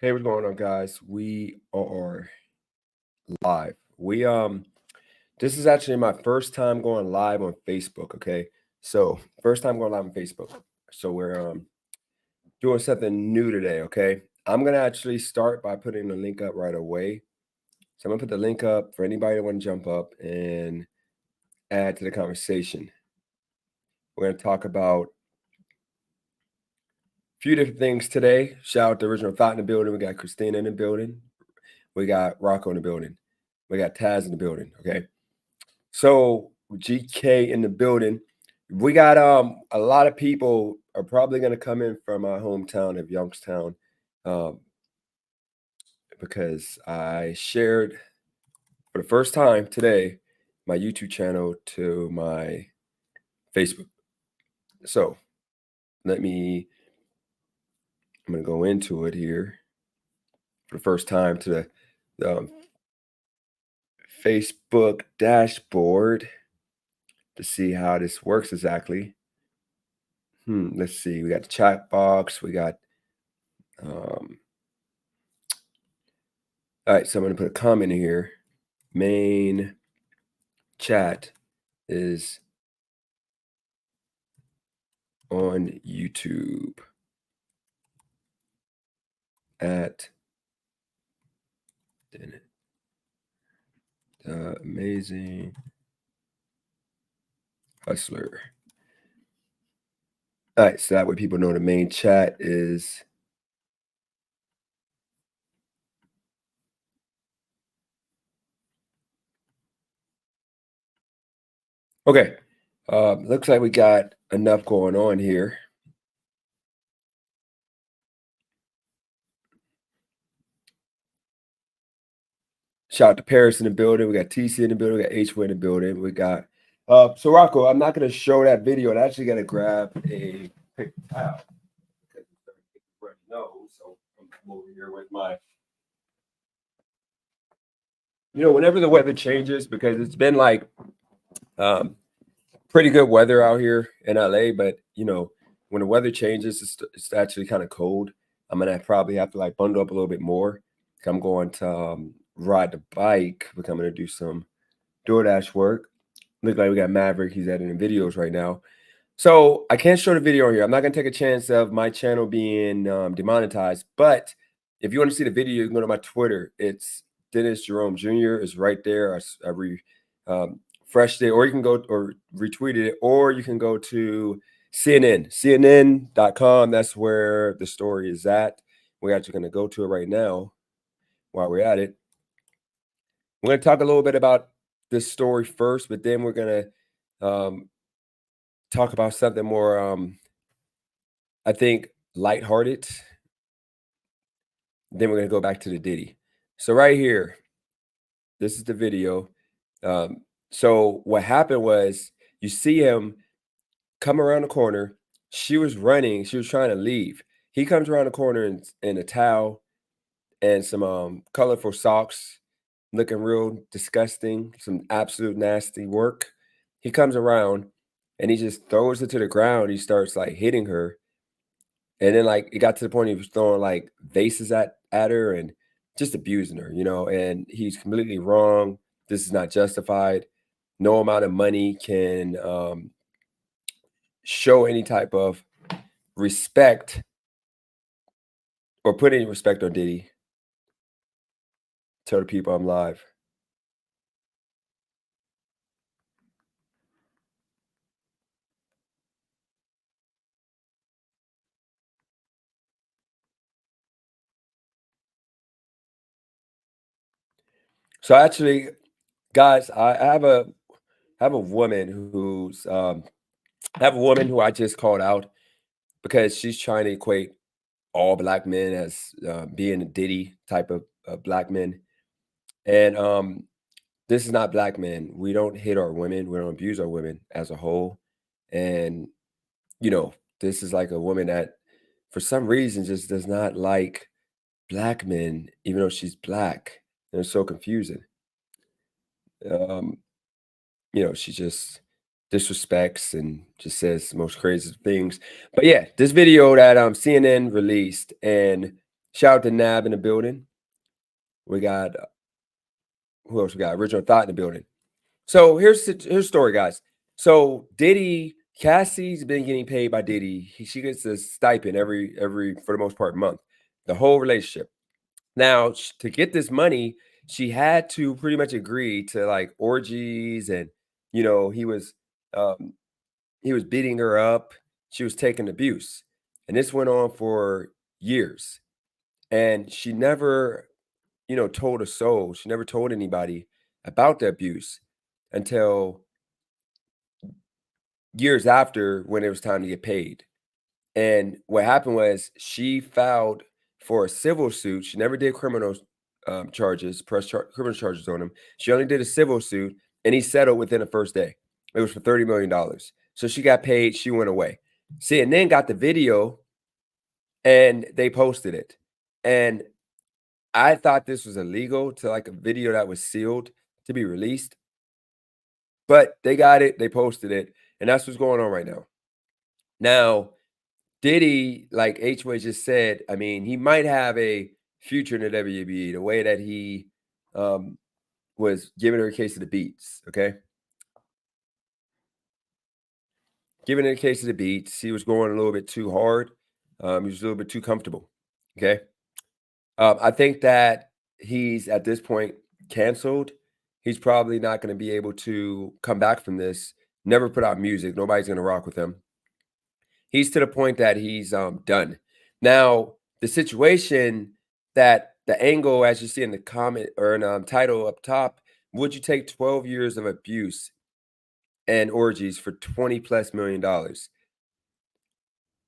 Hey, what's going on, guys? We are live. This is actually my first time going live on Facebook. Okay, so first time going live on Facebook. So we're doing something new today. Okay, I'm gonna actually start by putting the link up right away. So I'm gonna put the link up for anybody that want to jump up and add to the conversation. We're gonna talk about a few different things today. Shout out to Original Thought in the building. We got Christina in the building. We got Rocco in the building. We got Taz in the building. Okay. So GK in the building. We got a lot of people are probably gonna come in from my hometown of Youngstown. Um, because I shared for the first time today my YouTube channel to my Facebook. So I'm gonna go into it here for the first time to the Facebook dashboard to see how this works exactly. Let's see. We got the chat box. We got all right, so I'm going to put a comment in here. Main chat is on YouTube at the Amazing Hustler. All right, so that way people know the main chat is okay. Looks like we got enough going on here. Shout out to Paris in the building. We got TC in the building. We got H in the building. We got so Rocco, I'm not gonna show that video. I'm actually gonna grab a paper towel because it's starting to get runny nose. So I'm over here with my whenever the weather changes, because it's been like pretty good weather out here in LA, but when the weather changes, it's actually kind of cold. I'm gonna probably have to like bundle up a little bit more. I'm going to ride the bike. We're coming to do some DoorDash work. Look like we got Maverick. He's editing videos right now. So I can't show the video on here. I'm not gonna take a chance of my channel being demonetized. But if you want to see the video, you can go to my Twitter. It's Dennis Jerome Jr. is right there. Refreshed it, or you can go or retweeted it, or you can go to CNN.com. That's where the story is at. We're actually going to go to it right now while we're at it. We're going to talk a little bit about this story first, but then we're going to talk about something more, I think, lighthearted. Then we're going to go back to the Diddy. So right here, this is the video. So what happened was you see him come around the corner. She was running. She was trying to leave. He comes around the corner in a towel and some colorful socks, looking real disgusting, some absolute nasty work. He comes around and he just throws it to the ground. He starts like hitting her. And then like it got to the point he was throwing like vases at her and just abusing her, and he's completely wrong. This is not justified. No amount of money can show any type of respect or put any respect on Diddy. Tell the people I'm live. So actually, guys, I have a woman who's I have a woman who I just called out because she's trying to equate all black men as being a Diddy type of black men. And this is not black men. We don't hit our women. We don't abuse our women as a whole. And this is like a woman that, for some reason, just does not like black men, even though she's black. And it's so confusing. Um, she just disrespects and just says the most crazy things. But yeah, this video that CNN released, and Shout out to Nab in the building. We got who else we got? Original Thought in the building. So here's the story, guys. So Diddy, Cassie's been getting paid by Diddy. She gets a stipend every for the most part month. The whole relationship. Now to get this money, she had to pretty much agree to like orgies, and you know um, he was beating her up. She was taking abuse, and this went on for years. And she never told a soul. She never told anybody about the abuse until years after when it was time to get paid. And what happened was she filed for a civil suit. She never did criminal charges, criminal charges on him. She only did a civil suit, and he settled within the first day. It was for $30 million. So she got paid. She went away. CNN got the video and they posted it. And I thought this was illegal to like a video that was sealed to be released, but they got it, they posted it, and that's what's going on right now. Now, Diddy, like H-Way just said, I mean, he might have a future in the WWE, the way that he was giving her a case of the beats, okay? Giving her a case of the beats. He was going a little bit too hard. He was a little bit too comfortable, okay? I think that he's at this point canceled. He's probably not going to be able to come back from this. Never put out music. Nobody's going to rock with him. He's to the point that he's done. Now, the situation that the angle, as you see in the comment or in title up top, would you take 12 years of abuse and orgies for 20 plus $1 million?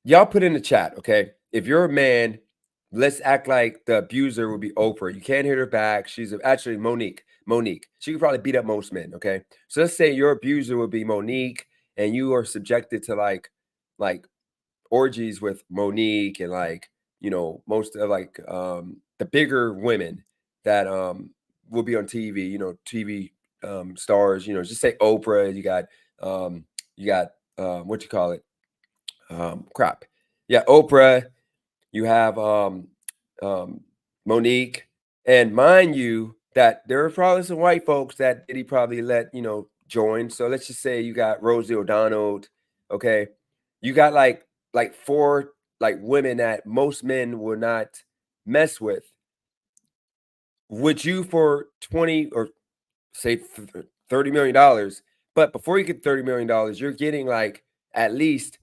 Y'all put in the chat, okay? If you're a man, let's act like the abuser would be Oprah. You can't hit her back. She's actually Monique. Monique. She could probably beat up most men, okay? So let's say your abuser would be Monique, and you are subjected to like orgies with Monique and like, most of like the bigger women that will be on TV, TV stars, just say Oprah, you got what you call it? Crap. Yeah, Oprah, you have um Monique, and mind you that there are probably some white folks that Diddy probably let, join. So let's just say you got Rosie O'Donnell, okay? You got like four like women that most men will not mess with. Would you for 20 or say $30 million? But before you get $30 million, you're getting like at least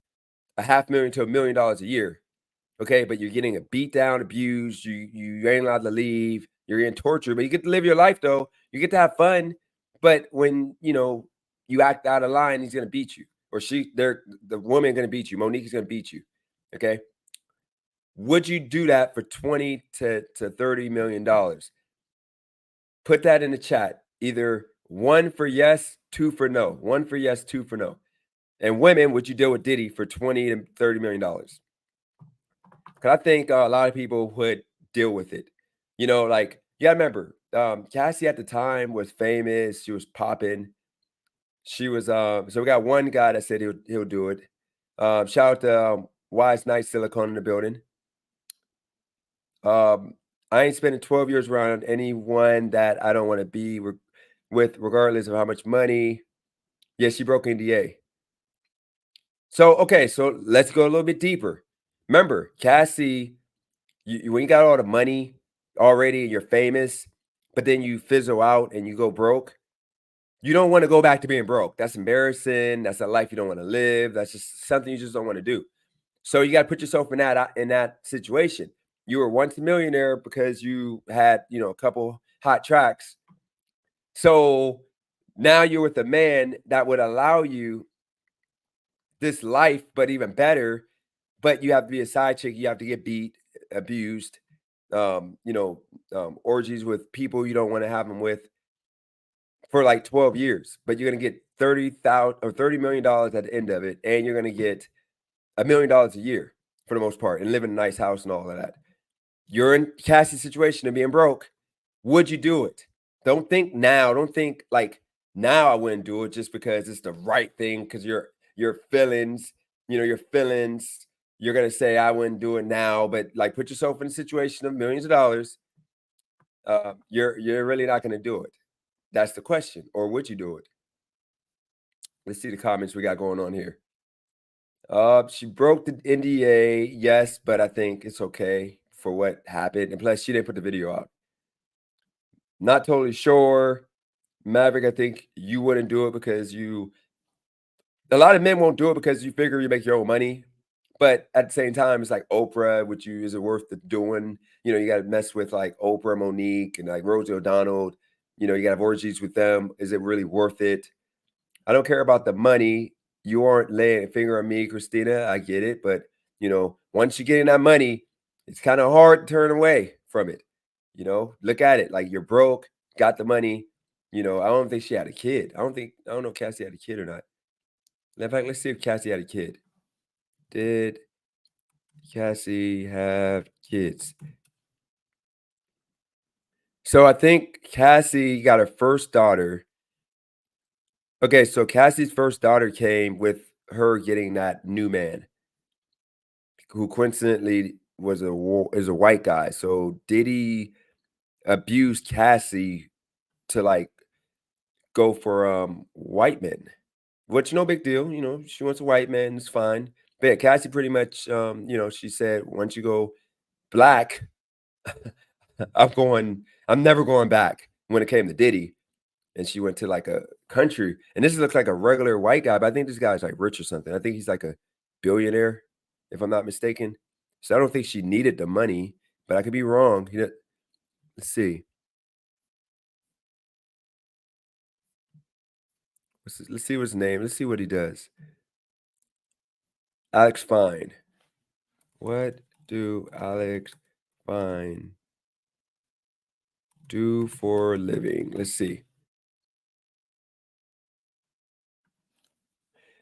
a half million to $1 million a year. Okay, but you're getting a beat down, abused. You ain't allowed to leave. You're in torture, but you get to live your life though. You get to have fun. But when you act out of line, he's gonna beat you, or the woman gonna beat you. Monique is gonna beat you. Okay, would you do that for 20 to $30 million? Put that in the chat. Either one for yes, two for no. One for yes, two for no. And women, would you deal with Diddy for 20 to $30 million? Because I think a lot of people would deal with it. Like you gotta remember, Cassie at the time was famous. She was popping. She was so we got one guy that said he'll do it. Shout out to Wise Night Silicone in the building. I ain't spending 12 years around anyone that I don't want to be with, regardless of how much money. Yeah, she broke NDA. So okay, so let's go a little bit deeper. Remember, Cassie, when you got all the money already and you're famous, but then you fizzle out and you go broke, you don't want to go back to being broke. That's embarrassing. That's a life you don't want to live. That's just something you just don't want to do. So you got to put yourself in that situation. You were once a millionaire because you had, a couple hot tracks. So now you're with a man that would allow you this life, but even better. But you have to be a side chick. You have to get beat, abused, orgies with people you don't want to have them with for like 12 years. But you're gonna get 30,000 or $30 million at the end of it, and you're gonna get $1 million a year for the most part, and live in a nice house and all of that. You're in Cassie's situation of being broke. Would you do it? Don't think now. Don't think like now I wouldn't do it just because it's the right thing, because your feelings, your feelings, you're gonna say, "I wouldn't do it now," but, like, put yourself in a situation of millions of dollars, you're really not gonna do it. That's the question, or would you do it? Let's see the comments we got going on here. She broke the NDA, yes, but I think it's okay for what happened, and plus she didn't put the video out. Not totally sure. Maverick, I think you wouldn't do it because you a lot of men won't do it because you figure you make your own money. But at the same time, it's like Oprah, which you is it worth the doing? You know, you gotta mess with like Oprah, Monique, and like Rosie O'Donnell. You know, you gotta have orgies with them. Is it really worth it? I don't care about the money. You aren't laying a finger on me, Christina. I get it. But you know, once you get in that money, it's kind of hard to turn away from it. You know, look at it. Like you're broke, got the money. You know, I don't think she had a kid. I don't know if Cassie had a kid or not. In fact, let's see if Cassie had a kid. Did Cassie have kids? So I think Cassie got her first daughter. Okay, so Cassie's first daughter came with her getting that new man, who coincidentally is a white guy. So Diddy abused Cassie to like go for white men, which no big deal. You know, she wants a white man, it's fine. But yeah, Cassie pretty much you know, she said once you go black, I'm never going back when it came to Diddy. And she went to like a country. And this looks like a regular white guy, but I think this guy's like rich or something. I think he's like a billionaire, if I'm not mistaken. So I don't think she needed the money, but I could be wrong. Let's see. Let's see what's his name. Let's see what he does. Alex Fine. What do Alex Fine do for a living? Let's see.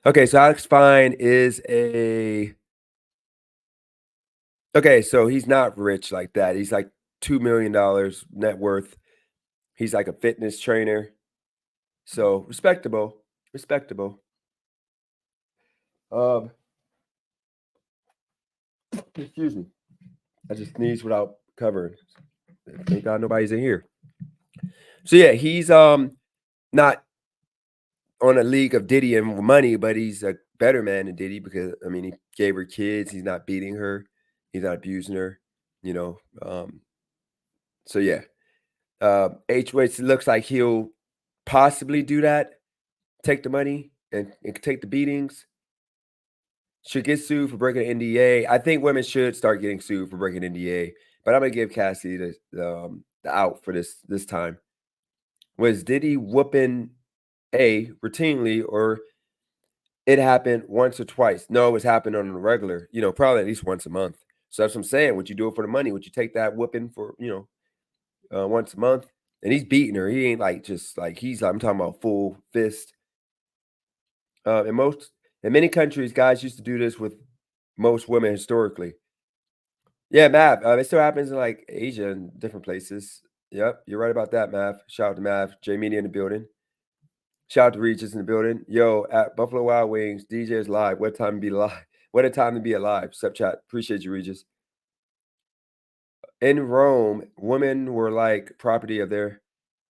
Okay, so Alex Fine is a okay, so he's not rich like that. He's like $2 million net worth. He's like a fitness trainer. So respectable, respectable. Um, excuse me. I just sneezed without covering. Thank God nobody's in here. So yeah, he's not on a league of Diddy and money, but he's a better man than Diddy because I mean he gave her kids. He's not beating her. He's not abusing her. You know. So yeah. H Waits looks like he'll possibly do that. Take the money and take the beatings. Should get sued for breaking an NDA. I think women should start getting sued for breaking NDA, but I'm gonna give Cassie the out for this time. Was Diddy whooping A routinely, or it happened once or twice? No, it was happening on a regular, you know, probably at least once a month. So that's what I'm saying. Would you do it for the money? Would you take that whooping for, you know, once a month? And he's beating her. He ain't like just like he's I'm talking about full fist. In many countries, guys used to do this with most women historically. Yeah, Mav. It still happens in like Asia and different places. Yep, you're right about that, Mav. Shout out to Mav. J Media in the building. Shout out to Regis in the building. Yo, at Buffalo Wild Wings, DJ is live. What time to be live? What a time to be alive. Sup chat. Appreciate you, Regis. In Rome, women were like property of their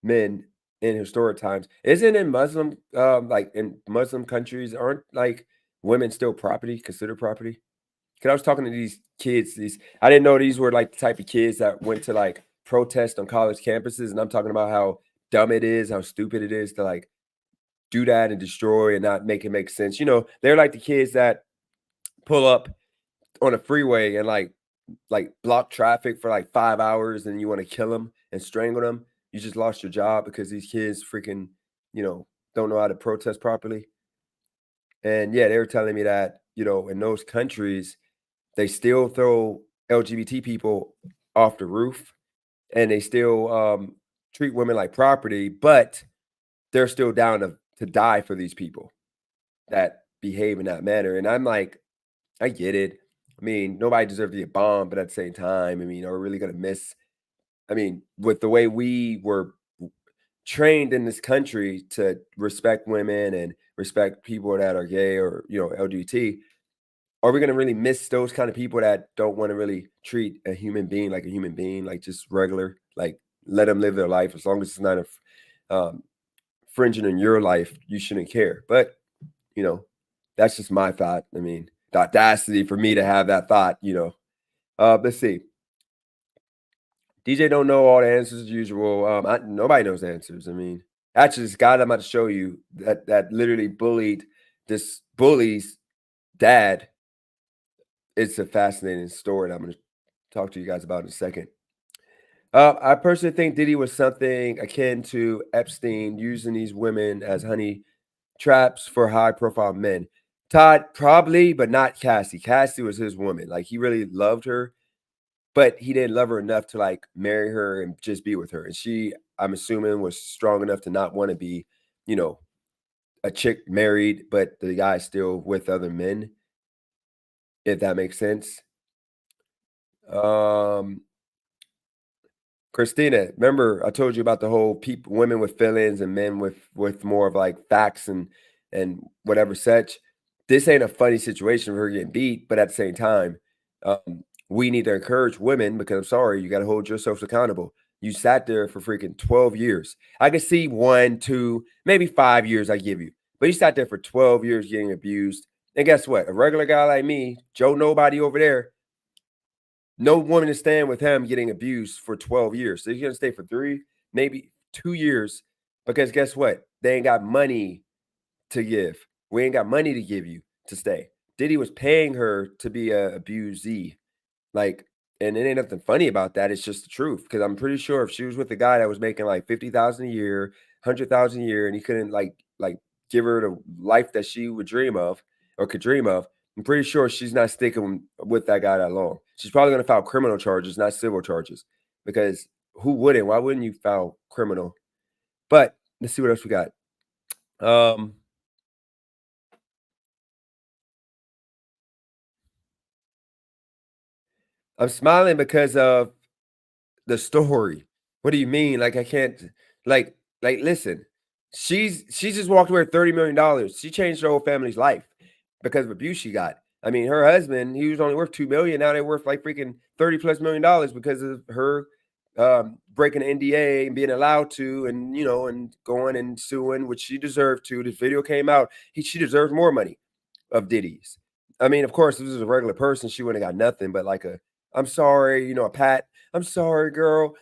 men in historic times. Isn't in Muslim like in Muslim countries, aren't like women still property, considered property? Cause I was talking to these kids, these I didn't know these were like the type of kids that went to like protest on college campuses, and I'm talking about how dumb it is, how stupid it is to like do that and destroy and not make it make sense. You know, they're like the kids that pull up on a freeway and like block traffic for like 5 hours, and you want to kill them and strangle them. You just lost your job because these kids freaking, you know, don't know how to protest properly. And yeah, they were telling me that, you know, in those countries, they still throw LGBT people off the roof, and they still treat women like property, but they're still down to die for these people that behave in that manner. And I'm like, I get it. I mean, nobody deserves to get bombed, but at the same time, I mean, are we really gonna miss? I mean, with the way we were trained in this country to respect women and respect people that are gay or you know LGBT, are we gonna really miss those kind of people that don't wanna really treat a human being like a human being, like just regular, like let them live their life as long as it's not um, infringing on your life, you shouldn't care. But you know, that's just my thought. I mean, the audacity for me to have that thought. Let's see. DJ don't know all the answers as usual. Nobody knows the answers. I mean, actually, this guy that I'm about to show you that literally bullied this bully's dad. It's a fascinating story that I'm going to talk to you guys about in a second. I personally think Diddy was something akin to Epstein, using these women as honey traps for high profile men. Todd, probably, but not Cassie. Cassie was his woman. Like, he really loved her, but he didn't love her enough to like marry her and just be with her. And she, I'm assuming, was strong enough to not want to be, you know, a chick married, but the guy's still with other men, if that makes sense. Um, Christina, remember I told you about the whole people, women with feelings and men with more of like facts and whatever such. This ain't a funny situation for her getting beat, but at the same time, we need to encourage women because I'm sorry, you got to hold yourselves accountable. You sat there for freaking 12 years. I could see 1, 2, maybe 5 years I give you, but you sat there for 12 years getting abused. And guess what? A regular guy like me, Joe Nobody over there, no woman to stand with him getting abused for 12 years. So he's gonna stay for 3, maybe 2 years because guess what? They ain't got money to give. We ain't got money to give you to stay. Diddy was paying her to be a abusee. Like, and it ain't nothing funny about that. It's just the truth. Because I'm pretty sure if she was with a guy that was making like 50,000 a year, 100,000 a year, and he couldn't like give her the life that she would dream of or could dream of, I'm pretty sure she's not sticking with that guy that long. She's probably gonna file criminal charges, not civil charges. Because who wouldn't? Why wouldn't you file criminal? But let's see what else we got. Um, I'm smiling because of the story. What do you mean? Like I can't listen. She just walked away with $30 million. She changed her whole family's life because of abuse she got. I mean, her husband, he was only worth 2 million. Now they're worth like freaking 30 plus $1 million because of her breaking an NDA and being allowed to, and and going and suing, which she deserved to. This video came out. She deserved more money of Diddy's. I mean, of course, if this was a regular person, she wouldn't have got nothing, but like I'm sorry, a pat, I'm sorry, girl.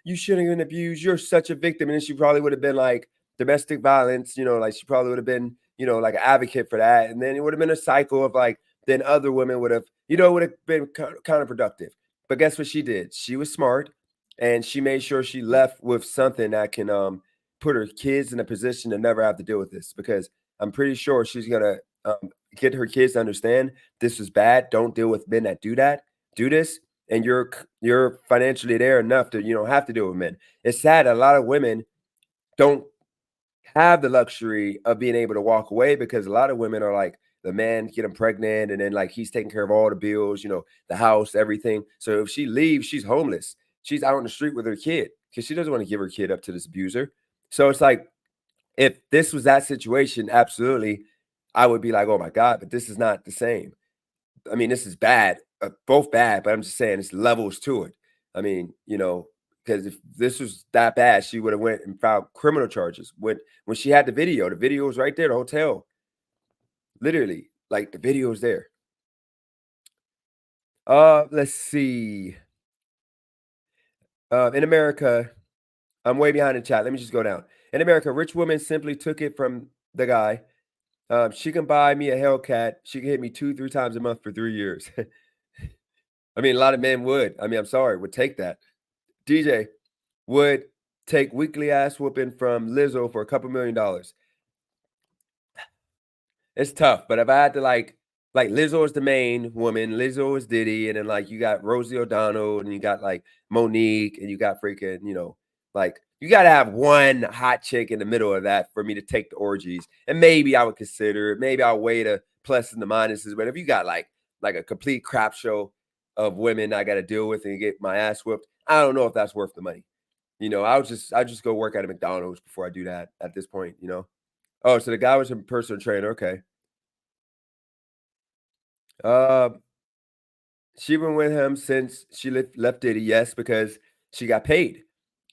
You shouldn't have been abused. You're such a victim. And then she probably would have been like domestic violence, like she probably would have been, like an advocate for that. And then it would have been a cycle of like, then other women would have, would have been counterproductive. But guess what she did? She was smart and she made sure she left with something that can put her kids in a position to never have to deal with this because I'm pretty sure she's gonna get her kids to understand this is bad. Don't deal with men that do that. Do this, and you're financially there enough to have to deal with men. It's sad that a lot of women don't have the luxury of being able to walk away because a lot of women are like the man get them pregnant and then like he's taking care of all the bills, the house, everything. So if she leaves, she's homeless. She's out on the street with her kid because she doesn't want to give her kid up to this abuser. So it's like if this was that situation, absolutely, I would be like, "Oh my god," but this is not the same. I mean, this is bad, both bad, but I'm just saying it's levels to it. I mean, because if this was that bad, she would have went and filed criminal charges. When she had the video was right there, the hotel, literally, like the video is there. Let's see. In America, I'm way behind in chat. Let me just go down. In America, rich women simply took it from the guy. She can buy me a Hellcat. She can hit me 2, 3 times a month for 3 years. I mean, a lot of men would. I mean, I'm sorry, would take that. DJ would take weekly ass whooping from Lizzo for a couple $1,000,000. It's tough, but if I had to like Lizzo is the main woman, Lizzo is Diddy, and then like you got Rosie O'Donnell, and you got like Monique, and you got freaking, like you gotta have one hot chick in the middle of that for me to take the orgies. And maybe I would consider it. Maybe I'll weigh the pluses and the minuses. But if you got like a complete crap show of women I gotta deal with and get my ass whooped, I don't know if that's worth the money. I'll just go work at a McDonald's before I do that at this point. Oh, so the guy was a personal trainer. Okay. Uh, she been with him since she left Diddy, yes, because she got paid.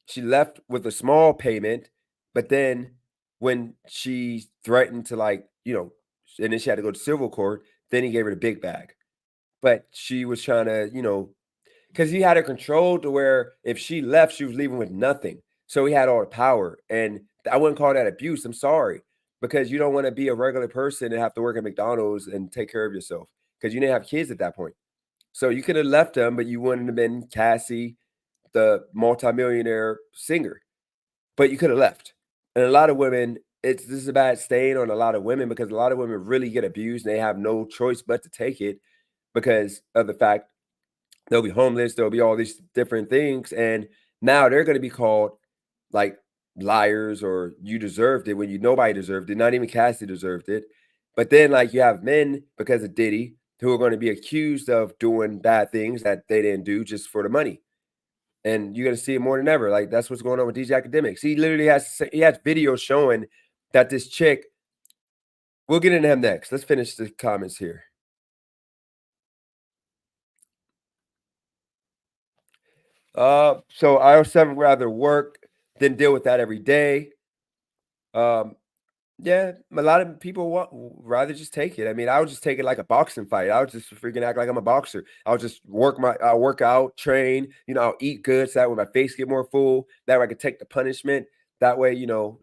She left with a small payment, but then when she threatened to like, and then she had to go to civil court, then he gave her the big bag. But she was trying to, because he had her controlled to where if she left, she was leaving with nothing. So he had all the power. And I wouldn't call that abuse. I'm sorry. Because you don't want to be a regular person and have to work at McDonald's and take care of yourself. Because you didn't have kids at that point. So you could have left them, but you wouldn't have been Cassie, the multimillionaire singer. But you could have left. And a lot of women, this is a bad stain on a lot of women because a lot of women really get abused and they have no choice but to take it because of the fact they'll be homeless, there'll be all these different things, and now they're gonna be called, like, liars or you deserved it when nobody deserved it, not even Cassie deserved it. But then, like, you have men, because of Diddy, who are gonna be accused of doing bad things that they didn't do just for the money, and you're gonna see it more than ever, like, that's what's going on with DJ Academics. He literally has videos showing that this chick. We'll get into him next. Let's finish the comments here. So I also would rather work than deal with that every day. Um, yeah, a lot of people rather just take it. I mean, I would just take it like a boxing fight. I would just freaking act like I'm a boxer. I'll just I'll work out, train, I'll eat good so that way my face get more full. That way I can take the punishment. That way,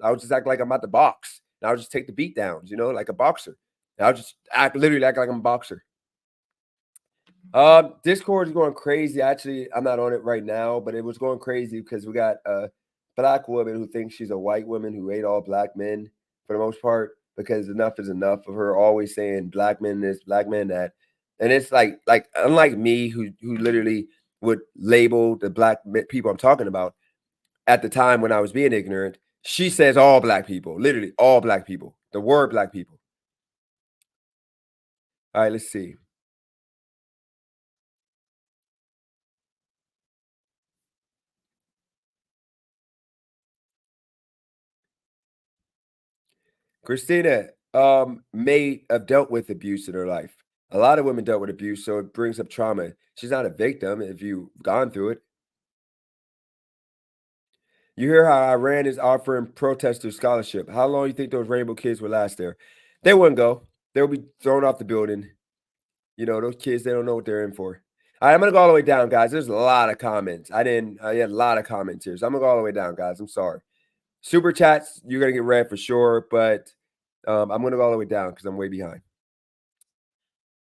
I'll just act like I'm about to box. And I'll just take the beat downs, like a boxer. And I'll just literally act like I'm a boxer. Discord is going crazy. Actually, I'm not on it right now, but it was going crazy because we got a black woman who thinks she's a white woman who ate all black men for the most part because enough is enough of her always saying black men this, black men that. And it's like unlike me who literally would label the people I'm talking about at the time when I was being ignorant, she says all black people, literally all black people, the word black people. All right, let's see. Christina, may have dealt with abuse in her life. A lot of women dealt with abuse, so it brings up trauma. She's not a victim if you've gone through it. You hear how Iran is offering protesters scholarship. How long you think those rainbow kids will last there? They wouldn't go. They'll be thrown off the building. Those kids, they don't know what they're in for. All right, I'm gonna go all the way down, guys. There's a lot of comments. I had a lot of comments here. So I'm gonna go all the way down, guys. I'm sorry. Super chats, you're gonna get read for sure, but I'm gonna go all the way down because I'm way behind.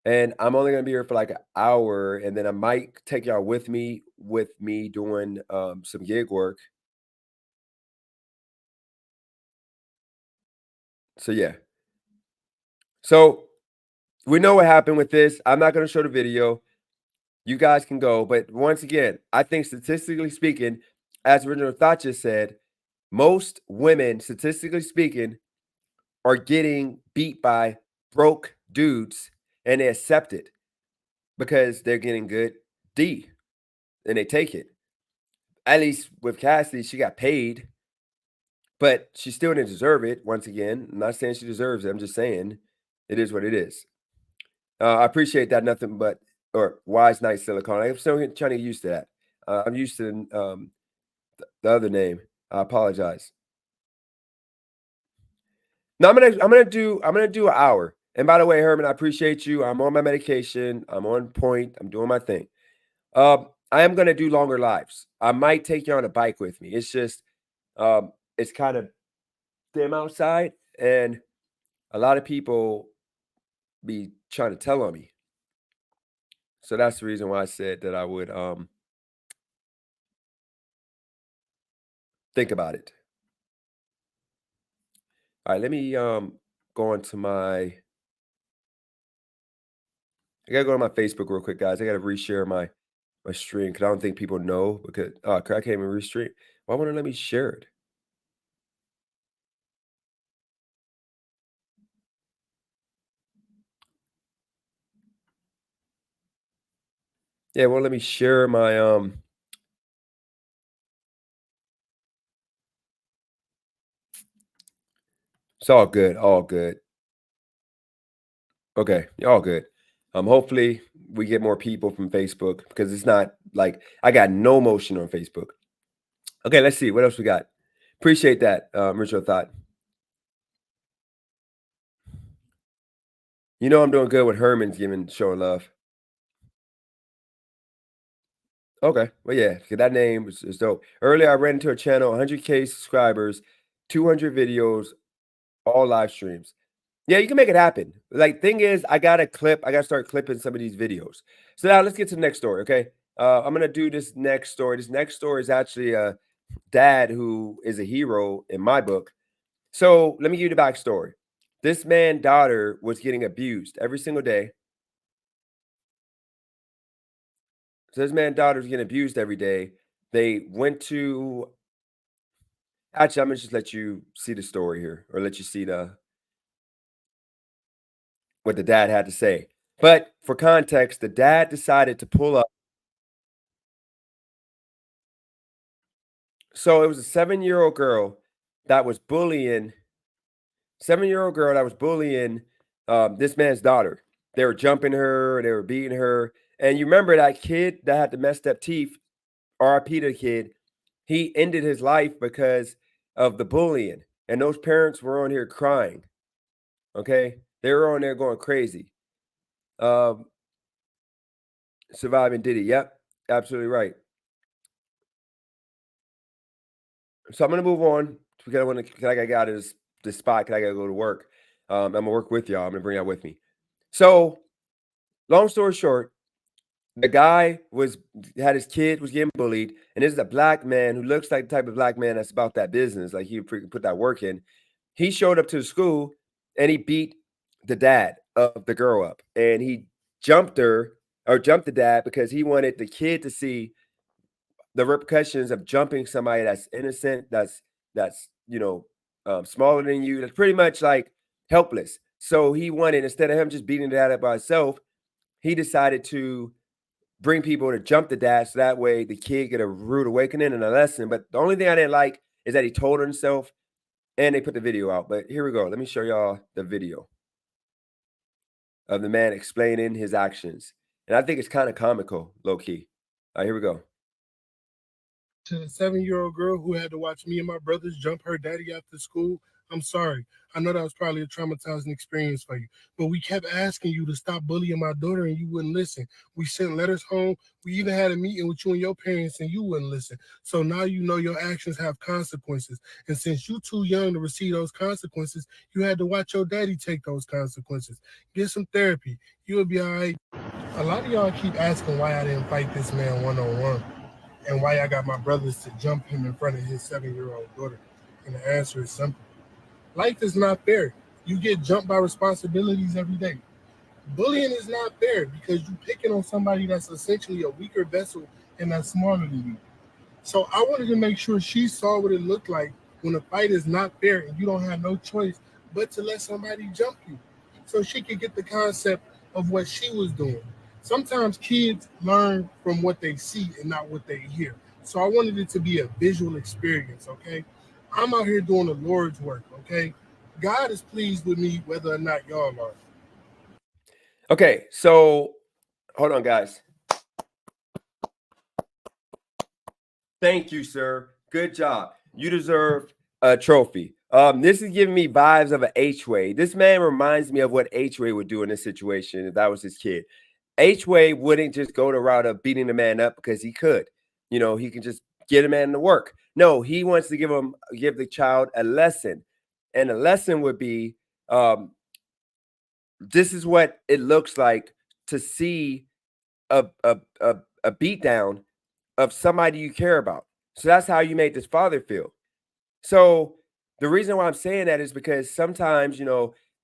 And I'm only gonna be here for like an hour, and then I might take y'all with me doing some gig work. So yeah. So we know what happened with this. I'm not gonna show the video. You guys can go, but once again, I think statistically speaking, as Original Thought just said, most women, statistically speaking, are getting beat by broke dudes and they accept it because they're getting good D and they take it. At least with Cassie, she got paid, but she still didn't deserve it. Once again, I'm not saying she deserves it. I'm just saying it is what it is. I appreciate that. Nothing but or wise night silicone. I'm still trying to get used to that. I'm used to the other name. I apologize. No, I'm gonna do an hour. And by the way, Herman, I appreciate you. I'm on my medication. I'm on point. I'm doing my thing. I am gonna do longer lives. I might take you on a bike with me. It's just it's kind of dim outside, and a lot of people be trying to tell on me. So that's the reason why I said that I would think about it. All right, let me go on to I gotta go to my Facebook real quick, guys. I gotta reshare my stream because I don't think people know because I can't even restream. Why won't it let me share it? Yeah, it won't let me share my it's all good, all good. Okay, all good. Hopefully we get more people from Facebook because it's not like I got no motion on Facebook. Okay, let's see what else we got. Appreciate that, Richard Thought. You know I'm doing good with Herman's giving showing love. Okay, well yeah, 'cause that name is dope. Earlier I ran into a channel, 100K subscribers, 200 videos, all live streams. Yeah, you can make it happen. Like, thing is, I gotta start clipping some of these videos. So now let's get to the next story, okay? I'm gonna do this next story. This next story is actually a dad who is a hero in my book. So let me give you the backstory. This man's daughter was getting abused every single day. So this man's daughter was getting abused every day. They went to actually, I'm gonna just let you see the story here, or let you see the what the dad had to say. But for context, the dad decided to pull up. So it was a 7-year-old girl that was bullying 7-year-old girl that was bullying, this man's daughter. They were jumping her, they were beating her, and you remember that kid that had the messed up teeth, RIP to the kid, he ended his life because of the bullying, and those parents were on here crying, okay? They were on there going crazy. Um, Surviving Diddy, yep, absolutely right. So I'm gonna move on because I wanna 'cause I got this spot 'cause I gotta go to work. I'm gonna work with y'all. I'm gonna bring y'all with me. So, long story short, the guy was had his kid was getting bullied, and this is a black man who looks like the type of black man that's about that business. Like he put that work in. He showed up to the school and he beat the dad of the girl up, and he jumped her or jumped the dad because he wanted the kid to see the repercussions of jumping somebody that's innocent, that's smaller than you, that's pretty much like helpless. So he wanted, instead of him just beating the dad up by himself, he decided to bring people to jump the dad so that way the kid get a rude awakening and a lesson. But the only thing I didn't like is that he told himself and they put the video out. But here we go. Let me show y'all the video of the man explaining his actions. And I think it's kind of comical, low key. All right, here we go. To the 7-year-old girl who had to watch me and my brothers jump her daddy after school, I'm sorry. I know that was probably a traumatizing experience for you, but we kept asking you to stop bullying my daughter and you wouldn't listen. We sent letters home. We even had a meeting with you and your parents and you wouldn't listen. So now you know your actions have consequences. And since you too young to receive those consequences, you had to watch your daddy take those consequences. Get some therapy. You'll be all right. A lot of y'all keep asking why I didn't fight this man one on one and why I got my brothers to jump him in front of his 7-year-old daughter. And the answer is simple. Life is not fair. You get jumped by responsibilities every day. Bullying is not fair because you're picking on somebody that's essentially a weaker vessel and that's smaller than you. So I wanted to make sure she saw what it looked like when a fight is not fair and you don't have no choice but to let somebody jump you. So she could get the concept of what she was doing. Sometimes kids learn from what they see and not what they hear. So I wanted it to be a visual experience, okay? I'm out here doing the Lord's work, okay? God is pleased with me whether or not y'all are. Okay, so hold on, guys. Thank you, sir. Good job. You deserve a trophy. This is giving me vibes of an H-Way. This man reminds me of what H-Way would do in this situation if that was his kid. H-Way wouldn't just go the route of beating the man up because he could. He can just get a man to work. No, he wants to give the child a lesson. And the lesson would be this is what it looks like to see a beat down of somebody you care about. So that's how you made this father feel. So the reason why I'm saying that is because sometimes,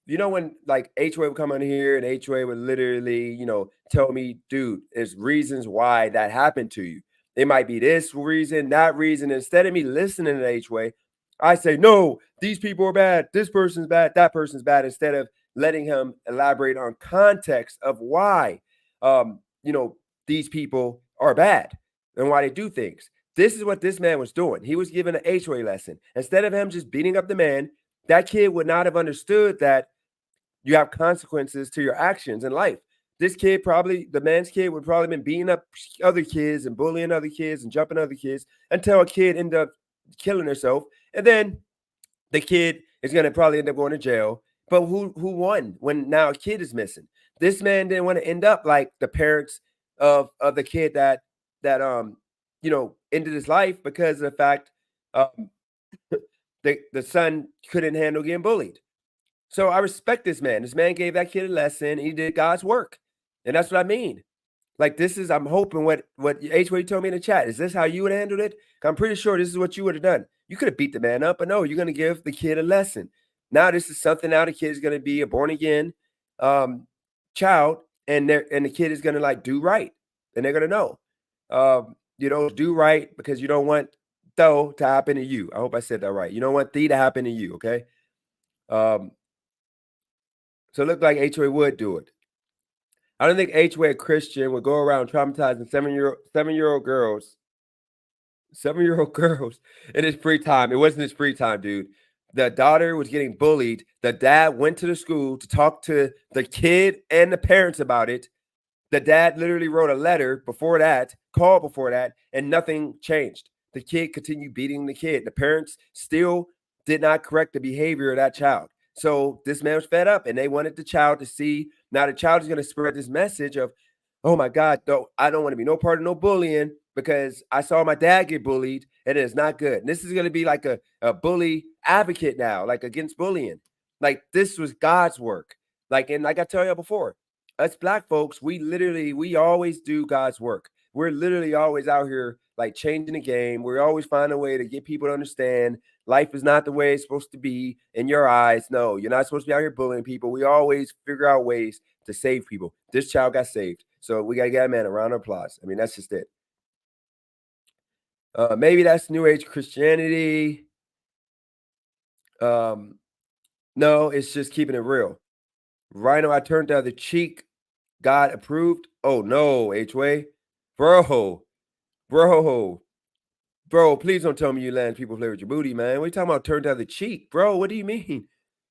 when like H-Way would come on here and H-Way would literally, tell me, dude, there's reasons why that happened to you. It might be this reason, that reason. Instead of me listening to H-Way, I say, no, these people are bad. This person's bad. That person's bad. Instead of letting him elaborate on context of why, um, you know, these people are bad and why they do things. This is what this man was doing. He was giving an H-Way lesson. Instead of him just beating up the man, that kid would not have understood that you have consequences to your actions in life. this kid probably, the man's kid would probably been beating up other kids and bullying other kids and jumping other kids until a kid ended up killing herself. And then the kid is going to probably end up going to jail. But who won when now a kid is missing? This man didn't want to end up like the parents of the kid that ended his life because of the fact um, the son couldn't handle getting bullied. So I respect this man. This man gave that kid a lesson. He did God's work, and that's what I mean. Like this is, I'm hoping what H-Way told me in the chat. Is this how you would have handled it? I'm pretty sure this is what you would have done. You could have beat the man up, but no, you're going to give the kid a lesson. Now this is something. Now the kid is going to be a born again child, and the kid is going to like do right, and they're going to know, do right because you don't want though to happen to you. I hope I said that right. You don't want thee to happen to you. Okay. So it looked like H-Way would do it. I don't think H-Way, a Christian, would go around traumatizing seven-year-old girls in his free time. It wasn't his free time, dude. The daughter was getting bullied. The dad went to the school to talk to the kid and the parents about it. The dad literally wrote a letter called before that, and nothing changed. The kid continued beating the kid. The parents still did not correct the behavior of that child. So this man was fed up, and they wanted the child to see. Now the child is going to spread this message of, oh my God, I don't want to be no part of no bullying because I saw my dad get bullied, and it's not good. And this is going to be like a bully advocate now, like against bullying. Like this was God's work. And like I tell you before, us black folks, we always do God's work. We're literally always out here like changing the game. We're always finding a way to get people to understand life is not the way it's supposed to be in your eyes. No, you're not supposed to be out here bullying people. We always figure out ways to save people. This child got saved. So we got to get a man a round of applause. I mean, that's just it. Maybe that's New Age Christianity. No, it's just keeping it real. Rhino, I turned the other cheek. God approved. Oh no, H-Way. Bro, please don't tell me you letting people play with your booty, man. What are you talking about? Turned the other cheek, bro. What do you mean?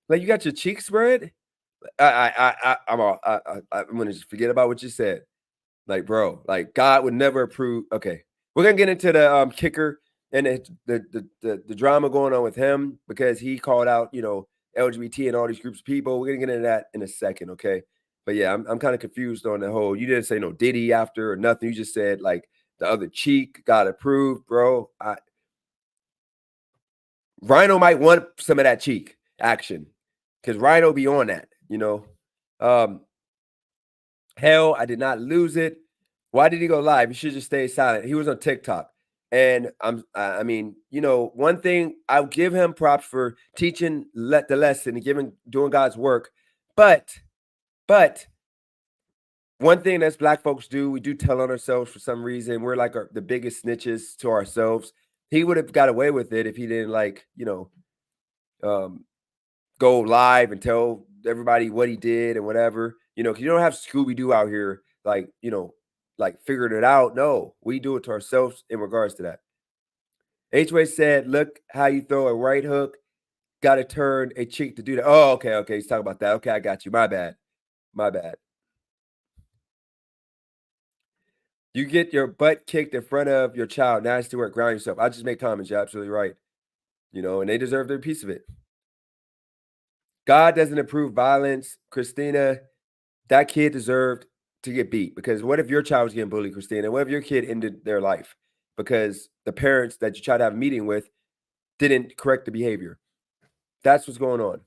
Like you got your cheek spread? I'm gonna just forget about what you said. Like, bro, like God would never approve. Okay, we're gonna get into the kicker and the drama going on with him because he called out, LGBT and all these groups of people. We're gonna get into that in a second, okay? But yeah, I'm kind of confused on the whole. You didn't say no Diddy after or nothing. You just said like the other cheek got approved, bro. Rhino might want some of that cheek action because Rhino be on that, Hell, I did not lose it. Why did he go live? He should just stay silent. He was on TikTok. And one thing I'll give him props for teaching the lesson and doing God's work. But one thing that's black folks do, we do tell on ourselves for some reason. We're like the biggest snitches to ourselves. He would have got away with it if he didn't go live and tell everybody what he did and whatever. You don't have Scooby-Doo out here like figured it out. No, we do it to ourselves in regards to that. H-Way said, look how you throw a right hook. Got to turn a cheek to do that. Oh, okay. He's talking about that. Okay, I got you. My bad. You get your butt kicked in front of your child. Nasty work. Ground yourself. I just make comments. You're absolutely right. And they deserve their piece of it. God doesn't approve violence. Christina, that kid deserved to get beat because what if your child was getting bullied, Christina? What if your kid ended their life because the parents that you tried to have a meeting with didn't correct the behavior? That's what's going on.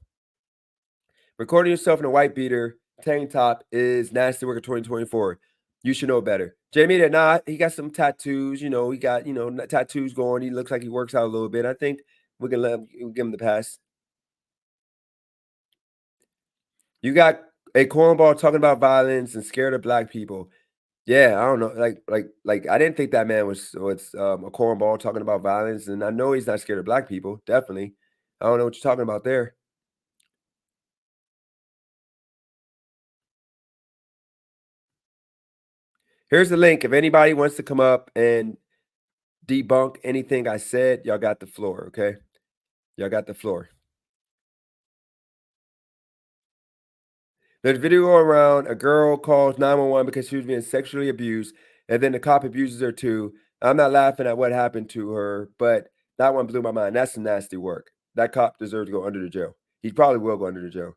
Recording yourself in a white beater tank top is nasty work of 2024. You should know better. Jamie, he got some tattoos. He got, tattoos going. He looks like he works out a little bit. I think we can give him the pass. You got a cornball talking about violence and scared of black people. Yeah, I don't know. Like I didn't think that man was a cornball talking about violence, and I know he's not scared of black people. Definitely. I don't know what you're talking about there. Here's the link. If anybody wants to come up and debunk anything I said, y'all got the floor, okay? Y'all got the floor. There's a video going around. A girl calls 911 because she was being sexually abused, and then the cop abuses her too. I'm not laughing at what happened to her, but that one blew my mind. That's some nasty work. That cop deserves to go under the jail. He probably will go under the jail.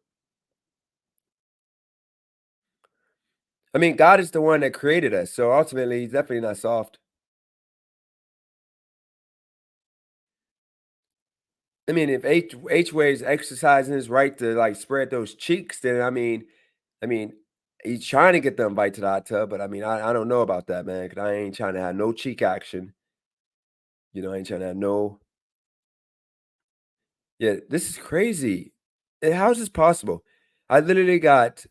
I mean, God is the one that created us, so ultimately, he's definitely not soft. I mean, if H Wave's exercising his right to like spread those cheeks, then I mean, he's trying to get the invite to the hot tub, but I don't know about that, man, because I ain't trying to have no cheek action. I ain't trying to have no. Yeah, this is crazy. How is this possible? I literally got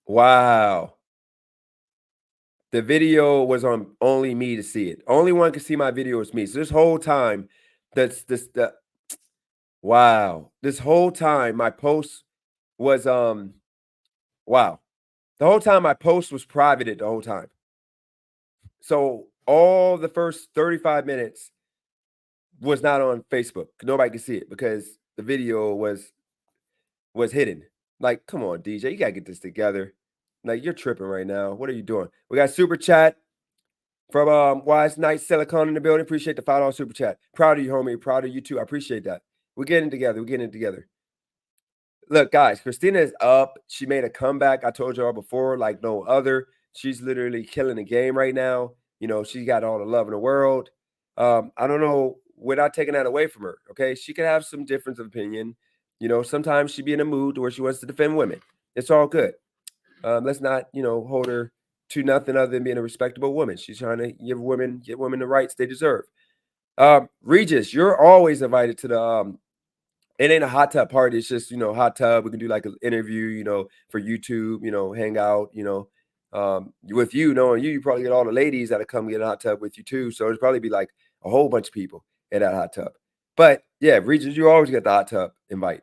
wow. The video was on only me to see it. Only one could see my video was me. So this whole time, that's this the wow. This whole time my post was wow. The whole time my post was privated the whole time. So all the first 35 minutes was not on Facebook. Nobody could see it because the video was hidden. Like, come on, DJ, you gotta get this together. Like, you're tripping right now. What are you doing? We got super chat from Wise Night Silicon in the building. Appreciate the $5 super chat. Proud of you, homie. Proud of you too. I appreciate that. We're getting it together. We're getting it together. Look, guys, Christina is up. She made a comeback. I told y'all before, like no other. She's literally killing the game right now. She got all the love in the world. I don't know. We're not taking that away from her. Okay. She could have some difference of opinion. Sometimes she be in a mood where she wants to defend women. It's all good. Let's not, hold her to nothing other than being a respectable woman. She's trying to get women the rights they deserve. Regis, you're always invited to the it ain't a hot tub party. It's just, hot tub. We can do like an interview, for YouTube, hang out, with knowing you probably get all the ladies that'll come get a hot tub with you too. So it'll probably be like a whole bunch of people in that hot tub. But yeah, Regis, you always get the hot tub invite.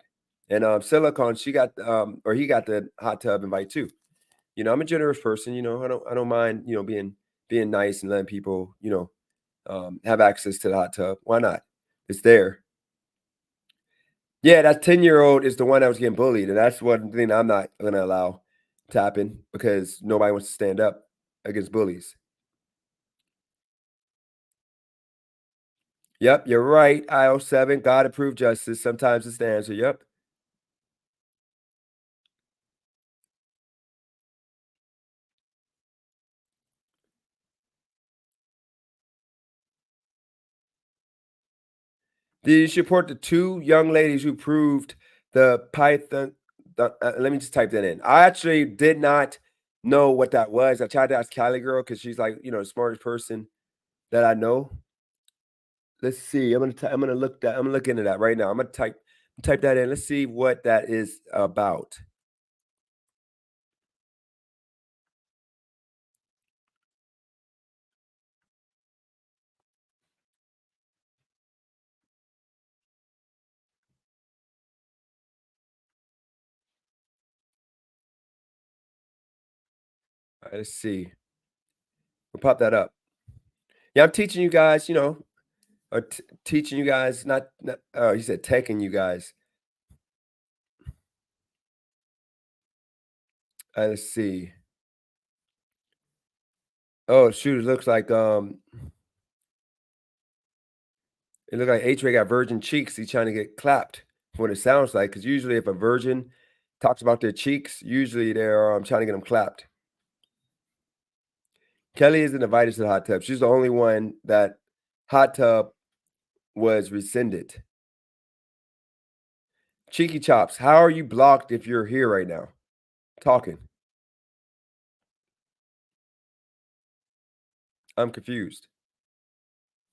And Silicon, she got or he got the hot tub invite too. I'm a generous person, I don't mind, being nice and letting people, have access to the hot tub. Why not? It's there. Yeah, that 10-year-old is the one that was getting bullied, and that's one thing I'm not gonna allow to happen because nobody wants to stand up against bullies. Yep, you're right. Aisle 7, God approved justice. Sometimes it's the answer. Yep. Did you support the two young ladies who proved the Python? Let me just type that in. I actually did not know what that was. I tried to ask Cali girl because she's like, the smartest person that I know. Let's see. I'm gonna look into that right now. I'm gonna type that in. Let's see what that is about. All right, let's see. We'll pop that up. Yeah, I'm teaching you guys, or teaching you guys, not oh, he said taking you guys. Let's see. Oh, shoot, it looks like H-Ray got virgin cheeks. He's trying to get clapped from what it sounds like. Because usually if a virgin talks about their cheeks, usually they're trying to get them clapped. Kelly isn't invited to the hot tub. She's the only one that hot tub was rescinded. Cheeky Chops, how are you blocked if you're here right now talking? I'm confused.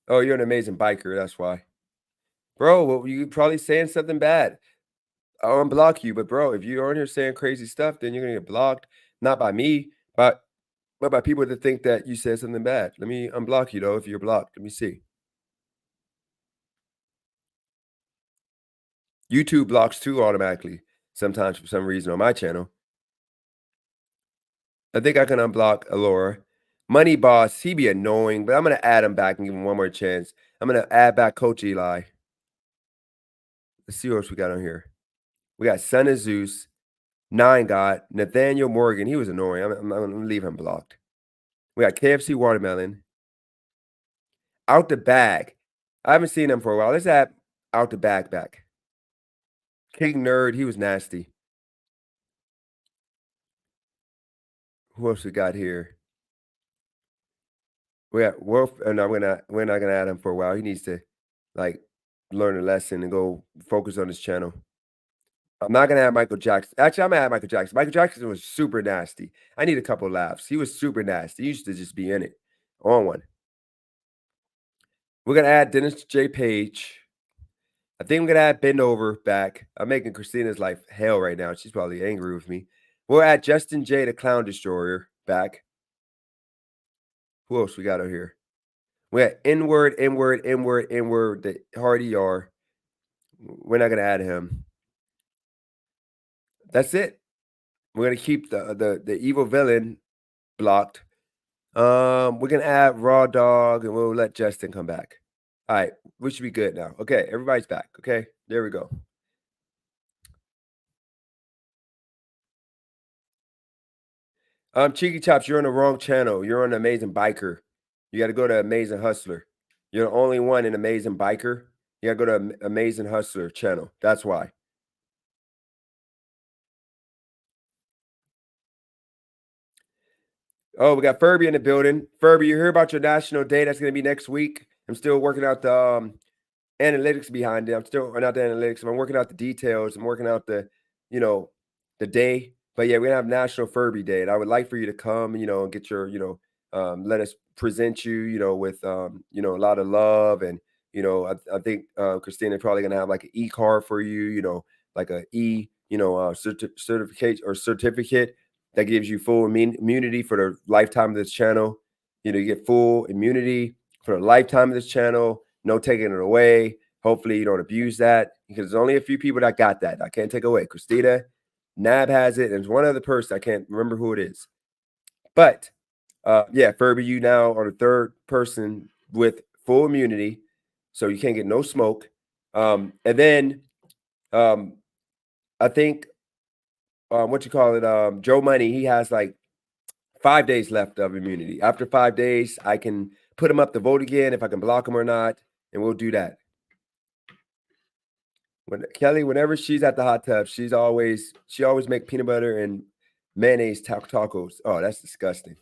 Oh, you're an amazing biker. That's why. Bro, well, you probably saying something bad. I'll unblock you. But bro, if you're on here saying crazy stuff, then you're gonna get blocked. Not by me, but by people that think that you said something bad. Let me unblock you though if you're blocked. Let me see. YouTube blocks too automatically, sometimes for some reason on my channel. I think I can unblock Alora. Money Boss, he be annoying, but I'm gonna add him back and give him one more chance. I'm gonna add back Coach Eli. Let's see what else we got on here. We got Son of Zeus. 9 got Nathaniel Morgan. He was annoying. I'm gonna leave him blocked. We got KFC Watermelon. Out the Bag. I haven't seen him for a while. Let's add Out the Bag back. King Nerd, he was nasty. Who else we got here? We got Wolf, and we're not gonna add him for a while. He needs to like learn a lesson and go focus on his channel. I'm not gonna add Michael Jackson. Actually, I'm gonna add Michael Jackson. Michael Jackson was super nasty. I need a couple of laughs. He was super nasty. He used to just be in it. On one. We're gonna add Dennis J. Page. I think I'm gonna add Bend Over back. I'm making Christina's life hell right now. She's probably angry with me. We'll add Justin J. the Clown Destroyer back. Who else we got over here? We got Inward, the Hardy R. We're not gonna add him. That's it. We're gonna keep the evil villain blocked. We're gonna add Raw Dog, and we'll let Justin come back. All right, we should be good now. Okay, everybody's back. Okay, there we go. Cheeky Chops, you're on the wrong channel. You're on Amazing Biker. You got to go to Amazing Hustler. You're the only one in Amazing Biker. You got to go to Amazing Hustler channel. That's why. Oh, we got Furby in the building. Furby, you hear about your national day? That's going to be next week. I'm still working out the analytics behind it. I'm still not the analytics. I'm working out the details. I'm working out the, the day. But yeah, we're gonna have National Furby Day, and I would like for you to come, and get your, let us present you, with, a lot of love, and I think Christina probably gonna have like an e-card for you, like a certificate that gives you full immunity for the lifetime of this channel. You get full immunity for the lifetime of this channel. No taking it away. Hopefully you don't abuse that, because there's only a few people that got that. I can't take away. Christina, Nab has it, and there's one other person. I can't remember who it is. But yeah, Furby, you now are the third person with full immunity, so you can't get no smoke. And then I think Joe Money, he has like 5 days left of immunity. After 5 days, I can put him up to vote again if I can block him or not, and we'll do that. Kelly, whenever she's at the hot tub, she always make peanut butter and mayonnaise tacos. Oh, that's disgusting.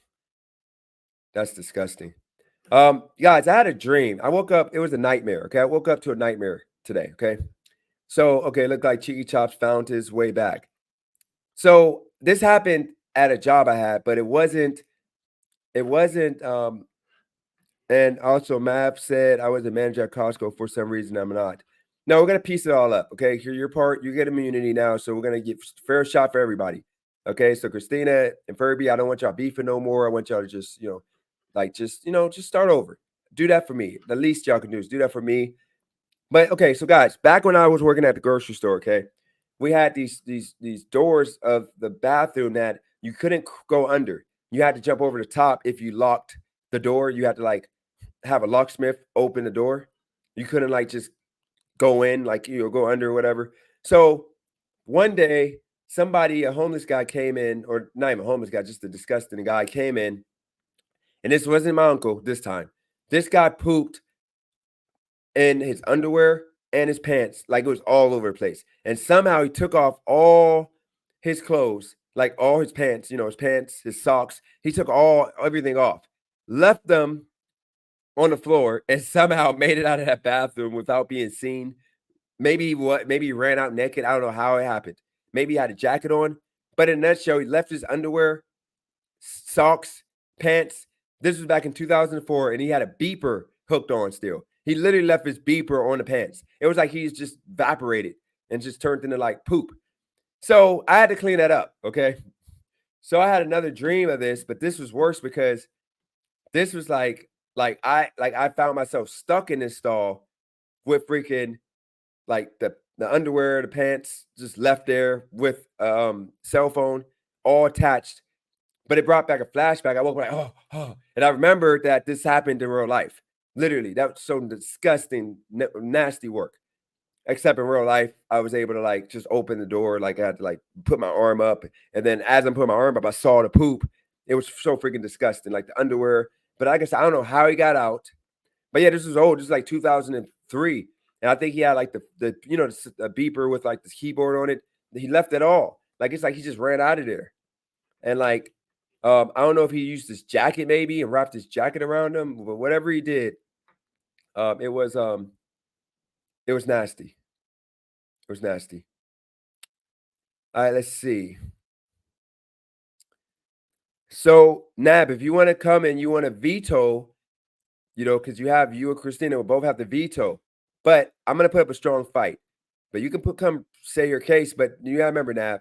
That's disgusting. Guys, I had a dream. I woke up, it was a nightmare. Okay. I woke up to a nightmare today. Okay. So, okay, it looked like Cheeky Chops found his way back. So this happened at a job I had, but it wasn't, and also Mav said I was a manager at Costco. For some reason, I'm not. No, we're gonna piece it all up. Okay, here your part. You get immunity now, so we're gonna get fair shot for everybody. Okay, so Christina and Furby, I don't want y'all beefing no more. I want y'all to just, just start over. Do that for me. The least y'all can do is do that for me. But okay, so guys, back when I was working at the grocery store, okay, we had these doors of the bathroom that you couldn't go under. You had to jump over the top if you locked the door. You had to like have a locksmith open the door. You couldn't like just go in, like, go under or whatever. So one day, a homeless guy came in, or not even a homeless guy, just a disgusting guy came in. And this wasn't my uncle this time. This guy pooped in his underwear and his pants. Like it was all over the place. And somehow he took off all his clothes, like all his pants, his pants, his socks. He took everything off, left them on the floor, and somehow made it out of that bathroom without being seen. Maybe he ran out naked. I don't know how it happened. Maybe he had a jacket on, but in a nutshell, he left his underwear, socks, pants. This was back in 2004, and he had a beeper hooked on still. He literally left his beeper on the pants. It was like he's just evaporated and just turned into like poop. So I had to clean that up. Okay. So I had another dream of this, but this was worse because this was like I found myself stuck in this stall with freaking like the underwear, the pants just left there with cell phone all attached. But it brought back a flashback. I woke up like, oh, and I remembered that this happened in real life. Literally, that was so disgusting, nasty work. except in real life, I was able to like just open the door. Like I had to like put my arm up. And then as I'm putting my arm up, I saw the poop. It was so freaking disgusting, like the underwear. But I guess I don't know how he got out. But yeah, this is old. This is like 2003. And I think he had like the the beeper with like this keyboard on it. He left it all. Like it's like he just ran out of there. And like I don't know if he used his jacket maybe and wrapped his jacket around him, but whatever he did, um, it was um, it was nasty. It was nasty. All right, let's see. So Nab, if you want to come and you want to veto, because you and Christina will both have to veto. But I'm gonna put up a strong fight. But you can come say your case. But you gotta remember, Nab,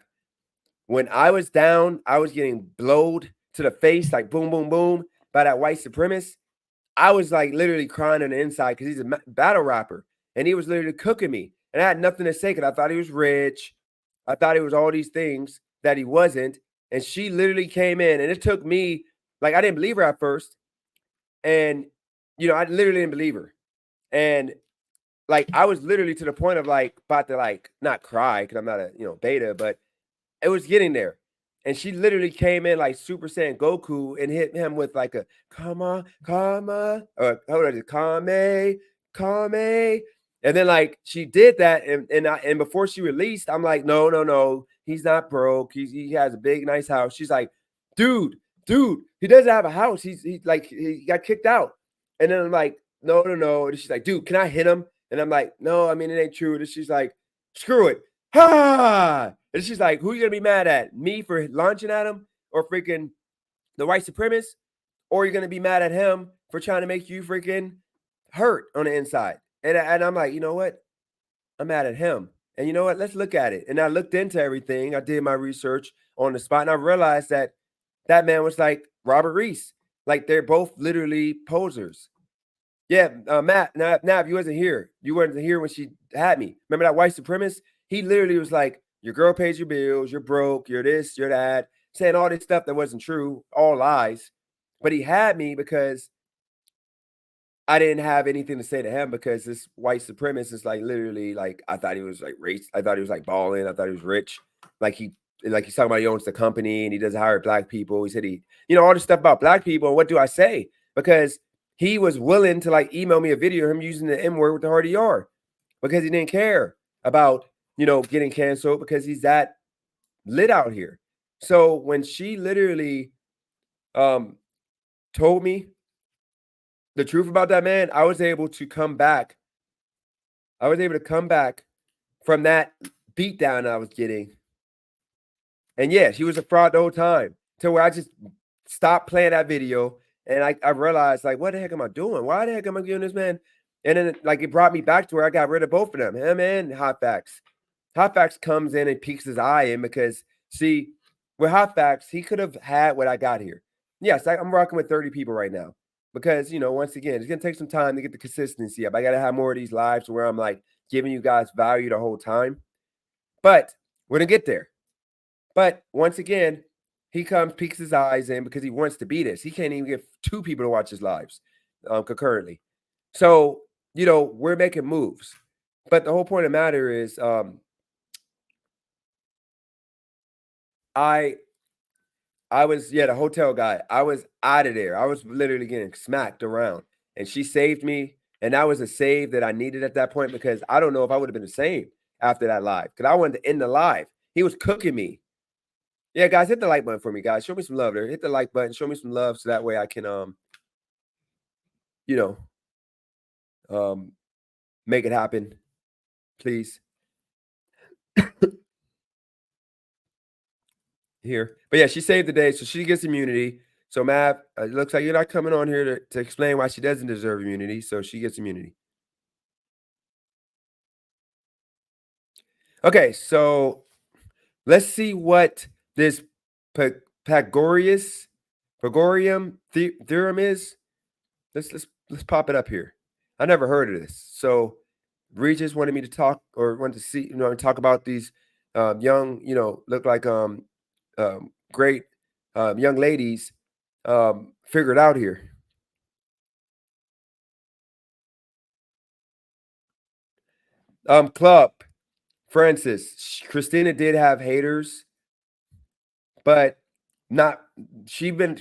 when I was down, I was getting blowed to the face, like boom, boom, boom, by that white supremacist. I was like literally crying on the inside because he's a battle rapper and he was literally cooking me. And I had nothing to say because I thought he was rich. I thought he was all these things that he wasn't. And she literally came in and it took me, like, I didn't believe her at first. And, I literally didn't believe her. And like, I was literally to the point of like about to like not cry because I'm not a, beta, but it was getting there. And she literally came in like Super Saiyan Goku and hit him with like a kama, or how was it, kame. And then like she did that, and before she released, I'm like, no, no, no, he's not broke. He has a big, nice house. She's like, dude, he doesn't have a house. He's like he got kicked out. And then I'm like, no, no, no. And she's like, dude, can I hit him? And I'm like, no, I mean it ain't true. And she's like, screw it. Ha! And she's like, who are you gonna be mad at? Me for launching at him, or freaking the white supremacist? Or you're gonna be mad at him for trying to make you freaking hurt on the inside? And I'm like, you know what? I'm mad at him. And you know what? Let's look at it. And I looked into everything. I did my research on the spot, and I realized that that man was like Robert Reese. Like they're both literally posers. Yeah, Matt. Now, if you wasn't here, you weren't here when she had me. Remember that white supremacist? He literally was like, "Your girl pays your bills. You're broke. You're this. You're that," saying all this stuff that wasn't true, all lies. But he had me because I didn't have anything to say to him because this white supremacist is like literally like I thought he was like race. I thought he was like balling. I thought he was rich. Like he's talking about he owns the company and he doesn't hire black people. He said all this stuff about black people. And what do I say? Because he was willing to like email me a video of him using the M word with the hard ER because he didn't care about getting canceled because he's that lit out here. So when she literally told me the truth about that man, I was able to come back. I was able to come back from that beatdown I was getting. And yeah, she was a fraud the whole time. To where I just stopped playing that video and I realized, like, what the heck am I doing? Why the heck am I giving this man? And then like it brought me back to where I got rid of both of them, him and Hot Facts. Hot Facts comes in and peeks his eye in because see, with Hot Facts, he could have had what I got here. Yes, I'm rocking with 30 people right now. Because once again, it's gonna take some time to get the consistency up. I gotta have more of these lives where I'm like giving you guys value the whole time. But we're gonna get there. But once again, he comes, peeks his eyes in because he wants to beat us. He can't even get two people to watch his lives concurrently. So, we're making moves. But the whole point of the matter is I was, the hotel guy. I was out of there. I was literally getting smacked around. And she saved me. And that was a save that I needed at that point because I don't know if I would have been the same after that live. Because I wanted to end the live. He was cooking me. Yeah, guys, hit the like button for me, guys. Show me some love there. Hit the like button. Show me some love so that way I can you know, make it happen. Please. Here. But yeah, she saved the day, so she gets immunity. So Mav, it looks like you're not coming on here to explain why she doesn't deserve immunity, so she gets immunity. Okay, so let's see what this Pythagorean theorem is. Let's pop it up here. I never heard of this. So Regis wanted me to talk or wanted to see, talk about these young, look like great young ladies figured out here. Club, Francis, Christina did have haters, but not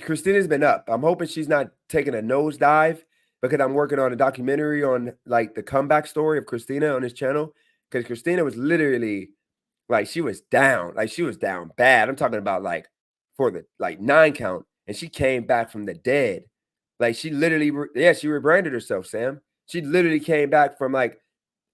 Christina's been up. I'm hoping she's not taking a nosedive because I'm working on a documentary on like the comeback story of Christina on his channel. Because Christina was literally like she was down, bad. I'm talking about like for the like 9 count, and she came back from the dead. Like she literally, she rebranded herself, Sam. She literally came back from like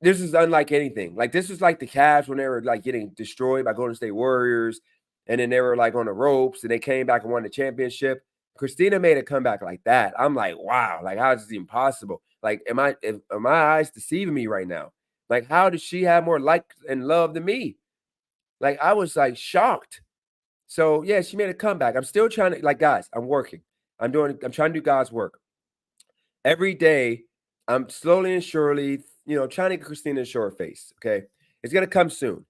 this is unlike anything. Like this was like the Cavs when they were like getting destroyed by Golden State Warriors, and then they were like on the ropes, and they came back and won the championship. Christina made a comeback like that. I'm like, wow, like how is this even possible? Like, are my eyes deceiving me right now? Like, how does she have more likes and love than me? Like, I was like shocked. So yeah, she made a comeback. I'm still trying to like, guys. I'm working. I'm trying to do God's work every day. I'm slowly and surely, trying to get Christina to show her face. Okay, it's gonna come soon.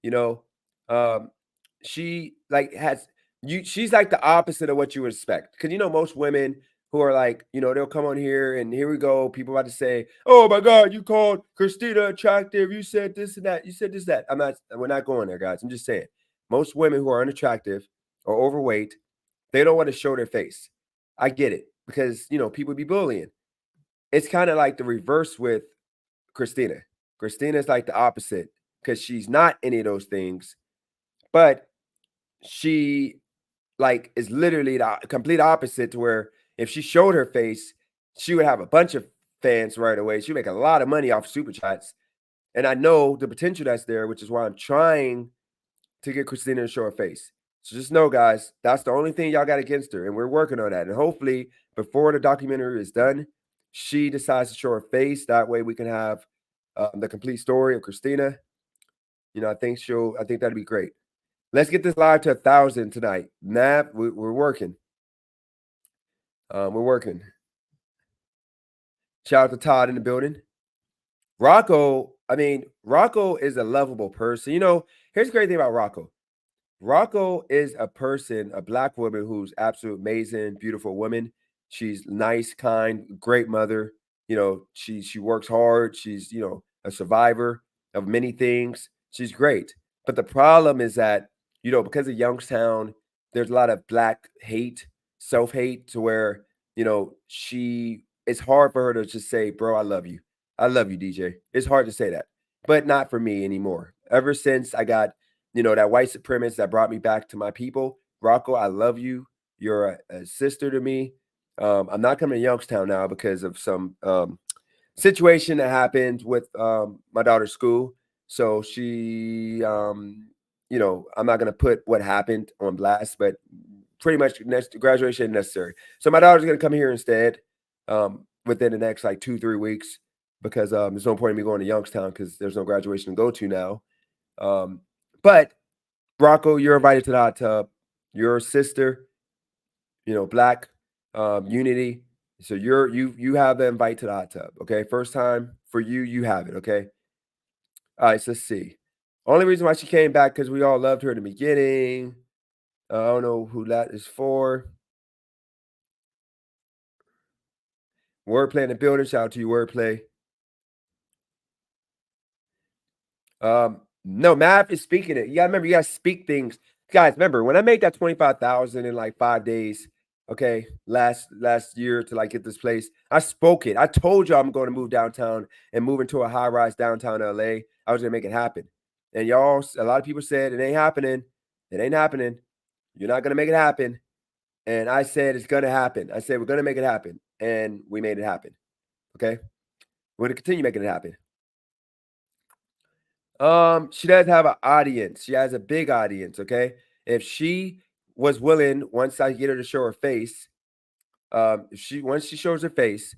You know, um, she like has you. She's like the opposite of what you would expect. Because most women who are like, they'll come on here and here we go. People about to say, "Oh my God, you called Christina attractive. You said this and that. You said this that." I'm not. We're not going there, guys. I'm just saying. Most women who are unattractive or overweight, they don't want to show their face. I get it because people be bullying. It's kind of like the reverse with Christina. Christina is like the opposite because she's not any of those things, but she like is literally the complete opposite to where if she showed her face, she would have a bunch of fans right away. She'd make a lot of money off super chats. And I know the potential that's there, which is why I'm trying to get Christina to show her face. So just know, guys, that's the only thing y'all got against her. And we're working on that. And hopefully, before the documentary is done, she decides to show her face. That way we can have the complete story of Christina. I think that'd be great. Let's get this live to 1,000 tonight. Nav, we're working. We're working. Shout out to Todd in the building. Rocco is a lovable person. Here's the great thing about Rocco. Rocco is a person, a black woman who's absolute amazing, beautiful woman. She's nice, kind, great mother. She works hard. She's, a survivor of many things. She's great. But the problem is that, because of Youngstown, there's a lot of black hate, self-hate to where, it's hard for her to just say, bro, I love you. I love you, DJ. It's hard to say that, but not for me anymore. Ever since I got that white supremacist that brought me back to my people. Rocco, I love you. You're a sister to me. I'm not coming to Youngstown now because of some situation that happened with my daughter's school. So she, I'm not going to put what happened on blast, but pretty much next graduation necessary. So my daughter's going to come here instead within the next like 2-3 weeks because there's no point in me going to Youngstown because there's no graduation to go to now. But Rocco, you're invited to the hot tub. Your sister, black unity. So you have the invite to the hot tub. Okay, first time for you, you have it. Okay. All right, so let's see. Only reason why she came back because we all loved her in the beginning. I don't know who that is for. Wordplay in the building. Shout out to you, Wordplay. No, Mav is speaking it. You gotta remember, you gotta speak things. Guys, remember when I made that 25,000 in like 5 days, okay, last year to like get this place, I spoke it. I told you I'm going to move downtown and move into a high rise downtown LA. I was gonna make it happen. And y'all, a lot of people said it ain't happening. It ain't happening. You're not gonna make it happen. And I said it's gonna happen. I said we're gonna make it happen. And we made it happen. Okay. We're gonna continue making it happen. She does have an audience. She has a big audience, okay? If she was willing, once I get her to show her face, if once she shows her face,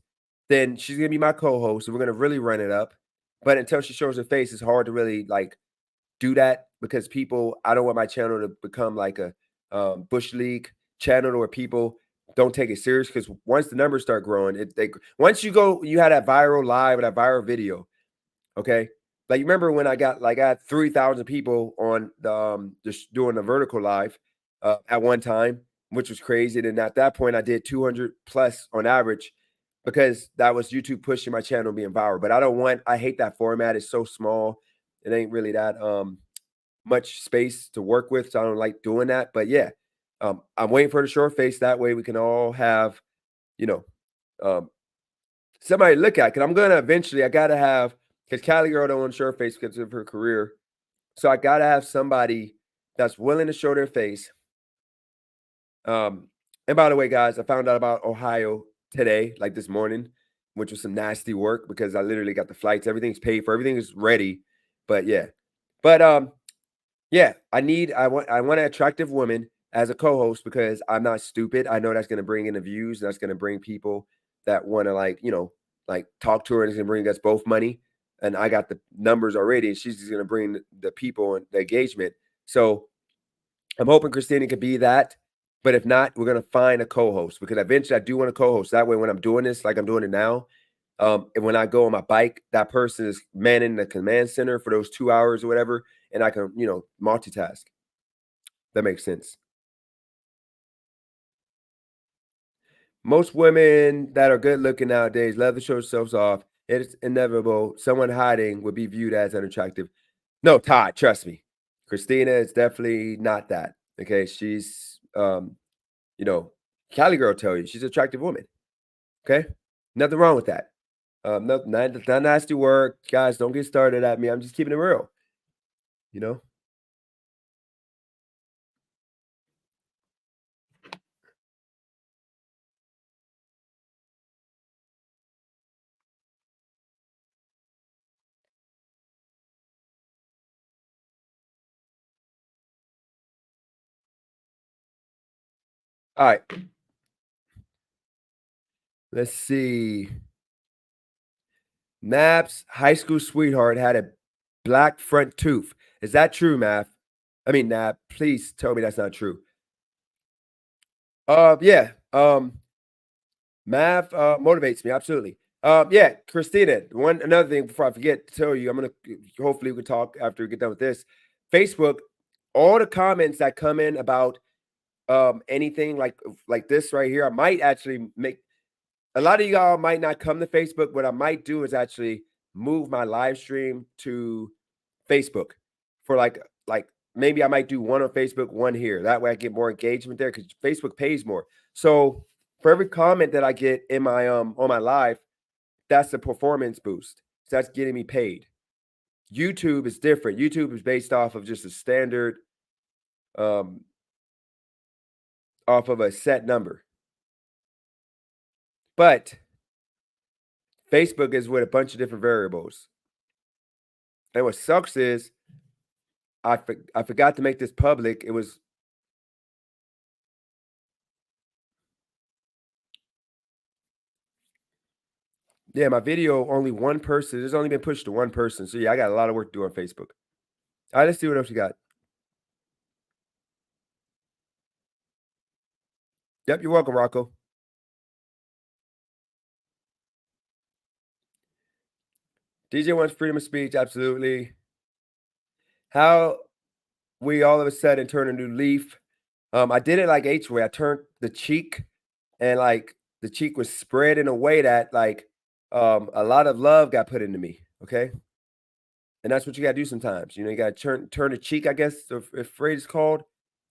then she's gonna be my co-host, and we're gonna really run it up. But until she shows her face, it's hard to really like do that because I don't want my channel to become like a Bush League channel where people don't take it serious because once the numbers start growing, once you had that viral live or that viral video, okay. Like you remember when I had 3,000 people on the just doing the vertical live at one time, which was crazy. And at that point, I did 200 plus on average. because that was YouTube pushing my channel being viral. But I hate that format. It's so small. It ain't really that much space to work with. So I don't like doing that. But yeah, I'm waiting for the short face. That way we can all have, you know, um, somebody to look at. Cause I'm gonna eventually, I gotta have, because Cali Girl don't want short face because of her career. So I gotta have somebody that's willing to show their face. Um, and by the way, guys, I found out about Ohio today, like this morning, which was some nasty work because I literally got the flights, everything's paid for, everything is ready. But yeah. But yeah, I want an attractive woman as a co-host because I'm not stupid. I know that's gonna bring in the views, that's gonna bring people that want to like talk to her, and it's gonna bring us both money. And I got the numbers already, and she's just gonna bring the people and the engagement. So I'm hoping Christina could be that. But if not, we're gonna find a co-host because eventually I do want a co-host. That way, when I'm doing this, like I'm doing it now, and when I go on my bike, that person is manning the command center for those 2 hours or whatever, and I can, multitask. That makes sense. Most women that are good looking nowadays love to show themselves off. It's inevitable. Someone hiding would be viewed as unattractive. No, Todd, trust me. Christina is definitely not that. Okay. She's you know, Cali girl tell you she's an attractive woman. Okay. Nothing wrong with that. Not nasty work. Guys, don't get started at me. I'm just keeping it real, you know? All right. Let's see. Map's high school sweetheart had a black front tooth. Is that true, Math? I mean, Nap, please tell me that's not true. Yeah. Math motivates me absolutely. Yeah, Christina. One another thing before I forget to tell you, I'm gonna hopefully we can talk after we get done with this. Facebook, all the comments that come in about anything like this right here, I might actually make a lot of y'all might not come to Facebook. What I might do is actually move my live stream to Facebook for like maybe I might do one on Facebook, one here. That way I get more engagement there because Facebook pays more. So for every comment that I get in my on my live, that's a performance boost. So that's getting me paid. YouTube is different. YouTube is based off of just a standard, um, off of a set number. But Facebook is with a bunch of different variables. And what sucks is I forgot to make this public. It was yeah, my video only one person. It's only been pushed to one person. So yeah, I got a lot of work to do on Facebook. All right, let's see what else you got. Yep, you're welcome, Rocco. DJ wants freedom of speech, absolutely. How we all of a sudden turn a new leaf. I did it like H way. I turned the cheek, and like the cheek was spread in a way that like a lot of love got put into me. Okay. And that's what you gotta do sometimes. You gotta turn the cheek, I guess the phrase is called.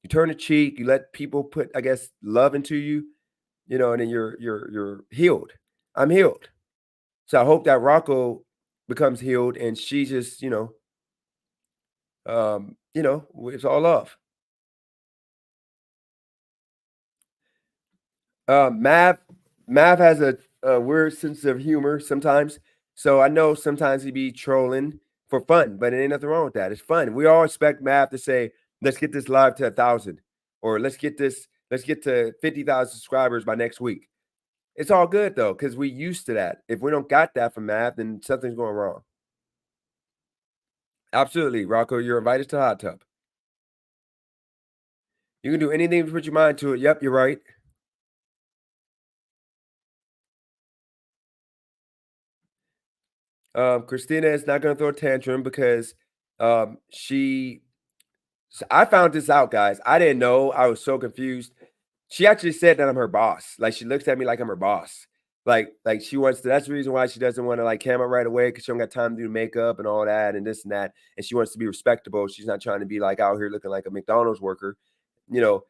You turn the cheek, you let people put, I guess, love into you, and then you're healed. I'm healed. So I hope that Rocco becomes healed and she just, it's all love. Mav Mav has a weird sense of humor sometimes. So I know sometimes he be trolling for fun, but it ain't nothing wrong with that. It's fun. We all expect Mav to say, let's get this live to 1,000, or let's get to 50,000 subscribers by next week. It's all good though, because we used to that. If we don't got that from Mav, then something's going wrong. Absolutely, Rocco. You're invited to the hot tub. You can do anything to put your mind to it. Yep, you're right. Christina is not going to throw a tantrum because she. So I found this out, guys. I didn't know. I was so confused. She actually said that I'm her boss. Like she looks at me like I'm her boss. Like she wants to, that's the reason why she doesn't want to like camera right away because she don't got time to do makeup and all that and this and that. And she wants to be respectable. She's not trying to be like out here looking like a McDonald's worker, you know.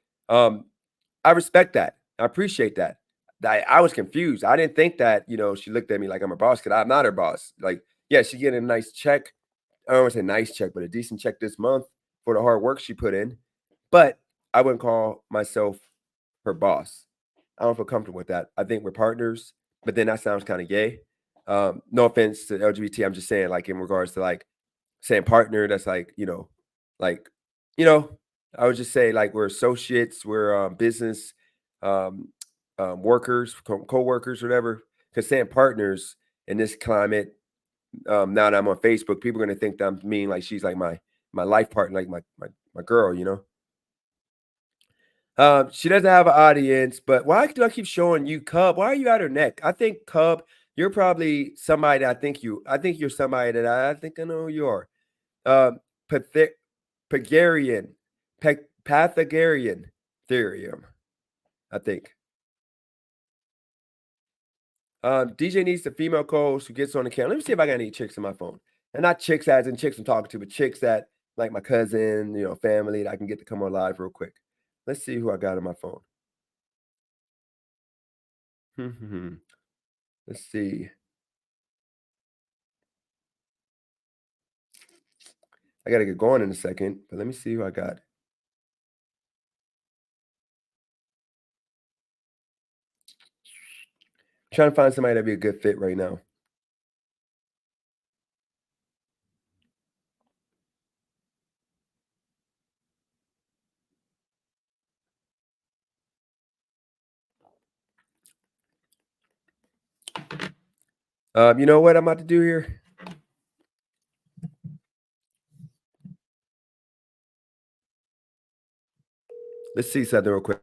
I respect that. I appreciate that. I was confused. I didn't think that, she looked at me like I'm her boss because I'm not her boss. Like, yeah, she getting a nice check. I don't want to say nice check, but a decent check this month for the hard work she put in. But I wouldn't call myself her boss. I don't feel comfortable with that. I think we're partners, but then that sounds kind of gay. No offense to LGBT. I'm just saying, like, in regards to like saying partner, that's like, you know, I would just say like we're associates, we're business um, workers, co-workers, whatever. Because saying partners in this climate, now that I'm on Facebook, people are gonna think that I'm mean like she's like my life partner, like my girl, you know. She doesn't have an audience, but why do I keep showing you Cub? Why are you at her neck? I think Cub, you're probably somebody that I think you're somebody that I think I know who you are. Um, Pathe- Pagarian, Pythagorean theorem, I think. DJ needs the female co-host who gets on the camera. Let me see if I got any chicks in my phone. And not chicks as in chicks I'm talking to, but chicks that like my cousin, family that I can get to come on live real quick. Let's see who I got on my phone. Let's see. I gotta get going in a second, but let me see who I got. Trying to find somebody that'd be a good fit right now. You know what I'm about to do here? Let's see something real quick.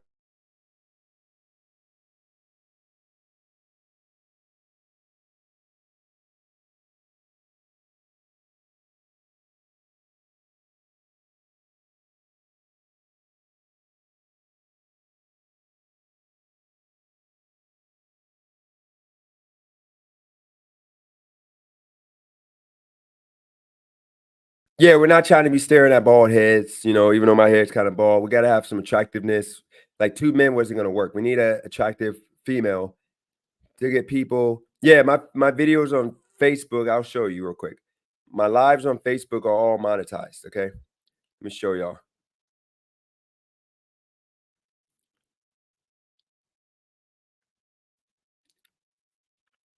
Yeah, we're not trying to be staring at bald heads, even though my hair's kind of bald. We gotta have some attractiveness. Like two men wasn't gonna work. We need a attractive female to get people. Yeah, my videos on Facebook, I'll show you real quick. My lives on Facebook are all monetized. Okay, let me show y'all.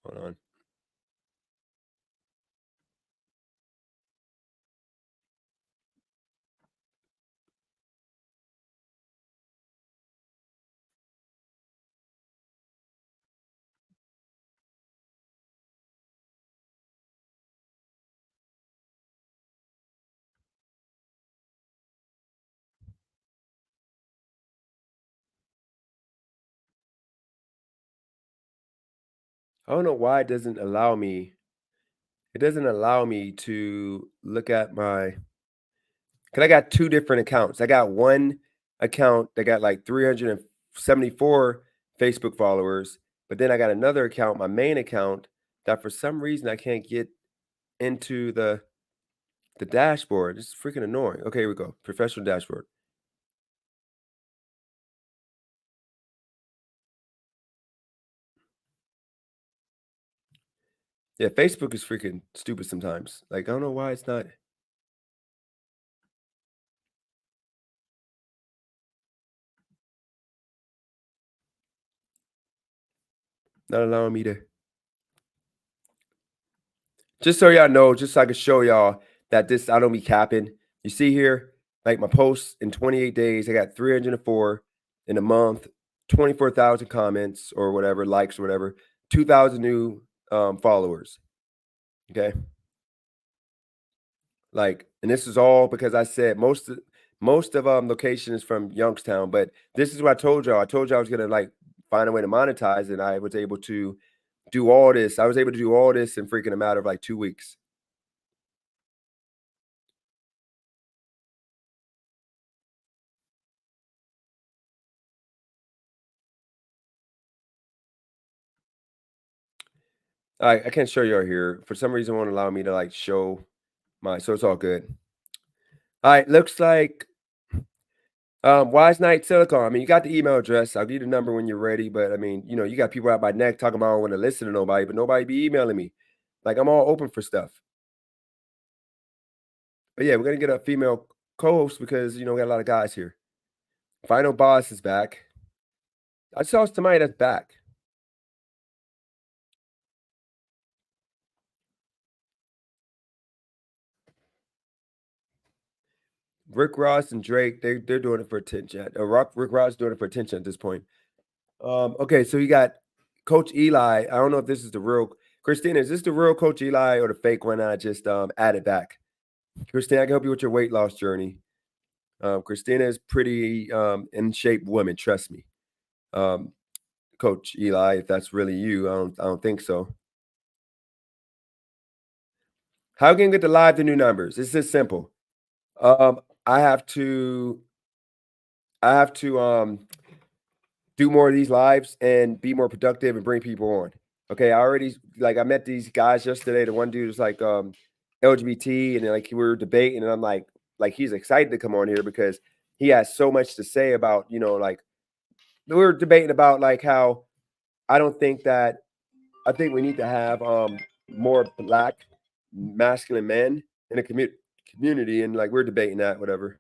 Hold on. I don't know why it doesn't allow me. It doesn't allow me to look at my. Cause I got two different accounts. I got one account that got like 374 Facebook followers, but then I got another account, my main account, that for some reason I can't get into the dashboard. It's freaking annoying. Okay, here we go. Professional dashboard. Yeah, Facebook is freaking stupid sometimes. Like I don't know why it's not allowing me to. Just so y'all know, just so I can show y'all that this I don't be capping. You see here, like my posts in 28 days, I got 304 in a month, 24,000 comments or whatever, likes or whatever, 2,000 new followers. Okay. Like, and this is all because I said most of location is from Youngstown, but this is what I told y'all. I told y'all I was gonna like find a way to monetize, and I was able to do all this. I was able to do all this in freaking a matter of like 2 weeks. I can't show you here. For some reason, it won't allow me to like show my so it's all good. All right, looks like Wise Night Silicon. I mean, you got the email address. I'll give you the number when you're ready. But I mean, you got people out my neck talking about I don't want to listen to nobody, but nobody be emailing me. Like I'm all open for stuff. But yeah, we're gonna get a female co-host because we got a lot of guys here. Final boss is back. I saw somebody that's back. Rick Ross and Drake, they're doing it for attention. Rick Ross doing it for attention at this point. Okay, so you got Coach Eli. I don't know if this is the real Christina. Is this the real Coach Eli or the fake one? I just added back. Christina, I can help you with your weight loss journey. Christina is pretty in shape woman. Trust me. Um, Coach Eli, if that's really you, I don't think so. How can you get to live the new numbers? It's this simple. Um, I have to I have to do more of these lives and be more productive and bring people on. Okay, I already I met these guys yesterday. The one dude was like LGBT and then, like we were debating and I'm like he's excited to come on here because he has so much to say about, like we were debating about like how I don't think that I think we need to have more black masculine men in the community and like we're debating that whatever.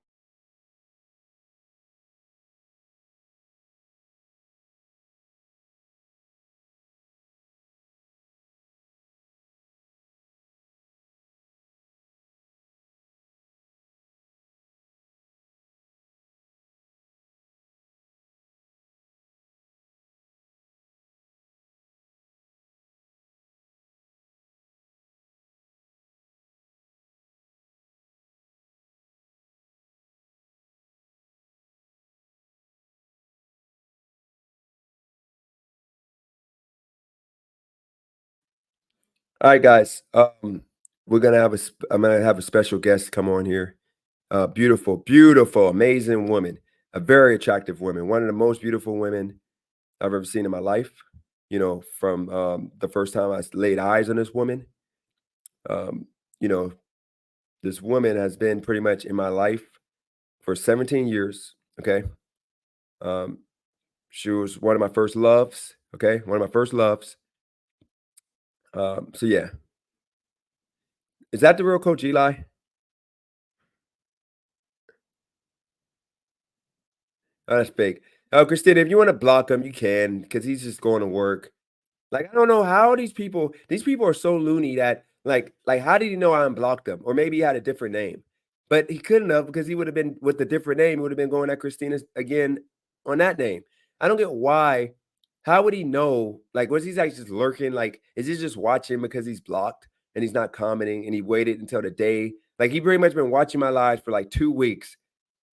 All right, guys. I'm gonna have a special guest come on here. Beautiful, beautiful, amazing woman, a very attractive woman, one of the most beautiful women I've ever seen in my life. From the first time I laid eyes on this woman, um, you know, this woman has been pretty much in my life for 17 years. Okay, um, she was one of my first loves. Okay, one of my first loves. So yeah, is that the real Coach Eli? Oh, that's fake. Oh, Christina, if you want to block him, you can, because he's just going to work. Like, I don't know how these people are so loony that like how did he know I unblocked him? Or maybe he had a different name. But he couldn't have because he would have been with a different name, he would have been going at Christina's again on that name. I don't get why. How would he know? Like, was he like just lurking? Like, is he just watching because he's blocked and he's not commenting and he waited until the day? Like he pretty much been watching my lives for like 2 weeks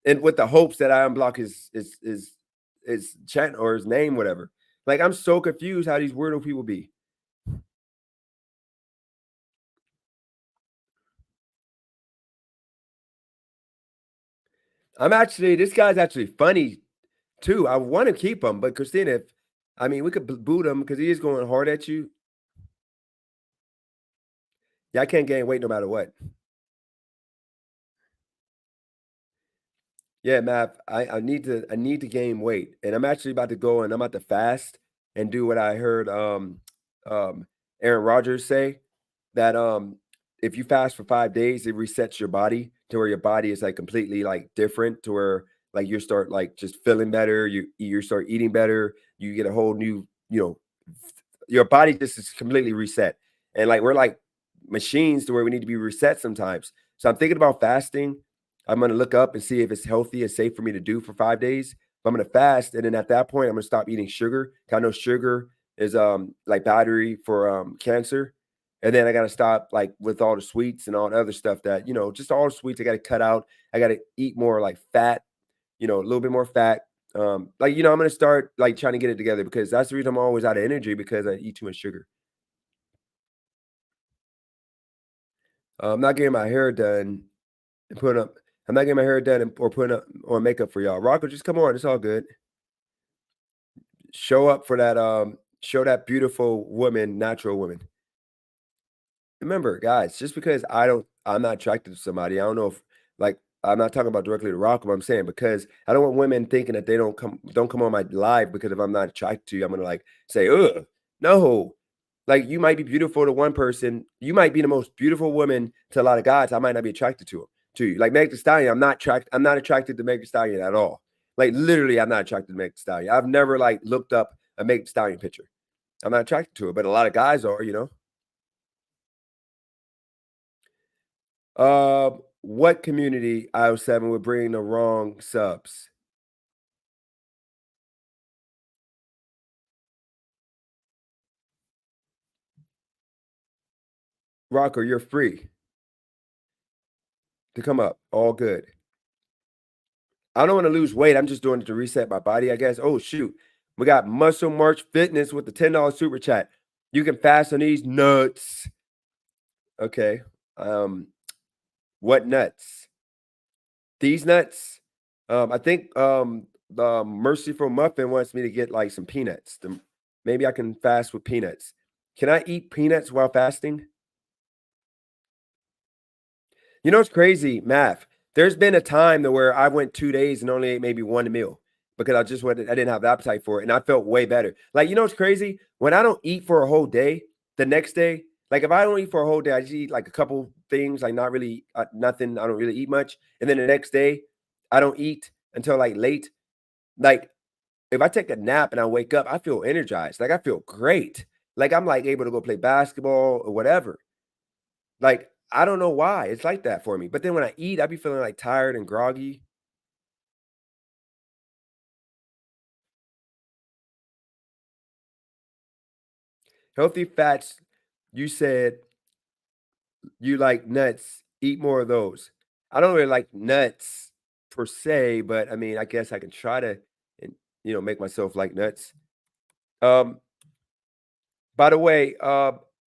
and with the hopes that I unblock his chat or his name, whatever. Like I'm so confused how these weirdo people be. This guy's actually funny too. I want to keep him, but Christina, if I mean, we could boot him because he is going hard at you. Yeah, I can't gain weight no matter what. Yeah, Matt, I need to gain weight, and I'm actually about to go and I'm about to fast and do what I heard um Aaron Rodgers say that if you fast for 5 days, it resets your body to where your body is like completely like different to where like you start like just feeling better, you start eating better, you get a whole new, your body just is completely reset. And like we're like machines to where we need to be reset sometimes. So I'm thinking about fasting. I'm gonna look up and see if it's healthy and safe for me to do for 5 days. But I'm gonna fast, and then at that point, I'm gonna stop eating sugar. 'Cause I know sugar is like battery for cancer. And then I gotta stop like with all the sweets and all the other stuff that just all the sweets I gotta cut out. I gotta eat more like fat, a little bit more fat. I'm gonna start like trying to get it together because that's the reason I'm always out of energy because I eat too much sugar. I'm not getting my hair done and putting up. I'm not getting my hair done or putting up on makeup for y'all. Rocco, just come on. It's all good. Show up for that. Show that beautiful woman, natural woman. remember, guys, just because I'm not attracted to somebody, I don't know if like I'm not talking about directly to Rock, but I'm saying because I don't want women thinking that they don't come on my live because if I'm not attracted to you, I'm gonna like say, ugh, no. Like you might be beautiful to one person, you might be the most beautiful woman to a lot of guys. I might not be attracted to you. Like Meg Thee Stallion, I'm not attracted to Meg Thee Stallion at all. Like literally, I'm not attracted to Meg Thee Stallion. I've never like looked up a Meg Thee Stallion picture. I'm not attracted to it, but a lot of guys are, you know. What community IO7 would bring the wrong subs? Rocker, you're free to come up. All good. I don't want to lose weight. I'm just doing it to reset my body, I guess. Oh, shoot. We got Muscle March Fitness with the $10 super chat. You can fast on these nuts. Okay. Um, what nuts? These nuts? I think the Merciful Muffin wants me to get like some peanuts. Maybe I can fast with peanuts. Can I eat peanuts while fasting? You know, it's crazy math. There's been a time to where I went 2 days and only ate maybe 1 meal because I didn't have the appetite for it, and I felt way better. Like, you know, it's crazy? When I don't eat for a whole day, the next day, like if I don't eat for a whole day, I just eat like a couple things, like not really nothing. I don't really eat much, and then the next day, I don't eat until like late. Like if I take a nap and I wake up, I feel energized. Like I feel great. Like I'm like able to go play basketball or whatever. Like, I don't know why it's like that for me, but then when I eat, I be feeling, like, tired and groggy. Healthy fats, you said you like nuts, eat more of those. I don't really like nuts per se, but, I mean, I guess I can try to and, make myself like nuts. Um, by the way,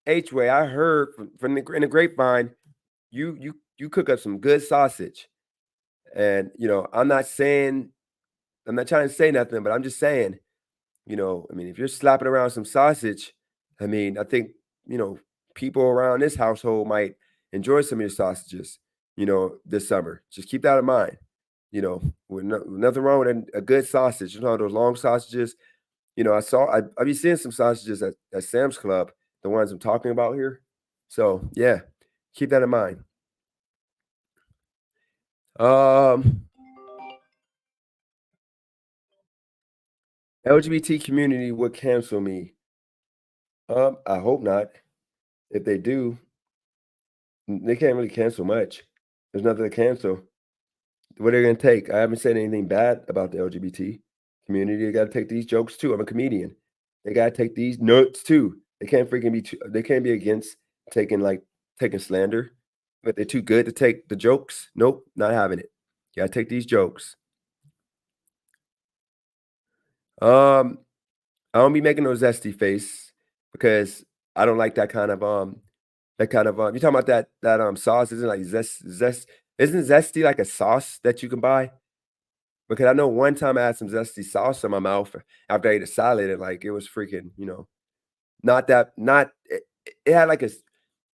H-Way, I heard from the in the grapevine, you cook up some good sausage, and, I'm not trying to say nothing, but I'm just saying, I mean, if you're slapping around some sausage, I mean, I think, you know, people around this household might enjoy some of your sausages, this summer. Just keep that in mind. Nothing wrong with a good sausage. You know, those long sausages. I be seeing some sausages at Sam's Club, the ones I'm talking about here. So yeah, keep that in mind. Um, LGBT community would cancel me. I hope not. If they do, they can't really cancel much. There's nothing to cancel. What are they gonna take? I haven't said anything bad about the LGBT community. They gotta take these jokes too. I'm a comedian. They gotta take these notes too. They can't be against taking taking slander, but they're too good to take the jokes. Nope, not having it. You gotta take these jokes. Um, I don't be making no zesty face because I don't like you talking about that sauce, isn't like zest isn't zesty like a sauce that you can buy? Because I know one time I had some zesty sauce in my mouth after I ate a salad and like it was freaking, not that not it had like it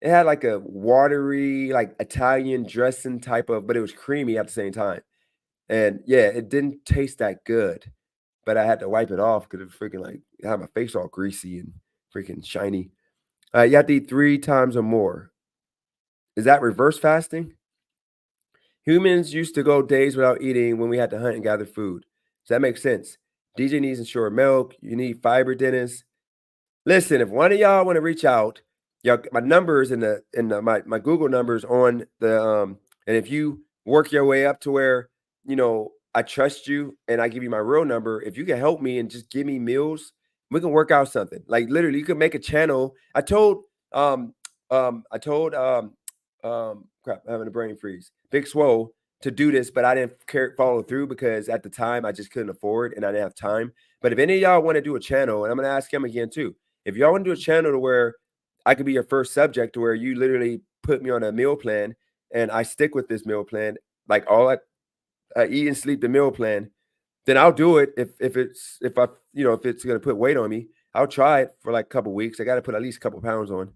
had like a watery, like Italian dressing type of, but it was creamy at the same time. And yeah, it didn't taste that good, but I had to wipe it off because it was freaking like it had my face all greasy and freaking shiny. You have to eat 3 times or more. Is that reverse fasting? Humans used to go days without eating when we had to hunt and gather food. So that makes sense. DJ needs ensured milk. You need fiber, Dennis. Listen, if one of y'all want to reach out, y'all my numbers my Google numbers on the and if you work your way up to where I trust you and I give you my real number, if you can help me and just give me meals, we can work out something. Like literally, you can make a channel. Crap, I'm having a brain freeze. Big Swole to do this, but I didn't follow through because at the time I just couldn't afford and I didn't have time. But if any of y'all want to do a channel, and I'm gonna ask him again too, if y'all want to do a channel to where I could be your first subject, to where you literally put me on a meal plan and I stick with this meal plan, like all I eat and sleep the meal plan, then I'll do it. If it's gonna put weight on me, I'll try it for like a couple weeks. I got to put at least a couple pounds on.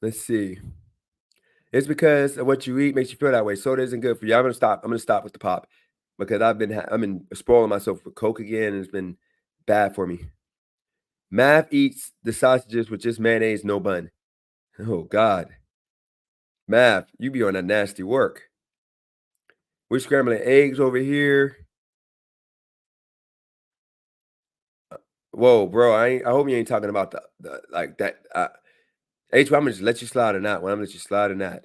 Let's see. It's because of what you eat makes you feel that way. Soda isn't good for you. I'm gonna stop. I'm gonna stop with the pop because I've been spoiling myself with Coke again, and it's been bad for me. Mav eats the sausages with just mayonnaise, no bun. Oh God, Mav, you be on that nasty work. We're scrambling eggs over here. Whoa, bro! I hope you ain't talking about the like that. H, I'm gonna just let you slide on that one. I'm gonna let you slide on that.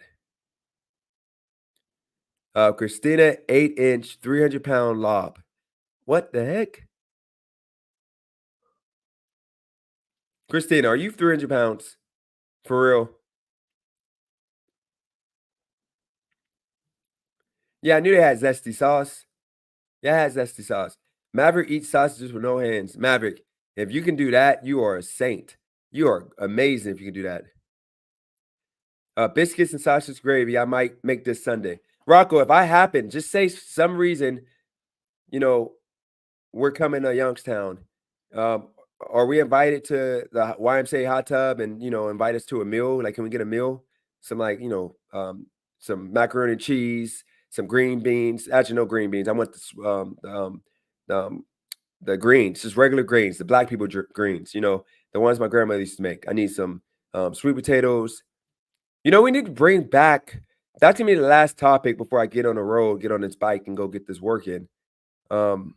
Christina, 8-inch, 300-pound lob. What the heck? Christina, are you 300 pounds? For real? Yeah, I knew they had zesty sauce. Yeah, it had zesty sauce. Maverick eats sausages with no hands. Maverick, if you can do that, you are a saint. You are amazing if you can do that. Biscuits and sausage gravy. I might make this Sunday. Rocco, if I happen, just say some reason, you know, we're coming to Youngstown. Um, are we invited to the YMCA hot tub and invite us to a meal? Like, can we get a meal? Some like some macaroni and cheese, some green beans. Actually, no green beans. I want the, the greens, just regular greens, the black people greens. The ones my grandmother used to make. I need some sweet potatoes. We need to bring back. That's gonna be the last topic before I get on the road, get on this bike, and go get this work in. Um,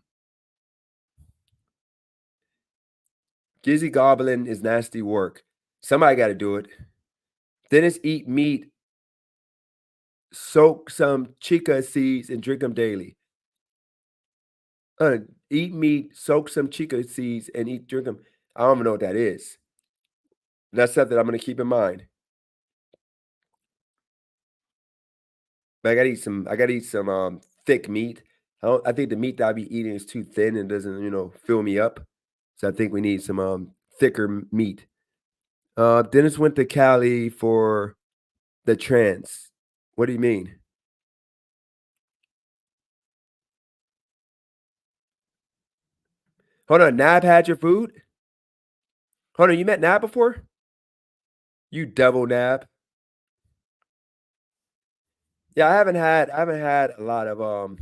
Gizzy gobbling is nasty work. Somebody got to do it. Dennis eat meat, soak some chica seeds, and drink them daily. Uh, Eat meat, soak some chica seeds, and drink them. I don't even know what that is. That's something I'm gonna keep in mind. But I gotta eat some thick meat. I think the meat that I be eating is too thin and doesn't, fill me up. So I think we need some thicker meat. Dennis went to Cali for the trance. What do you mean? Hold on, Nab had your food? Hold on, you met Nab before? You devil Nab. Yeah, I haven't had a lot of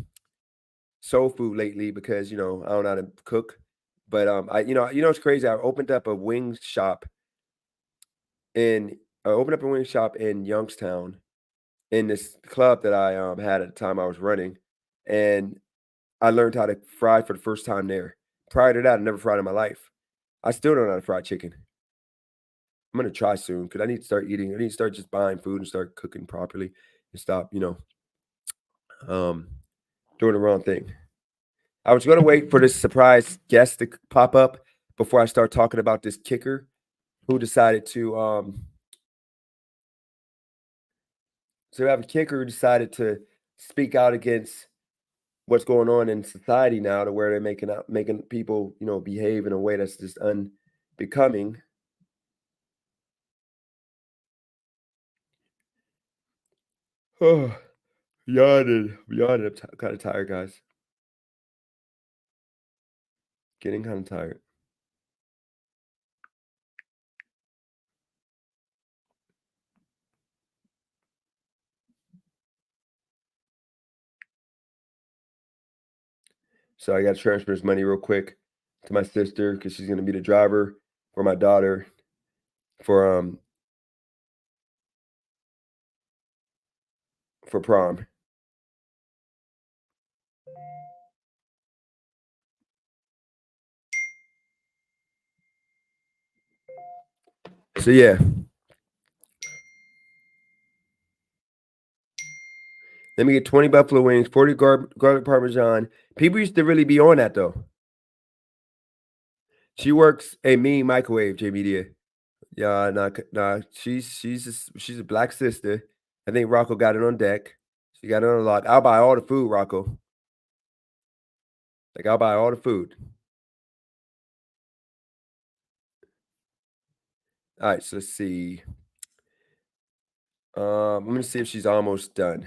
soul food lately because I don't know how to cook. But it's crazy. In I opened up a wing shop in Youngstown in this club that I had at the time I was running, and I learned how to fry for the first time there. Prior to that, I never fried in my life. I still don't know how to fry chicken. I'm gonna try soon because I need to start eating. I need to start just buying food and start cooking properly and stop, um, doing the wrong thing. I was gonna wait for this surprise guest to pop up before I start talking about this kicker who decided to so we have a kicker who decided to speak out against what's going on in society now to where they're making people, behave in a way that's just unbecoming. Oh, yawning, yawning. I'm kind of tired, guys. Getting kind of tired. So I got to transfer this money real quick to my sister because she's gonna be the driver for my daughter for for prom. So yeah, let me get 20 buffalo wings, 40 garlic parmesan. People used to really be on that though. She works a mean microwave, J Media. Yeah, nah. She's a black sister. I think Rocco got it on deck. She got it on lock. I'll buy all the food, Rocco. Like I'll buy all the food. All right, so let's see. I'm gonna see if she's almost done.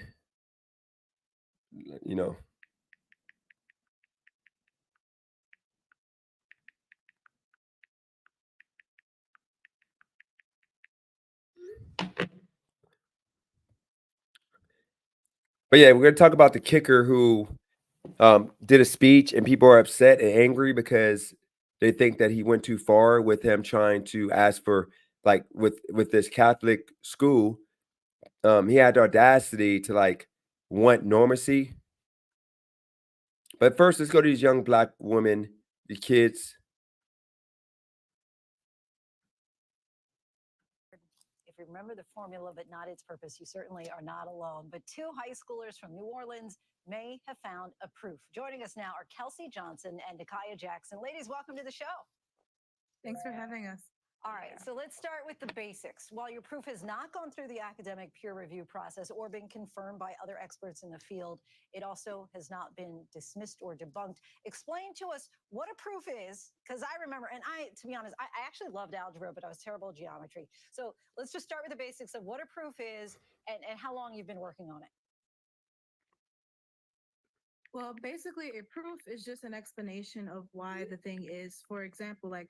You know, But yeah, we're gonna talk about the kicker who did a speech and people are upset and angry because they think that he went too far with him trying to ask for like with this Catholic school. He had the audacity to like want normacy. But first, let's go to these young black women, the kids. If you remember the formula but not its purpose, you certainly are not alone. But two high schoolers from New Orleans may have found a proof. Joining us now are Kelsey Johnson and Nikaya Jackson. Ladies, welcome to the show. Thanks for having us. All right, so let's start with the basics. While your proof has not gone through the academic peer review process or been confirmed by other experts in the field, it also has not been dismissed or debunked. Explain to us what a proof is, because I remember, and to be honest, I actually loved algebra, but I was terrible at geometry. So let's just start with the basics of what a proof is and how long you've been working on it. Well, basically, a proof is just an explanation of why the thing is. For example, like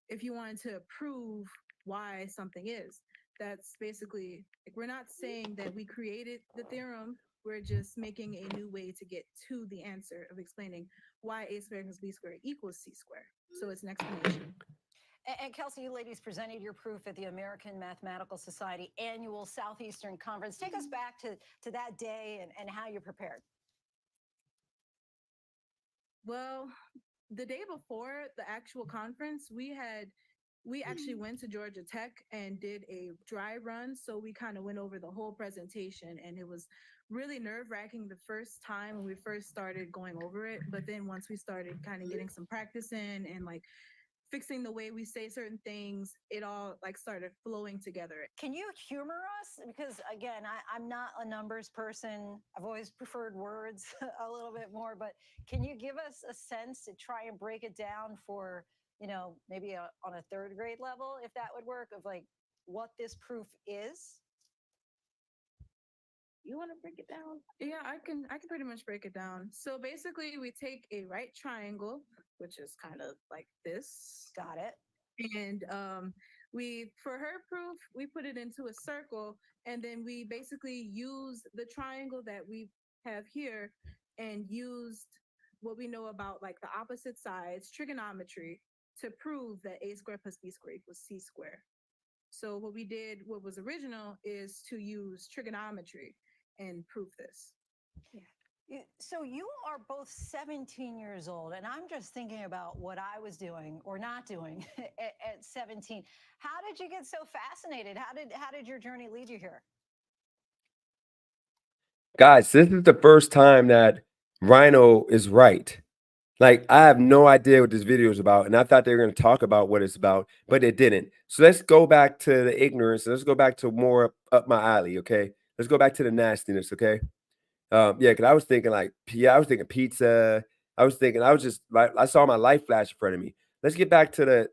if you wanted to prove why something is, that's basically like we're not saying that we created the theorem. We're just making a new way to get to the answer of explaining why a squared plus b squared equals c squared. So it's an explanation. And Kelsey, you ladies presented your proof at the American Mathematical Society annual Southeastern Conference. Take us back to that day and how you prepared. Well, the day before the actual conference, we actually went to Georgia Tech and did a dry run. So we kind of went over the whole presentation, and it was really nerve-wracking the first time when we first started going over it. But then once we started kind of getting some practice in and like fixing the way we say certain things, it all like started flowing together. Can you humor us? Because again, I'm not a numbers person. I've always preferred words a little bit more, but can you give us a sense to try and break it down for, maybe on a third grade level, if that would work, of like what this proof is? You want to break it down? Yeah, I can pretty much break it down. So basically we take a right triangle, which is kind of like this. Got it. And for her proof, we put it into a circle, and then we basically use the triangle that we have here and used what we know about like the opposite sides, trigonometry, to prove that a squared plus b squared equals c squared. So what we did, what was original, is to use trigonometry and prove this. Yeah. So you are both 17 years old, and I'm just thinking about what I was doing or not doing at 17. How did you get so fascinated? How did your journey lead you here? Guys, this is the first time that Rhino is right. Like, I have no idea what this video is about, and I thought they were going to talk about what it's about, but it didn't. So let's go back to the ignorance. Let's go back to more up my alley, okay? Let's go back to the nastiness, okay? Yeah, because I was thinking I was thinking pizza. I was just like, I saw my life flash in front of me. Let's get back to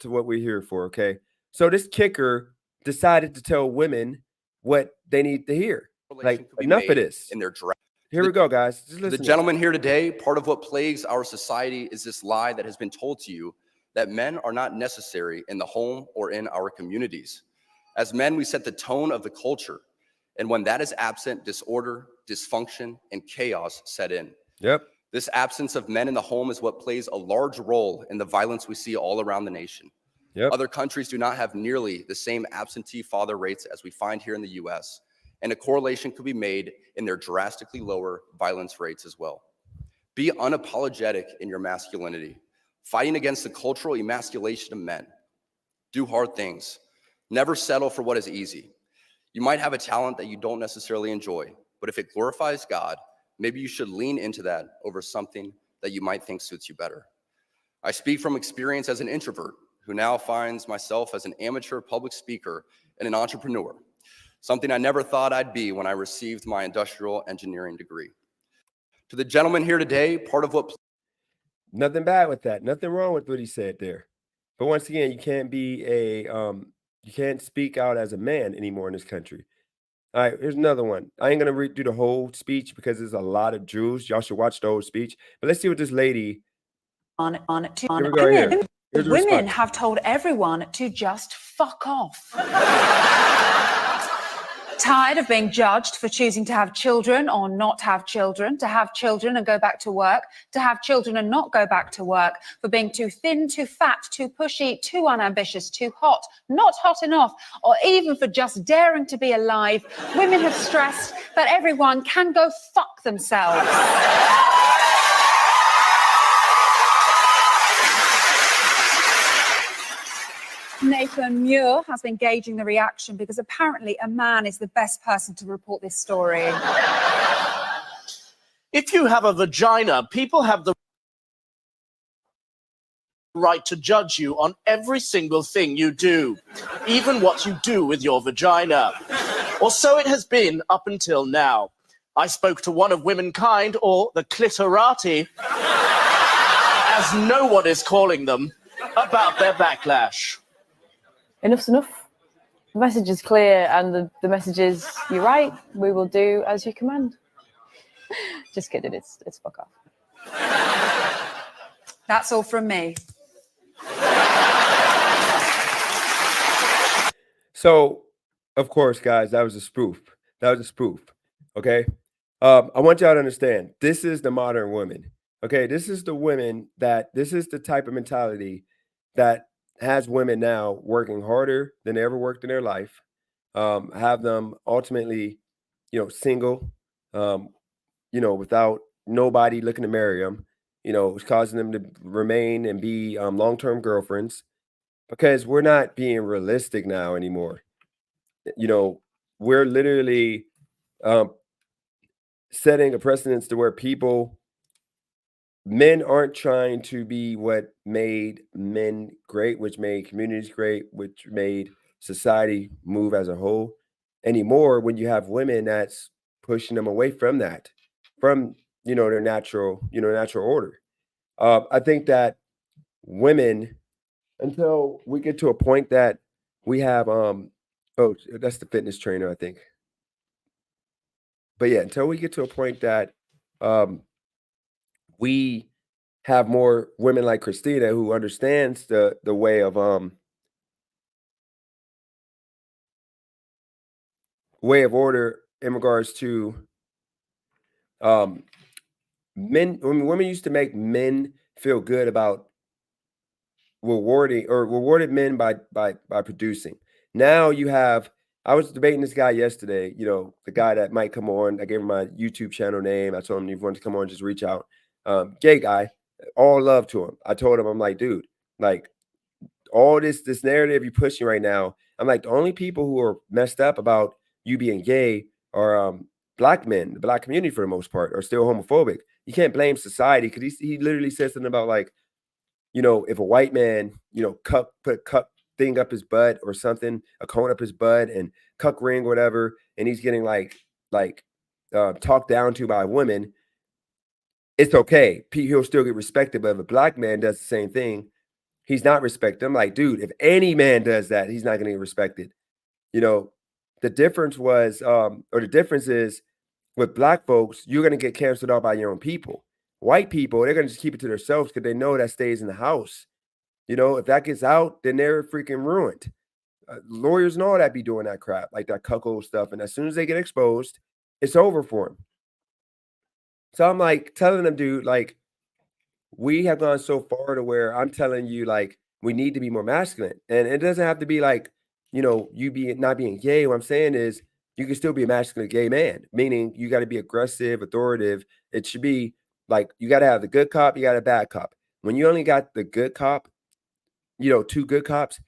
what we're here for, okay? So this kicker decided to tell women what they need to hear. Like, enough of this. In their draft. Here we go, guys. Just listen. The gentleman here today, part of what plagues our society is this lie that has been told to you that men are not necessary in the home or in our communities. As men, we set the tone of the culture. And when that is absent, disorder, dysfunction, and chaos set in. Yep. This absence of men in the home is what plays a large role in the violence we see all around the nation. Yep. Other countries do not have nearly the same absentee father rates as we find here in the US. And a correlation could be made in their drastically lower violence rates as well. Be unapologetic in your masculinity, fighting against the cultural emasculation of men. Do hard things. Never settle for what is easy. You might have a talent that you don't necessarily enjoy, but if it glorifies God, maybe you should lean into that over something that you might think suits you better. I speak from experience as an introvert who now finds myself as an amateur public speaker and an entrepreneur. Something I never thought I'd be when I received my industrial engineering degree. To the gentleman here today, part of what... Nothing bad with that. Nothing wrong with what he said there. But once again, you can't be you can't speak out as a man anymore in this country. All right, here's another one. I ain't going to redo the whole speech because there's a lot of Jews. Y'all should watch the whole speech. But let's see what this lady... Here we go here. Women have told everyone to just fuck off. tired of being judged for choosing to have children or not have children, to have children and go back to work, to have children and not go back to work, for being too thin, too fat, too pushy, too unambitious, too hot, not hot enough, or even for just daring to be alive. Women have stressed that everyone can go fuck themselves. Nathan Muir has been gauging the reaction because apparently a man is the best person to report this story. If you have a vagina, people have the right to judge you on every single thing you do, even what you do with your vagina. Or so it has been up until now. I spoke to one of womankind, or the clitorati, as no one is calling them, about their backlash. Enough's enough. The message is clear, and the message is, you're right, we will do as you command. Just kidding, it's fuck off. That's all from me. So, of course, guys, that was a spoof. That was a spoof. Okay. I want y'all to understand, this is the modern woman. Okay. This is the women this is the type of mentality that has women now working harder than they ever worked in their life, have them ultimately, single, without nobody looking to marry them, it's causing them to remain and be long-term girlfriends, because we're not being realistic now anymore. We're literally setting a precedence to where men aren't trying to be what made men great, which made communities great, which made society move as a whole anymore, when you have women that's pushing them away from that, from, their natural order. I think that women, until we get to a point that we have, oh, that's the fitness trainer, I think. But yeah, until we get to a point that we have more women like Christina who understands the way of order in regards to men. When women used to make men feel good about rewarded men by producing. Now you have, I was debating this guy yesterday, the guy that might come on. I gave him my YouTube channel name. I told him if you want to come on, just reach out. Gay guy, all love to him. I told him, I'm like, dude, like all this narrative you're pushing right now, I'm like, the only people who are messed up about you being gay are black men, the black community for the most part, are still homophobic. You can't blame society, because he literally said something about like, if a white man, put a cup thing up his butt or something, a cone up his butt and cuck ring or whatever, and he's getting talked down to by women, it's okay. He'll still get respected. But if a black man does the same thing, he's not respected. I'm like, dude, if any man does that, he's not going to get respected. The difference was, or the difference is, with black folks, you're going to get canceled out by your own people. White people, they're going to just keep it to themselves because they know that stays in the house. If that gets out, then they're freaking ruined. Lawyers and all that be doing that crap, like that cuckold stuff. And as soon as they get exposed, it's over for them. So I'm like telling them, dude, like, we have gone so far to where I'm telling you, like, we need to be more masculine. And it doesn't have to be like, you not being gay. What I'm saying is, you can still be a masculine gay man, meaning you got to be aggressive, authoritative. It should be like, you got to have the good cop, you got a bad cop. When you only got the good cop, two good cops,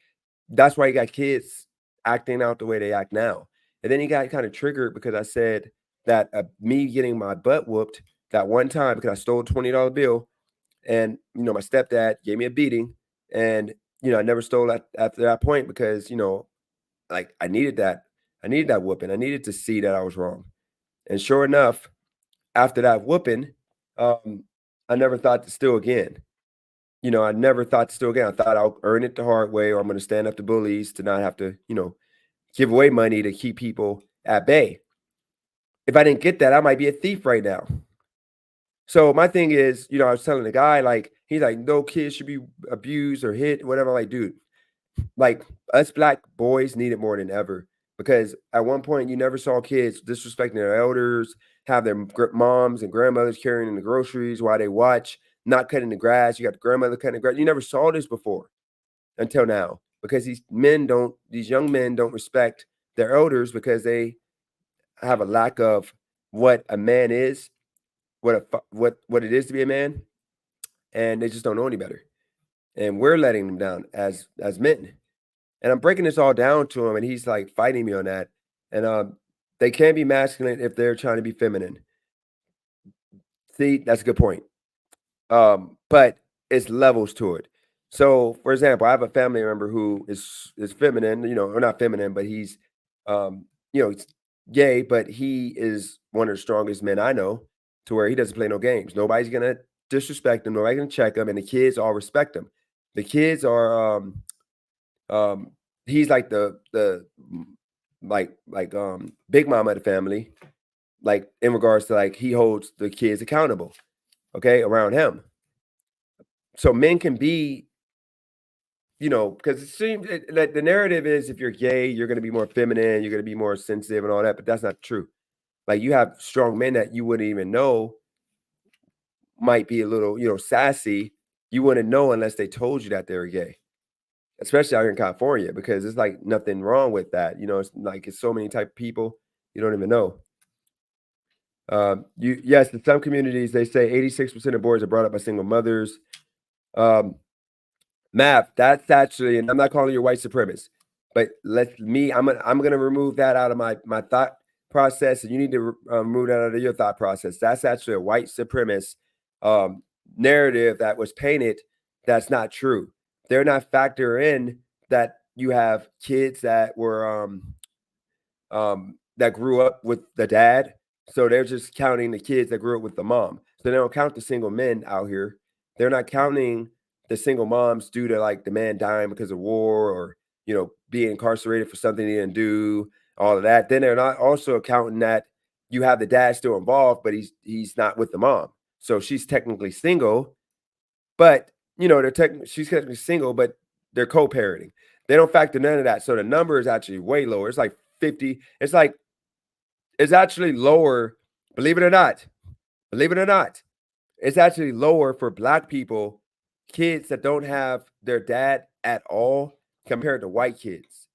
that's why you got kids acting out the way they act now. And then he got kind of triggered because I said that me getting my butt whooped that one time because I stole a $20 bill, and my stepdad gave me a beating, and I never stole after that point because like I needed that whooping. I needed to see that I was wrong. And sure enough, after that whooping, I never thought to steal again. I never thought to steal again. I thought I'll earn it the hard way, or I'm going to stand up to bullies to not have to, give away money to keep people at bay. If I didn't get that, I might be a thief right now. So my thing is, I was telling the guy, like, he's like, no kids should be abused or hit, whatever. I'm like, dude, like, us black boys need it more than ever, because at one point you never saw kids disrespecting their elders, have their moms and grandmothers carrying the groceries while they watch, not cutting the grass. You got the grandmother cutting the grass. You never saw this before until now, because these young men don't respect their elders because they have a lack of what a man is, what it is to be a man, and they just don't know any better. And we're letting them down as men. And I'm breaking this all down to him, and he's like fighting me on that. And they can be masculine if they're trying to be feminine. See, that's a good point. But it's levels to it. So, for example, I have a family member who is feminine, or not feminine, but he's he's gay, but he is one of the strongest men I know, to where he doesn't play no games. Nobody's gonna disrespect him, nobody's gonna check him, and the kids all respect him. The kids are he's like the big mama of the family, like in regards to like he holds the kids accountable, okay, around him. So men can be, because it seems that the narrative is if you're gay, you're going to be more feminine, you're going to be more sensitive and all that, but that's not true. Like you have strong men that you wouldn't even know might be a little, sassy. You wouldn't know unless they told you that they were gay, especially out here in California, because it's like nothing wrong with that. It's like it's so many type of people you don't even know. Yes, in some communities they say 86% of boys are brought up by single mothers. Math, that's actually, and I'm not calling you a white supremacist, but I'm gonna remove that out of my thought process, and you need to remove that out of your thought process. That's actually a white supremacist narrative that was painted. That's not true. They're not factoring in that you have kids that were that grew up with the dad, so they're just counting the kids that grew up with the mom. So they don't count the single men out here. They're not counting the single moms due to like the man dying because of war, or being incarcerated for something he didn't do, all of that. Then they're not also accounting that you have the dad still involved, but he's not with the mom, so she's technically single. But she's technically single, but they're co-parenting. They don't factor none of that, so the number is actually way lower. It's like 50. It's actually lower, believe it or not. Believe it or not, it's actually lower for Black people, kids that don't have their dad at all, compared to white kids.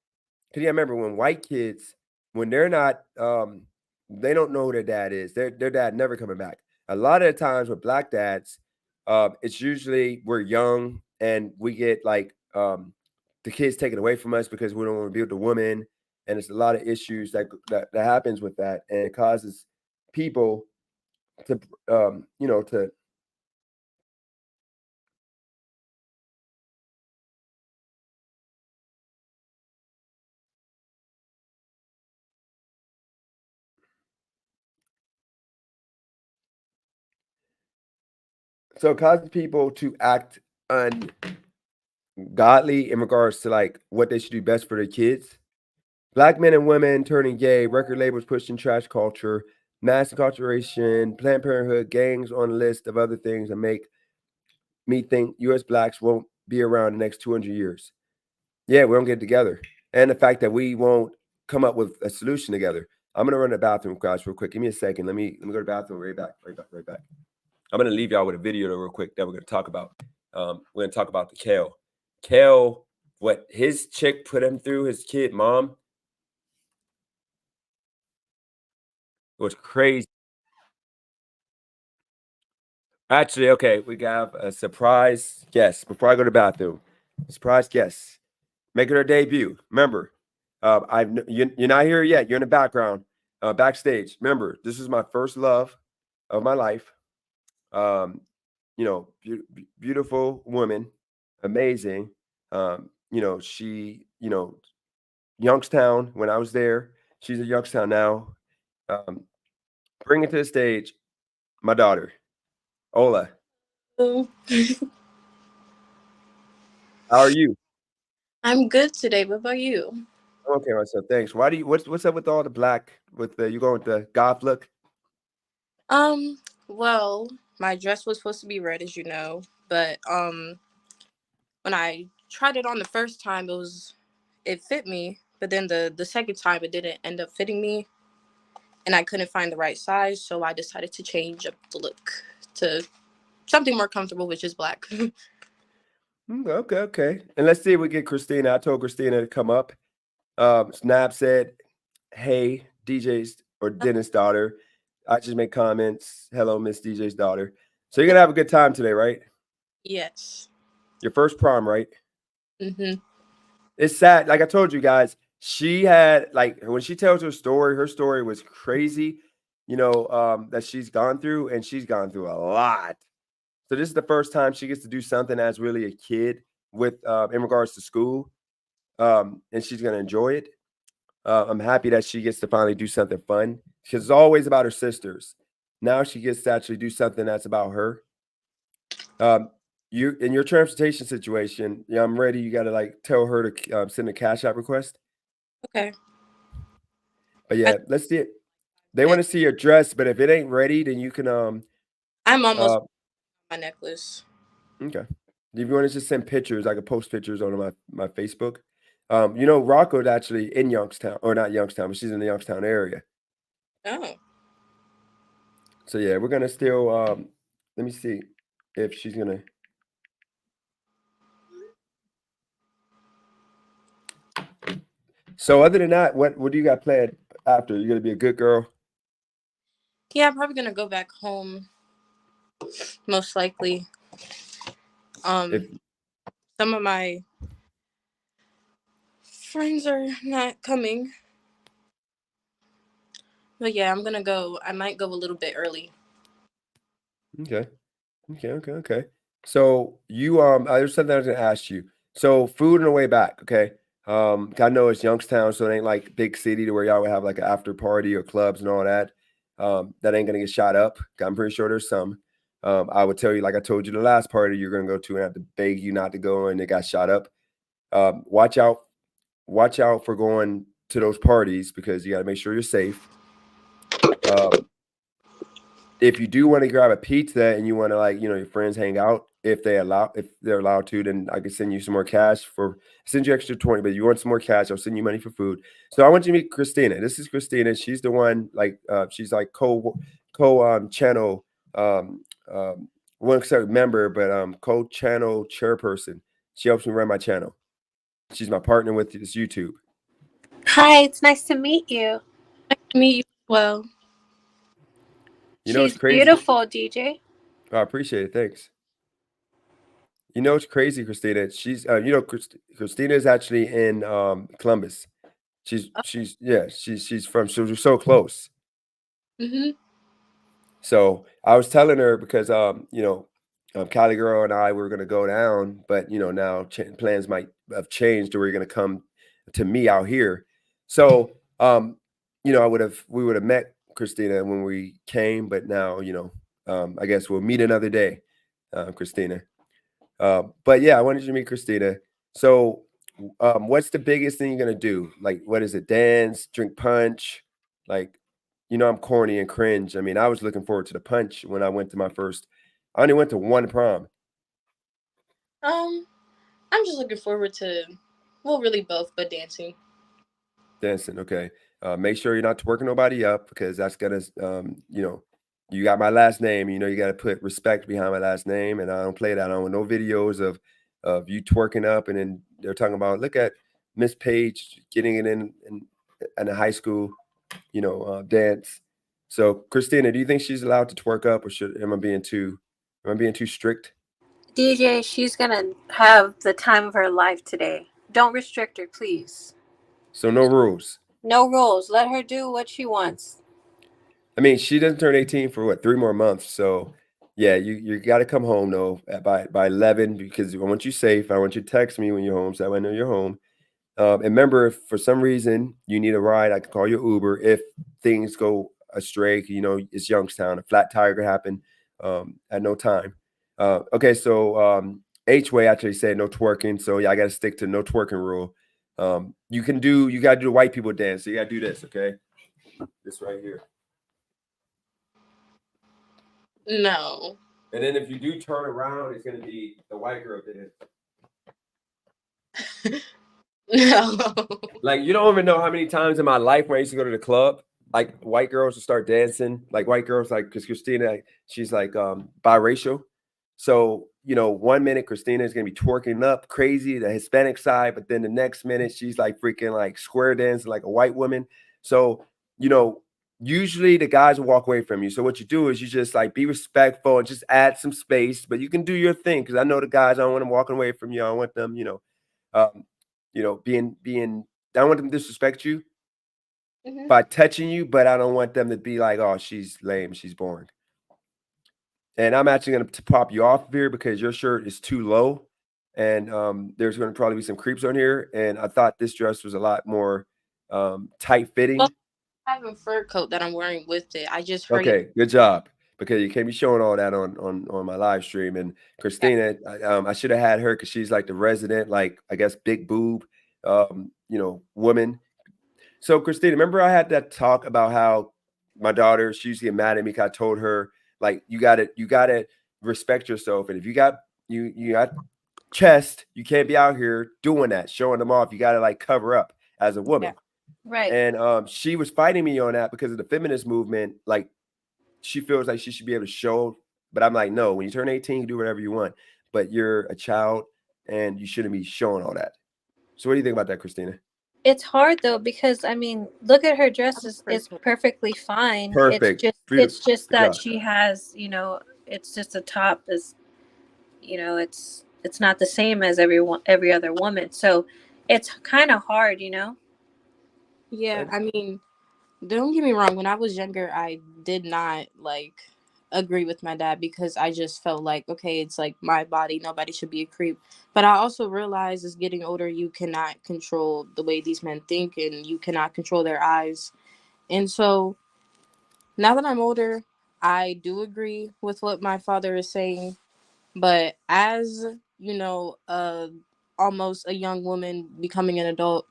Because you remember when white kids, when they're not, they don't know who their dad is. Their dad never coming back. A lot of the times with Black dads, it's usually we're young and we get like the kids taken away from us because we don't want to be with the woman, and it's a lot of issues that happens with that, and it causes people to to so it causes people to act ungodly in regards to like what they should do best for their kids. Black men and women turning gay, record labels pushing trash culture, mass incarceration, Planned Parenthood, gangs on a list of other things that make me think U.S. Blacks won't be around the next 200 years. Yeah, we don't get together. And the fact that we won't come up with a solution together. I'm gonna run to the bathroom, guys, real quick. Give me a second. Let me go to the bathroom. Right back. I'm gonna leave y'all with a video real quick that we're gonna talk about. We're gonna talk about the Kale. Kale, what his chick put him through, his kid mom, was crazy. Actually, okay, we got a surprise guest before I go to the bathroom. Surprise guest making her debut. Remember, you're not here yet. You're in the background, backstage. Remember, this is my first love of my life. Beautiful woman, amazing. She, Youngstown when I was there. She's at Youngstown now. Bring it to the stage, my daughter, Ola. Hello. How are you? I'm good today. What about you? Okay, myself. Thanks. Why do you? What's up with all the black? With the you going with the goth look? Well, my dress was supposed to be red, as you know, but when I tried it on the first time, it fit me, but then the second time it didn't end up fitting me, and I couldn't find the right size, so I decided to change up the look to something more comfortable, which is black. Okay, okay. And let's see if we get Christina. I told Christina to come up. Snap said, "Hey, DJ's or Dennis' daughter. I just make comments. Hello, Miss DJ's daughter. So you're gonna have a good time today, right? Yes. Your first prom, right? Mm-hmm. It's sad. Like I told you guys, she had like when she tells her story was crazy, that she's gone through, and she's gone through a lot. So this is the first time she gets to do something as really a kid with in regards to school. And she's gonna enjoy it. I'm happy that she gets to finally do something fun because it's always about her sisters. Now she gets to actually do something that's about her. You in your transportation situation, yeah, I'm ready. You got to like tell her to send a cash out request. Okay. But yeah, let's see it. They want to see your dress, but if it ain't ready, then you can I'm almost uh my necklace. okay. If you want to just send pictures, I can post pictures on my Facebook. Rocco's actually in Youngstown, or not Youngstown, but she's in the Youngstown area. Oh. So yeah, we're gonna still let me see if she's gonna. So other than that, what do you got planned after? You're gonna be a good girl. Yeah, I'm probably gonna go back home, most likely. If Some of my friends are not coming, but yeah, I'm gonna go. I might go a little bit early. okay, okay. So there's something I was gonna ask you. So food on the way back, okay. I know it's Youngstown, so it ain't like big city to where y'all would have like an after party or clubs and all that. That ain't gonna get shot up. I'm pretty sure there's some. I would tell you, like I told you the last party you're gonna go to, and I have to beg you not to go, and it got shot up. Watch out for going to those parties because you got to make sure you're safe. If you do want to grab a pizza and you want to your friends hang out, if they're allowed to, then I can send you some more cash send you extra 20, but if you want some more cash, I'll send you money for food. So I want you to meet Christina. This is Christina. She's the one she's like channel one member, but co-channel chairperson. She helps me run my channel. She's my partner with this YouTube. Hi, it's nice to meet you. Nice to meet you as well. It's She's crazy. beautiful, DJ. I appreciate it. Thanks. It's crazy, Christina. She's Christina is actually in Columbus. She's from we're so close. Mm-hmm. So I was telling her because Cali girl and I were gonna go down, but now plans might have changed to where you're gonna come to me out here. So we would have met Christina when we came, but now I guess we'll meet another day, Christina. But yeah, I wanted you to meet Christina. So what's the biggest thing you're gonna do? Like, what is it? Dance, drink punch? Like, I'm corny and cringe. I mean, I was looking forward to the punch when I went to I only went to one prom. I'm just looking forward to, well, really both, but dancing. Dancing, okay. Make sure you're not twerking nobody up because that's gonna, you got my last name. You got to put respect behind my last name, and I don't play that. I don't want no videos of you twerking up, and then they're talking about look at Miss Page getting it in a high school, dance. So, Christina, do you think she's allowed to twerk up, or am I being too strict? DJ, she's gonna have the time of her life today. Don't restrict her, please. So no rules. No rules. Let her do what she wants. I mean, she doesn't turn 18 for what, 3 more months. So yeah, you got to come home though by 11 because I want you safe. I want you to text me when you're home so I know you're home. And remember, if for some reason you need a ride, I can call you Uber. If things go astray, it's Youngstown. A flat tire could happen at no time. Okay, so H-Way actually said no twerking. So yeah, I got to stick to no twerking rule. You got to do the white people dance. So you got to do this, okay? This right here. No. And then if you do turn around, it's going to be the white girl did it. No. Like, you don't even know how many times in my life when I used to go to the club, like white girls would start dancing, like white girls, like because Christina, she's like biracial. So, you know, 1 minute Christina is gonna be twerking up crazy, the Hispanic side, but then the next minute she's like freaking like square dancing like a white woman. So, you know, usually the guys will walk away from you. So what you do is you just like be respectful and just add some space, but you can do your thing because I know the guys, I don't want them walking away from you. I don't want them, um, being I don't want them to disrespect you Mhm. by touching you, but I don't want them to be like, "Oh, she's lame, she's boring." And I'm actually gonna pop you off here because your shirt is too low, and there's gonna probably be some creeps on here. And I thought this dress was a lot more tight Well, fitting. I have a fur coat that I'm wearing with it. I just hurried. Okay, good job. Because you can't be showing all that on my live stream. And Yeah. Christina, I should have had her because she's like the resident, like I guess big boob, woman. So Christina, remember I had that talk about how my daughter, she used to get mad at me because I told her like you gotta respect yourself, and if you got chest, you can't be out here doing that, showing them off. You gotta like cover up as a Yeah. woman. Right. And she was fighting me on that because of the feminist movement. Like she feels like she should be able to show, but I'm like, no, when you turn 18, you do whatever you want. But you're a child and you shouldn't be showing all that. So what do you think about that, Christina? It's hard though because I mean, look at her dress is Fur it's coat. perfectly fine. Perfect. It's Beautiful. just Good that job. she has, it's just a top is, it's not the same as every other woman. So it's kind of hard, you know? Yeah, And I mean, don't get me wrong. When I was younger, I did not like agree with my dad because I just felt like, okay, it's like my body. Nobody should be a creep. But I also realized as getting older, you cannot control the way these men think and you cannot control their eyes. And so now that I'm older, I do agree with what my father is saying. But as, almost a young woman becoming an adult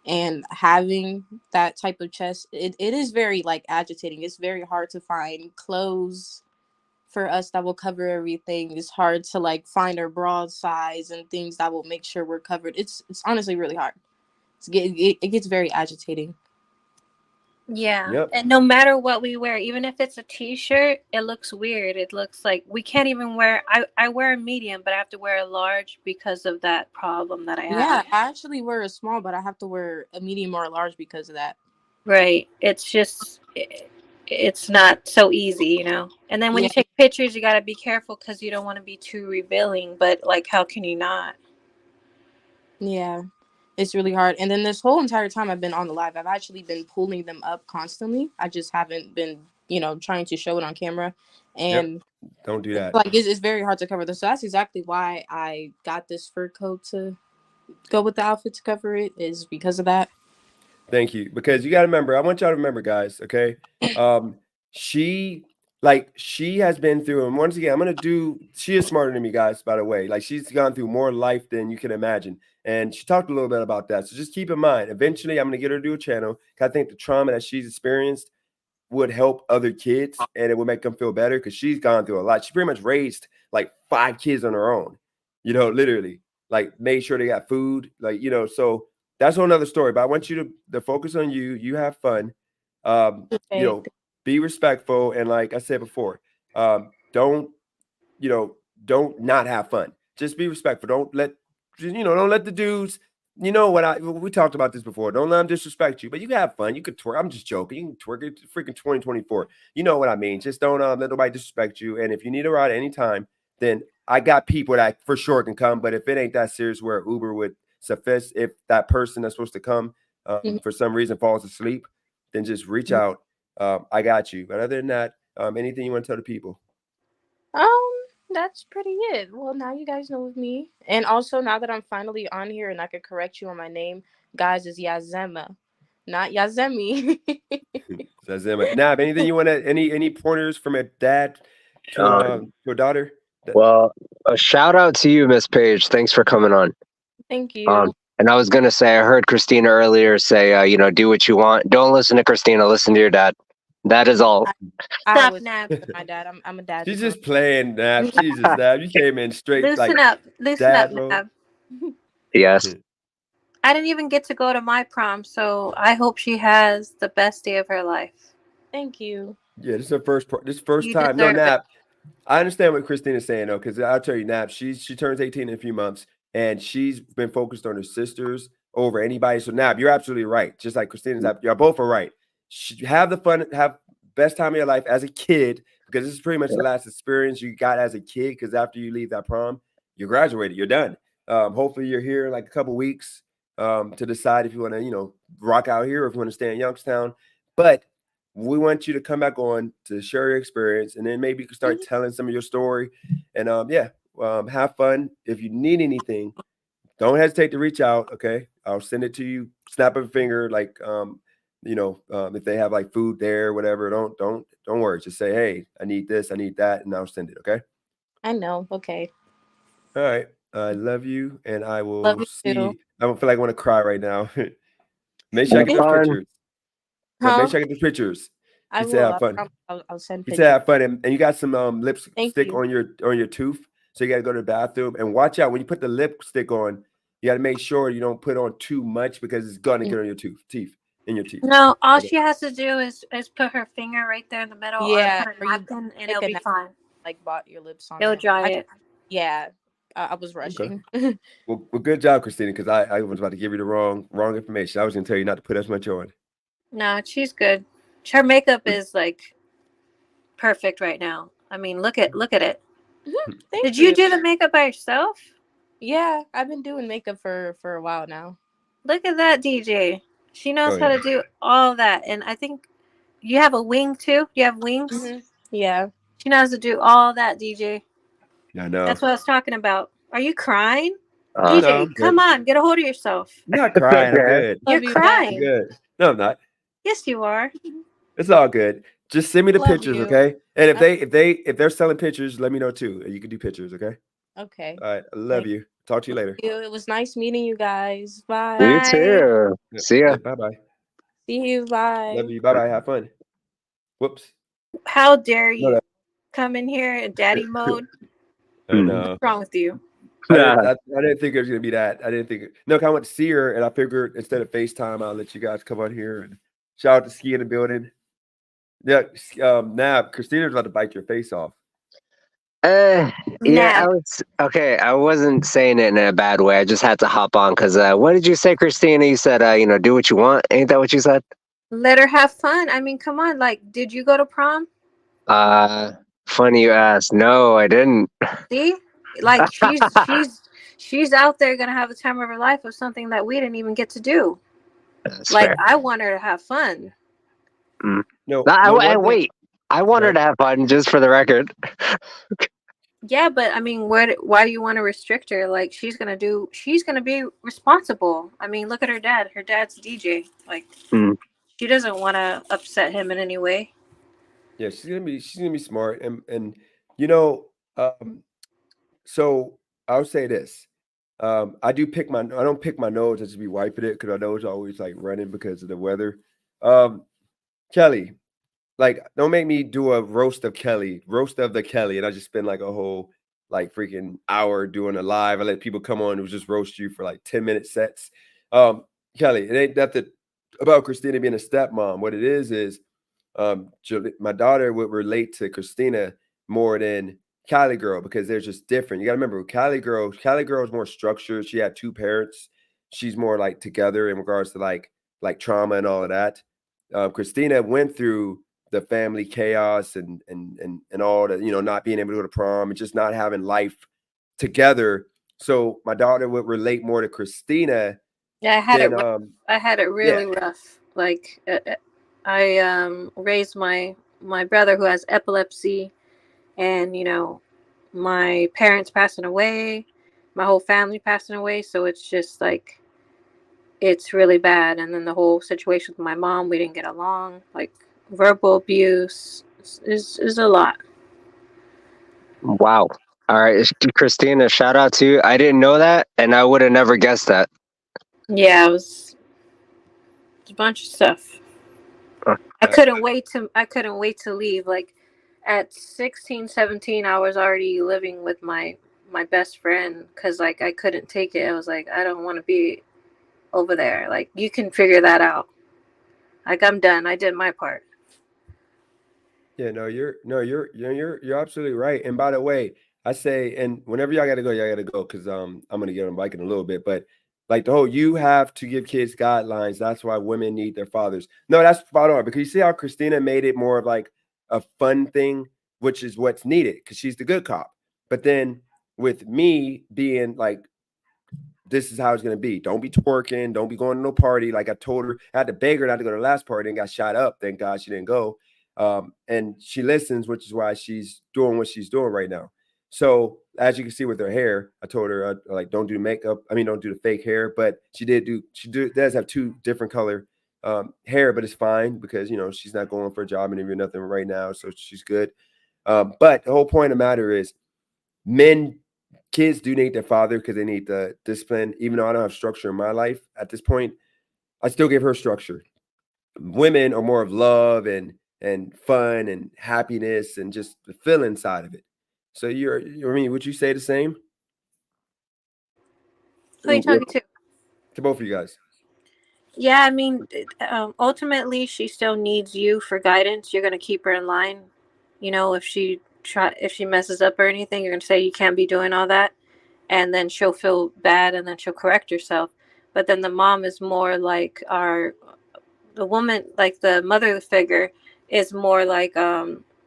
and having that type of chest, it is very like agitating. It's very hard to find clothes for us that will cover everything. It's hard to like find our bra size and things that will make sure we're covered. It's honestly really hard. It gets very agitating. Yeah. yep. And no matter what we wear, even if it's a t-shirt, it looks weird. It looks like we can't even wear I wear a medium, but I have to wear a large because of that problem that I Yeah, have. I actually wear a small, but I have to wear a medium or a large because of that. Right. It's just it's not so easy, you know. And then when Yeah, you take pictures, you got to be careful cuz you don't want to be too revealing, but like how can you not? yeah. It's really hard. And then this whole entire time I've been on the live, I've actually been pulling them up constantly. I just haven't been, trying to show it on camera. Yep. And Don't do that. like it's very hard to cover this. So that's exactly why I got this fur coat to go with the outfit to cover it, is because of that. Thank you. Because you got to remember, I want y'all to remember, guys, okay? Um, she she has been through, and once again, she is smarter than me, guys, by the way. Like she's gone through more life than you can imagine. And she talked a little bit about that. So just keep in mind, eventually I'm gonna get her to do a channel. I think the trauma that she's experienced would help other kids and it would make them feel better because she's gone through a lot. She pretty much raised like 5 kids on her own, literally, like made sure they got food, like, so that's a whole nother story. But I want you to focus on you. You have fun. Um, you Okay. know, be respectful. And like I said before, don't, you know, don't not have fun. Just be respectful. Don't let the dudes, we talked about this before. Don't let them disrespect you, but you can have fun. You could twerk. I'm just joking. You can twerk it freaking 2024. You know what I mean? Just don't let nobody disrespect you. And if you need a ride anytime, then I got people that for sure can come. But if it ain't that serious where Uber would suffice, if that person that's supposed to come Mhm. for some reason falls asleep, then just reach Mhm. out. I got you. But other than that, anything you want to tell the people? Um, that's pretty it. Well, now you guys know of me. And also now that I'm finally on here and I can correct you on my name, guys, is Yazema, not Yazemi. Now, anything you want to any pointers from a dad to a daughter? Well, a shout out to you, Miss Page. Thanks for coming on. Thank you. And I was gonna say, I heard Christina earlier say, do what you want. Don't listen to Christina. Listen to your dad. That is all. I Stop always now. my dad. I'm a dad. She's just playing, Nab. Jesus, Nab, you came in straight like Listen up. Listen up dad mode. now. Yes. I didn't even get to go to my prom, so I hope she has the best day of her life. Thank you. Yeah, this is her first You time. No, deserve it. Nap. I understand what Christine is saying though, because I'll tell you, Nap, she turns 18 in a few months, and she's been focused on her sisters over anybody. So Nap, you're absolutely right. Just like Christina's, y'all both are right. Have the fun, have best time of your life as a kid, because this is pretty much the last experience you got as a kid. Because after you leave that prom, you graduated, you're done. Hopefully, you're here in like a couple weeks to decide if you want to, rock out here or if you want to stay in Youngstown. But we want you to come back on to share your experience, and then maybe you can start telling some of your story. And have fun. If you need anything, don't hesitate to reach out. Okay, I'll send it to you. Snap of a finger, like if they have like food there, whatever. Don't worry. Just say, hey, I need this, I need that, and I'll send it. Okay. I know. Okay. All right. I love you, and I will Love you see. too. I don't feel like I want to cry right now. Make sure I Have get those fun. pictures. Yeah, Huh? make sure I get those pictures. I He said will. have I fun. promise I'll send He said pictures. have fun, and you got some Thank lipstick you. on your tooth, so you got to go to the bathroom and watch out when you put the lipstick on. You got to make sure you don't put on too much because it's gonna get on your teeth. No, all Okay. she has to do is put her finger right there in the middle, or Yeah, put a or you napkin, and take it'll a be nap, fine. like bought your lips on It'll there. dry it. Yeah, I was Okay. rushing. Well, good job, Christina, because I was about to give you the wrong information. I was gonna tell you not to put as much on. No, she's good. Her makeup is like perfect right now. I mean, look at it. Thank Did you you. do the makeup by yourself? Yeah, I've been doing makeup for a while now. Look at that, DJ. She knows Oh how yeah. to do all that, and I think you have a wing too. You have wings. Yeah. She knows to do all that, DJ. I know. That's what I was talking about. Are you crying? Uh, No, DJ, I'm come good. on, get a hold of yourself. I'm not crying. I'm okay. good. You're Love you back. I'm crying. good. No, I'm not. Yes, you are. It's all good. Just send me the Love pictures, you. okay? And if I- they're selling pictures, let me know too. And you can do pictures, okay? Okay. All right. I love you. Talk to you later. You. It was nice meeting you guys. Bye. You Bye. too. See ya. Bye bye. See you. Bye. Love you. Bye bye. Have fun. Whoops. How dare No, you come in here in daddy mode? I know. What's wrong with you? I didn't think it was gonna be that. I didn't think. No, 'cause I went to see her, and I figured instead of FaceTime, I'll let you guys come on here and shout out to Ski in the building. Yeah, Nab, Christina's about to bite your face off. Yeah, Nab. I was okay. I wasn't saying it in a bad way. I just had to hop on because what did you say, Christina? You said, do what you want. Ain't that what you said? Let her have fun. I mean, come on. Like, did you go to prom? Funny you asked. No, I didn't. See, like she's out there gonna have the time of her life of something that we didn't even get to do. That's Like, fair. I want her to have fun. No, Wait. I want her to have fun, just for the record. Yeah, but I mean, why do you want to restrict her? Like, she's gonna be responsible. I mean, look at her dad. Her dad's DJ. Like, she doesn't want to upset him in any way. Yeah, she's gonna be smart, and you know, so I'll say this. I don't pick my nose, I just be wiping it because my nose is always like running because of the weather. Kelly, like, don't make me do a roast of the Kelly, and I just spend like a whole like freaking hour doing a live. I let people come on who just roast you for like 10-minute sets. Kelly, it ain't nothing about Christina being a stepmom. What it is my daughter would relate to Christina more than Cali girl because they're just different. You got to remember, Cali girl is more structured. She had two parents. She's more like together in regards to like trauma and all of that. Christina went through the family chaos and all that, not being able to go to prom and just not having life together. So my daughter would relate more to Christina. Yeah, I had than, it rough. I had it really rough. Like, I raised my brother who has epilepsy, and my parents passing away, my whole family passing away. So it's just like, it's really bad. And then the whole situation with my mom, we didn't get along. Like, verbal abuse is a lot. Wow. All right, Christina, shout out to you. I didn't know that, and I would have never guessed that. Yeah, it was a bunch of stuff. I couldn't wait to leave. Like, at 16, 17, I was already living with my best friend because, like, I couldn't take it. I was like, I don't want to be over there. Like, you can figure that out. Like, I'm done. I did my part. Yeah, you're absolutely right. And by the way, I say, and whenever y'all gotta go because I'm gonna get on bike in a little bit, but like the whole you have to give kids guidelines. That's why women need their fathers. No, that's spot on because you see how Christina made it more of like a fun thing, which is what's needed because she's the good cop. But then with me being like this is how it's gonna be. Don't be twerking. Don't be going to no party. Like I told her, I had to beg her not to go to the last party and got shot up. Thank God she didn't go. And she listens, which is why she's doing what she's doing right now. So as you can see with her hair, I told her like don't do makeup. I mean, don't do the fake hair. But does have two different color hair, but it's fine because she's not going for a job interview or nothing right now, so she's good. But the whole point of the matter is kids do need their father because they need the discipline. Even though I don't have structure in my life at this point, I still give her structure. Women are more of love and fun and happiness and just the feeling side of it. So would you say the same? Who are you talking to? To both of you guys. Yeah, I mean, ultimately, she still needs you for guidance. You're gonna keep her in line. If she messes up or anything, you're gonna say you can't be doing all that, and then she'll feel bad, and then she'll correct herself. But then the mom is more like the woman, like the mother figure, is more like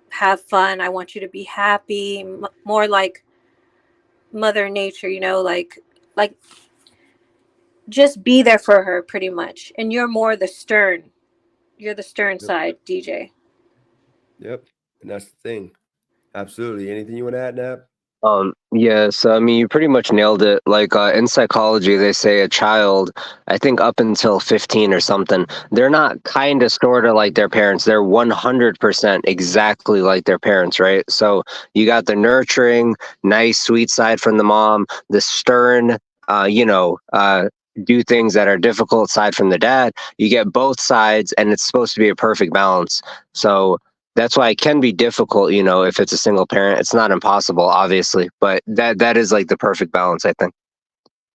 have fun. I want you to be happy. More like Mother Nature, like just be there for her pretty much. And you're more the stern. You're the stern side, DJ. Yep. And that's the thing. Absolutely. Anything you want to add, Nab? Yeah, so I mean, you pretty much nailed it. Like in psychology, they say a child, I think up until 15 or something, they're not kind of sort of like their parents. They're 100% exactly like their parents, right? So you got the nurturing, nice, sweet side from the mom, the stern, do things that are difficult side from the dad. You get both sides, and it's supposed to be a perfect balance. So that's why it can be difficult, if it's a single parent. It's not impossible, obviously, but that is like the perfect balance, I think.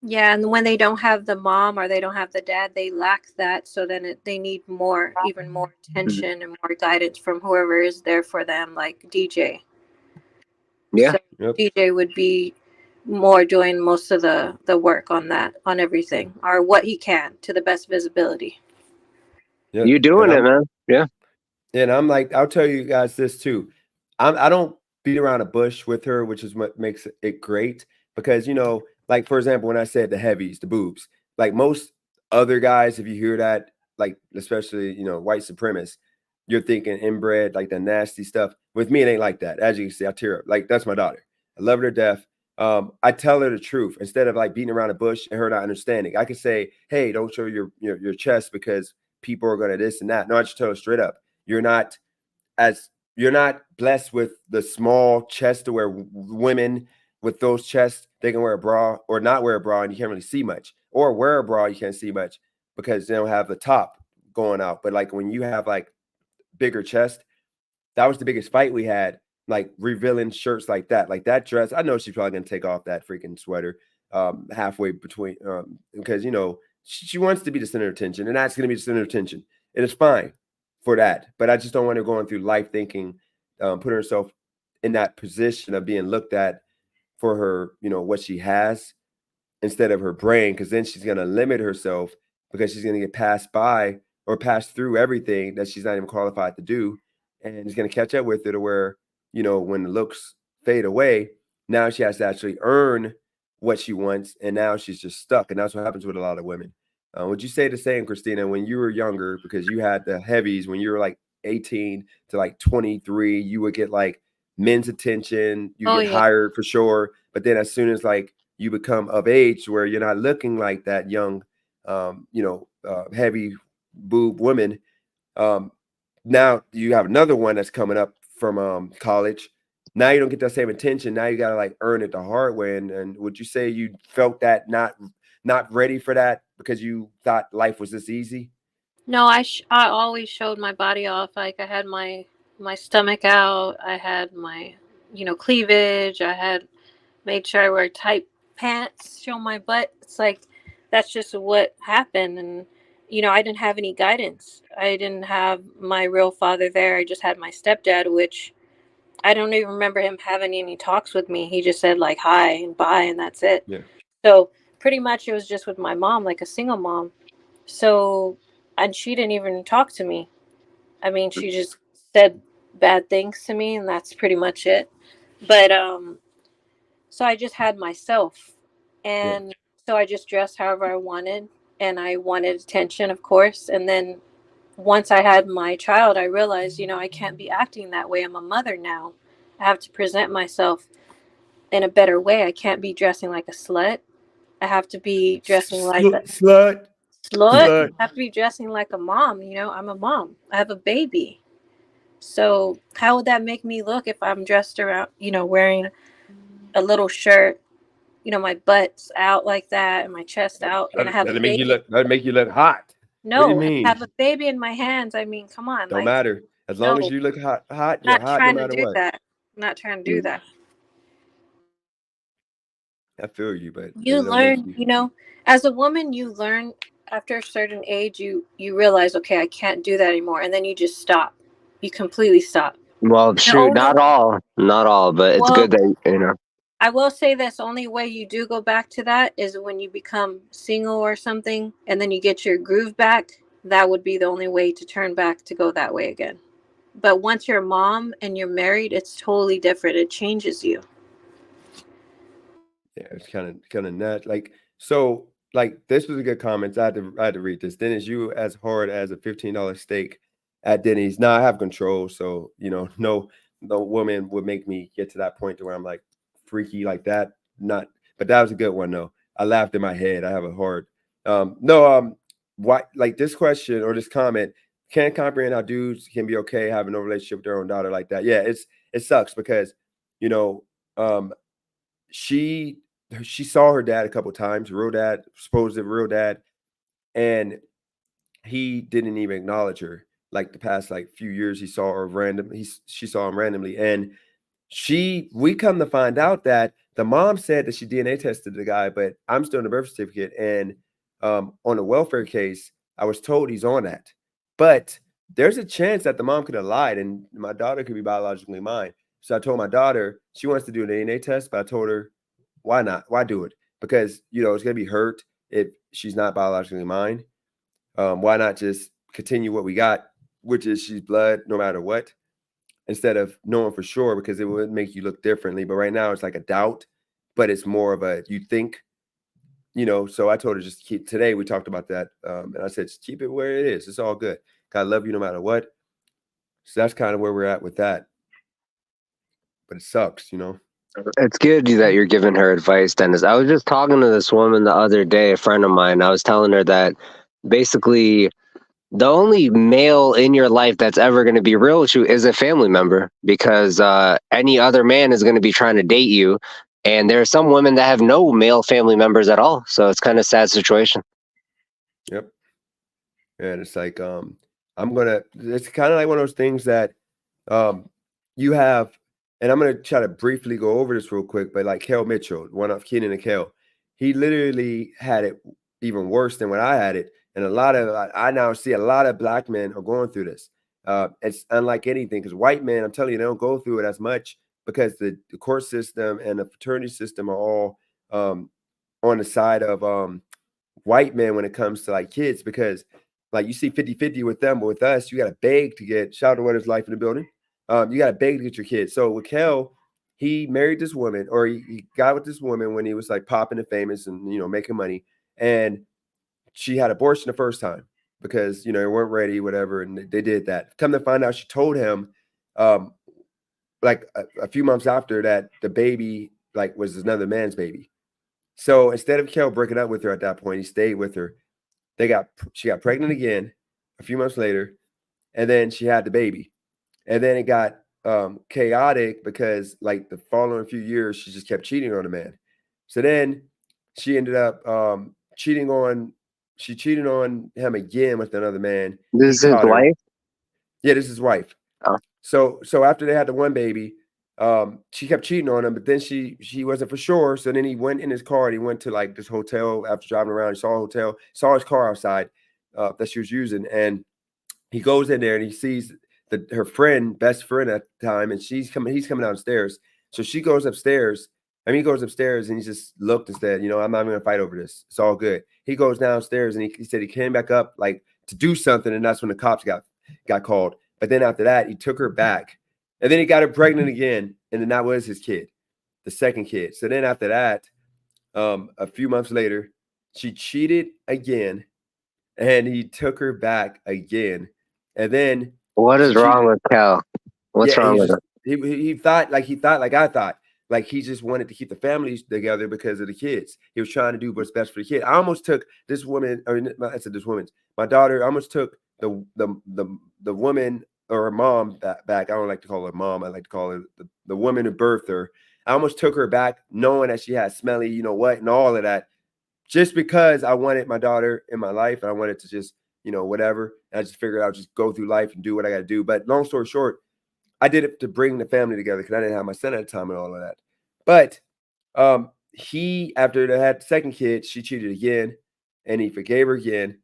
Yeah, and when they don't have the mom or they don't have the dad, they lack that. So then they need even more attention and more guidance from whoever is there for them, like DJ. Yeah. So Yep. DJ would be more doing most of the work on that, on everything, or what he can to the best visibility. Yep. You doing it, man. Yeah. And I'm like, I'll tell you guys this too. I don't beat around a bush with her, which is what makes it great. Because, like for example, when I said the heavies, the boobs, like most other guys, if you hear that, like especially, white supremacists, you're thinking inbred, like the nasty stuff. With me, it ain't like that. As you can see, I tear up. Like that's my daughter. I love her to death. I tell her the truth instead of like beating around a bush and her not understanding. I can say, hey, don't show your chest because people are gonna this and that. No, I just tell her straight up. You're not blessed with the small chest to where women with those chests, they can wear a bra or not wear a bra and you can't really see much, or wear a bra you can't see much because they don't have the top going out. But like when you have like bigger chest, that was the biggest fight we had, like revealing shirts like that dress. I know she's probably gonna take off that freaking sweater halfway between because she wants to be the center of attention, and that's gonna be the center of attention. And it's fine for that. But I just don't want her going through life thinking, putting herself in that position of being looked at for her, what she has instead of her brain, because then she's gonna limit herself because she's gonna get passed by or passed through everything that she's not even qualified to do. And it's gonna catch up with her to where, when the looks fade away, now she has to actually earn what she wants, and now she's just stuck. And that's what happens with a lot of women. Would you say the same, Christina, when you were younger, because you had the heavies when you were like 18 to like 23, you would get like men's attention, you get Yeah. hired for sure. But then as soon as like you become of age where you're not looking like that young, heavy boob woman, now you have another one that's coming up from college. Now you don't get that same attention. Now you got to like earn it the hard way. And would you say you felt that not ready for that because you thought life was this easy? No, I always showed my body off. Like I had my stomach out. I had my cleavage. I had made sure I wear tight pants, show my butt. It's like that's just what happened. And, you know, I didn't have any guidance. I didn't have my real father there. I just had my stepdad, which I don't even remember him having any talks with me. He just said like hi and bye, and that's it. Yeah. So pretty much it was just with my mom, like a single mom. So, and she didn't even talk to me. I mean, she just said bad things to me, and that's pretty much it. But so I just had myself, Yeah. and so I just dressed however I wanted, and I wanted attention, of course. And then once I had my child, I realized, you know, I can't be acting that way. I'm a mother now. I have to present myself in a better way. I can't be dressing like a slut. I have to be dressing like a Slut. slut. Slut. I have to be dressing like a mom. You know, I'm a mom. I have a baby. So how would that make me look if I'm dressed around, you know, wearing a little shirt, you know, my butt's out like that and my chest out, and I have a That'll make you baby. look. That'll make you look hot. What do you No, and I mean? have a baby in my hands. I mean, come on, Don't like, matter. As long as no, you look hot, you're not hot no trying to matter do what. that. Not trying to do that. I feel you, but You it'll make learn, you. you know, as a woman, you learn after a certain age, you realize, okay, I can't do that anymore, and then you just stop. You completely stop. Well, The shoot, only, not all, but it's well, good that you know. I will say this, only way you do go back to that is when you become single or something, and then you get your groove back. That would be the only way to turn back to go that way again. But once you're a mom and you're married, it's totally different. It changes you. Yeah, it's kind of nut. Like so, like this was a good comment. I had to read this. Dennis, you as hard as a $15 steak at Denny's. Now I have control, so you know, no woman would make me get to that point to where I'm like freaky like that. Not, but that was a good one though. I laughed in my head. I have a hard. No, why like this question or this comment can't comprehend how dudes can be okay having no relationship with their own daughter like that. Yeah, it sucks because you know, she she saw her dad a couple times, real dad, supposed real dad, and he didn't even acknowledge her. Like the past like few years, he saw her she saw him randomly, and we come to find out that the mom said that she DNA tested the guy, but I'm still in the birth certificate, and on a welfare case, I was told he's on that, but there's a chance that the mom could have lied, and my daughter could be biologically mine. So I told my daughter she wants to do an DNA test, but I told her why not? Why do it? Because you know it's gonna be hurt if she's not biologically mine. Why not just continue what we got, which is she's blood no matter what, instead of knowing for sure because it would make you look differently. But right now it's like a doubt, but it's more of a you think, you know. So I told her just keep today. We talked about that, and I said just keep it where it is. It's all good. I love you no matter what. So that's kind of where we're at with that. But it sucks, you know. It's good that you're giving her advice, Dennis. I was just talking to this woman the other day, a friend of mine. I was telling her that basically the only male in your life that's ever going to be real with you is a family member because any other man is going to be trying to date you. And there are some women that have no male family members at all. So it's kind of a sad situation. Yep. And it's like it's kind of like one of those things that you have, and I'm gonna try to briefly go over this real quick, but like Kel Mitchell, one of Keenan and Kel, he literally had it even worse than when I had it. And I now see a lot of black men are going through this. It's unlike anything because white men, I'm telling you, they don't go through it as much because the court system and the fraternity system are all on the side of white men when it comes to like kids because like you see 50-50 with them, but with us, you got to beg to get shout out to what is life in the building. You got to beg to get your kids. So with Kel, he married this woman or he got with this woman when he was like popping and famous and, you know, making money. And she had abortion the first time because, you know, they weren't ready, whatever. And they did that. Come to find out, she told him like a few months after that, the baby like was another man's baby. So instead of Kel breaking up with her at that point, he stayed with her. She got pregnant again a few months later, and then she had the baby. And then it got chaotic because like the following few years, she just kept cheating on the man. So then she ended up cheating on him again with another man. This He is his caught her. wife? Yeah, this is his wife. Oh. So after they had the one baby, she kept cheating on him, but then she wasn't for sure. So then he went in his car and he went to like this hotel after driving around. He saw a hotel, saw his car outside that she was using, and he goes in there and he sees her friend, best friend at the time, and he's coming downstairs. So she goes upstairs. I mean, he goes upstairs and he just looked and said, I'm not even gonna fight over this. It's all good. He goes downstairs and he said he came back up like to do something, and that's when the cops got called. But then after that, he took her back, and then he got her pregnant again, and then that was his kid, the second kid. So then after that, a few months later, she cheated again, and he took her back again. And then What is wrong with Cal? What's wrong with him? he thought like I thought. Like he just wanted to keep the families together because of the kids. He was trying to do what's best for the kid. I almost took this woman, or I said this woman, my daughter. I almost took the woman or her mom back. I don't like to call her mom. I like to call her the woman who birthed her. I almost took her back, knowing that she had smelly, and all of that, just because I wanted my daughter in my life and I wanted to just, whatever. And I just figured I'll just go through life and do what I got to do. But long story short, I did it to bring the family together because I didn't have my son at the time and all of that. But he, after they had the second kid, she cheated again, and he forgave her again.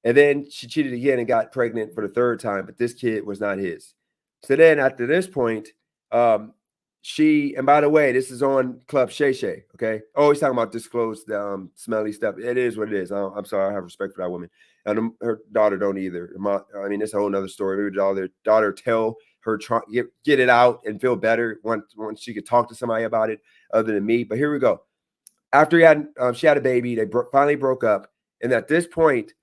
And then she cheated again and got pregnant for the third time, but this kid was not his. So then after this point, and by the way, this is on Club Shay Shay, okay? Always talking about disclosed smelly stuff. It is what it is. I'm sorry. I have respect for that woman. And her daughter don't either. I mean, it's a whole nother story. Maybe the daughter tell her, get it out and feel better once she could talk to somebody about it other than me. But here we go. After she had a baby, they finally broke up. And at this point,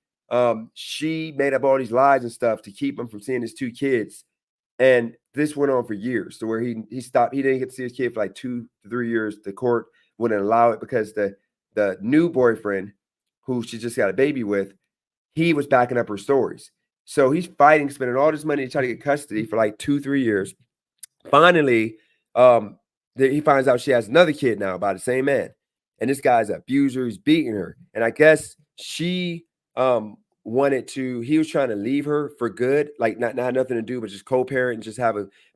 she made up all these lies and stuff to keep him from seeing his two kids. And this went on for years, to where he stopped. He didn't get to see his kid for like 2 to 3 years. The court wouldn't allow it because the new boyfriend, who she just got a baby with, he was backing up her stories. So he's fighting, spending all this money to try to get custody for like 2-3 years. Finally, he finds out she has another kid now by the same man. And this guy's an abuser. He's beating her. And I guess she he was trying to leave her for good, like not nothing to do, but just co-parent and just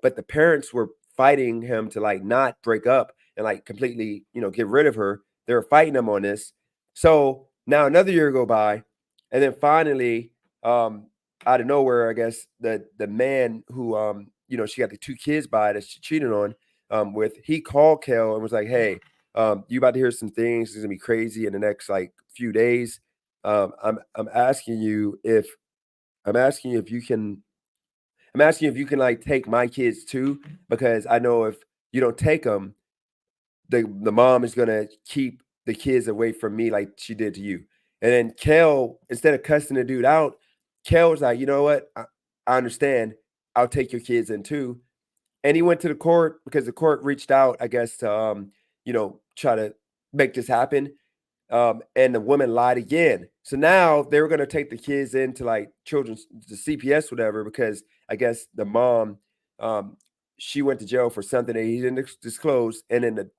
but the parents were fighting him to like not break up and like completely, get rid of her. They were fighting him on this. So now another year go by, and then finally, out of nowhere, I guess the man who she got the 2 kids by that she cheated on with, he called Kel and was like, "Hey, you about to hear some things. It's gonna be crazy in the next like few days. I'm asking you if you can like take my kids too, because I know if you don't take them, the mom is gonna keep the kids away from me like she did to you." And then Kel, instead of cussing the dude out, Kel was like, "You know what? I understand. I'll take your kids in too." And he went to the court because the court reached out, I guess, to try to make this happen. And the woman lied again. So now they were going to take the kids into like children's, the CPS, whatever, because I guess the mom, she went to jail for something that he didn't disclose. And then the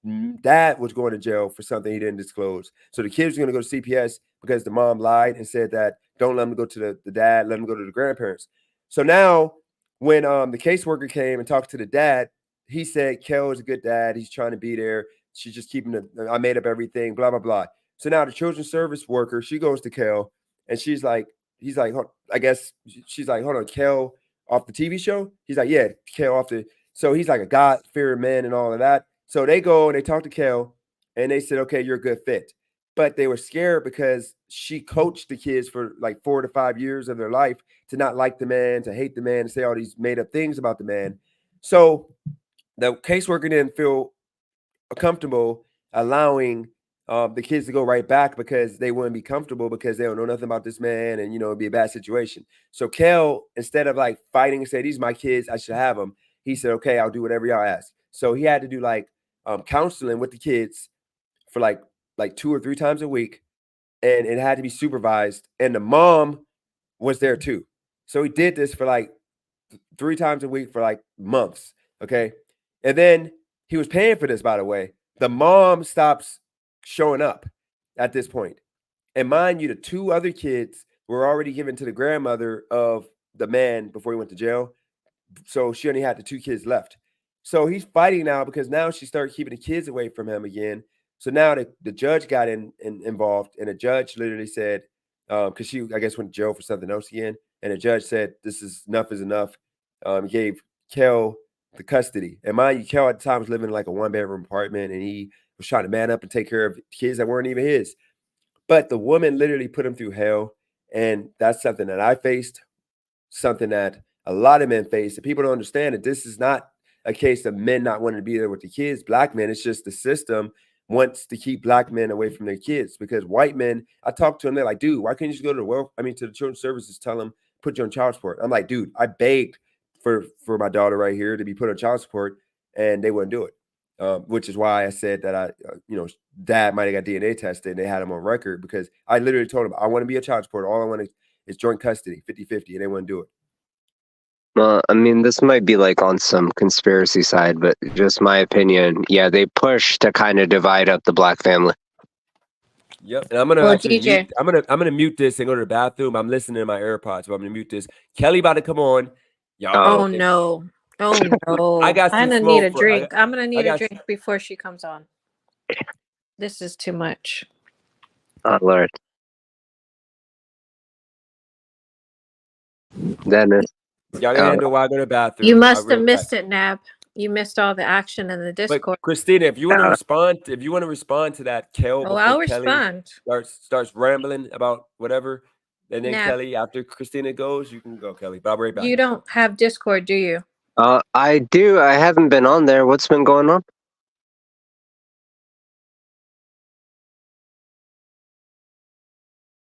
dad was going to jail for something he didn't disclose. So the kids were going to go to CPS because the mom lied and said that don't let them go to the dad, let them go to the grandparents. So now when the caseworker came and talked to the dad, he said, Kel is a good dad. He's trying to be there. She's just keeping I made up everything, blah, blah, blah. So now the children's service worker, she goes to Kel and he's like, I guess she's like, hold on, Kel off the TV show? He's like, yeah, Kel off the. So he's like a God-fearing man and all of that. So they go and they talk to Kel and they said, okay, you're a good fit. But they were scared because she coached the kids for like 4 to 5 years of their life to not like the man, to hate the man, to say all these made up things about the man. So the caseworker didn't feel comfortable allowing the kids to go right back because they wouldn't be comfortable because they don't know nothing about this man and, it'd be a bad situation. So Kel, instead of like fighting and say, these are my kids, I should have them, he said, okay, I'll do whatever y'all ask. So he had to do like counseling with the kids for like 2 or 3 times a week. And it had to be supervised. And the mom was there too. So he did this for like 3 times a week for like months. Okay. And then he was paying for this, by the way. The mom stops showing up at this point. And mind you, the 2 other kids were already given to the grandmother of the man before he went to jail. So she only had the 2 kids left. So he's fighting now because now she started keeping the kids away from him again. So now the judge got involved, and the judge literally said, because she, I guess, went to jail for something else again, and the judge said, "This is enough." He gave Kel the custody, and mind you, Kel at the time was living in like a 1-bedroom apartment, and he was trying to man up and take care of kids that weren't even his. But the woman literally put him through hell, and that's something that I faced, something that a lot of men face. And people don't understand that this is not a case of men not wanting to be there with the kids, black men. It's just the system wants to keep black men away from their kids, because white men, I talk to them, they're like, dude, why can't you just go to to the children's services, tell them, put you on child support? I'm like, dude, I begged for my daughter right here to be put on child support, and they wouldn't do it. Which is why I said that dad might have got DNA tested and they had him on record, because I literally told him, I want to be a child support. All I want is joint custody, 50-50, and they wouldn't do it. I mean, this might be like on some conspiracy side, but just my opinion. Yeah, they push to kind of divide up the black family. Yep. And I'm gonna Well, actually DJ. mute, I'm gonna mute this and go to the bathroom. I'm listening in my AirPods, but I'm gonna mute this. Kelly about to come on. Y'all. Oh no. Oh no. I got I'm some gonna need a smoke for. drink. I'm gonna need a got- drink before she comes on. This is too much. Oh, Lord. Dennis. Y'all can handle while I go to the bathroom. You I'll must be have right missed back. it, Nab. You missed all the action in the But Discord. Christina, if you want to respond, to that, Kel, before I'll Kelly respond. starts rambling about whatever, and then Nab. Kelly, after Christina goes, you can go, Kelly. But I'll be right back. You don't have Discord, do you? I do. I haven't been on there. What's been going on?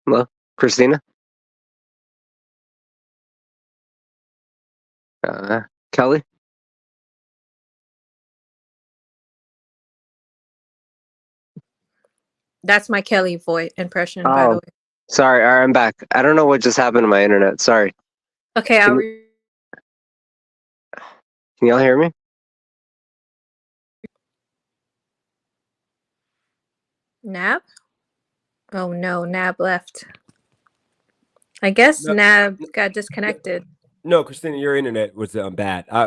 Hello, Christina? Kelly? That's my Kelly voice impression, by the way. Sorry. All right, I'm back. I don't know what just happened to my internet. Sorry. Okay, Can y'all hear me? Nab? Oh no, Nab left. I guess Nab got disconnected. No, Christina, your internet was bad. I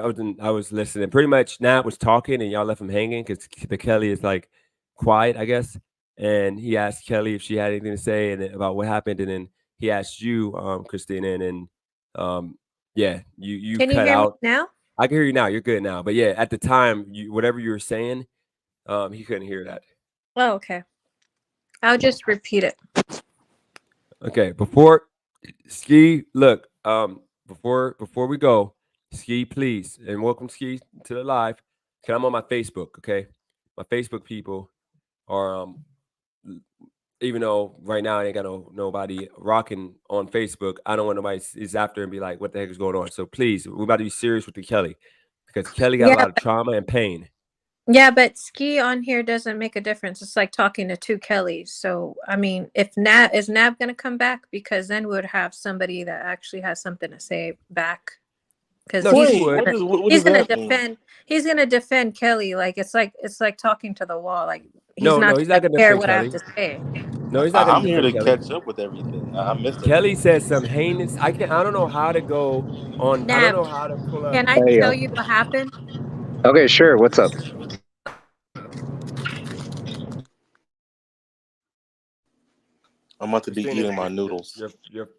was listening. Pretty much, Nat was talking, and y'all left him hanging because the Kelly is like quiet, I guess. And he asked Kelly if she had anything to say and about what happened, and then he asked you, Christina, and then yeah, you Can you cut hear out. me now? I can hear you now. You're good now. But yeah, at the time, whatever you were saying, he couldn't hear that. Oh, okay. I'll just repeat it. Okay, before Ski, look, before we go, Ski, please, and welcome Ski to the live. I'm on my Facebook, okay? My Facebook people are even though right now I ain't got nobody rocking on Facebook, I don't want nobody is after and be like, what the heck is going on? So please, we're about to be serious with the Kelly, because Kelly got a lot of trauma and pain. Yeah, but Ski on here doesn't make a difference. It's like talking to two Kellys. So I mean, if Nab gonna come back, because then we would have somebody that actually has something to say back. Because he's gonna defend Kelly. Like it's like talking to the wall. Like he's not gonna care what I have to say. No, he's not gonna. I'm here to catch up with everything. I missed it. Kelly said some heinous. I don't know how to go on. I don't know how to pull up. Can I tell you what happened? Okay, sure. What's up? I'm about to be eating my noodles. Your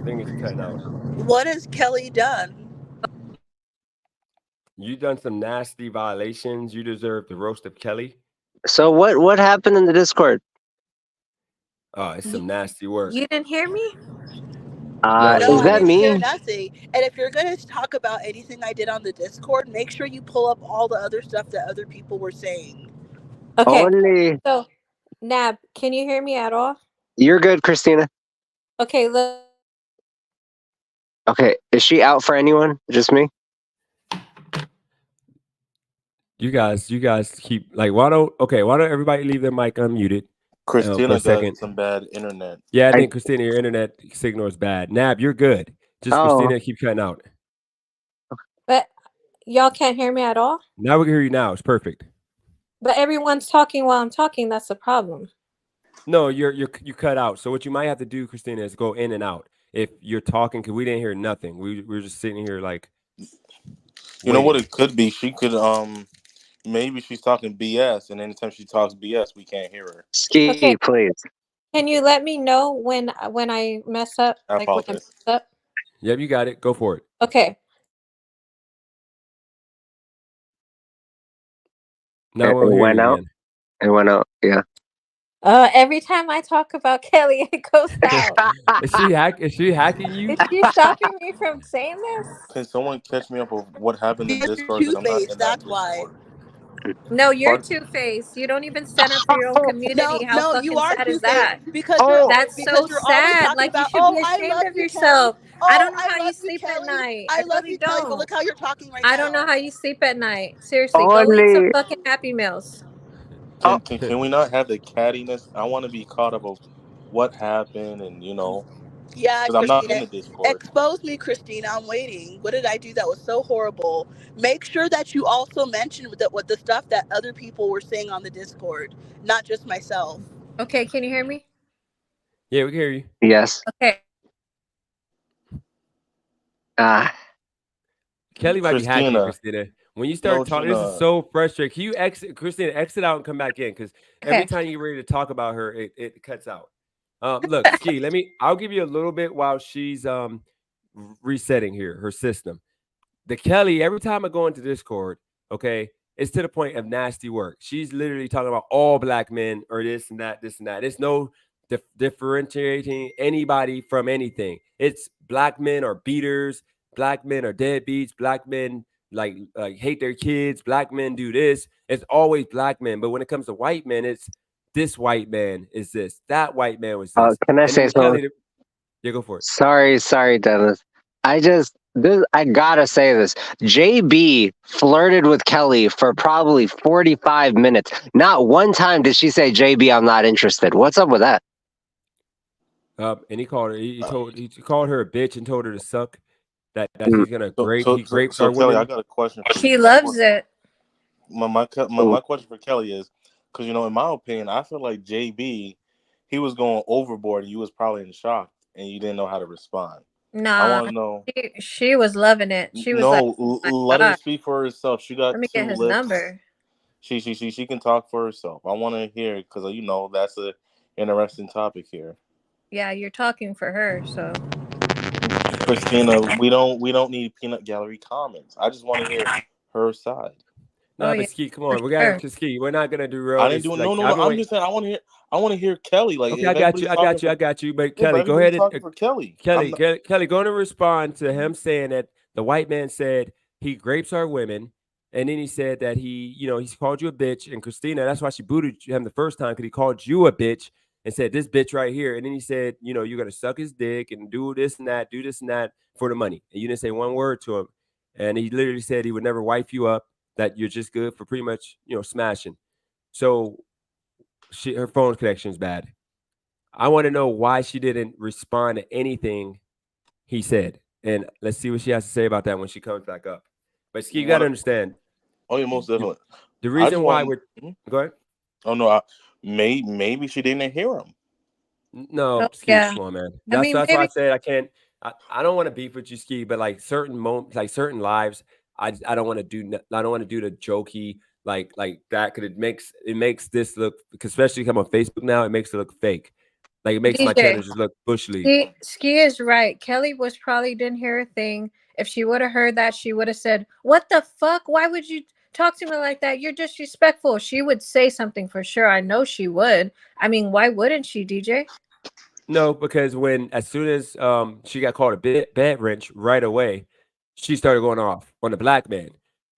thing is cutting out. What has Kelly done? You done some nasty violations. You deserve the roast of Kelly. So what happened in the Discord? Oh, it's some nasty work. You didn't hear me? Is that me? Hear nothing. And if you're going to talk about anything I did on the Discord, make sure you pull up all the other stuff that other people were saying. Okay. So, Nab, can you hear me at all? You're good, Christina. Okay, look. Okay, is she out for anyone? Just me? You guys keep like, why don't everybody leave their mic unmuted? Christina got some bad internet. Yeah, I think Christina, your internet signal is bad. Nab, you're good. Just Christina, keep cutting out. But y'all can't hear me at all? Now we can hear you now. It's perfect. But everyone's talking while I'm talking. That's the problem. No, you cut out. So what you might have to do, Christina, is go in and out if you're talking, because we didn't hear nothing. We were just sitting here like You know what it could be? She could maybe she's talking BS, and anytime she talks BS, we can't hear her. Ski, Okay. please. Can you let me know when I mess up? I Like when I apologize. mess up? Yep, you got it. Go for it. Okay. Now It we'll hear went you out. again. It went out. Yeah. Every time I talk about Kelly, it goes out. Is she hacking you? Is she stopping me from saying this? Can someone catch me up with what happened in Because you're Discord? Because I'm not two-faced, in that that's why. Discord. No, you're Pardon? two-faced. You don't even stand up for your own community. How No, you fucking are sad is that? two-faced because That's so you're always sad. talking Like, you about, should oh, be I ashamed love of you, Kelly. yourself. I Oh, don't know I how you love you, sleep at Kelly. night. I I love really you, Kelly. But don't. look how you're talking right I now. don't know how you sleep at night. Seriously, go eat some fucking Happy Meals. Can we not have the cattiness? I want to be caught up of what happened, and Yeah, because I'm not in Christina. the Discord. Expose me, Christina. I'm waiting. What did I do that was so horrible? Make sure that you also mention what the stuff that other people were saying on the Discord, not just myself. Okay, can you hear me? Yeah, we can hear you. Yes. Okay. Kelly might be hacking you, Christina. When you start No, talking, this is Gina. so frustrating. Can you exit out and come back in? Because every Okay. time you get ready to talk about her, it cuts out. Look, Ski, I'll give you a little bit while she's resetting here, her system. The Kelly, every time I go into Discord, okay, it's to the point of nasty work. She's literally talking about all black men or this and that, this and that. There's no differentiating anybody from anything. It's black men are beaters, black men are deadbeats, black men like hate their kids, black men do this. It's always black men. But when it comes to white men, it's this white man is this, that white man was this. Can I And then say the something? Kelly, yeah, go for it. Sorry, Dennis. I gotta say this. JB flirted with Kelly for probably 45 minutes. Not one time did she say, JB, I'm not interested. What's up with that? And he called her. He called her a bitch and told her to suck. That he's gonna he grapes our Kelly, women. I got a question for you. She loves it. My question for Kelly is, because in my opinion, I feel like JB, he was going overboard, and you was probably in shock, and you didn't know how to respond. I Nah, want to know. she was loving it. She was No, like, oh my let her God. speak for herself. She Let got me 2 get his lips. number. She can talk for herself. I want to hear, because that's a interesting topic here. Yeah, you're talking for her, so. Christina, we don't need peanut gallery comments. I just want to hear her side. No, but Ski, come on, we got to Ski. We're not gonna derail I didn't this. do Like, no. I'm just saying I want to hear Kelly. Like, okay, if everybody's I got you. But yeah, Kelly, go everybody's ahead and talking for Kelly. Kelly, going to respond to him saying that the white man said he grapes our women, and then he said that he's called you a bitch, and Christina, that's why she booted him the first time because he called you a bitch and said this bitch right here, and then he said you're gonna suck his dick and do this and that for the money, and you didn't say one word to him, and he literally said he would never wife you up, that you're just good for pretty much smashing. So her phone connection is bad. I want to know why she didn't respond to anything he said. And let's see what she has to say about that when she comes back up. But Ski, you got to understand. Oh, yeah, most definitely. The reason why we're go ahead. Oh no, maybe she didn't hear him. No, Ski, come on, man. That's why I said I can't. I don't want to beef with you, Ski, but like certain moments, like certain lives, I don't want to do. I don't want to do the jokey like that because it makes this look, especially come on Facebook now, it makes it look fake. Like it makes my channel just look bush league. Ski is right. Kelly probably didn't hear a thing. If she would have heard that, she would have said, "What the fuck? Why would you talk to me like that? You're disrespectful." She would say something for sure. I know she would. I mean, why wouldn't she, DJ? No, because as soon as she got called a bad wrench right away, she started going off on the black man.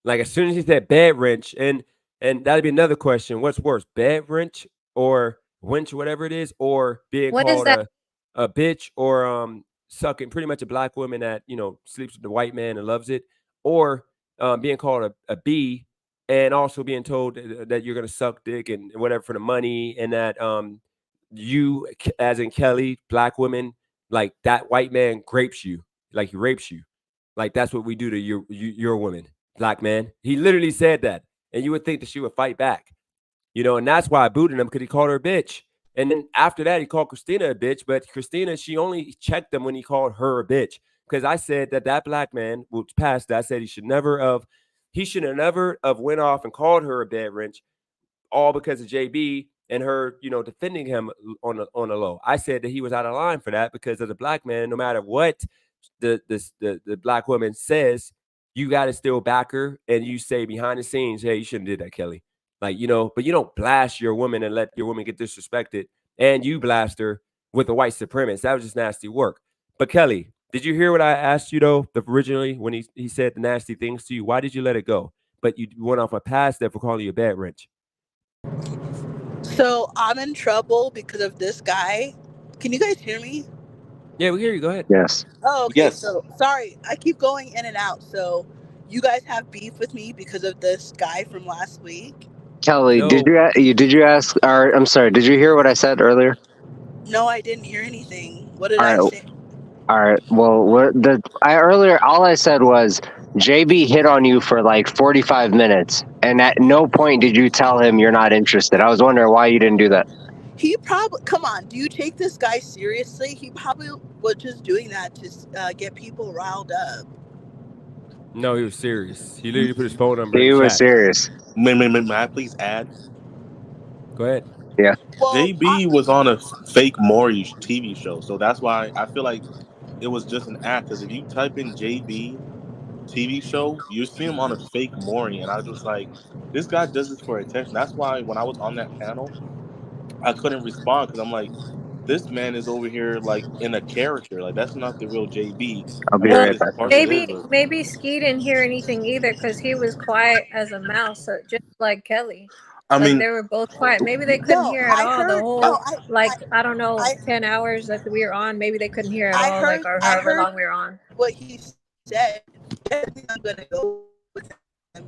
Like as soon as he said bad wrench, and that'd be another question: what's worse, bad wrench or winch, whatever it is, or being called a bitch or sucking pretty much a black woman that sleeps with the white man and loves it, or being called a B, and also being told that you're gonna suck dick and whatever for the money, and that you, as in Kelly, black women, like that white man grapes you, like he rapes you, like that's what we do to your woman, black man. He literally said that, and you would think that she would fight back, and that's why I booted him because he called her a bitch. And then after that, he called Christina a bitch, but Christina, she only checked him when he called her a bitch because I said that black man was past that. I said he should never have went off and called her a bed wrench, all because of JB and her, defending him on the low. I said that he was out of line for that because as a black man, no matter what the black woman says, you got to still back her and you say behind the scenes, hey, you shouldn't have did that, Kelly. Like, but you don't blast your woman and let your woman get disrespected, and you blast her with a white supremacist. That was just nasty work. But Kelly, did you hear what I asked you though originally when he said the nasty things to you? Why did you let it go? But you went off a pass there for calling you a bad wrench. So I'm in trouble because of this guy. Can you guys hear me? Yeah, we hear you. Go ahead. Yes. Oh, okay. Yes. So sorry, I keep going in and out. So you guys have beef with me because of this guy from last week? Kelly, No. did you ask? Or I'm sorry. Did you hear what I said earlier? No, I didn't hear anything. What did All I right. say? All right. Well, all I said was JB hit on you for like 45 minutes, and at no point did you tell him you're not interested. I was wondering why you didn't do that. He probably, come on, do you take this guy seriously? He probably was just doing that to get people riled up. No, he was serious. He literally put his phone number in He the was chat. serious. May I please add? Go ahead. Yeah. Well, JB was on a fake Maury TV show, so that's why I feel like it was just an act. Because if you type in JB TV show, you see him on a fake Maury, and I was just like, this guy does this for attention. That's why when I was on that panel, I couldn't respond because I'm like, this man is over here like in a character. Like that's not the real JB. I'll be I guess right this back. part is, Maybe but maybe Ski didn't hear anything either because he was quiet as a mouse, so just like Kelly. I Like mean, they were both quiet. Maybe they couldn't no, hear at I all the heard, whole no, I don't know, I, 10 hours that we were on. Maybe they couldn't hear at I all, like, heard, or I however heard long we were on. what he said. I think I'm gonna go with him.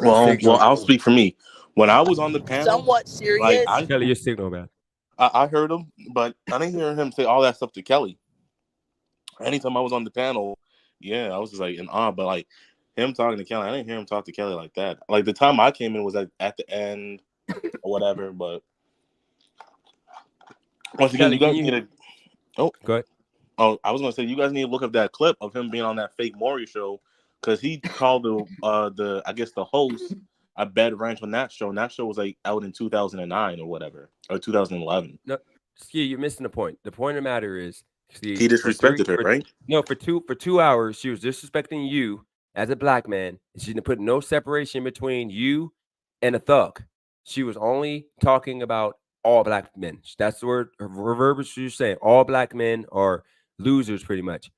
well, I'll speak for me. When I was on the panel, Somewhat serious. like Kelly, your signal, man. I heard him, but I didn't hear him say all that stuff to Kelly. Anytime I was on the panel, yeah, I was just like in awe. But like him talking to Kelly, I didn't hear him talk to Kelly like that. Like the time I came in was at the end or whatever. But once again, Kelly, you guys need to. Oh, go ahead. Oh, I was gonna say you guys need to look up that clip of him being on that fake Maury show because he called the I guess the host a bed wrench on that show, and that show was like out in 2009 or whatever, or 2011. No, Ski, you're missing the point. The point of the matter is, He disrespected her, right? No, for 2 hours, she was disrespecting you as a black man. She didn't put no separation between you and a thug. She was only talking about all black men. That's the word, her verbiage she was saying. All black men are losers, pretty much.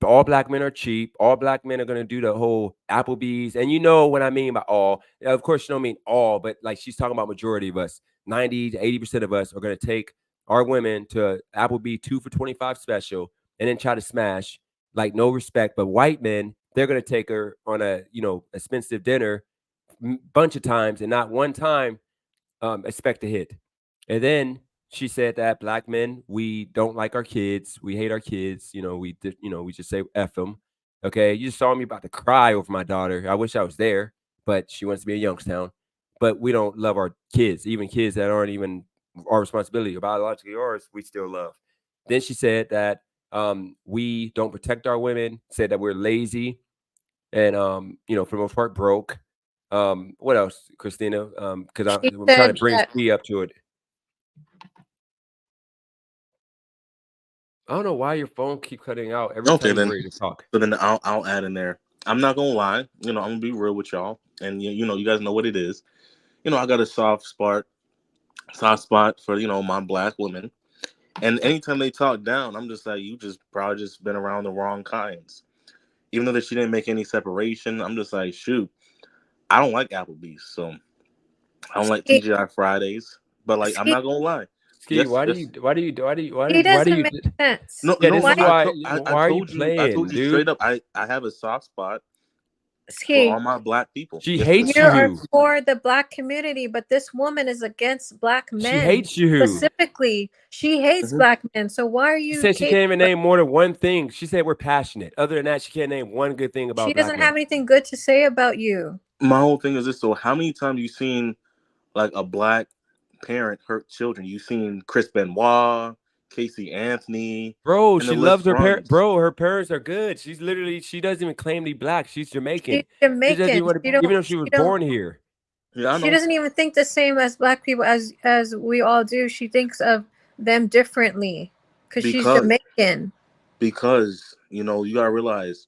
All black men are cheap. All black men are going to do the whole Applebee's. And you know what I mean by all. Of course, she don't mean all, but like she's talking about majority of us. 90 to 80% of us are going to take our women to Applebee 2 for $25 special and then try to smash, like no respect. But white men, they're going to take her on a, expensive dinner bunch of times and not one time expect a hit. And then she said that black men, we don't like our kids. We hate our kids. We just say F them. Okay. You just saw me about to cry over my daughter. I wish I was there, but she wants to be in Youngstown. But we don't love our kids, even kids that aren't even our responsibility or biologically ours, we still love. Then she said that we don't protect our women, said that we're lazy and, for the most part, broke. What else, Christina? Because I'm trying to bring Ski up to it. I don't know why your phone keep cutting out every time you're ready to talk. So then I'll add in there. I'm not gonna lie, I'm gonna be real with y'all, and you guys know what it is. I got a soft spot for my black women, and anytime they talk down, I'm just like, you just probably just been around the wrong kinds. Even though that she didn't make any separation, I'm just like, shoot, I don't like Applebee's, so I don't like TGI Fridays. But like, I'm not gonna lie. Ski, yes, why do you? He doesn't make sense. No, yeah, no. this is why are you playing, I told you dude? straight up. I have a soft spot Ski, for all my black people. She hates you are you. for the black community, but this woman is against black men. She hates you. Specifically, she hates black men. So why are you? She said she can't even name more than one thing. She said we're passionate. Other than that, she can't name one good thing about. She doesn't have anything good to say about you. My whole thing is this: so how many times you seen like a black parent hurt children? You seen Chris Benoit, Casey Anthony, Bro, and the she list loves her parents. runs. Bro, her parents are good. She's literally, she doesn't even claim to be black. She's Jamaican. She's She doesn't Jamaican. even, even though she was born here. Yeah, I She know. doesn't even think the same as black people as we all do. She thinks of them differently because she's Because Jamaican. you know, you gotta realize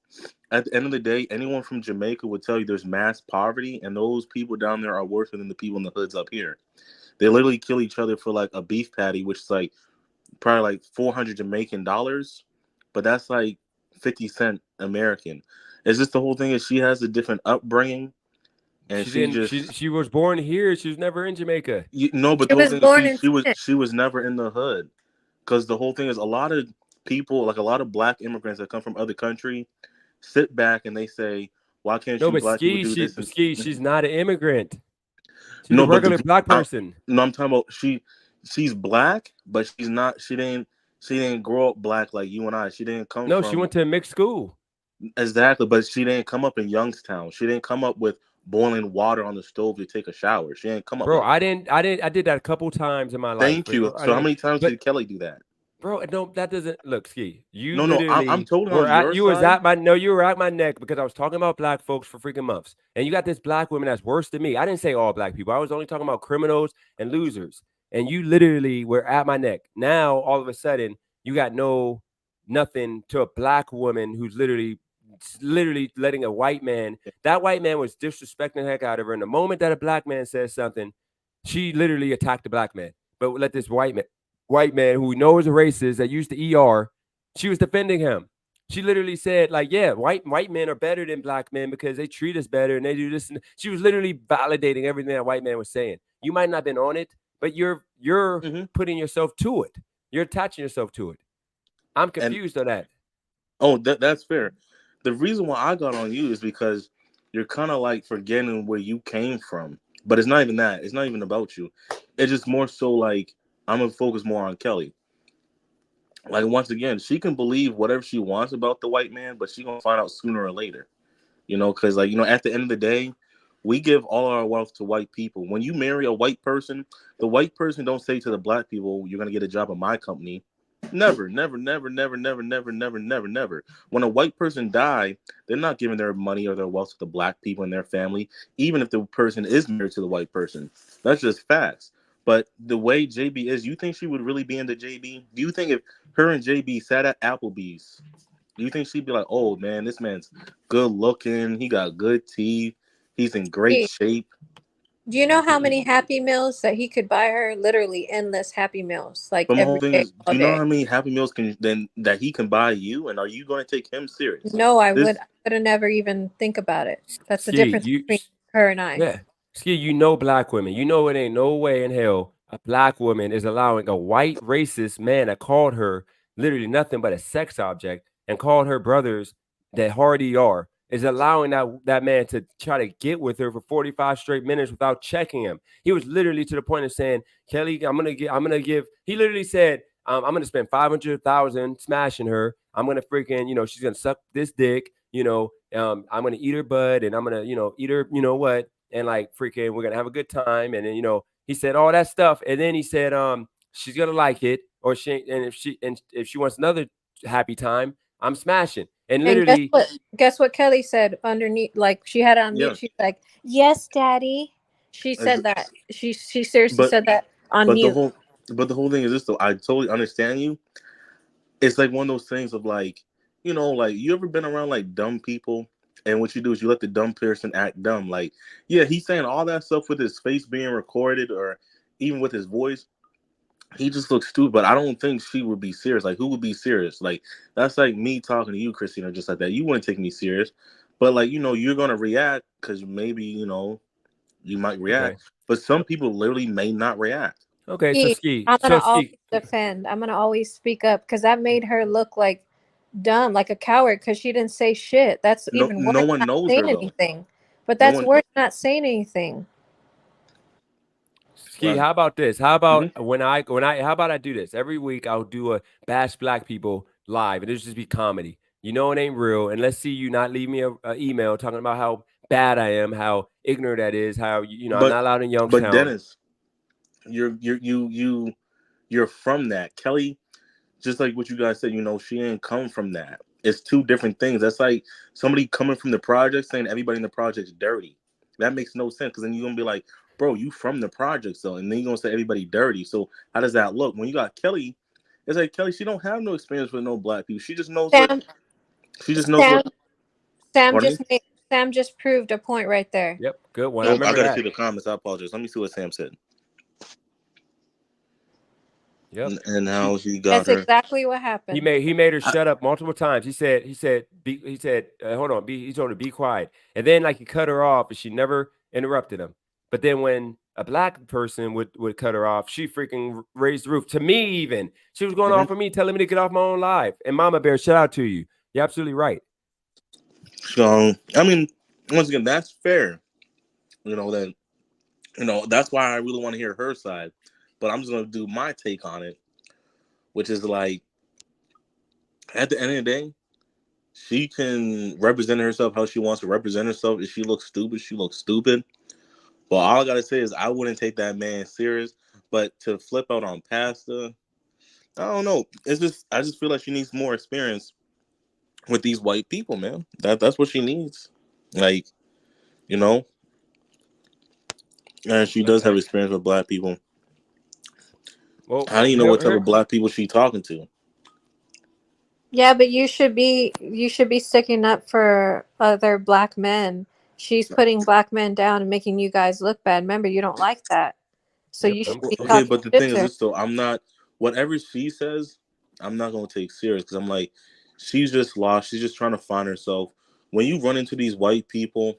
at the end of the day, anyone from Jamaica would tell you there's mass poverty, and those people down there are worse than the people in the hoods up here. They literally kill each other for like a beef patty, which is like probably like 400 Jamaican dollars, but that's like 50 cent American. It's just the whole thing is she has a different upbringing, and She didn't, she was born here. She was never in Jamaica. but She the whole was thing is born in Phoenix. she was never in the hood, because the whole thing is a lot of people, like a lot of black immigrants that come from other country, sit back and they say, why can't No, you but black people do this? And She's not an immigrant. She's a no, but regular black I, person. no, I'm talking about she's black, but she's not. She didn't grow up black like you and I. She didn't come No, she from went to a mixed school. exactly, but she didn't come up in Youngstown. She didn't come up with boiling water on the stove to take a shower. She didn't come up Bro, like I that. didn't, I did that a couple times in my life. Thank you. I So how didn't, many times but did Kelly do that? bro, no, that doesn't look, Ski. You No, I'm literally totally were on at your you was side. at my no, you were at my neck because I was talking about black folks for freaking months. And you got this black woman that's worse than me. I didn't say all black people. I was only talking about criminals and losers. And you literally were at my neck. Now all of a sudden you got nothing to a black woman who's literally letting a white man. That white man was disrespecting the heck out of her. And the moment that a black man says something, she literally attacked the black man. But let this white man who knows a racist that used the ER, she was defending him. She literally said, like, yeah, white men are better than black men because they treat us better and they do this. And she was literally validating everything that white man was saying. You might not have been on it, but you're putting yourself to it. You're attaching yourself to it. I'm And confused on that. oh, that's fair. The reason why I got on you is because you're kind of like forgetting where you came from. But it's not even that. It's not even about you. It's just more so like I'm gonna focus more on Kelly. Like once again, she can believe whatever she wants about the white man, but she gonna find out sooner or later. You know, because like at the end of the day, we give all our wealth to white people. When you marry a white person, the white person don't say to the black people, "You're gonna get a job at my company." Never, never, never, never, never, never, never, never, never. When a white person die, they're not giving their money or their wealth to the black people in their family, even if the person is married to the white person. That's just facts. But the way JB is, you think she would really be into JB? Do you think if her and JB sat at Applebee's, do you think she'd be like, "Oh man, this man's good looking. He got good teeth. He's in great Hey, shape." do you know how many Happy Meals that he could buy her? Literally endless Happy Meals, like But my whole every thing day, is, do all you know day. how many Happy Meals can then that he can buy you, and are you going to take him serious? No, I This would have never even think about it. That's the Ski, difference between her and I. yeah. Ski, you know black women. You know it ain't no way in hell a black woman is allowing a white racist man that called her literally nothing but a sex object and called her brothers that hard ER is allowing that man to try to get with her for 45 straight minutes without checking him. He was literally to the point of saying, Kelly, I'm gonna give. He literally said, I'm gonna spend 500,000 smashing her. I'm gonna freaking, she's gonna suck this dick. I'm gonna eat her butt and I'm gonna, eat her, what, and like freaking, we're gonna have a good time. And then, he said all that stuff, and then he said, she's gonna like it, or if she wants another happy time, I'm smashing. And And guess literally, what? Guess what Kelly said underneath? Like she had it on yeah, mute. She's like, "Yes, Daddy." She ex- said that. She seriously but said that on but the mute. whole but the whole thing is this though. I totally understand you. It's like one of those things of like, like you ever been around like dumb people, and what you do is you let the dumb person act dumb. Like, yeah, he's saying all that stuff with his face being recorded, or even with his voice. He just looks stupid. But I don't think she would be serious. Like, who would be serious? Like, that's like me talking to you, Christina, just like that. You wouldn't take me serious, but like, you're gonna react because maybe you might okay, react. But some people literally may not react. okay, so Ski, Ski, I'm so gonna always Ski, defend. I'm gonna always speak up because that made her look like dumb, like a coward, because she didn't say shit. That's No, even no worse, one not knows saying her though. anything. But No that's one. worse, not saying anything. Ski, Well, how about this? How mhm. about how about I do this every week? I'll do a bash black people live, and it'll just be comedy. You know it ain't real, and let's see you not leave me a email talking about how bad I am, how ignorant that is, how I'm But not allowed in but Youngstown. Dennis, you're from that. Kelly just like what you guys said, she didn't come from that. It's two different things. That's like somebody coming from the project saying everybody in the project's dirty. That makes no sense, because then you're gonna be like, bro, you from the project, so, and then you're gonna say everybody dirty. So how does that look? When you got Kelly, it's like Kelly, she don't have no experience with no black people. She just knows Sam, Sam, what. Sam Pardon me? Sam just proved a point right there. Yep, good one. I Oh, I remember gotta that. see the comments. I apologize. Let me see what Sam said. Yep. And how he got That's her. exactly what He happened. made her shut up multiple times. He said, hold on, he told her be quiet. And then like he cut her off, and she never interrupted him. But then when a black person would cut her off, she freaking raised the roof. To me, even she was going off on me, telling me to get off my own live. And Mama Bear, shout out to you. You're absolutely right. So I mean, once again, that's fair. That's why I really want to hear her side. But I'm just gonna do my take on it, which is like, at the end of the day, she can represent herself how she wants to represent herself. If she looks stupid, she looks stupid. But all I gotta say is I wouldn't take that man serious. But to flip out on Pastor, I don't know. I just feel like she needs more experience with these white people, man. That's what she needs. Like, and she does have experience with black people. Well, I don't even know what type of black people she's talking to. Yeah, but you should be sticking up for other black men. She's putting black men down and making you guys look bad. Remember, you don't like that. So you should be Okay, talking but the shit thing to is her. this, though. I'm not, whatever she says, I'm not going to take serious, because I'm like, she's just lost. She's just trying to find herself. When you run into these white people,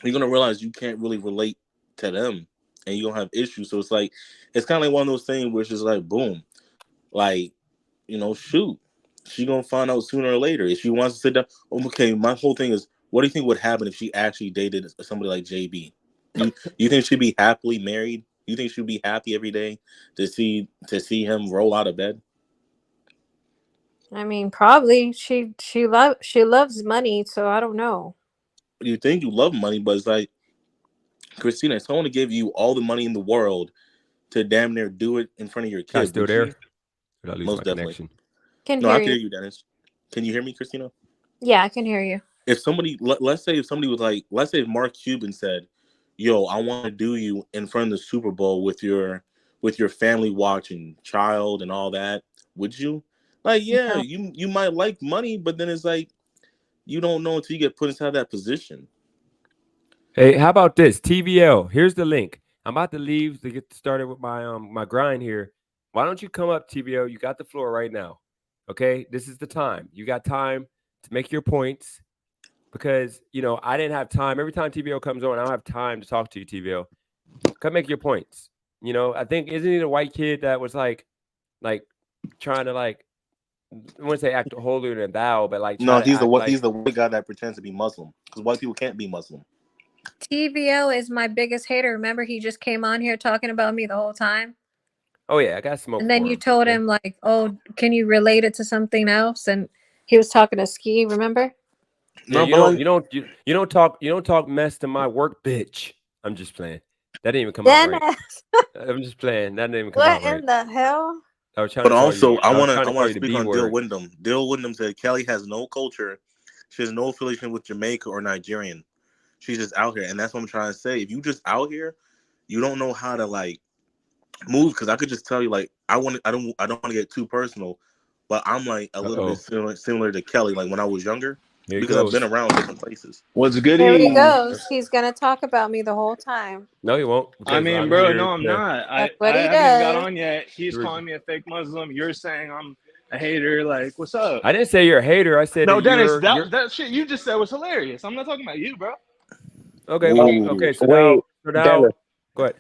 you're going to realize you can't really relate to them, and you're going to have issues. So it's kind of like one of those things where it's just like, boom, like, shoot. She going to find out sooner or later. If she wants to sit down, okay, my whole thing is, what do you think would happen if she actually dated somebody like JB? You think she'd be happily married? You think she'd be happy every day to see him roll out of bed? I mean, probably she loves money, so I don't know. You think you love money, but it's like, Christina, if someone gave you all the money in the world to damn near do it in front of your kid, still would there? you? Did I lose Most my definitely. connection? Can No, hear I can you. hear you, Dennis. Can you hear me, Christina? Yeah, I can hear you. If somebody, let's say if somebody was like, let's say if Mark Cuban said, yo, I want to do you in front of the Super Bowl with your family watching, child and all that, would you? Like, yeah, No. you might like money, but then it's like, you don't know until you get put inside that position. Hey, how about this? TVL, here's the link. I'm about to leave to get started with my my grind here. Why don't you come up, TVL? You got the floor right now. Okay, this is the time. You got time to make your points, because I didn't have time. Every time TVL comes on, I don't have time to talk to you, TVL. Come make your points. I think, isn't he the white kid that was like trying to, like, I wouldn't say act holier than thou, but like No, try to act like. he's the white guy that pretends to be Muslim, because white people can't be Muslim. TVO is my biggest hater. Remember, he just came on here talking about me the whole time. Oh yeah, I got smoke. And then for you him. told him like, "Oh, can you relate it to something else?" And he was talking to Ski. Remember? Yeah, No, but you don't talk mess to my work, bitch. I'm just playing. That didn't even come out right. Dennis, I'm just playing. That didn't even come what out right. in the hell? I was trying But to call you. also, I I was want trying to call to you the speak B on Dill word. Wyndham. Dill Wyndham said Kelly has no culture. She has no affiliation with Jamaica or Nigerian. She's just out here, and that's what I'm trying to say. If you just out here, you don't know how to like move. Because I could just tell you, like, I don't want to get too personal, but I'm like a little bit similar to Kelly, like when I was younger, because I've been around different places. What's Here goody? he goes. He's gonna talk about me the whole time. No, you won't. I mean, bro, no, I'm not. That's I what he haven't even got does. on yet. He's calling me a fake Muslim. You're saying I'm a hater. Like, what's up? I didn't say you're a hater. I said No, that Dennis, you're. that shit you just said was hilarious. I'm not talking about you, bro. Okay, well, okay. So Wait, now, Dennis. go ahead.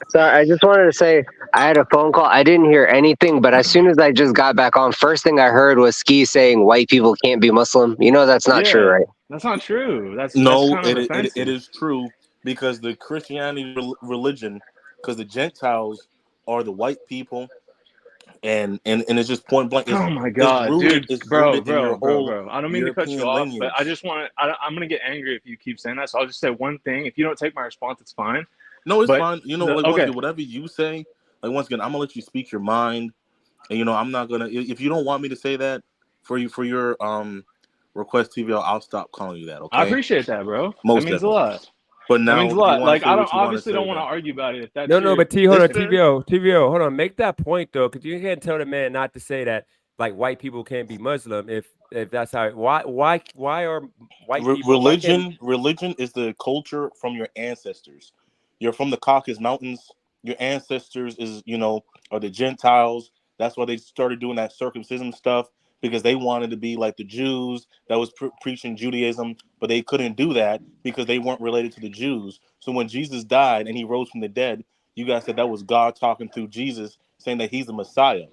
So I just wanted to say I had a phone call. I didn't hear anything, but as soon as I just got back on, first thing I heard was Ski saying white people can't be Muslim. That's not true, right? That's not true. That's No, kind of it offensive. is true, because the Christianity religion, because the Gentiles are the white people, and it's just point blank. Oh my god, dude, It's bro. rooted in your whole I don't mean to cut you European off, but I lineage. just want to. I'm gonna get angry if you keep saying that. So I'll just say one thing. If you don't take my response, it's fine. No, it's But fine. Like once okay, again, whatever you say, like once again, I'm gonna let you speak your mind. And you know, I'm not gonna. If you don't want me to say that for your request TVL, I'll stop calling you that. Okay. I appreciate that, bro. Most That means definitely. a lot. But That now, means a if you lot. want Like to say I don't what you want to obviously say, don't want to then argue about it. If that's No, your but T, hold on, it's fair. TVO, hold on. Make that point though, because you can't tell the man not to say that like white people can't be Muslim if that's how. Why are white people? Why can't? Religion is the culture from your ancestors. You're from the Caucasus Mountains. Your ancestors are the Gentiles. That's why they started doing that circumcision stuff, because they wanted to be like the Jews that was preaching Judaism, but they couldn't do that because they weren't related to the Jews. So when Jesus died and he rose from the dead, you guys said that was God talking through Jesus, saying that he's the Messiah.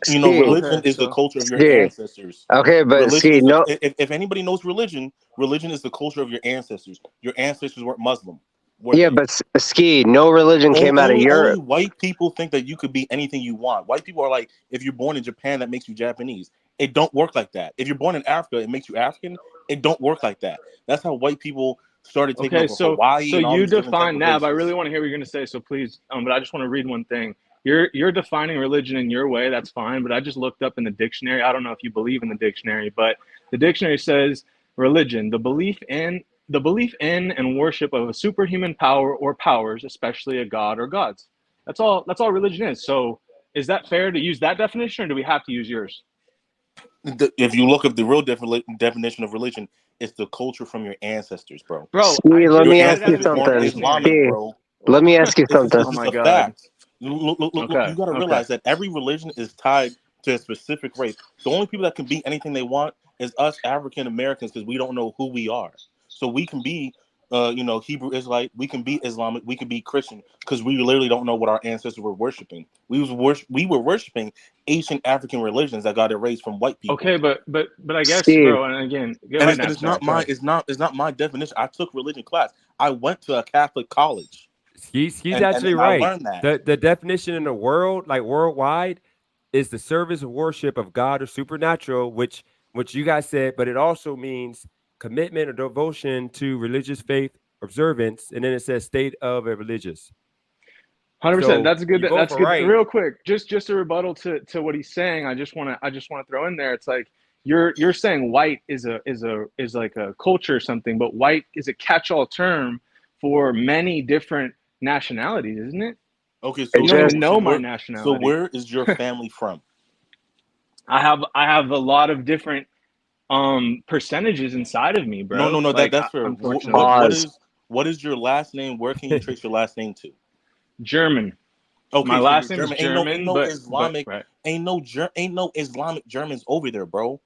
Ski, Religion is the culture of your ski. ancestors. Okay, but Religion ski, is no. if anybody knows religion, religion is the culture of your ancestors. Your ancestors weren't Muslim, were Yeah, they? but ski, no religion came out of Only Europe. white people think that you could be anything you want. White people are like, if you're born in Japan, that makes you Japanese. It don't work like that. If you're born in Africa, it makes you African. It don't work like that. That's how white people started taking Okay, over Hawaii so and all you these different type define of Nab. I races. really want to hear what you're going to say, so please. But I just want to read one thing. You're defining religion in your way. That's fine. But I just looked up in the dictionary. I don't know if you believe in the dictionary, but the dictionary says religion, the belief in and worship of a superhuman power or powers, especially a god or gods. That's all. That's all religion is. So is that fair to use that definition, or do we have to use yours? If you look up the real definition of religion, it's the culture from your ancestors, bro. Bro, I Ski, let just Your me read ask it out you of ancestors the weren't something. dictionary. Islamic, Ski, bro. let me ask you It's something. Oh just my a God. fact. Look, Okay. you got to Okay. realize that every religion is tied to a specific race. The only people that can be anything they want is us African Americans, because we don't know who we are. So we can be, Hebrew Israelite. We can be Islamic. We can be Christian, because we literally don't know what our ancestors were worshiping. We were worshiping ancient African religions that got erased from white people. Okay, but I guess, Ski, bro, and again, go And ahead, it's Napster. not Go my ahead. it's not my definition. I took religion class. I went to a Catholic college, He's and actually I right. learned that. The definition in the world, like worldwide, is the service of worship of God or supernatural, which you guys said, but it also means commitment or devotion to religious faith observance, and then it says state of a religious. 100%. So That's good. you both That's are good. right. Real quick, just a rebuttal to what he's saying. I just want to throw in there. It's like you're saying white is like a culture or something, but white is a catch-all term for many different nationalities, isn't it? Okay, it You don't just, even know my nationality. where is your family from? I have a lot of different percentages inside of me, No, bro. that Like that's fair. unfortunately, pause. What is your last name? Where can you trace your last name to? German. My Okay, so you're last name is German. Ain't German, no but Islamic, right. ain't no Islamic Germans over there, bro.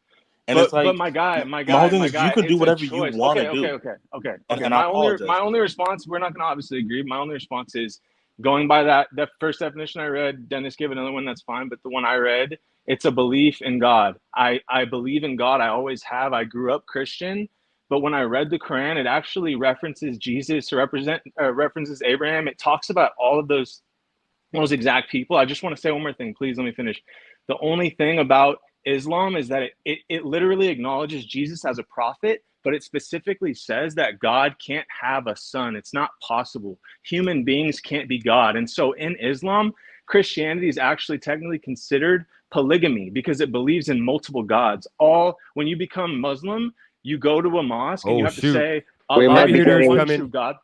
And it's But like, my guy, my whole thing is, you can do it's a whatever you choice. want to Okay, do, okay. and I My apologize. only response, we're not gonna obviously agree. My only response is going by that first definition I read. Dennis gave another one, that's fine. But the one I read, it's a belief in God. I believe in God. I always have. I grew up Christian. But when I read the Quran, it actually references Jesus, references Abraham. It talks about all of those exact people. I just want to say one more thing. Please let me finish. The only thing about Islam is that it literally acknowledges Jesus as a prophet, but it specifically says that God can't have a son. It's not possible. Human beings can't be God. And so in Islam, Christianity is actually technically considered polygamy because it believes in multiple gods. When you become Muslim, you go to a mosque and you Oh have to shoot, say We Allah might be is the Navigator is getting. one true coming. God.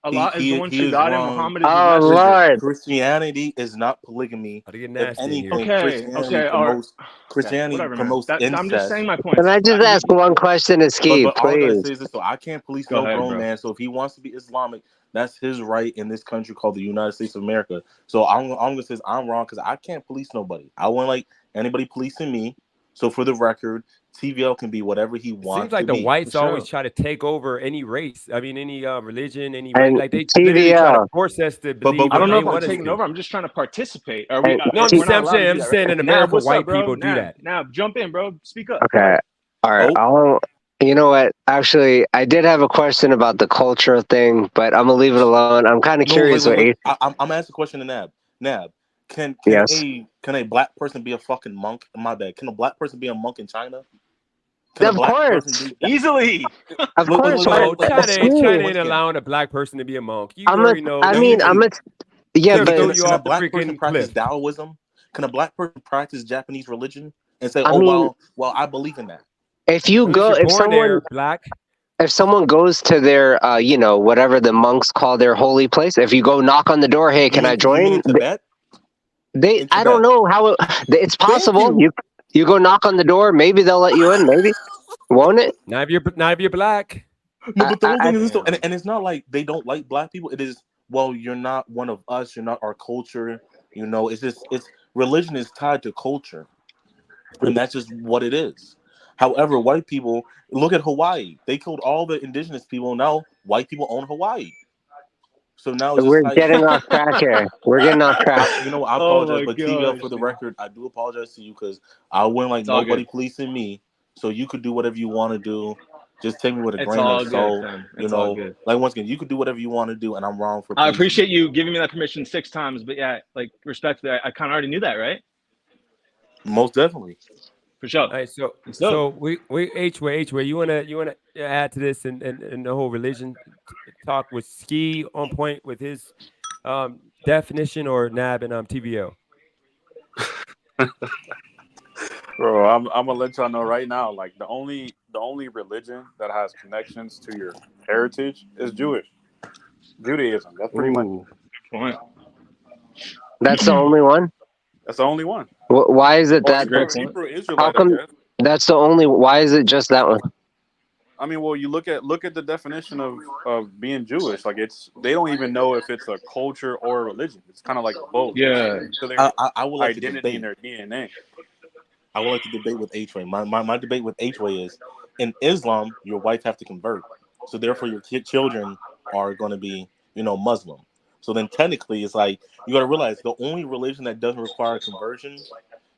He Allah is the one he true is God and wrong. Muhammad is his Oh messenger. Lord. Christianity is not polygamy. How to get If nasty in here? anything, Okay, or okay, Christianity whatever, man. promotes I'm just saying incest. my Can points. I just ask one question to Ski, But all I gotta please? say is this: so I can't police Go no ahead, grown bro. man. So if he wants to be Islamic, that's his right in this country called the United States of America. So I'm gonna say I'm wrong because I can't police nobody. I won't like anybody policing me. So for the record, TVL can be whatever he It seems wants like to the be. whites For always sure. try to take over any race. I mean, any religion, any race. And Like they literally try to TVL force us to But believe I what don't know they if I'm want us taking to. over. I'm just trying to participate. Are we? and No, We're not I'm allowed to do saying that, right? in Nab, America, what's up, white bro? people do that. Nab, jump in, bro. Speak up. Go okay. ahead. All right. You know what? Actually, I did have a question about the culture thing, but I'm gonna leave it alone. I'm kind of no, curious what. I'm asking a question to Nab. Nab, can Yes. a black person be a fucking monk? My bad. Can a black person be a monk in China? Can a Of black person course. be? Easily. Of course. No, Ski. China ain't allowing a black person to be a monk. You I'm a. already know I that. mean, I'm a. Yeah, They'll but throw Can you a off the black person freaking practice cliff. Taoism? Can a black person practice Japanese religion and say, I "Oh, mean, well, I believe in that"? if you Unless go, you're born there, black. if someone goes to their, whatever the monks call their holy place, if you go knock on the door, hey, can I You mean join? in Tibet? They, In I don't Tibet. know how it's Thank possible. you. You go knock on the door, maybe they'll let you in, maybe, won't it? Not if you're black. No, but the whole thing is this, though, Damn. and it's not like they don't like black people. It is, well, you're not one of us. You're not our culture. It's just religion is tied to culture, and that's just what it is. However, white people look at Hawaii. They killed all the indigenous people. And now white people own Hawaii. So now it's just We're like, getting off track here. We're getting off track. I Oh apologize, my but TVL, gosh, for the dude. record, I do apologize to you because I wouldn't like It's all nobody good. policing me. So you could do whatever you want to do. Just take me with a It's grain of all good, salt. fam. It's all good. Like once again, you could do whatever you want to do, and I'm wrong for I policing appreciate you giving me that permission 6 times, but yeah, like respectfully, I kind of already knew that, right? Most definitely. For sure. All right, so we H-way, you wanna add to this and the whole religion talk with Ski on point with his definition, or Nab and TVL? Bro, I'm gonna let y'all know right now. Like the only religion that has connections to your heritage is Judaism. That's pretty much. Ooh, good point. That's the only one. That's the only one. Why is it Or that? Great Hebrew point. Hebrew How Israelite, I come guess. that's the only? Why is it just that one? I mean, well, you look at the definition of being Jewish. Like they don't even know if it's a culture or a religion. It's kind of like both. Yeah. To their I would like to identity and debate. their DNA. I would like to debate with H-way. My debate with H-way is, in Islam, your wife have to convert. So therefore your children are going to be, Muslim. So then technically it's like, you got to realize the only religion that doesn't require conversion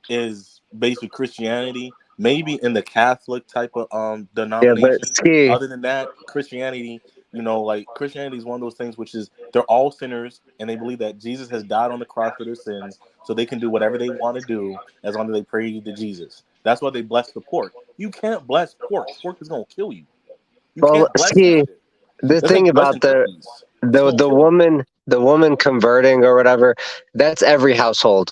is basically Christianity, maybe in the Catholic type of Yeah, but denomination. Ski, Other than that, Christianity, like Christianity is one of those things which is they're all sinners and they believe that Jesus has died on the cross for their sins, so they can do whatever they want to do as long as they pray to Jesus. That's why they bless the pork. You can't bless pork. Pork is gonna kill you. You well, can't bless that Ski, shit. the That's thing like blessing about cookies. It's gonna the kill you. woman converting or whatever, that's every household.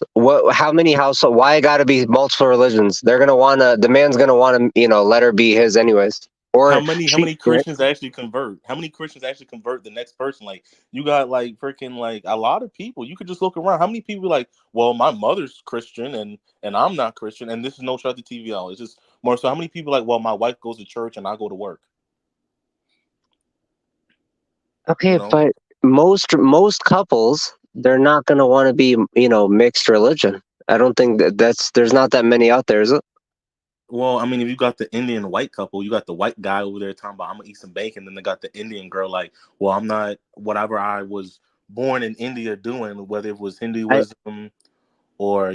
How many household? Why it got to be multiple religions? They're gonna wanna. The man's gonna wanna, let her be his anyways, How or she. many Christians actually convert? How many Christians actually convert the next person? Like you got like freaking like a lot of people. You could just look around. How many people like, well, my mother's Christian and I'm not Christian, and this is no shot to TVL. It's just more so how many people like, well, my wife goes to church and I go to work. Okay, but most couples, they're not gonna want to be, mixed religion. I don't think there's not that many out there, is it? Well, I mean, if you got the Indian white couple, you got the white guy over there talking about I'm gonna eat some bacon, then they got the Indian girl like, well, I'm not whatever I was born in India doing, whether it was I Hinduism or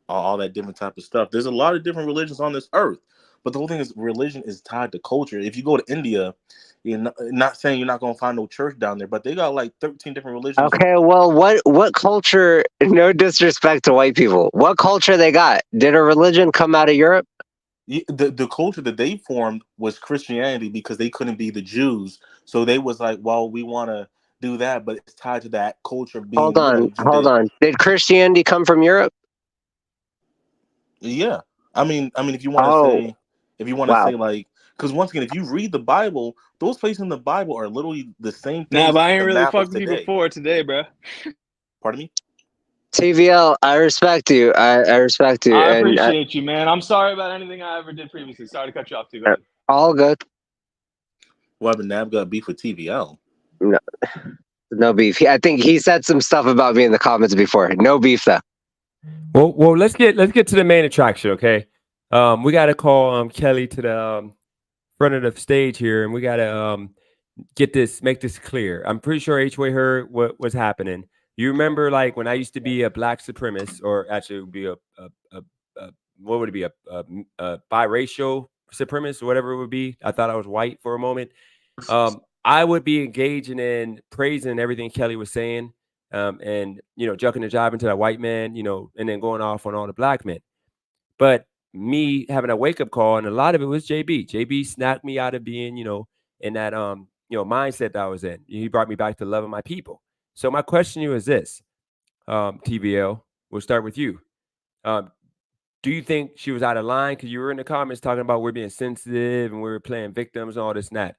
all that different type of stuff. There's a lot of different religions on this earth, but the whole thing is religion is tied to culture. If you go to India, you're not saying you're not gonna find no church down there, but they got like 13 different religions. Okay, well, what culture? No disrespect to white people. What culture they got? Did a religion come out of Europe? The culture that they formed was Christianity because they couldn't be the Jews, so they was like, well, we want to do that, but it's tied to that culture of Hold being, on, hold Judaic. on. Did Christianity come from Europe? Yeah, I mean, if you want to Oh, say, wow. like, because once again, if you read the Bible, those places in the Bible are literally the same Nah, things but as I ain't the really map of fucked with people today. for today, bro. Pardon me? TVL, I respect you. I respect you, I and appreciate you, man. I'm sorry about anything I ever did previously. Sorry to cut you off too. Go ahead. all good. Well, but Nab got beef with TVL. No, no beef. I think he said some stuff about me in the comments before. No beef though. Well, let's get to the main attraction, okay? We got to call Kelly to the front of the stage here, and we got to make this clear. I'm pretty sure H-Way heard what was happening. You remember, like, when I used to be a black supremacist, or actually it would be a what would it be, a biracial supremacist, or whatever it would be. I thought I was white for a moment. I would be engaging in praising everything Kelly was saying, and jucking and jiving to that white man, and then going off on all the black men. But me having a wake up call, and a lot of it was JB. JB snapped me out of being, in that mindset that I was in. He brought me back to loving my people. So my question to you is this, TVL. We'll start with you. Do you think she was out of line? Because you were in the comments talking about we're being sensitive and we're playing victims and all this and that.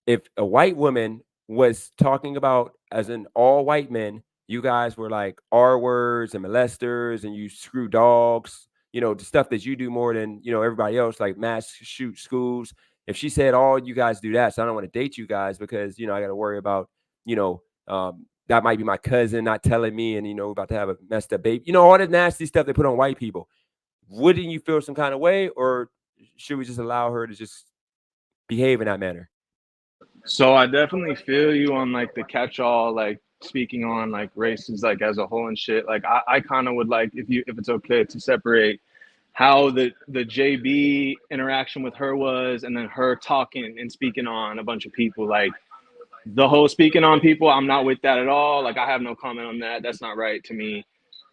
If a white woman was talking about, as in all white men, you guys were like R words and molesters and you screw dogs, the stuff that you do more than, everybody else, like mass shoot schools. If she said, all you guys do that, so I don't want to date you guys because, I got to worry about, that might be my cousin not telling me and, about to have a messed up baby, all the nasty stuff they put on white people. Wouldn't you feel some kind of way, or should we just allow her to just behave in that manner? So I definitely feel you on like the catch-all, like speaking on like races like as a whole and shit. Like I kind of would like if it's okay to separate how the JB interaction with her was and then her talking and speaking on a bunch of people. Like the whole speaking on people, I'm not with that at all. Like I have no comment on that. That's not right to me.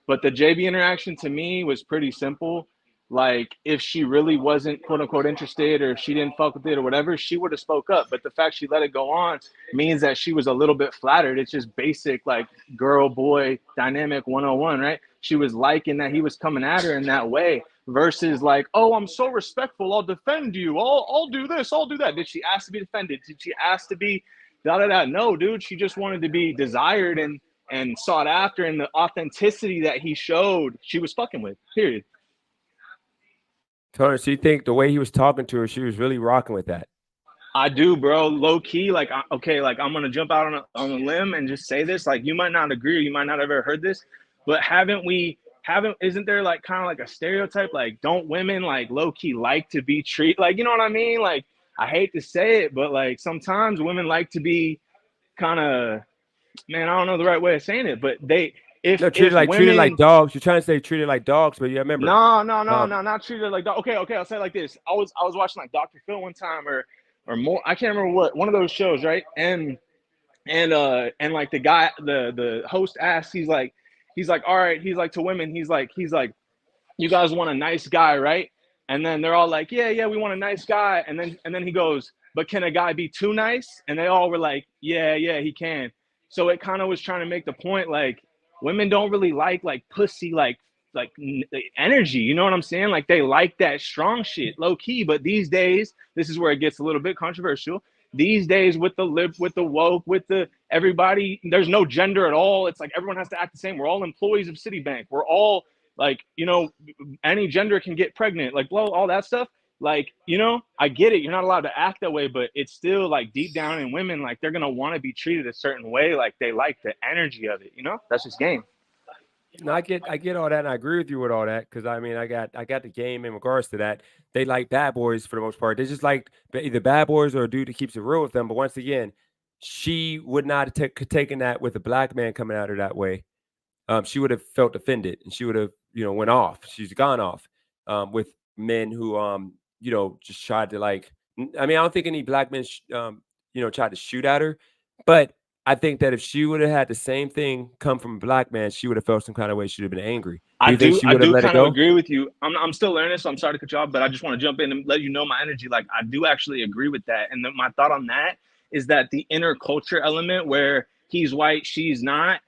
But the JB interaction to me was pretty simple. Like if she really wasn't quote unquote interested or if she didn't fuck with it or whatever, she would have spoke up. But the fact she let it go on means that she was a little bit flattered. It's just basic like girl boy dynamic 101, right? She was liking that he was coming at her in that way versus like, oh, I'm so respectful, I'll defend you. I'll do this, I'll do that. Did she ask to be defended? Did she ask to be da-da-da? No, dude, she just wanted to be desired and sought after, and the authenticity that he showed, she was fucking with, period. Tony, so you think the way he was talking to her, she was really rocking with that? I do, bro. Low key, like, okay, like I'm gonna jump out on a limb and just say this. Like, you might not agree, or you might not have ever heard this, but isn't there like kind of like a stereotype, like don't women like low key like to be treated, like, you know what I mean? Like, I hate to say it, but like sometimes women like to be kind of, man, I don't know the right way of saying it, but treated like dogs. You're trying to say treated like dogs, but you remember? No, not treated like dogs. Okay, I'll say it like this. I was watching like Dr. Phil one time or more. I can't remember what one of those shows, right? And like the guy, the host asks, he's like, all right, he's like to women, he's like, you guys want a nice guy, right? And then they're all like, yeah, we want a nice guy. And then he goes, but can a guy be too nice? And they all were like, yeah, he can. So it kind of was trying to make the point, like, women don't really like pussy, like energy. You know what I'm saying? Like they like that strong shit, low key. But these days, this is where it gets a little bit controversial. These days, with the lip, with the woke, with the everybody, there's no gender at all. It's like everyone has to act the same. We're all employees of Citibank. We're all like, any gender can get pregnant, like blow all that stuff. Like, I get it. You're not allowed to act that way, but it's still like deep down in women, like they're going to want to be treated a certain way. Like they like the energy of it. That's just game. No, I get all that, and I agree with you with all that because I mean, I got the game in regards to that. They like bad boys for the most part. They just like either bad boys or a dude that keeps it real with them. But once again, she would not have taken that with a black man coming at her that way. She would have felt offended, and she would have, went off. She's gone off with men who, just tried to like. I mean, I don't think any black men, tried to shoot at her, but I think that if she would have had the same thing come from a black man, she would have felt some kind of way. She would have been angry. I do kind of agree with you. I'm still learning, so I'm sorry to cut you off, but I just want to jump in and let you know my energy. Like, I do actually agree with that. And my thought on that is that the inner culture element where he's white, she's not,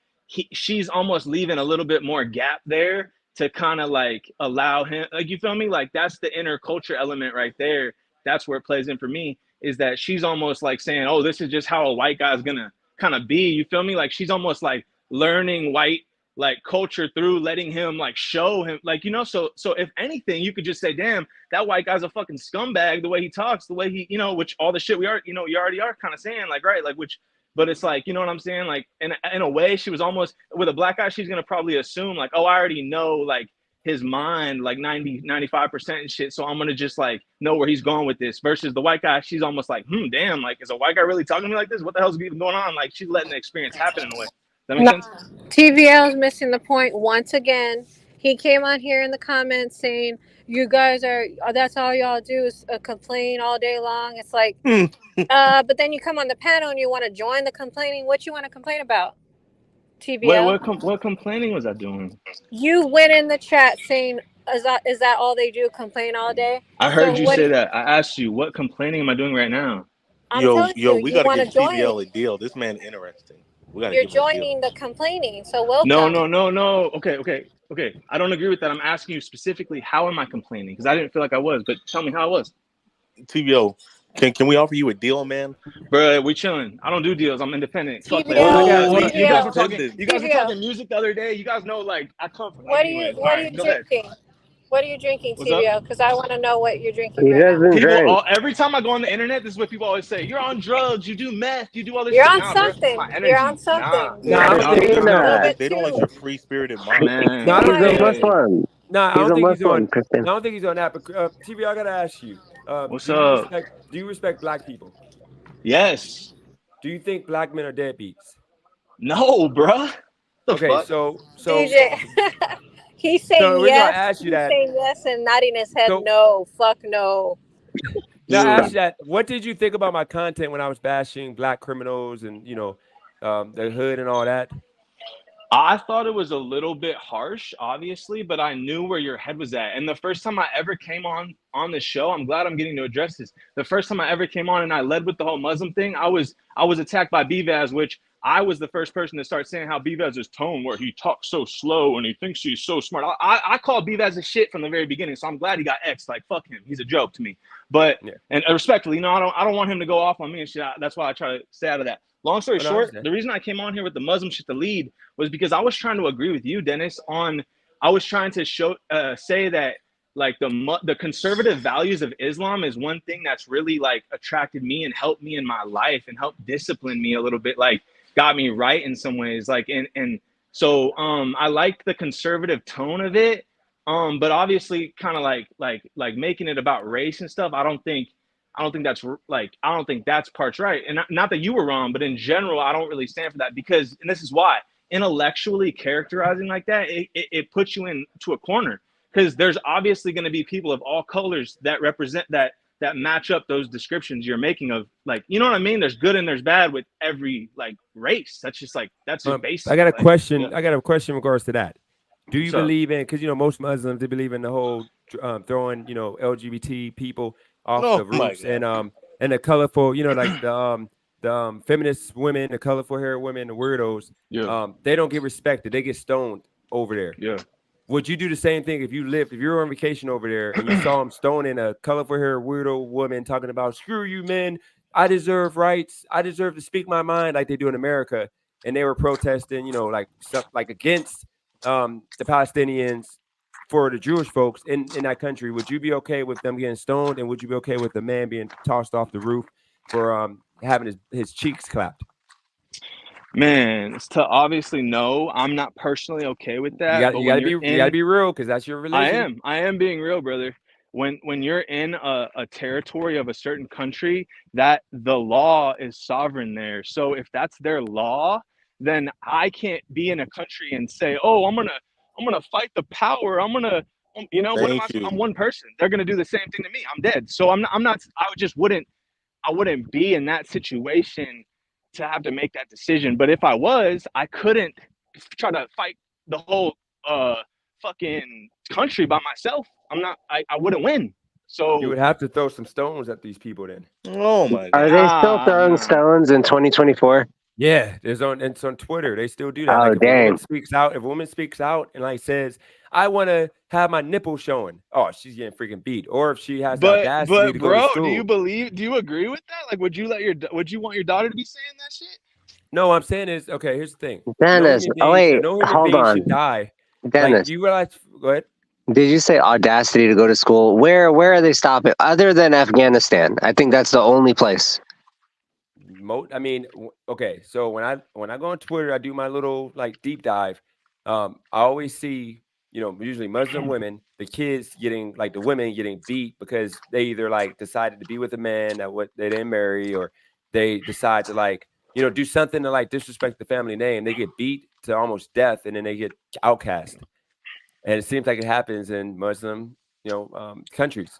she's almost leaving a little bit more gap there to kind of like allow him, like, you feel me? Like, that's the inner culture element right there. That's where it plays in for me, is that she's almost like saying, oh, this is just how a white guy's gonna kind of be, you feel me? Like she's almost like learning white like culture through letting him like show him, like, so if anything, you could just say, damn, that white guy's a fucking scumbag, the way he talks, the way he, which all the shit we are, you already are kind of saying, like, right, like, which, but it's like, you know what I'm saying? Like, in a way, she was almost, with a black guy, she's gonna probably assume like, oh, I already know like his mind, like 95% and shit, so I'm gonna just like know where he's going with this. Versus the white guy, she's almost like, damn, like, is a white guy really talking to me like this? What the hell's even going on? Like, she's letting the experience happen in a way. Does that make sense? TVL is missing the point once again. He came on here in the comments saying, you guys are, that's all y'all do is complain all day long. It's like, but then you come on the panel and you want to join the complaining. What you want to complain about? TVL? Wait, what complaining was I doing? You went in the chat saying, is that all they do, complain all day? I heard you say that. I asked you, what complaining am I doing right now? Yo, we gotta give TVL a deal. This man interesting. You're joining the complaining, so welcome. No. Okay. Okay, I don't agree with that. I'm asking you specifically, how am I complaining? Because I didn't feel like I was, but tell me how I was. TVO, can we offer you a deal, man? Bro, we chilling. I don't do deals. I'm independent. Fuck Hold on, I labels. got Oh, You guys were TVO, talking. independent. You guys were TVO. talking music the other day. You guys know, like, I come from. What are Anyways, you all What are right, you go ahead. drinking? What are you drinking, What's up? TVO? Because I want to know what you're drinking He right now. doesn't People, drink. every time I go on the internet, this is what people always say. You're on drugs. You do meth. You do all this You're shit. on Nah, bro. It's something. my You're on energy. Nah, something. No, You're I I've don't think you're seen he's doing a little that. bit They don't like too your free spirited mind. no, man. I too don't He's a much. think Muslim. no, I He's don't a think he's Muslim, on. Kristen. I don't think he's on that. But TV, I gotta ask you. What's Do you up? respect black people? Yes. Do you think black men are deadbeats? No, bruh. The Okay, fuck? DJ, he's so the saying reason why I yes. asked you He's that. saying yes and nodding his head So no. Fuck no. now I Dude, asked you that. What did you think about my content when I was bashing black criminals and the hood and all that? I thought it was a little bit harsh, obviously, but I knew where your head was at. And the first time I ever came on the show, I'm glad I'm getting to address this. The first time I ever came on and I led with the whole Muslim thing, I was attacked by Bvaz, which I was the first person to start saying how Bvaz's tone, where he talks so slow and he thinks he's so smart. I called Bvaz a shit from the very beginning, so I'm glad he got X'd. Like, fuck him, he's a joke to me. But Yeah. and respectfully, I don't want him to go off on me and shit. That's why I try to stay out of that. Long story Oh, no, I short, understand. the reason I came on here with the Muslim shit to lead was because I was trying to agree with you, Dennis. I was trying to say that like the conservative values of Islam is one thing that's really like attracted me and helped me in my life and helped discipline me a little bit, like got me right in some ways. Like and so I liked the conservative tone of it. But obviously kind of like making it about race and stuff, I don't think that's part's right. And not that you were wrong, but in general, I don't really stand for that because, and this is why, intellectually characterizing like that, it puts you into a corner because there's obviously going to be people of all colors that represent that match up those descriptions you're making of, like, you know what I mean? There's good and there's bad with every like race. That's just basic. I got a Like, question. yeah. I got a question in regards to that. Do you What's up? believe in, because most Muslims, they believe in the whole throwing LGBT people off oh the my roofs God. and the colorful, like the feminist women, the colorful hair women, the weirdos. Yeah. They don't get respected. They get stoned over there. Yeah. Would you do the same thing if you're on vacation over there and you saw them stoning a colorful hair weirdo woman talking about screw you men, I deserve rights, I deserve to speak my mind, like they do in America, and they were protesting, like stuff like against the Palestinians for the Jewish folks in that country? Would you be okay with them getting stoned, and would you be okay with the man being tossed off the roof for having his cheeks clapped? Man, it's to obviously no. I'm not personally okay with that. But You when gotta you're be real, because that's your religion. I am being real, brother. When you're in a territory of a certain country, that the law is sovereign there. So if that's their law, then I can't be in a country and say, oh, I'm gonna fight the power. What am I? Thank you. I'm one person. They're gonna do the same thing to me. I'm dead. So I'm not. I wouldn't be in that situation to have to make that decision. But if I was, I couldn't try to fight the whole fucking country by myself. I wouldn't win. You would So have to throw some stones at these people then. Oh my Are God. they still throwing nah. stones in 2024? Yeah, it's on Twitter. They still do that. Oh, Like if a woman dang. speaks out and like says, I want to have my nipple showing, oh, she's getting freaking beat. Or if she has the audacity to go to bro, school. do you agree with that? Like, would you want your daughter to be saying that shit? No, I'm saying is, okay, here's the thing. Dennis, wait, No human hold being on. should die. Dennis, Like, you realize, go ahead. did you say audacity to go to school? Where are they stopping? Other than Afghanistan, I think that's the only place. I mean, okay, so when I go on Twitter, I do my little like deep dive. I always see, usually Muslim women, the women getting beat because they either like decided to be with a man that they didn't marry, or they decide to like, do something to like disrespect the family name. They get beat to almost death, and then they get outcast. And it seems like it happens in Muslim, countries.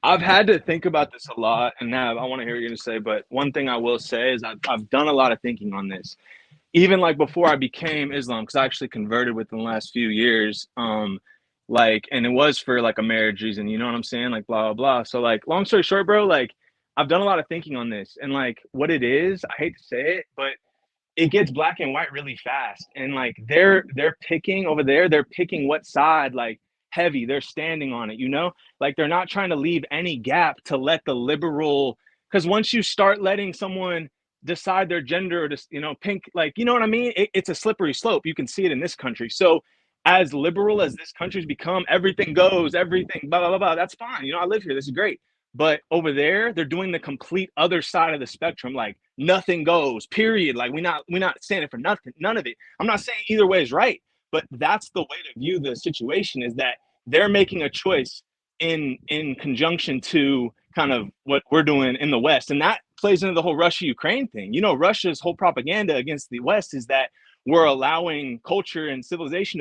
I've had to think about this a lot, and now I want to hear what you're gonna say. But one thing I will say is I've done a lot of thinking on this, even like before I became Islam, because I actually converted within the last few years. And it was for like a marriage reason, you know what I'm saying? Like blah blah blah. So like, long story short, bro, like I've done a lot of thinking on this, and like what it is, I hate to say it, but it gets black and white really fast. And like they're picking over there, they're picking what side like heavy, they're standing on it, you know? Like they're not trying to leave any gap to let the liberal, because once you start letting someone decide their gender or just, you know, pink, like, you know what I mean? It's a slippery slope. You can see it in this country. So as liberal as this country's become, everything goes, everything, blah, blah, blah, blah. That's fine. You know, I live here. This is great. But over there, they're doing the complete other side of the spectrum. Like nothing goes, period. Like we're not standing for nothing, none of it. I'm not saying either way is right, but that's the way to view the situation, is that they're making a choice in conjunction to kind of what we're doing in the West. And that plays into the whole Russia-Ukraine thing. You know, Russia's whole propaganda against the West is that we're allowing culture and civilization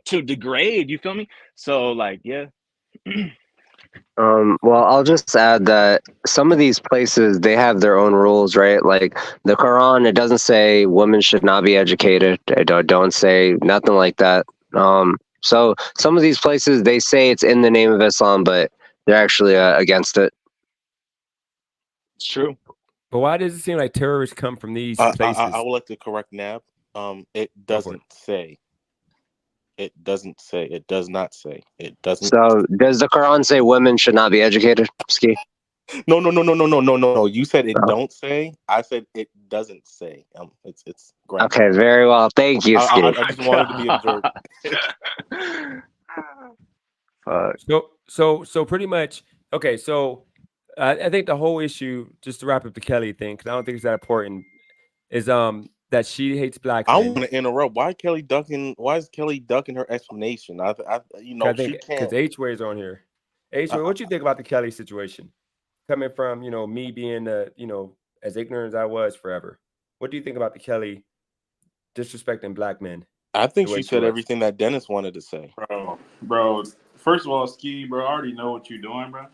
to degrade. You feel me? So like, yeah. Well, I'll just add that some of these places, they have their own rules, right? Like the Quran, it doesn't say women should not be educated. It don't say nothing like that. So some of these places, they say it's in the name of Islam, but they're actually against it. It's true. But why does it seem like terrorists come from these places? I would like to correct Nab. It doesn't say. It doesn't say. It does not say. It doesn't. So does the Quran say women should not be educated, Ski? No. You said it don't say. I said it doesn't say. It's great. Okay, very well. Thank you, Ski. I just wanted to be observed. So pretty much, okay. So I think the whole issue, just to wrap up the Kelly thing, because I don't think it's that important, is that she hates black men. I want to interrupt. Why is Kelly ducking her explanation? You know, I think she can't. Because H-Way's on here. H-Way, what you think about the Kelly situation? Coming from, you know, me being, you know, as ignorant as I was forever. What do you think about the Kelly disrespecting black men? I think she said everything that Dennis wanted to say. Bro, first of all, Ski, bro, I already know what you're doing, bro.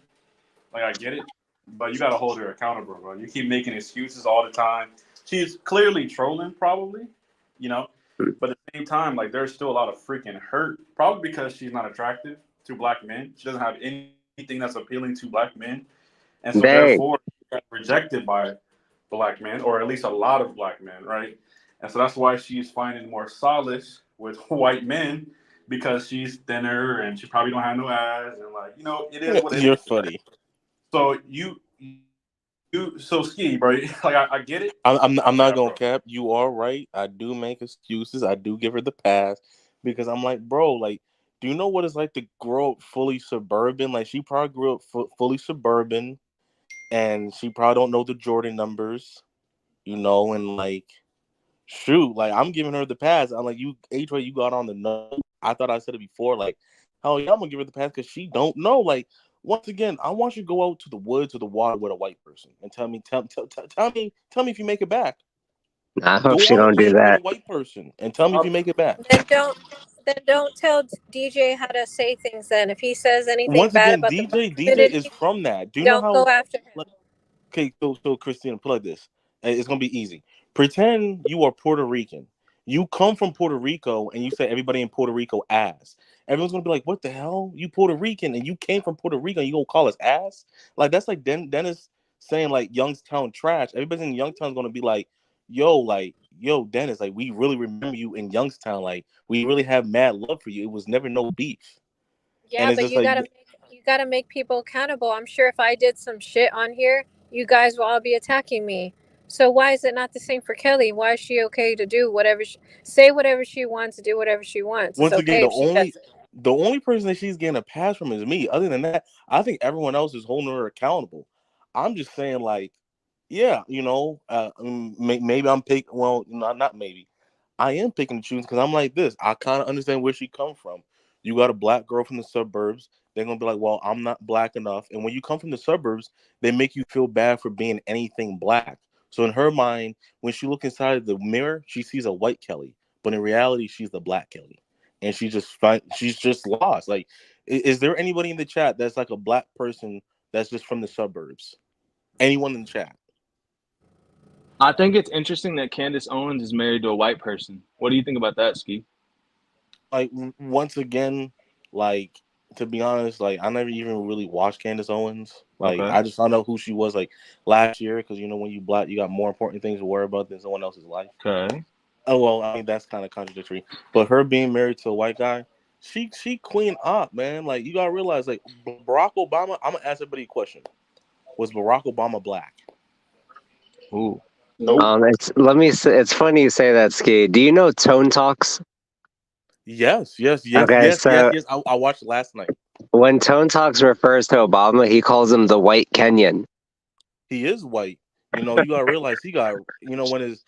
Like, I get it, but you got to hold her accountable, bro. You keep making excuses all the time. She's clearly trolling, probably, you know, but at the same time, like, there's still a lot of freaking hurt, probably because she's not attractive to black men. She doesn't have anything that's appealing to black men. And so, therefore, she got rejected by black men, or at least a lot of black men, right? And so that's why she's finding more solace with white men, because she's thinner and she probably don't have no ass, and like, you know, it is what it is. You're funny. So so Ski, bro, like I get it. I'm not gonna cap. You are right. I do make excuses. I do give her the pass because I'm like, bro, like, do you know what it's like to grow up fully suburban? Like, she probably grew up fully suburban, and she probably don't know the Jordan numbers, you know, and like, shoot, like, I'm giving her the pass. I'm like, you got on the note. I thought I said it before, like, hell yeah, I'm gonna give her the pass because she don't know. Like, once again, I want you to go out to the woods or the water with a white person and tell me if you make it back. I hope she don't do that. With a white person and tell me if you make it back. Then don't tell DJ how to say things. Then if he says anything Once bad again, about DJ is from that. Do you know how? Don't go after him. Okay, so Christina, put it like this. It's gonna be easy. Pretend you are Puerto Rican. You come from Puerto Rico and you say everybody in Puerto Rico ass. Everyone's gonna be like, "What the hell? You Puerto Rican and you came from Puerto Rico and you gonna call us ass?" Like, that's like Dennis saying like Youngstown trash. Everybody in Youngstown's gonna be like, yo, Dennis, like, we really remember you in Youngstown. Like, we really have mad love for you. It was never no beef." Yeah, but you gotta make people accountable. I'm sure if I did some shit on here, you guys will all be attacking me. So why is it not the same for Kelly? Why is she okay to do whatever, say whatever she wants, do whatever she wants? Once it's again, okay the only person that she's getting a pass from is me. Other than that, I think everyone else is holding her accountable. I'm just saying, like, yeah, you know, maybe I'm picking. Well, not maybe. I am picking and choosing because I'm like this. I kind of understand where she comes from. You got a black girl from the suburbs. They're gonna be like, well, I'm not black enough. And when you come from the suburbs, they make you feel bad for being anything black. So in her mind, when she looks inside the mirror, she sees a white Kelly, but in reality, she's the black Kelly, and she's just lost. Like, is there anybody in the chat that's like a black person that's just from the suburbs? Anyone in the chat? I think it's interesting that Candace Owens is married to a white person. What do you think about that, Ski? Like, once again, like, to be honest, like I never even really watched Candace Owens. Like Okay. I just found out who she was like last year because when you black, you got more important things to worry about than someone else's life. Okay. Oh well, I mean that's kind of contradictory. But her being married to a white guy, she queen up, man. Like you gotta realize, like Barack Obama. I'm gonna ask everybody a question: was Barack Obama black? Ooh. Nope. It's funny you say that, Ski. Do you know Tone Talks? Yes. Okay, so I watched it last night. when Tone Talks refers to Obama, he calls him the White Kenyan. He is white. You gotta realize he got when his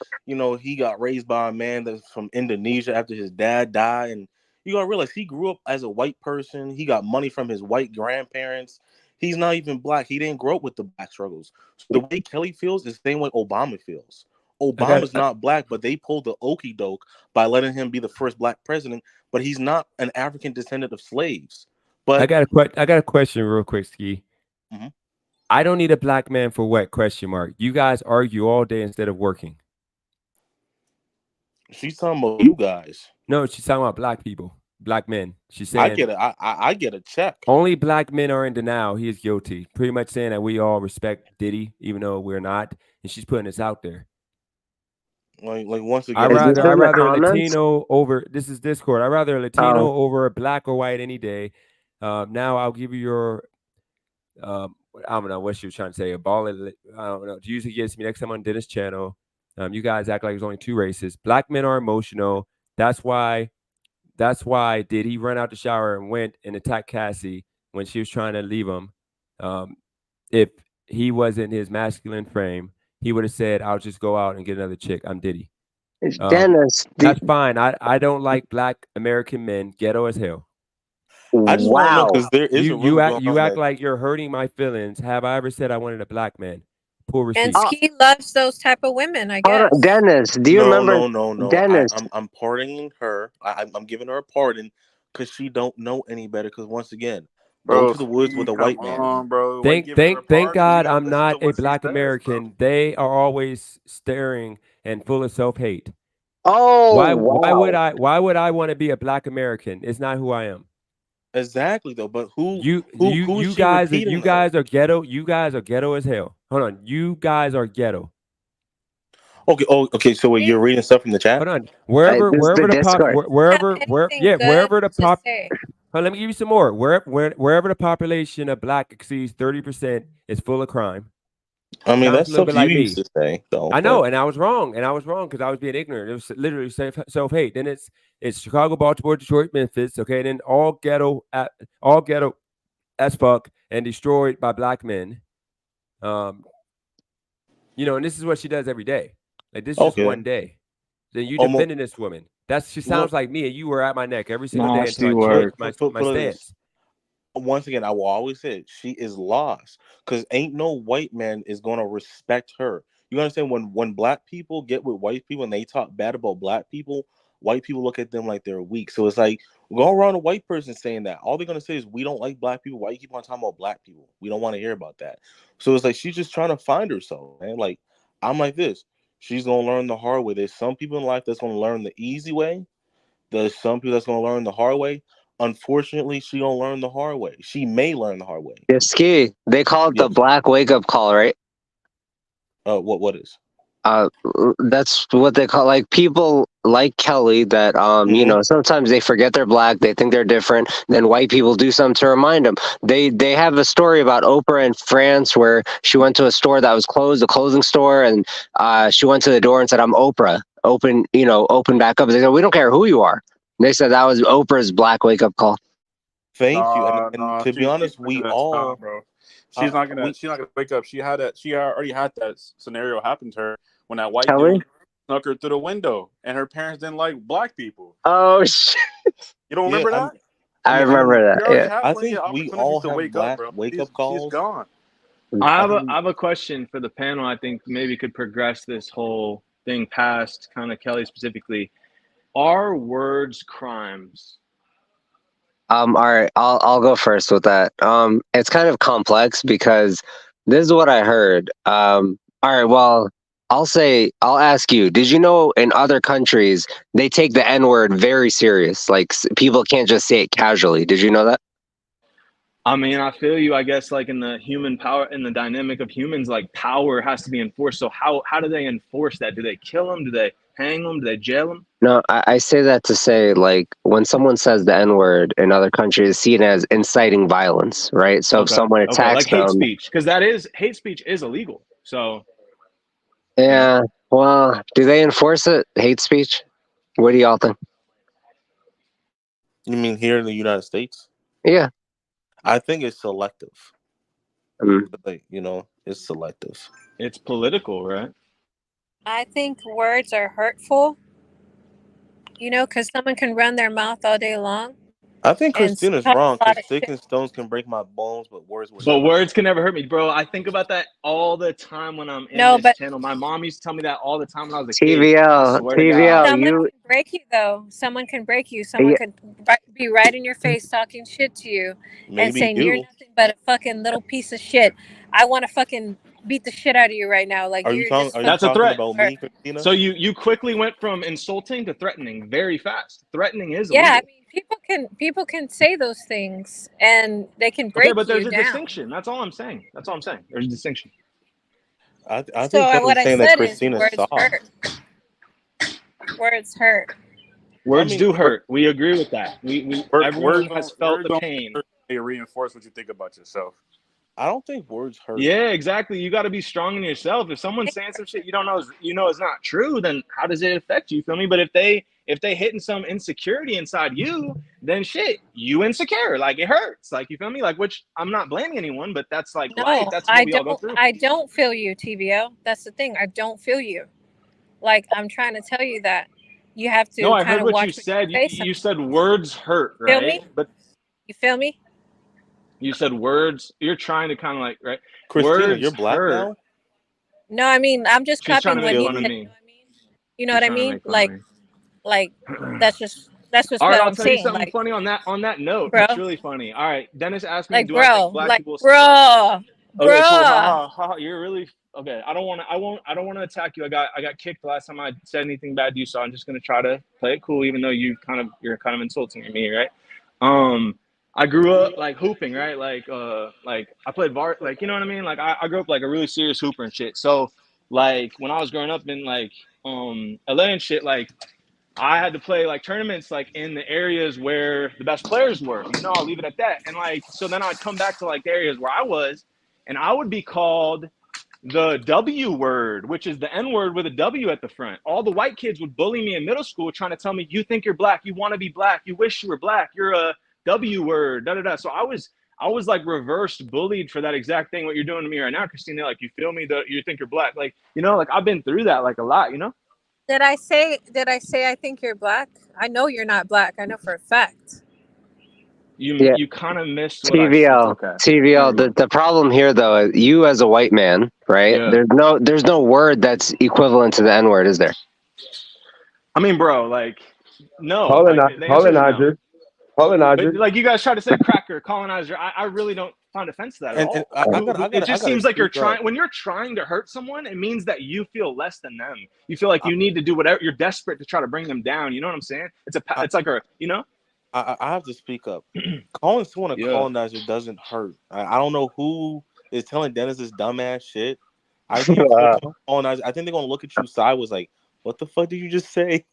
he got raised by a man that's from Indonesia after his dad died, and you gotta realize he grew up as a white person. He got money from his white grandparents. He's not even black. He didn't grow up with the black struggles. So the way Kelly feels is the same way Obama feels. I got Obama's not black, but they pulled the okey doke by letting him be the first black president. But he's not an African descendant of slaves. I But got a question real quick, Ski. Mhm. I don't need a black man for what? Question mark. You guys argue all day instead of working. She's talking about you guys. No, she's talking about black people, black men. She's I saying get it. I get a check. only black men are in denial. He is guilty. Pretty much saying that we all respect Diddy, even though we're not. And she's putting this out there. Like once I again, Is this in the rather a comments? Latino over. This is Discord. I rather a Latino over a black or white any day. Now I'll give you your. I don't know what she was trying to say. A ball. I don't know. Usually gets me next time on Dennis' channel. You guys act like there's only two races. Black men are emotional. That's why did he run out the shower and went and attacked Cassie when she was trying to leave him. If he wasn't his masculine frame, he would have said, "I'll just go out and get another chick. I'm Diddy." Dennis, That's fine. I don't like black American men. Ghetto as hell. I just want to know wow. because there is a rumor going You on act that like you're hurting my feelings. Have I ever said I wanted a black man? Pull And receipt. Ski loves those type of women, I Hold guess. on, Dennis, do you remember? no. Dennis, I'm pardoning her. I'm giving her a pardon because she don't know any better. Because once again, go Bro, to the woods with a come white man. on, bro. Why you giving her a Thank pardon? You God gotta I'm listen to not a what she black says, bro. American. They are always staring and full of self-hate. oh, Why wow. would I want to be a black American? It's not who I am. Exactly though, but who You is she repeating you though? guys are ghetto. You guys are ghetto as hell. Hold on. You guys are ghetto. Okay, okay. So wait, you're reading stuff from the chat? Hold on. This is the Discord. Wherever the to pop say. let me give you some more. Wherever the population of black exceeds 30% is full of crime. I mean, Sounds that's a little stuff bit you like used me. to say though. I But know, and I was wrong. Because I was being ignorant. It was literally self-hate. Then it's Chicago, Baltimore, Detroit, Memphis. Okay, then all ghetto as fuck and destroyed by black men. And this is what she does every day. Like this is just okay, one day. Then you almost defending this woman. She sounds look, like me, and you were at my neck every single day until Nasty I work. changed put my it this. stance. Once again, I will always say it, she is lost because ain't no white man is gonna respect her. You understand when black people get with white people and they talk bad about black people, white people look at them like they're weak. So it's like go around a white person saying that. All they're gonna say is we don't like black people. Why you keep on talking about black people? We don't want to hear about that. So it's like she's just trying to find herself, man. Like I'm like this. She's gonna learn the hard way. There's some people in life that's gonna learn the easy way. There's some people that's gonna learn the hard way. Unfortunately, she don't learn the hard way. She may learn the hard way. Yeah, Ski, they call it the Yes. black wake-up call, right? What is? That's what they call, like, people like Kelly that sometimes they forget they're black, they think they're different, then white people do something to remind them. They have a story about Oprah in France where she went to a store that was closed, a clothing store, and she went to the door and said, "I'm Oprah, open back up." They said, "We don't care who you are." And they said that was Oprah's black wake-up call. Thank you. And to be She's honest, we all bro. She's not gonna wake up. She already had that scenario happen to her when that white Kelly? dude snuck her through the window, and her parents didn't like black people. Oh shit! You don't remember that? I remember that. She already Yeah. had I plenty think of we opportunities all to have wake up, black bro. wake up She's calls. gone. I have a question for the panel. I think maybe could progress this whole thing past kind of Kelly specifically. Are words crimes? All right, I'll go first with that. It's kind of complex because this is what I heard. All right, well, I'll ask you, did you know in other countries they take the N-word very serious? Like people can't just say it casually. Did you know that? I mean, I feel you. I guess like in the human power, in the dynamic of humans, like power has to be enforced. So how do they enforce that? Do they kill them? Do they hang them? Do they jail them? No, I say that to say, like, when someone says the N-word in other countries, it's seen as inciting violence, right? So if Okay, someone okay, attacks like hate them, speech, because that is hate speech is illegal. So yeah, well, do they enforce it? Hate speech? What do y'all think? You mean here in the United States? Yeah. I think it's selective. Mm. Like, you know, it's selective. it's political, right? I think words are hurtful, because someone can run their mouth all day long I think and Christina's talk wrong a lot because of sticks shit. and stones can break my bones, but words will But never. words can never hurt me, bro. I think about that all the time when I'm in No, this but channel. My mom used to tell me that all the time when I was a kid. I TVL, swear to God. TVL, someone you, can break you, though. Someone can break you. Someone yeah, could be right in your face talking shit to you and Maybe saying you're you. nothing but a fucking little piece of shit. I want to fucking beat the shit out of you right now. Like, you're just Are you fucking. That's a talking threat. about Or, me, Christina? So you quickly went from insulting to threatening very fast. Threatening is yeah, I illegal. mean, people can say those things and they can Okay, break but there's you a down. distinction. That's all I'm saying. That's all I'm saying. There's a distinction. I So think what Tony's I saying that said is Christina's words soft. hurt. Words hurt. I Words mean, do hurt. We agree with that. We everyone has felt Words the don't pain. hurt, they reinforce what you think about yourself. I don't think words hurt. Yeah, exactly. You got to be strong in yourself. If someone's saying some shit you don't know is not true, then how does it affect you? You feel me? But if they hitting some insecurity inside you, then shit, you insecure. Like it hurts. Like you feel me? Like which I'm not blaming anyone, but that's like life. No, That's what I we all go don't. through. I don't feel you, TVO. That's the thing. I don't feel you. Like, I'm trying to tell you that you have No, to I kind heard of what you watch what you said. say You sometimes. said words hurt, Feel right? me? But You feel me? you said words. You're trying to kind of like right. Christina, you're Words black hurt. now? No, I mean, I'm just She's trying copying to what make he fun of said. me. You know She's what I trying to mean? make fun of me. Like that's just All right, what I'll I'm tell you saying. something Like, funny on that note. bro, That's really funny. All right, Dennis asked me, like, do I think bro, black like, people? bro, Okay, cool. Ha bro. ha ha. You're really okay. I don't want to attack you. I got kicked the last time I said anything bad to you, so I'm just gonna try to play it cool, even though you're kind of insulting me, right? I grew up like hooping, right? Like I played like you know what I mean? Like I grew up like a really serious hooper and shit. So like when I was growing up in like LA and shit, like I had to play like tournaments like in the areas where the best players were. I'll leave it at that. And like so then I'd come back to like the areas where I was, and I would be called the W word, which is the N word with a W at the front. All the white kids would bully me in middle school, trying to tell me, you think you're black, you want to be black, you wish you were black, you're a W word, da da da. So I was like reversed bullied for that exact thing. What you're doing to me right now, Christina, like you feel me? That you think you're black, like like I've been through that like a lot, Did I say I think you're black? I know you're not black. I know for a fact. yeah, You kind of missed what I said. It's TVL, okay. Never TVL. mind. The problem here, though, is you as a white man, right? Yeah. There's no word that's equivalent to the N-word, is there? I mean, bro, like, no. Like, the answer is no. But like you guys try to say cracker, colonizer, I really don't find offense to that at And all. It I just gotta seems like speak up. when you're trying to hurt someone, it means that you feel less than them. You feel like you need to do whatever. You're desperate to try to bring them down. You know what I'm saying? It's like I have to speak up. Calling someone a Yeah. colonizer doesn't hurt. I don't know who is telling Dennis this dumbass shit. I think colonizer. I think they're gonna look at you sideways like, "What the fuck did you just say?"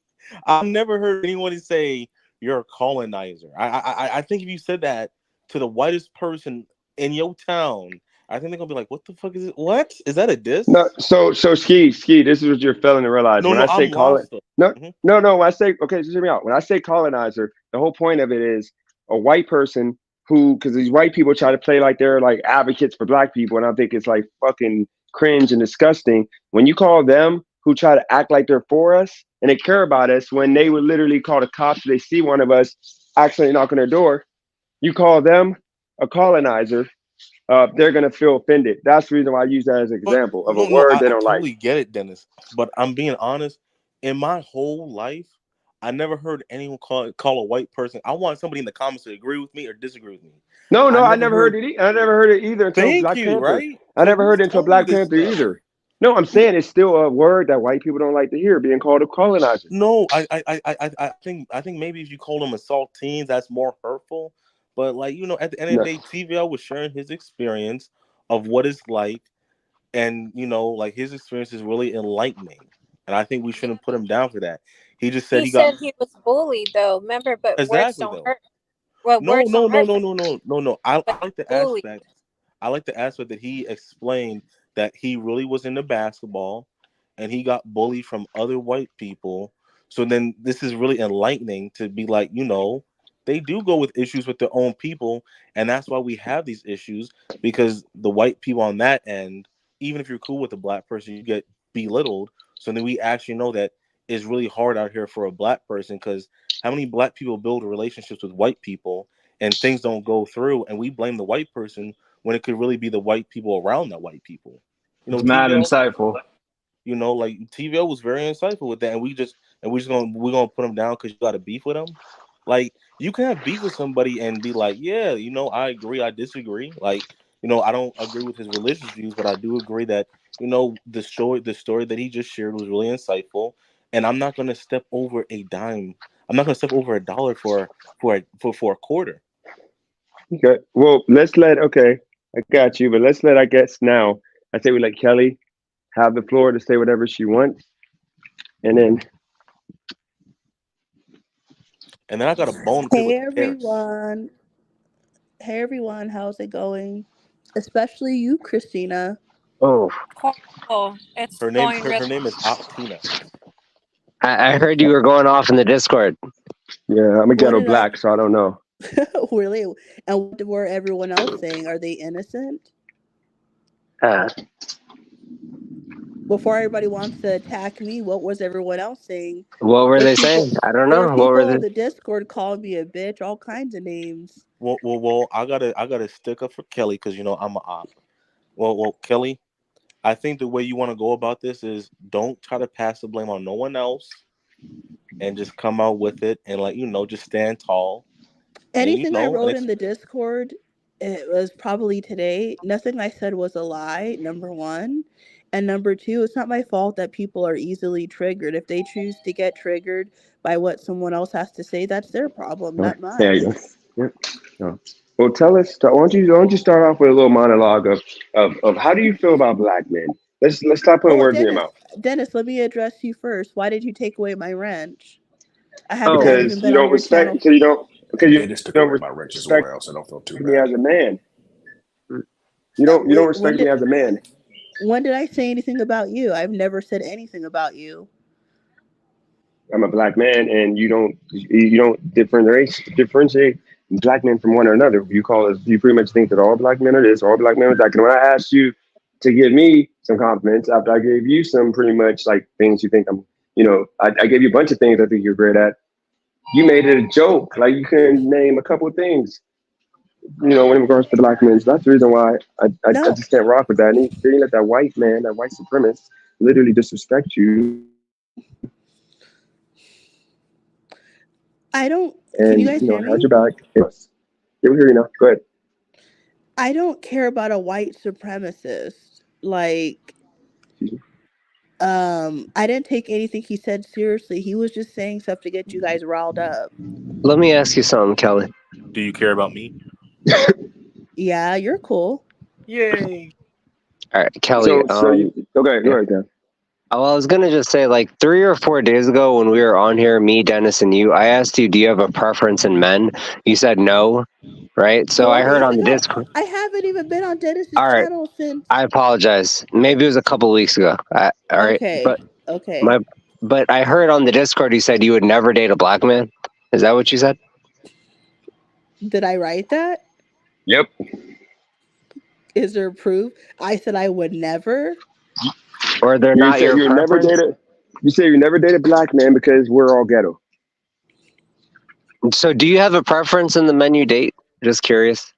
I've never heard anyone say you're a colonizer. I think if you said that to the whitest person in your town, I think they're gonna be like, "What the fuck is it? What is that a diss?" No, so ski, this is what you're failing to realize. No, When I say I'm lost. no, Mhm. no. When I say just hear me out. When I say colonizer, the whole point of it is a white person who, because these white people try to play like they're like advocates for black people, and I think it's like fucking cringe and disgusting. When you call them who try to act like they're for us and they care about us, when they would literally call the cops if they see one of us actually knock on their door, you call them a colonizer. They're gonna feel offended. That's the reason why I use that as an But example of a no, word they I don't like. totally get it, Dennis. But I'm being honest. In my whole life, I never heard anyone call a white person. I want somebody in the comments to agree with me or disagree with me. No, I I never never heard heard. it. I never heard it either until Thank Black you. Panther. Right. I So never heard who's it until telling you Black this Panther stuff? either. No, I'm saying it's still a word that white people don't like to hear, being called a colonizer. No, I think maybe if you call them assaultees, that's more hurtful. But like, you know, at the end of the day, TVL was sharing his experience of what it's like, and you know, like his experience is really enlightening. And I think we shouldn't put him down for that. He just said He he got said he was bullied though. Remember, but words exactly don't though. hurt. Well, No, words no, don't no, hurt, no, no, no, no, no. but I like the bullied. aspect. I like the aspect that he explained that he really was into basketball and he got bullied from other white people. So then this is really enlightening to be like, you know, they do go with issues with their own people. And that's why we have these issues, because the white people on that end, even if you're cool with a black person, you get belittled. So then we actually know that it's really hard out here for a black person, because how many black people build relationships with white people and things don't go through, and we blame the white person when it could really be the white people around the white people. You know, It's mad TVL, insightful. you know, like TVL was very insightful with that, and we're gonna put him down because you got a beef with him. Like, you can have beef with somebody and be like, yeah, you know, I agree, I disagree. Like, you know, I don't agree with his religious views, but I do agree that, you know, the story that he just shared was really insightful, and I'm not gonna step over a dime. I'm not gonna step over a dollar for a quarter. Okay. Well, okay, I got you, but let's let, I guess now, I say we let Kelly have the floor to say whatever she wants. And then, And then I got a bone to pick Hey with Paris. everyone. Hey everyone, how's it going? Especially you, Christina. oh, Cool. It's going Her really name is Optina. I heard you were going off in the Discord. yeah, I'm a What ghetto did I black, so I don't know. really? And what were everyone else saying? Are they innocent? Uh, Before everybody wants to attack me, what was everyone else saying? what were There's they people saying? I don't there's know. What people were on they? the Discord calling me a bitch, all kinds of names. Well, I gotta stick up for Kelly because you know I'm a op. Kelly, I think the way you want to go about this is don't try to pass the blame on no one else, and just come out with it, and like, you know, just stand tall, and you Anything I know, and wrote in the Discord, it was probably today. Nothing I said was a lie, number one. And number two, it's not my fault that people are easily triggered. If they choose to get triggered by what someone else has to say, that's their problem, Oh, not there you mine. go. Yep. No. Well, tell us. Why don't you start off with a little monologue of how do you feel about black men? Let's stop putting Well, words in your mouth. Dennis, let me address you first. Why did you take away my ranch? I haven't Oh, even Because you been on don't your respect. channel. Because you don't. Because you Dennis took don't away my wrench as respect well, so don't feel too me bad. as a man. You don't Wait, respect me as a man. when did I say anything about you? I've never said anything about you. I'm a black man, and you don't differentiate black men from one another. You pretty much think that all black men are this, all black men are that. And when I asked you to give me some compliments after I gave you some pretty much like things you think I gave you a bunch of things I think you're great at. You made it a joke, like you couldn't name a couple of things. In regards to black men, so that's the reason why I No, just can't rock with that. And you let that white man, that white supremacist, literally disrespect you. I don't. Can you And guys hear had your me? back. Yes. Yeah, we hear you now. Go ahead. I don't care about a white supremacist. Like, I didn't take anything he said seriously. He was just saying stuff to get you guys riled up. let me ask you something, Kelly. Do you care about me? Yeah, you're cool. Yay! All right, Kelly. So you okay? Go Yeah. ahead, Dan. Well, I was gonna just say, like 3 or 4 days ago, when we were on here, me, Dennis, and you, I asked you, "Do you have a preference in men?" You said no, right? So 4 I heard days on the ago, Discord. I haven't even been on Dennis's All right, channel since. I apologize. Maybe it was a couple weeks ago. All right, Okay, my, okay. but I heard on the Discord you said you would never date a black man. Is that what you said? Did I write that? Yep. Is there proof? I said I would never. Or they're You not said your you never preference? dated. You said you never dated black men because we're all ghetto. So do you have a preference in the men you date? Just curious.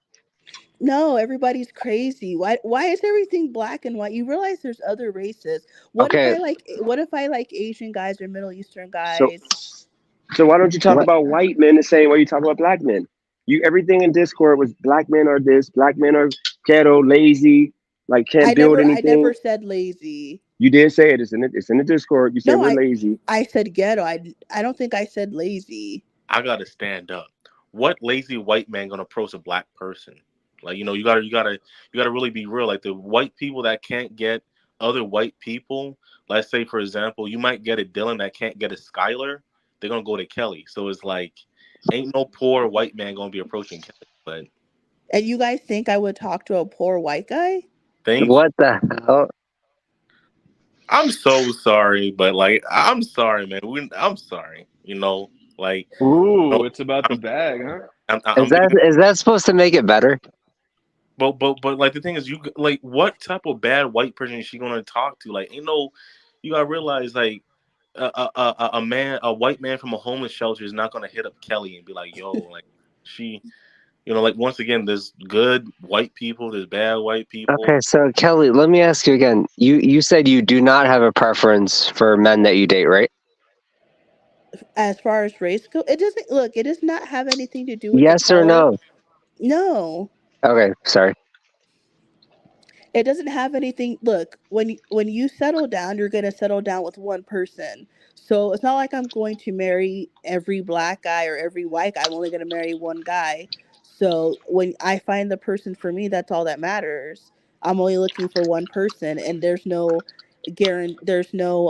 No, everybody's crazy. Why is everything black and white? You realize there's other races. Okay, What if I like Asian guys or Middle Eastern So guys? so why don't you talk what? about white men the same way you talk about black men? You everything in Discord was black men are this, black men are ghetto, lazy, like can't build I anything. never said lazy. You did say it. It's in the Discord. You said No, we're lazy. I said ghetto. I don't think I said lazy. I gotta stand up. what lazy white man gonna approach a black person? Like, you gotta really be real. Like the white people that can't get other white people, let's say for example, you might get a Dylan that can't get a Skylar, they're gonna go to Kelly. So it's like, ain't no poor white man gonna be approaching Kelly. But And you guys think I would talk to a poor white guy? think What the hell? I'm so sorry, but like I'm sorry, man. I'm sorry. Like no, Ooh, it's about the I'm bag, huh? I'm being Is that supposed to make it better? but like the thing is, you like what type of bad white person is she gonna talk to? Like, ain't no, you gotta realize like a white man from a homeless shelter is not gonna hit up Kelly and be like, yo, like she, like once again, there's good white people, there's bad white people. Okay, so Kelly, let me ask you again. You said you do not have a preference for men that you date, right? As far as race go, it doesn't look. It does not have anything to do with the Yes or color. no? No. Okay, sorry. It doesn't have anything. Look, when you settle down, you're gonna settle down with one person. So it's not like I'm going to marry every black guy or every white guy. I'm only gonna marry one guy. So when I find the person for me, that's all that matters. I'm only looking for one person, and there's no guarantee. There's no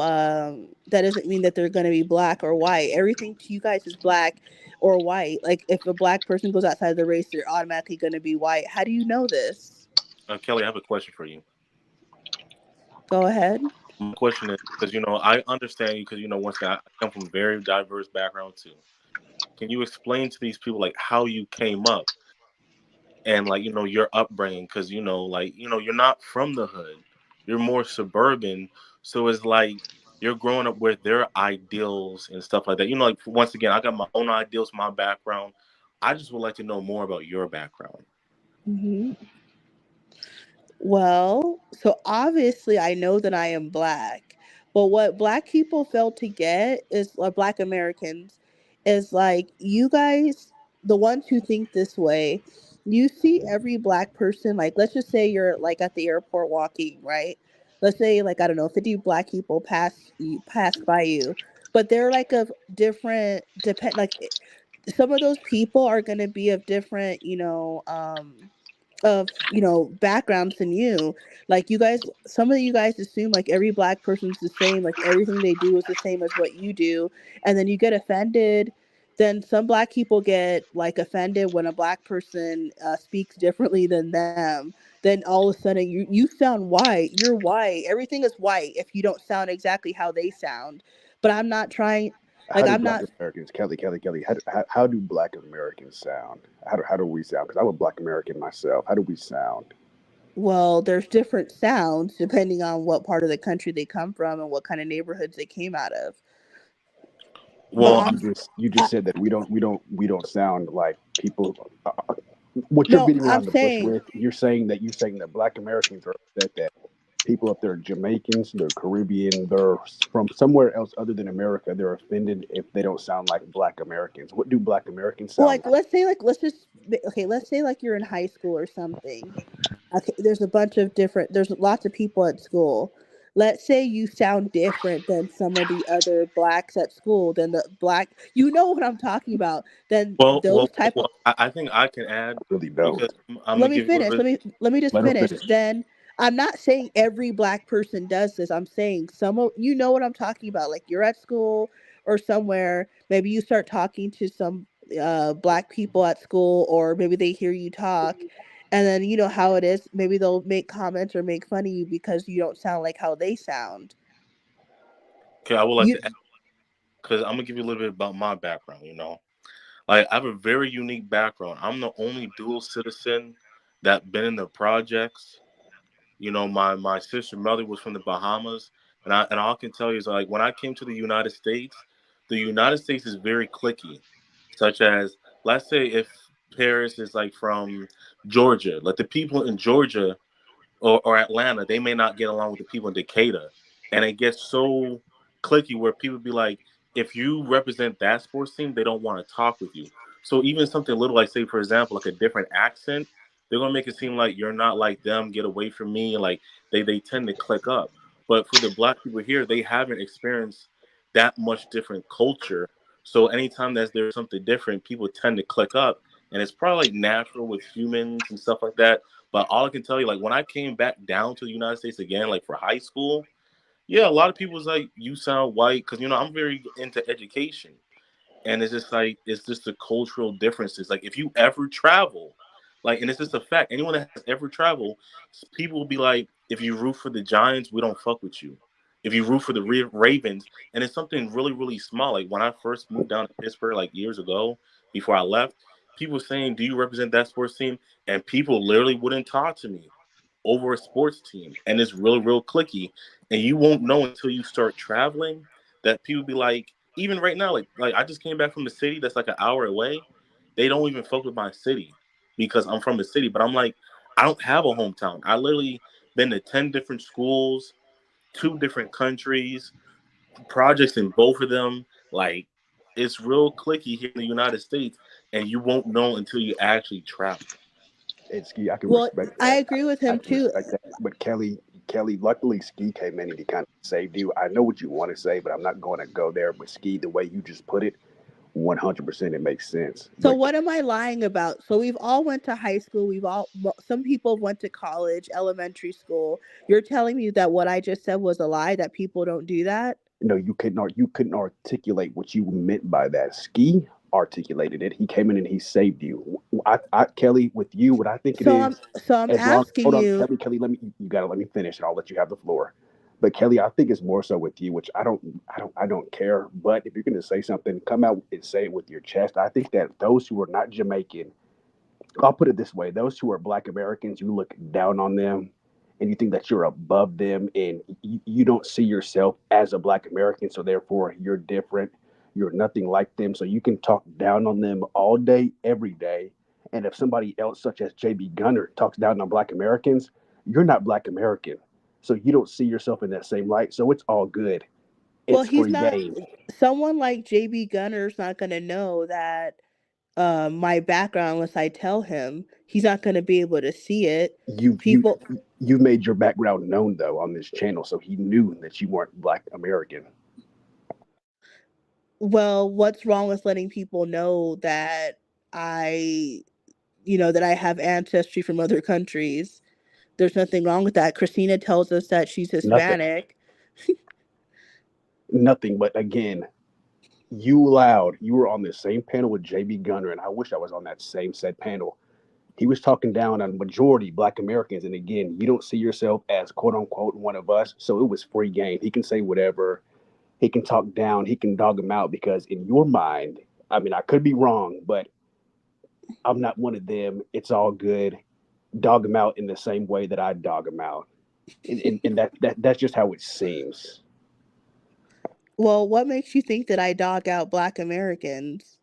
that doesn't mean that they're gonna be black or white. Everything to you guys is black or white. Like if a black person goes outside the race, they're automatically gonna be white. How do you know this? Kelly, I have a question for you. Go ahead. My question is because I understand you because once again I come from a very diverse background too. Can you explain to these people like how you came up and like your upbringing? Because like you're not from the hood, you're more suburban, so it's like you're growing up with their ideals and stuff like that. Like once again, I got my own ideals, my background. I just would like to know more about your background. Hmm. Well, so obviously I know that I am black, but what black people fail to get is, or black Americans, is like you guys, the ones who think this way, you see every black person, like let's just say you're like at the airport walking, right? Let's say like I don't know, 50 black people pass by you, but they're like of different like some of those people are going to be of different, backgrounds than you. Like you guys, some of you guys assume like every black person's the same, like everything they do is the same as what you do, and then you get offended. Then some black people get like offended when a black person speaks differently than them. Then all of a sudden you sound white. You're white. Everything is white if you don't sound exactly how they sound. But I'm not trying. How Like do I'm Black not. Americans, Kelly, how do Black Americans sound? How do we sound? Because I'm a Black American myself. How do we sound? Well, there's different sounds depending on what part of the country they come from and what kind of neighborhoods they came out of. But Well, You I, just said that we don't sound like people. What you're no, beating I'm around the bush saying, with, you're saying that Black Americans are upset that people up there, Jamaicans, they're Caribbean, they're from somewhere else other than America, they're offended if they don't sound like Black Americans. What do Black Americans sound like, like? let's say, like, okay, let's say, like, you're in high school or something. Okay, there's a bunch of different, there's lots of people at school. Let's say you sound different than some of the other blacks at school, than the black, you know what I'm talking about. Then well, well, those type of, well I think I can add I really because don't. I'm gonna let me give you a finish. little bit. Let me just Let her finish. finish. Then I'm not saying every black person does this. I'm saying some of, you know what I'm talking about. Like you're at school or somewhere, maybe you start talking to some black people at school, or maybe they hear you talk, and then you know how it is. Maybe they'll make comments or make fun of you because you don't sound like how they sound. Okay, I would like You to add because I'm gonna give you a little bit about my background. Like I have a very unique background. I'm the only dual citizen that been in the projects. My sister mother was from the Bahamas, and all I can tell you is like when I came to the United States is very cliquey. Such as let's say if Paris is like from Georgia, like the people in Georgia or Atlanta, they may not get along with the people in Decatur. And it gets so clicky where people be like, if you represent that sports team, they don't want to talk with you. So even something little like, say, for example, like a different accent, they're gonna make it seem like you're not like them, get away from me, and like they tend to click up. But for the black people here, they haven't experienced that much different culture. So anytime that there's something different, people tend to click up, and it's probably like natural with humans and stuff like that. But all I can tell you, like when I came back down to the United States again, like for high school, yeah, a lot of people was like, "You sound white," because I'm very into education, and it's just like it's just the cultural differences. Like if you ever travel, like, and it's just a fact. Anyone that has ever traveled, people will be like, if you root for the Giants, we don't fuck with you. If you root for the Ravens, and it's something really really small. Like when I first moved down to Pittsburgh like years ago, before I left, people were saying, "Do you represent that sports team?" And people literally wouldn't talk to me over a sports team, and it's real real clicky, and you won't know until you start traveling that people be like, even right now, like I just came back from the city that's like an hour away. They don't even fuck with my city because I'm from the city. But I'm like, I don't have a hometown. I literally been to 10 different schools, 2 different countries, projects in both of them. Like, it's real clicky here in the United States, and you won't know until you actually travel. And Ski, I can Well, respect I that. agree with I him can too. respect that. But Kelly, luckily Ski came in and he kind of saved you. I know what you want to say, but I'm not going to go there. But Ski, the way you just put it, 100% it makes sense. So But what am I lying about? So we've all went to high school. Some people went to college, elementary school. You're telling me that what I just said was a lie, that people don't do that? no, you couldn't articulate what you meant by that. Ski articulated it. He came in and he saved you. Kelly, with you, what I think it So I'm is, so I'm as long asking hold on, you. Kelly, you gotta let me finish and I'll let you have the floor. But Kelly, I think it's more so with you, which I don't care. But if you're gonna say something, come out and say it with your chest. I think that those who are not Jamaican, I'll put it this way: those who are Black Americans, you look down on them, and you think that you're above them, and you don't see yourself as a Black American, so therefore you're different. You're nothing like them, so you can talk down on them all day, every day. And if somebody else, such as JB Gunner, talks down on Black Americans, you're not Black American, so you don't see yourself in that same light. So it's all good. Well, It's he's free not. game. Someone like JB Gunner's not going to know that my background unless I tell him. He's not going to be able to see it. You you People. you made your background known though on this channel, so he knew that you weren't Black American. Well, what's wrong with letting people know that I, that I have ancestry from other countries? There's nothing wrong with that. Christina tells us that she's Nothing, Hispanic. nothing. But again, you were on the same panel with JB Gunner, and I wish I was on that same said panel. He was talking down on majority Black Americans, and again, you don't see yourself as quote unquote one of us, so it was free game. He can say whatever, he can talk down, he can dog him out because in your mind, I mean, I could be wrong, but I'm not one of them. It's all good. Dog him out in the same way that I dog him out, and that's just how it seems. Well, what makes you think that I dog out Black Americans?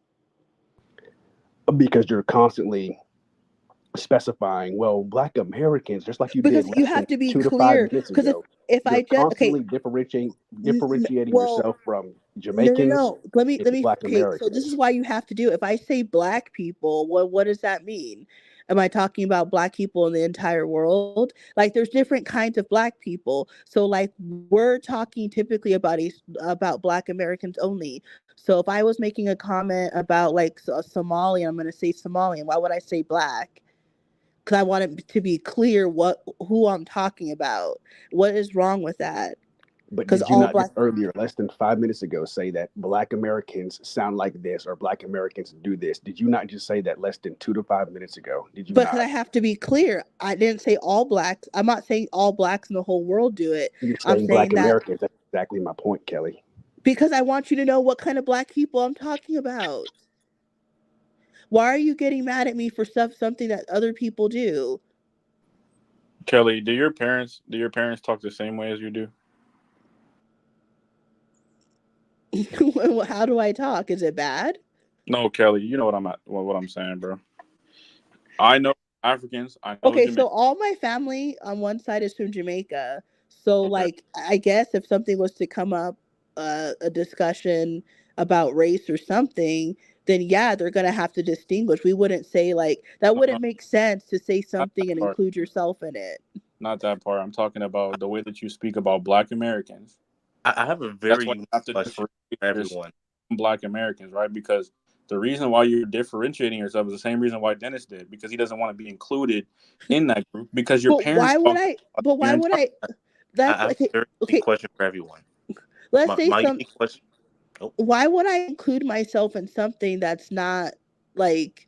Because you're constantly specifying, well, Black Americans, just like you did Because you less than have to be 2 to 5 clear. minutes Because ago. if I You're just okay, constantly differentiating well, yourself from no, Jamaicans no. Let me and Black okay, so this is Americans. why you have to do it. If I say black people, what does that mean? Am I talking about black people in the entire world? Like there's different kinds of black people. So like we're talking typically about black Americans only. So if I was making a comment about like a Somali, I'm going to say Somalian. Why would I say black? Because I want it to be clear who I'm talking about. What is wrong with that? But Because did you all not just black. earlier, less than 5 minutes ago, say that Black Americans sound like this or Black Americans do this? Did you not just say that less than 2 to 5 minutes ago? Did you Because I not? have to be clear, I didn't say all blacks. I'm not saying all blacks in the whole world do it. You're I'm saying Black saying that Americans. That's exactly my point, Kelly. because I want you to know what kind of black people I'm talking about. Why are you getting mad at me for something that other people do? Kelly, do your parents talk the same way as you do? How do I talk? Is it bad? No, Kelly, you know what I'm saying, bro. I know Africans. I know Okay, Jamaicans. so all my family on one side is from Jamaica. So, Okay. like, I guess if something was to come up, a discussion about race or something, then yeah, they're gonna have to distinguish. We wouldn't say like that. No, no, Wouldn't make sense to say not something that and part. include yourself in it. Not that part. I'm talking about the way that you speak about Black Americans. I have a That's very why you unique have to question differentiate. for everyone. Black Americans, right? Because the reason why you're differentiating yourself is the same reason why Dennis did, because he doesn't want to be included in that group because your But parents why would talk I? about But your why would entire. I? That's I have like a very unique okay. question for everyone. Let's say My some. unique question. Oh, Why would I include myself in something that's not like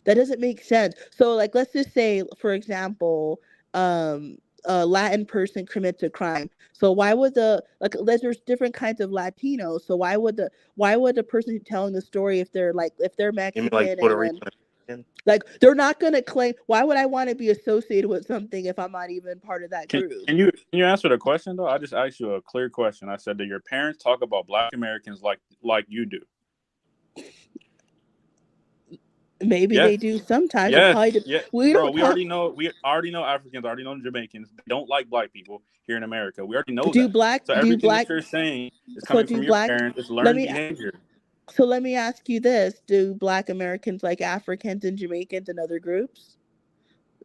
that doesn't make sense? So like let's just say for example, a Latin person commits a crime. So why would there's different kinds of Latinos. So why would the person telling the story if they're you mean like Mexican Puerto and then Rican? American? like they're not gonna claim why would I want to be associated with something if I'm not even part of that Can, group? can you answer the question though? I just asked you a clear question. I said, do your parents talk about Black Americans like you do? Maybe Yes. they do sometimes. It Yes. probably Yeah. we Bro, don't talk. we already know Africans, already know Jamaicans. They don't like Black people here in America. We already know Do that. black So do everything that black you're saying is so coming do from your black parents. It's let learned me behavior. so let me ask you this: do Black Americans like Africans and Jamaicans and other groups?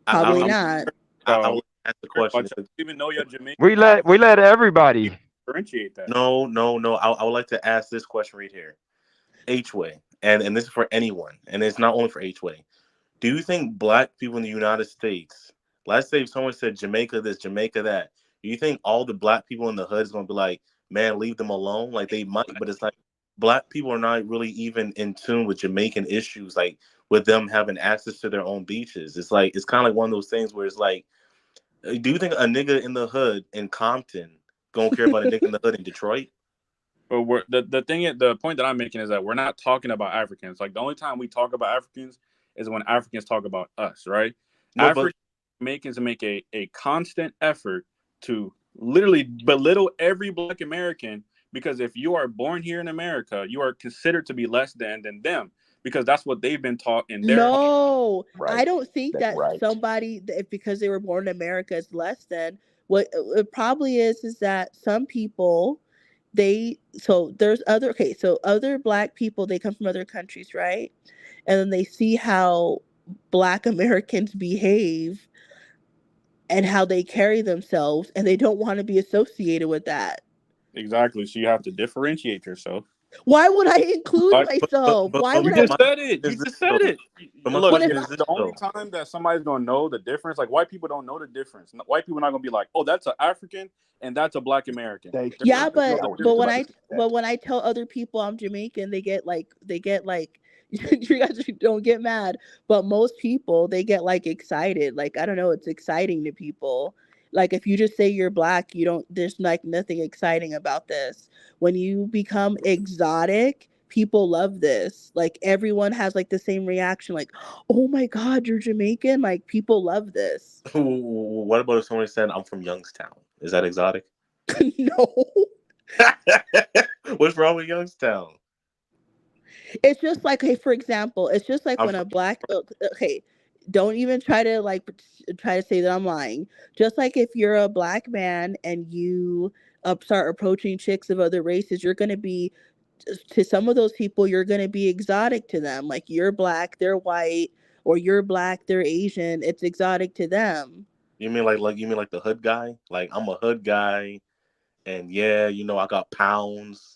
Probably I'm not. I will ask the question. but you don't even know your Jamaican We let everybody. differentiate that. No. I would like to ask this question right here. H-Way, and this is for anyone, and it's not only for H-Way. Do you think Black people in the United States, let's say if someone said Jamaica this, Jamaica that, do you think all the Black people in the hood is going to be like, man, leave them alone? Like they might, but it's like Black people are not really even in tune with Jamaican issues, like with them having access to their own beaches. It's like, it's kind of like one of those things where it's like, do you think a nigga in the hood in Compton gonna care about a nigga in the hood in Detroit? But the point that I'm making is that we're not talking about Africans. Like the only time we talk about Africans is when Africans talk about us, right? No, but African Americans make a constant effort to literally belittle every Black American because if you are born here in America, you are considered to be less than them because that's what they've been taught in their home. No, I Right. don't think That's that right. somebody if because they were born in America is less than. What it probably is that some people there's other so other Black people, they come from other countries, right? And then they see how Black Americans behave and how they carry themselves, and they don't want to be associated with that. Exactly. So you have to differentiate yourself. Why would I include But myself? Why would you I? just said it. You just said it. but my Look, But if question I, is this the only though. time that somebody's gonna know the difference, like white people don't know the difference. White people are not gonna be like, "Oh, that's an African and that's a Black American." Thank They're you. yeah, not gonna know I the was but just when difference. about I to say that. tell other people I'm Jamaican, they get like you guys don't get mad, but most people they get like excited. Like I don't know, it's exciting to people. Like if you just say you're Black, you don't. There's like nothing exciting about this. When you become exotic, people love this. Like everyone has like the same reaction. Like, oh my God, you're Jamaican. Like people love this. What about if someone said I'm from Youngstown? Is that exotic? No. What's wrong with Youngstown? It's just like, hey, for example, it's just like I'm when from a Black, okay, don't even try to try to say that I'm lying. Just like if you're a Black man and you start approaching chicks of other races, you're gonna be to some of those people, you're gonna be exotic to them. Like you're Black, they're white, or you're Black, they're Asian. It's exotic to them. you mean like you mean like the hood guy? Like I'm a hood guy, and yeah, I got pounds.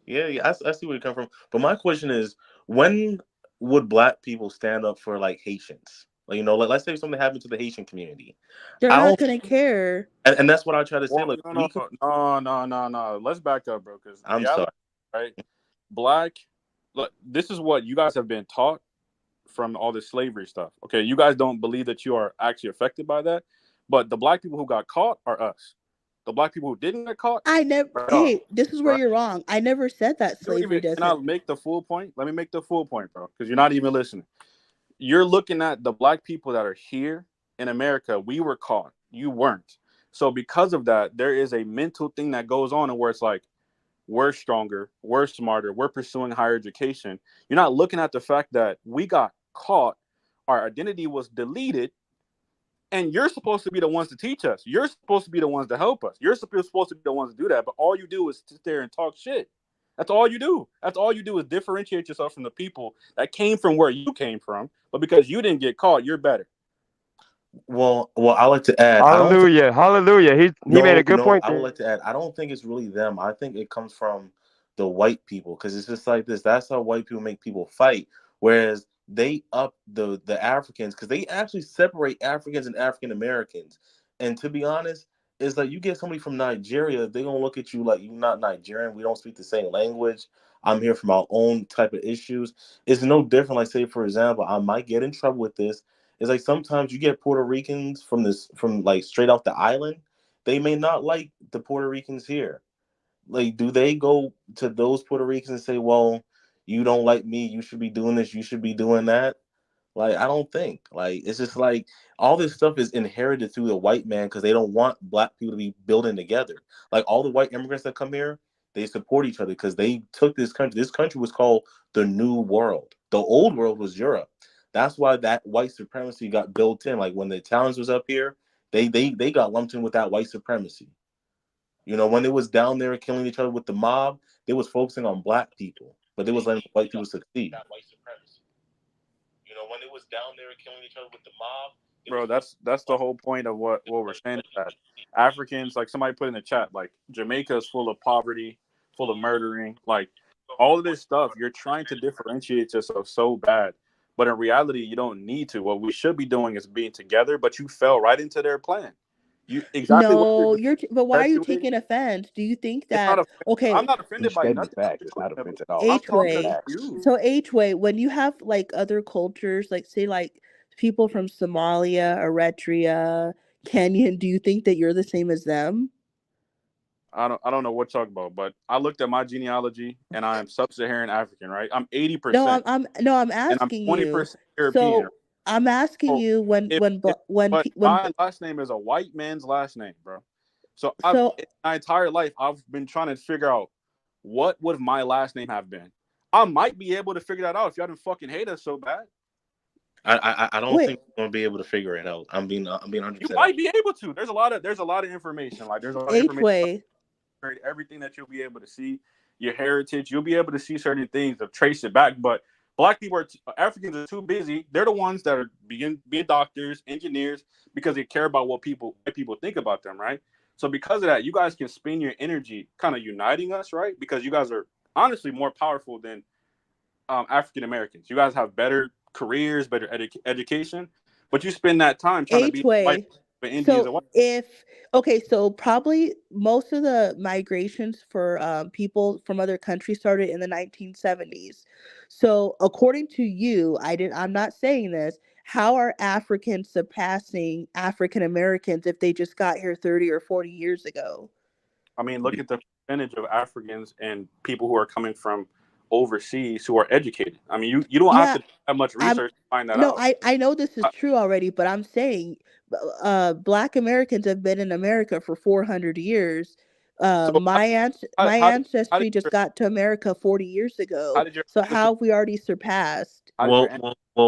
Yeah, I see where you come from. But my question is, when would Black people stand up for like Haitians? Like like let's say something happened to the Haitian community. They're I not don't, gonna care. and that's what I try to say. Well, Like no, we no, can. no. Let's back up, bro. Because the I'm sorry. reality, right? Black. Look, this is what you guys have been taught from all this slavery stuff. Okay, you guys don't believe that you are actually affected by that, but the Black people who got caught are us. The Black people who didn't get caught I never. are y'all, Hey, this is where right? you're wrong. I never said that You don't slavery even. Can I doesn't. make the full point? Let me make the full point, bro. Because you're not even listening. You're looking at the Black people that are here in America. We were caught. You weren't. So because of that, there is a mental thing that goes on, and where it's like we're stronger, we're smarter, we're pursuing higher education. You're not looking at the fact that we got caught, our identity was deleted, and you're supposed to be the ones to teach us. You're supposed to be the ones to help us. You're supposed to be the ones to do that. But all you do is sit there and talk shit. That's all you do. That's all you do is differentiate yourself from the people that came from where you came from. But because you didn't get caught, you're better. Well, I like to add. I don't Hallelujah. Hallelujah. He made a good No, point I would there. like to add. I don't think it's really them. I think it comes from the white people, because it's just like this. That's how white people make people fight. Whereas they up the Africans, because they actually separate Africans and African Americans. And to be honest, it's like you get somebody from Nigeria, they're gonna look at you like you're not Nigerian. We don't speak the same language. I'm here from our own type of issues. It's no different. Like, say, for example, I might get in trouble with this. It's like sometimes you get Puerto Ricans from like straight off the island. They may not like the Puerto Ricans here. Like, do they go to those Puerto Ricans and say, well, you don't like me, you should be doing this, you should be doing that? Like, I don't think. Like, it's just like all this stuff is inherited through the white man because they don't want black people to be building together. Like, all the white immigrants that come here, they support each other because they took this country. This country was called the New World. The old world was Europe. That's why that white supremacy got built in. Like, when the Italians was up here, they got lumped in with that white supremacy. You know, when they was down there killing each other with the mob, they was focusing on black people, but they was letting white people succeed. You know, when it was down there killing each other with the mob. Bro, that's the whole point of what we're saying is that Africans, like somebody put in the chat, like Jamaica is full of poverty, full of murdering, like all of this stuff. You're trying to differentiate yourself so bad, but in reality, you don't need to. What we should be doing is being together. But you fell right into their plan. You exactly what No, you're but why are you perpetuating. taking offense? Do you think It's not that offensive. okay, I'm not He's offended by stating nothing. facts. It's not offense at all. I'm He's stating talking to H-way. facts. So H-way, when you have like other cultures, like say like people from Somalia, Eritrea, Kenya, do you think that you're the same as them? I don't know what you're talking about, but I looked at my genealogy and I am sub-Saharan African, right? I'm 80%, I'm and I'm asking you. 20% European. So I'm asking So you when if, when if when but when my last name is a white man's last name, bro. So so in my entire life I've been trying to figure out what would my last name have been. I might be able to figure that out if y'all didn't fucking hate us so bad. I don't wait, think we're gonna be able to figure it out. I'm being 100% You honest. might be able to. There's a lot of information. Like there's a lot of information. H-way. Everything that you'll be able to see, your heritage, you'll be able to see certain things to trace it back. But black people Africans are too busy. They're the ones that are being doctors, engineers, because they care about what white people think about them, right? So because of that, you guys can spend your energy kind of uniting us, right? Because you guys are honestly more powerful than African Americans. You guys have better careers, better education, but you spend that time trying to be white H-way. for Indians and So white. so probably most of the migrations for people from other countries started in the 1970s. So according to you, I'm not saying this. How are Africans surpassing African Americans if they just got here 30 or 40 years ago? I mean, look at the percentage of Africans and people who are coming from overseas who are educated. I mean, you don't have Yeah, to do that much I'm research to find that no, out. I know this is Uh, true already, but I'm saying Black Americans have been in America for 400 years. So My how did ancestry just got to America 40 years ago. your So ancestors, how have we already surpassed? how did your I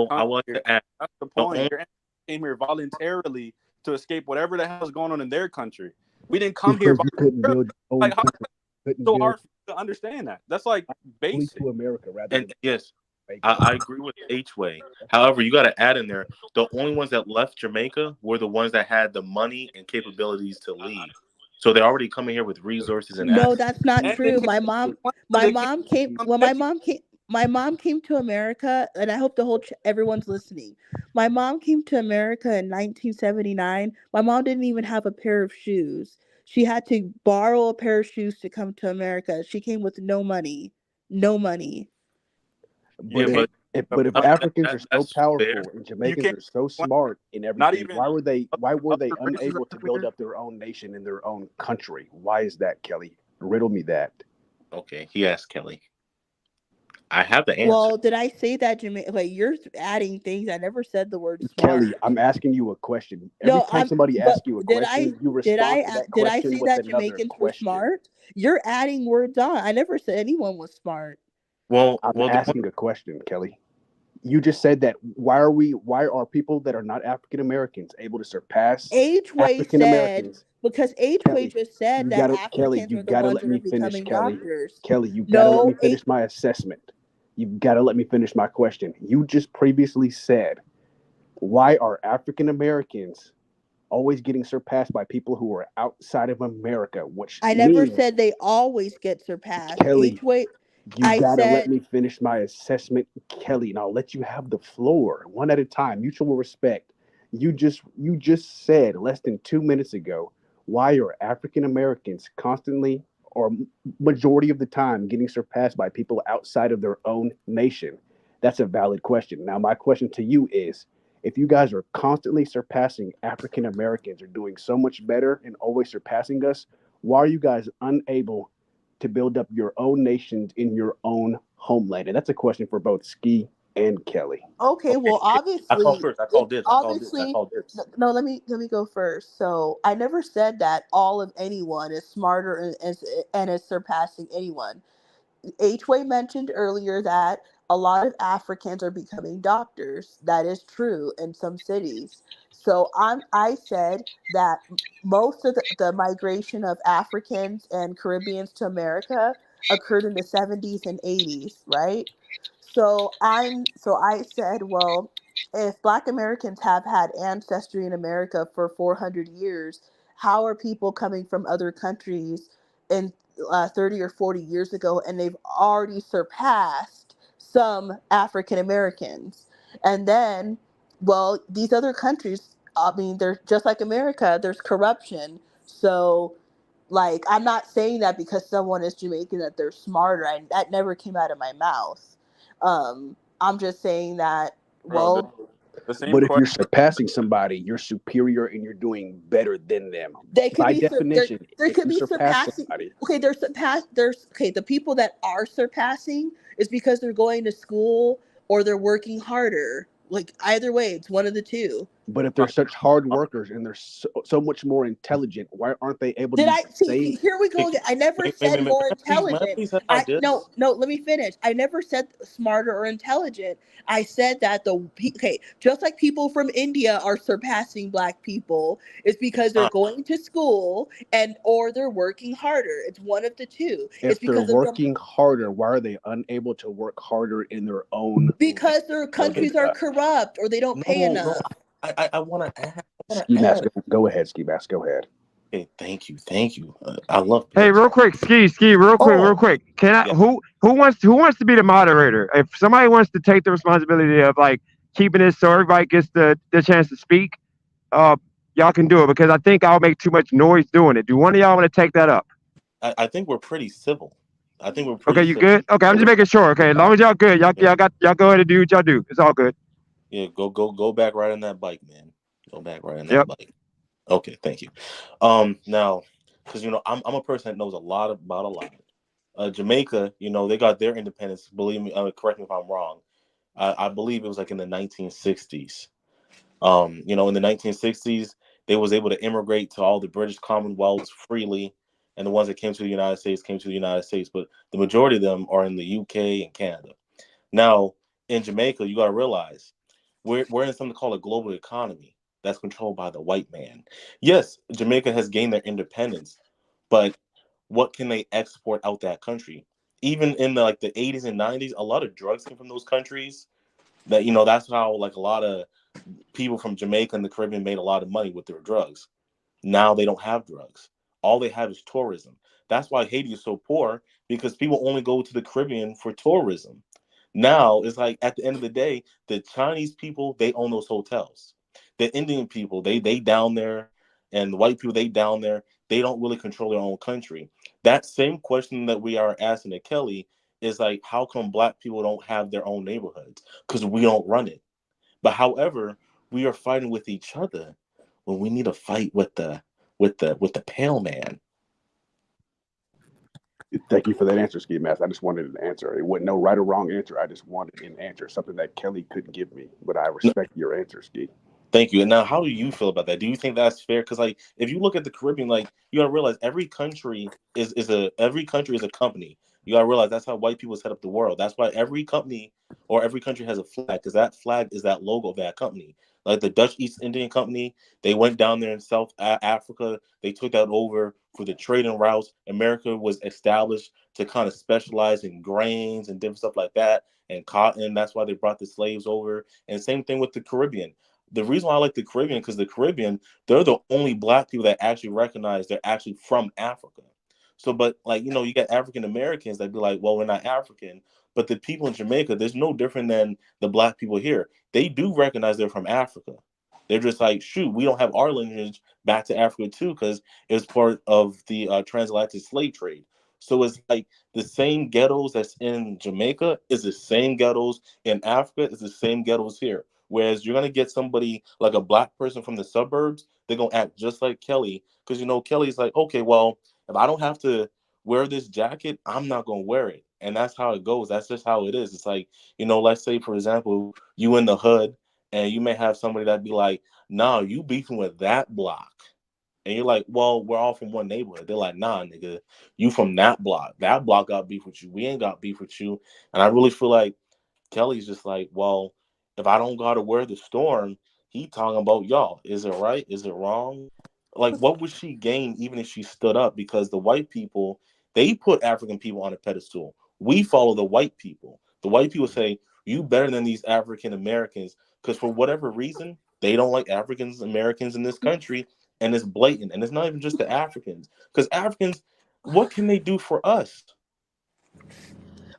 come want here? to add That's the the point. only Your ancestors came here voluntarily to escape whatever the hell is going on in their country. We didn't come here Because you couldn't voluntarily. build your own Like, how is country. it Couldn't so build hard for you to understand that? That's like only basic. to America rather and than yes, Jamaica. I agree with H-Way. However, you got to add in there the only ones that left Jamaica were the ones that had the money and capabilities to leave. So they're already coming here with resources and No, assets. that's not And they true. came, My they came mom came from when education. my mom came to America, and I hope everyone's listening. My mom came to America in 1979. My mom didn't even have a pair of shoes. She had to borrow a pair of shoes to come to America. She came with no money. No money. Yeah, But but if Africans are so that's fair. powerful and You Jamaicans can't are so smart in not everything, even why were they other races unable are to coming build here. up their own nation in their own country? Why is that, Kelly? Riddle me that. Okay, he asked Kelly. I have the answer. Well, did I say that Jamaica? Like you're adding things. I never said the word smart. Kelly, I'm asking you a question. Every No, time somebody but asks you a question, you respond to that did I question say with that another Jamaicans were question. smart? You're adding words on. I never said anyone was smart. Well, I'm the asking a question, Kelly. You just said that why are people that are not African Americans able to surpass H-Way African said Americans? because H-Way Kelly, just said that Kelly, Africans you are the gotta ones let that are me finish, becoming Kelly. doctors. Kelly, you gotta let me No, finish my assessment. You gotta let me finish my question. You just previously said, why are African Americans always getting surpassed by people who are outside of America, which I never means, said they always get surpassed. Kelly, H-way, you I gotta let said, me finish my assessment, Kelly, and I'll let you have the floor one at a time. Mutual respect. You just said less than 2 minutes ago, why are African Americans constantly or majority of the time getting surpassed by people outside of their own nation? That's a valid question. Now, my question to you is, if you guys are constantly surpassing African Americans, are doing so much better and always surpassing us, why are you guys unable to build up your own nations in your own homeland? And that's a question for both Ski and Kelly. okay, Okay, well, I called obviously, first. I it called dibs. I called dibs. I obviously, called dibs. no, let me go first. So I never said that all of anyone is smarter and is surpassing anyone. H-Way mentioned earlier that a lot of Africans are becoming doctors. That is true in some cities. So I said that most of the migration of Africans and Caribbeans to America occurred in the 70s and 80s, right? So I said, well, if Black Americans have had ancestry in America for 400 years, how are people coming from other countries in 30 or 40 years ago, and they've already surpassed some African Americans? And then, well, these other countries, I mean, they're just like America, there's corruption. So, like, I'm not saying that because someone is Jamaican that they're smarter. That never came out of my mouth. I'm just saying that, Bro, well, the same But if you're question. surpassing somebody, you're superior and you're doing better than them. they could By be definition, there if could you be surpass surpassing. somebody, Okay, there's okay, the people that are surpassing is because they're going to school or they're working harder. Like, either way, it's one of the two. but if they're such hard workers and they're so much more intelligent, why aren't they able to Did use I the see, same? here we go Hey, again. I never said may more I please, may I intelligent. please have my I no dibs? no let me finish. I never said smarter or intelligent. I said that okay, just like people from India are surpassing black people, it's because they're Ah, going to school and or they're working harder. It's one of the two. It's If they're because of the working harder, why are they unable to work harder in their own land? because their Kelly? okay. countries are corrupt or they don't pay No. enough. I want to add. I want Ski to mask, add. go ahead. Ski mask, go ahead. Okay, thank you. I love Hey, dibs. real quick, real Oh, quick. Can I Yeah, who wants to be the moderator? If somebody wants to take the responsibility of like keeping this so everybody gets the chance to speak, uh, y'all can do it because I think I'll make too much noise doing it. Do one of y'all want to take that up? I think we're pretty civil. I think we're Okay, pretty you civil. good? Okay, I'm just making sure. Okay, as long as y'all good, Yeah, y'all go ahead and do what y'all do. It's all good. yeah. Go back right on that bike, man. Go back right on that Yep. bike. Okay, thank you. Now, because I'm a person that knows a lot about a lot. Jamaica, they got their independence. Believe me, correct me if I'm wrong. I believe it was like in the 1960s. In the 1960s, they was able to immigrate to all the British Commonwealths freely, and the ones that came to the United States came to the United States. But the majority of them are in the UK and Canada. Now, in Jamaica, you got to realize we're in something called a global economy that's controlled by the white man. Yes, Jamaica has gained their independence, but what can they export out that country? Even in the 80s and 90s, a lot of drugs came from those countries. That's how like a lot of people from Jamaica and the Caribbean made a lot of money with their drugs. Now they don't have drugs. All they have is tourism. That's why Haiti is so poor, because people only go to the Caribbean for tourism. Now it's like at the end of the day, the Chinese people, they own those hotels. The Indian people, they down there, and the white people, they down there. They don't really control their own country. That same question that we are asking to Kelly is like, how come black people don't have their own neighborhoods? Because we don't run it. But however, we are fighting with each other when we need to fight with the pale man. Thank you for that answer, Ski Mask. I just wanted an answer. It wasn't no right or wrong answer. I just wanted an answer, something that Kelly couldn't give me. But I No, respect your answer, Ski. thank you. And now, how do you feel about that? Do you think that's fair? Because if you look at the Caribbean, you gotta realize every country is a company. You gotta realize that's how white people set up the world. That's why every company or every country has a flag, because that flag is that logo of that company. Like the Dutch East Indian Company, they went down there in South Africa. They took that over for the trading routes. America was established to kind of specialize in grains and different stuff like that, and cotton. That's why they brought the slaves over. And same thing with the Caribbean. the reason why I like the Caribbean, because the Caribbean, they're the only black people that actually recognize they're actually from Africa. So, but like, you got African Americans that be like, well, we're not African. But the people in Jamaica, there's no different than the black people here. They do recognize they're from Africa. They're just like, shoot, we don't have our lineage back to Africa too, because it was part of the transatlantic slave trade. So it's like the same ghettos that's in Jamaica is the same ghettos in Africa, is the same ghettos here. Whereas you're gonna get somebody like a black person from the suburbs, they're gonna act just like Kelly, because Kelly's like, okay, well, if I don't have to wear this jacket, I'm not gonna wear it. And that's how it goes. That's just how it is. It's like, let's say for example, you in the hood and you may have somebody that be like, nah, you beefing with that block. And you're like, well, we're all from one neighborhood. They're like, nah, nigga, you from that block. That block got beef with you. We ain't got beef with you. And I really feel like Kelly's just like, well, if I don't gotta wear the storm, he talking about y'all. Is it right? Is it wrong? Like, what would she gain even if she stood up? Because the white people, they put African people on a pedestal. We follow the white people. The white people say, you better than these African Americans, because for whatever reason, they don't like Africans Americans in this country, and it's blatant. And it's not even just the Africans. Because Africans, what can they do for us?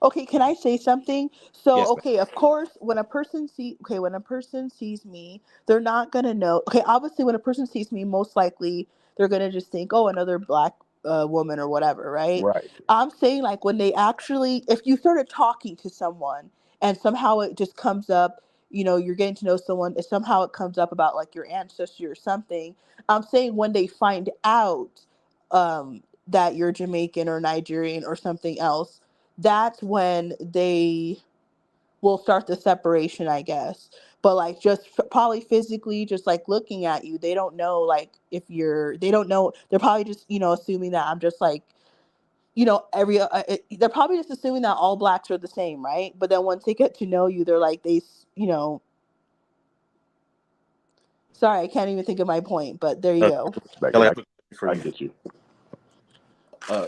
Okay, can I say something? So, Yes, ma'am. okay, of course, when a person sees me, they're not gonna know. Okay, obviously, when a person sees me, most likely they're gonna just think, oh, another black woman or whatever, right? Right. I'm saying like when they actually, if you started talking to someone and somehow it just comes up, you're getting to know someone, and somehow it comes up about like your ancestry or something. I'm saying when they find out that you're Jamaican or Nigerian or something else, that's when they will start the separation, I guess. But like just probably physically, just like looking at you, they don't know like they don't know. They're probably just assuming that I'm just like they're probably just assuming that all blacks are the same, right? But then once they get to know you, they're like sorry, I can't even think of my point, but there you go. Kelly, I have a question for I you. get you.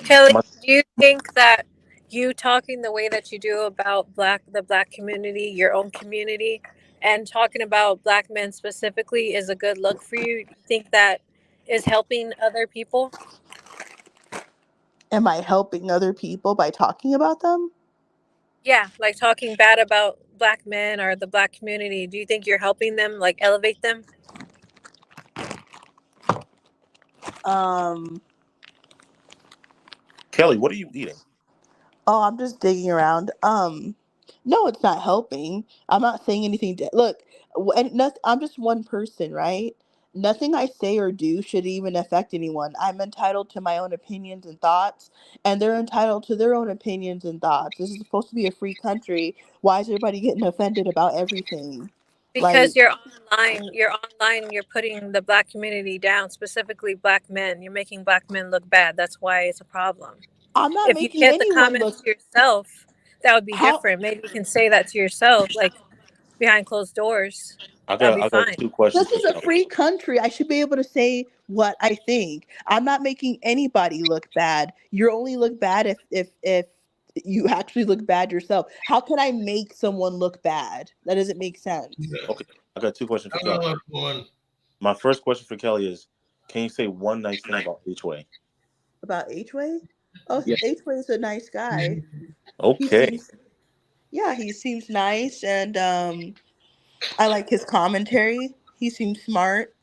Kelly, My, do you think that you talking the way that you do about the black community, your own community, and talking about black men specifically is a good look for you? Do you think that is helping other people? Am I helping other people by talking about them? Yeah, like talking bad about black men or the black community. Do you think you're helping them, like elevate them? Um, Kelly, what are you eating? oh, I'm just digging around. No, it's not helping. I'm not saying anything. Look, and I'm just one person, right? Nothing I say or do should even affect anyone. I'm entitled to my own opinions and thoughts, and they're entitled to their own opinions and thoughts. This is supposed to be a free country. Why is everybody getting offended about everything? Like, Because you're online and you're putting the black community down, specifically black men. You're making black men look bad. That's why it's a problem. I'm not If you making kept the anyone comments look to yourself, that would be how. different. Maybe you can say that to yourself, like behind closed doors. I That'd got be I got fine. two questions This for is a Kelly. free country. I should be able to say what I think. I'm not making anybody look bad. You only look bad if you actually look bad yourself. How can I make someone look bad? That doesn't make sense. Okay, I got two questions for I know Kelly. one. My first question for Kelly is, can you say one nice thing about H-Way? About H-Way? Oh, Yes. H-Way is a nice guy. He Okay. seems Yeah, he seems nice, and I like his commentary. He seems smart.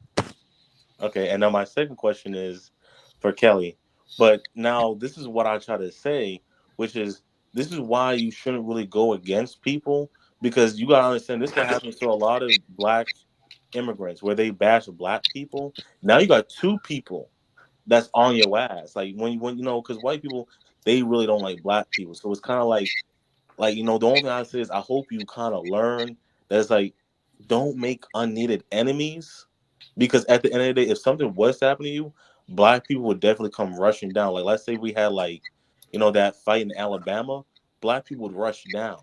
Okay, and now my second question is for Kelly. But now this is what I try to say, which is this is why you shouldn't really go against people, because you gotta understand this is what happens to a lot of black immigrants where they bash black people. Now you got two people that's on your ass. Like when because white people, they really don't like black people. So it's kind of like the only thing I say is I hope you kind of learn that it's like don't make unneeded enemies, because at the end of the day, if something was to happen to you, black people would definitely come rushing down. Like let's say we had that fight in Alabama, black people would rush down.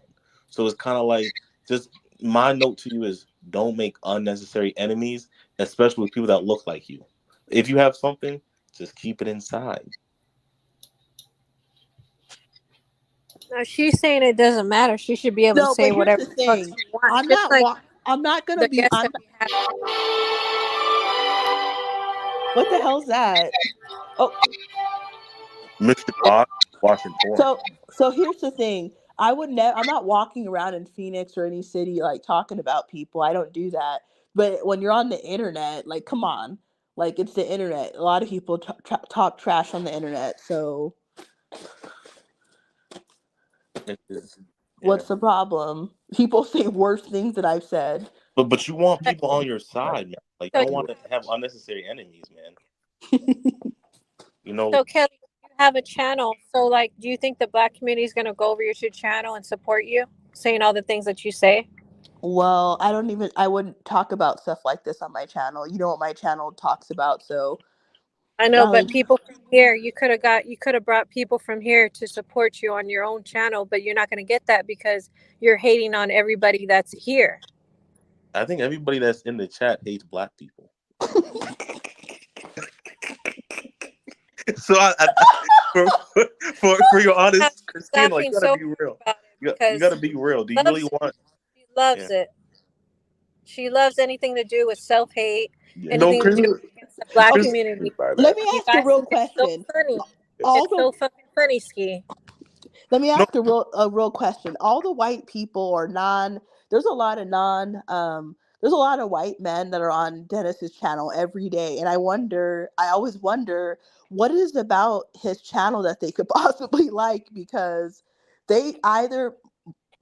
So it's kind of like, just my note to you is don't make unnecessary enemies, especially with people that look like you. If you have something, just keep it inside. No, she's saying it doesn't matter. She should be able to No, say but here's whatever the the fuck thing. she wants. I'm not. I'm not gonna The be. guest I'm. that we had. What the hell's that? Oh, Mr. Boss watching porn. so here's the thing. I would never. I'm not walking around in Phoenix or any city like talking about people. I don't do that. But when you're on the internet, like, come on, like it's the internet. A lot of people talk trash on the internet. So Yeah. what's the problem? People say worse things that I've said. But you want people on your side, man. Like, you So, don't want to have unnecessary enemies, man. You know, so Kelly, you have a channel. So, like, do you think the Black community is gonna go over your channel and support you, saying all the things that you say? Well, I wouldn't talk about stuff like this on my channel. You know what my channel talks about, so I know, golly. but people from here, you could have brought people from here to support you on your own channel, but you're not gonna get that because you're hating on everybody that's here. I think everybody that's in the chat hates Black people. So for your honest Christina, like, Laughing you gotta so be real. about it You because gotta be real. Do you really want? she loves Yeah. it. She loves anything to do with self hate, No, anything to do against the Black Okay, community. let me You ask a guys real think it's so question. funny. All It's so fucking funny, Ski. Let me ask a real question. All the white people or there's a lot of there's a lot of white men that are on Dennis's channel every day. And I always wonder what it is about his channel that they could possibly like, because they either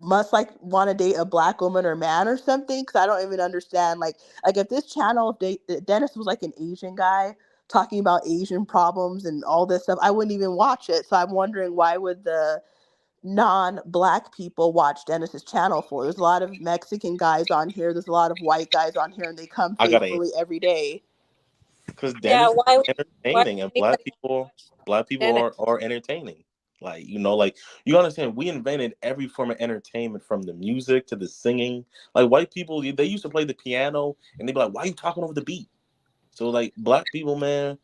must like want to date a Black woman or man or something. Cause I don't even understand. Like if this channel, if Dennis was like an Asian guy talking about Asian problems and all this stuff, I wouldn't even watch it. So I'm wondering, why would the non-Black people watch Dennis's channel for? There's a lot of Mexican guys on here. There's a lot of white guys on here, and they come I gotta faithfully every day. because Yeah, Dennis is why entertaining, and Black people Dennis? are entertaining. Like, like, you understand, we invented every form of entertainment, from the music to the singing. Like, white people, they used to play the piano and they'd be like, why are you talking over the beat? So, like, Black people, man,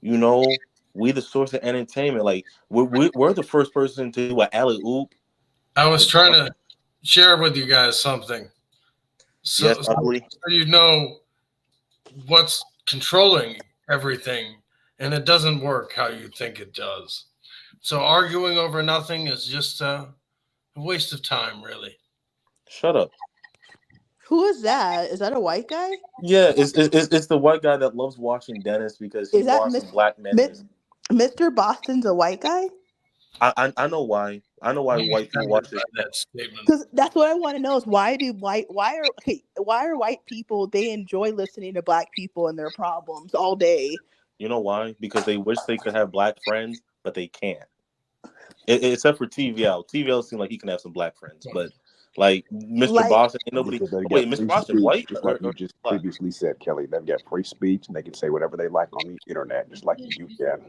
we the source of entertainment. Like, we're the first person to do an alley oop. I was trying to share with you guys something. So, Yes, probably. so you know what's controlling everything, and it doesn't work how you think it does. So arguing over nothing is just a waste of time, really. Shut up. Who is that? Is that a white guy? Yeah, it's the white guy that loves watching Dennis because he Is that wants Black men. Mr. Boston's a white guy? I know why. I know why white people watch this. That statement. Because that's what I want to know is why are white people, they enjoy listening to Black people and their problems all day? You know why? Because they wish they could have Black friends, but they can't. Except for TVL. TVL seems like he can have some Black friends, but like Mr. Boston, ain't nobody. Because they've Wait, got Mr. free Boston, speech, white just or like you just Black? previously said, Kelly. They've got free speech, and they can say whatever they like on the internet, just like you can.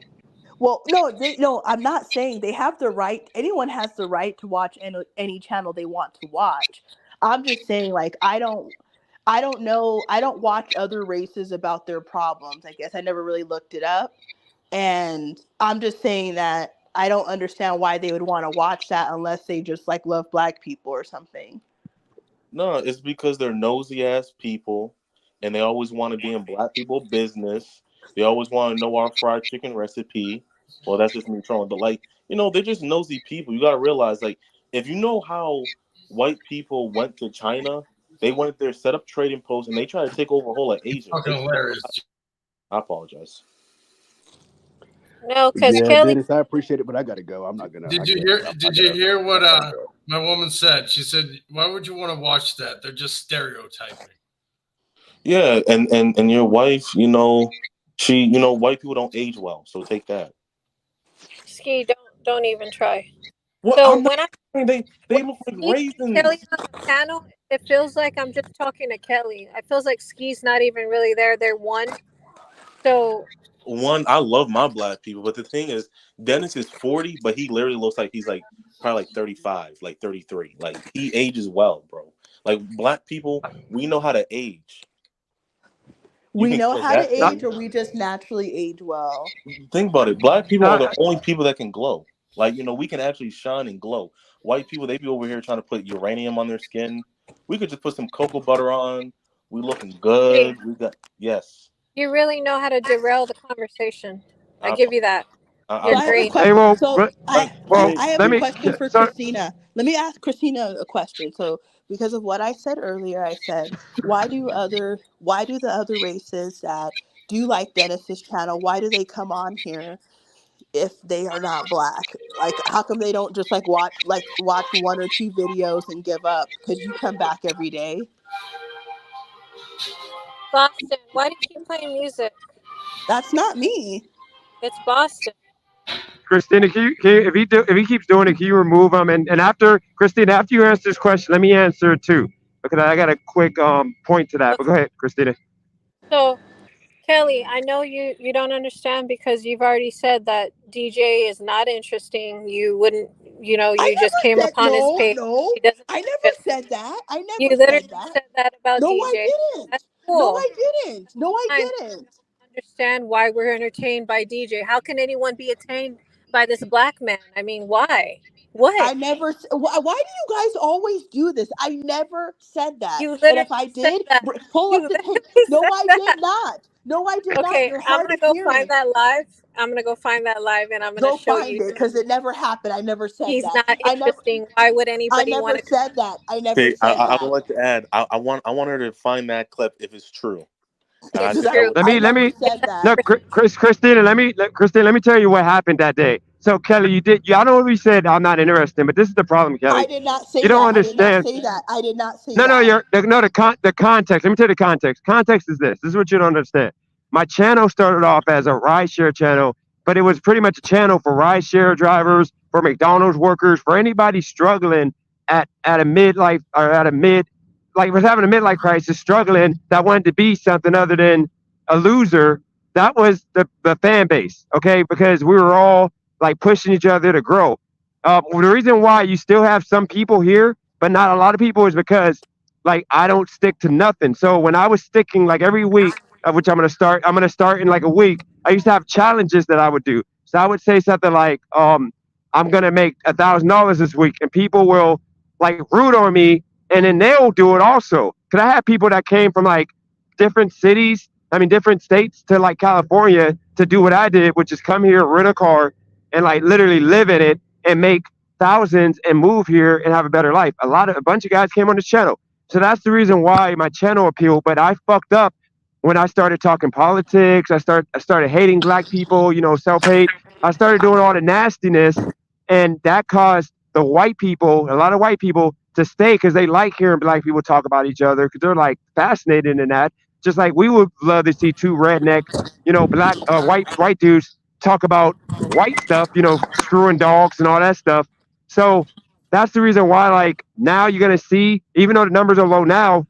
Well, no, I'm not saying they have the right. Anyone has the right to watch any channel they want to watch. I'm just saying, like, I don't know. I don't watch other races about their problems. I guess I never really looked it up. And I'm just saying that I don't understand why they would want to watch that unless they just like love Black people or something. No, it's because they're nosy ass people, and they always want to be in Black people business. They always want to know our fried chicken recipe. Well, that's just me trolling, but like, they're just nosy people. You gotta realize, like, if you know how white people went to China, they went there, set up trading posts, and they tried to take over a whole of Asia. Fucking hilarious. I apologize. No, because Yeah, Kelly. Dennis, I appreciate it, but I gotta go. I'm not gonna. Did you hear what my woman said? She said, "Why would you want to watch that? They're just stereotyping." Yeah, and your wife, she, white people don't age well, so take that. Ski, don't even try. Well, So when they look like raisins. Kelly on the panel, it feels like I'm just talking to Kelly. It feels like Ski's not even really there. They're one. So I love my Black people, but the thing is, Dennis is 40, but he literally looks like he's like probably like 35, like 33. Like, he ages well, bro. Like, Black people, we know how to age. We know how to age, or we just naturally age well. Think about it. Black people are the only people that can glow. Like, we can actually shine and glow. White people, they be over here trying to put uranium on their skin, We could just put some cocoa butter on. We looking good. We got yes. You really know how to derail the conversation. I I, give you that. I, So You're I have a great. Hey, question. well, So well, I have let a me. question for So, Christina. Let me ask Christina a question. So because of what I said earlier, I said, why do the other races that do like Dennis's channel, why do they come on here if they are not black? Like how come they don't just watch one or two videos and give up? Because you come back every day. Boston, why do you keep playing music? That's not me. It's Boston. Christina, if he keeps doing it, can you remove him? And after Christina, after you answer this question, let me answer it too, because I got a quick point to that. But go ahead, Christina. So, Kelly, I know you don't understand because you've already said that DJ is not interesting. You wouldn't, you I just never came said upon his page. no. He doesn't I never interest said that. I you. never said Literally that. said that about No, I DJ. didn't. That's No, cool. I didn't. No, I Fine. didn't. Understand why we're entertained by DJ. How can anyone be entertained by this black man? I mean, why? What? I never. Why do you guys always do this? I never said that. You And literally if I said did, that. pull You up the tape. literally No, said I that. did not. No, I did not. Okay, You're I'm hard gonna of go hearing. find that live. I'm gonna go find that live, and I'm gonna Go show find you it because it never happened. I never said he's that. not interesting. Why would I anybody never want to? said that. I never okay, said I that. would like to add. I want her to find that clip if it's true, and I It's think that true. would. Let never me said that. look, Christina. Christina. Let me tell you what happened that day. So Kelly, I know we said I'm not interested, but this is the problem, I Kelly. did not You say don't that. I did not understand. say that. I did not say No, no, that. the context. Let me tell you the context. Context is this. This is what you don't understand. My channel started off as a rideshare channel, but it was pretty much a channel for rideshare drivers, for McDonald's workers, for anybody struggling at a midlife or at a mid, like was having a midlife crisis, struggling that wanted to be something other than a loser. That was the fan base, okay? Because we were all like pushing each other to grow. Well, the reason why you still have some people here but not a lot of people is because like I don't stick to nothing. So when I was sticking like every week, which I'm gonna start in like a week. I used to have challenges that I would do. So I would say something like, I'm gonna make $1,000 this week, and people will like root on me, and then they'll do it also. Cause I have people that came from like different cities, I mean different states to like California to do what I did, which is come here, rent a car, and like literally live in it and make thousands and move here and have a better life. A bunch of guys came on this channel. So that's the reason why my channel appealed. But I fucked up when I started talking politics. I started hating black people, self-hate. I started doing all the nastiness, and that caused the white people, a lot of white people, to stay because they like hearing black people talk about each other because they're like fascinated in that. Just like we would love to see two redneck, black white dudes talk about white stuff, screwing dogs and all that stuff. So that's the reason why, like, now you're gonna see, even though the numbers are low now,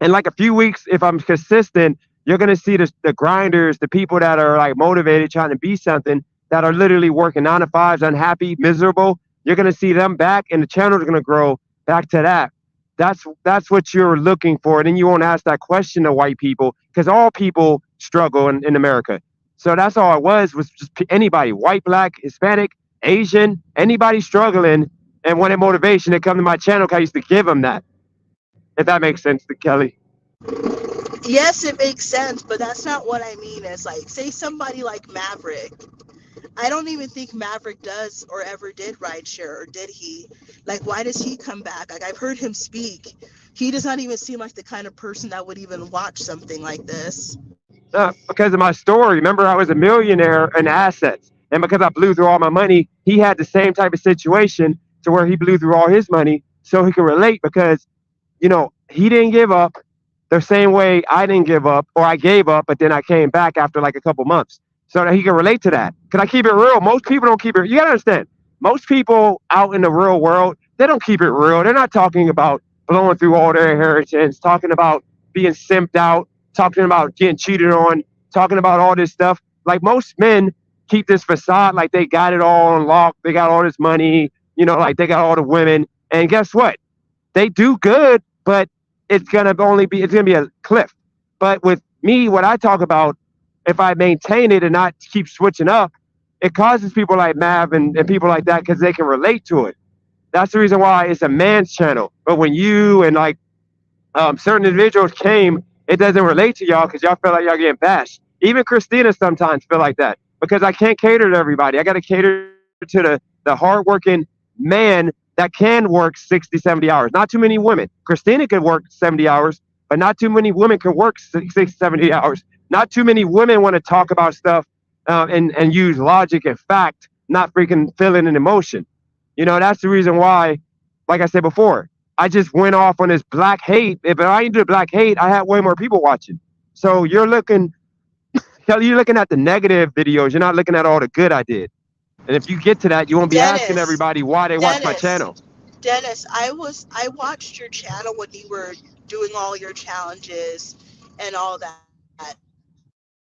in like a few weeks, if I'm consistent, you're gonna see the grinders, the people that are like motivated, trying to be something, that are literally working 9 to 5s, unhappy, miserable. You're gonna see them back, and the channel's gonna grow back to that. That's what you're looking for. And then you won't ask that question to white people because all people struggle in America. So that's all it was just anybody, white, black, Hispanic, Asian, anybody struggling and wanted motivation to come to my channel because I used to give them that. If that makes sense to Kelly. Yes, it makes sense, but that's not what I mean. It's like, say somebody like Maverick. I don't even think Maverick does or ever did rideshare, or did he? Like, why does he come back? Like, I've heard him speak. He does not even seem like the kind of person that would even watch something like this. Because of my story. Remember, I was a millionaire in assets. And because I blew through all my money, he had the same type of situation to where he blew through all his money so he could relate because, he didn't give up the same way I didn't give up, or I gave up, but then I came back after like a couple months so that he can relate to that. Can I keep it real? Most people don't keep it. You got to understand, most people out in the real world, they don't keep it real. They're not talking about blowing through all their inheritance, talking about being simped out, talking about getting cheated on, talking about all this stuff. Like most men keep this facade like they got it all on lock. They got all this money, like they got all the women. And guess what? They do good, but it's gonna be a cliff. But with me, what I talk about, if I maintain it and not keep switching up, it causes people like Mav and people like that because they can relate to it. That's the reason why it's a man's channel. But when you and like certain individuals came, it doesn't relate to y'all because y'all feel like y'all getting bashed. Even Christina sometimes feel like that because I can't cater to everybody. I got to cater to the hardworking man that can work 60, 70 hours. Not too many women. Christina could work 70 hours, but not too many women can work 60, 70 hours. Not too many women want to talk about stuff and use logic and fact, not freaking feeling an emotion. That's the reason why, like I said before, I just went off on this black hate. If I didn't do black hate, I had way more people watching. So you're looking at the negative videos. You're not looking at all the good I did. And if you get to that, you won't be asking Dennis, everybody why they watch my Dennis, channel. Dennis, I watched your channel when you were doing all your challenges and all that.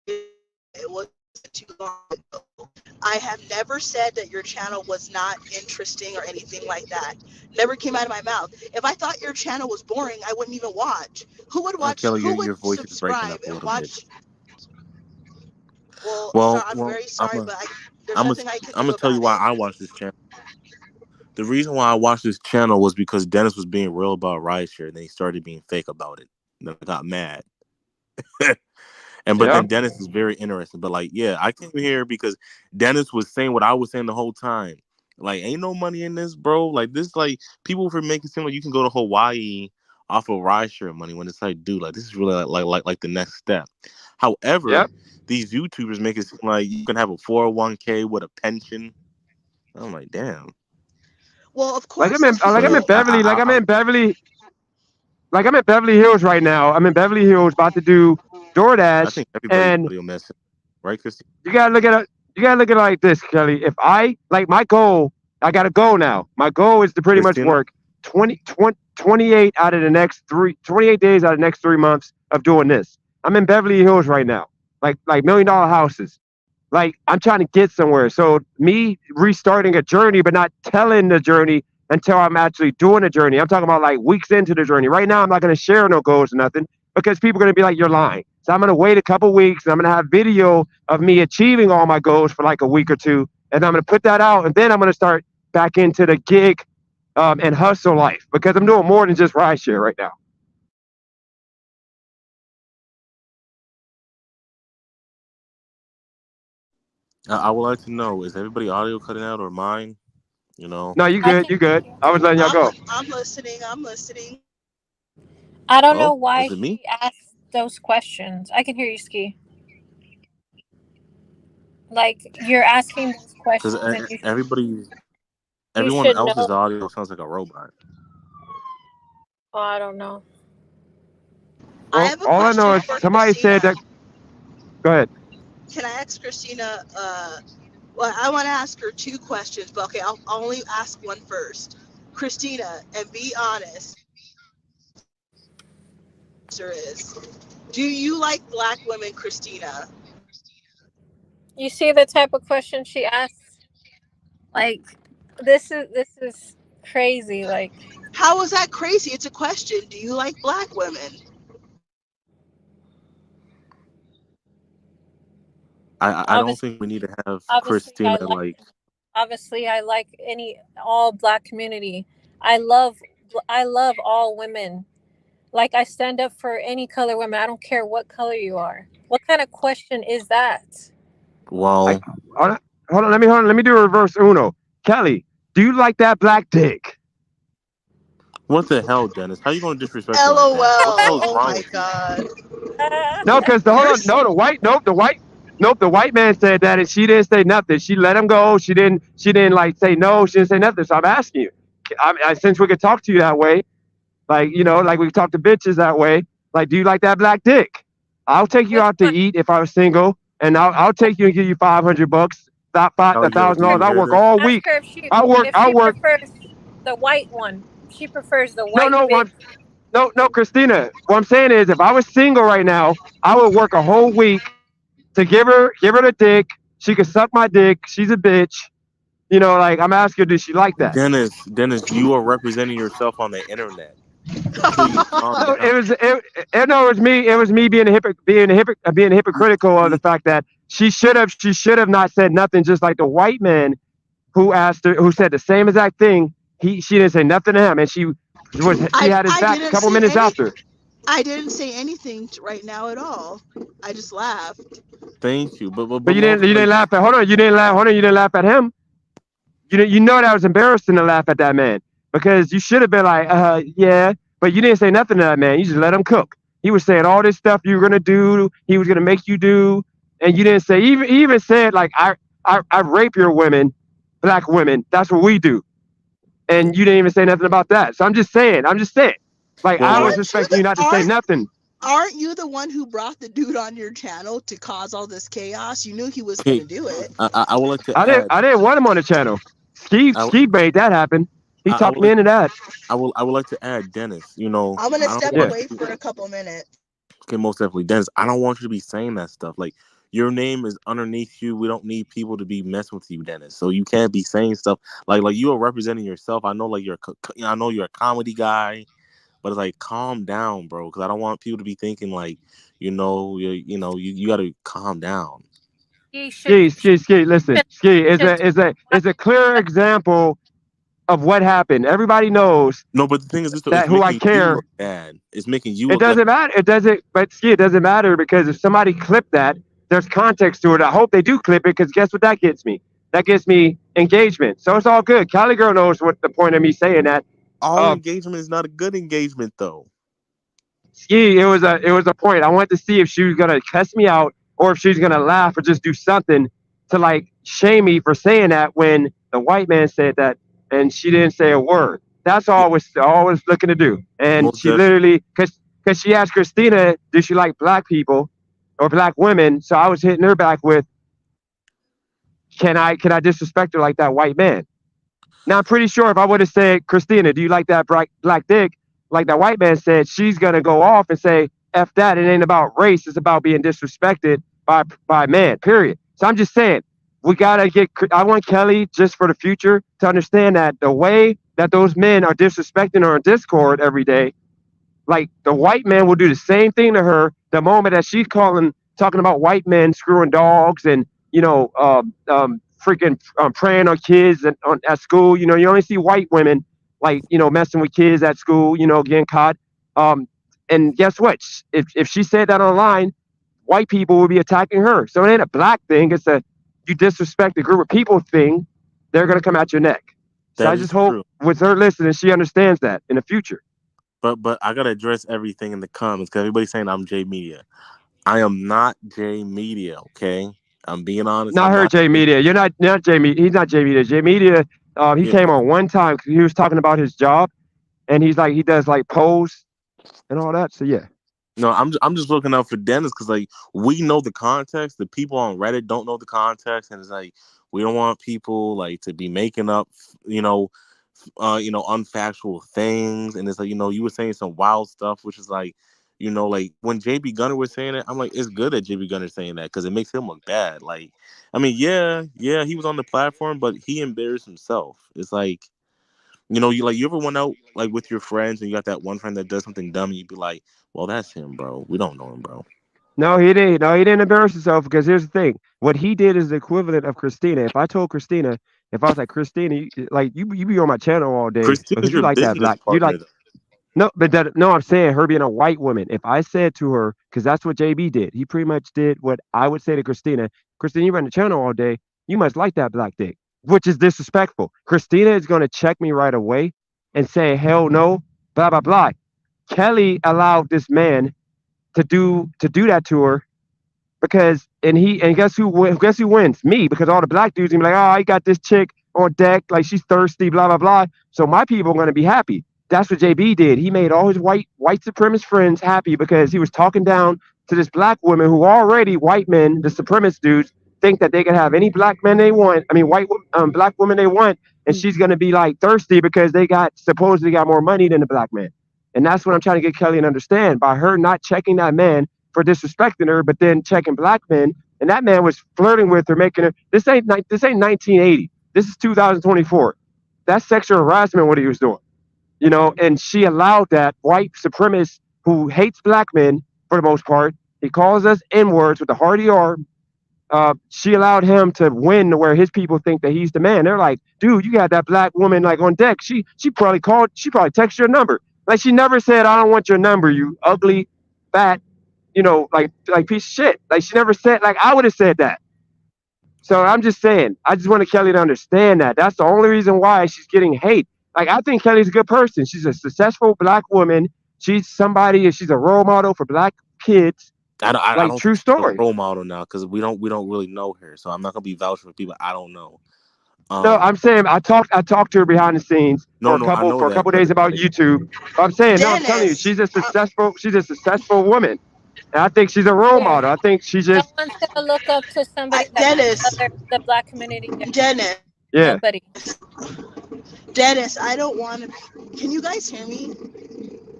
It wasn't too long ago. I have never said that your channel was not interesting or anything like that. Never came out of my mouth. If I thought your channel was boring, I wouldn't even watch. Who would watch? Kelly, Who your would voice is breaking subscribe up a and little bit. watch? Well, I'm Well, very sorry, but there's I'm nothing I can I'm do gonna tell you about why it. I watched this channel. The reason why I watched this channel was because Dennis was being real about rideshare, and then he started being fake about it. And then I got mad. But then Dennis is very interesting. But yeah, I came here because Dennis was saying what I was saying the whole time. Ain't no money in this, bro. This, people for making it seem like you can go to Hawaii off of rideshare money when it's dude, this is really like the next step. However, these YouTubers make it seem like you can have a 401k with a pension. I'm like, damn. Well, of Like course, I'm in Beverly. Like I'm in Beverly Hills right now. I'm in Beverly Hills about to do I DoorDash, think everybody's and audio messing, right, Christy? you gotta look at it. You gotta look at it like this, Kelly. If I like my goal, I got a goal now. My goal is to pretty much Christina? work 28 out of the next 28 days out of the next 3 months of doing this. I'm in Beverly Hills right now, like $1 million houses. Like I'm trying to get somewhere. So me restarting a journey, but not telling the journey until I'm actually doing a journey. I'm talking about weeks into the journey. Right now, I'm not going to share no goals or nothing because people are going to be like, you're lying. So I'm going to wait a couple weeks and I'm going to have video of me achieving all my goals for a week or two. And I'm going to put that out. And then I'm going to start back into the gig and hustle life because I'm doing more than just rideshare right now. I would like to know, is everybody audio cutting out or mine? No, you good. You good. I was letting y'all go. I'm listening. I'm listening. I don't know Oh, why is it me? she asked those questions. I can hear you, Ski. You're asking those Because questions and you everyone should else's know. audio sounds like a robot. Oh, I don't know. I have a All I know question is for somebody said Christina. that. Go ahead. Can I ask Christina? Well, I want to ask her two questions, but okay, I'll only ask one first. Christina, and be honest. Answer is, do you like black women, Christina? You see the type of question she asks? This is crazy. How is that crazy? It's a question. Do you like black women? I don't think we need to have Obviously, Christina I like all black community. I love all women. I stand up for any color women. I don't care what color you are. What kind of question is that? well. Hold on. Let me do a reverse Uno. Kelly, do you like that black dick? What the hell, Dennis? How you going to disrespect her like LOL. that? What the hell is Oh wrong my with you? god. No, because the white man said that, and she didn't say nothing. She let him go. She didn't say no. She didn't say nothing. So I'm asking you, since we could talk to you that way, like we talk to bitches that way. Do you like that black dick? I'll take you out to eat if I was single, and I'll take you and give you $500, Kelly, yo, do $1,000. you I'll hear work this? all Ask week. her I'll if she work. prefers the white one. She prefers the No, white no, bitch. no, Christina. What I'm saying is, if I was single right now, I would work a whole week to give her the dick. She could suck my dick. She's a bitch. I'm asking her, does she like that? Dennis, you are representing yourself on the internet. Please calm No, down. it was me. It was me being hypocritical of the fact that she should have not said nothing. Just like the white man who asked her, who said the same exact thing. She didn't say nothing to him, and she had his I back a didn't couple say minutes any. after. I didn't say anything right now at all. I just laughed. Thank you, but But you most didn't like laugh at. Hold on, you didn't laugh. Hold on, you didn't laugh at him. You know that was embarrassing to laugh at that man because you should have been like, yeah, but you didn't say nothing to that man. You just let him cook. He was saying all this stuff you were gonna do. He was gonna make you do, and you didn't say. He even said like, I rape your women, black women. That's what we do, and you didn't even say nothing about that. So I'm just saying. Like I well, was expecting you not to say nothing. Aren't you the one who brought the dude on your channel to cause all this chaos? You knew he was okay. gonna do it. I would like to add. I didn't want him on the channel. I, Ski made that happen. He I talked would me like. into that. I would like to add, Dennis. You know, I'm gonna I don't step want Yeah. away you. for a couple minutes. Okay, most definitely, Dennis. I don't want you to be saying that stuff. Like your name is underneath you. We don't need people to be messing with you, Dennis. So you can't be saying stuff like you are representing yourself. I know, like I know you're a comedy guy, but it's like calm down, bro. Because I don't want people to be thinking like, you got to calm down. Ski. Listen, Ski is a clear example of what happened. Everybody knows No, but the thing is, that it's who I making you care. look bad. It's making you It look like. doesn't matter. It doesn't. But Ski, it doesn't matter because if somebody clipped that, there's context to it. I hope they do clip it because guess what that gets me? That gets me engagement. So it's all good. Cali girl knows what the point of me saying that. All Uh, engagement is not a good engagement, though. Ski, it was a point. I wanted to see if she was gonna cuss me out or if she's gonna laugh or just do something to like shame me for saying that when the white man said that and she didn't say a word. That's all Yeah, I was looking to do. And most she definitely. literally because she asked Christina, did she like black people or black women? So I was hitting her back with, can I disrespect her like that white man? Now I'm pretty sure if I would have said, Christina, do you like that black dick? Like that white man said, she's gonna go off and say, F that, it ain't about race, it's about being disrespected by man, period. So I'm just saying, we gotta I want Kelly just for the future to understand that the way that those men are disrespecting her on Discord every day, like the white man will do the same thing to her the moment that she's talking about white men screwing dogs and freaking preying on kids at school. You only see white women like messing with kids at school. Getting caught. Um, and guess what? If she said that online, white people will be attacking her. So it ain't a black thing. It's a you disrespect the group of people thing. They're gonna come at your neck. So That I is just hope true. with her listening, she understands that in the future. But I gotta address everything in the comments because everybody's saying I'm J Media. I am not J Media. Okay, I'm being honest. Not I'm her, not. J Media. You're not J Media. He's not J Media. J Media. He Yeah. came on one time. He was talking about his job, and he does like polls and all that. So yeah. No, I'm just looking out for Dennis because like we know the context. The people on Reddit don't know the context, and it's like we don't want people like to be making up, unfactual things. And it's like you were saying some wild stuff, which is like, like when JB Gunner was saying it, I'm like, it's good that JB Gunner's saying that because it makes him look bad. Like, I mean, yeah, he was on the platform, but he embarrassed himself. It's like. You ever went out like with your friends and you got that one friend that does something dumb and you'd be like, well, that's him, bro. We don't know him, bro. No, he didn't. No, he didn't embarrass himself because here's the thing. What he did is the equivalent of Christina. If I told Christina, if I was like Christina, you be on my channel all day Christina's because you your like that business black. You like partner, though. No, but no, I'm saying her being a white woman. If I said to her, because that's what JB did, he pretty much did what I would say to Christina. Christina, you run the channel all day. You must like that black dick, which is disrespectful. Christina is going to check me right away and say, hell no, blah, blah, blah. Kelly allowed this man to do that to her because and guess who wins? Me, because all the black dudes gonna be like, oh, I got this chick on deck, like she's thirsty, blah blah blah. So my people are gonna be happy. That's what JB did. He made all his white supremacist friends happy because he was talking down to this black woman who already white men, the supremacist dudes, think that they can have any black men they want. I mean, black woman they want, and she's gonna be like thirsty because they supposedly got more money than the black man. And that's what I'm trying to get Kelly to understand by her not checking that man for disrespecting her, but then checking black men, and that man was flirting with her, making her. This ain't 1980. This is 2024. That's sexual harassment. What he was doing, and she allowed that white supremacist who hates black men for the most part. He calls us N words with the hardy R. She allowed him to win to where his people think that he's the man. They're like, dude, you got that black woman like on deck. She probably texted your number. Like she never said, "I don't want your number, you ugly, fat, like piece of shit." Like she never said. Like I would have said that. So I'm just saying, I just wanted Kelly to understand that. That's the only reason why she's getting hate. Like I think Kelly's a good person. She's a successful black woman. She's somebody. She's a role model for black kids. I Like don't true think she's a story. role model now because we don't really know her. So I'm not gonna be vouching for people I don't know. No, I'm saying I talked to her behind the scenes for No, I know a that, couple but days about like, YouTube. I'm saying no, I'm telling you, Dennis, she's a successful woman, and I think she's a role here. model. I think she No just one's gonna look up to somebody that Dennis, the black community there. Dennis, yeah. Nobody. Dennis, I don't want to. Can you guys hear me?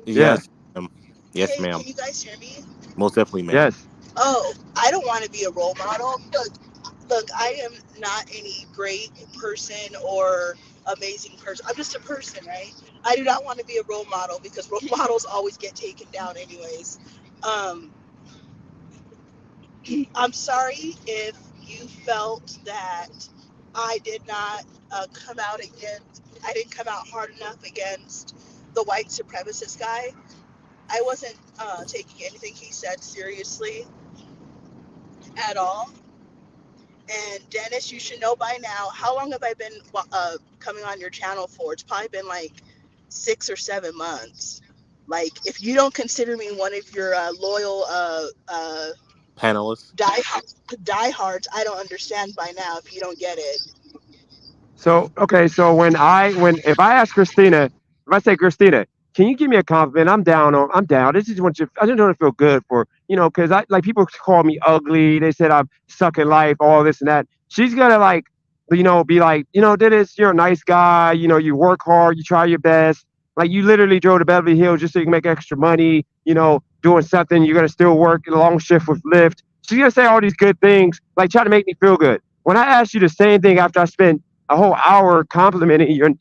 Yeah. yes, yes, Hey, ma'am. can you guys hear me? Most definitely, ma'am. Yes. Oh, I don't want to be a role model. Look, I am not any great person or amazing person. I'm just a person, right? I do not want to be a role model because role models always get taken down, anyways. Um, I'm sorry if you felt that I did not come out against. I didn't come out hard enough against the white supremacist guy. I wasn't taking anything he said seriously at all. And Dennis, you should know by now. How long have I been coming on your channel for? It's probably been like 6 or 7 months. Like, if you don't consider me one of your loyal Panelists. diehards, I don't understand by now if you don't get it. So okay, so if I ask Christina, if I say Christina, can you give me a compliment? I'm down. This is what I just want to feel good for, because I like people call me ugly. They said I'm sucking life, all this and that. She's gonna like, be like, Dennis, you're a nice guy. You work hard, you try your best. Like you literally drove to Beverly Hills just so you can make extra money. Doing something. You're gonna still work a long shift with Lyft. She's gonna say all these good things, like try to make me feel good. When I asked you the same thing after I spent a whole hour complimenting you. And,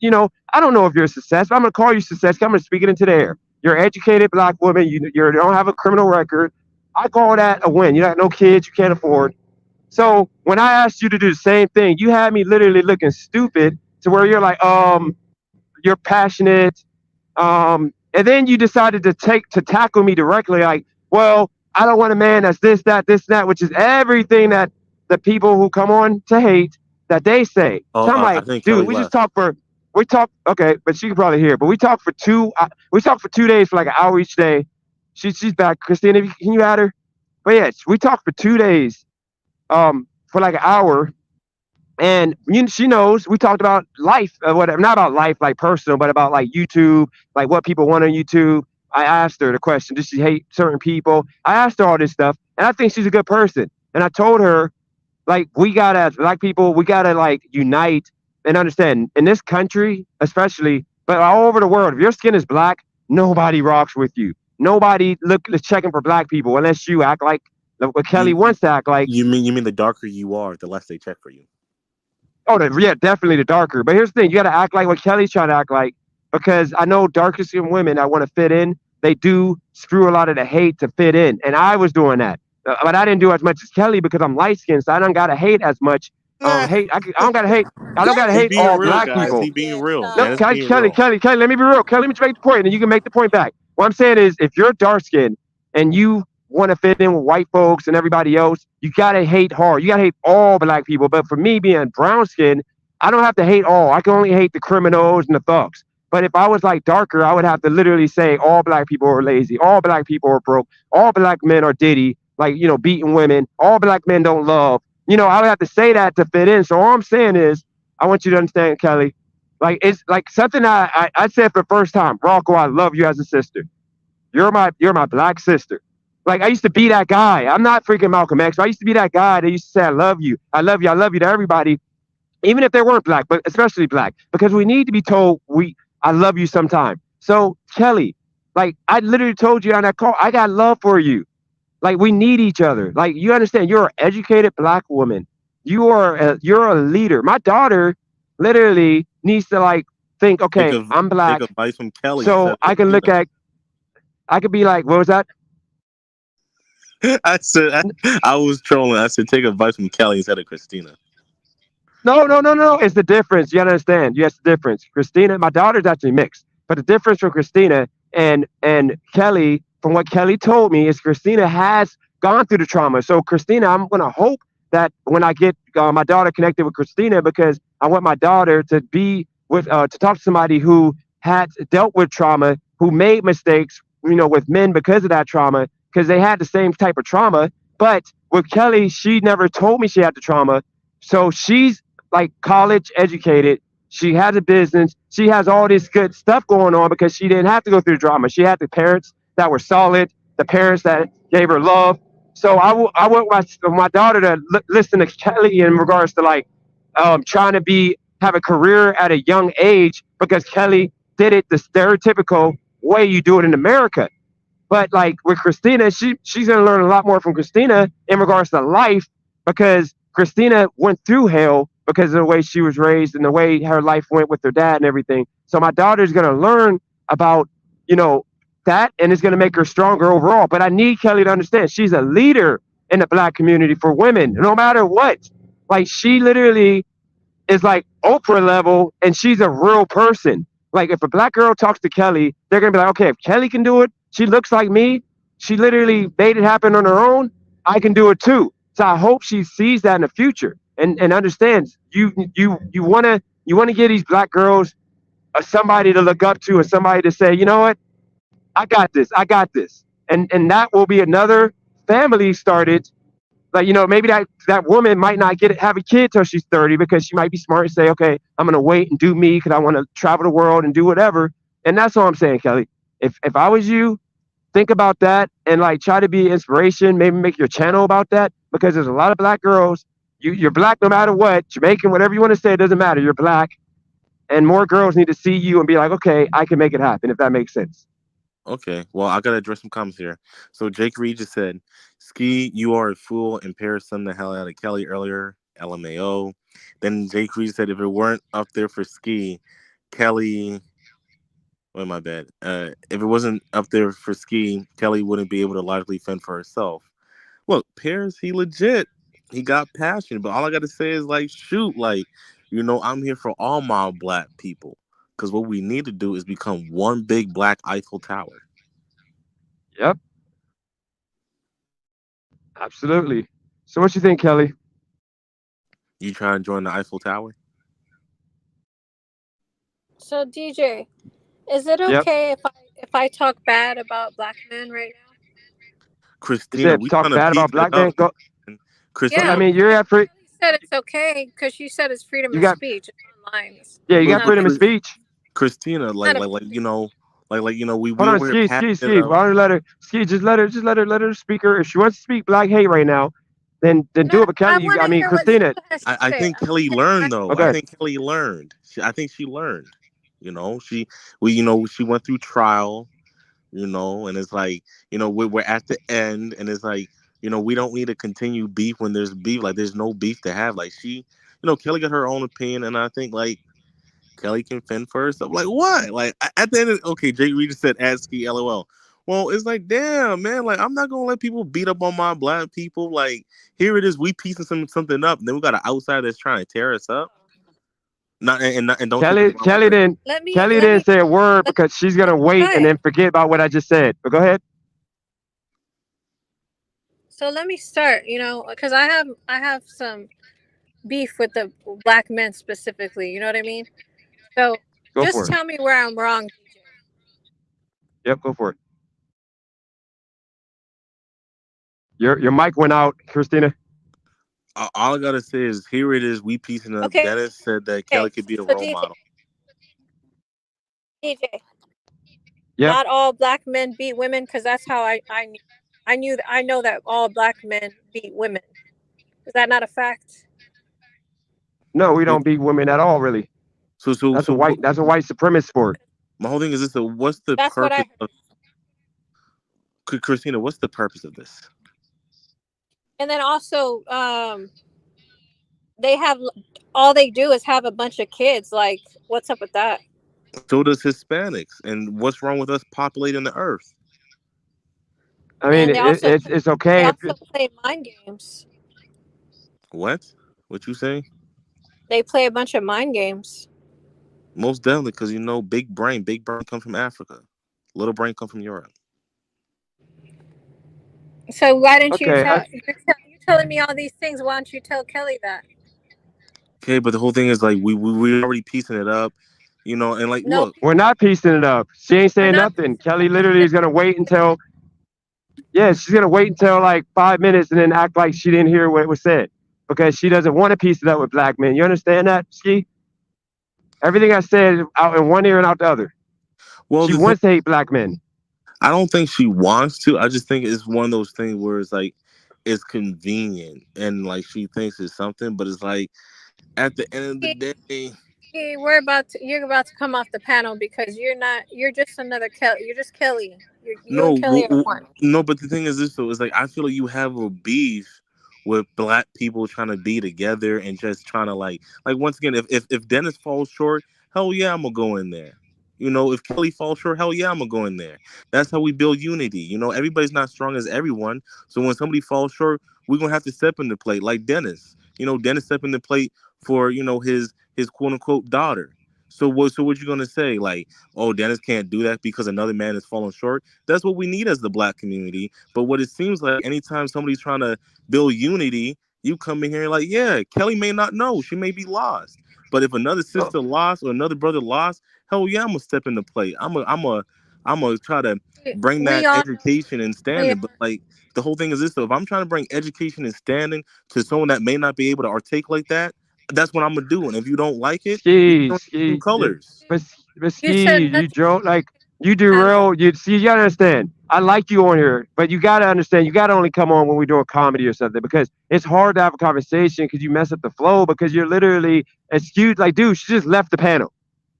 I don't know if you're a success, but I'm going to call you success. I'm going to speak it into the air. You're an educated black woman. You don't have a criminal record. I call that a win. You got no kids you can't afford. So when I asked you to do the same thing, you had me literally looking stupid to where you're like, you're passionate. And then you decided to tackle me directly, like, well, I don't want a man that's this, that, which is everything that the people who come on to hate that they say. Oh, So I'm I like, think dude, Kelly we just left. okay, but she can probably hear. But we talked for 2 days for like an hour each day. She's back. Christina, can you add her? But yeah, we talked for 2 days, for like an hour. And she knows we talked about life, whatever, not about life like personal, but about like YouTube, like what people want on YouTube. I asked her the question, does she hate certain people? I asked her all this stuff, and I think she's a good person. And I told her, like, we gotta, as black people, we gotta like unite and understand in this country, especially, but all over the world, if your skin is black, nobody rocks with you. Nobody is checking for black people unless you act like what Kelly wants to act like. You mean the darker you are, the less they check for you. Oh, yeah, definitely the darker. But here's the thing: you got to act like what Kelly's trying to act like, because I know darker skinned women that want to fit in. They do screw a lot of the hate to fit in, and I was doing that, but I didn't do as much as Kelly because I'm light skinned, so I don't gotta hate as much. Hate. I don't gotta hate. I don't gotta He hate being all real, black guys. people. He being real. No, Dennis Kelly, being Kelly, real. Kelly, Kelly. Let me be real. Kelly, let me make the point, and then you can make the point back. What I'm saying is, if you're dark skinned and you want to fit in with white folks and everybody else, you gotta hate hard. You gotta hate all black people. But for me, being brown skinned, I don't have to hate all. I can only hate the criminals and the thugs. But if I was like darker, I would have to literally say all black people are lazy, all black people are broke, all black men are Diddy, like, beating women, all black men don't love. I would have to say that to fit in. So all I'm saying is, I want you to understand, Kelly, like it's like something I said for the first time, Rocco, I love you as a sister. You're my black sister. Like I used to be that guy. I'm not freaking Malcolm X, but I used to be that guy that used to say, I love you, I love you, I love you to everybody, even if they weren't black, but especially black, because we need to be told I love you sometime. So Kelly, like I literally told you on that call, I got love for you. Like we need each other. Like you understand, you're an educated black woman. You're a leader. My daughter literally needs to like think, okay, I'm black, Take advice from Kelly. so I can look at, I could be like, what was that? I said I was trolling. I said take advice from Kelly instead of Christina. No. It's the difference. You gotta understand. Yes, the difference. Christina, my daughter's actually mixed, but the difference from Christina And Kelly, from what Kelly told me, is Christina has gone through the trauma. So Christina, I'm gonna hope that when I get my daughter connected with Christina, because I want my daughter to be with to talk to somebody who had dealt with trauma, who made mistakes, with men because of that trauma, because they had the same type of trauma. But with Kelly, she never told me she had the trauma. So she's like college educated. She has a business. She has all this good stuff going on because she didn't have to go through drama. She had the parents that were solid, the parents that gave her love. So I want my daughter to listen to Kelly in regards to like trying to have a career at a young age, because Kelly did it the stereotypical way you do it in America. But like with Christina, she's gonna learn a lot more from Christina in regards to life, because Christina went through hell because of the way she was raised and the way her life went with her dad and everything. So my daughter's gonna learn about, you know, that, and it's gonna make her stronger overall. But I need Kelly to understand she's a leader in the black community for women, no matter what. Like she literally is like Oprah level, and she's a real person. Like if a black girl talks to Kelly, they're gonna be like, okay, if Kelly can do it, she looks like me, she literally made it happen on her own, I can do it too. So I hope she sees that in the future and understands you wanna give these black girls somebody to look up to and somebody to say, you know what, I got this. And that will be another family started. Like, maybe that woman might not have a kid till she's 30, because she might be smart and say, okay, I'm gonna wait and do me because I want to travel the world and do whatever. And that's all I'm saying, Kelly. If I was you, think about that and like try to be inspiration. Maybe make your channel about that, because there's a lot of black girls. You're black no matter what, Jamaican, whatever you want to say, it doesn't matter. You're black, and more girls need to see you and be like, okay, I can make it happen. If that makes sense. Okay, well, I gotta address some comments here. So Jake Reed just said, "Ski, you are a fool," and Paris sent the hell out of Kelly earlier. LMAO. Then Jake Reed said, "If it weren't up there for Ski, Kelly." Well, my bad. If it wasn't up there for Ski, Kelly wouldn't be able to logically fend for herself. Look, Paris, he legit. He got passionate, but all I gotta say is like, shoot, like, I'm here for all my black people. Because what we need to do is become one big black Eiffel Tower. Yep, absolutely. So what you think, Kelly? You try to join the Eiffel Tower? So DJ, is it Yep. okay if I talk bad about black men right now? You Christina, said we talk trying to bad beef about it black men. up. Go. But I Yeah, Christina, mean, you're at free. Kelly said it's okay because she said it's freedom You of got speech. It's online. Yeah, you but, got Not but freedom of like speech. Christina, not a Hold we on, over here Ski. passionate. Why don't you let her? Ski, let her speak her. If she wants to speak black hate right now, then no, do it. But I Kelly, want I to mean hear what Ski Christina. has to I say. think Kelly learned though. I Okay, think Kelly learned. I think she learned. She went through trial. And it's like, we're at the end, and it's like, we don't need to continue beef when there's beef. Like, there's no beef to have. Like, Kelly got her own opinion, and I think like Kelly can fend for herself. Like, what? Like, at the end of okay, Jake Reed said, "ASCII, LOL." Well, it's like, damn, man. Like, I'm not gonna let people beat up on my black people. Like, here it is, we piecing something up, and then we got an outsider that's trying to tear us up. And don't take this Kelly. the wrong way, Chris. Kelly Let me didn't say a word let because she's me gonna wait and try it. then forget about what I just said. But go ahead. So let me start. Because I have some beef with the black men specifically. You know what I mean? So Go just for it. tell me where I'm wrong, DJ. Yep, go for it. Your mic went out, Christina. All I gotta say is, here it is, we piecing up. Okay. Dennis said that Kelly could be a So role model. DJ, Yep. not all black men beat women, because that's how I know that all black men beat women. Is that not a fact? No, we don't beat women at all, really. So That's a so white. what, That's a white supremacist sport. my whole thing is this: what's the That's what I purpose heard. of Christina? What's the purpose of this? And then also, they have all they do is have a bunch of kids. Like, what's up with that? So does Hispanics, and what's wrong with us populating the earth? I mean, And it's they okay if also play mind games. What? What you say? They play a bunch of mind games. Most definitely, because big brain comes from Africa. Little brain come from Europe. So why didn't you Okay, tell? You're telling me all these things. Why don't you tell Kelly that? Okay, but the whole thing is like we already piecing it up, and like No, look, we're not piecing it up. She ain't we're saying not. nothing. Kelly literally is gonna wait until yeah, she's gonna wait until like 5 minutes and then act like she didn't hear what was said because she doesn't want to piece it up with black men. You understand that, Ski? Everything I said is out in one ear and out the other. well She the thing, wants to hate black men. I don't think she wants to. I just think it's one of those things where it's like it's convenient and like she thinks it's something, but it's like at the end of the day, You're about to come off the panel because you're not. You're just another Kelly. You're just Kelly. You and no, Kelly are one. no. But the thing is this though, it's like I feel like you have a beef with black people trying to be together and just trying to like once again, if Dennis falls short, hell yeah, I'm gonna go in there. If Kelly falls short, hell yeah, I'm gonna go in there. That's how we build unity. Everybody's not strong as everyone. So when somebody falls short, we're gonna have to step in the plate, like Dennis. Dennis stepped in the plate for his quote unquote daughter. So what you gonna say? Like, oh, Dennis can't do that because another man is falling short. That's what we need as the black community. But what it seems like anytime somebody's trying to build unity, you come in here like, yeah, Kelly may not know. She may be lost. But if another sister lost or another brother lost, hell yeah, I'm gonna step in the plate. I'm gonna try to bring We that all education and we standing. But like the whole thing is this though, if I'm trying to bring education and standing to someone that may not be able to articulate that, that's what I'm gonna do. And if you don't like it, we Ski, don't some ski, colors. but you ski, said you nothing don't like you do panel. real. You see, you gotta understand. I like you on here, but you gotta understand. You gotta only come on when we're doing comedy or something because it's hard to have a conversation because you mess up the flow because you're literally excuse like, dude, she just left the panel.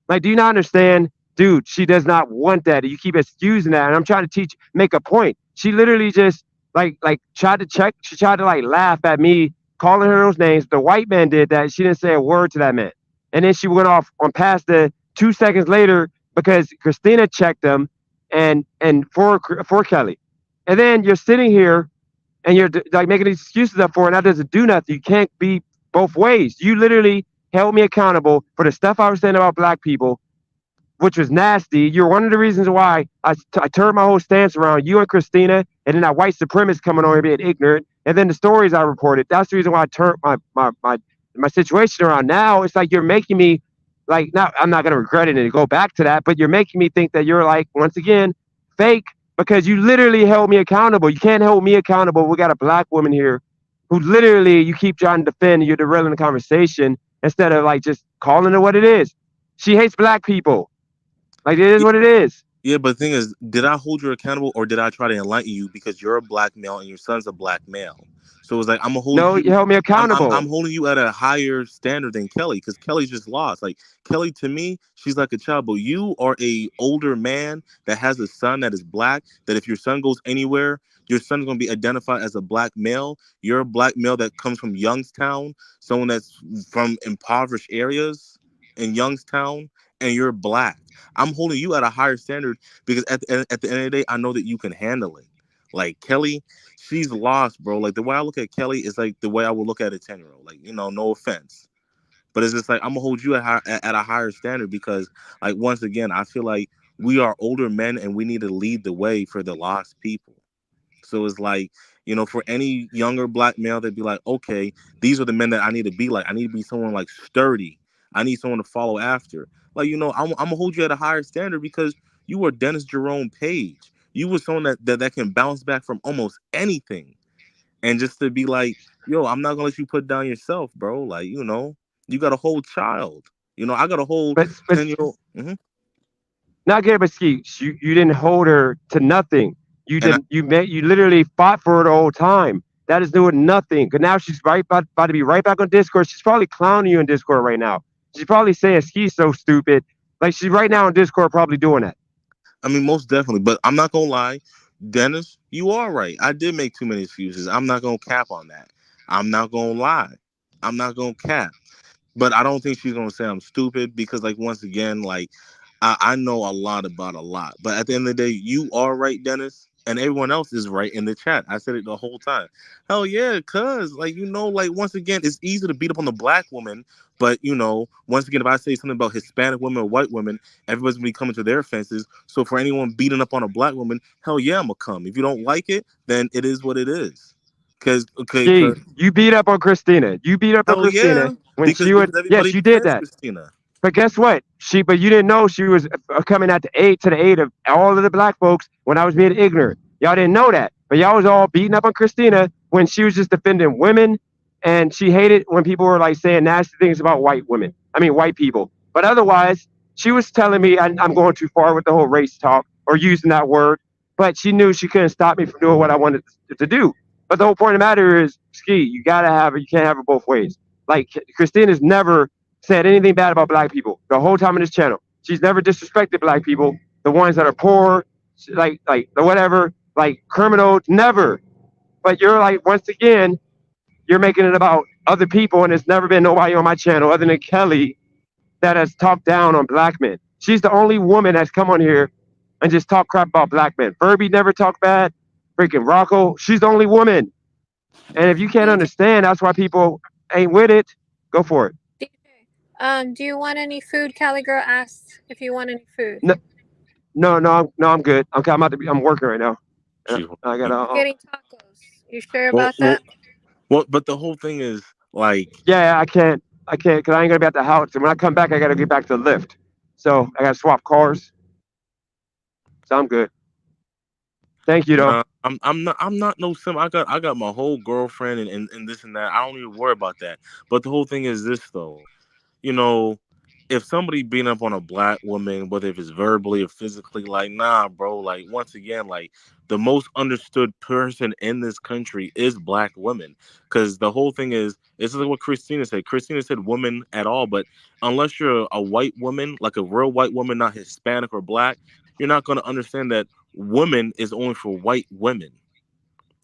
Like, do you not understand? Dude, she does not want that. You keep excusing that. And I'm trying to make a point. She literally just tried to check. She tried to like laugh at me calling her those names. The white man did that. She didn't say a word to that man. And then she went off on past the 2 seconds later because Christina checked them and for Kelly. And then you're sitting here and you're like making these excuses up for it, and that doesn't do nothing. You can't be both ways. You literally held me accountable for the stuff I was saying about black people, which was nasty. You're one of the reasons why I turned my whole stance around. You and Christina, and then that white supremacist coming on here being ignorant, and then the stories I reported. That's the reason why I turned my situation around. Now it's like you're making me like now I'm not gonna regret it and go back to that, but you're making me think that you're like once again fake because you literally held me accountable. You can't hold me accountable. We got a black woman here who literally you keep trying to defend and you're derailing the conversation instead of like just calling it what it is. She hates black people. Like it is what it is. Yeah, but the thing is, did I hold you accountable or did I try to enlighten you because you're a black male and your son's a black male? So it's like I'm gonna hold No, you. you held me I'm accountable. holding you at a higher standard than Kelly because Kelly's just lost. Like Kelly to me, she's like a child, but you are a older man that has a son that is black. That if your son goes anywhere, your son's gonna be identified as a black male. You're a black male that comes from Youngstown, someone that's from impoverished areas in Youngstown, and you're black. I'm holding you at a higher standard because at the end of the day, I know that you can handle it. Like Kelly, she's lost, bro. Like the way I look at Kelly is like the way I would look at a 10-year-old. Like, no offense. But it's just like I'm gonna hold you at a higher standard because like once again, I feel like we are older men and we need to lead the way for the lost people. So it's like, for any younger black male, they'd be like, okay, these are the men that I need to be like. I need to be someone like sturdy. I need someone to follow after. Like, I'm gonna hold you at a higher standard because you were Dennis Jerome Page. You were someone that can bounce back from almost anything. And just to be like, yo, I'm not gonna let you put down yourself, bro. Like, you got a whole child. I got a whole But 10-year-old. not get but ski. You didn't hold her to nothing. You And I, didn't. You literally fought for her the whole time. That is doing nothing. Cause now she's about to be right back on Discord. She's probably clowning you in Discord right now. She's probably saying ski's so stupid. Like she's right now in Discord probably doing that. I mean, most definitely. But I'm not gonna lie, Dennis, you are right. I did make too many excuses. I'm not gonna cap on that. I'm not gonna lie. I'm not gonna cap. But I don't think she's gonna say I'm stupid because, like, once again, like, I know a lot about a lot. But at the end of the day, you are right, Dennis. and everyone else is right in the chat. I said it the whole time. Hell yeah, cuz like like once again, it's easy to beat up on the black woman, but once again, if I say something about Hispanic women or white women, everybody's gonna be coming to their fences. So for anyone beating up on a black woman, hell yeah, I'm gonna come. If you don't like it, then it is what it is. Cause okay, Ski, cause you beat up on Christina. You beat up on hell Christina yeah, when because she would. everybody Yes, you did defends that. Christina. But guess what? But you didn't know she was coming at the aid of all of the black folks when I was being ignorant. Y'all didn't know that, but y'all was all beating up on Christina when she was just defending women, and she hated when people were like saying nasty things about white women. I mean, white people. But otherwise, she was telling me I'm going too far with the whole race talk or using that word. But she knew she couldn't stop me from doing what I wanted to do. But the whole point of the matter is, Ski, you gotta have it. You can't have it both ways. Like Christina's never said anything bad about black people the whole time on this channel. She's never disrespected black people, the ones that are poor, like the whatever, like criminals, never. But you're like, once again, you're making it about other people, and there's never been nobody on my channel other than Kelly that has talked down on black men. She's the only woman that's come on here and just talk crap about black men. Furby never talked bad. Freaking Rocco, she's the only woman. And if you can't understand, that's why people ain't with it. Go for it. Do you want any food? Cali girl asked if you want any food. No, I'm good. Okay, I'm working right now. I got I'm getting tacos. You sure Well, about that? but the whole thing is like, yeah, I can't, because I ain't gonna be at the house. And when I come back, I gotta get back to the lift. So I gotta swap cars. So I'm good. Thank you, though. I'm not no sim. I got my whole girlfriend and this and that. I don't even worry about that. But the whole thing is this though, you know, if somebody beating up on a black woman, whether if it's verbally or physically, like nah, bro. Like once again, like the most understood person in this country is black women, because the whole thing is it's like what Christina said. Christina said woman at all, but unless you're a white woman, like a real white woman, not Hispanic or black, you're not going to understand that woman is only for white women.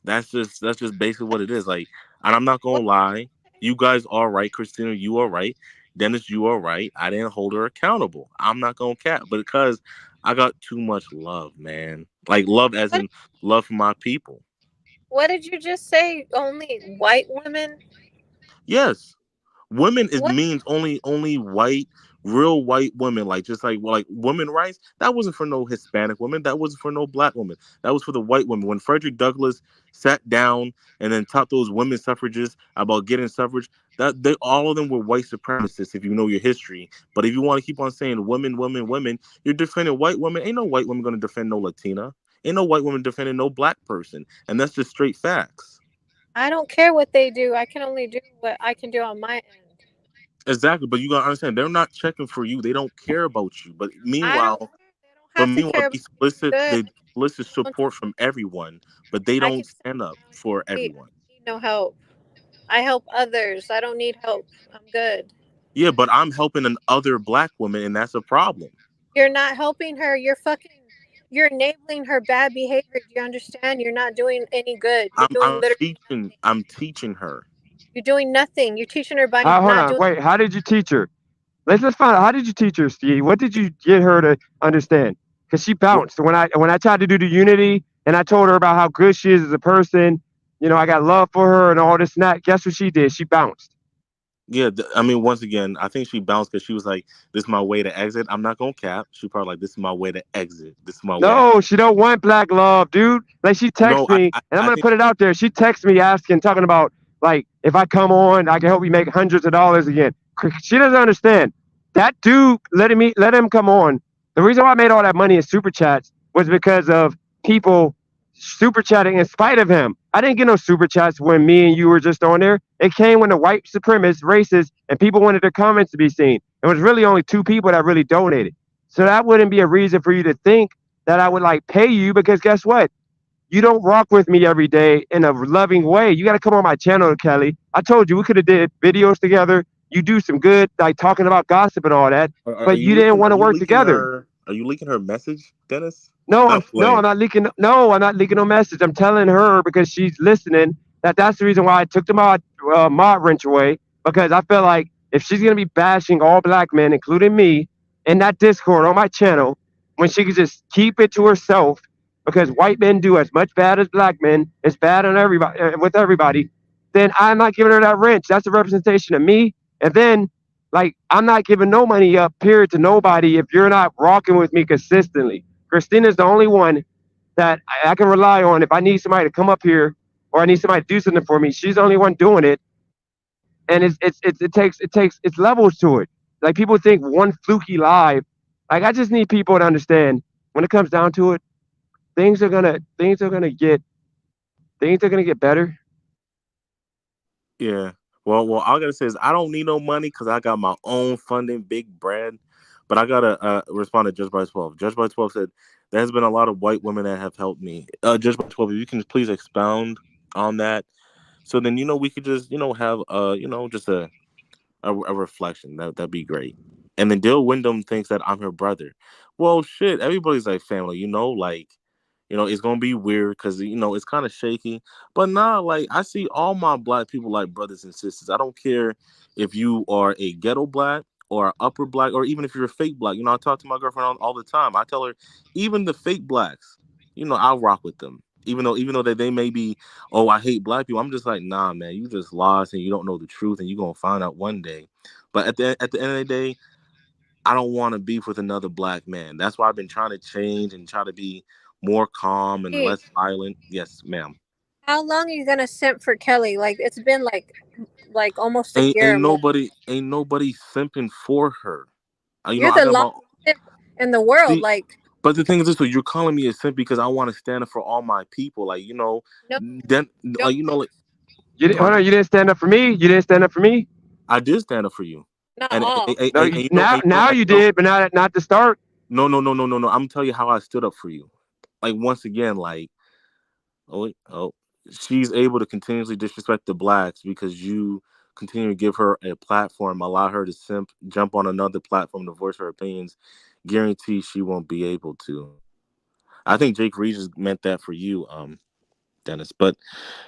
That's just basically what it is. Like, and I'm not gonna lie, you guys are right, Christina, you are right, Dennis, you are right. I didn't hold her accountable. I'm not gonna cap, but because I got too much love, man. Like love as in love for my people. What did you just say? Only white women? Yes. Women is What? means only white, real white women, like just like women rights. That wasn't for no Hispanic women. That wasn't for no black women. That was for the white women. When Frederick Douglass sat down and then taught those women suffragists about getting suffrage, that they all of them were white supremacists. If you know your history, but if you want to keep on saying women, women, women, you're defending white women. Ain't no white woman gonna defend no Latina. Ain't no white woman defending no black person, and that's just straight facts. I don't care what they do. I can only do what I can do on my end. Exactly, but you gotta understand they're not checking for you. They don't care about you. But I don't have to care about they good. solicit support from everyone, but they I don't can sit stand up for down. everyone. I need no help. I help others. I don't need help. I'm good. Yeah, but I'm helping an other black woman, and that's a problem. You're not helping her. You're enabling her bad behavior. Do you understand? You're not doing any good. You're doing I'm literally teaching. I'm teaching her. You're doing nothing. You're teaching her by Hold not on, doing. wait. How did you teach her? Let's find out. How did you teach her, Steve? What did you get her to understand? Because she bounced when I tried to do the unity and I told her about how good she is as a person. I got love for her and all this and that. Guess what she did? She bounced. Yeah, I mean, once again, I think she bounced because she was like, "This is my way to exit." I'm not gonna cap. She probably like, "This is my way to exit. This is my way out." No, she don't want black love, dude. Like she No, texts me, and I'm I gonna think put it out there. She texts me asking, talking about like if I come on, I can help you make hundreds of dollars again. She doesn't understand. That dude let him come on. The reason why I made all that money in super chats was because of people super chatting in spite of him. I didn't get no super chats when me and you were just on there. It came when the white supremacists, racists, and people wanted their comments to be seen. It was really only 2 people that really donated. So that wouldn't be a reason for you to think that I would like pay you, because guess what? You don't rock with me every day in a loving way. You got to come on my channel, Kelly. I told you we could have did videos together. You do some good, like talking about gossip and all that, Are but you you didn't leaking? want Are to you work leaking together. her? Are you leaking her message, Dennis? No, Stop playing. I'm not leaking. No, I'm not leaking no message. I'm telling her because she's listening that's the reason why I took the mod wrench away, because I feel like if she's gonna be bashing all black men, including me, in that Discord on my channel, when she could just keep it to herself because white men do as much bad as black men. It's bad on everybody with everybody. Then I'm not giving her that wrench. That's a representation of me. And then, like, I'm not giving no money up, period, to nobody if you're not rocking with me consistently. Christina's the only one that I can rely on if I need somebody to come up here or I need somebody to do something for me. She's the only one doing it, and it's levels to it. Like people think one fluky live. Like I just need people to understand when it comes down to it, things are gonna get better. Yeah. Well, all I gotta say is I don't need no money because I got my own funding, big bread. But I gotta respond to Judge by 12. Judge by 12 said there has been a lot of white women that have helped me. Judge by 12, if you can please expound on that, so then we could just have just a reflection. That'd be great. And then Dill Wyndham thinks that I'm her brother. Well, shit, everybody's like family, like it's gonna be weird because it's kind of shaky. But nah, like I see all my black people like brothers and sisters. I don't care if you are a ghetto black or a upper black, or even if you're a fake black. I talk to my girlfriend all the time. I tell her, even the fake blacks, I'll rock with them. Even though that they may be, oh, I hate black people. I'm just like, nah, man, you just lost and you don't know the truth, and you're gonna find out one day. But at the end of the day, I don't want to beef with another black man. That's why I've been trying to change and try to be more calm and Hey, less violent. Yes, ma'am. how long are you gonna simp for Kelly? Like it's been like almost a Ain't year ain't or more. nobody simping for her. You're I the got longest my simp in the world. see. Like But the thing is this: so you're calling me a simp because I want to stand up for all my people. Like no, then don't Hold on, pardon. you didn't stand up for me. You didn't stand up for me. I did stand up for you, not and all. No, now you did, but not to start. no. I'm telling you how I stood up for you. Like once again, like oh, she's able to continuously disrespect the blacks because you continue to give her a platform, allow her to jump on another platform to voice her opinions. Guarantee she won't be able to. I think Jake Regis meant that for you, Dennis. But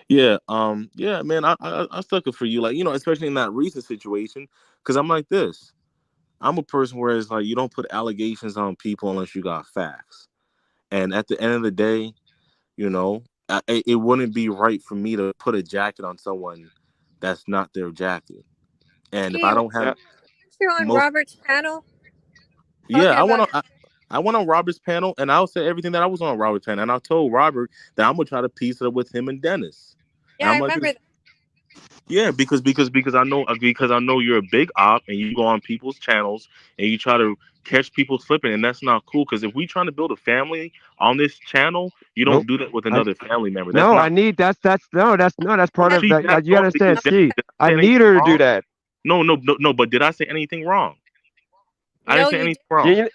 yeah, man, I stuck it for you, like especially in that recent situation, because I'm like this. I'm a person where it's like you don't put allegations on people unless you got facts. And at the end of the day, it wouldn't be right for me to put a jacket on someone that's not their jacket. And if Gee, I weren't don't have you on most, Robert's panel yeah, talking about? I went on Robert's panel and I'll say everything that I was on Robert's panel. And I told Robert that I'm gonna try to piece it up with him and Dennis. And Yeah, I I'm like remember this, that. yeah, because I know you're a big op and you go on people's channels and you try to catch people slipping, and that's not cool. Because if we trying to build a family on this channel, you don't Nope. do that with I, another family member. That's no, I not. need that's part of She that. jacked You off understand, because Ski? did I I say anything need her to do wrong? that. No. But did I say anything wrong? I No, didn't say you anything didn't. wrong. You, I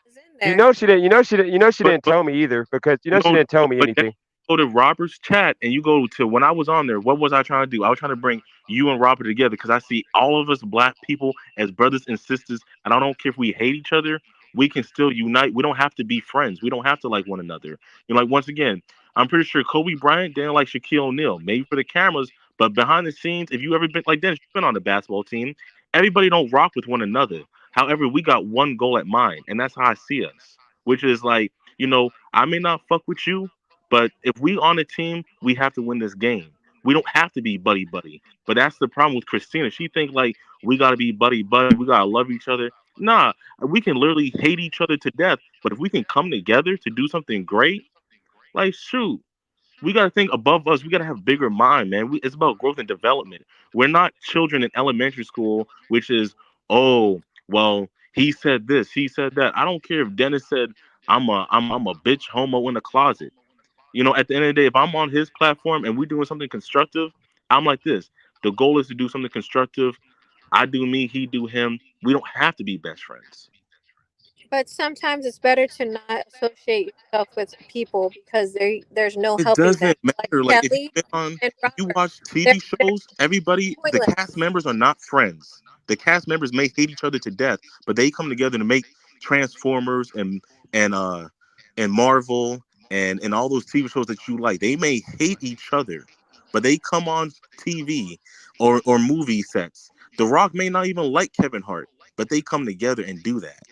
was in you there. know she didn't. She But didn't tell me either because she no, didn't tell me but then anything. you go to Robert's chat and you go to when I was on there. What was I trying to do? I was trying to bring you and Robert together because I see all of us black people as brothers and sisters, and I don't care if we hate each other. We can still unite. We don't have to be friends. We don't have to like one another. Like once again, I'm pretty sure Kobe Bryant didn't like Shaquille O'Neal, maybe for the cameras, but behind the scenes, if you ever been like Dennis, you've been on the basketball team. Everybody don't rock with one another. However, we got one goal at mind, and that's how I see us, which is like I may not fuck with you, but if we on a team, we have to win this game. We don't have to be buddy buddy. But that's the problem with Christina. She think like we gotta be buddy buddy. We gotta love each other. Nah, we can literally hate each other to death. But if we can come together to do something great, like shoot, we got to think above us. We got to have bigger mind, man. It's about growth and development. We're not children in elementary school, which is, oh, well, he said this, he said that. I don't care if Dennis said I'm a bitch homo in the closet. At the end of the day, if I'm on his platform and we're doing something constructive, I'm like this. The goal is to do something constructive. I do me, he do him. We don't have to be best friends. But sometimes it's better to not associate yourself with people because there's no It helping them. doesn't Like matter. Like if Kelly and you Robert, watch they're TV they're shows, everybody, the pointless. cast members are not friends. The cast members may hate each other to death, but they come together to make Transformers and uh and Marvel and all those TV shows that you like. They may hate each other, but they come on TV or movie sets. The Rock may not even like Kevin Hart, but they come together and do that.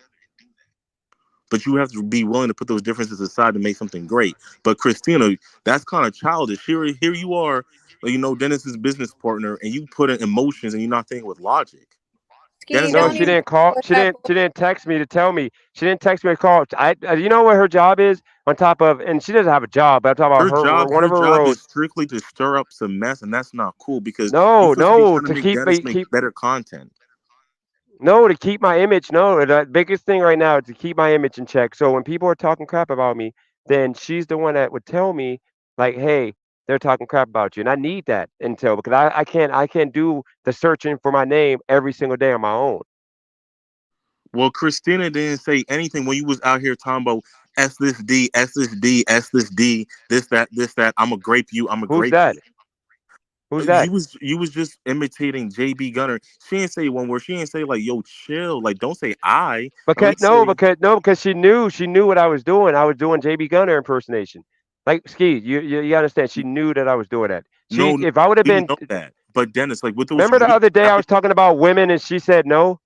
but you have to be willing to put those differences aside to make something great. But Christina, that's kind of childish. Here you are, Dennis's business partner, and you put in emotions, and you're not thinking with logic. Ski, Dennis No, doesn't don't she even do didn't that. call. with She that didn't. She didn't text me to tell me. She didn't text me to call. You know what her job is? On top of, and she doesn't have a job. But I'm talking about Her her. job, One her of her job is roles. strictly to stir up some mess, and that's not cool because you're No, supposed to be no, trying to to make keep me Dennis make keep. better content. No, to keep my image. No, the biggest thing right now is to keep my image in check. So when people are talking crap about me, then she's the one that would tell me, like, hey, they're talking crap about you, and I need that intel because I can't do the searching for my name every single day on my own. Well, Christina didn't say anything when you was out here talking about S this D, S this D, S this D, this that. I'm gonna grape you. I'm gonna Who's grape that? you. Who's that? You was just imitating JB Gunner. She didn't say one word. She didn't say like yo chill. Like don't say I. At Because least no, say because no, because she knew what I was doing. I was doing JB Gunner impersonation. Like Ski, you understand? She knew that I was doing that. no. If I would have We been, know that. But Dennis, like with those remember the weak other day I was allegations, talking about women and she said no.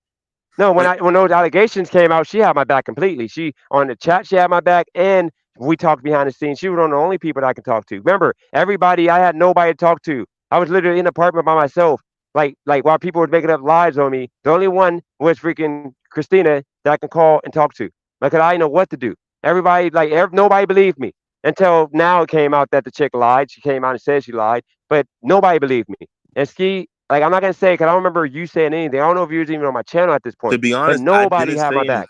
No, when but those allegations came out, she had my back completely. She on the chat, she had my back, and we talked behind the scenes. She was one of the only people that I could talk to. Remember, everybody, I had nobody to talk to. I was literally in the apartment by myself. Like while people were making up lies on me, the only one was freaking Christina that I can call and talk to. Because I didn't know what to do. Everybody, nobody believed me until now. It came out that the chick lied. She came out and said she lied, but nobody believed me. And Ski, like I'm not gonna say because I don't remember you saying anything. I don't know if you was even on my channel at this to point, be but honest, I nobody didn't had my say back.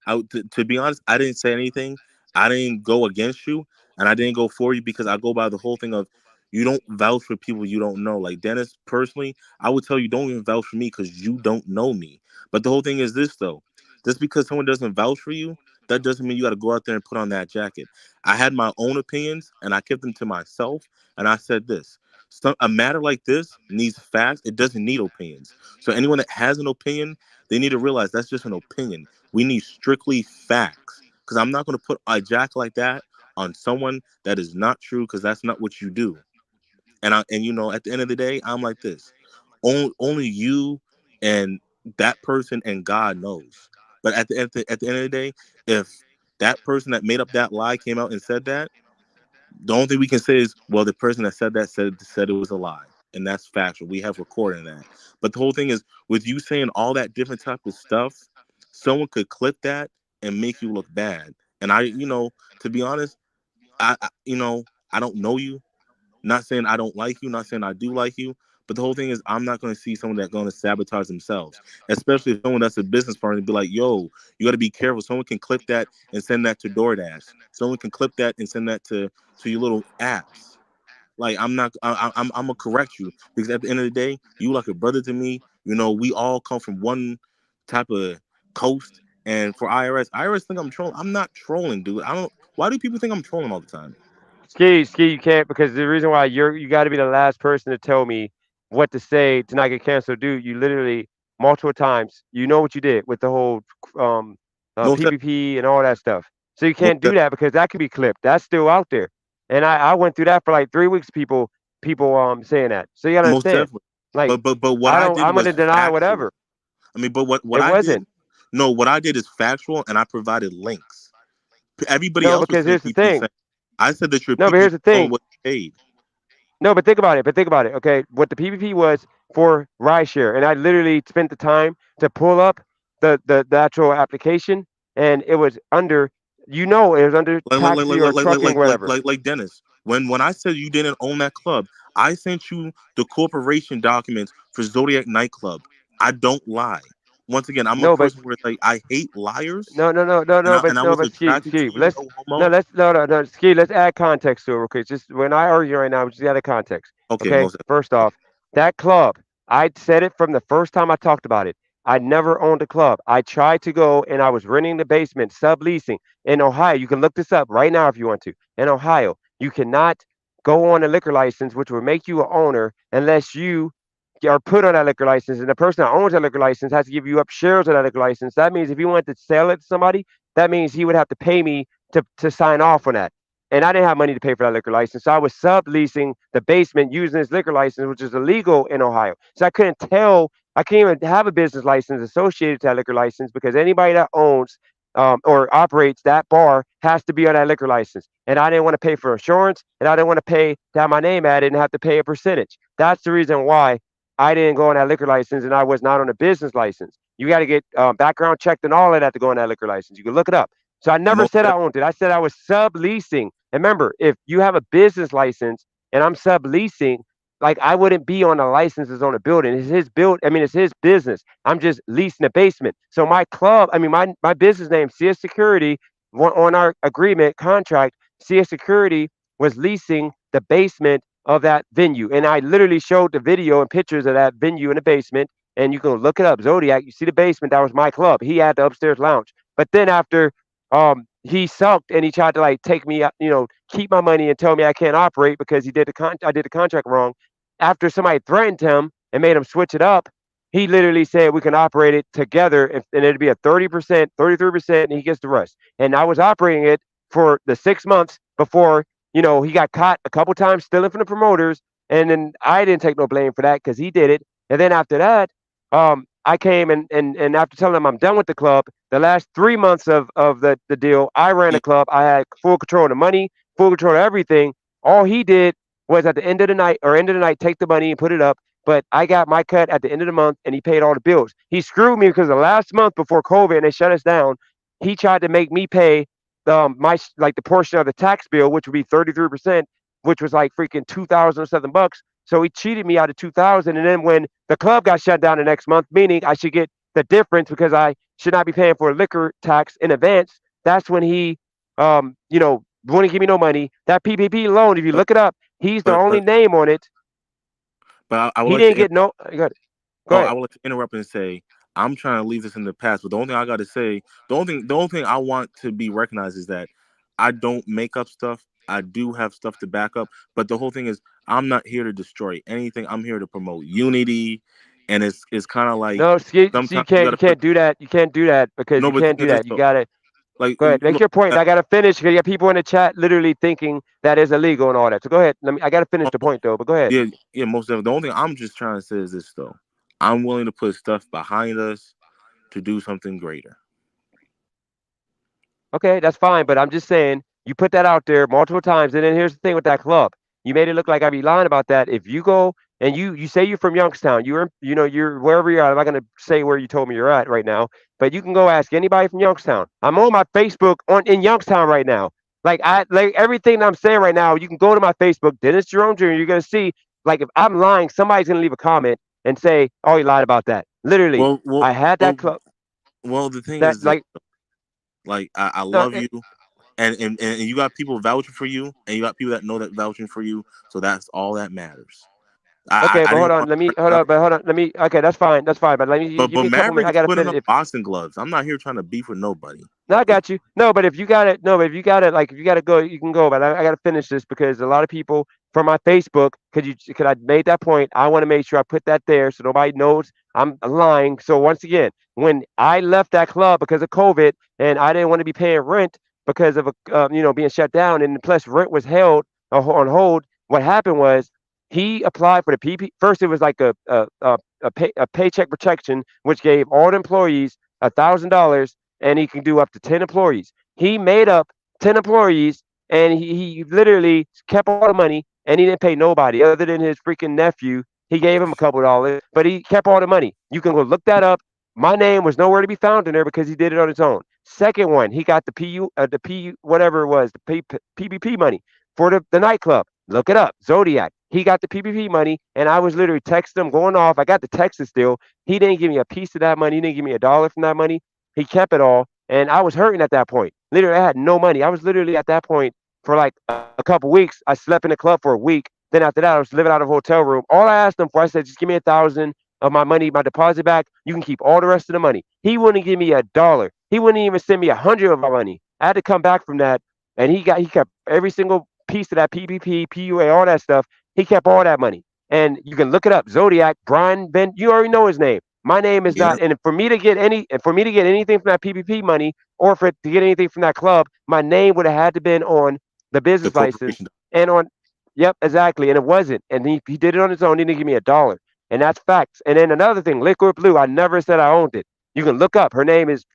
anything. To be honest, I didn't say anything. I didn't go against you, and I didn't go for you because I go by the whole thing of you don't vouch for people you don't know. Like Dennis, personally, I would tell you don't even vouch for me because you don't know me. But the whole thing is this though: just because someone doesn't vouch for you, that doesn't mean you got to go out there and put on that jacket. I had my own opinions, and I kept them to myself. And I said this: a matter like this needs facts. It doesn't need opinions. So anyone that has an opinion, they need to realize that's just an opinion. We need strictly facts because I'm not going to put a jack like that on someone that is not true because that's not what you do. And at the end of the day, I'm like this: only you and that person and God knows. But at the end of the day, if that person that made up that lie came out and said that, the only thing we can say is, well, the person that said that said it was a lie, and that's factual. We have recording that. But the whole thing is, with you saying all that different type of stuff, someone could clip that and make you look bad. And to be honest, I don't know you. Not saying I don't like you. Not saying I do like you. But the whole thing is, I'm not going to see someone that's going to sabotage themselves, especially if someone that's a business partner and be like, "Yo, you got to be careful." Someone can clip that and send that to DoorDash. Someone can clip that and send that to your little apps. Like I'm not, I'm gonna correct you because at the end of the day, you like a brother to me. We all come from one type of coast. And for IRS think I'm trolling. I'm not trolling, dude. I don't. Why do people think I'm trolling all the time? Ski, you can't because the reason why you got to be the last person to tell me what to say to not get canceled, dude. You literally multiple times. You know what you did with the whole um Most def- PPP and all that stuff. So you most can't do def- that because that could be clipped. That's still out there. And I went through that for like 3 weeks. People saying that. So you gotta most understand. definitely. Like But what I I don't. did I'm was gonna deny factual. whatever. I mean, but what It I did, wasn't. no, what I did is factual, and I provided links. Everybody No, else was because saying here's the PPP. thing. I said that your No, but PPP here's the loan thing. was paid. No, but think about it. Okay, what the PPP was for rideshare, and I literally spent the time to pull up the actual application, and it was under, it was under like like like taxi or like like trucking, like like whatever. like, like Dennis. When I said you didn't own that club, I sent you the corporation documents for Zodiac nightclub. I don't lie. Once again, I'm a No, but person where it's like I hate liars, and no, I and I was but ski, attracted to ski. you, Let's no homo. no, ski. Let's add context to it real quick. Just when I argue right now, we just add a context. Okay, Okay, most first off, that club, I said it from the first time I talked about it. I never owned a club. I tried to go and I was renting the basement, subleasing in Ohio. You can look this up right now if you want to. In Ohio, you cannot go on a liquor license, which will make you an owner unless you are put on that liquor license, and the person that owns that liquor license has to give you up shares of that liquor license. That means if he wanted to sell it to somebody, that means he would have to pay me to sign off on that. And I didn't have money to pay for that liquor license. So I was subleasing the basement using this liquor license, which is illegal in Ohio. So I can't even have a business license associated to that liquor license because anybody that owns or operates that bar has to be on that liquor license. And I didn't want to pay for insurance, and I didn't want to pay to have my name added and have to pay a percentage. That's the reason why I didn't go on that liquor license, and I was not on a business license. You got to get background checked and all of that to go on that liquor license. You can look it up. So I And never most said I owned it. I said I was subleasing. And remember, if you have a business license and I'm subleasing, like I wouldn't be on the licenses on the building. It's his build. I mean, it's his business. I'm just leasing the basement. So my club, I mean, my business name, CS Security, on our agreement contract, CS Security was leasing the basement of that venue. And I literally showed the video and pictures of that venue in the basement. And you can look it up, Zodiac. You see the basement. That was my club. He had the upstairs lounge. But then after he sucked and he tried to like take me, keep my money and tell me I can't operate because I did the contract wrong. After somebody threatened him and made him switch it up, he literally said we can operate it together and it'd be a 30%, 33%, and he gets the rest. And I was operating it for the 6 months before, he got caught a couple times stealing from the promoters. And then I didn't take no blame for that because he did it. And then after that, I came and after telling him I'm done with the club, the last 3 months of the deal, I ran the club. I had full control of the money, full control of everything. All he did was at the end of the night, take the money and put it up. But I got my cut at the end of the month and he paid all the bills. He screwed me because the last month before COVID and they shut us down, he tried to make me pay the portion of the tax bill, which would be 33%, which was like freaking 2,000 or something bucks. So he cheated me out of 2,000. And then when the club got shut down the next month, meaning I should get the difference because I should not be paying for a liquor tax in advance, that's when he, wouldn't give me no money. That PPP loan, if you look it up, he's the but only but name on it. but I would He like didn't to get no. Go Oh, ahead. I would like to interrupt and say I'm trying to leave this in the past, but the only thing I got to say, the only thing I want to be recognized is that I don't make up stuff. I do have stuff to back up, but the whole thing is I'm not here to destroy anything. I'm here to promote unity, and it's kind of like No, see, you sometimes you can't got to put. do that. You can't do that because No, you but the can't thing do is this that. You though, got to like go ahead. Make your point. I got to finish because you got people in the chat literally thinking that is illegal and all that. So go ahead. I got to finish the point though. But go ahead. yeah, yeah, most definitely. The only thing I'm just trying to say is this though. I'm willing to put stuff behind us to do something greater. Okay, that's fine, but I'm just saying you put that out there multiple times, and then here's the thing with that club. You made it look like I be lying about that. If you go and you say you're from Youngstown, you're wherever you're at. I'm not gonna say where you told me you're at right now, but you can go ask anybody from Youngstown. I'm on my Facebook in Youngstown right now. Like everything I'm saying right now, you can go to my Facebook, Dennis Jerome Jr. You're gonna see like if I'm lying, somebody's gonna leave a comment and say, "Oh, you lied about that." Literally, Well, well, I had that well, club well. The thing that is this. like Like I no, love you, and you got people vouching for you, and you got people that know that vouching for you. So that's all that matters. I okay, I, I but hold didn't on. want Let me to bring it up, hold on. Let me. Okay, that's fine. That's fine. But let me but give but me a couple Maverick minutes. I is gotta putting finish. up boxing gloves. I'm not here trying to beef with nobody. No, I got you. No, but if you got it, no, but if you got it, like if you got to go, you can go. But I got to finish this because a lot of people from my Facebook, could I made that point? I want to make sure I put that there so nobody knows I'm lying. So once again, when I left that club because of COVID and I didn't want to be paying rent because of being shut down, and plus rent was held on hold. What happened was he applied for the PP. First, it was like a paycheck protection, which gave all the employees $1,000 and he can do up to 10 employees. He made up 10 employees and he literally kept all the money and he didn't pay nobody other than his freaking nephew. He gave him a couple dollars, but he kept all the money. You can go look that up. My name was nowhere to be found in there because he did it on his own. Second one, he got the PU, whatever it was, the PPP money for the nightclub. Look it up, Zodiac. He got the PPP money, and I was literally texting him, going off. I got the text still. He didn't give me a piece of that money. He didn't give me $1 from that money. He kept it all, and I was hurting at that point. Literally, I had no money. I was literally at that point for like a couple weeks. I slept in the club for a week. Then after that, I was living out of a hotel room. All I asked him for, I said, just give me 1,000 of my money, my deposit back. You can keep all the rest of the money. He wouldn't give me $1. He wouldn't even send me 100 of my money. I had to come back from that, and he kept every single piece of that PPP, PUA, all that stuff. He kept all that money, and you can look it up. Zodiac, Brian Ben. You already know his name. My name is Yeah, not, and for me to get anything from that PPP money, or to get anything from that club, my name would have had to been on the the business license corporation. and on, yep, exactly, and it wasn't, and he did it on his own. He didn't give me $1, and that's facts. And then another thing, Liquid Blue, I never said I owned it. You can look up. Her name is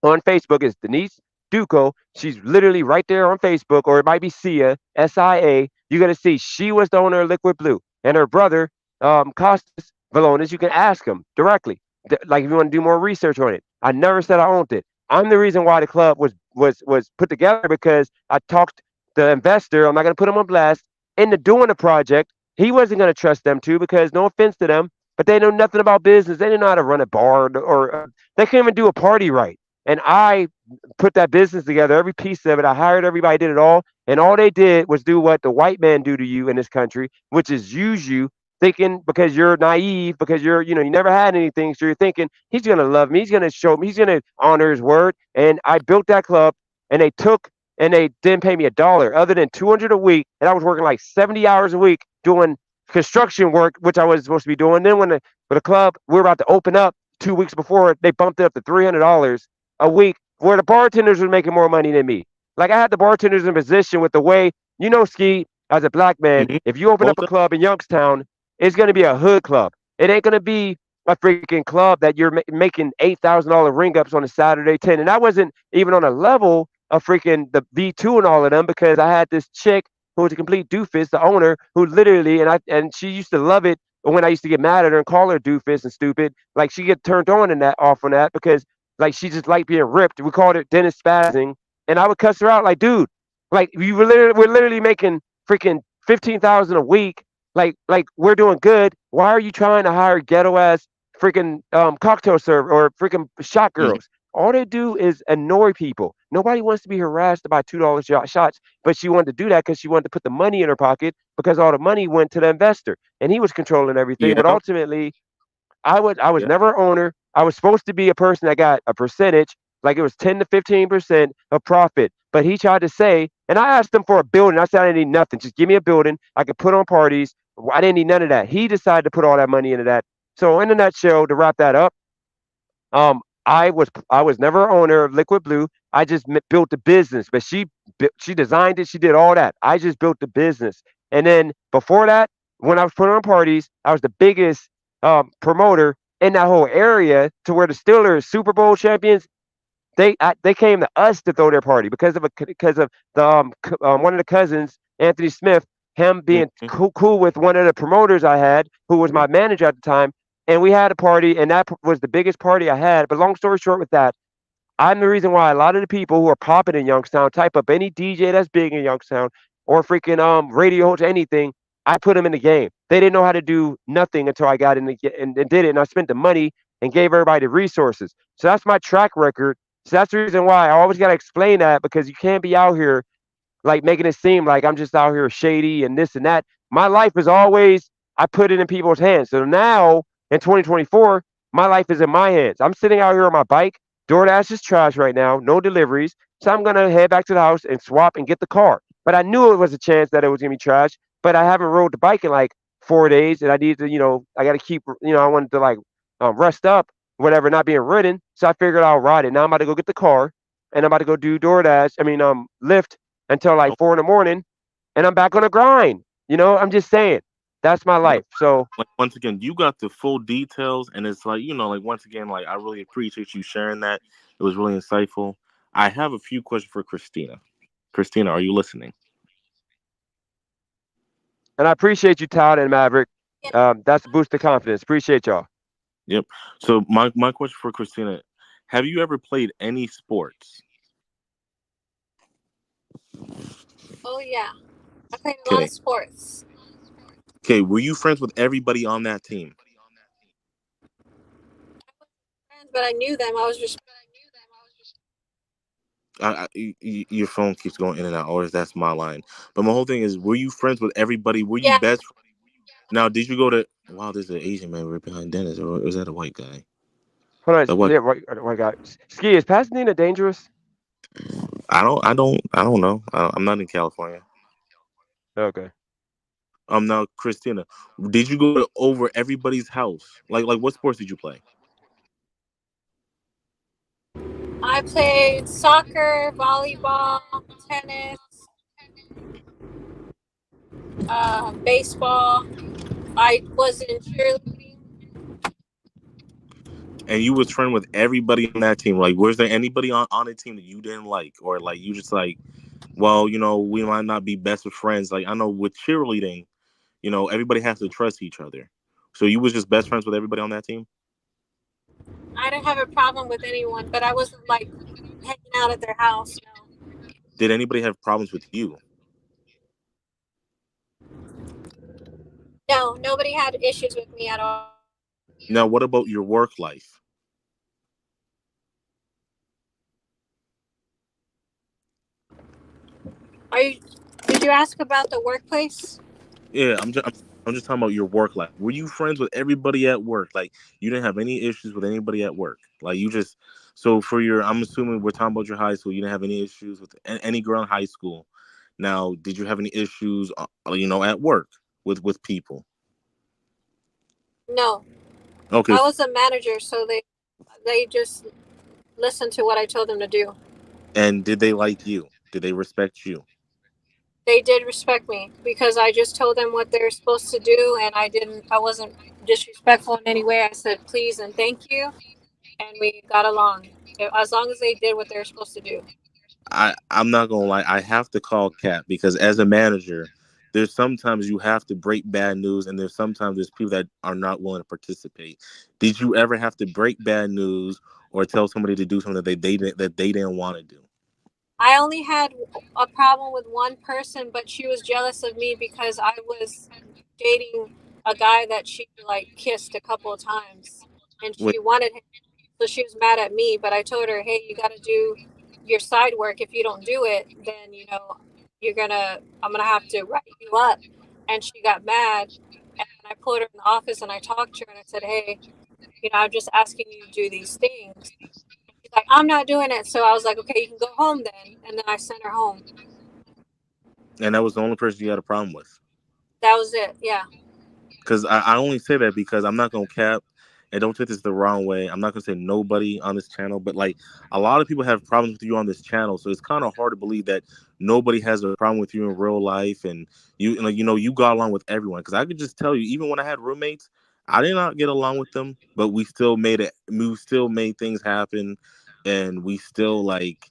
on Facebook is Denise Duco. She's literally right there on Facebook, or it might be Sia, SIA. You're gonna see she was the owner of Liquid Blue, and her brother, Costas Valonis. You can ask him directly, like if you want to do more research on it. I never said I owned it. I'm the reason why the club was put together because I talked the investor. I'm not gonna put him on blast into doing the project. He wasn't gonna trust them too because no offense to them, but they know nothing about business. They didn't know how to run a bar or they can't even do a party right. And I put that business together, every piece of it. I hired everybody, did it all. And all they did was do what the white man do to you in this country, which is use you thinking because you're naive, because you never had anything. So you're thinking he's going to love me. He's going to show me. He's going to honor his word. And I built that club and they didn't pay me a dollar other than 200 a week. And I was working like 70 hours a week doing construction work, which I wasn't supposed to be doing. Then for the club, we were about to open up 2 weeks before, they bumped it up to $300 a week, where the bartenders were making more money than me. Like I had the bartenders in position with the way, Ski, as a black man, Mm-hmm. if you open up a club in Youngstown, it's going to be a hood club. It ain't going to be a freaking club that you're making $8,000 ring ups on a Saturday 10. And I wasn't even on a level of freaking the V2 and all of them because I had this chick who was a complete doofus, the owner, who literally, and she used to love it when I used to get mad at her and call her doofus and stupid. Like she get turned on in that off on that because like she just liked being ripped. We called it Dennis spazzing, and I would cuss her out like, dude, like we're literally making freaking 15,000 a week. Like we're doing good. Why are you trying to hire ghetto ass freaking cocktail server or freaking shot Mm-hmm. girls? All they do is annoy people. Nobody wants to be harassed by $2 shots, but she wanted to do that because she wanted to put the money in her pocket because all the money went to the investor and he was controlling everything. But Yeah. ultimately, I was Yeah. never an owner. I was supposed to be a person that got a percentage, like it was 10 to 15% of profit. But he tried to say, and I asked him for a building. I said I didn't need nothing. Just give me a building. I could put on parties. I didn't need none of that. He decided to put all that money into that. So in a nutshell, to wrap that up, I was never an owner of Liquid Blue. I just built the business, but she designed it. She did all that. I just built the business. And then before that, when I was putting on parties, I was the biggest promoter in that whole area to where the Steelers Super Bowl champions they came to us to throw their party because of one of the cousins, Anthony Smith, him being Mm-hmm. cool with one of the promoters I had, who was my manager at the time, and we had a party, and that was the biggest party I had. But long story short, with that, I'm the reason why a lot of the people who are popping in Youngstown, type up any DJ that's big in Youngstown or freaking radio host, anything, I put them in the game. They didn't know how to do nothing until I got in and did it, and I spent the money and gave everybody the resources. So that's my track record. So that's the reason why I always got to explain that, because you can't be out here like making it seem like I'm just out here shady and this and that. My life is always, I put it in people's hands. So now in 2024, my life is in my hands. I'm sitting out here on my bike. DoorDash is trash right now, no deliveries. So I'm gonna head back to the house and swap and get the car. But I knew it was a chance that it was gonna be trash. But I haven't rode the bike in like 4 days, and I need to, I got to keep, I wanted to like rest up, whatever, not being ridden. So I figured I'll ride it. Now I'm about to go get the car, and I'm about to go do DoorDash. I mean, Lyft until like 4 in the morning, and I'm back on the grind. I'm just saying that's my Yeah. life. So Like once again, you got the full details, and it's like like once again, like I really appreciate you sharing that. It was really insightful. I have a few questions for Christina. Christina, are you listening? and I appreciate you, Todd and Maverick. That's a boost of confidence. Appreciate y'all. Yep. So my question for Christina: have you ever played any sports? Oh yeah, I played a lot of Okay. sports. Okay. Were you friends with everybody on that team? Friends, but I knew them. I was just Your phone keeps going in and out, or that's my line. But my whole thing is, were you friends with everybody? Were you yeah. best? Now, did you go to? Wow, there's an Asian man right behind Dennis, or is that a white guy? Hold on, That what? yeah, right, guy. Ski, is Pasadena dangerous? I don't know. I'm not in California. Okay. Now, Christina, did you go to over everybody's house? Like what sports did you play? I played soccer, volleyball, tennis, baseball. I was in cheerleading. And you was friend with everybody on that team. Like, was there anybody on the team that you didn't like, or like you just like, well, we might not be best of friends. Like I know with cheerleading, everybody has to trust each other. So you was just best friends with everybody on that team. I didn't have a problem with anyone, but I wasn't like hanging out at their house. No, Did anybody have problems with you? no, nobody had issues with me at all. Now, what about your work life? Are you? Did you ask about the workplace? Yeah, I'm just talking about your work life. Were you friends with everybody at work? Like you didn't have any issues with anybody at work? Like you just so for your I'm assuming we're talking about your high school. You didn't have any issues with any girl in high school. Now, did you have any issues, at work with people? No, Okay, I was a manager, so they just listened to what I told them to do. and did they like you? Did they respect you? They did respect me because I just told them what they're supposed to do, and I wasn't disrespectful in any way. I said please and thank you, and we got along. As long as they did what they're supposed to do. I'm not gonna lie, I have to call Cap because as a manager, there's sometimes you have to break bad news, and there's people that are not willing to participate. Did you ever have to break bad news or tell somebody to do something that they didn't want to do? I only had a problem with one person, but she was jealous of me because I was dating a guy that she like kissed a couple of times, and Wait, she wanted him. So she was mad at me, but I told her, "Hey, you got to do your side work. If you don't do it, then I'm gonna have to write you up." And she got mad, and I pulled her in the office and I talked to her and I said, "Hey, I'm just asking you to do these things." She's like, "I'm not doing it." So I was like, "Okay, you can go home then." And then I sent her home. and that was the only person you had a problem with. That was it. Yeah. Because I only say that because I'm not gonna cap, and don't take this the wrong way. I'm not gonna say nobody on this channel, but like a lot of people have problems with you on this channel, so it's kind of hard to believe that nobody has a problem with you in real life, and you got along with everyone. Because I could just tell you, even when I had roommates, I did not get along with them, but we still made it. We still made things happen, and we still like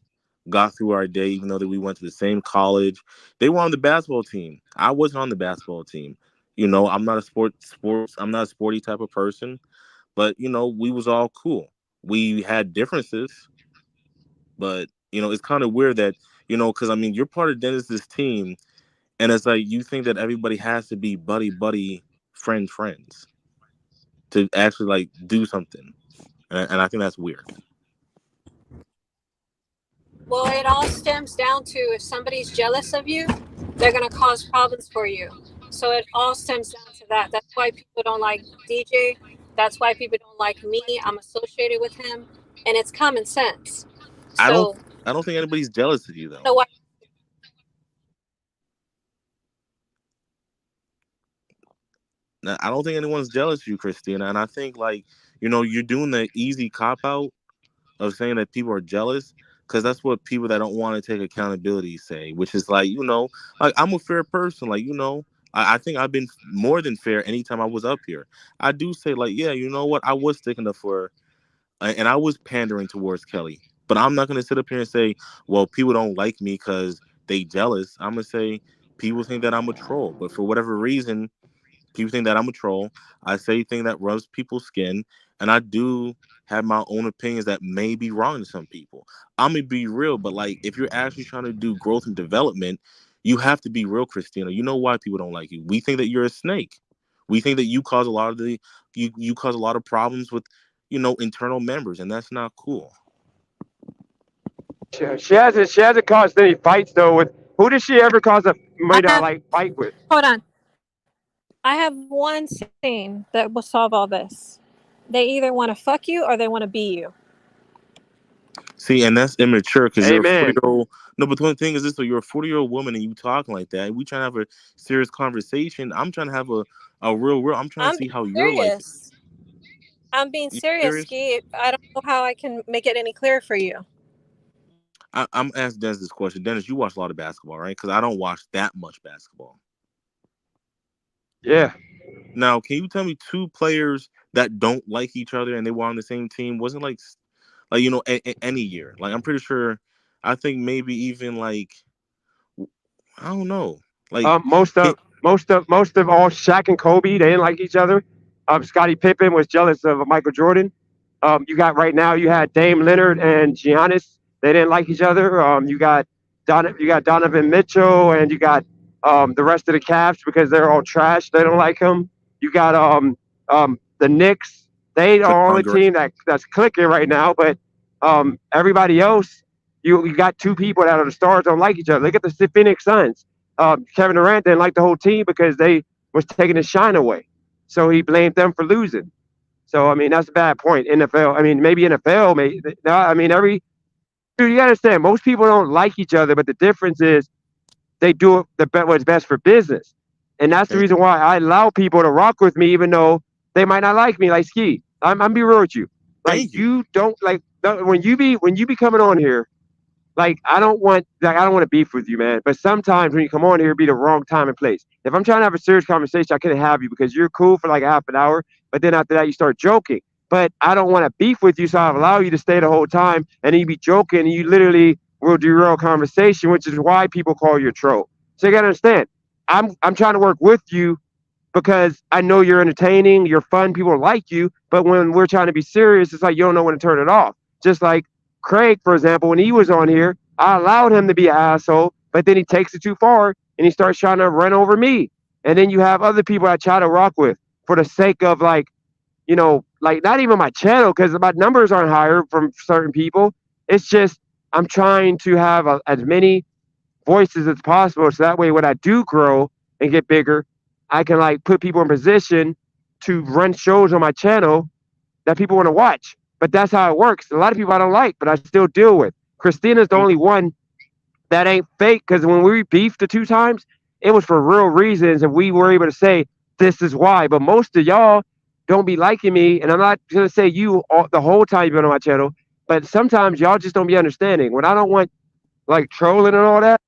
got through our day, even though that we went to the same college. They were on the basketball team. I wasn't on the basketball team. I'm not a I'm not a sporty type of person, but we was all cool. We had differences, but it's kind of weird that because I mean you're part of Dennis's team, and it's like you think that everybody has to be buddy friends to actually like do something, and I think that's weird. Well, it all stems down to if somebody's jealous of you, they're going to cause problems for you. So it all stems down to that. That's why people don't like DJ. That's why people don't like me. I'm associated with him, and it's common sense. I don't So I don't think anybody's jealous of you though. no, why? I don't think anyone's jealous of you, Christina, and I think like you're doing the easy cop out of saying that people are jealous because that's what people that don't want to take accountability say, which is like like I'm a fair person, like I think I've been more than fair anytime I was up here. I do say like, yeah, you know what, I was sticking up for and I was pandering towards Kelly, but I'm not going to sit up here and say, well, people don't like me because they jealous. I'm going to say people think that I'm a troll, but for whatever reason people think that I'm a troll. I say things that rubs people's skin, and I do have my own opinions that may be wrong to some people. I'm gonna be real, but like if you're actually trying to do growth and development, you have to be real, Christina. You know why people don't like you? We think that you're a snake. We think that you cause a lot of problems with internal members, and that's not cool. She hasn't caused any fights though. With who did she ever cause a I made a have, like fight with? hold on. I have one scene that will solve all this. They either want to fuck you or they want to be you. See, and that's immature because you're a 40 Amen. year old. No, but the thing is this: so you're a 40-year-old woman and you talking like that. We trying to have a serious conversation. I'm trying to have a real. I'm trying to I'm see how being your life is. serious. I'm being You serious, serious? Ski. I don't know how I can make it any clearer for you. I'm asking Dennis this question. Dennis, you watch a lot of basketball, right? Because I don't watch that much basketball. Yeah. Now, can you tell me two players that don't like each other and they were on the same team? Wasn't like any year. Like I'm pretty sure. I think maybe even like I don't know. Like Most can, of all Shaq and Kobe, they didn't like each other. Scottie Pippen was jealous of Michael Jordan. You got right now, you had Dame Leonard and Giannis. They didn't like each other. You got Donovan Mitchell, and you got the rest of the Cavs because they're all trash. They don't like him. You got the Knicks. They are on Kevin the Durant? team that's clicking right now, but everybody else, you got two people that are the stars don't like each other. Look at the Phoenix Suns. Kevin Durant didn't like the whole team because they was taking his shine away, so he blamed them for losing. So I mean that's a bad point. NFL. I mean maybe NFL. May. No, I mean every dude. You gotta understand. Most people don't like each other, but the difference is they do what's best for business, and that's the Thank reason why I allow people to rock with me, even though they might not like me. Like Ski, I'm be real with you. Like thank you. you don't like when you be coming on here. Like I don't want to beef with you, man. But sometimes when you come on here, it'd be the wrong time and place. If I'm trying to have a serious conversation, I couldn't have you because you're cool for like a half an hour, but then after that you start joking. But I don't want to beef with you, so I allow you to stay the whole time, and then you be joking, and you literally will derail conversation, which is why people call you a troll. So you gotta understand, I'm trying to work with you because I know you're entertaining, you're fun, people like you. But when we're trying to be serious, it's like you don't know when to turn it off. Just like Craig, for example, when he was on here, I allowed him to be an asshole, but then he takes it too far and he starts trying to run over me. And then you have other people I try to rock with for the sake of like, like not even my channel because my numbers aren't higher from certain people. It's just I'm trying to have as many voices as possible. So that way, when I do grow and get bigger, I can like put people in position to run shows on my channel that people want to watch. But that's how it works. A lot of people I don't like, but I still deal with. Christina's the only one that ain't fake because when we beefed the two times, it was for real reasons, and we were able to say this is why. But most of y'all don't be liking me, and I'm not gonna say you the whole time you've been on my channel, but sometimes y'all just don't be understanding. When I don't want like trolling and all that,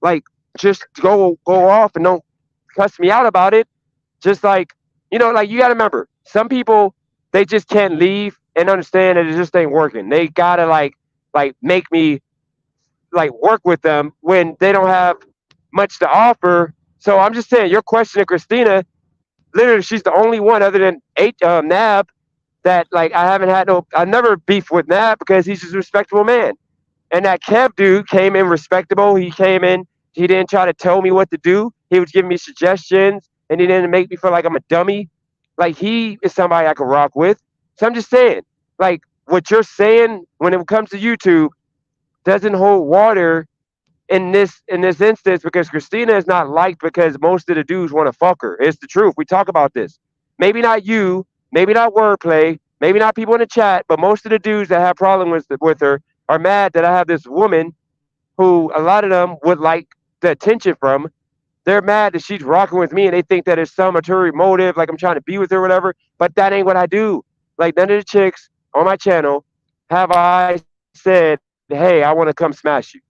like just go off and don't cuss me out about it. Just like like you gotta remember, some people they just can't leave and understand that it just ain't working. They gotta like make me like work with them when they don't have much to offer. So I'm just saying, your question to Christina, literally, she's the only one other than Nab that like I haven't had I never beef with Nab because he's just a respectable man. And that Kev dude came in respectable. He came in. He didn't try to tell me what to do. He was giving me suggestions, and he didn't make me feel like I'm a dummy. Like he is somebody I can rock with. So I'm just saying, like what you're saying when it comes to YouTube doesn't hold water in this instance because Christina is not liked because most of the dudes want to fuck her. It's the truth. We talk about this. Maybe not you. Maybe not wordplay. Maybe not people in the chat. But most of the dudes that have problems with her are mad that I have this woman who a lot of them would like the attention from. They're mad that she's rocking with me and they think that it's some ulterior motive, like I'm trying to be with her or whatever. But that ain't what I do. Like none of the chicks on my channel have I said, hey, I want to come smash you.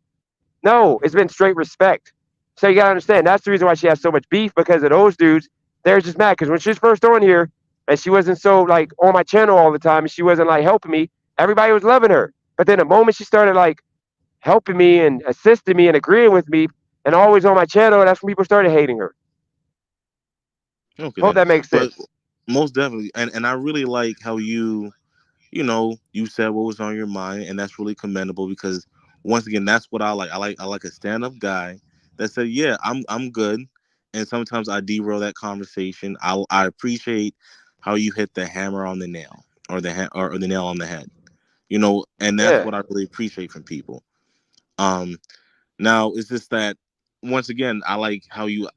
No, it's been straight respect. So you gotta understand that's the reason why she has so much beef because of those dudes. They're just mad because when she was first on here and she wasn't so like on my channel all the time and she wasn't like helping me, everybody was loving her. But then the moment she started like helping me and assisting me and agreeing with me and always on my channel, that's when people started hating her. Okay Hope then. that makes But sense. most definitely, and I really like how you said what was on your mind, and that's really commendable because once again, that's what I like. I like a stand up guy that said, yeah, I'm good, and sometimes I derail that conversation. I appreciate how you hit the hammer on the nail or or the nail on the head, and that's Yeah. what I really appreciate from people. Um, Now it's just that once again, I like how you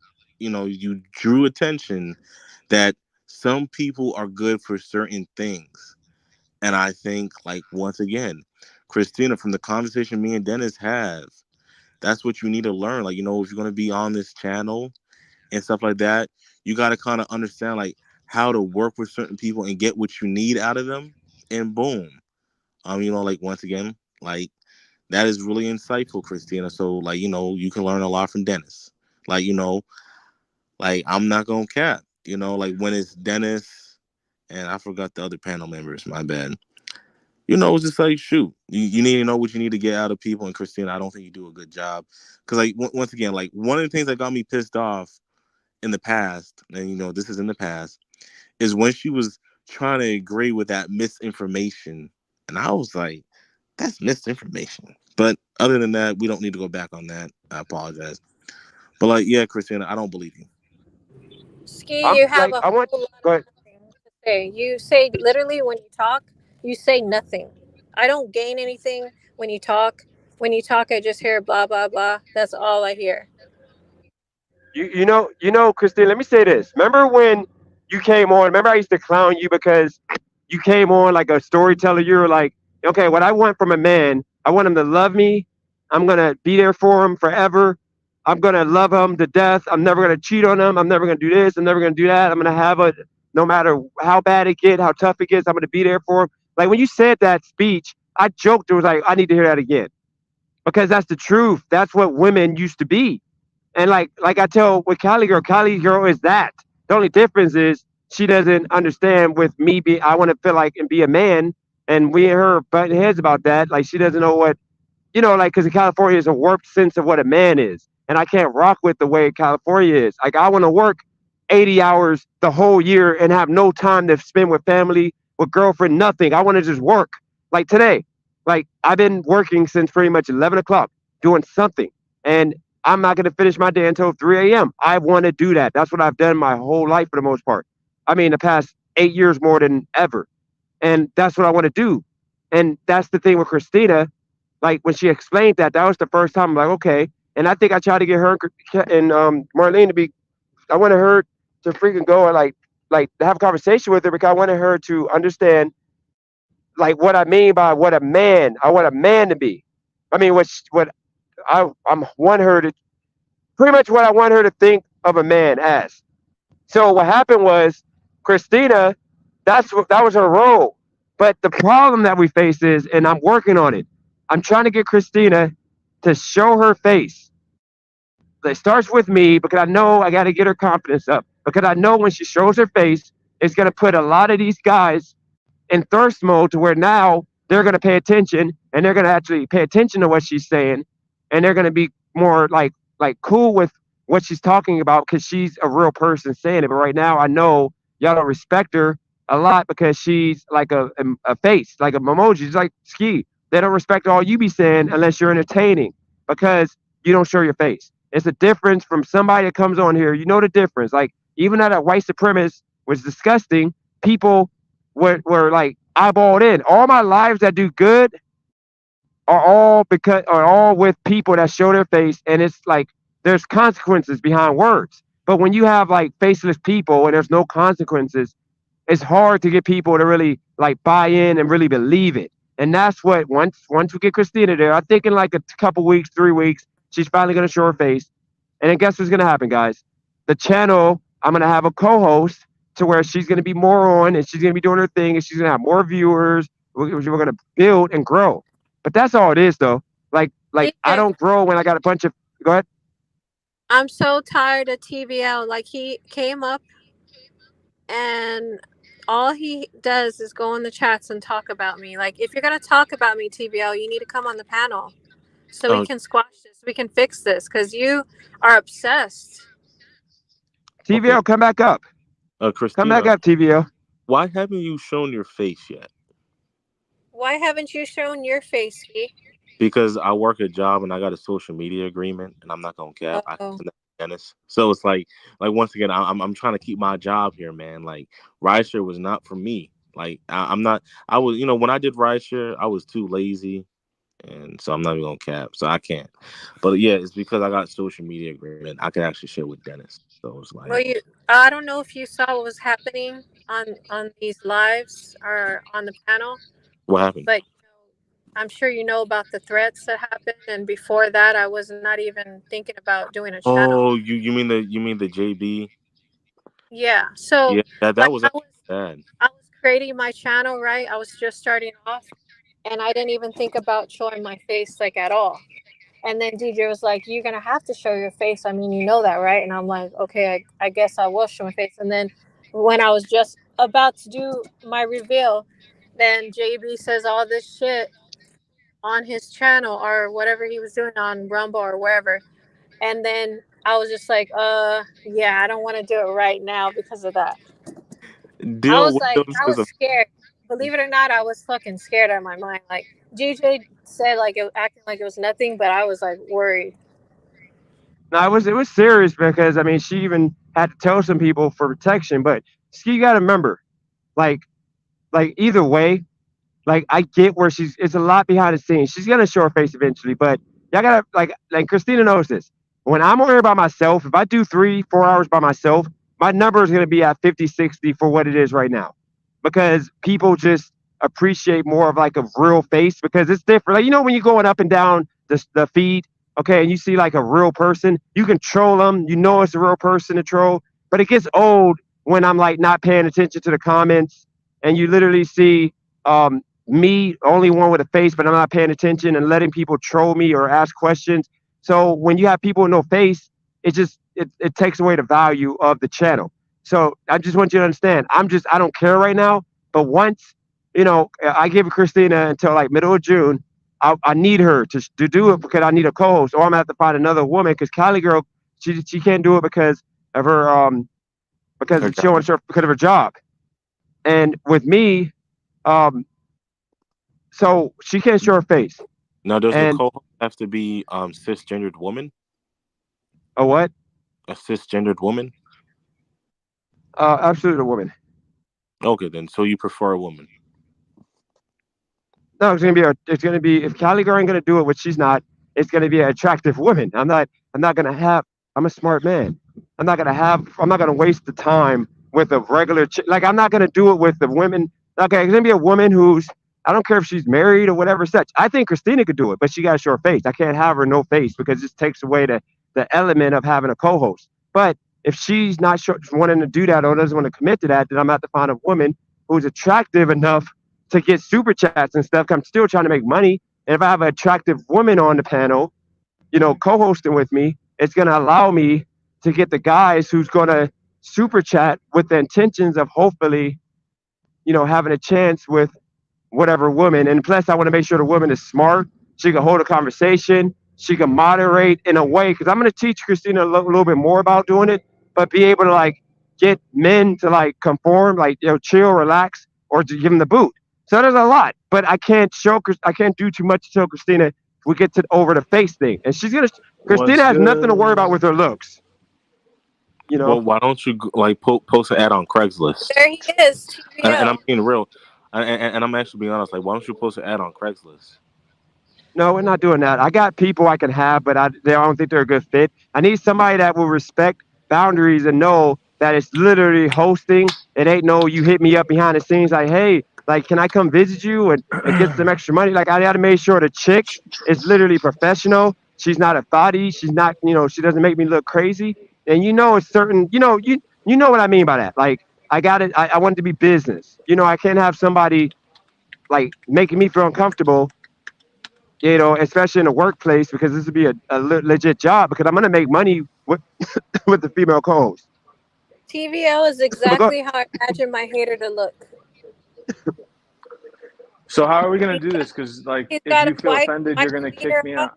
drew attention that some people are good for certain things. And I think, like, once again, Christina, from the conversation me and Dennis have, that's what you need to learn. Like, if you're going to be on this channel and stuff like that, you got to kind of understand, like, how to work with certain people and get what you need out of them. And boom. Like, once again, like, that is really insightful, Christina. So, like, you can learn a lot from Dennis. Like, like, I'm not going to cap. You know, like when it's Dennis and I forgot the other panel members. My bad. You know, it's just like shoot. You need to know what you need to get out of people. And Christina, I don't think you do a good job because, like, once again, like one of the things that got me pissed off in the past, and you know, this is in the past, is when she was trying to agree with that misinformation, and I was like, that's misinformation. But other than that, we don't need to go back on that. I apologize. But like, yeah, Christina, I don't believe you. Ski, I'm you have like, a I want. whole lot Go ahead. of nothing to say. You say literally when you talk, you say nothing. I don't gain anything when you talk. When you talk, I just hear blah blah blah. That's all I hear. Christine, let me say this. Remember when you came on? Remember I used to clown you because you came on like a storyteller. You were like, okay, what I want from a man, I want him to love me. I'm gonna be there for him forever. I'm gonna love him to death. I'm never gonna cheat on him. I'm never gonna do this. I'm never gonna do that. I'm gonna have a no matter how bad it gets, how tough it gets, I'm gonna be there for him. Like when you said that speech, I joked. It was like I need to hear that again because that's the truth. That's what women used to be. And like I tell with Cali girl is that. The only difference is she doesn't understand with me be I want to feel like and be a man and we and her butting heads about that. Like she doesn't know what like because California is a warped sense of what a man is. And I can't rock with the way California is. Like I want to work 80 hours the whole year and have no time to spend with family, with girlfriend, nothing. I want to just work. Like today, like I've been working since pretty much 11 o'clock doing something. And I'm not going to finish my day until 3 a.m. I want to do that. That's what I've done my whole life for the most part. I mean, the past 8 years more than ever. And that's what I want to do. And that's the thing with Christina. Like when she explained that, that was the first time I'm like, okay. And I think I tried to get her and Marlene to be, I wanted her to freaking go and like have a conversation with her because I wanted her to understand like what I mean by what a man, I want a man to be. I mean, what I'm want her to pretty much what I want her to think of a man as. So what happened was Christina, that was her role. But the problem that we face is, and I'm working on it. I'm trying to get Christina to show her face. It starts with me because I know I got to get her confidence up. Because I know when she shows her face, it's going to put a lot of these guys in thirst mode to where now they're going to pay attention and they're going to actually pay attention to what she's saying and they're going to be more like cool with what she's talking about because she's a real person saying it. But right now I know y'all don't respect her a lot because she's like a face, like a emoji. She's like Ski. They don't respect all you be saying unless you're entertaining because you don't show your face. It's a difference from somebody that comes on here. You know the difference. Like even though that white supremacist was disgusting, people were like eyeballed in. All my lives that do good are all with people that show their face, and it's like there's consequences behind words. But when you have like faceless people and there's no consequences, it's hard to get people to really like buy in and really believe it. And that's what once we get Christina there, I think in like a couple weeks, 3 weeks, she's finally gonna show her face. And then guess what's gonna happen, guys? The channel, I'm gonna have a co-host to where she's gonna be more on and she's gonna be doing her thing and she's gonna have more viewers. We're gonna build and grow. But that's all it is though. Like I DJ, don't grow when I got a bunch of go ahead. I'm so tired of TVL. Like he came up and all he does is go in the chats and talk about me. Like if you're gonna talk about me, TVL, you need to come on the panel so we Uh, can squash this. We can fix this because you are obsessed. okay, TVL, come back up. Come back Christina, up, TVL. why haven't you shown your face yet? Why haven't you shown your face, Ski? Because I work a job and I got a social media agreement, and I'm not gonna cap. I Oh, send that to Dennis. So it's like once again, I'm trying to keep my job here, man. Like rideshare was not for me. Like I'm not. I was, when I did rideshare, I was too lazy, and so I'm not even gonna cap. So I can't. But yeah, it's because I got social media agreement. I can actually share with Dennis. So it's well, like, you. I don't know if you saw what was happening on these lives or on the panel, what happened? but I'm sure you know about the threats that happened. And before that, I was not even thinking about doing a channel. Oh, you mean the JB? Yeah. So, Yeah, that like, was actually bad. I was creating my channel, right? I was just starting off, and I didn't even think about showing my face like at all. And then DJ was like, "You're gonna have to show your face. I mean, you know that, right?" And I'm like, "Okay, I guess I will show my face." And then when I was just about to do my reveal, then JB says all this shit on his channel or whatever he was doing on Rumble or wherever. And then I was just like, yeah, I don't want to do it right now because of that. Deal with those I is was a scared. Believe it or not, I was fucking scared out of my mind. Like DJ said, like it acting like it was nothing, but I was like worried. No, it was serious because I mean she even had to tell some people for protection. But you got to remember, like either way, like I get where it's a lot behind the scenes. She's gonna show her face eventually, but y'all gotta like Christina knows this. When I'm over here by myself, if I do 3-4 hours by myself, my number is gonna be at 50, 60 for what it is right now. Because people just appreciate more of like a real face because it's different. Like, you know, when you're going up and down the feed, okay, and you see like a real person, you can troll them, you know it's a real person to troll, but it gets old when I'm like not paying attention to the comments and you literally see me, only one with a face, but I'm not paying attention and letting people troll me or ask questions. So when you have people with no face, it takes away the value of the channel. So I just want you to understand, I don't care right now, but once, you know, I give Christina until like middle of June, I need her to do it because I need a co-host, or I'm gonna have to find another woman because Cali girl, she can't do it because of her because of her job. And with me, so she can't show her face. Now, does the co-host have to be cisgendered woman? A what? A cisgendered woman? Absolutely a woman. Okay, then. So you prefer a woman? No, it's gonna be if Cali girl ain't gonna do it, which she's not. It's gonna be an attractive woman. I'm not gonna have. I'm a smart man. I'm not gonna waste the time with a regular like I'm not gonna do it with the women. Okay, it's gonna be a woman who's I don't care if she's married or whatever such. I think Christina could do it, but she got to show her face. I can't have her no face because this takes away the element of having a co-host. But if she's not wanting to do that or doesn't want to commit to that, then I'm going to have to find a woman who's attractive enough to get super chats and stuff. I'm still trying to make money. And if I have an attractive woman on the panel, you know, co-hosting with me, it's going to allow me to get the guys who's going to super chat with the intentions of hopefully, you know, having a chance with whatever woman. And plus, I want to make sure the woman is smart. She can hold a conversation. She can moderate in a way, because I'm going to teach Christina a little bit more about doing it, but be able to like get men to like conform, like, you know, chill, relax, or to give them the boot. So there's a lot, but I can't do too much to show Christina if we get to over the face thing. And Christina has nothing to worry about with her looks. You know? Well, why don't you like post an ad on Craigslist? There he is. And I'm being real. And I'm actually being honest. Like, why don't you post an ad on Craigslist? No, we're not doing that. I got people I can have, but I don't think they're a good fit. I need somebody that will respect boundaries and know that it's literally hosting. It ain't no you hit me up behind the scenes like, hey, like, can I come visit you and get some extra money? Like, I got to make sure the chick is literally professional. She's not a thotty. She's not, you know, she doesn't make me look crazy. And you know, it's certain, you know what I mean by that. Like, I want it to be business. You know, I can't have somebody like making me feel uncomfortable, you know, especially in the workplace, because this would be a legit job, because I'm going to make money with with the female co-host. TVL is exactly how I imagine my hater to look. So how are we going to do this? Because like, He's if you feel offended, you're going to kick me out.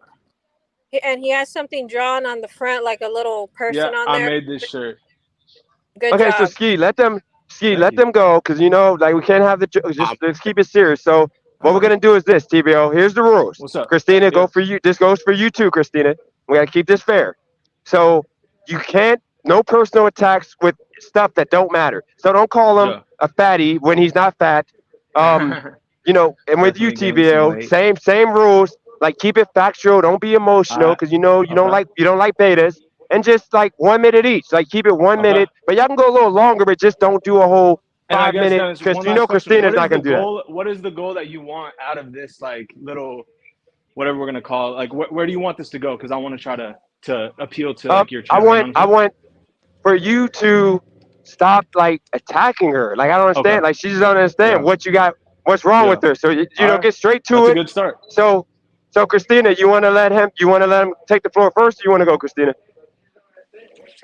And he has something drawn on the front, like a little person on there. I made this shirt. Good job. So Ski, let them go, because, you know, like, we can't have let's keep it serious. So what we're going to do is this, TVO. Here's the rules. What's up? Christina, go for you. This goes for you too, Christina. We got to keep this fair. So you can't, no personal attacks with stuff that don't matter. So don't call him a fatty when he's not fat. You know, and with you, TVO, same rules. Like, keep it factual. Don't be emotional, because you know you don't like betas. And just like 1 minute each. Like, keep it 1 minute. But y'all can go a little longer, but just don't do a whole 5 minute, because you know Christina's not gonna do that. What is the goal that you want out of this, like, little, whatever we're gonna call it? Like, where do you want this to go? Because I want to try to appeal to like your channel. I want for you to stop like attacking her. Like, I don't understand. Like, she just don't understand what you got, what's wrong with her. So you know, get straight to it. That's a good start. So So Christina, you want to let him take the floor first, or you want to go, Christina?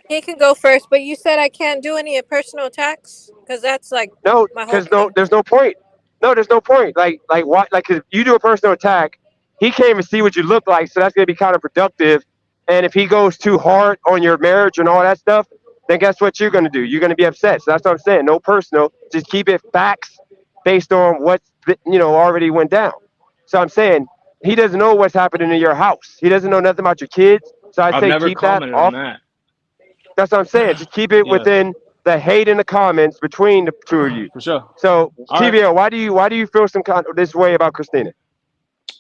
He can go first, but you said I can't do any personal attacks because that's like No, my whole because no, point. there's no point. No, there's no point. Like what? Like, 'cause you do a personal attack, he can't even see what you look like, so that's gonna be counterproductive. And if he goes too hard on your marriage and all that stuff, then guess what you're gonna do? You're gonna be upset. So that's what I'm saying. No personal. Just keep it facts based on what's already went down. So I'm saying he doesn't know what's happening in your house. He doesn't know nothing about your kids. So I I've say never keep that commented on off. that. That's what I'm saying. Just keep it Yeah, within the hate in the comments between the two of you. for sure. So All right. TBL, why do you feel this way about Christina?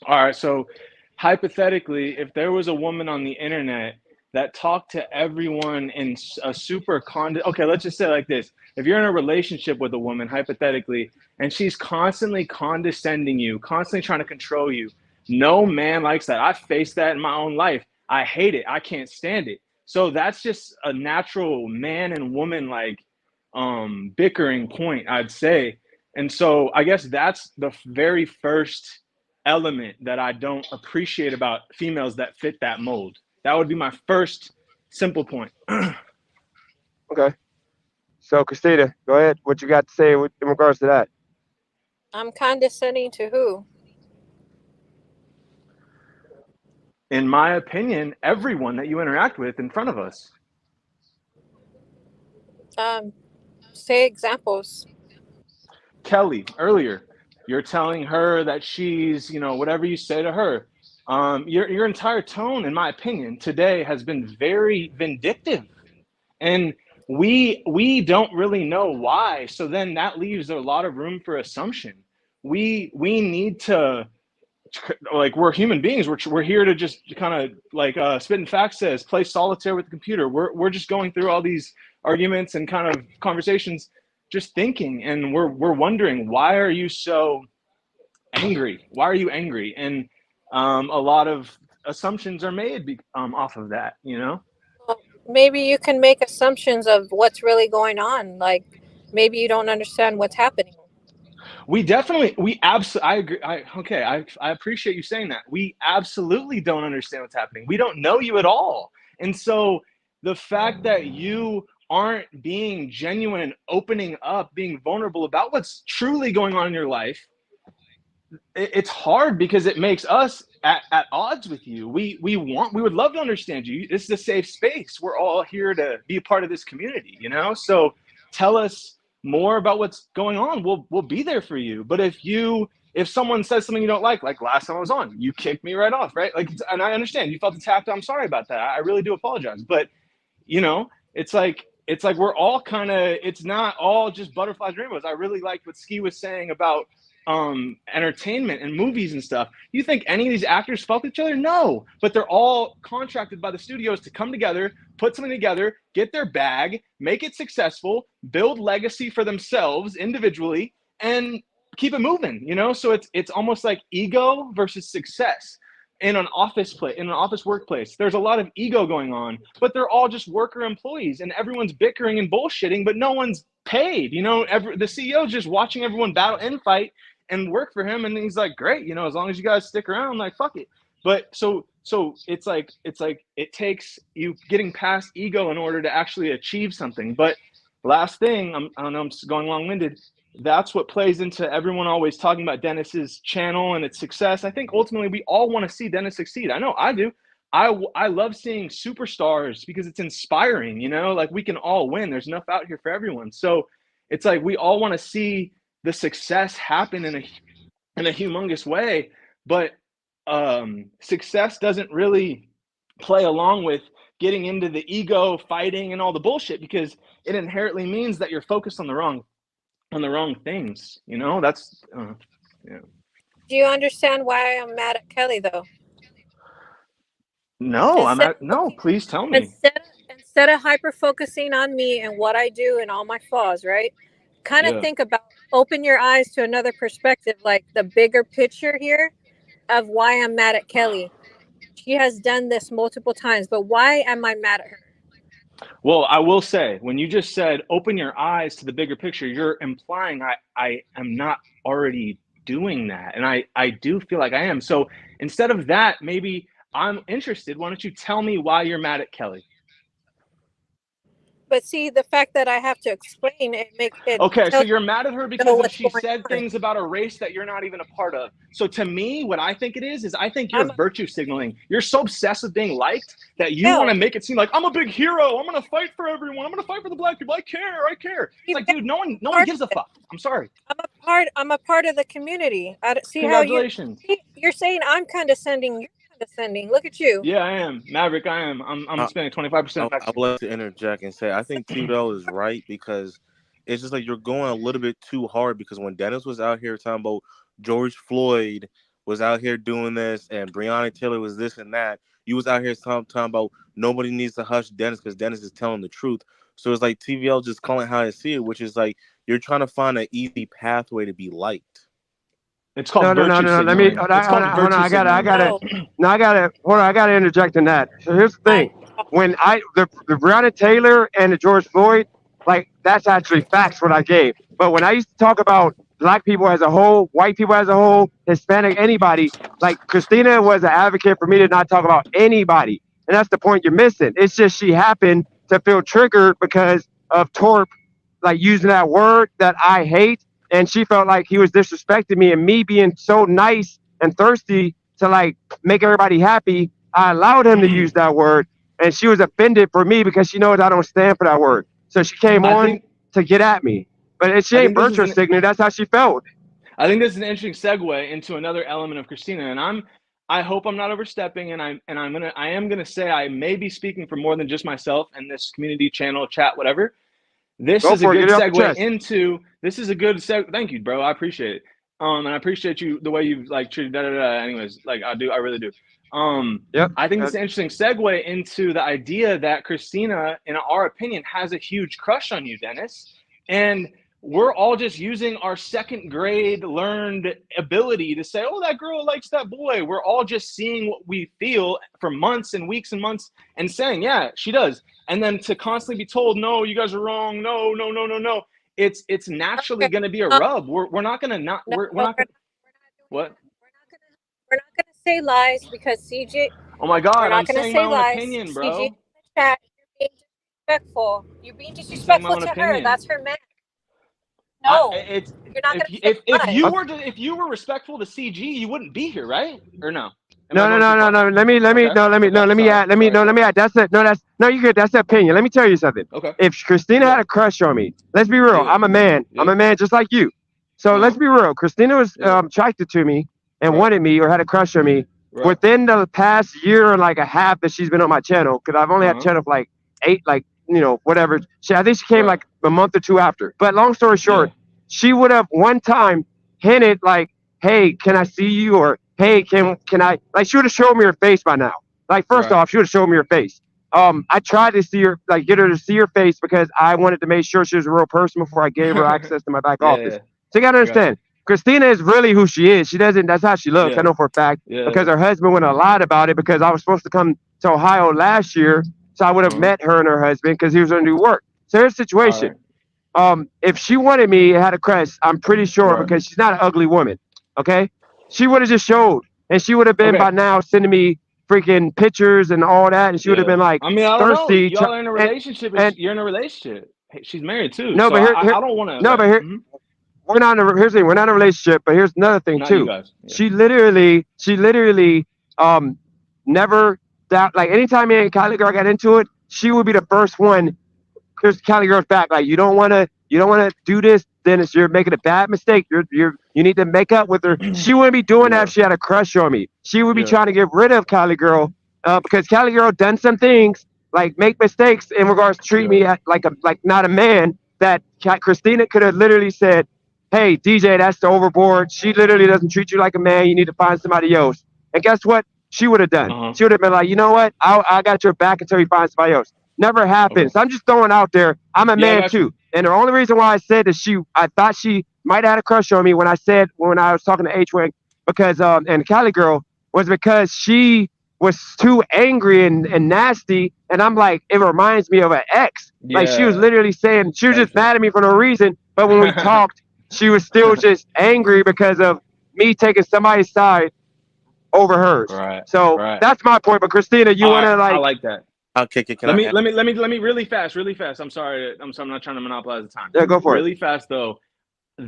All right. So hypothetically, if there was a woman on the internet that talked to everyone in a super okay, let's just say it like this. If you're in a relationship with a woman, hypothetically, and she's constantly condescending you, constantly trying to control you, no man likes that. I faced that in my own life. I hate it. I can't stand it. So that's just a natural man and woman bickering point, I'd say. And so I guess that's the very first element that I don't appreciate about females that fit that mold. That would be my first simple point. Okay. So Christina, go ahead. What you got to say in regards to that? I'm condescending to who? In my opinion, everyone that you interact with in front of us. Say examples. Kelly, earlier, you're telling her that she's, whatever you say to her. Your entire tone, in my opinion, today has been very vindictive. And we don't really know why. So then that leaves a lot of room for assumption. We need to, like, we're human beings. We're here to just kind of, like Spitting Facts says, play solitaire with the computer. We're just going through all these arguments and kind of conversations, just thinking, and we're wondering, why are you so angry? Why are you angry? And a lot of assumptions are made off of that. Well, maybe you can make assumptions of what's really going on. Like maybe you don't understand what's happening. I agree. I appreciate you saying that. We absolutely don't understand what's happening. We don't know you at all. And so the fact that you aren't being genuine, opening up, being vulnerable about what's truly going on in your life, it's hard because it makes us at odds with you. We would love to understand you. This is a safe space. We're all here to be a part of this community, So tell us more about what's going on. We'll be there for you. But if someone says something you don't like last time I was on, you kicked me right off, right? And I understand you felt attacked. I'm sorry about that. I really do apologize. But it's like we're all kind of, it's not all just butterflies and rainbows. I really liked what Ski was saying about entertainment and movies and stuff. You think any of these actors fuck with each other? No, but they're all contracted by the studios to come together, put something together, get their bag, make it successful, build legacy for themselves individually, and keep it moving. So it's almost like ego versus success. In an office workplace, there's a lot of ego going on, but they're all just worker employees, and everyone's bickering and bullshitting, but no one's paid. The CEO's just watching everyone battle and fight and work for him, and he's like, great, as long as you guys stick around, like, fuck it. But so it's like it takes you getting past ego in order to actually achieve something. But last thing, I don't know, I'm just going long-winded. That's what plays into everyone always talking about Dennis's channel and its success. I think ultimately we all want to see Dennis succeed. I know I do. I love seeing superstars because it's inspiring, like we can all win. There's enough out here for everyone. So it's like we all want to see the success happen in a humongous way, but success doesn't really play along with getting into the ego, fighting, and all the bullshit, because it inherently means that you're focused on the wrong things. That's yeah. Do you understand why I'm mad at Kelly though? No, no, please tell me. Instead of hyper focusing on me and what I do and all my flaws, right? Kind of think about, open your eyes to another perspective, like the bigger picture here of why I'm mad at Kelly. She has done this multiple times, but why am I mad at her? Well, I will say, when you just said open your eyes to the bigger picture, you're implying I am not already doing that. And I do feel like I am. So instead of that, maybe I'm interested. Why don't you tell me why you're mad at Kelly? But see, the fact that I have to explain it makes it. Okay, so you're mad at her because what's she going said on. things about a race that you're not even a part of. So to me, what I think it is I think you're virtue signaling. You're so obsessed with being liked that you want to make it seem like I'm a big hero. I'm going to fight for everyone. I'm going to fight for the black people. I care. It's like, dude, no one gives a fuck. I'm sorry. I'm a part of the community. See Congratulations. how you're saying I'm condescending. You're condescending. Look at you. Yeah, I am. Maverick, I am. I'm spending 25%. I would like to interject and say I think T-Bell is right, because it's just like you're going a little bit too hard, because when Dennis was out here talking about George Floyd was out here doing this and Breonna Taylor was this and that, you was out here talking about nobody needs to hush Dennis because Dennis is telling the truth. So it's like TVL just calling how I see it, which is like you're trying to find an easy pathway to be liked. It's called No. Let me. Hold on. I gotta interject in that. So here's the thing: when the Breonna Taylor and the George Floyd, like that's actually facts what I gave. But when I used to talk about black people as a whole, white people as a whole, Hispanic, anybody, like Christina was an advocate for me to not talk about anybody, and that's the point you're missing. It's just she happened to feel triggered because of Torp, like using that word that I hate. And she felt like he was disrespecting me, and me being so nice and thirsty to like make everybody happy, I allowed him to use that word, and she was offended for me because she knows I don't stand for that word. So she came to get at me, but she ain't virtue signaling. That's how she felt. I think this is an interesting segue into another element of Christina, and I hope I'm not overstepping, and I am gonna say I may be speaking for more than just myself and this community channel chat, whatever. This is a good segue into. This is a good segue. Thank you, bro. I appreciate it. And I appreciate you the way you've like treated. Anyways, like I really do. I think it's an interesting segue into the idea that Christina, in our opinion, has a huge crush on you, Dennis, and we're all just using our second grade learned ability to say, oh, that girl likes that boy. We're all just seeing what we feel for months and weeks and months and saying, yeah, she does. And then to constantly be told, no, you guys are wrong. No. It's naturally going to be a rub. We're not going to not. We're not going to. What? We're not going to say lies because CJ. Oh my God! We're not I'm going to saying say my own lies. opinion, bro. CJ, in the chat, you're being disrespectful. You're being disrespectful to her. That's her man. No, you're not going to say lies. If you were respectful to CG, you wouldn't be here, right? Or no? No. Let me add. You're good. That's the opinion. Let me tell you something. Okay. If Christina had a crush on me, let's be real. I'm a man. I'm a man just like you. So let's be real. Christina was attracted to me and wanted me or had a crush on me within the past year and like a half that she's been on my channel, because I've only had channel for like 8, like whatever. I think she came like a month or 2 after. But long story short, she would have one time hinted like, hey, can I see you? Or hey, can I, like, she would have showed me her face by now. Like, first off, she would have showed me her face. I tried to see her, like, get her to see her face because I wanted to make sure she was a real person before I gave her access to my back office. So you gotta understand, Christina is really who she is. She doesn't, that's how she looks. I know for a fact because her husband went a lot about it, because I was supposed to come to Ohio last year. So I would have met her and her husband because he was going to do work. So here's the situation. If she wanted me and had a crush, I'm pretty sure, because she's not an ugly woman. Okay. She would have just showed, and she would have been by now sending me freaking pictures and all that, and she would have been like, I mean, I don't thirsty. know. Y'all are in a relationship. You're in a relationship. Hey, she's married too. No, so but I don't want to. No, but here, we're not in a, here's the thing, we're not in a relationship. But here's another thing too. She literally, never doubt. Like anytime me and Kylie girl got into it, she would be the first one. Because Kylie girl's back. Like you don't want to do this, Dennis. You're making a bad mistake. You need to make up with her. She wouldn't be doing that if she had a crush on me. She would be trying to get rid of Kylie girl, because Kylie girl done some things, like make mistakes in regards to treat me like not a man. That Christina could have literally said, "Hey DJ, that's the overboard. She literally doesn't treat you like a man. You need to find somebody else." And guess what? She would have done. She would have been like, "You know what? I got your back until you find somebody else." Never happened. So I'm just throwing out there. I'm a man too. And the only reason why I said that I thought she might have had a crush on me when I was talking to H-Wing, because and Cali girl, was because she was too angry and nasty. And I'm like, it reminds me of an ex. Like she was literally saying, she was just mad at me for no reason. But when we talked, she was still just angry because of me taking somebody's side over hers. Right. So Right. that's my point. But Christina, you All want right. to I like? like that. Okay, can Let I? me really fast. I'm sorry. I'm not trying to monopolize the time. Yeah, go for it. Really fast though.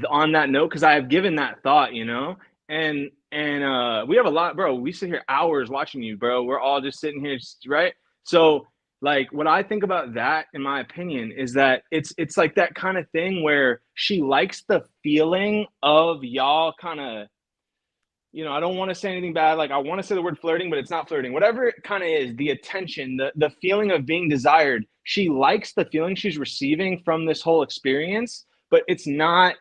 On that note, because I have given that thought, and we have a lot, bro. We sit here hours watching you, bro. We're all just sitting here, right? So, like, what I think about that, in my opinion, is that it's like that kind of thing where she likes the feeling of y'all kind of. I don't want to say anything bad. Like, I want to say the word flirting, but it's not flirting. Whatever it kind of is, the attention, the feeling of being desired. She likes the feeling she's receiving from this whole experience, but it's not.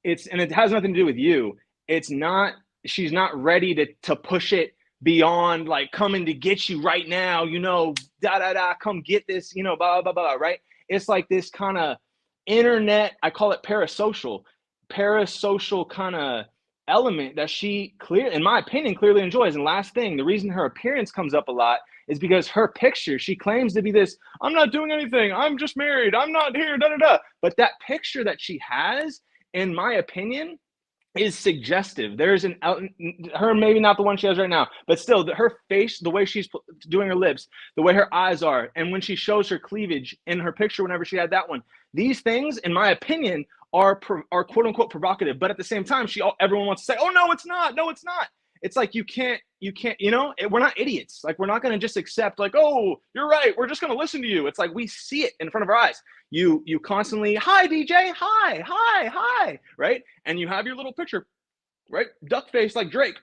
And it has nothing to do with you. It's not. She's not ready to push it beyond like coming to get you right now. Da da da. Come get this. Blah blah blah blah. Right. It's like this kind of internet. I call it parasocial kind of element that she in my opinion, clearly enjoys. And last thing, the reason her appearance comes up a lot is because her picture, she claims to be this, I'm not doing anything, I'm just married, I'm not here, da da da. But that picture that she has, in my opinion, is suggestive. There's her, maybe not the one she has right now, but still her face, the way she's doing her lips, the way her eyes are, and when she shows her cleavage in her picture, whenever she had that one, these things, in my opinion, are quote unquote provocative. But at the same time, everyone wants to say, oh no, it's not. No, it's not. It's like you can't. We're not idiots. Like, we're not going to just accept like, oh, you're right, we're just going to listen to you. It's like we see it in front of our eyes. You constantly, hi DJ, hi, right? And you have your little picture, right? Duck face like Drake.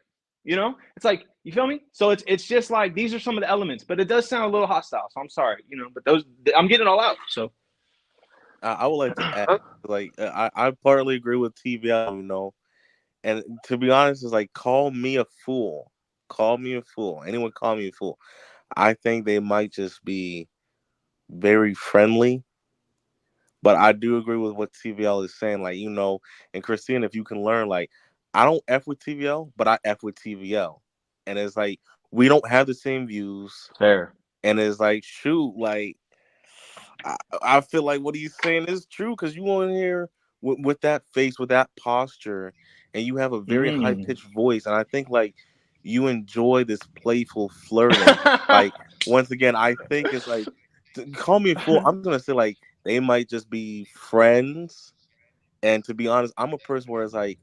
It's like, you feel me? So it's just like, these are some of the elements, but it does sound a little hostile. So I'm sorry, but those, I'm getting it all out. So I would like to add, like, I partly agree with TVL, and to be honest, it's like, call me a fool. Call me a fool. Anyone call me a fool. I think they might just be very friendly. But I do agree with what TVL is saying. Like, and Christine, if you can learn, like, I don't F with TVL, but I F with TVL. And it's like, we don't have the same views. Fair. And it's like, shoot, like, I feel like what he's saying is true, because you on here with that face, with that posture, and you have a very high-pitched voice. And I think, like, you enjoy this playful flirting. Like, once again, I think it's like, call me a fool. I'm going to say, like, they might just be friends. And to be honest, I'm a person where it's like,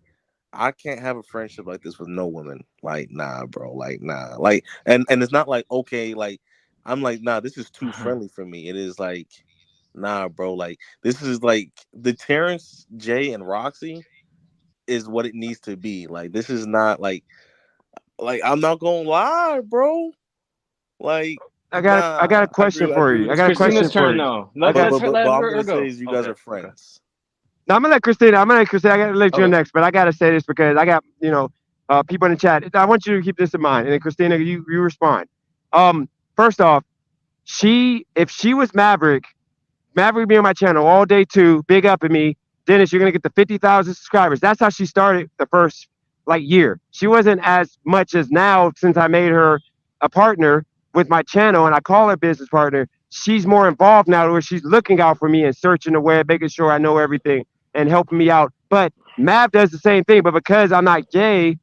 I can't have a friendship like this with no woman. Like, nah, bro. Like, nah. Like, and it's not like, okay, like, I'm like, nah, this is too friendly for me. It is like, nah, bro. Like, this is like the Terrence, Jay, and Roxy is what it needs to be. Like, this is not like I'm not gonna lie, bro. Like, I got a question for you. I got a question for you. Though. But I'm gonna say is you guys are friends. Now I'm gonna let Christina. I gotta let you next, but I gotta say this because I got people in the chat. I want you to keep this in mind, and then Christina, you respond. First off, if she was Maverick would be on my channel all day too. Big up at me, Dennis. You're gonna get the 50,000 subscribers. That's how she started the first year. She wasn't as much as now since I made her a partner with my channel, and I call her business partner. She's more involved now, where she's looking out for me and searching the web, making sure I know everything and helping me out. But Mav does the same thing, but because I'm not gay,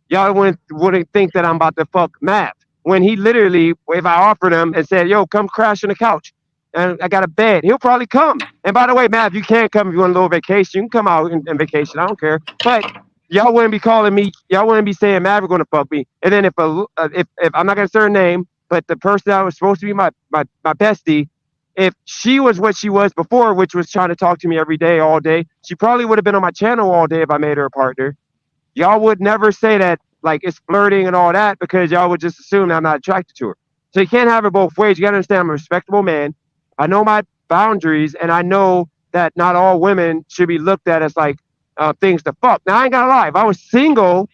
y'all wouldn't think that I'm about to fuck Mav. When he literally, if I offered him and said, yo, come crash on the couch, and I got a bed, he'll probably come. And by the way, Mav, you can come if you want a little vacation. You can come out and vacation. I don't care. But y'all wouldn't be calling me. Y'all wouldn't be saying Maverick going to fuck me. And then if I'm not gonna say her name, but the person that was supposed to be my bestie, if she was what she was before, which was trying to talk to me every day, all day, she probably would have been on my channel all day if I made her a partner. Y'all would never say that like it's flirting and all that, because y'all would just assume that I'm not attracted to her. So you can't have it both ways. You gotta understand, I'm a respectable man. I know my boundaries, and I know that not all women should be looked at as like things to fuck. Now I ain't gonna lie. If I was single,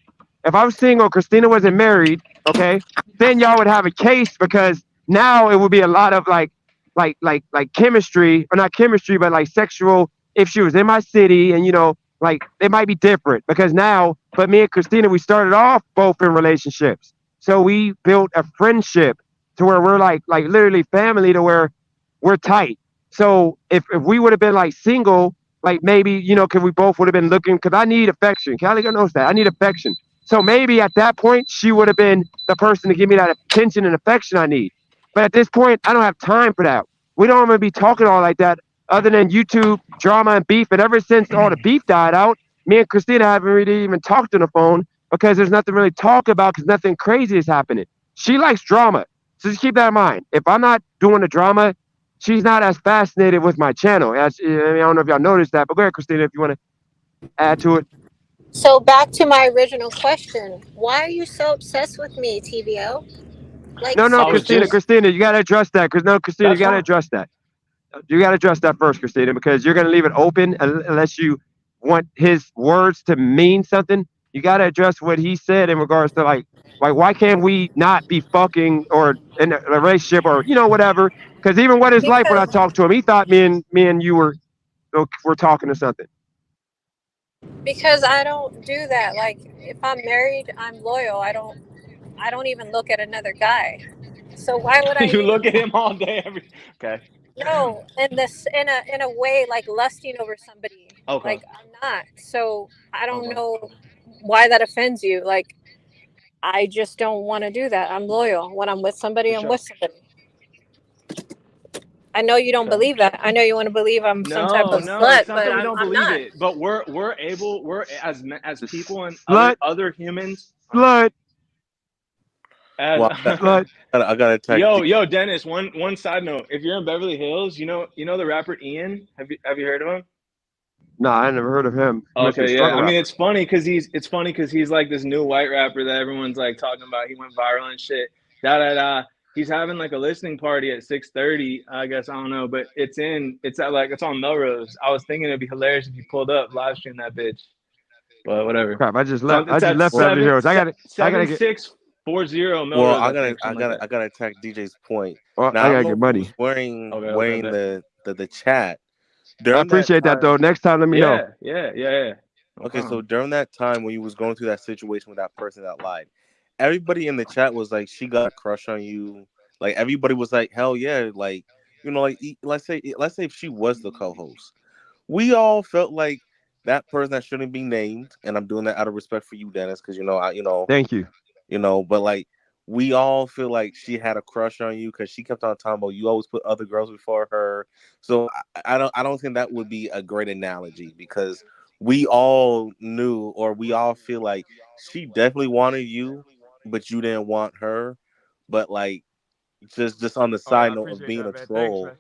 Christina wasn't married, okay, then y'all would have a case, because now it would be a lot of like chemistry, or not chemistry, but like sexual. If she was in my city, and like it might be different, because now, but me and Christina, we started off both in relationships, so we built a friendship to where we're like literally family, to where we're tight. So if we would have been like single, like maybe, because we both would have been looking, because I need affection. Callie knows that. I need affection. So maybe at that point, she would have been the person to give me that attention and affection I need. But at this point, I don't have time for that. We don't even be talking all like that other than YouTube drama and beef. And ever since all the beef died out, me and Christina haven't really even talked on the phone because there's nothing really to talk about because nothing crazy is happening. She likes drama. So just keep that in mind. If I'm not doing the drama, she's not as fascinated with my channel. I don't know if y'all noticed that, but go ahead, Christina, if you want to add to it. So back to my original question. Why are you so obsessed with me, TVO? Like, No, seriously. Christina, you got to address that. Christina, you got to address that. You got to address that first, Christina, because you're going to leave it open unless you want his words to mean something. You got to address what he said in regards to like why can't we not be fucking or in a relationship or whatever? Because even what his life when I talked to him, he thought me and you were talking or something. Because I don't do that. Like, if I'm married, I'm loyal. I don't even look at another guy. So why would I? You look at him all day okay. No, in a way like lusting over somebody. Okay. Like, I'm not. So I don't know why that offends you. Like, I just don't want to do that. I'm loyal. When I'm with somebody, I'm with somebody. I know you don't believe that. I know you want to believe I'm some type of slut, it's not but that we don't I'm believe not. it. But we're as people and Slut. other humans. Slut. Well, I gotta attack. Yo, Dennis. One side note: if you're in Beverly Hills, you know the rapper Ian. Have you heard of him? No, I never heard of him. Okay, yeah. I mean, it's funny because he's like this new white rapper that everyone's like talking about. He went viral and shit. He's having like a listening party at 6:30. I guess I don't know, but it's on Melrose. I was thinking it'd be hilarious if you pulled up, live stream that bitch. But whatever. Crap! I just left. It's I just left Beverly Hills. I got to 7640 Melrose. Well, I gotta attack DJ's point. Well, now, I gotta get money. Wearing the chat. I appreciate that though. Next time, let me know. Yeah. Okay, so during that time when you was going through that situation with that person that lied, everybody in the chat was like, she got a crush on you. Like everybody was like, hell yeah, like like let's say if she was the co-host, we all felt like that person that shouldn't be named, and I'm doing that out of respect for you, Dennis, because Thank you. But like we all feel like she had a crush on you because she kept on talking about you always put other girls before her. So I don't think that would be a great analogy because we all knew, or we all feel like she definitely wanted you, but you didn't want her. But like just on the side note of being a troll,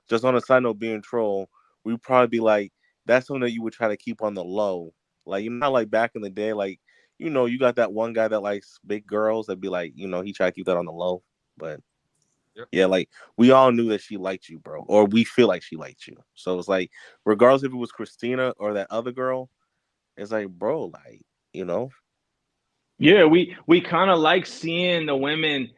just on the side note of being a troll, we'd probably be like, that's something that you would try to keep on the low. Like, not like back in the day, like, you got that one guy that likes big girls that'd be like, he tried to keep that on the low. But yeah, like we all knew that she liked you, bro, or we feel like she liked you. So it's like, regardless if it was Christina or that other girl, it's like, bro, like, Yeah, we kind of like seeing the women.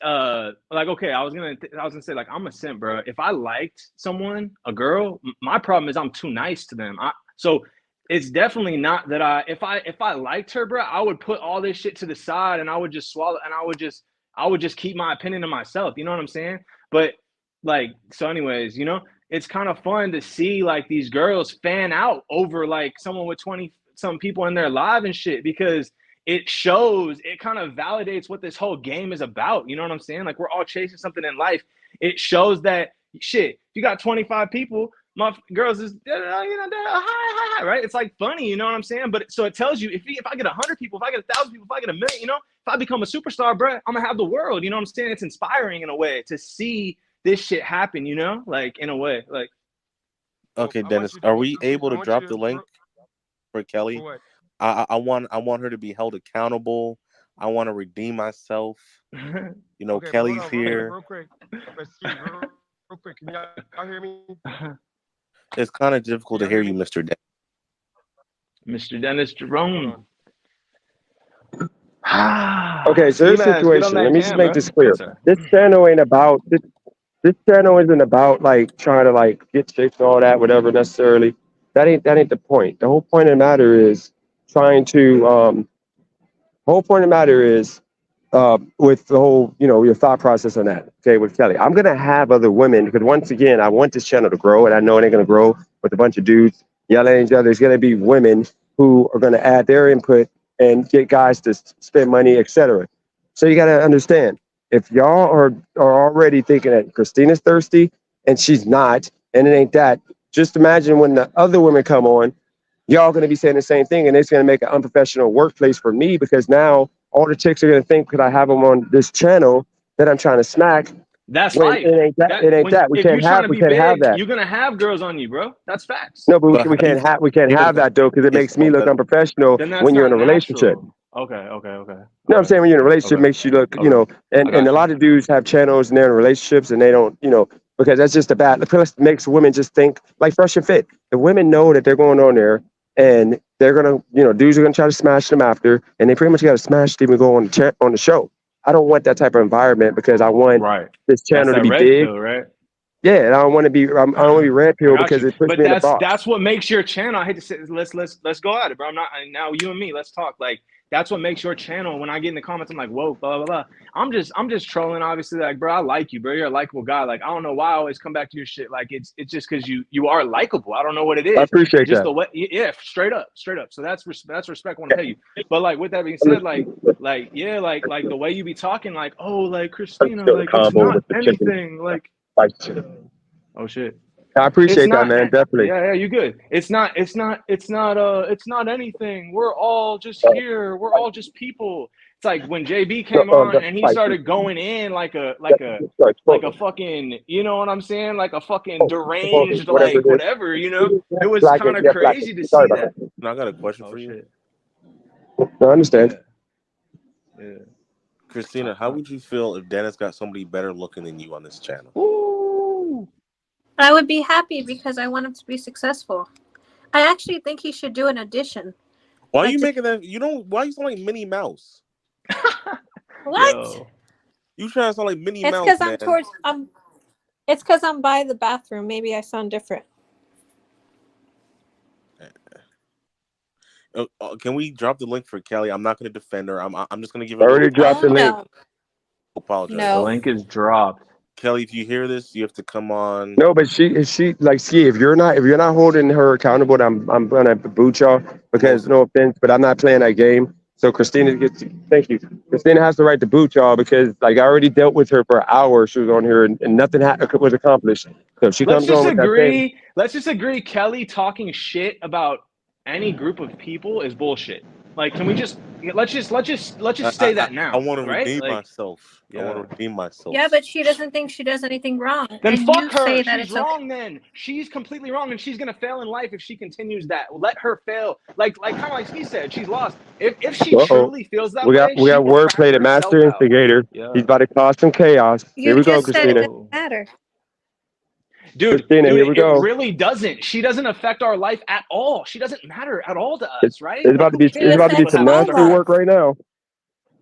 Like, okay, I was gonna say, like, I'm a simp, bro. If I liked someone, a girl, my problem is I'm too nice to them. So it's definitely not that if I liked her, bro, I would put all this shit to the side and I would just swallow and I would just keep my opinion to myself. You know what I'm saying? But like, so anyways, it's kind of fun to see like these girls fan out over like someone with 20 some people in their live and shit, because it kind of validates what this whole game is about. You know what I'm saying? Like, we're all chasing something in life. It shows that shit, you got 25 people, my girls is, hi, right? It's like funny, you know what I'm saying? But so it tells you, if I get 100 people, if I get 1,000 people, if I get 1 million, if I become a superstar, bro, I'm gonna have the world. You know what I'm saying? It's inspiring in a way to see this shit happen, like in a way. Like, okay, Dennis, are we able to drop the link for Kelly? I want her to be held accountable. I want to redeem myself. Okay, Kelly's here. Real quick. Real quick. Can y'all hear me? It's kind of difficult to hear you, Mr. Dennis. Mr. Dennis Jerome. Okay, so here's the situation. Let me just make this clear. This channel ain't about this channel isn't about like trying to like get chicks and all that, whatever necessarily. That ain't the point. The whole point of the matter is trying to with the whole, your thought process on that, okay, with Kelly. I'm going to have other women because, once again, I want this channel to grow, and I know it ain't going to grow with a bunch of dudes yelling at each other. There's going to be women who are going to add their input and get guys to spend money, etc. So you got to understand, if y'all are already thinking that Christina's thirsty and she's not, and it ain't that, just imagine when the other women come on, y'all going to be saying the same thing, and it's going to make an unprofessional workplace for me, because now all the chicks are going to think, because I have them on this channel, that I'm trying to smack. That's When life. it ain't that. It ain't When that. if you're trying to We be can't have big, that. you're gonna have girls on you, bro. That's facts. No, but But we how do you can't feel have that though, because it it's makes me so look better? unpowell Then that's when you're in not a relationship. natural. Okay. You know what I'm saying? When you're in a relationship, Okay. it makes you look, Okay. I and a got you. lot of dudes have channels and they're in relationships and they don't, because that's just a bad, plus makes women just think like Fresh and Fit. The women know that they're going on there and they're going to, dudes are going to try to smash them after, and they pretty much got to smash them and go on on the show. I don't want that type of environment, because I want Right. this That's channel to that be red big. pill, right? Yeah, and I don't want to be, I don't want to be red I pill, got because you. it puts But me in the box. that's what makes your channel. I hate to say, let's go at it, bro. I'm not now. You and me, let's talk. Like that's what makes your channel. When I get in the comments, I'm like, whoa, blah blah blah. I'm just trolling. Obviously, like, bro, I like you, bro. You're a likable guy. Like I don't know why I always come back to your shit. Like it's just because you are likable. I don't know what it I is. appreciate Just that. the way, yeah, straight up. So that's respect. I want to tell you. But like with that being said, yeah, like the way you be talking, like oh, like Christina, Still a like it's combo not with the chicken. anything. Like oh shit. I It's appreciate that, not. man. Definitely. Yeah, you good. It's not anything. We're all just here. We're all just people. It's like when JB came on and he started going in like a fucking, you know what I'm saying? Like a fucking deranged, Whatever like it is. whatever, It was Black kind it, of yeah, black it. crazy to Sorry see about that. that. Now, I got a question Oh for you. shit. No, I understand. Yeah. Christina, how would you feel if Dennis got somebody better looking than you on this channel? Ooh. I would be happy because I want him to be successful. I actually think he should do an audition. Why are Like you to- making that? Why you sound like Minnie Mouse? What? Yo. You trying to sound like Minnie It's Mouse, because man. It's because I'm by the bathroom. Maybe I sound different. Can we drop the link for Kelly? I'm not going to defend her. I'm just going to give I her a little already dropped the link. No. apologize. The No. link is dropped. Kelly, if you hear this, you have to come on. No, but she like, see, if you're not holding her accountable, then I'm gonna boot y'all, because no offense, but I'm not playing that game. So Christina thank you. Christina has the right to boot y'all, because like I already dealt with her for an hour. She was on here and nothing was accomplished. So if she Let's comes just on with that thing, agree Kelly talking shit about any group of people is bullshit. Like can we just let's just say that I now, want to right? redeem Like myself. I yeah. want to redeem myself. Yeah, but she doesn't think she does anything wrong. Then And fuck you her. say that She's it's okay. wrong then. She's completely wrong and she's gonna fail in life if she continues that. Let her fail. Like kind of like he said, she's lost. If she truly feels that we got way, she will wordplay. crack The herself master out. instigator. Yeah. He's about to cause some chaos. Here You we go, just said it Christina. doesn't matter. Dude, Here we it go. really doesn't. She doesn't affect our life at all. She doesn't matter at all to It's, us, right? it's Like about to who be She cares affects some all nasty love. work right now.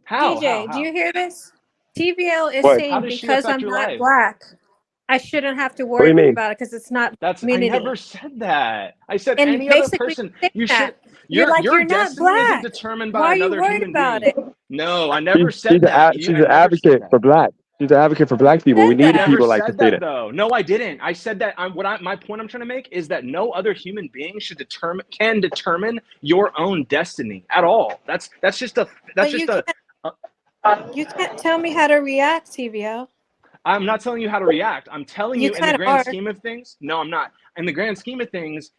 How? DJ, do you hear this? TVL is What? How saying does she because affect I'm your not life? black, I shouldn't have to What do worry you mean? about it because it's not I community. never said that. I said And any other basically person. saying You should. that. You're like, Your you're not destiny isn't black. determined Why by are you another worried human about being. it? No, I never said that. She's I an never said advocate that. for black. She's an advocate for black people. We Said need I that. never people like said Christina. that though. No, I didn't. I said that. My point I'm trying to make is that no other human being can determine your own destiny at all. That's just a. But you can't tell me how to react, TVL. I'm not telling you how to react. I'm telling You you in the kind of grand are. scheme of things. No, I'm not. In the grand scheme of things,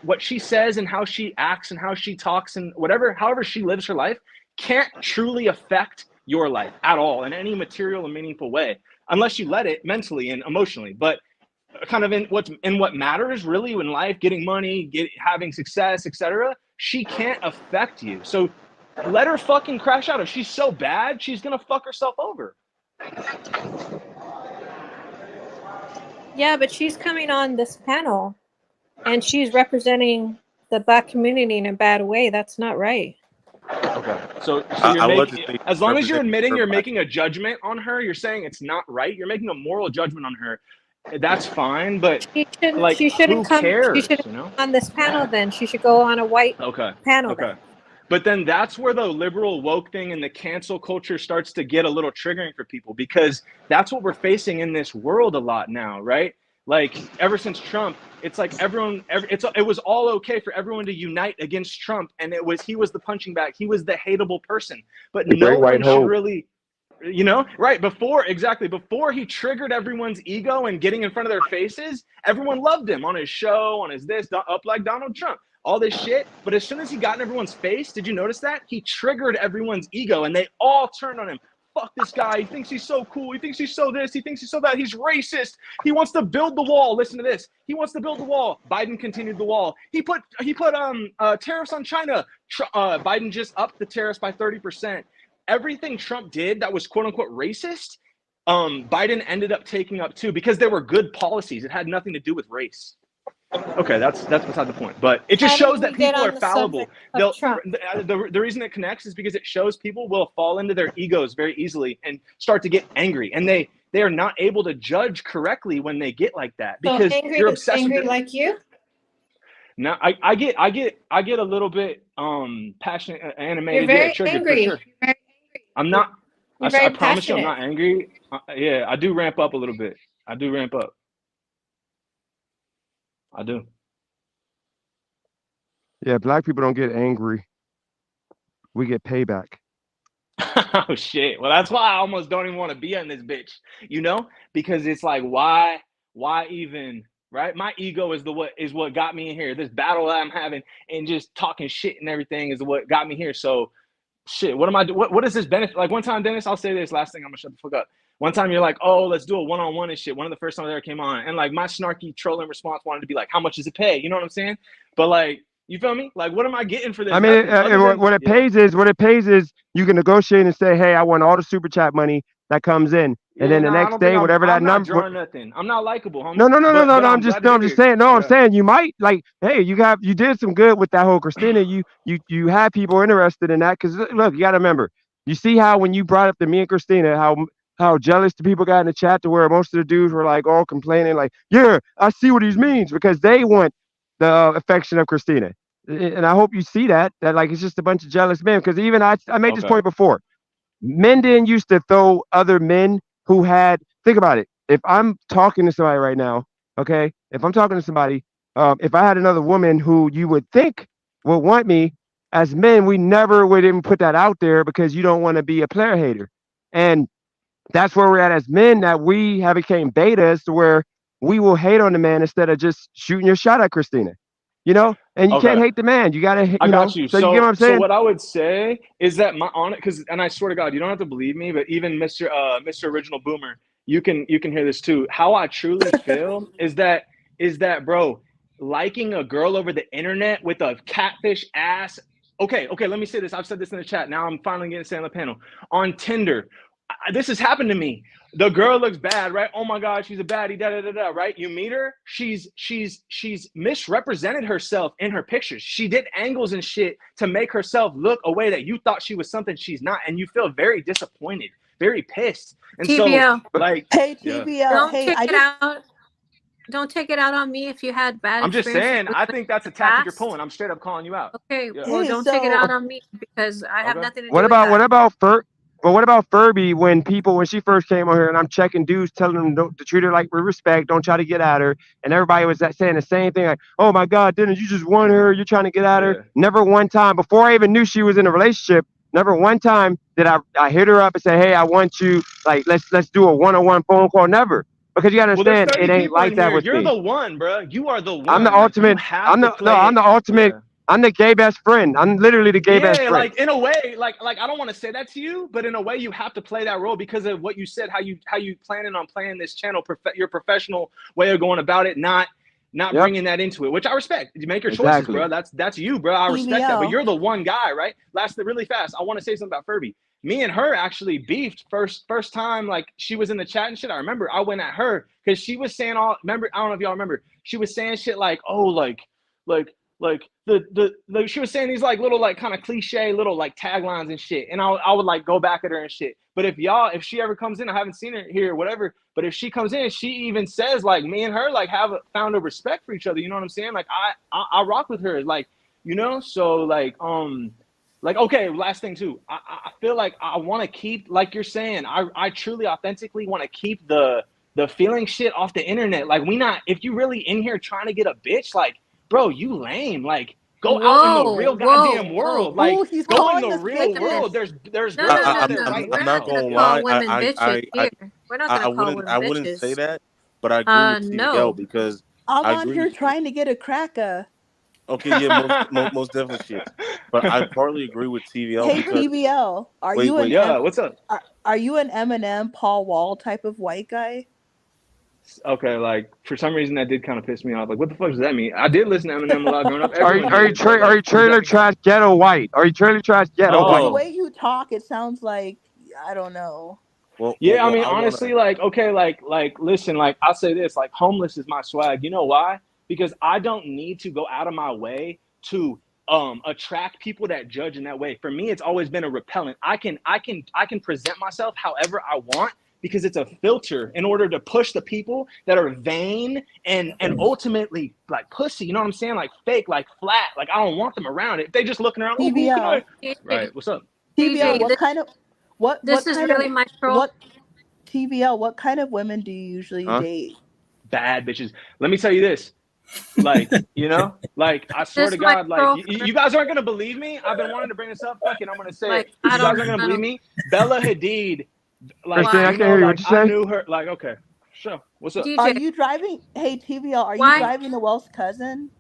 what she says and how she acts and how she talks and however she lives her life can't truly affect your life at all in any material and meaningful way, unless you let it mentally and emotionally. But kind of in what matters really in life, getting money, having success, etc., she can't affect you. So let her fucking crash out. If she's so bad, she's gonna fuck herself over. Yeah, but she's coming on this panel and she's representing the black community in a bad way. That's not right. Okay. So I you're would like to making, say as long as you're represent admitting you're everybody. making a judgment on her, you're saying it's not right. You're making a moral judgment on her. That's fine, but like, She shouldn't who come. She cares? shouldn't come on this panel. Then she should go on a white Okay. panel. Okay. Then. But then that's where the liberal woke thing and the cancel culture starts to get a little triggering for people, because that's what we're facing in this world a lot now, right? Like ever since Trump, it's like it was all okay for everyone to unite against Trump, and he was the punching bag, he was the hateable person, but The no great white one should hope. really, right before he triggered everyone's ego and getting in front of their faces, everyone loved him on his show, on his up like Donald Trump, all this shit. But as soon as he got in everyone's face, did you notice that he triggered everyone's ego and they all turned on him? Fuck this guy. He thinks he's so cool. He thinks he's so this. He thinks he's so that. He's racist. He wants to build the wall. Listen to this. He wants to build the wall. Biden continued the wall. He put tariffs on China. Biden just upped the tariffs by 30%. Everything Trump did that was quote unquote racist, Biden ended up taking up too, because there were good policies. It had nothing to do with race. Okay, that's beside the point, but it just shows that people are fallible. The reason it connects is because it shows people will fall into their egos very easily and start to get angry, and they are not able to judge correctly when they get like that, because you're obsessed with like you. No, I get a little bit passionate, animated. You're very triggered angry. for sure. You're very angry. I'm not. You're I very promise you, I'm passionate. not angry. Yeah, I do ramp up a little bit. I do ramp up. I do. Yeah, black people don't get angry. We get payback. Oh shit. Well, that's why I almost don't even want to be on this bitch, because it's like, why even, right? My ego is what got me in here. This battle that I'm having and just talking shit and everything is what got me here. So shit, what am I doing? What is this benefit? Like one time, Dennis, I'll say this last thing, I'm gonna shut the fuck up. One time you're like, oh, let's do a one-on-one and shit. One of the first times I ever came on, and like my snarky trolling response wanted to be like, how much does it pay? You know what I'm saying? But like, you feel me? Like, what am I getting for this? I mean, what it pays is you can negotiate and say, hey, I want all the super chat money that comes in, and then the next day, whatever that number. I'm not drawing nothing. I'm not likable, homie. No. I'm just saying. No, I'm saying you might like. Hey, you did some good with that whole Christina. You had people interested in that because look, you got to remember. You see how when you brought up to me and Christina, how jealous the people got in the chat to where most of the dudes were like all complaining, like, yeah, I see what he means, because they want the affection of Christina. And I hope you see that like it's just a bunch of jealous men, because even I made this point before. Men didn't used to throw other men who had, think about it. If I'm talking to somebody right now, okay, if I'm talking to somebody, if I had another woman who you would think would want me, as men, we never would even put that out there because you don't want to be a player hater. And that's where we're at as men, that we have became betas to where we will hate on the man instead of just shooting your shot at Christina, and you can't hate the man. You got to, I got you. So you get what I'm saying? So what I would say is that and I swear to God, you don't have to believe me, but even Mr. Original Boomer, you can hear this too. How I truly feel is that, bro, liking a girl over the internet with a catfish ass. Okay, let me say this. I've said this in the chat. Now I'm finally getting to say on the panel. On Tinder, this has happened to me. The girl looks bad, right? Oh my God, she's a baddie, right? You meet her, she's misrepresented herself in her pictures. She did angles and shit to make herself look a way that you thought she was something she's not, and you feel very disappointed, very pissed. And TVL. so, like, hey, TVL, don't take it out on me if you had bad. I'm just saying, I think that's a tactic you're pulling. I'm straight up calling you out. Okay, Yeah. well, don't take it out on me because I have nothing to do What with about that. what about Furby when she first came on here and I'm checking dudes telling them to treat her like with respect, don't try to get at her, and everybody was saying the same thing, like, oh my God, Dennis, you just want her, you're trying to get at her. Never one time before I even knew she was in a relationship, never one time did I hit her up and say, hey, I want you, like, let's do a one-on-one phone call. Never. Because you gotta understand, it ain't like that with me. You're the one, bro. You are the one. I'm the ultimate. I'm the ultimate. I'm the gay best friend. I'm literally the gay best friend. Like in a way, like I don't want to say that to you, but in a way you have to play that role because of what you said, how you planning on playing this channel, your professional way of going about it, not bringing that into it, which I respect. You make your choices, bro. That's you, bro. I respect that. But you're the one guy, right? Really fast. I want to say something about Furby. Me and her actually beefed first time, like she was in the chat and shit. I remember I went at her because she was saying I don't know if y'all remember. She was saying shit like, oh, like she was saying these like little like kind of cliche little like taglines and shit, and I would like go back at her and shit. But if she ever comes in, I haven't seen her here or whatever, but if she comes in, she even says like me and her like have found a respect for each other. You know what I'm saying? Like I rock with her, like, so like, okay, last thing too. I feel like I want to keep, like you're saying, I truly authentically want to keep the the feeling shit off the internet. Like if you really in here trying to get a bitch, like, bro, you lame. Like, go out in the real goddamn world. Like, he's go in calling the us real bitches. world. There's No, girls no, out no, there no. right We're now. not gonna gonna call lie. women bitches here. We're not gonna call women I wouldn't say bitches. that, but I agree with TVL No. because I'm I on agree. here trying to get a cracker. Okay, yeah, most definitely she is. But I partly agree with TVL Hey because TVL, are wait, you wait, what's up? Are you an Eminem, Paul Wall type of white guy? Okay, like for some reason that did kind of piss me off. Like, what the fuck does that mean? I did listen to Eminem a lot growing up. Are you Everyone did. But, are like, you trailer trash ghetto white? Are you trailer trash ghetto The white? way you talk, it sounds like I don't know. Yeah, I mean, honestly, like, okay, like, listen, like, I'll say this, like, homeless is my swag. You know why? Because I don't need to go out of my way to attract people that judge in that way. For me, it's always been a repellent. I can present myself however I want because it's a filter in order to push the people that are vain and ultimately like pussy. You know what I'm saying? Like fake, like flat. Like I don't want them around. If they just looking around, oh, who can I? Right. What's up? TVL, what kind of This is really my troll. what TVL, what kind of women do you usually date? Bad bitches. Let me tell you this. Like, you know, like I swear to God, like you guys aren't gonna believe me. I've been wanting to bring this up. Fuck it, I'm gonna say it. You guys aren't gonna believe me. Bella Hadid, like Christine, I you can't know, hear you. like What'd you I say? knew her. Like, okay, sure. What's up? Are you driving? Hey TVL, are you driving the Welsh cousin?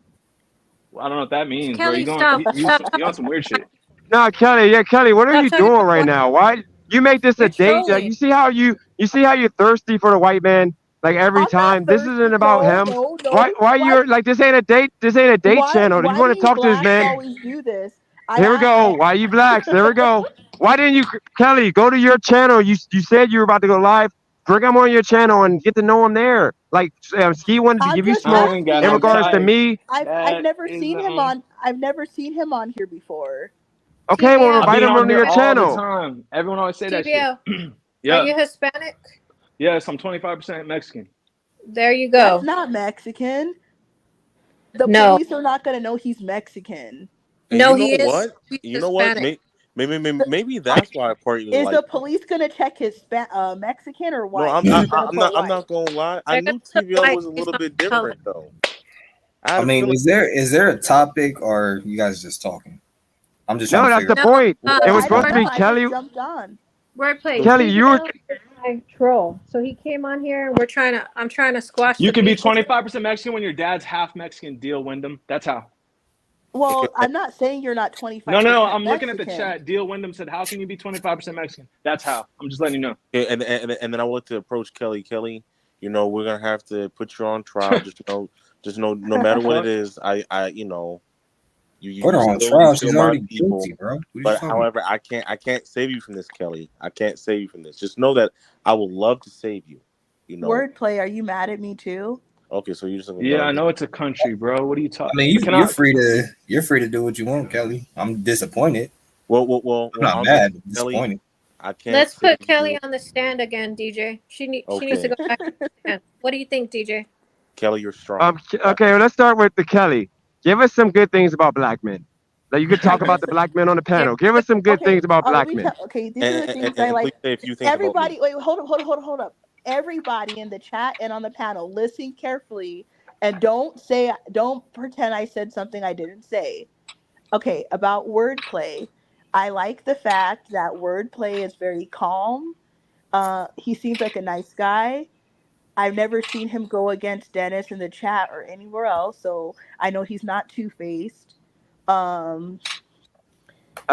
Well, I don't know what that means, bro. Kelly, You going? stop. You on some weird shit? No, Kelly. Yeah, Kelly. What are Stop you talking doing to right white now? Why you make this a You're date? Like, trolling. you see how you're thirsty for the white man? Like every time. This isn't about him. No. Why you're like this ain't a date? This ain't a date channel. You Why want do to you talk to this blacks man? always do this? Here we go. Why you blacks? There we go. Why didn't you, Kelly? Go to your channel. You said you were about to go live. Bring him on your channel and get to know him there. Like Ski wanted to I'm give you just smoke ain't got in no regards to time. me. I've never is, seen him on. I've never seen him on here before. Okay, well TVL. I invite be him on onto here your all the channel. time. Everyone always say that shit. TVL. Are Yeah. you Hispanic? Yes, I'm 25% Mexican. There you That's go. not Mexican. The No. police are not gonna know he's Mexican. And No, you know he is. what? He's You know what? Hispanic. Maybe that's why I partly Is the like. police gonna check his Mexican or No, white? They're gonna put I'm white. not gonna lie. I They're gonna knew put TVL white was a based little on bit color. different though. I had I a mean, feeling. is there a topic or you guys just talking? I'm just trying No, to that's figure the out. No, point. It was I don't supposed to know. be I Kelly. just jumped on. wordplay. Kelly, you were. TVL troll. So he came on here and I'm trying to squash You the can be beef. 25% Mexican when your dad's half Mexican. Deal, Wyndham. That's how. Well, I'm not saying you're not No, 25% I'm looking at the Mexican. chat. Deal Wyndham said, "How can you be 25% Mexican?" That's how. I'm just letting you know. Okay, and then I want to approach Kelly. Kelly, you know we're gonna have to put you on trial. Just know, no matter what it is, you know, Put her on you trial. still She's my already people. guilty, bro. What are you But talking however, I can't save you from this, Kelly. I can't save you from this. Just know that I would love to save you. You know. Wordplay. Are you mad at me too? Okay, so you're just gonna Yeah, I know it's a country, bro. What are you talking? I mean, you're free to do what you want, Kelly. I'm disappointed. Well, I'm not I'll mad. Kelly, I'm disappointed. I can't. Let's put save Kelly you. on the stand again, DJ. She needs Okay. to go back to the stand. What do you think, DJ? Kelly, you're strong. Okay, well, let's start with the Kelly. Give us some good things about black men. Like you could talk about the black men on the panel. Give us some good things about black men. These are the things I And like. please say a few things about Everybody, me. wait, hold up. Everybody in the chat and on the panel, listen carefully and don't pretend I said something I didn't say. Okay, about wordplay. I like the fact that wordplay is very calm. He seems like a nice guy. I've never seen him go against Dennis in the chat or anywhere else, so I know he's not two-faced. I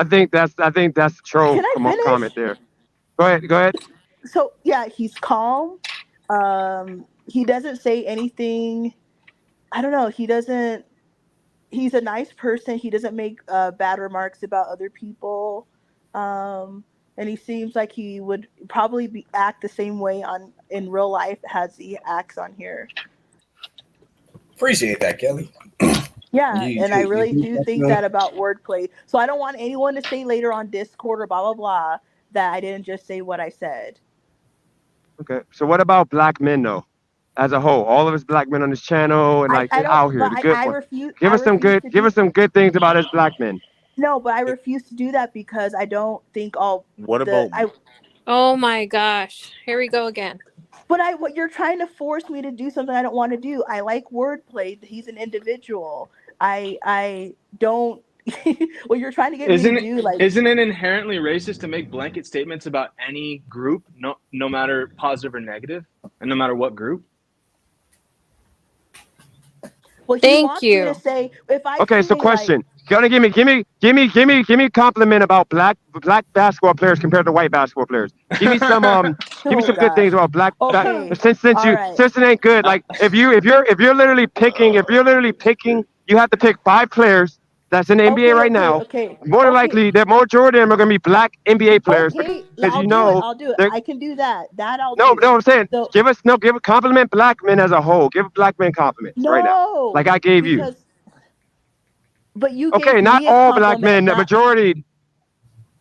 think that's the troll Can I finish? comment there. Go ahead. So yeah, he's calm. He doesn't say anything. I don't know. He's a nice person. He doesn't make bad remarks about other people. And he seems like he would probably act the same way in real life as he acts on here. Appreciate that, Kelly. Yeah, and I really do think that about wordplay. So I don't want anyone to say later on Discord or blah blah blah that I didn't just say what I said. Okay, so what about black men though, as a whole? All of us black men on this channel and like out here, the good ones. Give us some good things about us black men. No, but I refuse to do that because I don't think all. What about? Oh my gosh! Here we go again. But what you're trying to force me to do something I don't want to do. I like wordplay. He's an individual. I don't. What you're trying to get me to do, like, Isn't it inherently racist to make blanket statements about any group, no matter positive or negative, and no matter what group? well, he Thank wants me to you. say if I Okay, say so like, question. Gonna give me a compliment about black basketball players compared to white basketball players. Give me some give me oh some good things god, about black okay, since all right, it ain't good. Like if you're literally picking you have to pick 5 players that's in the NBA okay, right okay, now. okay, More than okay, likely, the majority of them are gonna be black NBA players okay. because I'll you do it. know I'll do it. they're I can do that. That I'll no, do. I'm saying So give a compliment black men as a whole. Give black men compliments right now, like no, I gave you. because but you Okay, gave not me a all black compliment, men. The not majority,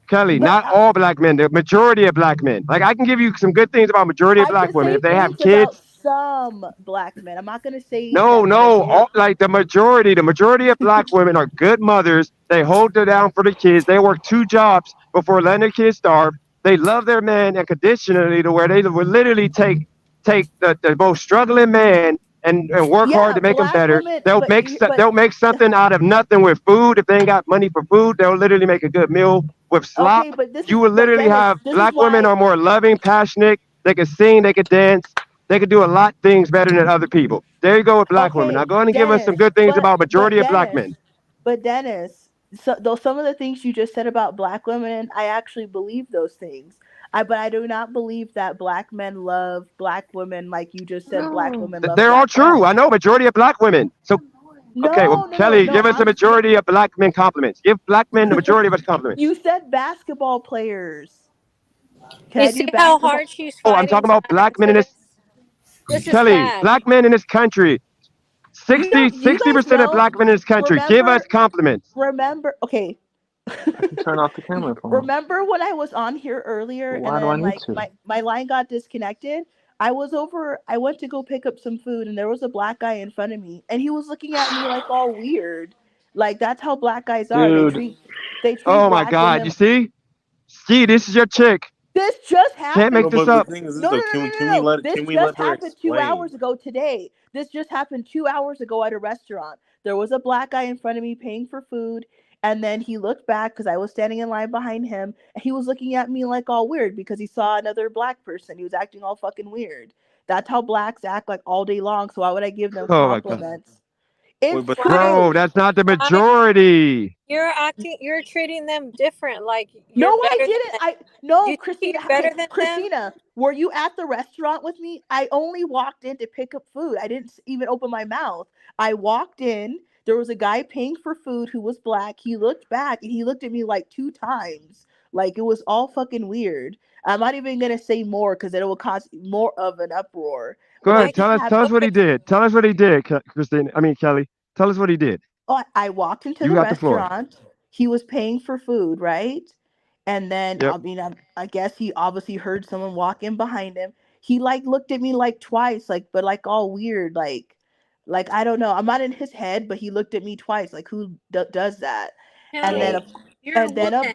Kelly, but not all black men. The majority of black men. Like I can give you some good things about majority of I black can women say if they have things about kids. some black men. I'm not gonna say No, that the no, majority. all, like the majority of black women are good mothers. They hold it down for the kids. They work 2 jobs before letting their kids starve. They love their man unconditionally to where they would literally take the most struggling man and work hard Yeah, to make him black better. women, They'll make something out of nothing with food. If they ain't got money for food, they'll literally make a good meal with slop. okay, but this You is will but literally Dennis, have this is black women why are more loving, passionate. They can sing, they can dance, they can do a lot of things better than other people. There you go with black women. Now okay, go ahead and give us some Dennis, good things but about but majority of black Dennis, men. but Dennis, so though some of the things you just said about black women, I actually believe those things. But I do not believe that black men love black women like you just said black No. women love They're all black true. men. I know majority of black women. So okay, well, No, no, no, Kelly, no. give us a majority of black men compliments. Give black men the majority of us compliments. You said basketball players. Can You I see do how basketball? hard she's Oh, I'm fighting talking to about black men answer in this this? This is Kelly, sad. black men in this country. You know, you guys 60% of know. black men in this country. Give us Remember, compliments. remember. Okay, I can turn off the camera if I want. remember when I was on here earlier, and Why do I then need like to? my line got disconnected. I was over. I went to go pick up some food, and there was a black guy in front of me, and he was looking at me like all weird. Like that's how black guys are. Dude, They treat Oh my black God, you women. see? See, this is your chick. This just Can't happened. make No, this but the up. thing is this No, no, though. no, no, Can no, we no. let This can we just let her happened 2 hours explain? ago today. This just happened 2 hours ago at a restaurant. There was a black guy in front of me paying for food. And then he looked back because I was standing in line behind him. And he was looking at me like all weird because he saw another black person. He was acting all fucking weird. That's how blacks act like all day long. So why would I give them Oh my God. compliments? Wait, It's but Why? Bro, true. that's not the Why? majority. You're treating them different. Like No, you're I better than didn't. them. Do No, you think Christina. you're Okay, better than them? Christina, were you at the restaurant with me? I only walked in to pick up food. I didn't even open my mouth. I walked in. There was a guy paying for food who was black. He looked back and he looked at me like 2 times. Like it was all fucking weird. I'm not even gonna say more because it will cause more of an uproar. Go But Why? ahead, that just tell happened. us what he did. Tell us what he did, Christine. I mean Kelly. Tell us what he did. Oh, I walked into You the got the floor. restaurant. He was paying for food, right? And then Yep. I mean, I guess he obviously heard someone walk in behind him. He like looked at me like twice, like but like all weird, like I don't know. I'm not in his head, but he looked at me twice. Like who does that? And then Kelly, well, of you're a and then woman. of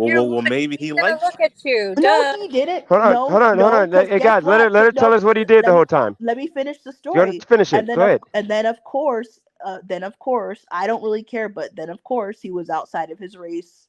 You're a well, woman. maybe He's he gonna likes look you. at you. no, Duh. he didn't. Hold on, No, hold on, hold no, on. because Hey guess guys, what? let her tell No, us what he did the whole time. let me finish the Go ahead, story. finish it. Go ahead. And then of course, I don't really care, but then of course he was outside of his race.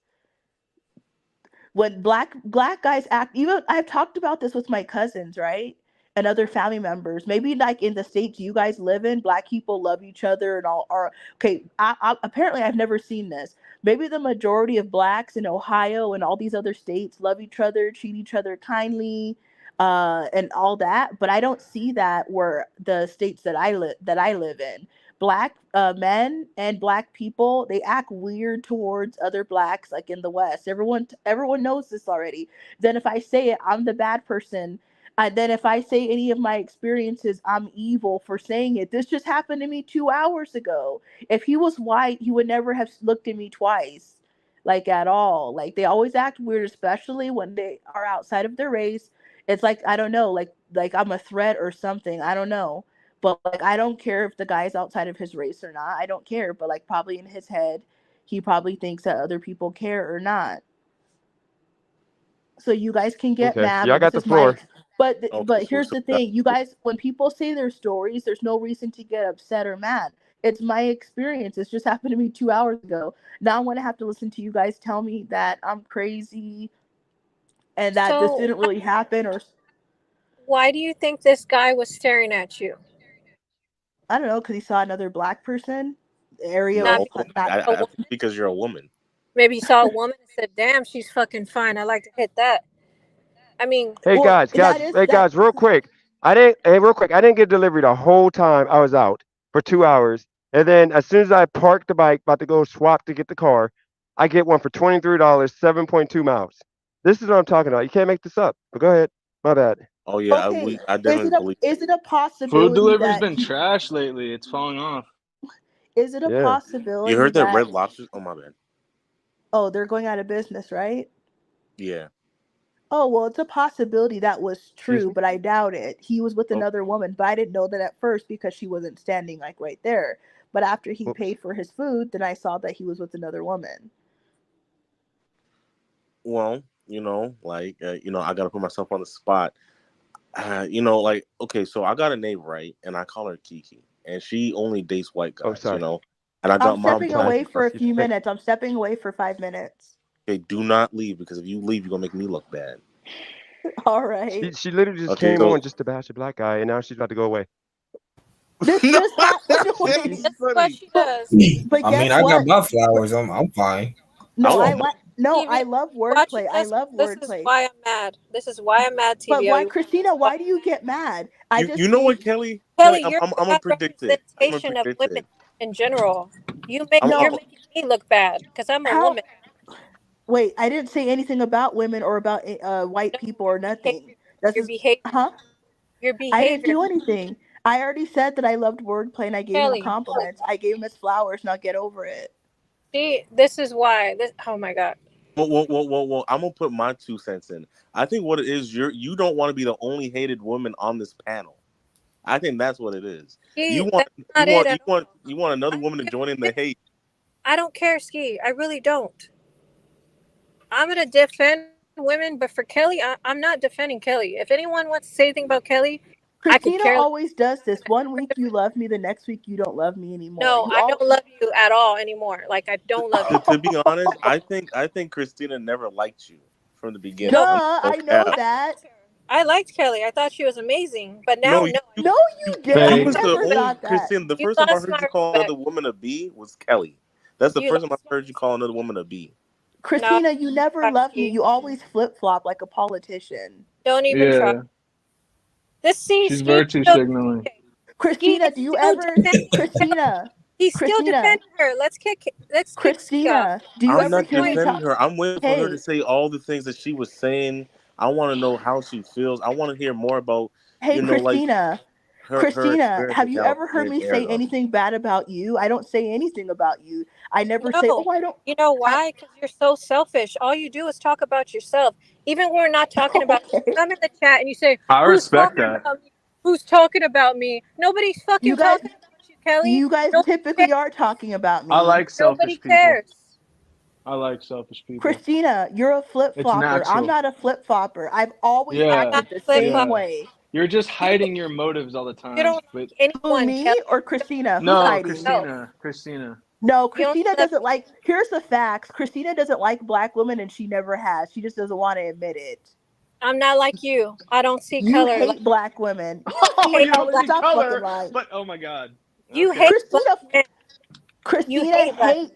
When black guys act, even I've talked about this with my cousins, right, and other family members. Maybe like in the states you guys live in, black people love each other and all are okay. Apparently I've never seen this. Maybe the majority of blacks in Ohio and all these other states love each other, treat each other kindly, and all that, but I don't see that where the states that I live in. Black men and black people, they act weird towards other blacks, like in the West. Everyone knows this already. Then if I say it, I'm the bad person. Then if I say any of my experiences, I'm evil for saying it. This just happened to me 2 hours ago. If he was white, he would never have looked at me twice, like at all. Like they always act weird, especially when they are outside of their race. It's like I don't know, like I'm a threat or something. I don't know. But like I don't care if the guy's outside of his race or not. I don't care. But like probably in his head, he probably thinks that other people care or not. So you guys can get Okay. mad, Y'all but got the floor. Okay, but so here's the that, thing, you guys, when people say their stories, there's no reason to get upset or mad. It's my experience. It's just happened to me 2 hours ago. Now I'm gonna have to listen to you guys tell me that I'm crazy and that this So didn't really happen, or why do you think this guy was staring at you? I don't know, because he saw another black person. The area Not was no, because not. a I woman. think because you're a woman. Maybe he saw a woman and said, "Damn, she's fucking fine. I like to hit that." I mean, Hey Well, guys, that is that. real quick. Real quick. I didn't get delivery the whole time I was out for 2 hours, and then as soon as I parked the bike, about to go swap to get the car, I get one for $23, 7.2 miles. This is what I'm talking about. You can't make this up. But go ahead. My bad. Oh yeah, Okay, I definitely believe that. is it a Food possibility delivery's that been trash lately. It's falling off. is it a Yeah. You possibility heard that that Red Lobsters? Oh my bad. they're going out of business, right? Yeah. Oh, well, it's a possibility that was Excuse true, me. but I doubt it. He was with Oh, another woman, but I didn't know that at first because she wasn't standing like right there. But after he Whoops. paid for his food, then I saw that he was with another woman. well, I gotta put myself on the spot. Like, okay, so I got a neighbor, right, and I call her Kiki, and she only dates white Oh, guys, sorry. and I I'm got mom stepping telling away me, for a Excuse few me. minutes. I'm stepping away for 5 minutes. okay, do not leave because if you leave, you're gonna make me look bad. All right. She literally just Okay, came so on just to bash a black guy, and now she's about to go away. This no, just happened. that's Wait, this is what funny. she but does. but I mean, guess I got what? my flowers. I'm fine. I No, want my TV, I love watching wordplay. I this. love This is wordplay. why I'm mad. This is why I'm mad, But TVO. why, You Christina? why Why do you get mad? I you. You just know gave what, Kelly? Kelly, Kelly, you're I'm a gonna bad predict it. I'm gonna representation of predict women it. in general. I'm, You're I'm, no. making me look bad because I'm a How? woman. Wait, I didn't say anything about women or about white No, people or your nothing. behavior, This your is, behavior, huh? your I didn't behavior, do anything. I already said that I loved wordplay and I gave him Kelly. compliments. I gave him his flowers. Now get over it. See, this is why. This. Oh my God. well, I'm gonna put my 2 cents in. I think what it is, you don't want to be the only hated woman on this panel. I think that's what it is. You Ski, want that's not it at all. you want I another don't woman to care. join in the hate. I don't care, Ski. I really don't. I'm gonna defend women, but for Kelly, I'm not defending Kelly. If anyone wants to say anything about Kelly, I could Christina care less. always does this. One week you love me, the next week you don't love me anymore. No, You I all don't love you at all anymore. Like I don't love you. To be honest, I think Christina never liked you from the Duh, beginning. No, No I know cap. I that. liked her. I liked Kelly. I thought she was amazing. But now, No, no, No, you you didn't. you I Fake. was the never only thought that. Christina. The you first time I lost heard my you call respect. another woman a B was Kelly. That's the You first time I lost my heard you call another woman a B. no. Christina, you never Try, loved me. Ski. You always flip flop like a politician. Don't even try. Yeah, This she's Ski virtue still signaling. Ski Christina, is do you still ever, defending Kelly. Christina, He's still Christina, defending her. Let's kick Ski off. Christina, do you I'm What's ever the not hear me point? defending talk? her. I'm waiting for her to Hey, say all the things that she was saying. I want to know how she feels. I want to hear more about, hey, like Christina, her Christina, experience in have you ever heard in me say Arizona. anything bad about you? I don't say anything about you. I never say, No. oh, I don't. You know I why? Because you're so selfish. All you do is talk about yourself. Even when we're not talking about you, okay. you come in the chat and you say, I "Who's respect talking that. about me? Who's talking about me?" Nobody's You fucking guys, talking about you, Kelly. Nobody typically cares. are talking about I me. like Nobody selfish people. cares. I like selfish people. Christina, you're a flip It's flopper. I'm natural. not a flip flopper. I've always I'm Yeah, not acted the flip same flop. yeah. way. You're just You hiding your motives all the you time. don't But like Who, anyone, Kelly. me or Christina? Who's no, hiding? Yourself. Christina. Christina. No, You only Christina love doesn't like. Here's the facts. Christina doesn't like black women, and she never has. She just doesn't want to admit it. I'm not like you. I don't see You color. Like hate black women. You you Oh, see hate you don't color. black. see Stop fucking color. lying. But oh my god. You Okay. hate black Christina. men. You Christina hate black. hate.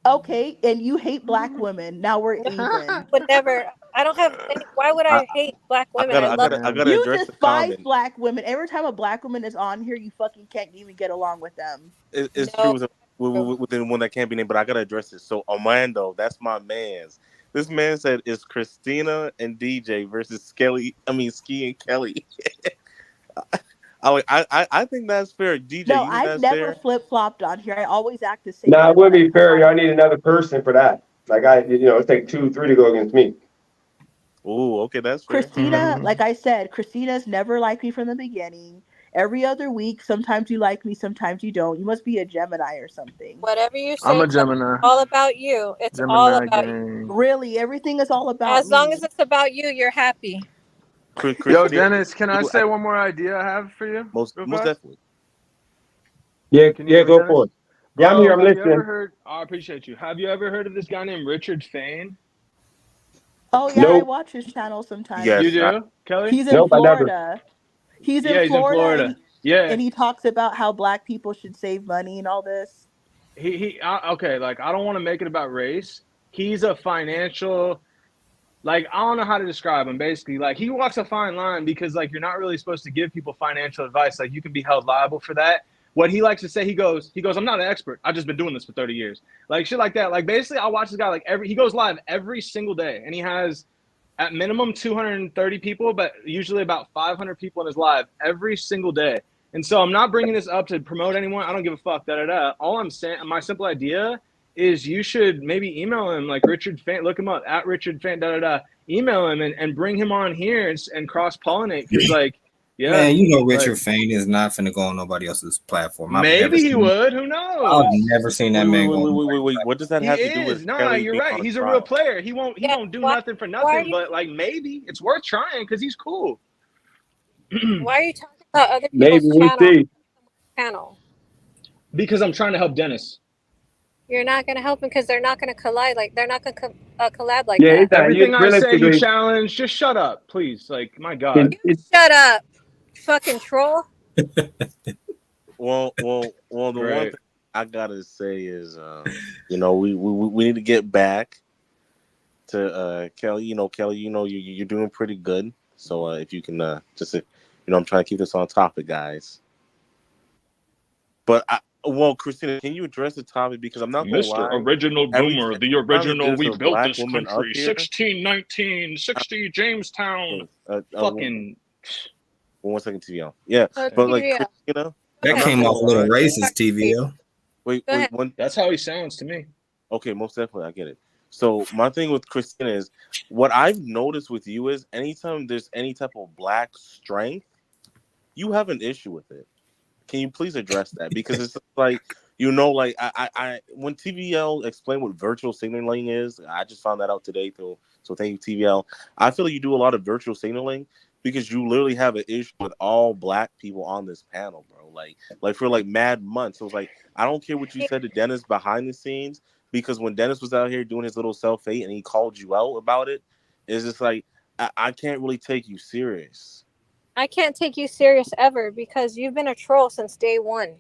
Okay, and you hate black women. Now we're No, even. would never. I don't have any. Why would I I hate black I women? gotta I I love. gotta I Man. gotta You address the despise comment. black women. Every time a black woman is on here, you fucking can't even get along with them. It's No. true within one that can't be named, but I gotta address it. So Armando, that's my man's. This man said it's Christina and DJ versus Ski and Kelly. I think that's fair. DJ, No, you think I've that's never fair? flip flopped on here. I always act the same Nah, way it when wouldn't I be come fair. on Y'all here. need another person for that. Like it take 2, 3 to go against me. Oh, okay, that's fair. Christina, like I said, Christina's never liked me from the beginning. Every other week, sometimes you like me, sometimes you don't. You must be a Gemini or something. Whatever you I'm say, a Kelly, Gemini. it's all about you. It's all Gemini about you. gang. Really, everything is all about As long as me. it's about you, you're happy. Yo, Dennis, can I say one more idea I have for you? Most definitely. Yeah, Can you hear me, go Dennis? for it. Yeah, I'm Bro, here. I'm have you ever listening. heard? I appreciate you. Have you ever heard of this guy named Richard Fain? Oh yeah, I watch his channel sometimes. You do, Kelly? He's in Florida. He's in Yeah, he's in Florida, Florida. Yeah. and he talks about how black people should save money and all this. Okay, like I don't want to make it about race. He's a financial, like I don't know how to describe him. Basically, like he walks a fine line because like you're not really supposed to give people financial advice. Like you can be held liable for that. What he likes to say, he goes, I'm not an expert. I've just been doing this for 30 years. Like shit like that. Like basically, I watch this guy like he goes live every single day, and he has at minimum 230 people, but usually about 500 people in his live every single day. And so I'm not bringing this up to promote anyone. I don't give a fuck. All I'm saying, my simple idea is you should maybe email him, like Richard Fain. Look him up at Richard Fain. Email him and bring him on here and cross pollinate. Because like, yeah, Man, you know Richard like, Fain is not finna go on nobody else's platform. Maybe he would. Who knows? I've never seen that man go. Wait. What does that have to do with? No, you're right. He's a real player. He won't do nothing for nothing. But like, maybe it's worth trying because he's cool. Why are you talking about other Maybe people's channel? Because I'm trying to help Dennis. You're not going to help him because they're not going to collide. Like they're not going to collab like Yeah, that. Everything I say, you challenge. Just shut up, please. Like, my God. Shut up, fucking troll. Well, the one thing I gotta say is, we need to get back to Kelly. Kelly, you're doing pretty good. So if you can I'm trying to keep this on topic, guys. But Christina, can you address the topic because I'm not gonna lie. Mr. Original Boomer, the original, we built this country. Up here, 1619, 60 Jamestown. Fucking. 1 second, TVL. Yeah, but like Christina, that came off a little racist, TVL. Wait, That's how he sounds to me. Okay, most definitely, I get it. So my thing with Christina is, what I've noticed with you is, anytime there's any type of black strength, you have an issue with it. Can you please address that? Because it's like, I when TVL explained what virtual signaling is, I just found that out today. So thank you, TVL. I feel like you do a lot of virtual signaling because you literally have an issue with all black people on this panel, bro. Like for like mad months. So it's like, I don't care what you said to Dennis behind the scenes, because when Dennis was out here doing his little self-hate and he called you out about it, it's just like, I can't really take you serious. I can't take you serious ever because you've been a troll since day one.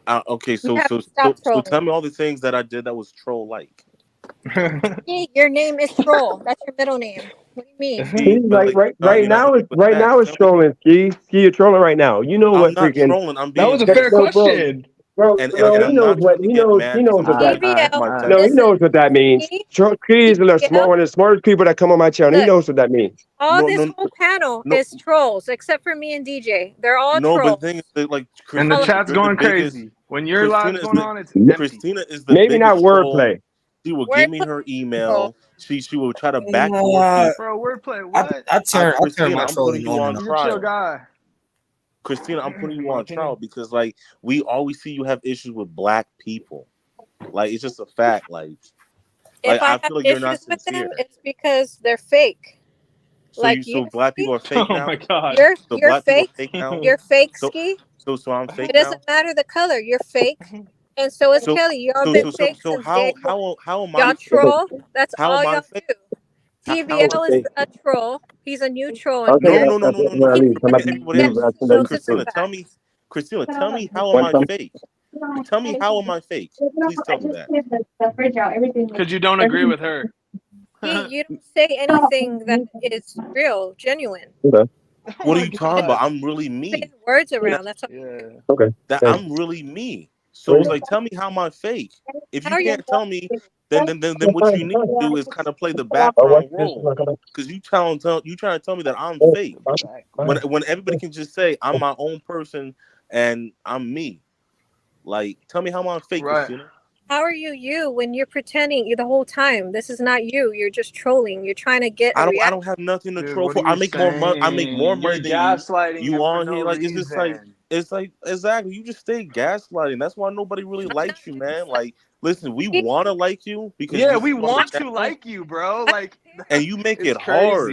Okay, so tell me all the things that I did that was troll-like. Your name is Troll. That's your middle name. What do you mean? He's like right now it's trolling. Ski, you're trolling right now. You know what? I'm not trolling. I'm being. That was a fair question. Bro, he knows what that. No, he knows what that means. Ski is one of the smartest people that come on my channel. He knows what that means. This whole panel is trolls, except for me and DJ. They're all trolls. But the thing is, like, and the chat's going crazy. When your live's going on, it's Christina is the maybe not wordplay. She will give me her email. She will try to backdoor. Bro, wordplay. What? I turn my trolling on trial. You're a chill guy. Christina, I'm putting you on trial because, like, we always see you have issues with black people. Like, it's just a fact. Like I feel like you're not sincere. It's because they're fake. So black people are fake now? Oh my God. You're fake. You're fake, so, Ski. So I'm fake. It doesn't matter the color. You're fake. And so is Kelly. Y'all been fake since day one. How am I? Y'all troll. That's all y'all fake? do. TVL is a troll. He's a new troll. No. Christina, tell me how am I fake? Tell me how am I fake? Please tell me that. Because you don't agree with her. You don't say anything that is real, genuine. What are you talking about? I'm really me. Saying words around. That's all. Yeah. Okay. I'm really me. So it's like, tell me how am I fake? If you can't tell me, then what you need to do is kind of play the background role. Because you trying to tell me that I'm fake when everybody can just say I'm my own person and I'm me. Like, tell me how I'm fake, right. Christina. How are you when you're pretending the whole time? This is not you. You're just trolling. You're trying to get. I don't have nothing to troll for. I make more money. I make more money than gaslighting you on here. Like, reason. it's like exactly. You just stay gaslighting. That's why nobody really likes you, man. Like, listen, we want to like you because we want to like you, bro. Like, and you make it hard.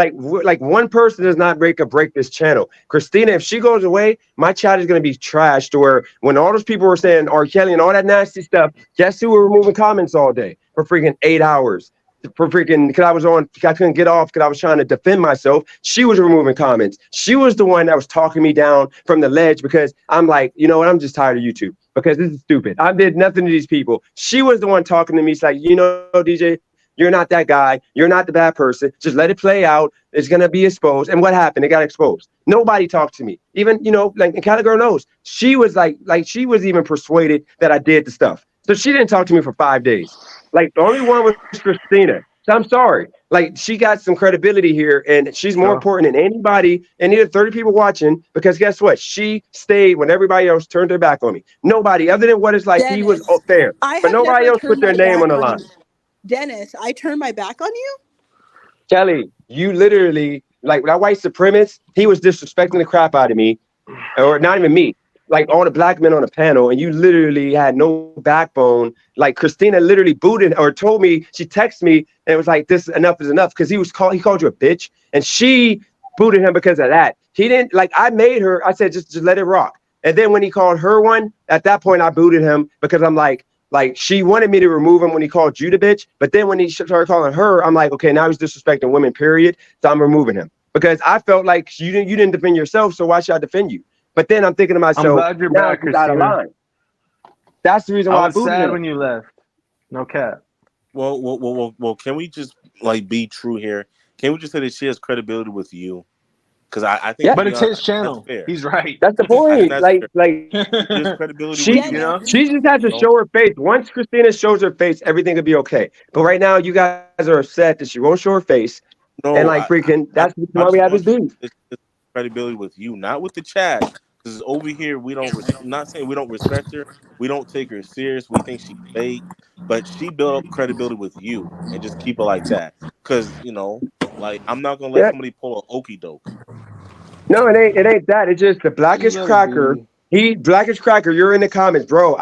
like one person does not break this channel. Christina, if she goes away, my child is going to be trashed. Or when all those people were saying R. Kelly and all that nasty stuff, guess who were removing comments all day for freaking 8 hours? for freaking, because I couldn't get off because I was trying to defend myself. She was removing comments. She was the one that was talking me down from the ledge because I'm like, you know what? I'm just tired of YouTube because this is stupid. I did nothing to these people. She was the one talking to me. She's like, you know, DJ, you're not that guy. You're not the bad person. Just let it play out. It's going to be exposed. And what happened? It got exposed. Nobody talked to me. Even, you know, like, and Cali Girl knows. She was like she was even persuaded that I did the stuff. So she didn't talk to me for 5 days. Like, the only one was Christina. So I'm sorry. Like, she got some credibility here, and she's more important than anybody, and either 30 people watching, because guess what? She stayed when everybody else turned their back on me. Nobody, other than what is like, he was fair. I But have nobody never else put turned their my name back on the on line. you. Dennis, I turned my back on you? Kelly, you literally, like, that white supremacist, he was disrespecting the crap out of me, or not even me, like all the black men on the panel, and you literally had no backbone. Like, Christina literally booted or told me, she texted me, and it was like, this enough is enough, because he called you a bitch, and she booted him because of that. He didn't, like, I made her, I said, just let it rock. And then when he called her one, at that point, I booted him because I'm like, she wanted me to remove him when he called you the bitch. But then when he started calling her, I'm like, okay, now he's disrespecting women, period. So I'm removing him because I felt like you didn't defend yourself. So why should I defend you? But then I'm thinking to myself, I'm glad you're now back, he's out of Christina. line. That's the reason why I I was booted sad him. when you left. No cap. Well, can we just like be true here? Can we just say that she has credibility with you? Because I think, Yeah, But to be it's honest, his channel. that's fair. He's right. that's the I think point. that's fair. Like There's credibility she with you. Dennis. she just has to show her face. Once Christina shows her face, everything will be okay. But right now, you guys are upset that she won't show her face, and No, like freaking, that's I why we just have this want beef. credibility with you, not with the chat. Because over here, we don't. I'm not saying we don't respect her. We don't take her serious. We think she's fake, but she built up credibility with you, and just keep it like that. Because like, I'm not gonna let Yeah. somebody pull a okey doke. No, it ain't that. It's just the Blackish Cracker. Blackish Cracker, you're in the comments, bro.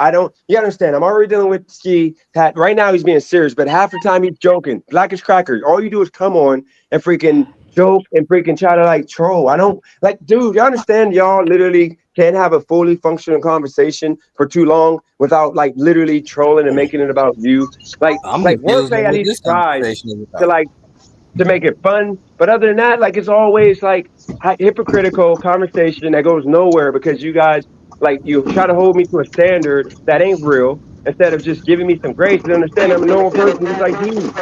You understand. I'm already dealing with Ski. That right now he's being serious, but half the time he's joking. Blackish Cracker, all you do is come on and freaking joke and freaking try to like troll. I don't like, dude, you understand? Y'all literally can't have a fully functional conversation for too long without like literally trolling and making it about you. Like I'm confused wordplay on at what least this tries conversation is to about. like to make it fun. But other than that, like, it's always like hypocritical conversation that goes nowhere because you guys like you try to hold me to a standard that ain't real instead of just giving me some grace and understand I'm a normal person just like you.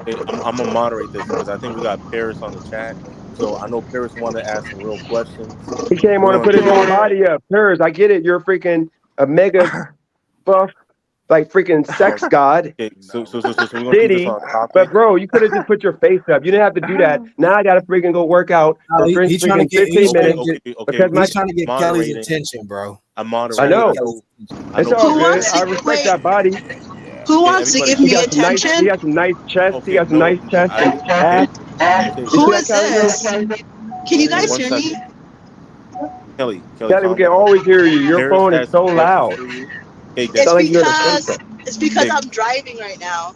Okay, I'm gonna moderate this because I think we got Paris on the chat. So I know Paris wanted to ask some real questions. He came We're on to gonna put his give whole him the body up. Paris, I get it. You're a freaking a mega buff, like freaking sex god. Okay, so we're gonna keep this Diddy. on topic. But bro, you could have just put your face up. You didn't have to do that. Now I gotta freaking go work out for He trying to freaking get 15 minutes Okay. because my he's trying to get Kelly's Moderating. attention, bro. I'm I moderating. know. I It's know. all Who good. wants I to respect wait? that body. Who Okay, wants to everybody. give me He attention? got some nice chest. He Okay, got some no, nice chest and okay, ass. okay, You see Who that, is Kelly girl? this? Can you okay. guys One hear me? second, Kelly, Kelly, we calm can down. always hear you. Your Paris phone is has so some questions loud. for you. Okay, It's Sound Dennis. like you're in a because central. Okay, I'm driving right now.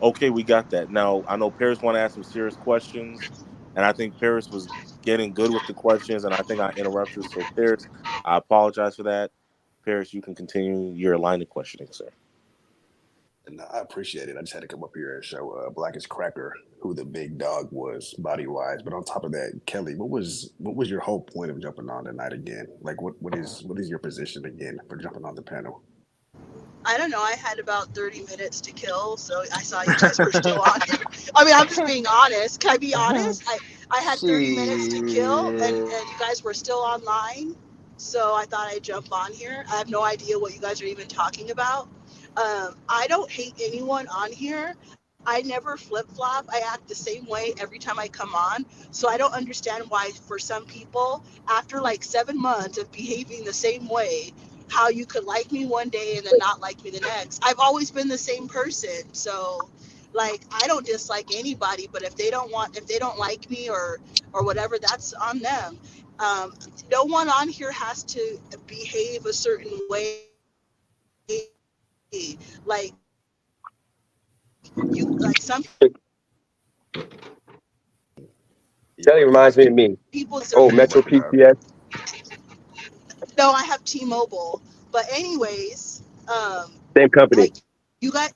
okay, we got that. Now I know Paris want to ask some serious questions, and I think Paris was getting good with the questions, and I think I interrupted. So Paris, I apologize for that. Paris, you can continue your line of questioning, sir. No, I appreciate it. I just had to come up here and show Blackest Cracker who the big dog was body wise. But on top of that, Kelly, what was your whole point of jumping on tonight again? Like, what is your position again for jumping on the panel? I don't know. I had about 30 minutes to kill, so I saw you guys were still on here. I mean, I'm just being honest. Can I be honest? I had 30 minutes to kill, and you guys were still online, so I thought I'd jump on here. I have no idea what you guys are even talking about. I don't hate anyone on here. I never flip flop. I act the same way every time I come on. So I don't understand why, for some people, after like 7 months of behaving the same way, how you could like me one day and then not like me the next. I've always been the same person. So like I don't dislike anybody, but if they don't like me or whatever, that's on them. No one on here has to behave a certain way. Like some Kelly reminds me of me. people. Oh, Metro PCS. No, I have T-Mobile. But anyways, Same company. like you guys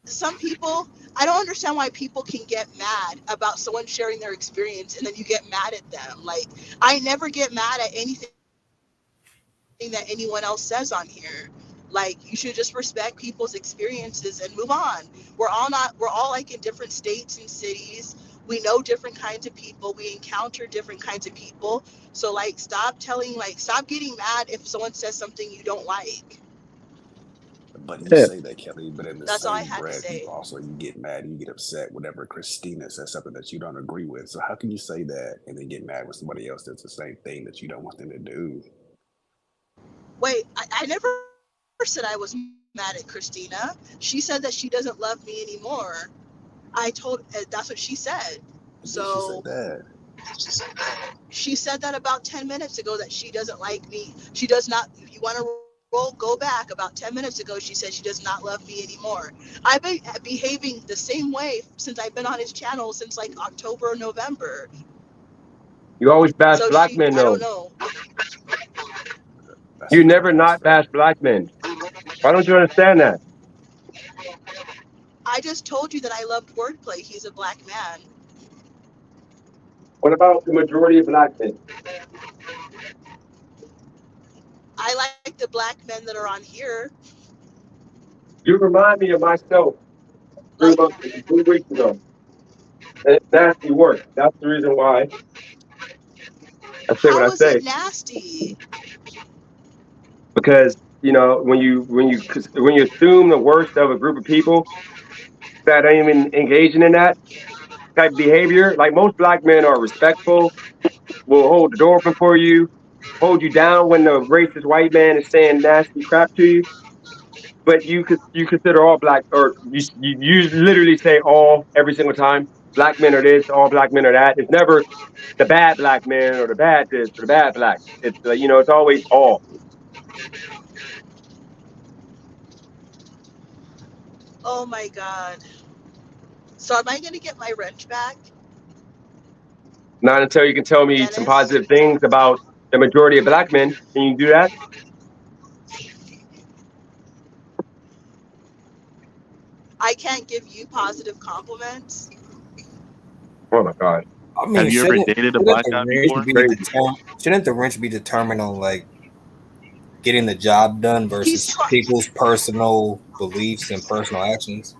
some people, I don't understand why people can get mad about someone sharing their experience and then you get mad at them. Like, I never get mad at anything that anyone else says on here. Like, you should just respect people's experiences and move on. We're all like in different states and cities. We know different kinds of people. We encounter different kinds of people. So like, stop getting mad if someone says something you don't like. But you Yeah. say that, Kelly, but in the That's all I same had to breath, say. you get mad, you get upset whenever Christina says something that you don't agree with. So how can you say that and then get mad when somebody else does the same thing that you don't want them to do? Wait, I never said I was mad at Christina. She said that she doesn't love me anymore. That's what she said. Did she say So that? she said that about 10 minutes ago, that she doesn't like me. She does not, if you want to go back about 10 minutes ago, she said she does not love me anymore. I've been behaving the same way since I've been on his channel since like October or November. You always bash So black men, I don't though. know. That's You fair. never That's not fair. bash black men. Why don't you understand that? I just told you that I loved wordplay. He's a black man. What about the majority of black men? I like the black men that are on here. You remind me of myself Like, 3 weeks ago. And it's nasty work. That's the reason why I say what how I is say. it nasty? Because when you assume the worst of a group of people that ain't even engaging in that type of behavior, like most black men are respectful, will hold the door open for you, hold you down when the racist white man is saying nasty crap to you. But you consider all black, or you literally say all every single time. Black men are this, all black men are that. It's never the bad black man or the bad this or the bad black. It's like, it's always all. Oh my God. So am I going to get my wrench back, Not until you can tell me some Dennis? positive things about the majority of black men. Can you do that? I can't give you positive compliments. Oh my God, I Have mean, you ever dated a shouldn't black the guy wrench before? be crazy. determined? Shouldn't the wrench be determined on like getting the job done He's versus trying. people's personal beliefs and personal actions?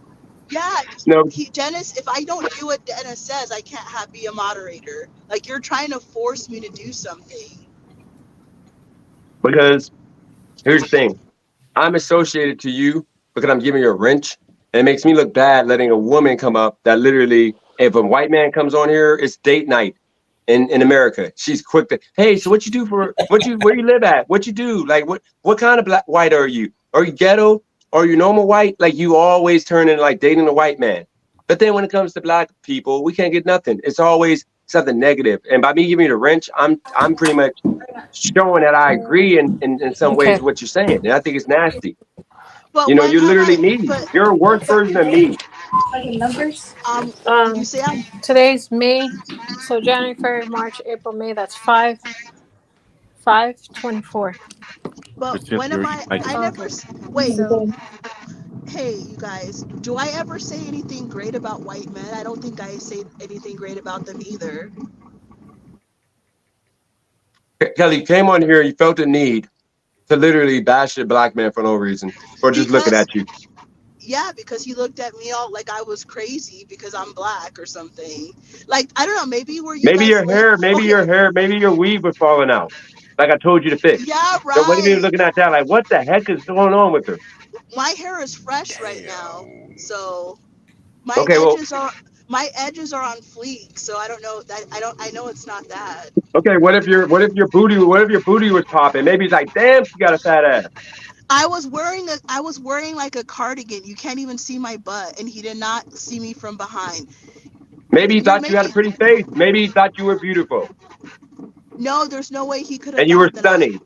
Yeah, No, Dennis. If I don't do what Dennis says, I can't be a moderator. Like, you're trying to force me to do something. because here's the thing. I'm associated to you because I'm giving you a wrench. And it makes me look bad letting a woman come up that literally, if a white man comes on here, it's date night in America. She's quick to, hey, so what you do where you live at? What you do? Like, what kind of black white are you? Are you ghetto? Are you normal white? Like, you always turn into like dating a white man. But then when it comes to black people, we can't get nothing. It's always something negative. And by me giving you the wrench, I'm pretty much showing that I agree in some ways Okay. with what you're saying. And I think it's nasty. But when You're have literally I? me. But You're a worse version of me. Numbers. did you say I'm? Today's May, so January, February, March, April, May. That's 5/24. But Christina, when am you're I? like, I Oh, never. Wait. so Hey, you guys. Do I ever say anything great about white men? I don't think I say anything great about them either. Kelly, you came on here, you felt the need to literally bash a black man for no reason, or just looking Because at you. Yeah, because he looked at me all like I was crazy because I'm black or something. Like, I don't know, maybe where you Maybe guys your live. hair, Okay, maybe your weave was falling out, like I told you to fix. yeah, So what are you right. looking at that? Like, what the heck is going on with her? My hair is fresh right now. Damn. So my Okay, well, edges are my edges are on fleek, so I don't know that I know it's not that. okay, what if your booty was popping? Maybe it's like, damn, she got a fat ass. I was wearing like a cardigan. You can't even see my butt, and he did not see me from behind. Maybe he thought you had Maybe a pretty face. Maybe he thought you were beautiful no, there's no way he could have and you were thought that stunning.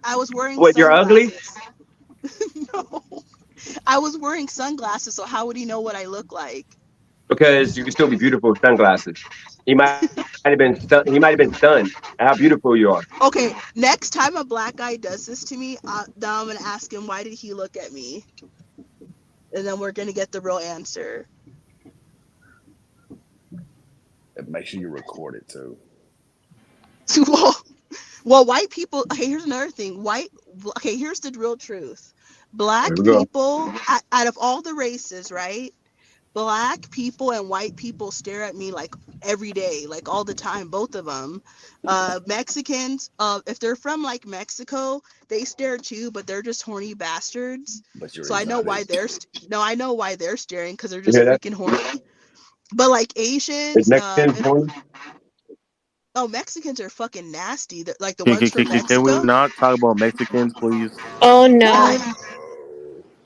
I was wearing What, you're ugly? sunglasses. No. I was wearing sunglasses, so how would he know what I look like? Because you can still be beautiful with sunglasses. He might have been stunned at how beautiful you are. Okay, next time a black guy does this to me, now I'm gonna ask him why did he look at me? and then we're gonna get the real answer. And make sure you record it too. Well, white people. Okay, here's another thing. Okay, here's the real truth. Here Black we go. people, out of all the races, right? Black people and white people stare at me like every day, like all the time, both of them. Mexicans, if they're from like Mexico, they stare too, but they're just horny bastards. But you're So I know why exotic. I know why they're staring, because they're You just hear that? freaking horny. But like Is Asians, Mexican porn? oh, Mexicans are fucking nasty. Like the ones from Can we Mexico. not talk about Mexicans, please? Oh no. Uh,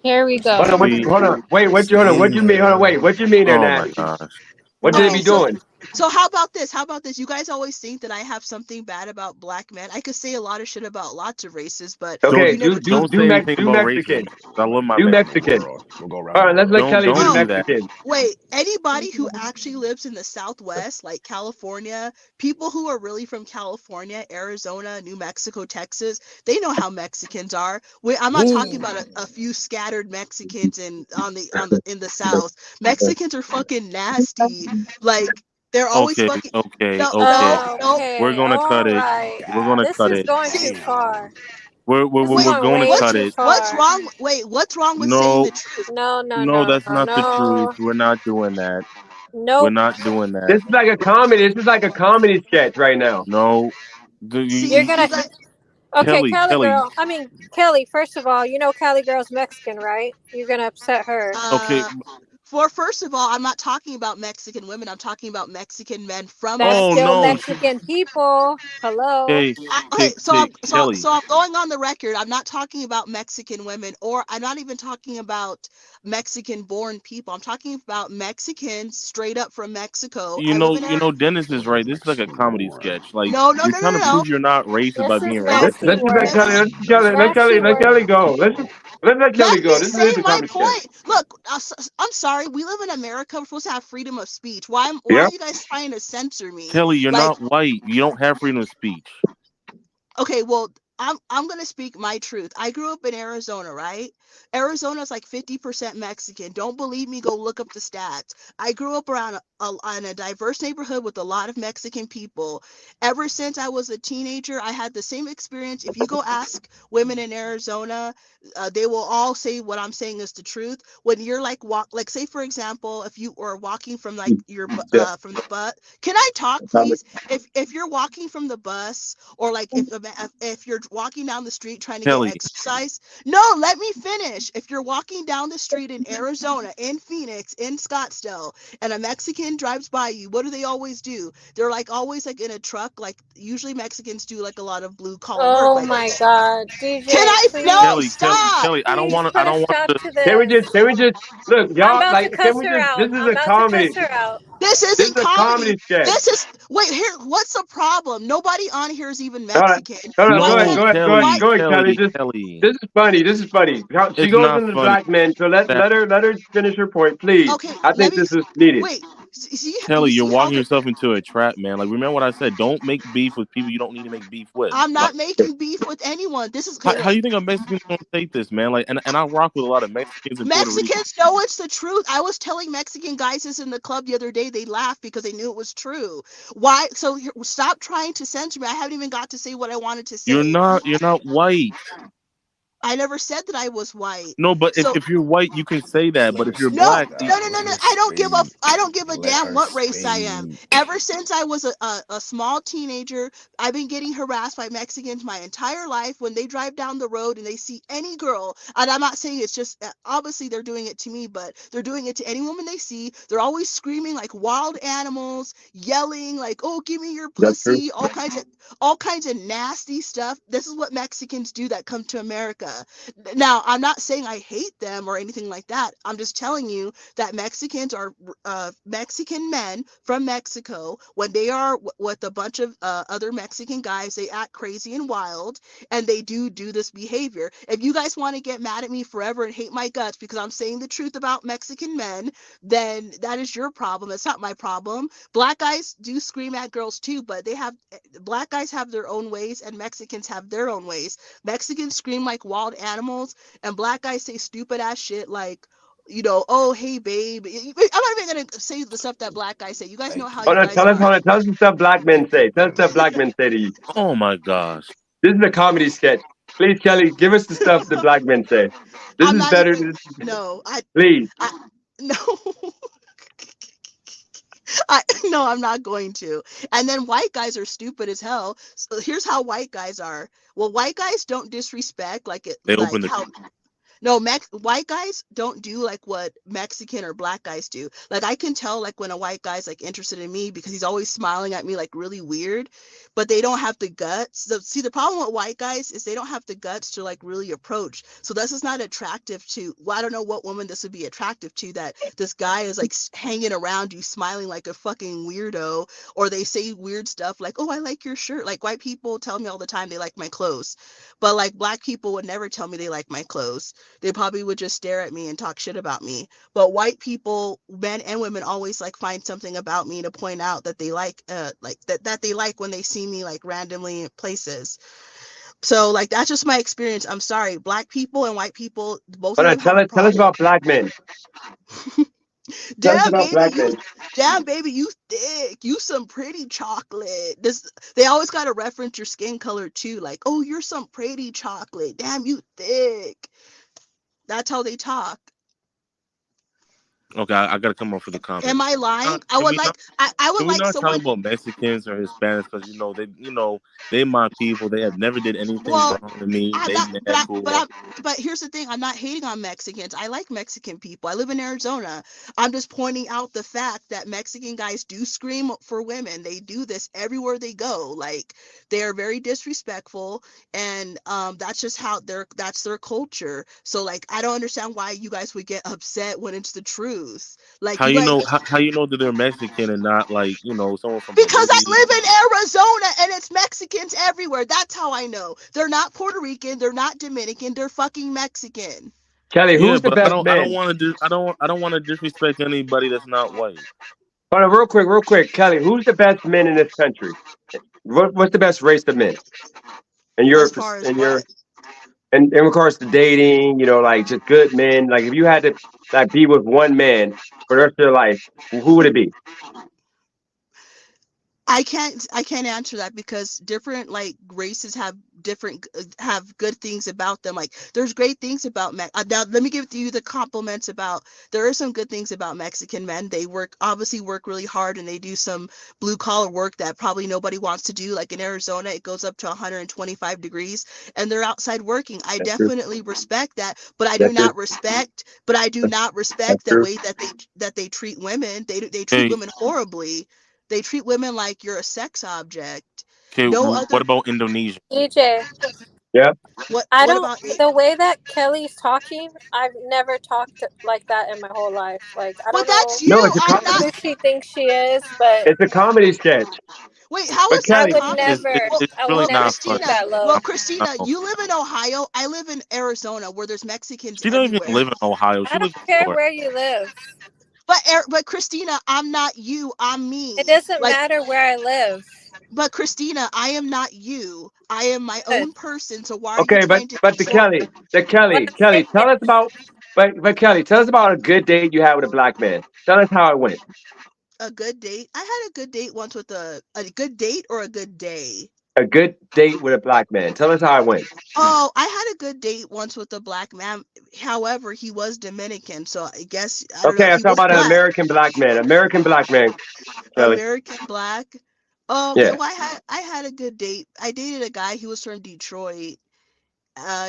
Here we Hold go. on, Please. hold on. Wait, hold on. What you mean? Hold on, wait. What you mean they're Oh my nasty? gosh. What did they okay, be doing? so how about this? How about this? You guys always think that I have something bad about black men. I could say a lot of shit about lots of races, but Okay, you never talk. Don't say anything do about racism. Mexican. I love my Do Mexican. Mexican. We'll go around All the right, let's world. let Kelly do the Don't do that. Mexican. Wait, anybody who actually lives in the Southwest, like California, people who are really from California, Arizona, New Mexico, Texas, they know how Mexicans are. I'm not talking about a few scattered Mexicans in the South. Mexicans are fucking nasty. Like they're always Okay, fucking okay, no, okay. no, no. We're Okay, gonna cut all it. right. We're gonna This cut is it. going See, too far. We're This is we're wait, going gonna way cut too it. what's far. wrong? Wait, what's wrong with saying No, the truth? No, no, no, no, that's not the truth. no. We're not doing that. We're Nope. not doing This that. is like a comedy. This is like a comedy sketch right now. No. You're See, gonna. you guys. Okay, Kelly, Cali Kelly. girl. I mean, Kelly. First of all, you know Cali girl's Mexican, right? You're gonna upset her. Okay. First of all, I'm not talking about Mexican women. I'm talking about Mexican men from That's Oh still Mexico. no. Mexican people. Hello. Okay, Okay, Kelly. so I'm going on the record. I'm not talking about Mexican women, or I'm not even talking about Mexican-born people. I'm talking about Mexicans straight up from Mexico. I live in Arizona. Dennis is right. This is like a comedy sketch. Like No, no, you're no, no, trying to no. prove you're not racist by This being is Let's racist. nasty just let work. Kelly. Nasty Let work. Kelly go. Let's let Kelly Let go. me This say is a my comedy sketch. point. Look, I'm sorry. We live in America. We're supposed to have freedom of speech. Why Yeah. are you guys trying to censor me? Kelly, you're Like, not white. You don't have freedom of speech. okay, well, I'm gonna speak my truth. I grew up in Arizona, right? Arizona's like 50% Mexican. Don't believe me? Go look up the stats. I grew up around in a diverse neighborhood with a lot of Mexican people. Ever since I was a teenager, I had the same experience. If you go ask women in Arizona, they will all say what I'm saying is the truth. When you're like say for example, if you are walking from like Yeah. from the bus, can I talk, please? If you're walking from the bus, or like if you're walking down the street trying to get Kelly, exercise, no, let me finish. If you're walking down the street in Arizona, in Phoenix, in Scottsdale, and a Mexican drives by you, what do they always do? They're like always like in a truck. Like usually Mexicans do like a lot of blue collar work. Oh Like, my God, can DJ, I? No, please, stop. Kelly. please I put a don't want stop to. to Can this. we just Look, I'm y'all? about to Like, can cuss we her just? out. This is I'm a about to comedy. cuss her out. This This isn't is a comedy. comedy sketch. This is wait here. What's the problem? Nobody on here is even All right. Mexican. Hold on. Why Go ahead. can't No, why? Go ahead, Kelly. Kelly. This is funny. This is funny. She It's goes not into the funny. black men. So That let her finish her point, please. Okay, I let think me this is needed. wait. See, you Kelly, you're see how walking yourself into a trap, man. Like remember what I said? Don't make beef with people you don't need to make beef with. I'm Like not making beef with anyone. This is okay. how Look, you think a Mexican's gonna take this, man? Like and I rock with a lot of Mexicans and Puerto Ricans. Mexicans know it's the truth. I was telling Mexican guys this in the club the other day. They laughed because they knew it was true. Why? So stop trying to censor me. I haven't even got to say what I wanted to say. You're not white. I never said that I was white. No, but So if you're white, you can say that. Let But her if you're no, black, speak. no, no, no, Let no. her speak. I don't give a Let damn her what race I am. speak. Ever since I was a small teenager, I've been getting harassed by Mexicans my entire life. When they drive down the road and they see any girl, and I'm not saying it's just obviously they're doing it to me, but they're doing it to any woman they see. They're always screaming like wild animals, yelling like, "Oh, give me your That's true. pussy!" All kinds of nasty stuff. This is what Mexicans do that come to America. Now, I'm not saying I hate them or anything like that. I'm just telling you that Mexicans are Mexican men from Mexico. When they are with a bunch of other Mexican guys, they act crazy and wild, and they do this behavior. If you guys want to get mad at me forever and hate my guts because I'm saying the truth about Mexican men, then that is your problem. It's not my problem. Black guys do scream at girls too, but black guys have their own ways and Mexicans have their own ways. Mexicans scream like wild animals, and black guys say stupid ass shit like, oh, hey, babe. I'm not even gonna say the stuff that black guys say. You guys know how Hold you on, guys are. hold on. Tell us the stuff black men say. Tell us the stuff black men say to you. Oh my gosh. This is a comedy sketch. Please, Kelly, give us the stuff the black men say. This I'm is not better. even. No, Please. no. No, I'm not going to. And then white guys are stupid as hell. So here's how white guys are. Well, white guys don't disrespect They open the how. No, white guys don't do like what Mexican or black guys do. Like I can tell like when a white guy's like interested in me because he's always smiling at me like really weird, but they don't have the guts. So, see, the problem with white guys is they don't have the guts to like really approach. So this is not attractive to. Well, I don't know what woman this would be attractive to, that this guy is like hanging around you smiling like a fucking weirdo, or they say weird stuff like, "Oh, I like your shirt." Like white people tell me all the time they like my clothes, but like black people would never tell me they like my clothes. They probably would just stare at me and talk shit about me. But white people, men and women, always like find something about me to point out that they like that they like when they see me like randomly in places. So like that's just my experience. I'm sorry. Black people and white people, both Hold of on, them have a tell us problem. about black men. Tell us about black men. Damn baby, you thick. You some pretty chocolate. They always gotta reference your skin color too. Like, oh, you're some pretty chocolate. Damn, you thick. That's how they talk. Okay, I gotta come up for the comment. Am I lying? I Can would we like not? I would Can we like not talk someone. about Mexicans or Hispanics? Because they my people. They have never did anything Well, wrong to me. I'm They not, mad cool. but here's the thing. I'm not hating on Mexicans. I like Mexican people. I live in Arizona. I'm just pointing out the fact that Mexican guys do scream for women. They do this everywhere they go. Like they are very disrespectful, and that's just that's their culture. So like I don't understand why you guys would get upset when it's the truth. Like How you you guys. know? How you know that they're Mexican and not like someone from Because I Peru? live in Arizona and it's Mexicans everywhere. That's how I know. They're not Puerto Rican. They're not Dominican. They're fucking Mexican. Kelly, Yeah, who's the but best I don't man? want to. I don't want to disrespect anybody that's not white. Hold on, real quick, Kelly, who's the best men in this country? What's the best race of men? And As far as what? in regards to dating, like just good men. Like if you had to like be with one man for the rest of your life, who would it be? I can't answer that because different like races have good things about them. Like there's great things about now let me give you the compliments about. There are some good things about Mexican men. They obviously work really hard, and they do some blue collar work that probably nobody wants to do. Like in Arizona it goes up to 125 degrees and they're outside working. I That's true. definitely respect that, but I do That's true. not respect the That's way that they treat women. They treat Okay, women horribly. They treat women like you're a sex object. okay. No What other. about Indonesia? DJ, Yeah. I What don't. about it? The way that Kelly's talking, I've never talked like that in my whole life. Like I Well, don't that's know No, you. I'm not. who she thinks she is, but it's a comedy sketch. Wait, how But is it a I Kelly, would comedy? never. It's I would really Well, never not stoop funny. Christina. that low. Well, Christina, No. you live in Ohio. I live in Arizona, where there's Mexicans She don't even everywhere. live in Ohio. She I don't lives in care Florida. where you live. But Christina, I'm not you. I'm It me. doesn't Like, matter where I live. but Christina, I am not you. I am my Good. own person. So why are you okay, trying to but control? What I'm Kelly, saying tell us about, but Kelly, tell us about a good date you had with a black man. Tell us how it went. A good date? I had a good date once with a good date or a good day. A good date with a black man. Tell us how it went. Oh, I had a good date once with a black man. However, he was Dominican, so I guess I don't know. Okay, I'm He talking was about an black, American black man. American black man, Kelly. American black. Oh, okay. Yeah. Well, I had a good date. I dated a guy. He was from Detroit.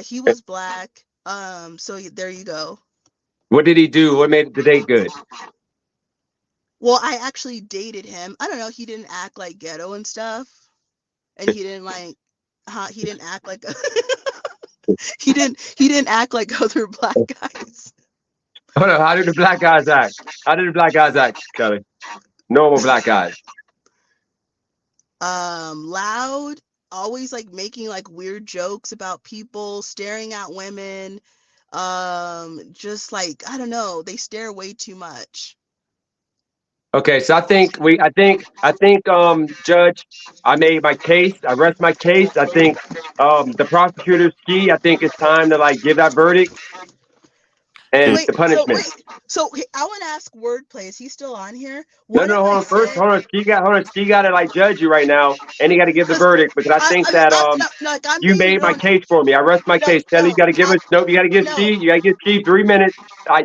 He was black. So there you go. What did he do? What made the date good? Well, I actually dated him. I don't know. He didn't act like ghetto and stuff, and he didn't like. He didn't act like. He didn't act like other black guys. Hold on, how did the black guys act? How did the black guys act, Kelly? Normal black guys. Loud, always like making like weird jokes about people, staring at women. Just like I don't know, they stare way too much. Okay, so I think Judge, I made my case. I rest my case. I think the prosecutor's key. I think it's time to like give that verdict. and Wait, the punishment. so I want to ask Wordplay. Is he still on here? No, What if hold I on. First, said hold on. Ski got to like judge you right now, and he got to give the because verdict because I think that no, like I'm you being made my real. case for me. I rest my case. Kelly, you got to give us. Nope, you got to give No. Ski. You got to give Ski 3 minutes.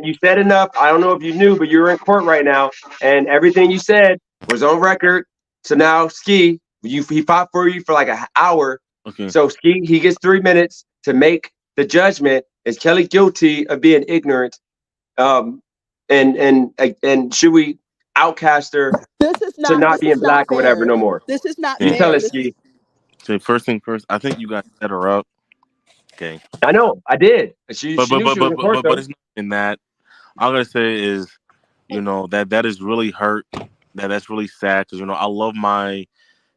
You said enough. I don't know if you knew, but you're in court right now, and everything you said was on record. So now Ski, he fought for you for like an hour. Okay. So Ski, he gets 3 minutes to make the judgment. Is Kelly guilty of being ignorant? And should we outcast her This is to not. not This being is not black or whatever fair. no more? This is not You tell fair. us, This is. Ski. So first thing first, I think you guys set her up. Okay. I know, I did. She knew she was in court though. But it's not in that. All I'm gonna say is, that is really hurt. That's really sad because I love my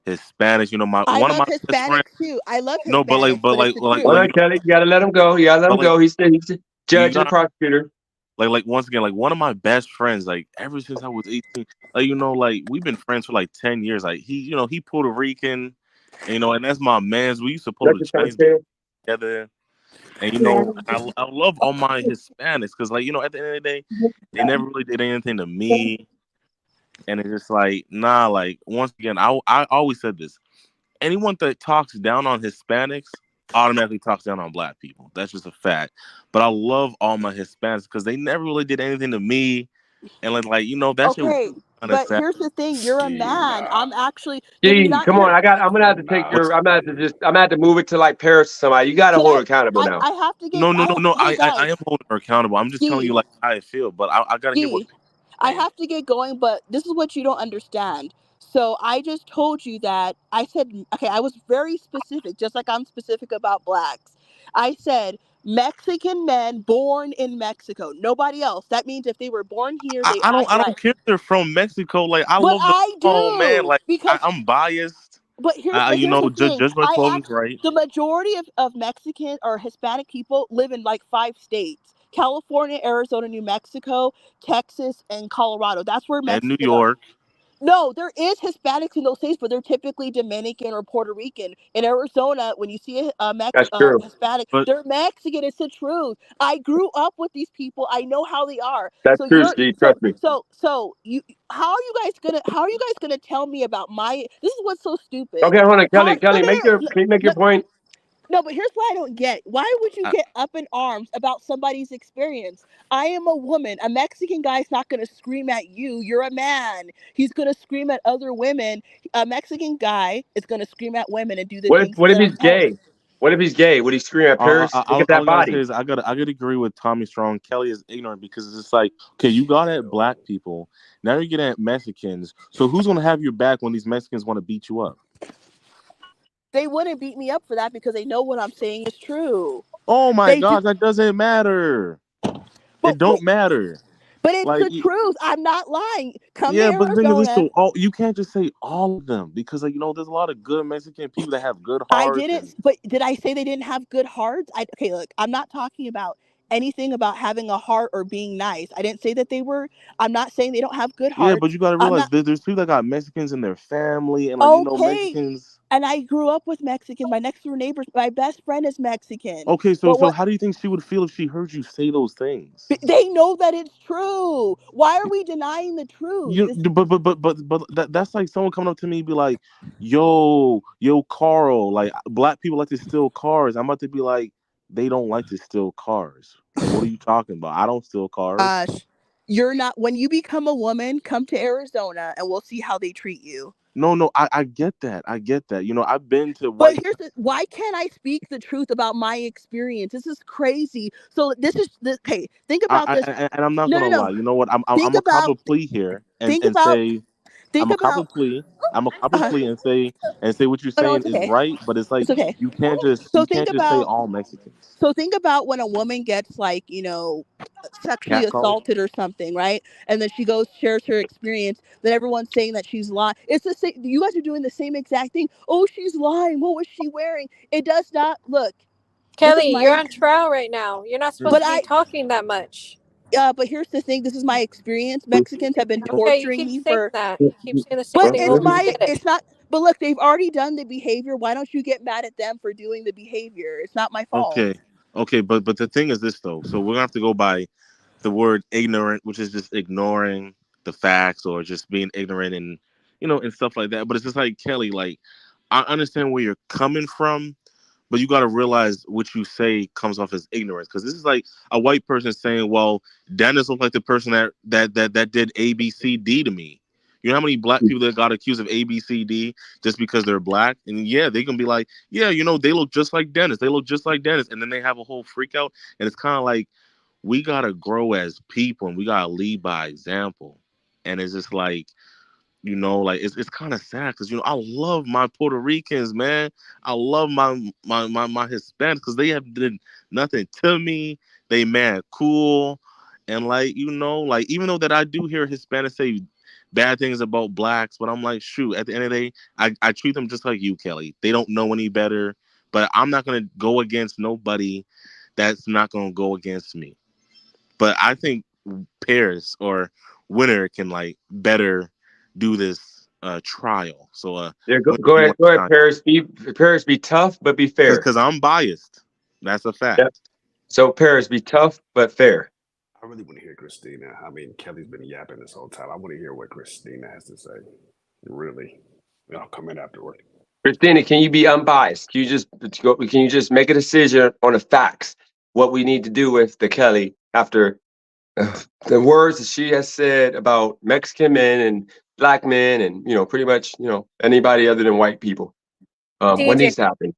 Hispanics. I One of love my best friends. Hispanics too. I love No, but Hispanics, but it's the truth. Hold on, Kelly. You gotta let him go. You gotta let him go. He's the you judge and got prosecutor. like once again, like one of my best friends, like ever since I was 18, like we've been friends for like 10 years. Like he Puerto Rican, and that's my man's. We used to pull the chains together. And I love all my Hispanics because at the end of the day, they never really did anything to me. And it's just like, nah, like once again, I always said this. Anyone that talks down on Hispanics automatically talks down on black people. That's just a fact. But I love all my Hispanics because they never really did anything to me. And that shit was Okay, kind of but sad. here's the thing: you're a man. I'm actually. Did you Gee, not come hear? on. I'm gonna have to take your I'm gonna have to move it to like Paris or somebody. You gotta Can hold her accountable now. I have to get. No. Hey I guys, am holding her accountable. I'm just telling you Gee, like how I feel. But I gotta hear what Gee, I have to get going, but this is what you don't understand. So I just told you that I said, okay, I was very specific, just like I'm specific about blacks. I said Mexican men born in Mexico, nobody else. That means if they were born here, they I act don't right. care if they're from Mexico. Like I But love them I all, man. do Like because. I'm biased. But here's the thing. Judge my clothing's right. The majority of Mexican or Hispanic people live in like 5 states: California, Arizona, New Mexico, Texas, and Colorado. That's where And New Mexican are. York. No, there is Hispanics in those states, but they're typically Dominican or Puerto Rican. In Arizona, when you see That's true. Hispanic, But they're Mexican. It's the truth. I grew up with these people. I know how they are. That's So true, you're Steve. Trust me. so you how are you guys gonna tell me about my? This is what's so stupid. Okay, hold on, Kelly. No, Kelly, can you make your point? no, but here's what I don't get. Why would you I, get up in arms about somebody's experience? I am a woman. A Mexican guy's not going to scream at you. You're a man. He's going to scream at other women. A Mexican guy is going to scream at women and do the things What if that I'm he's telling. gay? What if he's gay? Would he scream at Paris? Look at all that I gotta say body. is I gotta agree with Tommy Strong. Kelly is ignorant because it's just like, okay, you got at black people, now you're getting at Mexicans. So who's gonna have your back when these Mexicans want to beat you up? They wouldn't beat me up for that because they know what I'm saying is true. Oh my They do, gosh, that doesn't matter. It don't matter. but it's Like, the truth. I'm not lying. Come to yeah, but the thing is, this, Arizona. so you can't just say all of them because there's a lot of good Mexican people that have good I hearts. didn't, but did I say they didn't have good hearts? Okay, look, I'm not talking about anything about having a heart or being nice. I didn't say that they were. I'm not saying they don't have good Yeah, hearts. but you gotta I'm realize not there's people that got Mexicans in their family, and okay. Mexicans. And I grew up with Mexicans. My next door neighbors, my best friend is Mexican. Okay, so But what how do you think she would feel if she heard you say those things? they know that it's true. Why are we denying the truth? But that's like someone coming up to me and be like, yo, Carl, like black people like to steal cars. I'm about to be like, they don't like to steal cars. Like, what are you talking about? I don't steal cars. You're not. When you become a woman, come to Arizona and we'll see how they treat you. No, I get that. I get that. I've been to But white. why can't I speak the truth about my experience? This is crazy. So this is this. Hey, think about this. And I'm not No, gonna no, lie. no. You know what? I'm Think a cop about. a plea here and Think about. say Think I'm a cop a about. plea. I'm a cop a plea and say what you're Oh no, saying it's is okay. right, but it's like It's okay. you can't just So think say about. all Mexicans. So think about when a woman gets like sexually Catcalled. assaulted or something, right? And then she goes shares her experience. Then everyone's saying that she's lying. It's the same. You guys are doing the same exact thing. Oh, she's lying. What was she wearing? It does not look. This is Kelly, you're on trial right now. You're not supposed But to be talking that much. but here's the thing. This is my experience. Mexicans have been Okay, you torturing keep me saying for. that. You keep saying the same But thing it's over. my. Get it. It's not. But look, they've already done the behavior. Why don't you get mad at them for doing the behavior? It's not my fault. Okay, but the thing is this though. So we're gonna have to go by the word ignorant, which is just ignoring the facts or just being ignorant and and stuff like that. But it's just like Kelly, like I understand where you're coming from, but you got to realize what you say comes off as ignorance. Because this is like a white person saying, "Well, Dennis looked like the person that did A, B, C, D to me." You know how many black people that got accused of A, B, C, D just because they're black? And yeah, they can be like, yeah, they look just like Dennis. They look just like Dennis. And then they have a whole freak out. And it's kind of like, we got to grow as people and we got to lead by example. And it's just like, like it's kind of sad because I love my Puerto Ricans, man. I love my Hispanics because they have did nothing to me. They mad cool, and like like even though that I do hear Hispanics say bad things about blacks, but I'm like, shoot, at the end of the day, I treat them just like you, Kelly. They don't know any better, but I'm not gonna go against nobody that's not gonna go against me. But I think Paris or Winner can like better do this trial. So Yeah, Winner, go you ahead, want to chime Paris, be tough but be fair. because I'm biased. That's a fact. Yep. So Paris, be tough but fair. I really want to hear Christina. I mean, Kelly's been yapping this whole time. I want to hear what Christina has to say. Really, I'll come in afterward. Christina, can you be unbiased? Can you just make a decision on the facts? What we need to do with the Kelly after the words that she has said about Mexican men and black men and pretty much anybody other than white people. What DJ. needs to happen?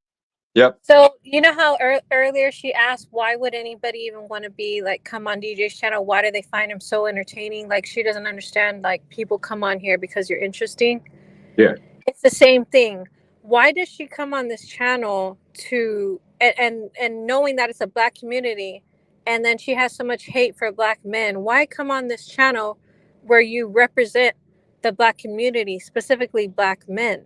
Yep. So you know how earlier she asked why would anybody even want to be like come on DJ's channel? Why do they find him so entertaining? Like she doesn't understand like people come on here because you're interesting. Yeah. It's the same thing. Why does she come on this channel to and knowing that it's a black community, and then she has so much hate for black men? Why come on this channel where you represent the black community, specifically black men?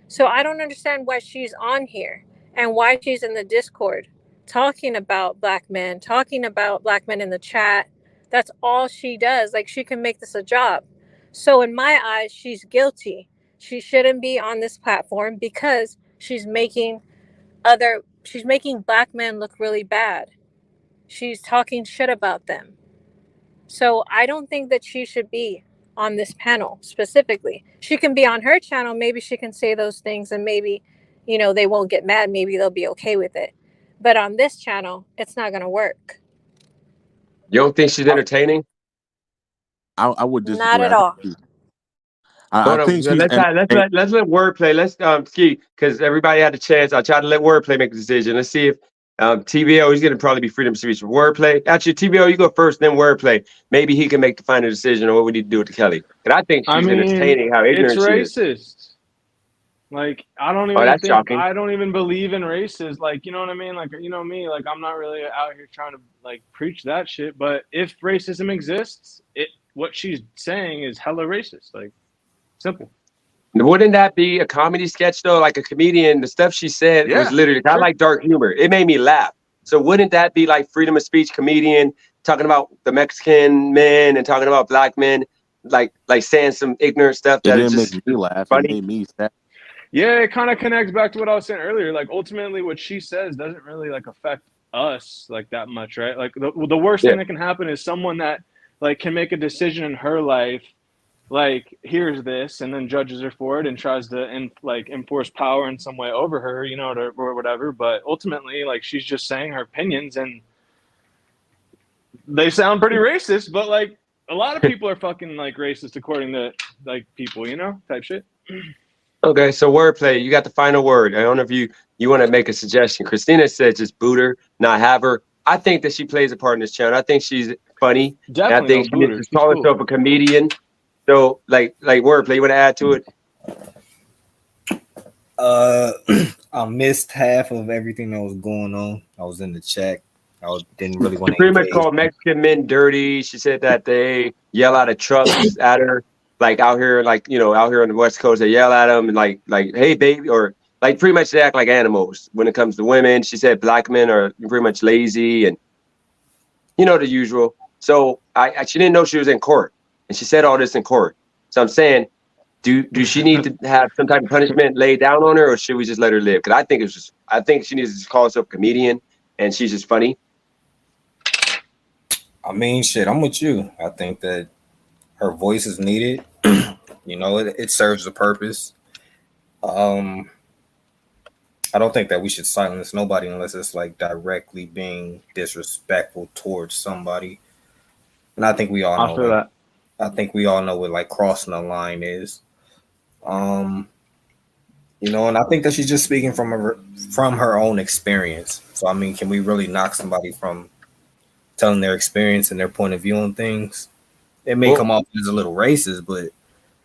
So I don't understand why she's on here and why she's in the Discord talking about black men, talking about black men in the chat. That's all she does. Like she can make this a job. So in my eyes, she's guilty. She shouldn't be on this platform because she's making black men look really bad. She's talking shit about them. So I don't think that she should be on this panel specifically. She can be on her channel. Maybe she can say those things and maybe, they won't get mad. Maybe they'll be okay with it. But on this channel, it's not going to work. You don't think she's entertaining? I would disagree. Not at all. I think she's let's let Wordplay. Let's Ski, because everybody had a chance. I tried to let Wordplay make a decision. Let's see if TVO, he's gonna probably be freedom of speech. Wordplay. Actually, TVO, you go first, then Wordplay. Maybe he can make the final decision on what we need to do with the Kelly. And I think she's entertaining how ignorant she is. It's racist. Like I don't even believe in races. Like, you know what I mean? Like, you know me, like I'm not really out here trying to like preach that shit. But if racism exists, what she's saying is hella racist. Like simple. Wouldn't that be a comedy sketch though? Like a comedian, the stuff she said was literally kind of like dark humor. It made me laugh. So wouldn't that be like freedom of speech comedian talking about the Mexican men and talking about black men, like saying some ignorant stuff that didn't just make me laugh. funny? It made me sad. Yeah, it kind of connects back to what I was saying earlier. Like ultimately, what she says doesn't really like affect us like that much, right? Like the worst thing that can happen is someone that like can make a decision in her life, like hears this and then judges her for it and tries to enforce power in some way over her, or whatever. But ultimately, like she's just saying her opinions and they sound pretty racist. But like a lot of people are fucking like racist according to like people, type shit. Okay, so Wordplay, you got the final word. I don't know if you want to make a suggestion. Christina said just boot her, not have her. I think that she plays a part in this channel. I think she's funny. Definitely. I think she needs to call herself a comedian. So, like Wordplay, you want to add to it? I missed half of everything that was going on. I was in the chat. I didn't really want to. Pretty much called Mexican men dirty. She said that they yell out of trucks at her. Like out here, out here on the West Coast, they yell at them and like, hey, baby, or like pretty much they act like animals when it comes to women. She said black men are pretty much lazy and, the usual. So she didn't know she was in court and she said all this in court. So I'm saying, do she need to have some type of punishment laid down on her or should we just let her live? Because I think she needs to just call herself a comedian and she's just funny. I mean, shit, I'm with you. I think that her voice is needed. You know, it serves a purpose. Um, I don't think that we should silence nobody unless it's like directly being disrespectful towards somebody. And I think we all I know feel like that. I think we all know what like crossing the line is. Um, you know, and I think that she's just speaking from her own experience. So I mean, can we really knock somebody from telling their experience and their point of view on things? It may come Well, off as a little racist, but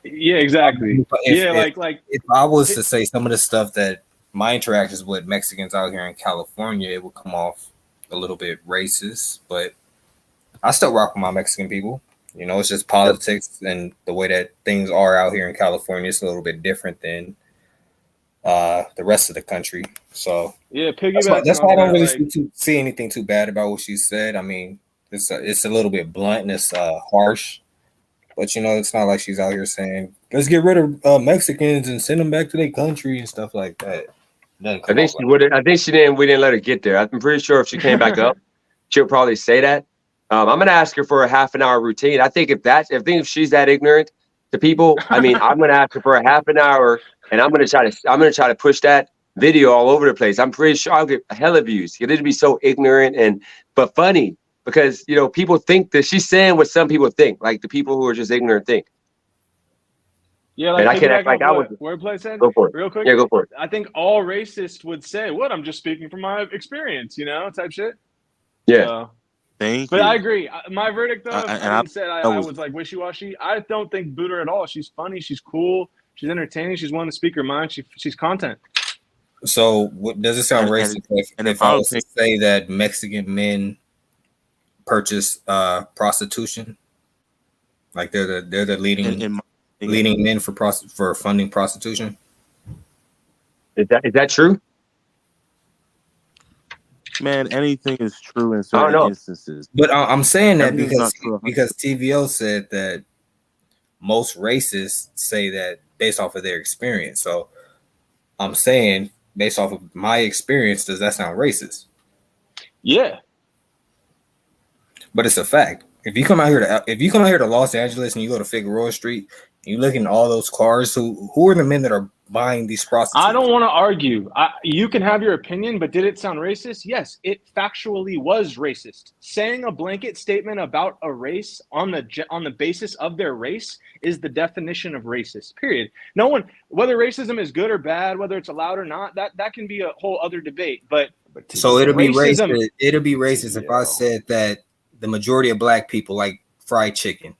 yeah, exactly. if Yeah, if, like if I was to say some of the stuff that my interactions with Mexicans out here in California, it would come off a little bit racist, but I still rock with my Mexican people. You know, it's just Yep. politics and the way that things are out here in California is a little bit different than the rest of the country. So yeah, that's why piggybacking I off don't that, really like see anything too bad about what she said. I mean, it's a little bit blunt and it's harsh, but you know, it's not like she's out here saying let's get rid of Mexicans and send them back to their country and stuff like that. It doesn't I come think off she like would. I think she didn't. We didn't let her get there. I'm pretty sure if she came back up, she'll probably say that. I'm gonna ask her for a half an hour routine. I think if she's that ignorant to people, I mean, I'm gonna ask her for a half an hour, and I'm gonna try to push that video all over the place. I'm pretty sure I'll get hella views. It'll be so ignorant but funny because you know people think that she's saying what some people think, like the people who are just ignorant think. yeah, And like I can act piggybacking like off I was. what Wordplay said, Go for it. real quick. Yeah, go for it. I think all racists would say, "What? I'm just speaking from my experience," type shit. Yeah. So, Thank but I you. agree. My verdict, though, I And didn't say I I was was like wishy-washy. I don't think boot her at all. She's funny. She's cool. She's entertaining. She's willing to speak her mind. She's content. so. What does it sound racist and if in I my was to opinion, say that Mexican men purchase prostitution? Like they're the in my opinion, leading men for funding prostitution. Is that true? man, anything is true in I don't certain know. instances. But I'm saying that Everything's not true. because TVO said that most racists say that based off of their experience. So I'm saying based off of my experience, does that sound racist? Yeah. But it's a fact. If you come out here to Los Angeles and you go to Figueroa Street, and you look in all those cars. Who are the men that are buying these prostitutes? I don't want to argue. You can have your opinion, but did it sound racist? Yes, it factually was racist. Saying a blanket statement about a race on the basis of their race is the definition of racist. Period. No one, whether racism is good or bad, whether it's allowed or not, that can be a whole other debate. But so it'll be racism. racist. It'll be racist if I said that the majority of black people like fried chicken.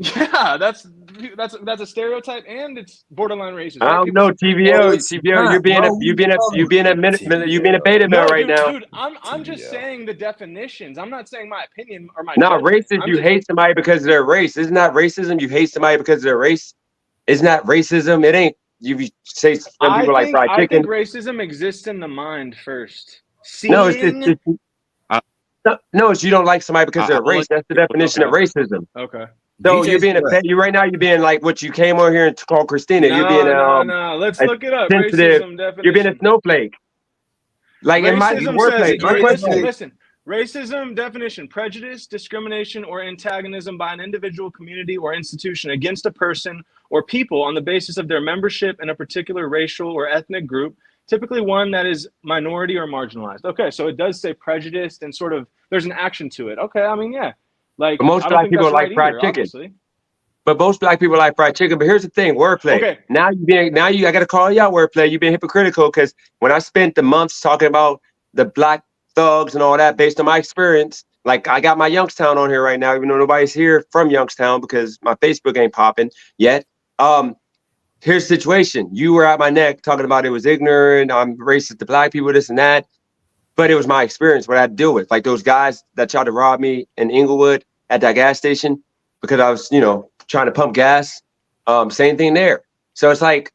Yeah, that's a stereotype, and it's borderline racist. I don't know, TVO. You're being a beta male right now. Dude, I'm just saying the definitions. I'm not saying my opinion or my. No, racist. I'm You just, hate somebody because of their race. Isn't that racism? You hate somebody because of their race. Isn't that racism? It ain't. You say some people like fried chicken. I think racism exists in the mind first. No, it's you don't like somebody because of their race. That's the definition of racism. Okay. So you're being you're being like what you came on here and called Christina. You're being no. Let's look it up. Sensitive. Racism definition. You're being a snowflake. Like it might be wordplay. My question. Listen. Racism definition: prejudice, discrimination, or antagonism by an individual, community, or institution against a person or people on the basis of their membership in a particular racial or ethnic group, typically one that is minority or marginalized. Okay, so it does say prejudiced and sort of there's an action to it. Okay, I mean, yeah. Like, but most black people like fried chicken. Obviously. But most black people like fried chicken. But here's the thing: wordplay. Okay. Now I got to call you out, wordplay. You've been hypocritical because when I spent the months talking about the black thugs and all that, based on my experience, like I got my Youngstown on here right now, even though nobody's here from Youngstown because my Facebook ain't popping yet. Here's the situation: you were at my neck talking about it was ignorant. I'm racist to black people, this and that. But it was my experience, what I had to deal with. Like those guys that tried to rob me in Inglewood at that gas station because I was, trying to pump gas. Same thing there. So it's like,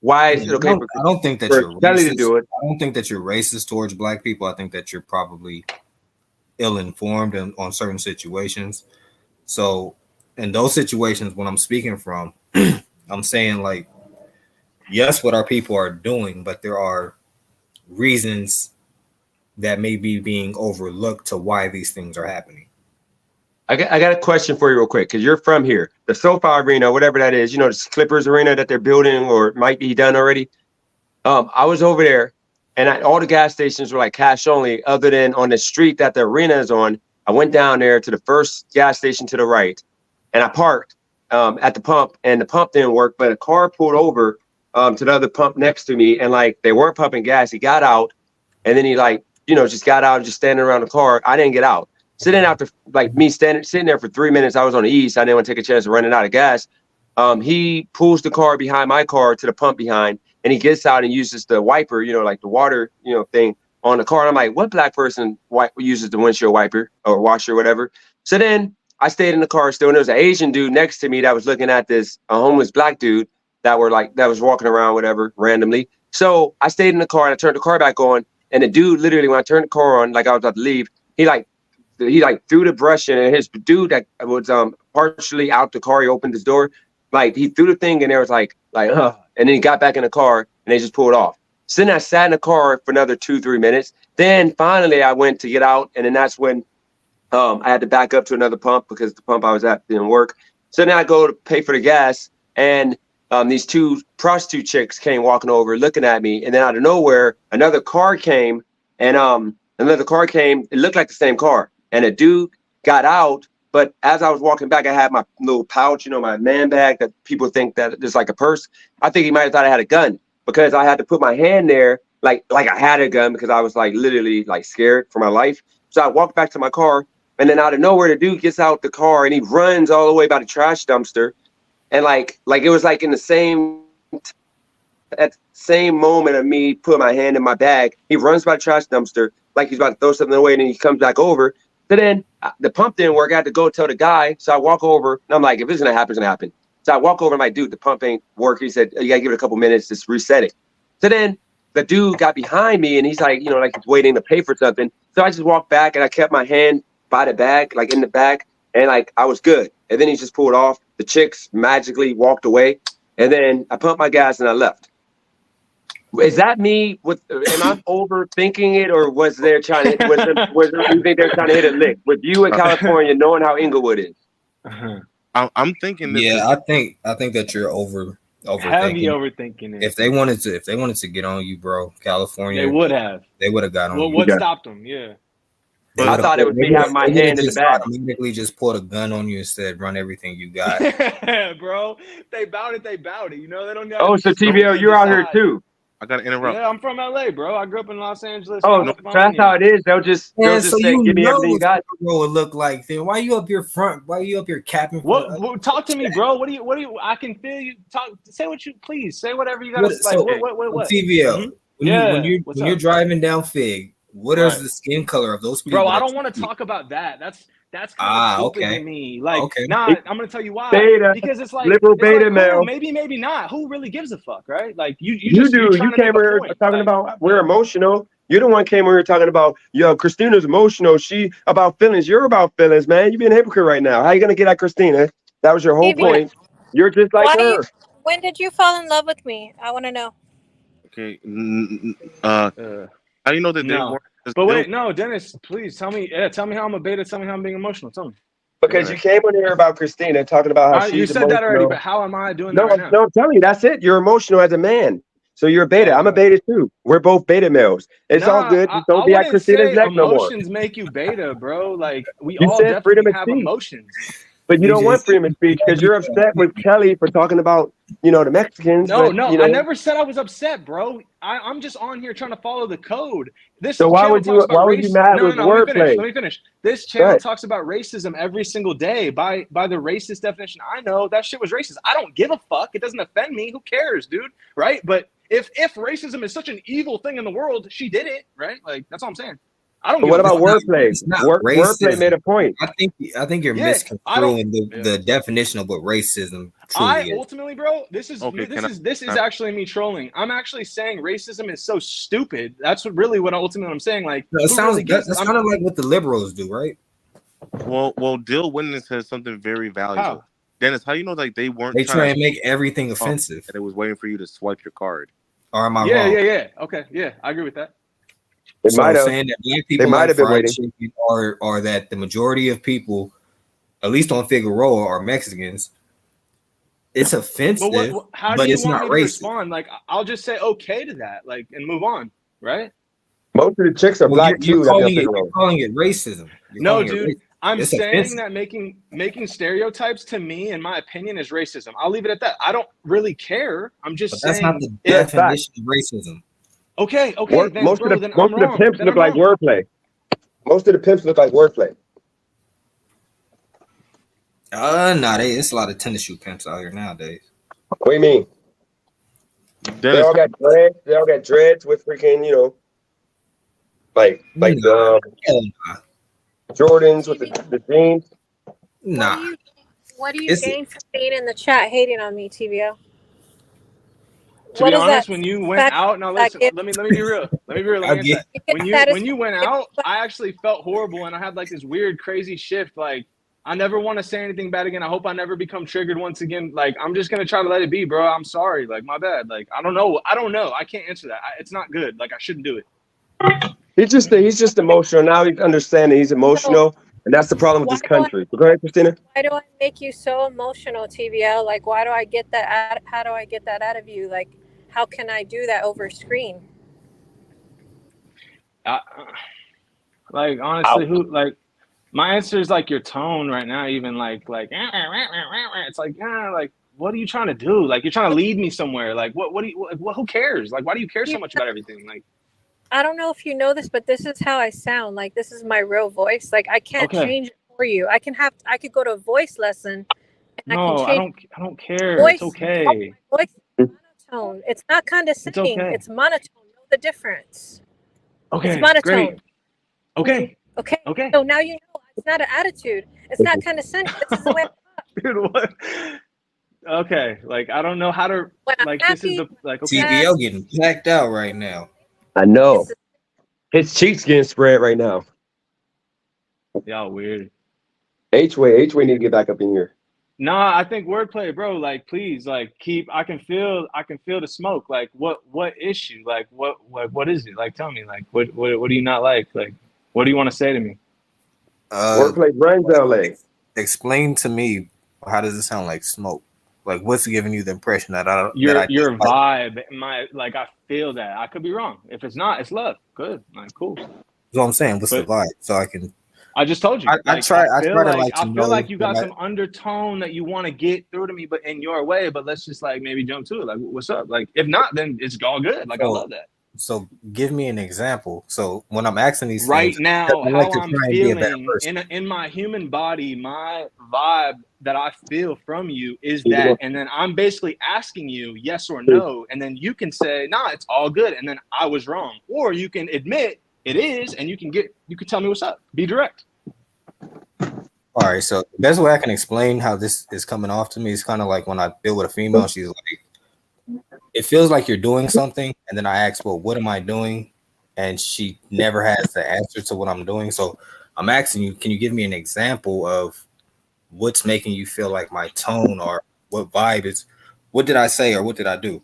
why is it okay? I don't think that you're racist to do it. I don't think that you're racist towards black people. I think that you're probably ill-informed on certain situations. So in those situations, when I'm speaking from, I'm saying like, yes, what our people are doing, but there are reasons that may be being overlooked to why these things are happening. I got a question for you real quick, because you're from here. The SoFi Arena, whatever that is, the Clippers Arena that they're building or might be done already. I was over there, and all the gas stations were like cash only, other than on the street that the arena is on. I went down there to the first gas station to the right, and I parked at the pump, and the pump didn't work, but a car pulled over to the other pump next to me, and like they weren't pumping gas. He got out, and then he just got out and just standing around the car. I didn't get out. So then after like me sitting there for 3 minutes, I was on the east. I didn't want to take a chance of running out of gas. He pulls the car behind my car to the pump behind, and he gets out and uses the wiper, like the water, thing on the car. And I'm like, what black person uses the windshield wiper or washer or whatever? So then I stayed in the car still, and there was an Asian dude next to me that was looking at this homeless black dude that was walking around whatever randomly. So I stayed in the car and I turned the car back on, and the dude literally, when I turned the car on, like I was about to leave, he threw the brush in, and his dude that was partially out the car, he opened his door, like he threw the thing in there, was like and then he got back in the car and they just pulled off. So then I sat in the car for another 2-3 minutes. Then finally I went to get out, and then that's when I had to back up to another pump because the pump I was at didn't work. So then I go to pay for the gas, and these two prostitute chicks came walking over looking at me, and then out of nowhere another car came, and it looked like the same car, and a dude got out. But as I was walking back, I had my little pouch, my man bag that people think that it's like a purse. I think he might have thought I had a gun, because I had to put my hand there like I had a gun, because I was like literally like scared for my life. So I walked back to my car, and then out of nowhere, the dude gets out the car and he runs all the way by the trash dumpster. And like it was like in the same moment of me putting my hand in my bag, he runs by the trash dumpster like he's about to throw something away, and then he comes back over. So then the pump didn't work. I had to go tell the guy. So I walk over, and I'm like, if it's gonna happen, it's gonna happen. So I walk over, and I'm like, dude, the pump ain't working. He said, you gotta give it a couple minutes, just reset it. So then the dude got behind me, and he's like, like he's waiting to pay for something. So I just walked back, and I kept my hand by the bag, like in the bag, and like I was good. And then he just pulled off. The chicks magically walked away, and then I pumped my gas and I left. Is that me? Am I overthinking it, or was there trying to? You think they're trying to hit a lick with you in California, knowing how Inglewood is? I'm thinking. Yeah, I think that you're overthinking. Heavy overthinking it. If they wanted to get on you, bro, California, they would have got on you. What stopped them? Yeah. But I thought it would be having my hand in the bag. Automatically just pulled a gun on you instead, run everything you got. Bro, they bout it. They don't. So TBO, you're out here too. I gotta interrupt. Yeah, I'm from LA, bro. I grew up in Los Angeles. Oh, that's how it is. They'll just say, "Give me everything you got." Bro, would look like. Then why you up your front? Why you up your capping? What? Talk to me, bro. What do you? I can feel you. Talk. Say what you please. Say whatever you got to say. What? TVL. Mm-hmm. When you're driving down Fig. What is the skin color of those people? Bro, I don't want to talk about that. That's kind of stupid to me. Like, I'm gonna tell you why. Beta, because it's like liberal beta male. Maybe not. Who really gives a fuck, right? Like you do. You came here talking about we're emotional. You're the one came here talking about Christina's emotional. She about feelings. You're about feelings, man. You're being a hypocrite right now. How you gonna get at Christina? That was your whole point. You're just like her. When did you fall in love with me? I want to know. Okay. How do you know that they weren't? But wait, no, Dennis, please tell me. Yeah, tell me how I'm a beta. Tell me how I'm being emotional. Tell me. Because you came on here about Christina talking about how she's you said emotional. That already, but how am I doing that right now? No, I'm telling you, that's it. You're emotional as a man. So you're a beta. I'm a beta too. We're both beta males. It's all good. Just don't be at Christina's neck no more. Emotions make you beta, bro. Like we you all said definitely have emotions. But you don't want freedom of speech because you're upset with Kelly for talking about, the Mexicans. No, I never said I was upset, bro. I'm just on here trying to follow the code. So why would you mad with wordplay? Let me finish. This channel talks about racism every single day by the racist definition. I know that shit was racist. I don't give a fuck. It doesn't offend me. Who cares, dude? Right? But if racism is such an evil thing in the world, she did it, right? Like that's all I'm saying. I don't. But what about wordplay? Wordplay made a point. I think you're misconstruing the definition of what racism truly is. Ultimately, bro, this is actually me trolling. I'm actually saying racism is so stupid. That's what I'm saying. Like that's kind of like what the liberals do, right? Well, Dill Winden says something very valuable. How? Dennis, how you know like they weren't? They try and make everything offensive. And it was waiting for you to swipe your card. Or am I wrong? Yeah. Okay, yeah, I agree with that. So saying that black people might have been waiting, or that the majority of people at least on Figueroa, are Mexicans. It's offensive, But how but do you it's want not me to racist. respond? Like, I'll just say okay to that, like, and move on, right? Most of the chicks are Well, black you're too. That be on calling Figueroa. you're calling it racism. No, dude, I'm It's saying offensive. that making stereotypes, to me, in my opinion, is racism. I'll leave it at that. I don't really care. I'm just But that's saying not the That's fact. definition of racism. Okay, then, Most bro, of then the I'm wrong. pimps Then look I'm like wrong. wordplay. Most of the pimps look like wordplay. Nah, it's a lot of tennis shoe pimps out here nowadays. What do you mean? They all got dreads. They all got dreads with freaking, like the Jordans with the jeans. Nah. What do you gain from being in the chat hating on me, TVO? To What be is honest, that when you went out, now listen, let me be real. Let me be real. Let me answer that. When you went out, I actually felt horrible, and I had like this weird, crazy shift. Like, I never want to say anything bad again. I hope I never become triggered once again. Like, I'm just gonna try to let it be, bro. I'm sorry. Like, my bad. Like, I don't know. I can't answer that. It's not good. Like, I shouldn't do it. He's just emotional. Now he's understanding he's emotional, and that's the problem with this country. Go ahead, Christina. Why do I make you so emotional, TVL? Like, why do I get that? How do I get that out of you? Like, how can I do that over screen? Like, honestly, like, my answer is like your tone right now. Even like, it's like, like, what are you trying to do? Like, you're trying to lead me somewhere. Like, what do you? Who cares? Like, why do you care so much about everything? Like, I don't know if you know this, but this is how I sound. Like, this is my real voice. Like, I can't change it for you. I could go to a voice lesson. And no, I don't care. Voice, it's okay. My voice is monotone. It's not condescending. okay. It's monotone. Know the difference. Okay, it's monotone. Great. Okay. So now you know it's not an attitude. It's not condescending. This is the way I talk. Dude, what? Okay, like, I don't know how to, like, this is the, like, okay. TVO getting blacked out right now. I know. His cheeks getting spread right now. Y'all weird. H-Way need to get back up in here. Nah, I think wordplay, bro. Like, please, like, I can feel the smoke. Like, what issue? Like, what is it? Like, tell me, like, what do you not like? Like, what do you want to say to me? Wordplay brains LA. Explain to me, how does it sound like smoke? Like, what's giving you the impression that your vibe, I feel that. I could be wrong. If it's not, it's love. Good, like, cool. That's what I'm saying. What's the vibe? So I can. I just told you. I feel like you got some undertone that you want to get through to me, but in your way. But let's just like maybe jump to it. Like, what's up? Like, if not, then it's all good. Like, I love that. So give me an example. So when I'm asking these right things, now, like how I'm feeling in my human body, my vibe that I feel from you is that, and then I'm basically asking you yes or no, and then you can say, nah, it's all good, and then I was wrong, or you can admit it is, and you can tell me what's up. Be direct. All right. So the best way I can explain how this is coming off to me is kind of like when I deal with a female. She's like, it feels like you're doing something, and then I ask, well, what am I doing? And she never has the answer to what I'm doing. So I'm asking you, can you give me an example of what's making you feel like my tone, or what vibe is? What did I say, or what did I do?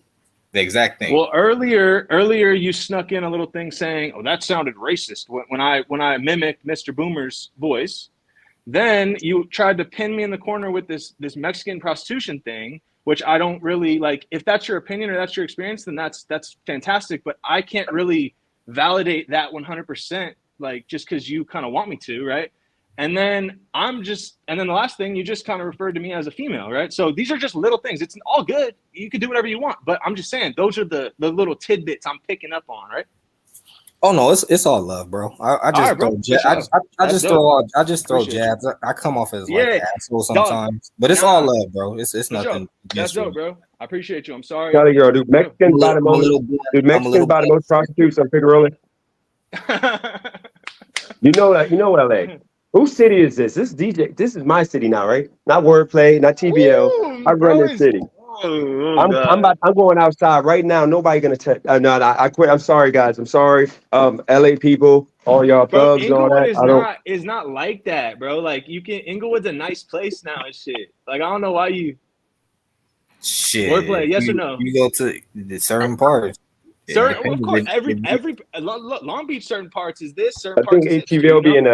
The exact thing. Well, earlier you snuck in a little thing saying, "Oh, that sounded racist." When I mimicked Mr. Boomer's voice, then you tried to pin me in the corner with this Mexican prostitution thing, which I don't really like. If that's your opinion or that's your experience, then that's fantastic. But I can't really validate that 100%, like, just because you kind of want me to, right? And then the last thing, you just kind of referred to me as a female, right? So these are just little things. It's all good. You can do whatever you want, but I'm just saying those are the little tidbits I'm picking up on, right? Oh no, it's all love, bro. I just throw jabs. I come off as like an asshole sometimes, but it's all love, bro. It's nothing. That's dope, bro. I appreciate you. I'm sorry. Cali girl, dude. Mexicans buy the most prostitutes on Figueroa. You know LA. Whose city is this? This is my city now, right? Not wordplay, not TBL. I run this city. I'm going outside right now. Nobody gonna touch. No, I quit. I'm sorry, guys. I'm sorry. LA people, all y'all thugs and all that. Is not like that, bro. Like, Inglewood's a nice place now and shit. Like, I don't know why you. Shit. Wordplay, yes or no? You go to the certain parts. Certain, of course, every Long Beach, certain parts is this. Certain I parts think is ATV will be in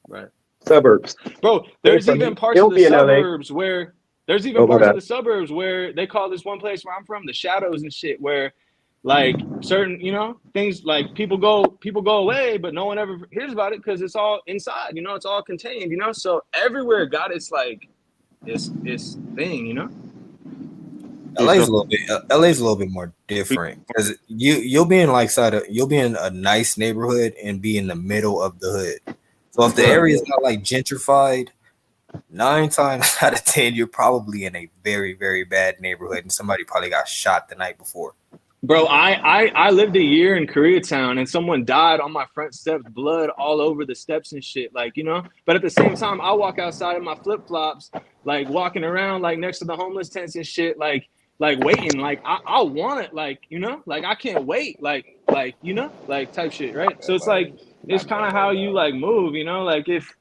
right. Suburbs. Bro, there's even parts He'll of the be in LA. suburbs where there's even Oh my parts of bad. the suburbs where they call this one place where I'm from the shadows and shit, where like certain, you know, things like people go away, but no one ever hears about it because it's all inside, you know, it's all contained, you know. So everywhere got its like its thing, you know. LA's a little bit more different because you'll be in you'll be in a nice neighborhood and be in the middle of the hood. So if the area is not like gentrified, 9 times out of 10 you're probably in a very, very bad neighborhood and somebody probably got shot the night before. Bro, I lived a year in Koreatown and someone died on my front steps, blood all over the steps and shit, like, you know. But at the same time, I walk outside in my flip flops, like walking around like next to the homeless tents and shit, like waiting, like I want it, like, you know, like I can't wait, like you know, like type shit, right? So it's like it's kind of how you like move, you know, like if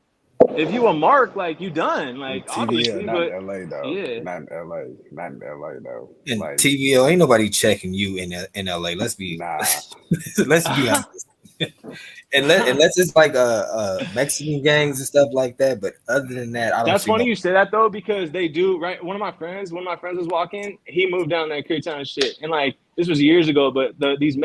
you a mark, like you done, like obviously, not but in LA though. yeah, Not in LA though. And Like TVO ain't nobody checking you in LA. Let's be let's be honest. Unless it's like Mexican gangs and stuff like that. But other than that, I don't. That's see funny no. you say that though, because they do, right? One of my friends was walking. He moved down there, Koreatown and shit, and like this was years ago. But these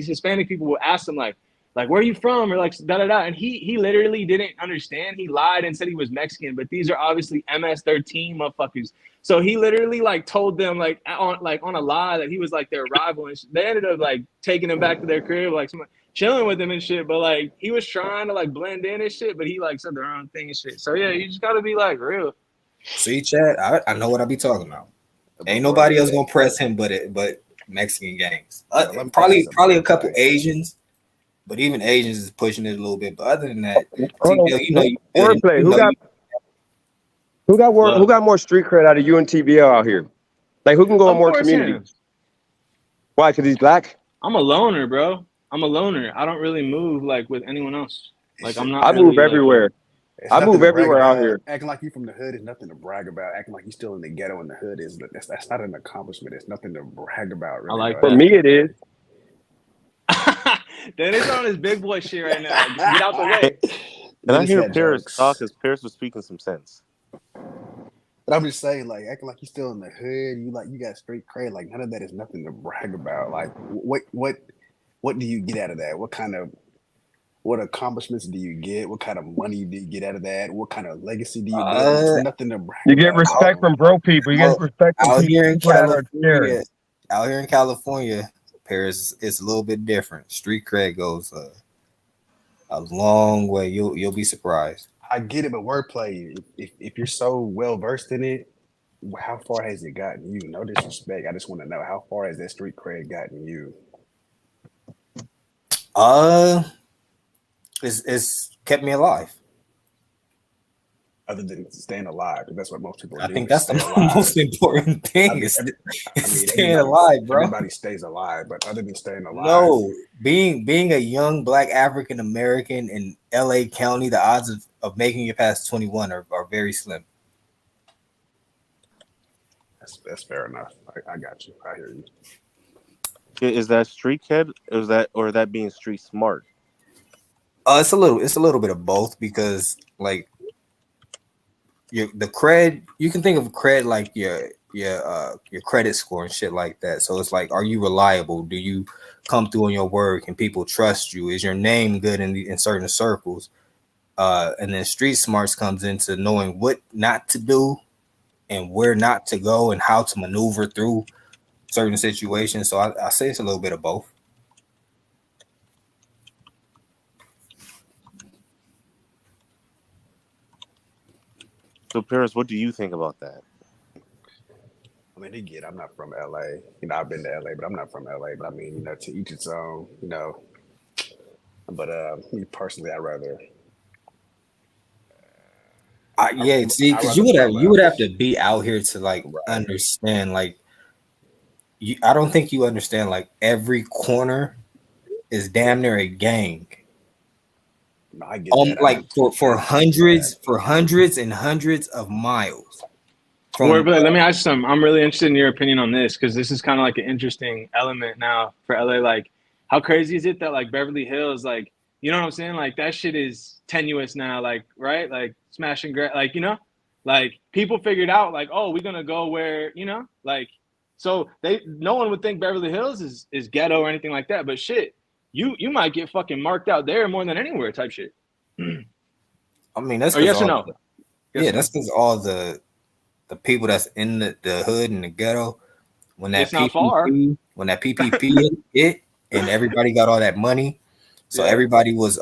Hispanic people will ask him like where are you from, or like da da da, and he literally didn't understand. He lied and said he was Mexican, but these are obviously MS-13 motherfuckers. So he literally like told them like on a lie that he was like their rival, and they ended up like taking him back to their crib, like chilling with him and shit. But like he was trying to like blend in and shit, but he like said the wrong thing and shit. So yeah, you just gotta be like real. See, Chad, I know what I be talking about. Ain't nobody else gonna press him, but Mexican gangs. Probably a couple Asians, but even Asians is pushing it a little bit. But other than that, you know, wordplay. Who got more street cred out of you and TVL out here? Like who can go in more communities? Why? Because he's black. I'm a loner, bro. I'm a loner. I don't really move like with anyone else. Like I'm not. I move really, everywhere. I move everywhere out here. Acting like you from the hood is nothing to brag about. Acting like you still in the ghetto in the hood is that's not an accomplishment. It's nothing to brag about. Really. I like For me, it is. Dennis on his big boy shit right now. Get out the way. And I hear Paris talk because Paris was speaking some sense. But I'm just saying, like, acting like you're still in the hood, you got straight cred. Like, none of that is nothing to brag about. Like, what do you get out of that? What accomplishments do you get? What kind of money do you get out of that? What kind of legacy do you get? It's nothing to brag You get about. respect from broke people. You get respect from out people here in that are California. Out here in California, Paris, it's a little bit different. Street cred goes a long way. You'll be surprised. I get it, but wordplay. If you're so well versed in it, how far has it gotten you? No disrespect. I just want to know how far has that street cred gotten you? It's kept me alive. Other than staying alive, because that's what most people do. I think that's the most important thing. Is staying alive, bro. Everybody stays alive, but other than staying alive, no, being a young Black African American in LA County, the odds of making it past 21 are very slim. That's fair enough. I got you. I hear you. Is that street cred? Or is that being street smart? It's a little bit of both, because like the cred, you can think of cred like your credit score and shit like that. So it's like, are you reliable? Do you come through on your word? Can people trust you? Is your name good in certain circles? And then street smarts comes into knowing what not to do and where not to go and how to maneuver through certain situations. So I say it's a little bit of both. So Paris, what do you think about that? I mean, again, I'm not from LA. You know, I've been to LA, but I'm not from LA. But I mean, you know, to each its own. You know, but me personally, I rather. See, because you would have to be out here to like understand. Like, I don't think you understand. Like, every corner is damn near a gang. No, I get that. Like for hundreds and hundreds of miles. But let me ask you something. I'm really interested in your opinion on this, because this is kind of like an interesting element now for LA. Like, how crazy is it that like Beverly Hills, like You know what I'm saying? Like that shit is tenuous now. Like right, like smash and grab. Like like people figured out like, oh, we're gonna go where like. So no one would think Beverly Hills is ghetto or anything like that. But shit, you might get fucking marked out there more than anywhere type shit. I mean, that's or because yes or no? that's because all the people that's in the hood and the ghetto, when that It's not far. PPP hit and everybody got all that money, so everybody was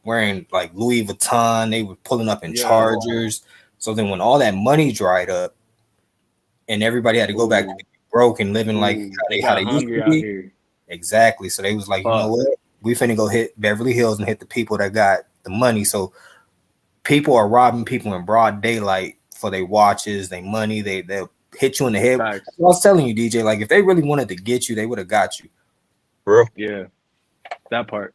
wearing like Louis Vuitton. They were pulling up in Chargers. So then when all that money dried up and everybody had to go back to being broke and living like how they used to be. Here. Exactly. So they was like, you know what? We finna go hit Beverly Hills and hit the people that got the money. So people are robbing people in broad daylight for their watches, their money. They'll hit you in the head. I was telling you, DJ, like if they really wanted to get you, they would have got you. Bro. Yeah. That part.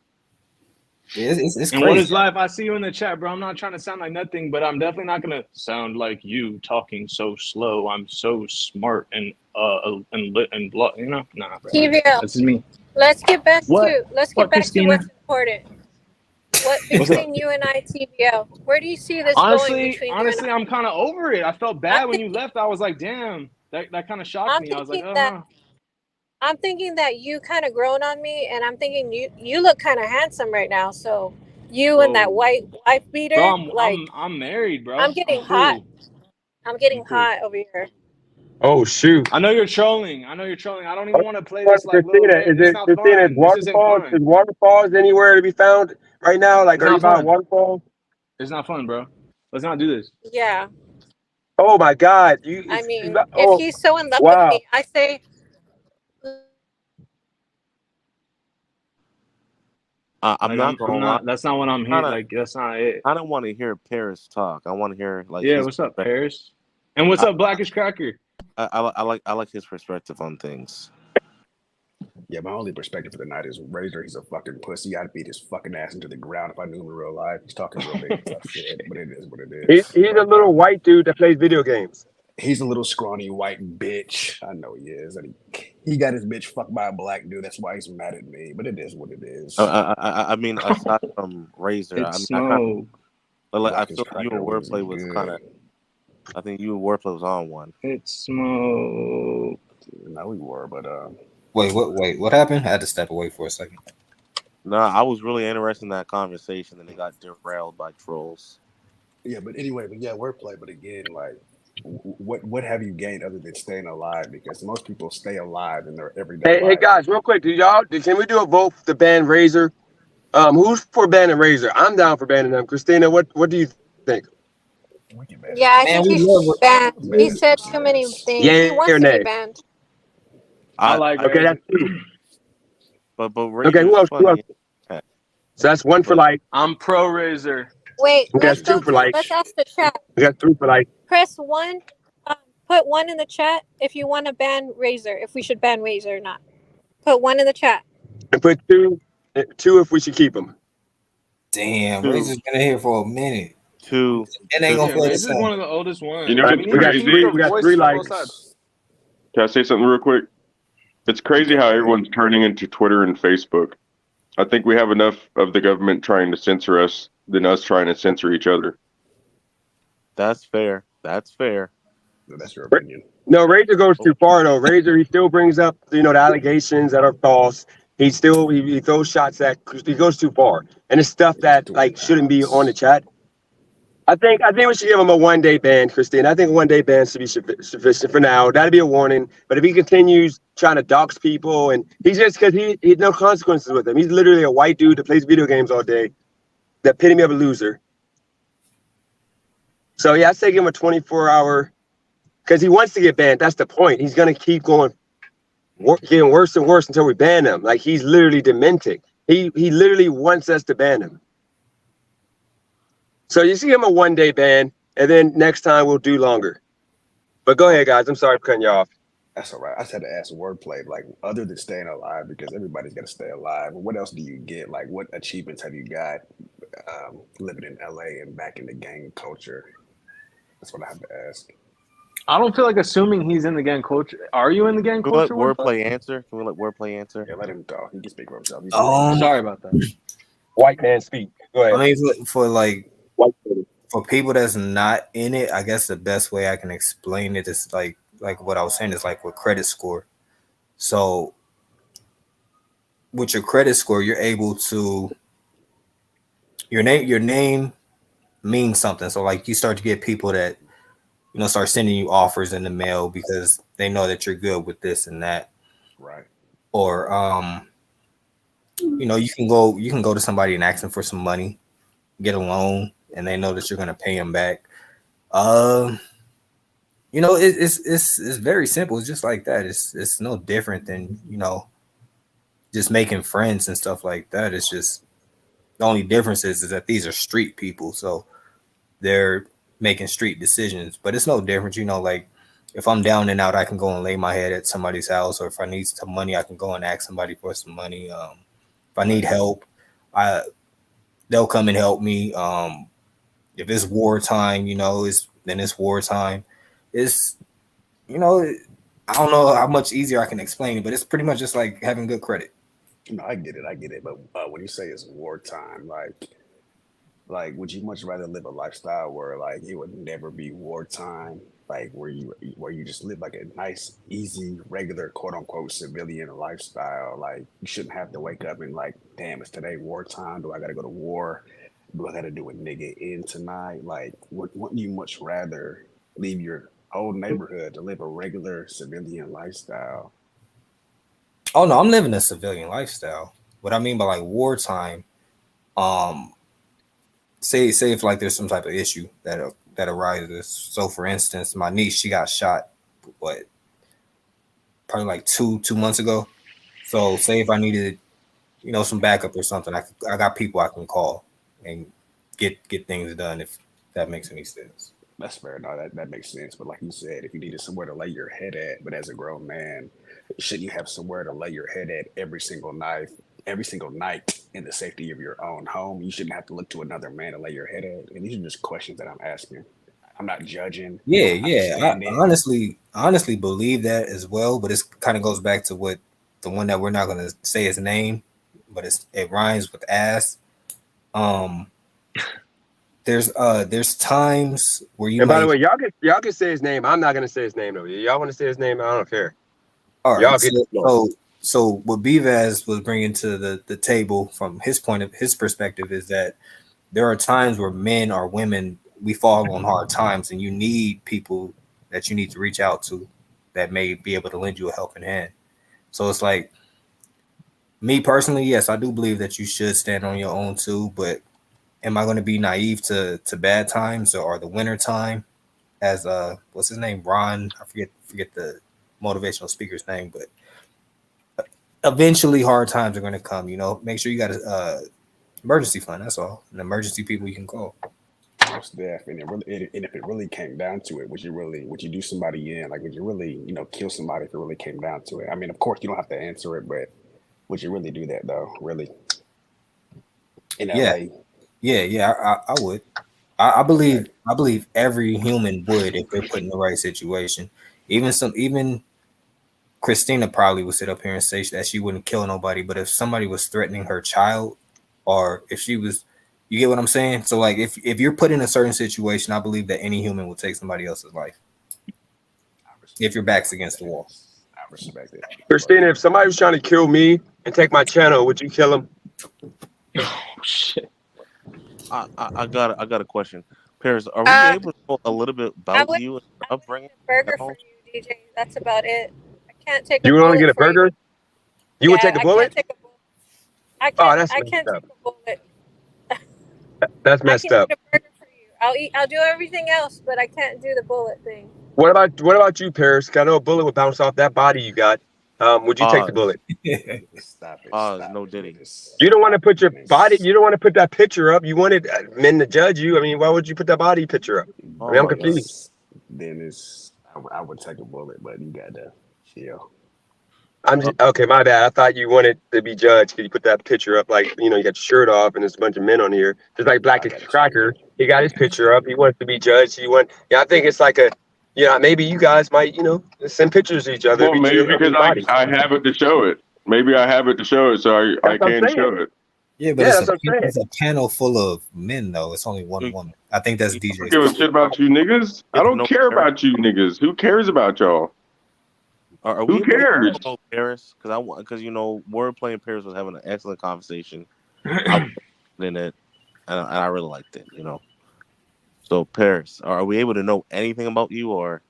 Yeah, it's and crazy. What is life? I see you in the chat, bro. I'm not trying to sound like nothing, but I'm definitely not gonna sound like you talking so slow. I'm so smart and nah, bro. TVL. This is me. Let's get back What? to Christina? what's important. What between you and I, TVL? Where do you see this going between you and I? I'm kind of over it. I felt bad when you left. I was like, damn, that kind of shocked me. I was like, oh no. I'm thinking that you kind of grown on me, and I'm thinking you look kind of handsome right now. So you and that white wife beater, bro, I'm married, bro. I'm getting hot. I'm getting hot over here. Oh shoot! I know you're trolling. I don't even want to play this like Christina. Is it Christina? Is waterfalls anywhere to be found right now? Like, are you by waterfalls? It's not fun, bro. Let's not do this. Yeah. Oh my God! I mean, if he's so in love with me, I say. I'm not gonna lie. That's not what I'm hearing. Like that's not it. I don't want to hear Paris talk. I want to hear like. Yeah, what's up, Paris? And what's up, Blackish Cracker? I like his perspective on things. Yeah, my only perspective for the night is Razor. He's a fucking pussy. I'd beat his fucking ass into the ground if I knew him in real life. He's talking real big tough shit, but it is what it is. He's a little white dude that plays video games. He's a little scrawny white bitch. I know he is. And he got his bitch fucked by a black dude. That's why he's mad at me. But it is what it is. I mean, aside from Razor, I feel like you and Wordplay was kind of. I think you and Wordplay was on one. It's smoke. No, we were, but Wait, what happened? I had to step away for a second. No, I was really interested in that conversation, and it got derailed by trolls. Yeah, but anyway, Wordplay. But again, like. What have you gained other than staying alive? Because most people stay alive in their everyday life. Hey guys, real quick, can we do a vote to ban Razor? Who's for banning Razor? I'm down for banning them. Christina, what do you think? Yeah, I think he should be banned. He said too many things. Yeah, he wants to be banned. I like okay, that's two. But okay, who else? So that's one for like. I'm pro Razor. Wait, let's ask the chat. We got 3 for like. Press 1. Put 1 in the chat if you want to ban Razor. If we should ban Razor or not. Put 1 in the chat. And put 2 if we should keep him. Damn, Razor's been here for a minute. 2. It ain't gonna play. This is one of the oldest ones. You know what's crazy? We got 3 likes. Can I say something real quick? It's crazy how everyone's turning into Twitter and Facebook. I think we have enough of the government trying to censor us than us trying to censor each other. That's fair. That's fair. No, that's your opinion. No, Razor goes too far though. Razor, he still brings up the allegations that are false. He throws shots that he goes too far, and it's stuff that like shouldn't be on the chat. I think we should give him a 1-day ban, Christine. I think a 1-day ban should be sufficient for now. That'd be a warning. But if he continues trying to dox people, and he's just because he no consequences with him. He's literally a white dude that plays video games all day. The epitome of a loser. So yeah, I'd say give him a 24-hour because he wants to get banned. That's the point. He's gonna keep getting worse and worse until we ban him. Like he's literally demented. He literally wants us to ban him. So you see him a 1-day ban, and then next time we'll do longer. But go ahead, guys. I'm sorry for cutting you off. That's all right. I just had to ask Wordplay, like, other than staying alive, because everybody's got to stay alive. What else do you get? Like, what achievements have you got living in LA and back in the gang culture? That's what I have to ask. I don't feel like assuming he's in the gang culture. Are you in the gang culture? Wordplay answer? Can we let Wordplay answer? Yeah, let him talk. He can speak for himself. Sorry about that. White man speak. Go I ahead. mean, for like White man. for people that's not in it, I guess the best way I can explain it is like what I was saying is like with credit score. So with your credit score, you're able to your name means something. So like you start to get people that start sending you offers in the mail because they know that you're good with this and that. Right. Or you can go to somebody and ask them for some money, get a loan, and they know that you're gonna pay them back. It's very simple. It's just like that. It's no different than just making friends and stuff like that. It's just the only difference is that these are street people, so they're making street decisions. But it's no different, like if I'm down and out, I can go and lay my head at somebody's house, or if I need some money, I can go and ask somebody for some money. If I need help, they'll come and help me. If it's wartime, then it's wartime. It's I don't know how much easier I can explain it, but it's pretty much just like having good credit. No, I get it. But when you say it's wartime, like, would you much rather live a lifestyle where like it would never be wartime, like where you just live like a nice, easy, regular, quote unquote civilian lifestyle? Like you shouldn't have to wake up and like, damn, it's today wartime. Do I got to go to war? Do I got to do a nigga in tonight? Like, wouldn't you much rather leave your old neighborhood to live a regular civilian lifestyle? Oh no, I'm living a civilian lifestyle. What I mean by like wartime, say if like there's some type of issue that arises. So for instance, my niece, she got shot probably like two months ago. So say if I needed some backup or something, I got people I can call and get things done, if that makes any sense. That's fair. No, that makes sense. But like you said, if you needed somewhere to lay your head at, but as a grown man, shouldn't you have somewhere to lay your head at every single night in the safety of your own home? You shouldn't have to look to another man to lay your head at. And these are just questions that I'm asking. I'm not judging. Yeah. I honestly believe that as well, but it kind of goes back to what the one that we're not going to say his name, but it rhymes with ass. There's times where you. And by the way, y'all can say his name. I'm not gonna say his name though. Y'all want to say his name? I don't care. All y'all right. get So what Bivaz was bringing to the table from his perspective is that there are times where men or women, we fall on hard times, and you need people that you need to reach out to that may be able to lend you a helping hand. So it's like, me personally, yes, I do believe that you should stand on your own too, but am I going to be naive to bad times or the winter time? As what's his name, Ron? I forget the motivational speaker's name, but eventually hard times are going to come. Make sure you got a emergency fund. That's all. An emergency people you can call. Most definitely. And if it really came down to it, would you do somebody in? Like, would you really, kill somebody if it really came down to it? I mean, of course, you don't have to answer it, but would you really do that though? Really? In LA? Yeah, I would. I believe every human would if they're put in the right situation. Even Christina probably would sit up here and say that she wouldn't kill nobody, but if somebody was threatening her child, or if she was, you get what I'm saying? So like if you're put in a certain situation, I believe that any human will take somebody else's life. If your back's against the wall. I respect it. Christina, if somebody was trying to kill me and take my channel, would you kill him? Oh shit. I got a question. Paris, are we able to know a little bit about you and your upbringing? Burger for you, DJ. That's about it. I can't take. You would only get a burger? You would take a bullet? I can't take a bullet. That's messed up. I can eat a burger for you. I'll do everything else, but I can't do the bullet thing. What about you, Paris? I know a bullet would bounce off that body you got. Would you take the bullet? Stop it. No Diddy. You don't want to put your body. You don't want to put that picture up. You wanted men to judge you. I mean, why would you put that body picture up? I mean, I'm confused. Then I would take a bullet, but you gotta chill. Okay. My bad. I thought you wanted to be judged because you put that picture up, like you got your shirt off and there's a bunch of men on here. Just like Black Cracker, he got his picture up. He wants to be judged. I think it's like a. Yeah, maybe you guys might, send pictures to each other. Well, maybe because I have it to show it. Maybe I have it to show it, so I can show it. Yeah, but Yeah, it's that's what I'm saying. a panel full of men though. It's only one woman. I think that's I don't DJ's give a point. shit about you niggas. I don't No, care about you niggas. Who cares about y'all? Are Who we able to cares? get to know Paris? Because you know, Wordplay in Paris was having an excellent conversation. I was in it, and I really liked it. You know, so Paris, are we able to know anything about you, or?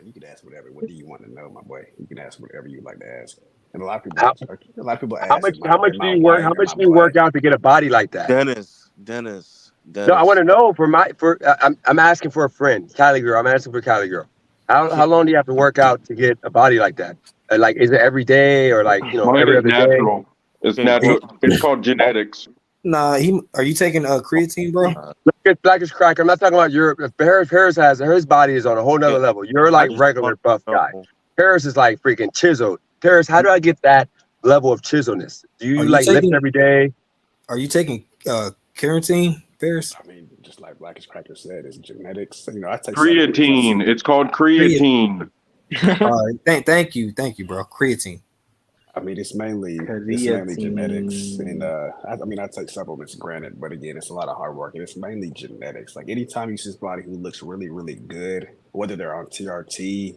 You can ask whatever. What do you want to know, my boy? You can ask whatever you like to ask. And a lot of How, people how ask, much? am How much do I you work? white? How Am much I do you work black? out to get a body like that? Dennis. No, I want to know I'm asking for a friend, Cali girl. I'm asking for Cali girl. How long do you have to work out to get a body like that? Like, is it every day or like Mine every is other day? natural. It's Okay, natural. It's called genetics. Nah, are you taking creatine, bro? Look at Blackish Cracker. I'm not talking about your Paris has his body is on a whole nother level. You're I like just regular want buff to guy. know. Paris is like freaking chiseled. Paris, how do I get that level of chiseledness? Do Are you you like lift taking every day? creatine, Paris? I mean, just like Blackish Cracker said, it's genetics. I take supplements. Creatine. It's called creatine. All right, thank you, bro. Creatine. I mean, it's mainly genetics, and I take supplements, granted, but again, it's a lot of hard work, and it's mainly genetics. Like anytime you see somebody who looks really, really good, whether they're on TRT,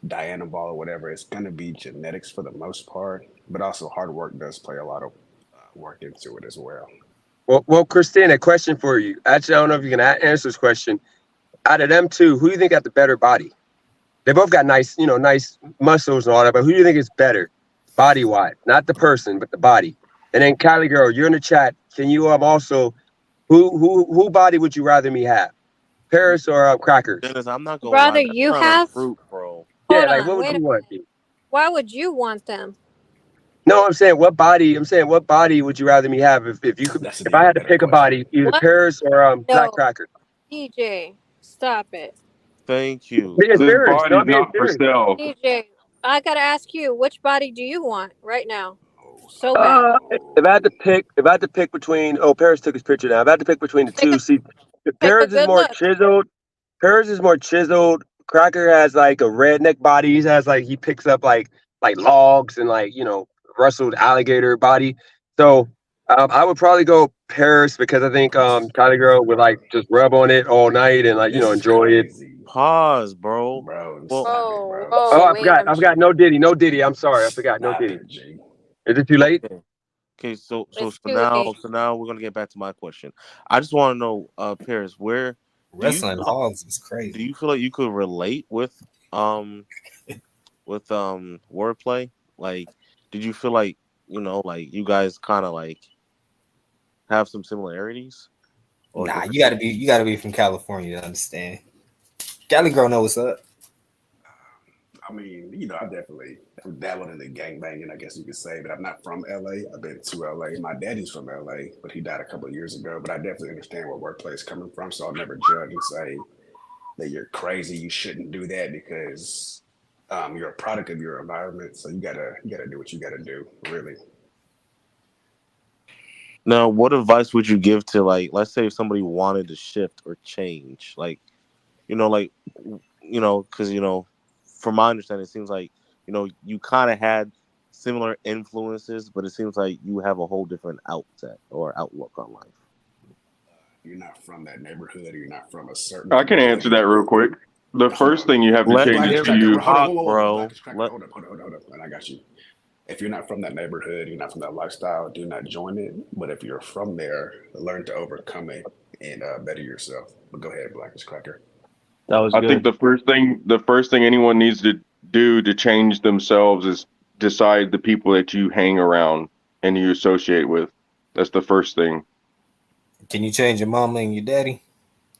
Dianabol, or whatever, it's gonna be genetics for the most part, but also hard work does play a lot of work into it as well. Well, Christine, a question for you. Actually, I don't know if you can answer this question. Out of them two, who do you think got the better body? They both got nice muscles and all that, but who do you think is better, body wise? Not the person, but the body. And then Kylie girl, you're in the chat. Can you also who body would you rather me have? Paris or Crackers? Dennis, I'm not gonna Rather lie. That's you kind of have? fruit, bro. Yeah, Hold like on, what would wait a you want? minute. Why would you want them? No, I'm saying what body would you rather me have if you could if I had to pick a body, either What? Paris or Black No, Cracker? DJ, stop it. Thank you. Being This serious. No, body's I'm being not for serious. sale. DJ, I gotta ask you, which body do you want right now? So bad. If I had to pick between Paris took his picture now. If I had to pick between the two, see Take a Paris is good more look. chiseled. Paris is more chiseled. Cracker has like a redneck body. He has like he picks up like logs and rustled alligator body. So I would probably go Paris because I think Kylie girl would like just rub on it all night and enjoy it. Pause, bro. Well, Oh, I forgot. No Diddy. I'm sorry. I forgot. No Diddy. Is it too late? okay. So It's too late. now we're gonna get back to my question. I just want to know, Paris, where Wrestling hogs is crazy. do you feel like you could relate with wordplay? Like, did you feel like like you guys kind of like have some similarities? Or Nah, you gotta be from California to understand. Cali girl know what's up. I mean, I definitely dabbled in the gangbanging, I guess you could say, but I'm not from LA. I've been to LA. My daddy's from LA, but he died a couple of years ago. But I definitely understand where wordplay is coming from, so I'll never judge and say that you're crazy. You shouldn't do that because you're a product of your environment. So you gotta do what you gotta do, really. Now, what advice would you give to let's say if somebody wanted to shift or change, because from my understanding, it seems like you kind of had similar influences, but it seems like you have a whole different outset or outlook on life. You're not from that neighborhood, or you're not from a certain. I can answer that real quick. The first thing you have to change is who you. Bro. Hold up. And I got you. If you're not from that neighborhood, you're not from that lifestyle, do not join it. But if you're from there, learn to overcome it and better yourself. But go ahead, Blackish Cracker. That was good. I think the first thing anyone needs to do to change themselves is decide the people that you hang around and you associate with. That's the first thing. Can you change your mama and your daddy,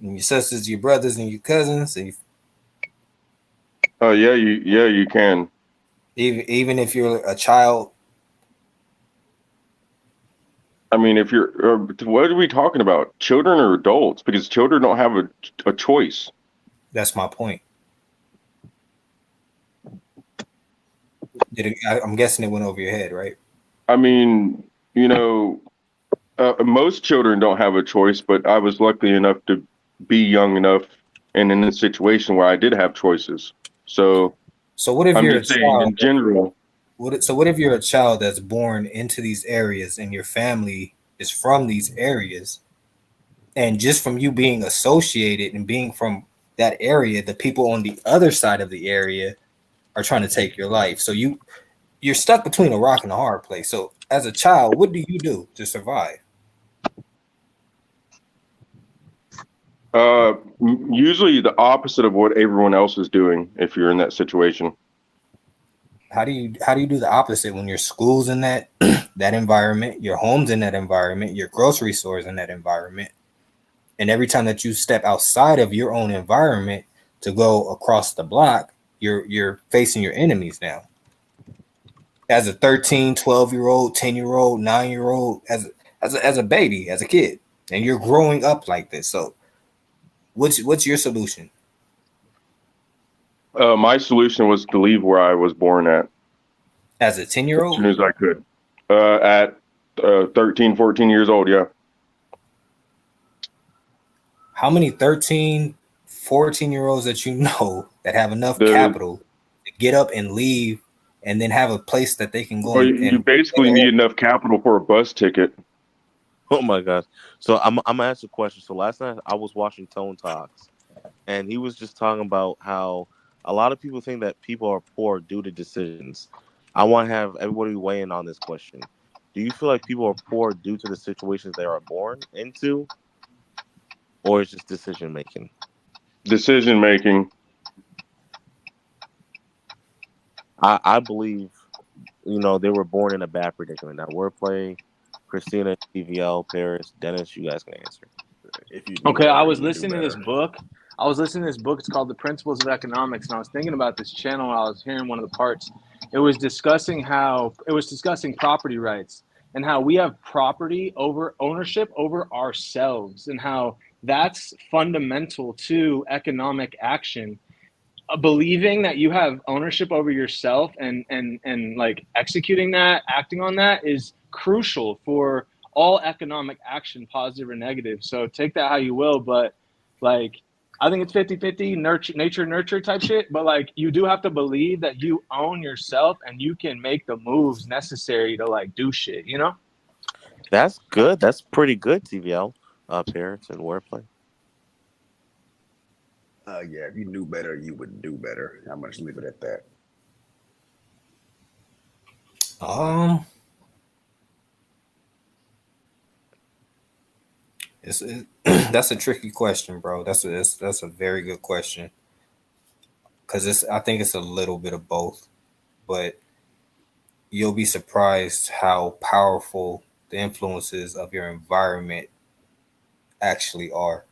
and your sisters, your brothers, and your cousins? Oh yeah, you can. Even if you're a child. I mean, if you're, what are we talking about? Children or adults? Because children don't have a choice. That's my point. I'm guessing it went over your head, right? I mean, most children don't have a choice, but I was lucky enough to be young enough and in a situation where I did have choices. So what if I'm you're just saying in general? What if you're a child that's born into these areas and your family is from these areas, and just from you being associated and being from that area, the people on the other side of the area are trying to take your life. So you're stuck between a rock and a hard place. So as a child, what do you do to survive? Usually the opposite of what everyone else is doing if you're in that situation. How do you do the opposite when your school's in that that environment, your home's in that environment, your grocery store's in that environment, and every time that you step outside of your own environment to go across the block, you're facing your enemies now. As a 13, 12-year-old, 10-year-old, 9-year-old, as a baby, as a kid, and you're growing up like this. So what's your solution? My solution was to leave where I was born at. As a As 10-year-old? soon as I could. At 13, 14 years old, yeah. How many 13, 14-year-olds that you know that have enough The capital to get up and leave and then have a place that they can go Well, and, you and basically need enough capital for a bus ticket. Oh my gosh. So I'm gonna ask a question. So last night I was watching Tone Talks, and he was just talking about how a lot of people think that people are poor due to decisions. I want to have everybody weigh in on this question. Do you feel like people are poor due to the situations they are born into, or is just decision making? Decision making. I believe, they were born in a bad predicament. Now, wordplay, Christina, TVL, Paris, Dennis, you guys can answer. If you do Okay, I better, was you would do listening to this better. book. It's called The Principles of Economics, and I was thinking about this channel while I was hearing one of the parts. It was discussing property rights and how we have property over ownership over ourselves, and how that's fundamental to economic action. Believing that you have ownership over yourself and like executing that, acting on that is crucial for all economic action, positive or negative. So take that how you will, but like I think it's 50-50 nature nurture type shit, but like you do have to believe that you own yourself and you can make the moves necessary to like do shit, you know? That's good. That's pretty good, TVL, Paris, and wordplay. Yeah, if you knew better, you would do better. I'm gonna just leave it at that. Um, that's a tricky question, bro. That's a very good question because I think it's a little bit of both, but you'll be surprised how powerful the influences of your environment actually are.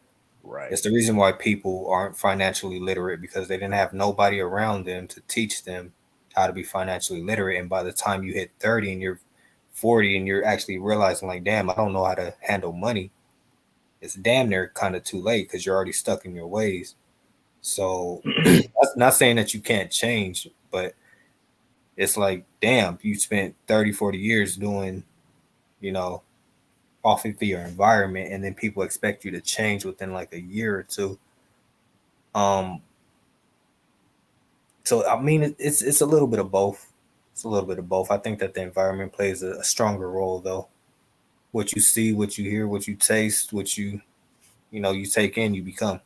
Right. It's the reason why people aren't financially literate because they didn't have nobody around them to teach them how to be financially literate. And by the time you hit 30 and you're 40 and you're actually realizing, like, damn, I don't know how to handle money, it's damn near kind of too late because you're already stuck in your ways. So that's not saying that you can't change, but it's like, damn, you spent 30, 40 years doing, you know, off of your environment, and then people expect you to change within like a year or two. Um, so I mean, it's a little bit of both. It's a little bit of both. I think that the environment plays a stronger role, though. What you see, what you hear, what you taste, what you take in, you become.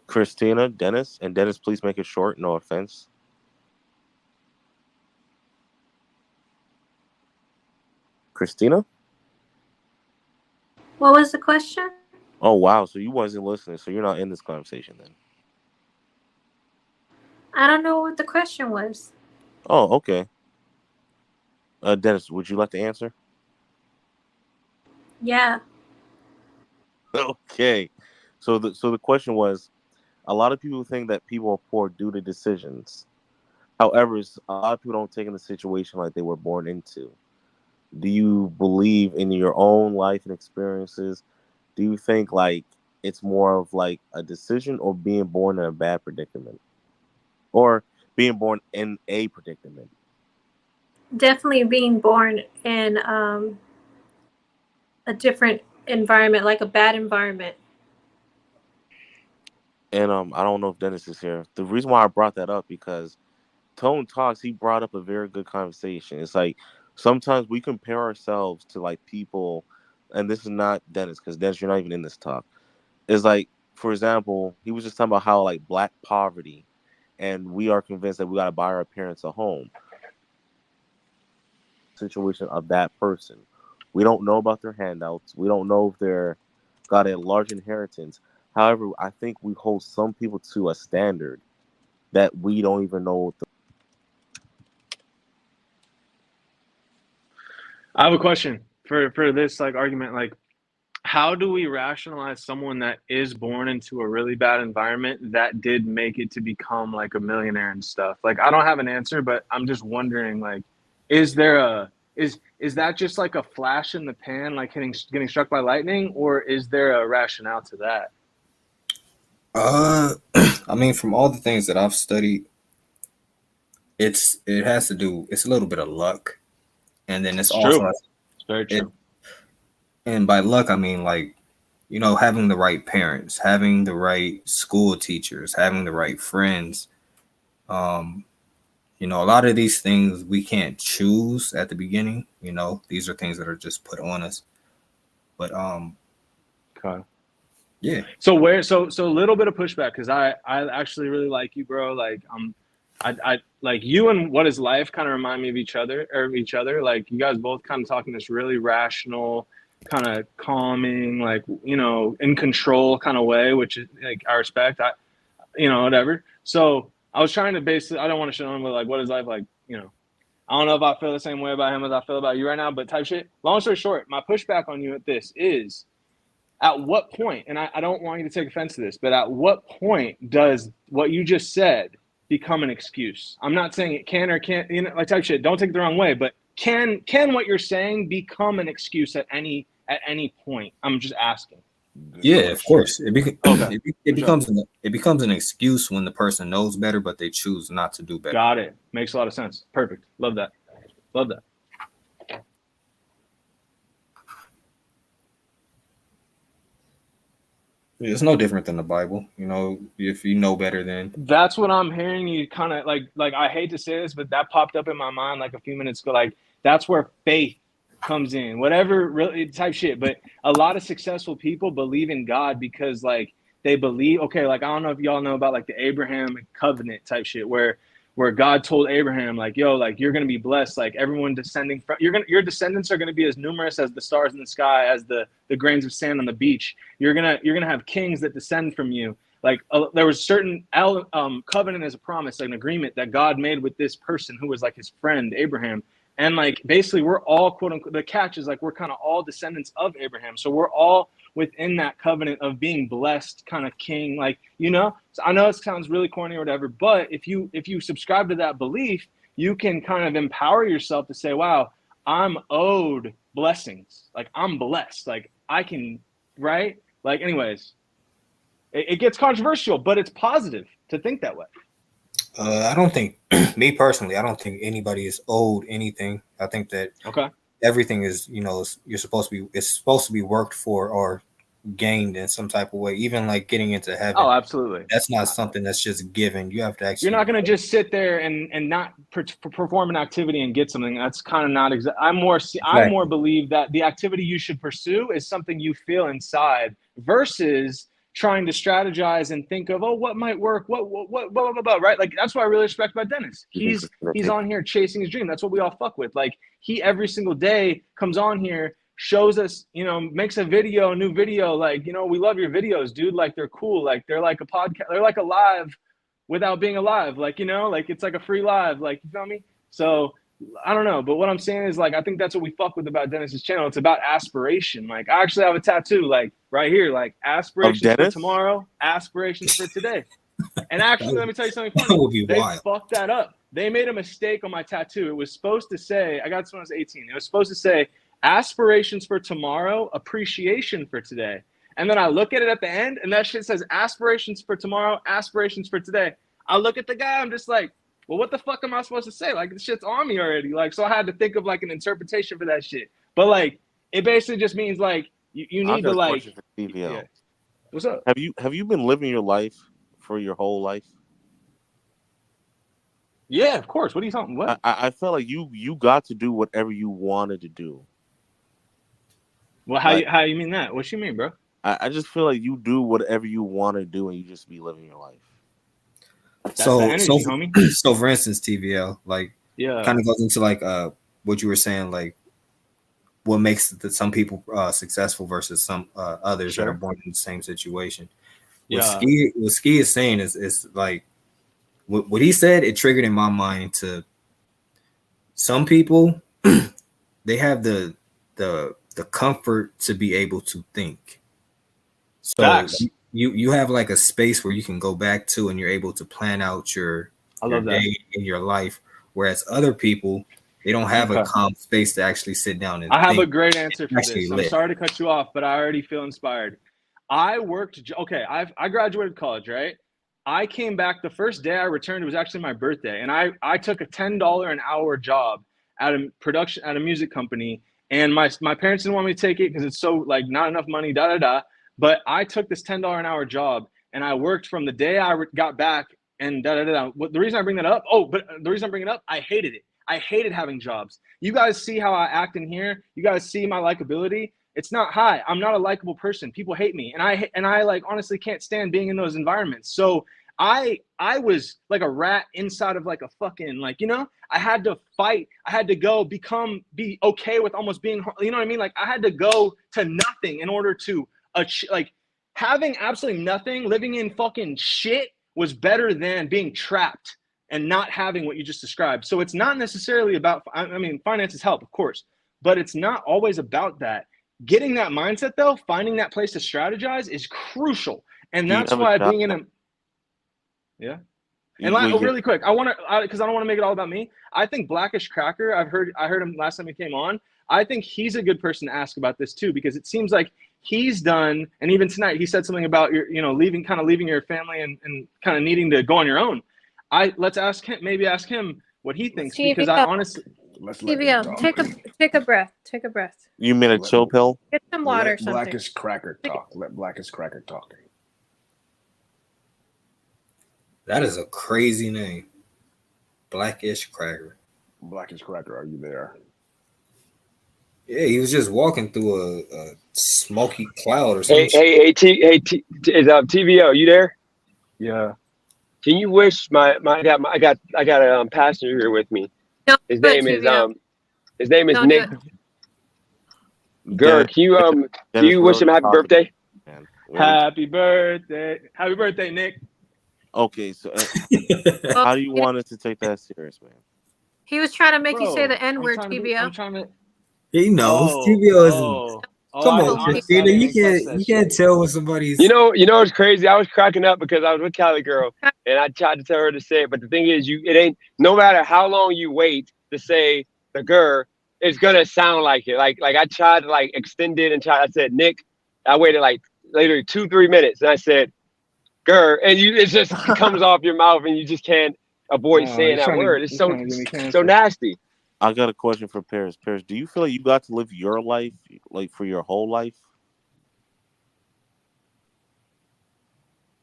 Christina, Dennis, and Dennis, please make it short. No offense. Christina? What was the question? Oh, wow. So you wasn't listening. So you're not in this conversation then. I don't know what the question was. Oh, okay. Dennis, would you like to answer? Yeah. Okay. So the question was, a lot of people think that people are poor due to decisions. However, a lot of people don't take in the situation like they were born into. Do you believe in your own life and experiences? Do you think like it's more of like a decision or being born in a bad predicament? Or being born in a predicament? Definitely being born in a different environment, like a bad environment. And I don't know if Dennis is here. The reason why I brought that up because Tone Talks, he brought up a very good conversation. It's like sometimes we compare ourselves to like people, and this is not Dennis, because Dennis, you're not even in this talk. It's like, for example, he was just talking about how like black poverty, and we are convinced that we got to buy our parents a home. Situation of that person, we don't know about their handouts. We don't know if they're got a large inheritance. However, I think we hold some people to a standard that we don't even know what the. I have a question for this like argument. Like, how do we rationalize someone that is born into a really bad environment that did make it to become like a millionaire and stuff? Like, I don't have an answer, but I'm just wondering, like, is there a is that just like a flash in the pan, like getting struck by lightning, or is there a rationale to that? I mean, from all the things that I've studied, it has to do. It's a little bit of luck, and then it's also true. It's very true. And by luck, I mean like, you know, having the right parents, having the right school teachers, having the right friends. You know, a lot of these things we can't choose at the beginning. You know, these are things that are just put on us. But okay. Yeah. So a little bit of pushback, because I actually really like you, bro. Like I like you and What Is Life kind of remind me of each other. Like you guys both kind of talking this really rational, kind of calming, like, you know, in control kind of way, which is like I respect. You know, whatever. So I was trying to basically, I don't want to show him, but like, What Is Life? Like, you know, I don't know if I feel the same way about him as I feel about you right now, but type shit. Long story short, my pushback on you at this is, at what point, and I don't want you to take offense to this, but at what point does what you just said become an excuse? I'm not saying it can or can't, you know, like type shit. Don't take it the wrong way, but can what you're saying become an excuse at any point? I'm just asking. Yeah, of course. It becomes an excuse when the person knows better, but they choose not to do better. Got it. Makes a lot of sense. Perfect. Love that. Love that. It's no different than the Bible. You know, if you know better, then that's what I'm hearing you kind of like. I hate to say this, but that popped up in my mind like a few minutes ago. Like, that's where faith comes in. Whatever really type shit. But a lot of successful people believe in God because like they believe. Okay, like I don't know if y'all know about like the Abraham covenant type shit where God told Abraham, like, yo, like you're gonna be blessed, like everyone descending from your descendants are gonna be as numerous as the stars in the sky, as the grains of sand on the beach. You're gonna have kings that descend from you. Like there was certain covenant as a promise, like an agreement that God made with this person who was like his friend Abraham. And like basically we're all quote unquote, the catch is like we're kind of all descendants of Abraham. So we're all within that covenant of being blessed kind of king, like, you know. So I know it sounds really corny or whatever, but if you subscribe to that belief, you can kind of empower yourself to say, wow, I'm owed blessings. Like I'm blessed. Like I can, right? Like anyways, it gets controversial, but it's positive to think that way. I don't think, me personally, I don't think anybody is owed anything. I think that everything is, you know, it's supposed to be worked for or gained in some type of way. Even like getting into heaven. Oh, absolutely. That's not something that's just given. You have to actually. You're not going to just sit there and not perform an activity and get something. That's kind of not exact. I more believe that the activity you should pursue is something you feel inside versus trying to strategize and think of, oh, what might work, what blah, blah, blah, right? Like that's what I really respect about Dennis. He's on here chasing his dream. That's what we all fuck with. Like he every single day comes on here, shows us, you know, makes a new video. Like, you know, we love your videos, dude. Like they're cool. Like they're like a podcast. They're like a live without being alive. Like, you know, like it's like a free live. Like, you feel me? So I don't know, but what I'm saying is like I think that's what we fuck with about Dennis's channel. It's about aspiration. Like I actually have a tattoo, like right here, like aspirations for tomorrow, aspirations for today. And actually, let me tell you something funny. That would be they wild. fucked that up. They made a mistake on my tattoo. It was supposed to say, I got this when I was 18. It was supposed to say aspirations for tomorrow, appreciation for today. And then I look at it at the end, and that shit says aspirations for tomorrow, aspirations for today. I look at the guy, I'm just like, well, what the fuck am I supposed to say? Like, this shit's on me already. Like, so I had to think of like an interpretation for that shit. But like, it basically just means like you need to like. Yeah. What's up? Have you been living your life for your whole life? Yeah, of course. What are you talking? What? I felt like you got to do whatever you wanted to do. Well, how you mean that? What you mean, bro? I just feel like you do whatever you want to do, and you just be living your life. That's the energy, homie. So for instance, TVL kind of goes into what you were saying, like what makes some people successful versus some others that are born in the same situation. What Ski is saying is like what he said. It triggered in my mind to some people. They have the comfort to be able to think. So you have like a space where you can go back to, and you're able to plan out your day and your life. Whereas other people, they don't have a calm space to actually sit down and I have think. a great answer for this. I'm sorry to cut you off, but I already feel inspired. I graduated college, right? I came back the first day I returned. It was actually my birthday, and I took a $10 an hour job at a music company, and my parents didn't want me to take it because it's so like not enough money, But I took this $10 an hour job, and I worked from the day I got back, and The reason I bring that up, I hated it. I hated having jobs. You guys see how I act in here. You guys see my likability. It's not high. I'm not a likable person. People hate me, and I like honestly can't stand being in those environments. So I was like a rat inside of like a fucking I had to fight. I had to go be okay with almost being, you know what I mean? Like I had to go to nothing in order to like having absolutely nothing, living in fucking shit was better than being trapped and not having what you just described. So it's not necessarily about, I mean, finances help, of course, but it's not always about that. Getting that mindset though, finding that place to strategize is crucial. And that's why being in a, And really quick, I want to, because I don't want to make it all about me. I think Blackish Cracker, I heard him last time he came on. I think he's a good person to ask about this too, because it seems like he's done, and even tonight he said something about your, leaving your family and kind of needing to go on your own. Let's ask him what he thinks, because I honestly, TVL, take a breath. Take a breath. You mean a chill pill? Get some water or Let something. Blackish Cracker talk. Let Blackish Cracker talk. That is a crazy name. Blackish Cracker. Blackish Cracker, are you there? Yeah, he was just walking through a smoky cloud or something. Hey, TVO, you there? Yeah. Can you wish I got a passenger here with me. No, his name is Nick. Dennis, can you wish him happy birthday? Happy birthday, Nick. Okay, so how do you want us to take that serious, man? He was trying to make you say the N-word, TVO. He knows. TVO isn't. Come on, Christina. You can't tell when somebody's. You know what's crazy? I was cracking up because I was with Cali girl and I tried to tell her to say it, but the thing is, it ain't. No matter how long you wait to say the "gur," it's gonna sound like it. Like I tried to extend it and I said Nick. I waited literally 2-3 minutes and I said "gur," and it just comes off your mouth and you just can't avoid saying that word. It's so nasty. I got a question for Paris. Paris, do you feel like you got to live your life for your whole life?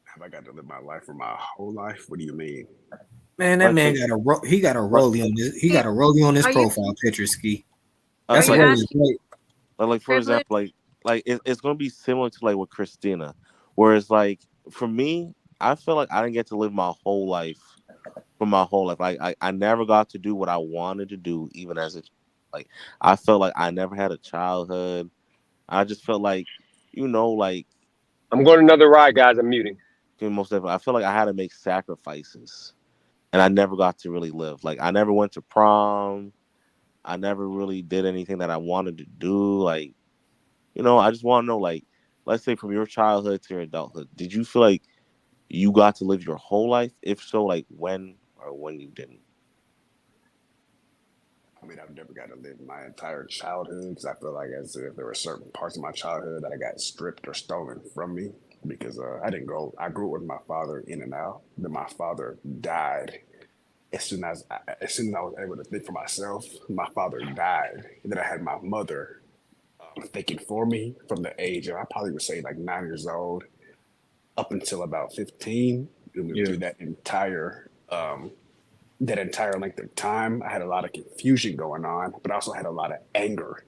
Have I got to live my life for my whole life? What do you mean? Man, that man got a rollie on this. He got a rollie on his profile picture, Ski. That's a rollie. Like for example, it's gonna be similar to with Christina, whereas for me, I feel like I didn't get to live my whole life. For my whole life, I never got to do what I wanted to do, even as I felt like I never had a childhood. I just felt like, I'm going another ride, guys. I'm muting. Most definitely, I feel like I had to make sacrifices, and I never got to really live. I never went to prom. I never really did anything that I wanted to do. I just want to know, let's say from your childhood to your adulthood, did you feel like you got to live your whole life? If so, when or when you didn't? I mean, I've never got to live my entire childhood because I feel like as if there were certain parts of my childhood that I got stripped or stolen from me because I grew up with my father in and out. Then my father died. As soon as I was able to think for myself, my father died. And then I had my mother thinking for me from the age of, I probably would say 9 years old, up until about 15. We went through that entire that entire length of time, I had a lot of confusion going on, but I also had a lot of anger.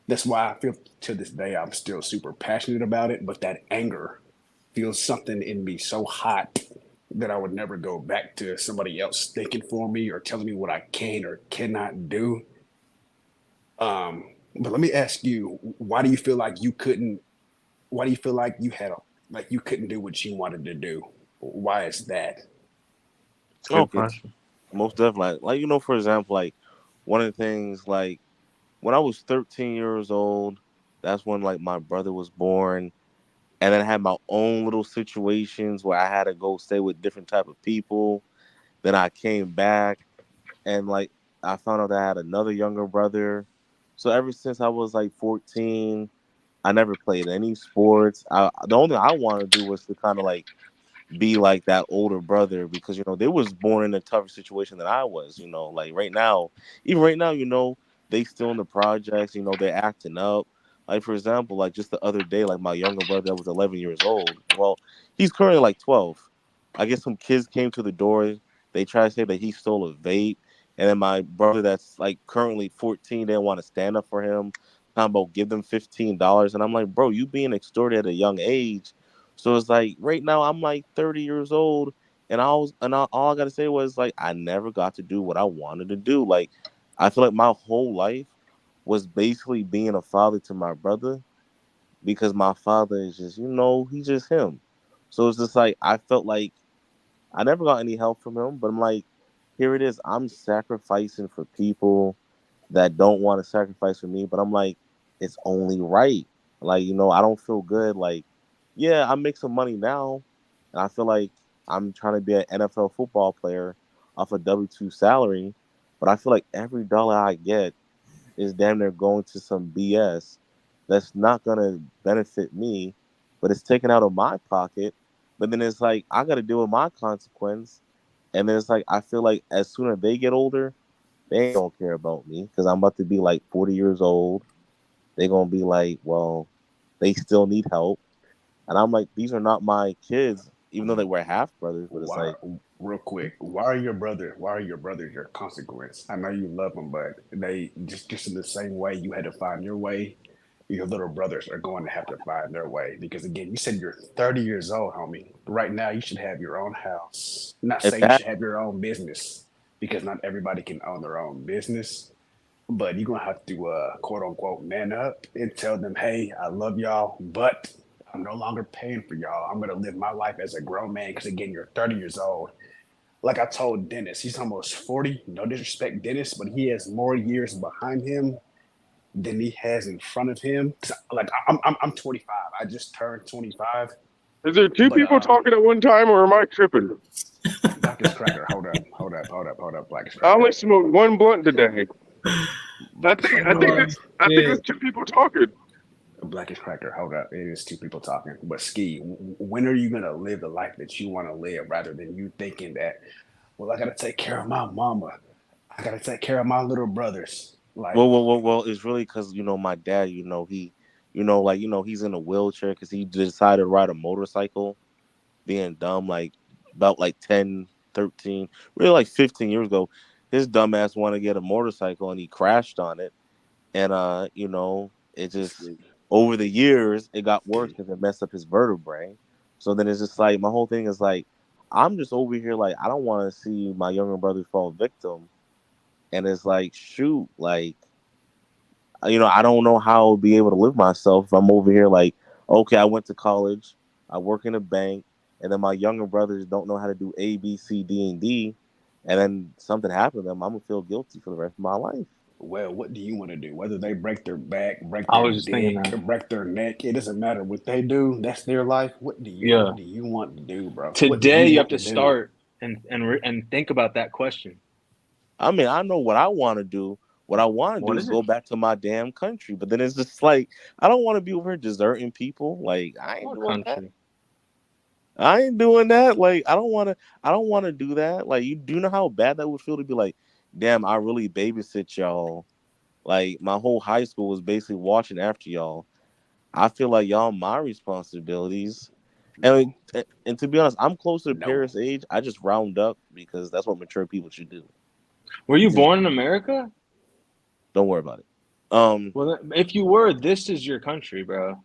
That's why I feel to this day I'm still super passionate about it, but that anger feels something in me so hot that I would never go back to somebody else thinking for me or telling me what I can or cannot do. But let me ask you, why do you feel like you couldn't? Why do you feel like like you couldn't do what you wanted to do? Why is that? It's Oh, it's most definitely like for example, like one of the things like when I was 13 years old, that's when like my brother was born, and then I had my own little situations where I had to go stay with different type of people. Then I came back, and like I found out that I had another younger brother. So ever since I was like 14, I never played any sports. The only thing I wanted to do was to kind of like be like that older brother because they was born in a tougher situation than I was. Like right now, even right now, they still in the projects. They're acting up. Like for example, like just the other day, like my younger brother that was 11 years old. Well, he's currently like 12. I guess some kids came to the door. They tried to say that he stole a vape, and then my brother that's like currently 14 didn't want to stand up for him. Talking about give them $15, and I'm like, bro, you being extorted at a young age. So it's like right now I'm like 30 years old, and all I gotta say was like I never got to do what I wanted to do. Like I feel like my whole life was basically being a father to my brother because my father is just he's just him. So it's just like I felt like I never got any help from him, but I'm like, here it is. I'm sacrificing for people that don't want to sacrifice for me, but I'm like, it's only right. Like, I don't feel good. Like, yeah, I make some money now, and I feel like I'm trying to be an NFL football player off a W-2 salary, but I feel like every dollar I get is damn near going to some BS that's not gonna benefit me, but it's taken out of my pocket. But then it's like I got to deal with my consequence, and then it's like I feel like as soon as they get older, they don't care about me because I'm about to be like 40 years old. They're gonna be like, well, they still need help, and I'm like, these are not my kids, even though they were half brothers. But it's Why, like, real quick, why are your brothers your consequence? I know you love them, but they just in the same way you had to find your way, your little brothers are going to have to find their way. Because again, you said you're 30 years old, homie. Right now, you should have your own house. I'm not if saying you that should have your own business because not everybody can own their own business. But you're gonna have to quote unquote man up and tell them, hey, I love y'all, but I'm no longer paying for y'all. I'm gonna live my life as a grown man because again, you're 30 years old. Like I told Dennis, he's almost 40. No disrespect, Dennis, but he has more years behind him than he has in front of him. Like I'm 25. I just turned 25. Is there two But people talking at one time, or am I tripping? Blackish Cracker, hold up, Blackish I Cracker. only smoked one blunt today. I think it's two people talking. Blackish Cracker, hold up. It is two people talking. But Ski, when are you gonna live the life that you want to live rather than you thinking that, well, I gotta take care of my mama. I gotta take care of my little brothers. Like, well, it's really because my dad, he's in a wheelchair because he decided to ride a motorcycle, being dumb, like about like 10, 13, really like 15 years ago. His dumb ass wanted to get a motorcycle and he crashed on it, and it just Ski, over the years it got worse Ski. because it messed up his vertebrae. So then it's just like my whole thing is like I'm just over here like I don't want to see my younger brother fall victim, and it's like shoot, like I don't know how I'll be able to live myself if I'm over here like, okay, I went to college, I work in a bank, and then my younger brothers don't know how to do A, B, C, D, and D, and then something happened to them, I'm gonna feel guilty for the rest of my life. Well, what do you want to do? Whether they break their back, break I their was just thinking dick, that. break their neck, it doesn't matter what they do. That's their life. Yeah. What do you want to do, bro? What do Today you you have want to to do? start and think about that question. I mean, I know what I want to do. What I want to do What is is it? go back to my damn country, but then it's just like I don't want to be over here deserting people. Like I ain't What doing that. country? I ain't doing that. Like I don't want to. I don't want to do that. Like you do know how bad that would feel to be like, damn, I really babysit y'all. Like my whole high school was basically watching after y'all. I feel like y'all my responsibilities. And to be honest, I'm closer to Paris' age. I just round up because that's what mature people should do. Were you born in America? Don't worry about it. Well, if you were, this is your country, bro.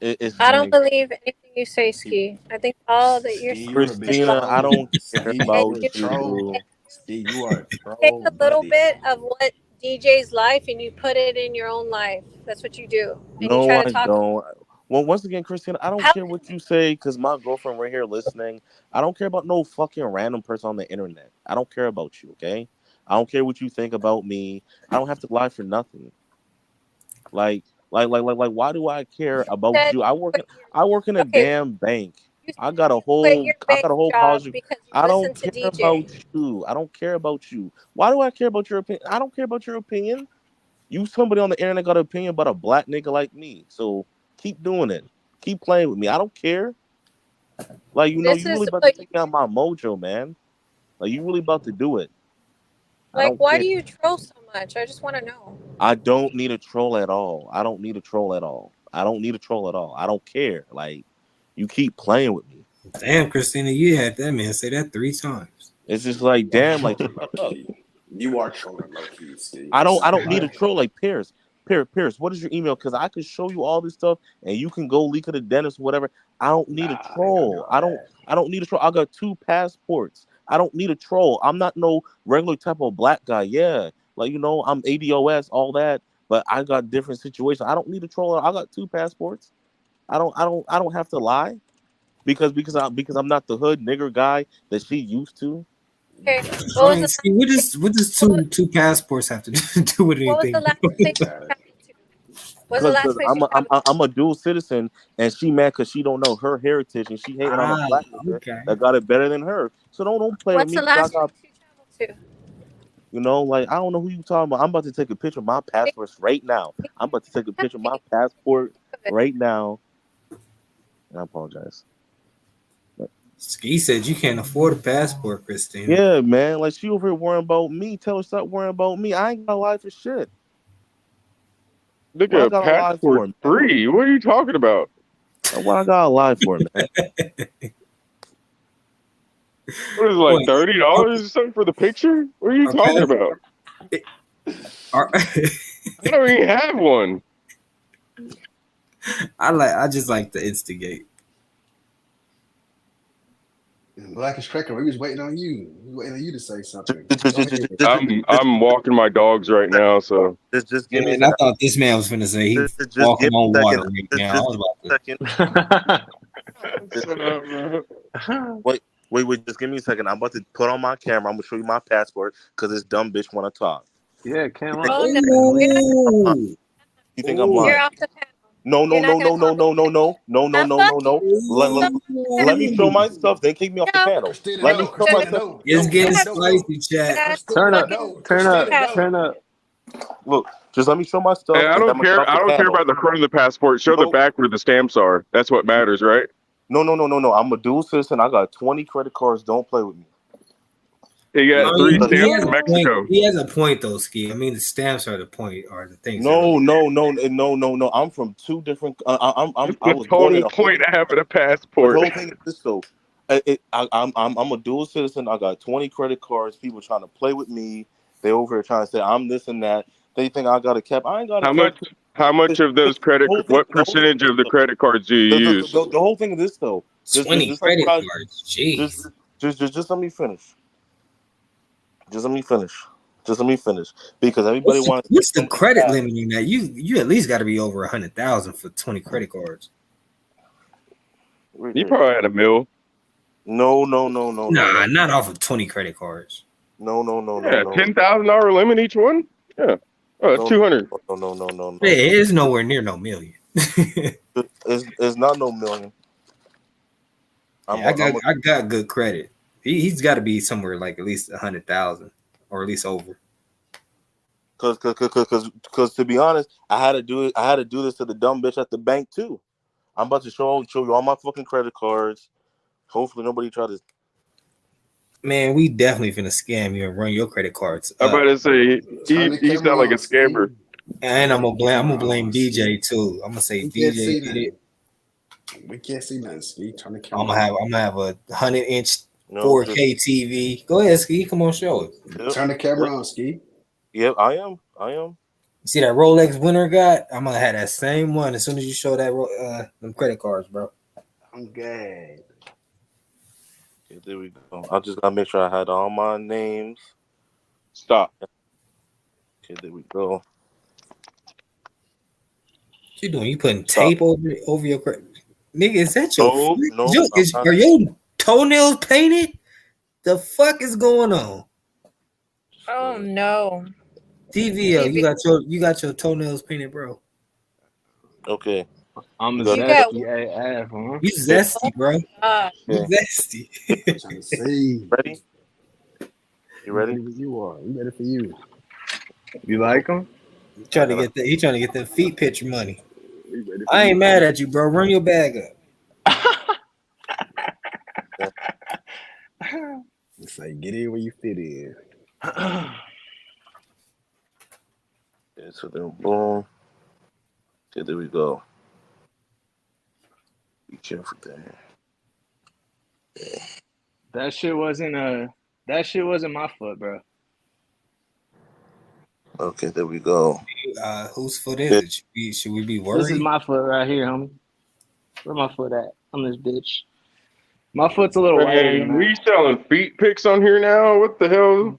It's I don't believe anything you say, Ski. I think all that you're saying is Christina, I lies. don't care Ski, about you a you. troll. Ski, you are a Take troll, a little buddy. bit of what DJ's life and you put it in your own life. That's what you do. And you No, try I to talk. don't. Well, once again, Christina, I don't How care what you say because my girlfriend right here listening. I don't care about no fucking random person on the internet. I don't care about you, okay? I don't care what you think about me. I don't have to lie for nothing. Like, why do I care about said you? you quit I work in a okay, damn bank. you I said got a you quit your I bank got a whole job college. because you I don't listened to care about DJ. you. I don't care about you. Why do I care about your opinion? I don't care about your opinion. You somebody on the internet got an opinion about a black nigga like me. So keep doing it. Keep playing with me. I don't care. Like, This you is really about to what take out my mojo, man. Like, you really about to do it. I like don't why care. do you troll so much? I just want to know. I don't need a troll at all. I don't need a troll at all. I don't need a troll at all. I don't care. Like, you keep playing with me. Damn, Christina, you had that man say that 3 times. It's just like, damn, like shut up. You are trolling low key, Ski. I don't need a Right? troll like Paris. Paris, what is your email? Because I could show you all this stuff and you can go leak it to the dentist, whatever. I don't need a Nah, I ain't gotta do troll. all that. I don't need a troll. I got 2 passports. I don't need a troll. I'm not no regular type of black guy. Yeah. Like, I'm ADOS, all that, but I got different situations. I don't need a troll. I got 2 passports. I don't have to lie because I'm not the hood nigger guy that she used to. Okay. I What was mean, the see, what does two passports have to do with what was the anything? last place you traveled to? What's the last Because place you traveled to? I'm a dual citizen and she mad because she don't know her heritage and she hating on a black nigga Okay. that got it better than her. So don't play with What's me the because I last got place you traveled like I don't know who you talking about. I'm about to take a picture of my to? passports right now. I'm about to take a picture of my passport right now. And I apologize. Ski said you can't afford a passport, Christina. Yeah, man. Like she over here worrying about me. Tell her stop worrying about me. I ain't got to lie for shit. What I Nigga, got to lie passport for, man? free. What are you talking about? What I got to lie for, man? What is it, like $30 or something for the picture? What are you talking about? I don't even have one. I just like to instigate. Blackish Cracker, we was waiting on you. We was waiting on you to say something. I'm walking my dogs right now, so just give me a Man, I second. thought this man was finna say he's Just walking give me on a water second. right now. I was about to. Wait, just give me a second. I'm about to put on my camera. I'm gonna show you my passport because this dumb bitch wanna talk. Yeah, came You on. think, Oh no, you think I'm lying? you're off the panel. No. You're not gonna talk. Let me show my stuff. Then kick me off the No, panel. Christina, Let me no. show Christina, myself. no. It's No, getting no, spicy, chat. Turn up, no. turn up, Christina, no. turn up. Look, just let me show my stuff. Hey, I and don't I'm gonna get care. off I the don't care panel. about the front of the passport. Show the No. back where the stamps are. That's what matters, right? No. I'm a dual citizen. I got 20 credit cards. Don't play with me. You I got mean, 3 he stamps has from a point. Mexico. He has a point though, Ski. I mean, the stamps are the point, or the things. No. I'm from 2 different. I The was born in total a point of having a But the passport. whole thing is this though. I'm a dual citizen. I got 20 credit cards. People trying to play with me. They over here trying to say I'm this and that. They think I got a cap. I ain't got a cap. How much of those what percentage of the credit cards do you use? The whole thing is this though. 20 credit cards. Jeez. Just let me finish. Just let me finish. Because everybody wants. What's the credit limit in that? You at least got to be over 100,000 for 20 credit cards. You probably had a mill. No. Nah, not off of 20 credit cards. No. Yeah, $10,000 limit each one. Yeah. Oh, that's 200. No. Yeah, it's nowhere near no million. It's not no million. I got good credit. He's got to be somewhere like at least 100,000 or at least over. Cause to be honest, I had to do it. I had to do this to the dumb bitch at the bank too. I'm about to show you all my fucking credit cards. Hopefully nobody try to. Man, we definitely finna scam you and run your credit cards. I'm about to say he sound like a scammer. And I'm gonna blame DJ too. I'm gonna say DJ did it. We can't see nothing, Ski. Turn the I'm camera gonna have a 100-inch No, just 4K TV. Go ahead, Ski. Come on, show it. yep, Turn the camera yep, on, Ski. yep. I am. You see that Rolex winner got? I'm gonna have that same one as soon as you show that them credit cards, bro. I'm good. Okay, there we go. I just gotta make sure I had all my names. Stop. Okay, there we go. What you doing? You putting Stop. tape over your credit? Nigga, is that your No, foot? no. Are your toenails painted? The fuck is going on? Oh no. TVO, you got your toenails painted, bro. Okay. I'm You a got- You got zesty AF, huh? You zesty, bro. You Okay. zesty. I'm trying to see. Ready? You ready? Ready for you are. I'm ready for you. You like them? He trying to get that feet picture money. We ready for I you. ain't mad at you, bro. Run your bag up. It's like get in where you fit in. Yeah, so then boom. Okay, there we go. Be careful there. That shit wasn't my foot, bro. Okay, there we go. Whose foot is it? Should we be worried? This is my foot right here, homie. Where my foot at? On this bitch. My foot's a little wiry, Man, man. we selling feet pics on here now? What the hell?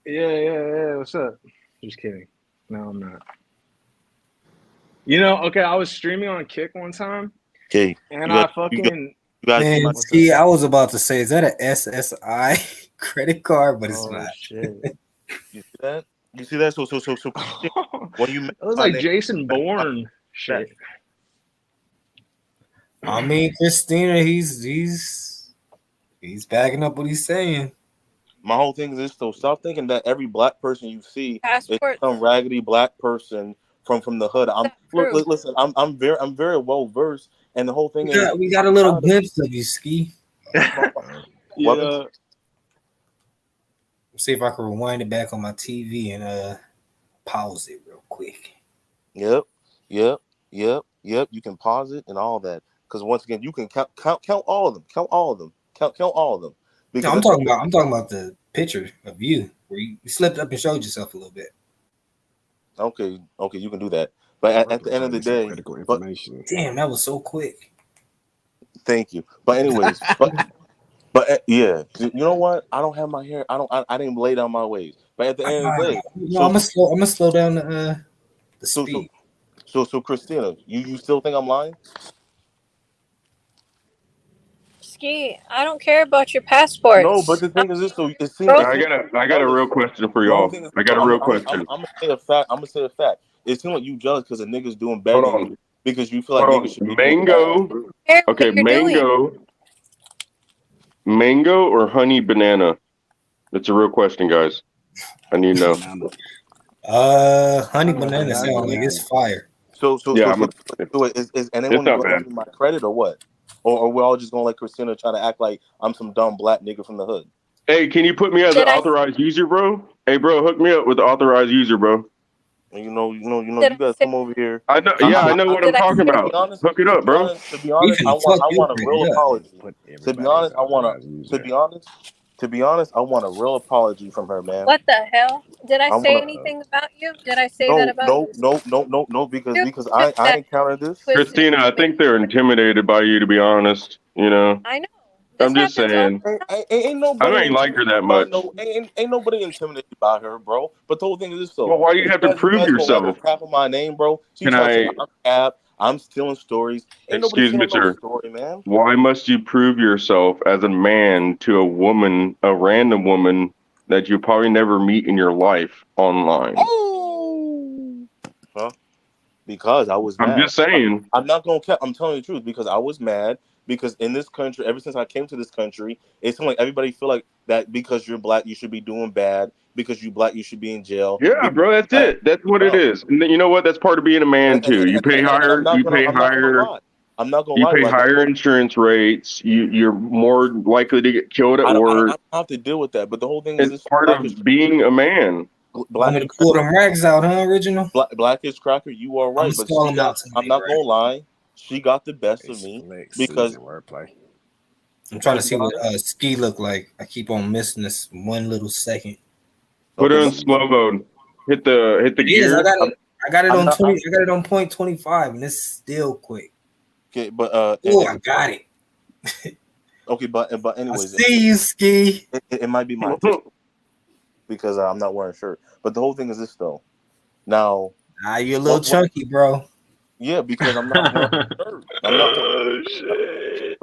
Yeah. What's up? Just kidding. No, I'm not. You know, okay, I was streaming on Kick one time. Okay. And I fucking Man, see, I was about to say, is that an SSI credit card? But it's not. Shit. You see that? You see that? So when you it was like Jason Bourne shit. I mean, Christina, he's backing up what he's saying. My whole thing is this though. Stop thinking that every black person you see Passport. is some raggedy black person from the hood. Listen, I'm very well versed, and the whole thing We got a little glimpse of you, Ski. Yeah. See if I can rewind it back on my TV and pause it real quick. Yep. You can pause it and all that because once again, you can count all of them. Count all of them. Count all of them. No, I'm talking about the picture of you where you slipped up and showed yourself a little bit. Okay, you can do that. But at the end of the day, critical information. Damn, that was so quick. Thank you. But anyways, but yeah, you know what? I don't have my hair. I didn't lay down my ways. But at the end of the day, I'm gonna slow down the speed. So Christina, you still think I'm lying? Ski, I don't care about your passports. No, but the thing is this: so it seems. I got a real question for y'all. I got a real question. I'm gonna say a fact. It seems like you jealous because a nigga's doing Hold better on. because you feel like niggas should be Mango. Okay, mango or honey banana? That's a real question, guys. I need to know. Honey banana sound like it's fire. Is anyone not going bad. to my credit or what? Or we're all just gonna let Christina try to act like I'm some dumb black nigga from the hood? Hey, can you put me as an authorized user, bro? Hey, bro, hook me up with the authorized user, bro. And you guys come over here. I know. Yeah, I know what I'm talking about. Hook it up, bro. To be honest, I want a real apology. To be honest, I want a real apology from her, man. What the hell? Did I say anything about you? Did I say that about you? No, because I encountered this. Christina, I think they're intimidated by you, to be honest. You know. I know. I'm just saying. Ain't nobody I ain't like her that much. Ain't nobody intimidated by her, bro. But the whole thing is this, though. Well, why do you have to prove yourself? Crap on my name, bro. I'm stealing stories. Ain't Excuse me, sir. Story, man. Why must you prove yourself as a man to a woman, a random woman that you probably never meet in your life online? Huh? Because I was mad. I'm just saying. I'm not gonna cap. I'm telling you the truth because I was mad. Because in this country, ever since I came to this country, it seems like everybody feel like that because you're black, you should be doing bad. Because you're black, you should be in jail. Yeah, bro, that's it. That's what it is. And then, you know what? That's part of being a man too. You pay higher. You pay higher. I'm not gonna you lie. pay higher insurance rates. You're more likely to get killed at work. I don't have to deal with that. But the whole thing is it's part of being a man. I'm gonna pull them rags out, huh? Original. Blackish Cracker, you are right. But I'm not gonna lie. she got the best of It's me flex because season wordplay. I'm trying to to be see what honest, Ski look like. I keep on missing this one little second. Put okay, it in but slow mode. Hit the It is. I gear. got it. I got it I'm on not. 20. I got it on point 25, and it's still quick. Okay, but Oh, I got it. okay, but I anyways, see you, Ski. it might be my tip because I'm not wearing a shirt. But the whole thing is this though. Now, You're a little chunky, bro. Yeah, because I'm not wearing a shirt. I'm not wearing. Oh shit!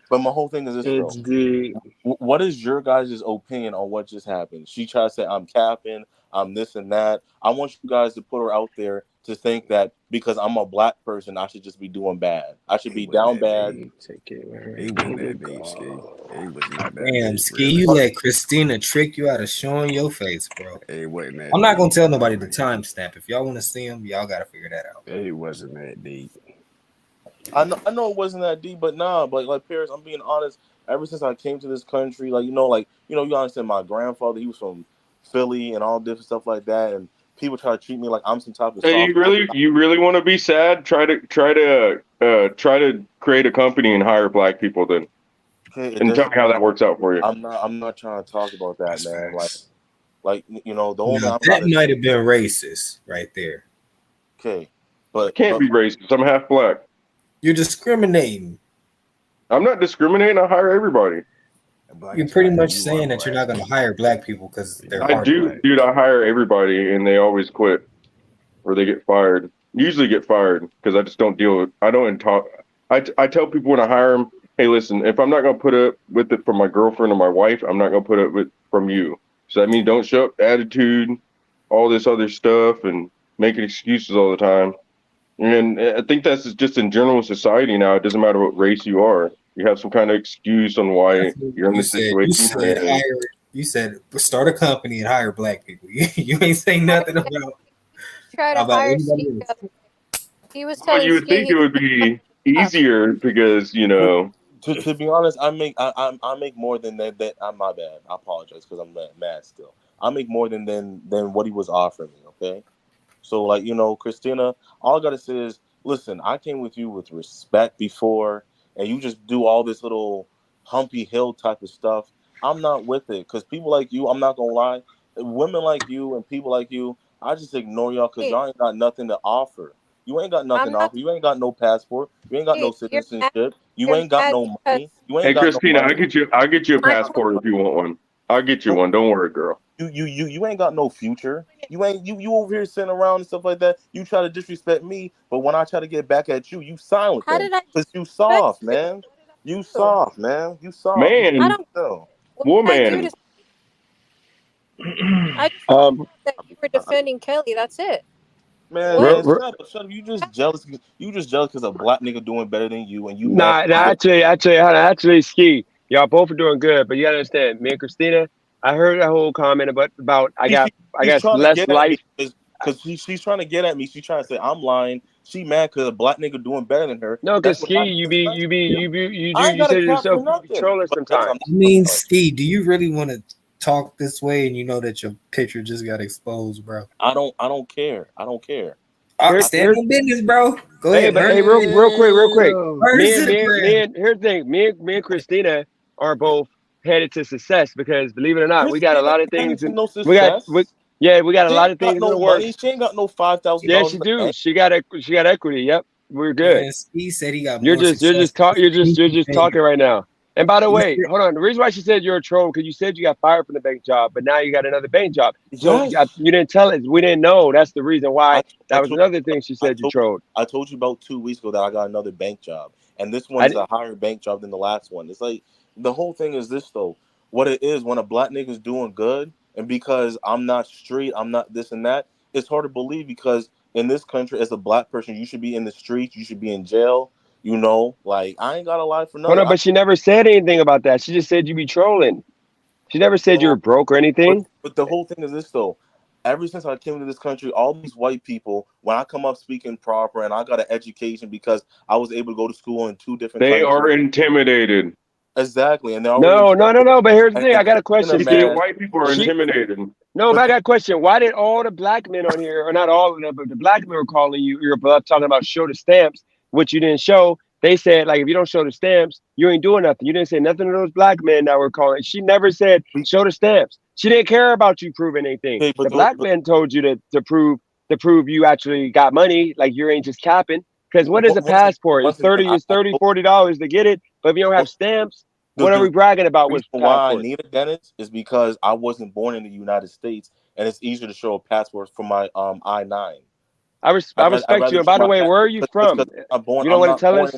But my whole thing is this It's though. deep. What is your guys' opinion on what just happened? She tried to say I'm capping, I'm this and that. I want you guys to put her out there to think that because I'm a black person, I should just be doing bad. I should be down bad. Take it with her. He wasn't that deep, Ski. He was not that Damn, deep, Ski, really. you let Christina trick you out of showing your face, bro. He wasn't that I'm not gonna deep, tell nobody bro. the timestamp. If y'all want to see him, y'all gotta figure that out. He wasn't that deep. I know it wasn't that deep, but nah, but like Paris, I'm being honest. Ever since I came to this country, you understand my grandfather, he was from Philly and all different stuff like that, and people try to treat me like I'm some type of Hey, soft. you really want to be sad? Try to create a company and hire black people then, and tell me how that works out for you. I'm not trying to talk about that, man. Like the only Now, thing I'm that might have been racist right there. okay, but Can't be racist. I'm half black. You're discriminating. I'm not discriminating. I hire everybody. You're pretty much saying that you're not going to hire black people because they're I hard do, black. dude. I hire everybody, and they always quit, or they get fired. Usually get fired because I just don't deal with. I don't talk. I tell people when I hire them, hey, listen, if I'm not gonna put up with it from my girlfriend or my wife, I'm not gonna put up with from you. So that means don't show up attitude, all this other stuff, and making excuses all the time. And I think that's just in general society now. It doesn't matter what race you are. You have some kind of excuse on why you're in this situation. You said start a company and hire black people. You ain't saying nothing Try to about hire anybody Steve. else. He was Well, telling you would Ski think it would be easier because To be honest, I make more than that. I'm my bad. I apologize because I'm mad still. I make more than what he was offering me. Okay, so Christina, all I gotta say is, listen, I came with you with respect before, and you just do all this little humpy hill type of stuff. I'm not with it because people like you, I'm not gonna lie, women like you and people like you, I just ignore y'all because y'all ain't got nothing to offer. You ain't got nothing to offer. You ain't got no passport. You ain't got no you're mad, citizenship. You ain't got no money. You Hey, ain't got no Christina, money. I'll get you a passport if you want one. I'll get you one. Don't worry, girl. You ain't got no future. You over here sitting around and stuff like that. You try to disrespect me, but when I try to get back at you, you silent How them did I because you soft, man. You soft, man. You soft. Man, I don't. know. What did I do woman. to? I just thought that you were defending Kelly. That's it. Man, shut up. You just jealous. You just jealous because a black nigga doing better than you, and you mad. Actually, Ski, y'all both are doing good, but you gotta understand, me and Christina, I heard that whole comment about I guess trying to less get at me life. because she's trying to get at me. She's trying to say I'm lying. She mad because a black nigga doing better than her. No, That's because what Ski, I ain't you got a said cap for yourself you be nothing. trolling But listen, sometimes. I mean, Ski, do you really want to talk this way and you know that your picture just got exposed, bro? I don't care. I don't care. Stand on business, bro. Go Hey, ahead. but hey, real quick. Here's Me and Christina are both headed to success because believe it or not, we got a Christina lot of ain't things. to no We got success. we got a She lot ain't of got things in no the works. money. She ain't got no $5,000. Yeah, she do. She got equity. Yep, we're good. Man, he said he got You're more just success. you're just talking right now. And by the You way, said- hold on. The reason why she said you're a troll because you said you got fired from the bank job, but now you got another bank job. So Yes. you didn't tell us. We didn't know. That's the reason why. That was told- another thing she said you trolled. I told you about 2 weeks ago that I got another bank job, and this one is a higher bank job than the last one. It's like the whole thing is this though. What it is when a black nigga's doing good, and because I'm not street, I'm not this and that. It's hard to believe because in this country, as a black person, you should be in the streets, you should be in jail. Like I ain't got a lie for Oh nothing. no, but she never said anything about that. She just said you be trolling. She never said you were broke or anything. But the whole thing is this though. Ever since I came to this country, all these white people, when I come up speaking proper and I got an education because I was able to go to school in 2 different They countries. are intimidated. Exactly, and they're No. But here's the thing. I got a question. White people are intimidated. No, but I got a question. Why did all the black men on here, or not all of them, but the black men were calling you? You're talking about show the stamps. what you didn't show. They said, like, if you don't show the stamps, you ain't doing nothing. You didn't say nothing to those black men that were calling. She never said, show the stamps. She didn't care about you proving anything. Okay, The black men told you to prove you actually got money, like you ain't just capping. Because what is a passport? It's $40 to get it. But if you don't have stamps, what are we bragging about with reason why I passports? need a dentist is because I wasn't born in the United States, and it's easier to show a passport for my I-9. I respect you. And by the way, where are you from? I'm born. You don't want to tell us?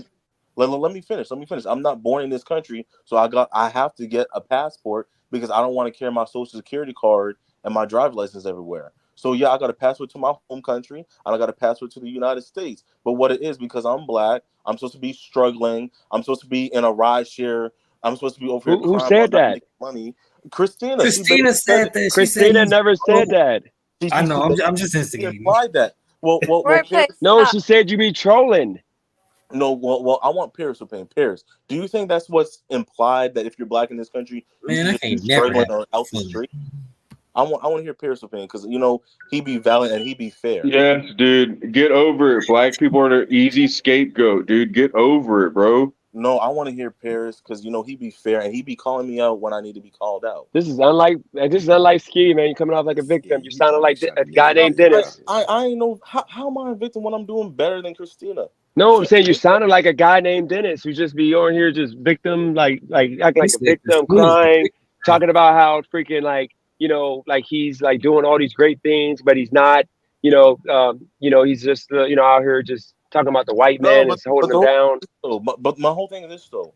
Let me finish. I'm not born in this country, so I have to get a passport because I don't want to carry my social security card and my driver's license everywhere. So yeah, I got a passport to my home country, and I got a passport to the United States. But what it is, because I'm black, I'm supposed to be struggling. I'm supposed to be in a ride share. I'm supposed to be over here crying. Who said that? Money. Christina said that. Christina never said that. I know. I'm just instigating. Implied that. Well, no, she said you be trolling. No, well, I want Paris opinion. Paris, do you think that's what's implied, that if you're black in this country, man, you I should ain't be never struggling or out the street? I want to hear Paris' opinion because he be valiant and he be fair. Yes, dude, get over it. Black people are an easy scapegoat, dude. Get over it, bro. No, I want to hear Paris because he be fair and he be calling me out when I need to be called out. This is unlike Ski, man. You're coming off like a victim. You sounding like a guy named Dennis. I ain't know how am I a victim when I'm doing better than Christina? No, I'm saying you sounded like a guy named Dennis who just be on here just victim, like acting like a victim, crying, talking about how freaking like he's like doing all these great things, but he's not. He's just out here just talking about the white man and holding him down. But my whole thing is this though: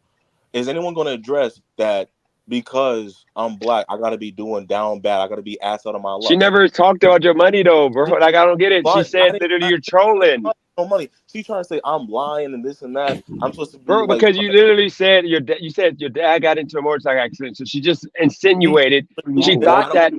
is anyone going to address that? Because I'm black, I gotta be doing down bad. I gotta be ass out of my luck. She never talked about your money though, bro. Like I don't get it. She said literally you're trolling. No money. She trying to say I'm lying and this and that. I'm supposed to be bro, because you literally said your dad got into a motorcycle accident. So she just insinuated. She thought that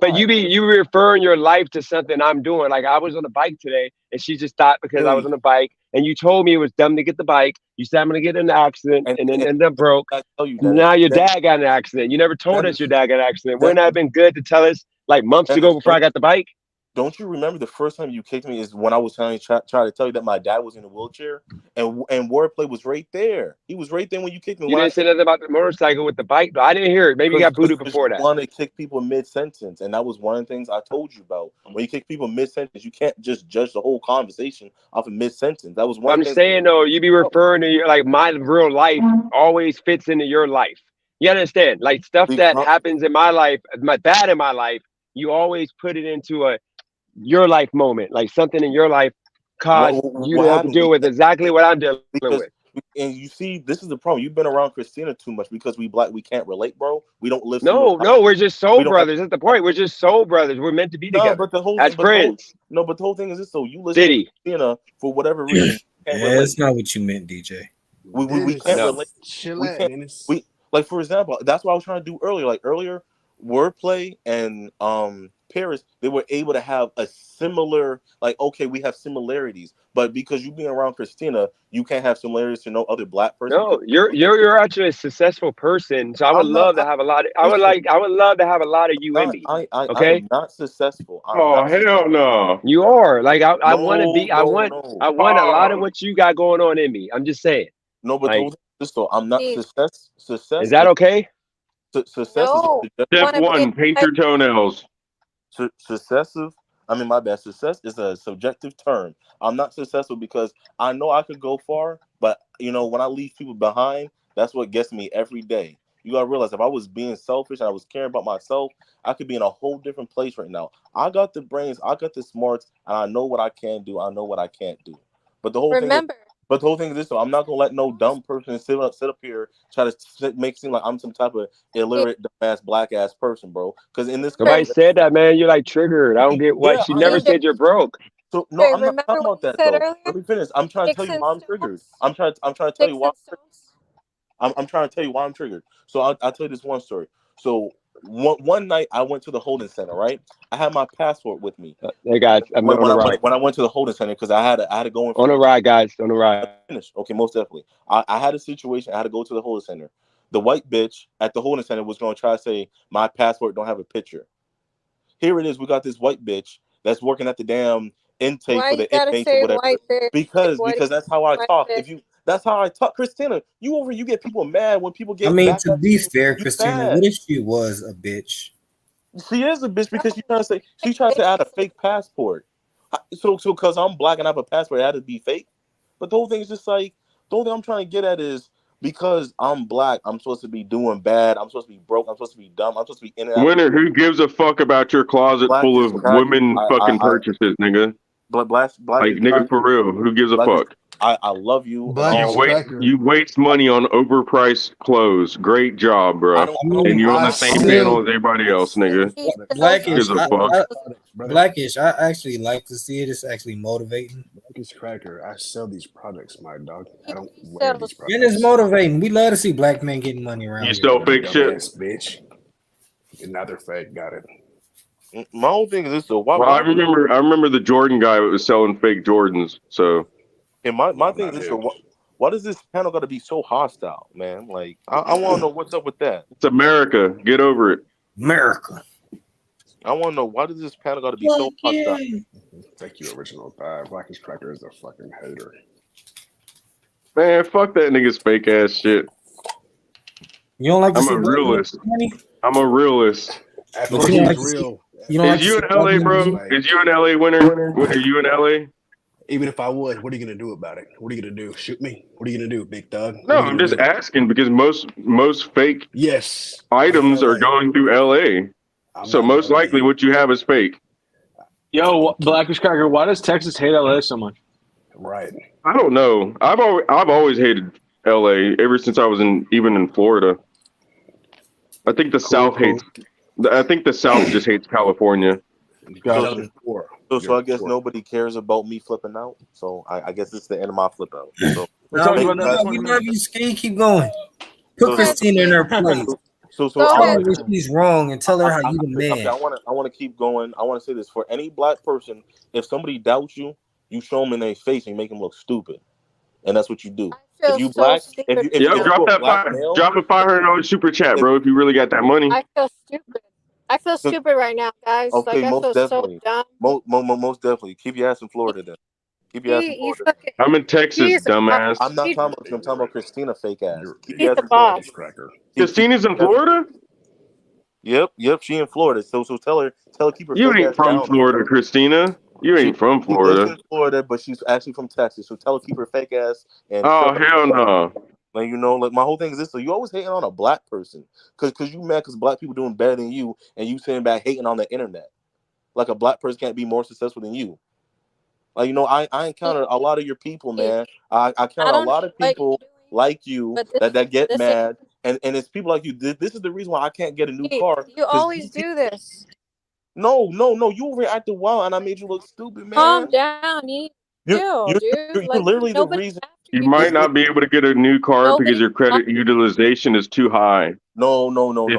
but you be referring your life to something I'm doing. Like I was on a bike today, and she just thought because I was on a bike, and you told me it was dumb to get the bike. You said I'm gonna get in an accident, and then ended up broke. Now your dad got in an accident. You never told us your dad got in an accident. Wouldn't that have been good to tell us like months ago before I got the bike? Don't you remember the first time you kicked me is when I was trying to tell you that my dad was in a wheelchair and wordplay was right there. He was right there when you kicked me. You didn't say nothing about the motorcycle with the bike, though. I didn't hear it. Maybe you got booted before that. You want to kick people mid-sentence, and that was one of the things I told you about. When you kick people mid-sentence, you can't just judge the whole conversation off of mid-sentence. That was one. I'm saying though, you be referring to like my real life always fits into your life. You understand? Like stuff that happens in my life, bad in my life, you always put it into your life moment, like something in your life caused you to have to deal with exactly what I'm dealing with. And you see, this is the problem. You've been around Christina too much because we black. We can't relate, bro. We don't live. No, we're just soul brothers. That's the point. We're just soul brothers. We're meant to be together. But the whole as friends. But the whole thing is this. So you listen Diddy. to Christina for whatever reason. That's not what you meant, DJ. We can't relate. We like, for example, that's what I was trying to do earlier. Like earlier, wordplay and Paris, they were able to have a similar, like, okay, we have similarities, but because you being around Christina, you can't have similarities to no other black person. No, you're actually a successful person, so I would love to have a lot of. I would love to have a lot of you in me. Okay, I'm not successful. Hell no. You are like I want to be. I want a lot of what you got going on in me. I'm just saying. No, but I'm not success. Is that okay? Success. Step one: paint your toenails. Successive. My bad. Success is a subjective term. I'm not successful because I know I could go far, but when I leave people behind, that's what gets me every day. You gotta realize if I was being selfish and I was caring about myself, I could be in a whole different place right now. I got the brains, I got the smarts, and I know what I can do. I know what I can't do. But the whole thing is this, though. I'm not gonna let no dumb person sit up here try to make it seem like I'm some type of illiterate, dumbass, black ass person, bro. Because in this, nobody said that, man. You're like triggered. I don't get what she never said. You're broke. So no, I'm not talking about that though. Earlier? Let me finish. I'm trying to tell you why I'm triggered. I'm trying to tell you why. I'm trying to tell you why I'm triggered. So I'll tell you this one story. So one night I went to the holding center. Right, I had my passport with me. Hey guys, when I went to the holding center because I had to go in on a ride, guys. On a ride. Finish. Okay, most definitely. I had a situation. I had to go to the holding center. The white bitch at the holding center was going to try to say my passport don't have a picture. Here it is. We got this white bitch that's working at the damn intake Why for you the gotta inmates or say whatever. white bitch? Because What do you that's how I white talk. bitch? That's how I talk. Christina, you get people mad when people I get mean, back to at be you. fair, You Christina, mad. what if she was a bitch? She is a bitch because she's trying to add a fake passport. So because I'm black and I have a passport, it had to be fake. But the whole thing is just like the whole thing I'm trying to get at is because I'm black, I'm supposed to be doing bad. I'm supposed to be broke. I'm supposed to be dumb. I'm supposed to be in and out. Winner, who gives a fuck about your closet Black full is of black. women fucking purchases, nigga? Black Like, is nigga, for real, who gives a black is, fuck? I love you and Black all. Cracker. You waste money on overpriced clothes. Great job, bro. I I don't And mean, you're on I the same sell panel as everybody else, nigga. He sells I Gives Blackish. a sell fuck. these I products, brother. Blackish. I actually like to see it. It's actually motivating. Blackish Cracker. I sell these products, my dog. I don't he wear these sells And it's products. motivating. We love to see black men getting money You around here. sell fake shit? Dumbass bitch. Another fake. Got it. My whole thing is this though. Why Well, I why remember the Jordan guy that was selling fake Jordans. So and my No, thing is not this him. though. Why does this panel got to be so hostile, man? Like I want to know what's up with that. it's America. Get over it. America. I want to know why does this panel got to be so hostile? Thank you, Original Thigh. Blackish Cracker is a fucking hater. Man, fuck that nigga's fake ass shit. You don't like to I'm see a black men realist. get money? I'm a realist. At But first, you don't he's like to see. real. You don't like Is to you see in black LA, men bro? get money? Is you in LA, Winner? Are you in LA? Even if I was, what are you gonna do about it? What are you gonna do? Shoot me? What are you gonna do, big thug? No, What are you I'm gonna just do? asking because most fake Yes, items I'm in are LA. going through LA. I'm So not in most LA. likely what you have is fake. Yo, Blackish Cracker, why does Texas hate LA so much? Right. I don't know. I've always hated LA ever since I was even in Florida. I think the South hates. I think the South just hates California. You're So poor. so I You're guess poor. nobody cares about me flipping out. So I guess it's the end of my flip out. So We No, talked we, about that in we 20 love you, minutes. Ski. Keep going. Put so Christina in her place. so Go Tell I her ahead. where she's wrong and tell her how I, you the okay, man. I want to keep going. I want to say this for any black person: if somebody doubts you, you show them in their face and you make them look stupid, and that's what you do. I If feel you so black, stupid if Yo, right now. you drop a that black male, drop a $500 super chat, if bro. If you really got that money. I feel stupid. I feel stupid right now, guys. Like okay, I most feel so definitely, dumb. most definitely, keep your ass in Florida then. Keep your ass in You Florida then. fucking. I'm in Texas, He's a boss. dumbass. I'm not He's, talking about you. I'm talking about Christina fake ass. Keep he's your ass a in Florida. boss. Cracker. Christina's in Florida? Yep. She in Florida. So tell her keep her You fake ain't ass from down there. Florida, Christina. You She ain't from she lives Florida. in Florida, but she's actually from Texas. So tell her keep her fake ass and Oh, shut up. hell no. Like like my whole thing is this. So you always hating on a black person because you mad because black people doing better than you, and you sitting back hating on the internet. Like a black person can't be more successful than you. Like I encounter a lot of your people, man. I encounter a don't lot of know what people you're doing, like you but that get this ain't. mad, and it's people like you. This is the reason why I can't get a new You car. always do this. No. You overreacted wild, and I made you look stupid, Calm man. down. You You're chill, you're dude. you're Like literally the nobody reason. after You you. might not be able to get a new car because Nobody. your credit utilization is too high. No. If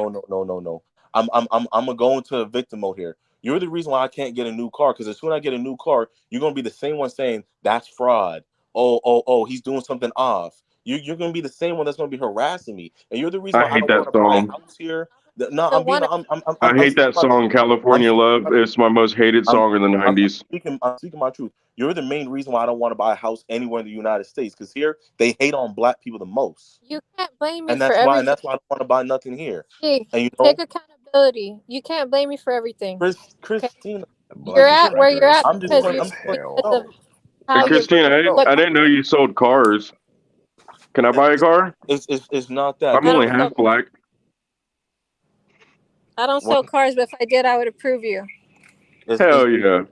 I'm gonna go into a victim mode here. You're the reason why I can't get a new car because as soon as I get a new car, you're gonna be the same one saying that's fraud. Oh, he's doing something off. You're gonna be the same one that's gonna be harassing me, and you're the reason I why I hate don't want that to buy a song. house here. No, The I'm being one. I I'm hate speaking that my truth. song, California Love. It's my most hated I'm song in the I'm 90s. speaking my truth. You're the main reason why I don't want to buy a house anywhere in the United States because here they hate on black people the most, You can't blame me and for that's why everything. I don't want to buy nothing here. Hey, And take accountability. You can't blame me for everything. Okay? Christina, You're at where you're at I'm just because letting you're I'm just letting because you know. of Hey, how I'm you're. just letting Christina, you know. What I didn't know you sold cars. Can I buy a car? It's not that. I'm I Cause only don't half sell. black. I don't when sell cars, but if I did, I would approve you. it's Hell yeah.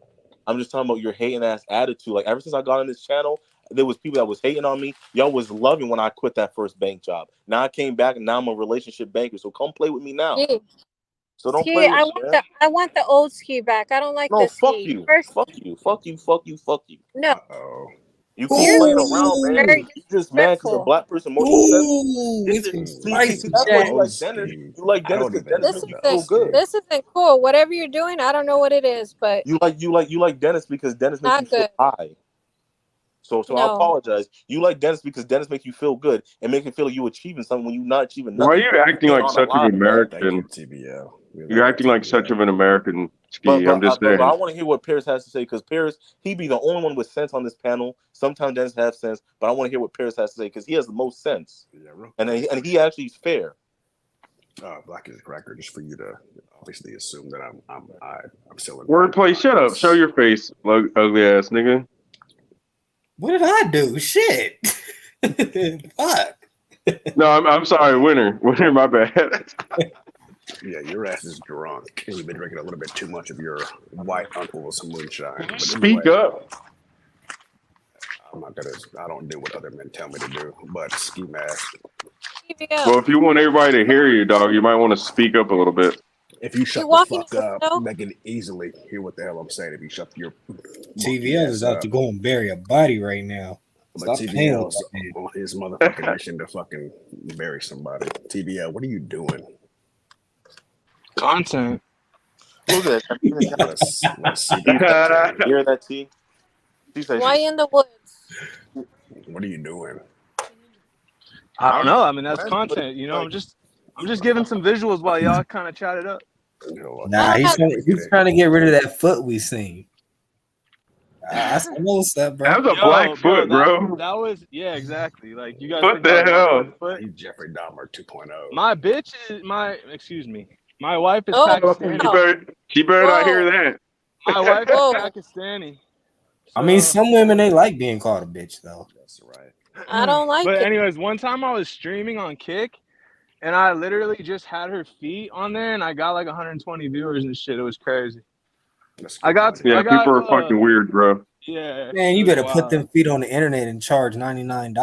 I'm just talking about your hating ass attitude. Like ever since I got on this channel, there was people that was hating on me. Y'all was loving when I quit that first bank job. Now I came back and now I'm a relationship banker. So come play with me now. Yeah. So don't Ski, play with me, man. I want the old ski back. I don't like No, this fuck ski. you. First, Fuck you. Fuck you. Fuck you. Fuck you. no, Oh. You keep you're playing around, man. very You just mad because a disrespectful. black person more successful. Ooh, This it's is some see, spicy that's why you chat. like Dennis. You like I Dennis don't because even Dennis This know make you the feel isn't good. scheme. this isn't cool. Whatever you're doing, I don't know what it is, but You like Dennis because Dennis make you not feel good. high. So I No, apologize. You like Dennis because Dennis make you feel good and make you feel like you achieving something when you're not achieving Why are nothing. you acting Hate like on a such an lot, man. Thank you, American? TBL. We You're love you, acting like such TBL. of an American Ski. I'm just But I saying. want to hear what Paris has to say, because Paris, he be the only one with sense on this panel. Sometimes doesn't have sense, but I want to hear what Paris has to say, because he has the most sense. Yeah, real and quick. he actually is fair. Black is a cracker, just for you to obviously assume that I'm selling. Wordplay. Shut up. Show your face, ugly ass nigga. What did I do? Shit. Fuck. No, I'm sorry. Winner, my bad. Yeah, your ass is drunk. And you've been drinking a little bit too much of your white uncle's moonshine. But Speak anyway, up. I don't do what other men tell me to do, but ski mask. Well, if you want everybody to hear you, dog, you might want to speak up a little bit. If you shut the fuck up, they can easily hear what the hell I'm saying. If you shut your TVL is out to go and bury a body right now. But Stop paying TVL's on his motherfucking mission to fucking bury somebody. TVL, what are you doing? Content. Look at that. Let's see that. Hear that, T? Why in the woods? What are you doing? I don't know. I mean, that's content. You know, I'm just giving some visuals while y'all kind of chat it up. Nah, he's trying to get rid of that foot we seen. I know what's up, bro. That was a black foot, bro. That was, yeah, exactly. Like, you guys. What the hell? You Jeffrey Dahmer 2.0. My bitch is excuse me. My wife is Pakistani. She better not hear that. My wife is Pakistani. I mean, some women they like being called a bitch, though. That's right. I don't like But it. anyways, one time I was streaming on Kick, and I literally just had her feet on there, and I got like 120 viewers and shit. It was crazy. People are fucking weird, bro. Yeah. Man, you better put them feet on the internet and charge $99.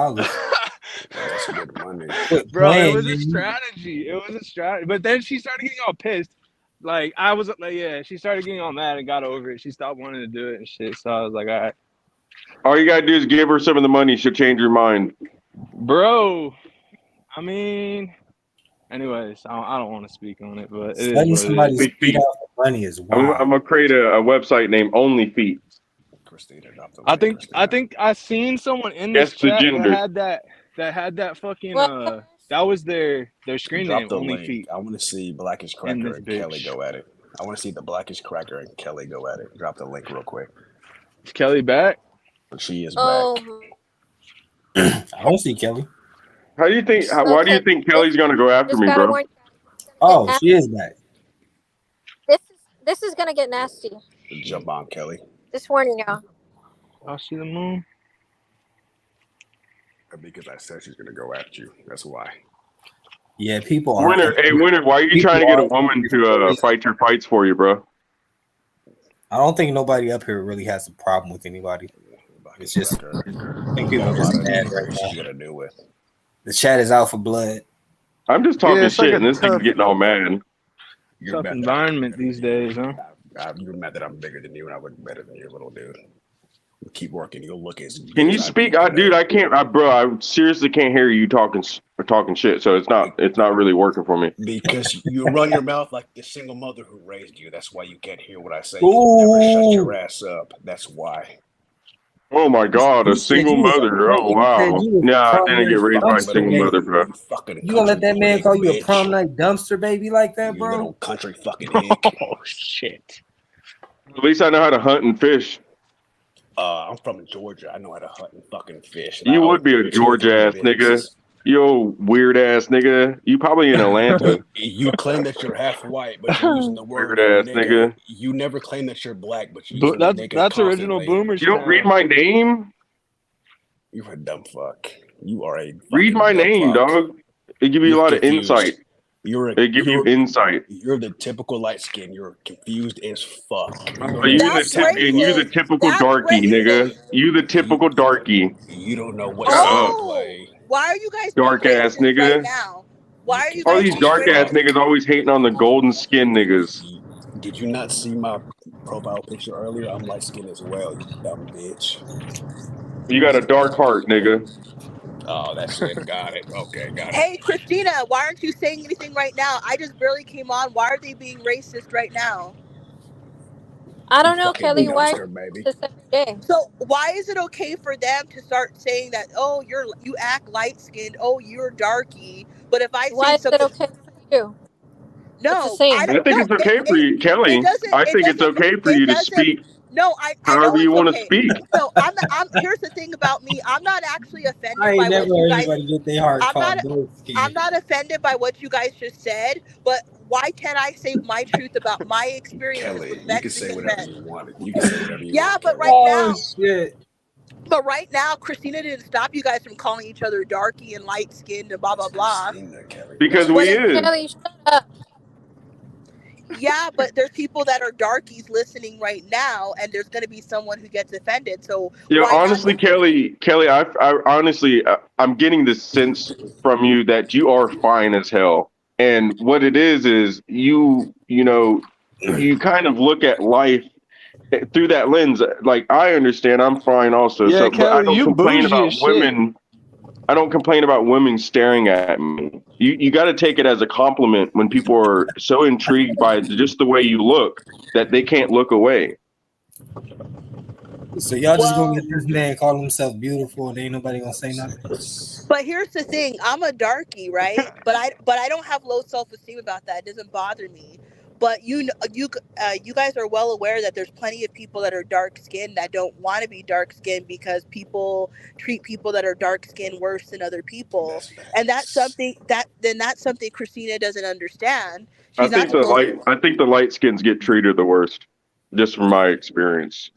That's good money. Bro, it was a strategy. It was a strategy. But then she started getting all pissed. Like, I was like, yeah, she started getting all mad and got over it. She stopped wanting to do it and shit. So I was like, all right. All you gotta do is give her some of the money. She'll change your mind. Bro, I mean, anyways, I don't want to speak on it, but it Letting is what somebody it is. speak out for money is wild. I'm gonna create a website named Only Feet. I think I seen someone in this Guess the chat gender. that had that fucking that was their screen Drop name, the Only link. Feet. I want to see Blackish Cracker and Kelly go at it. I want to see the Blackish Cracker and Kelly go at it. Drop the link real quick. Is Kelly back? She is Oh, back. I don't see Kelly. How do you think? Why do you think Kelly's gonna go after me, bro? Oh, she is back. this is gonna get nasty. Jump on, Kelly. Just warning y'all. I'll see the moon. Because I said she's gonna go after you. That's why. Yeah, people are. Winner, why are you trying to get a woman to fight your fights for you, bro? I don't think nobody up here really has a problem with anybody. It's just, I think people are just mad right now. The chat is out for blood. I'm just talking it's shit, like a and this tough- nigga's getting all mad. Tough environment these days, huh? You're mad that I'm bigger than you and I look better than you, little dude. Keep working. You'll look as. Can you speak, dude? I can't, bro. I seriously can't hear you talking shit. So it's not really working for me. Because you run your mouth like the single mother who raised you. That's why you can't hear what I say. You never shut your ass up. That's why. Oh my God, a single mother. Oh wow. Nah, I didn't get raised by a single mother, bro. You gonna let that man call you a prom night dumpster baby like that, bro? You little country fucking hick. Oh shit. At least I know how to hunt and fish. I'm from Georgia. I know how to hunt and fucking fish. You would be a Georgia ass nigga. You weird ass nigga. You probably in Atlanta. You claim that you're half white, but you're using the word Weird ass nigga. You never claim that you're black, but you use the nigga That's original constantly. boomers. You don't read my name? You're a dumb fuck. You are a Read my name, fuck. dog. It give you a lot of insight. It give you insight. You're the typical light skin. You're confused as fuck. You're the typical darky, nigga. You the typical darky. You don't know what Oh, why are you guys dark ass nigga. right now? Why are you All guys these dark ass niggas always hating on the golden skin niggas. Did you not see my profile picture earlier? I'm light skinned as well, you dumb bitch. You got a dark heart, nigga. Oh, that's it. Got it. Okay, got it. Hey, Christina, why aren't you saying anything right now? I just barely came on. Why are they being racist right now? I don't know, fucking Kelly. Why dumpster, baby. this every day? So why is it okay for them to start saying that? Oh, you act light skinned. Oh, you're darky. But if I Why say is something, it okay for you? It's the No, same. I I don't. think No, it's okay for you, it Kelly. doesn't. I It think it's doesn't. okay for It you to doesn't. speak No, I know however you it's want to okay. speak. No, I'm. Here's the thing about me. I'm not actually I offended ain't by never what you heard guys. anybody get their heart I'm not. called dark I'm skin. not offended by what you guys just said. But why can't I say my truth about my experiences with Kelly, you can say Mexican whatever men? you want. You can say whatever you Yeah, want, but Kelly. right Oh now, shit! Christina didn't stop you guys from calling each other darky and light skinned and blah blah It's blah. Christina, Kelly. Because But we it, is. Kelly, shut up. yeah, but there's people that are darkies listening right now, and there's going to be someone who gets offended. So You know, why not? honestly, Kelly, I honestly, I'm getting this sense from you that you are fine as hell. And what it is you know, you kind of look at life through that lens. Like I understand, I'm fine also. Yeah, So, but I Kelly, don't you complain bougie as about shit. women. I don't complain about women staring at me. You got to take it as a compliment when people are so intrigued by just the way you look that they can't look away. So y'all just gonna Well, let this man call himself beautiful and ain't nobody gonna say nothing? but here's the thing: I'm a darky, right? But I don't have low self esteem about that. It doesn't bother me. But you guys are well aware that there's plenty of people that are dark skinned that don't want to be dark skinned because people treat people that are dark skinned worse than other people, That's and that's facts. something that's something Christina doesn't understand. She's not supposed. I think the light skins get treated the worst, just from my experience.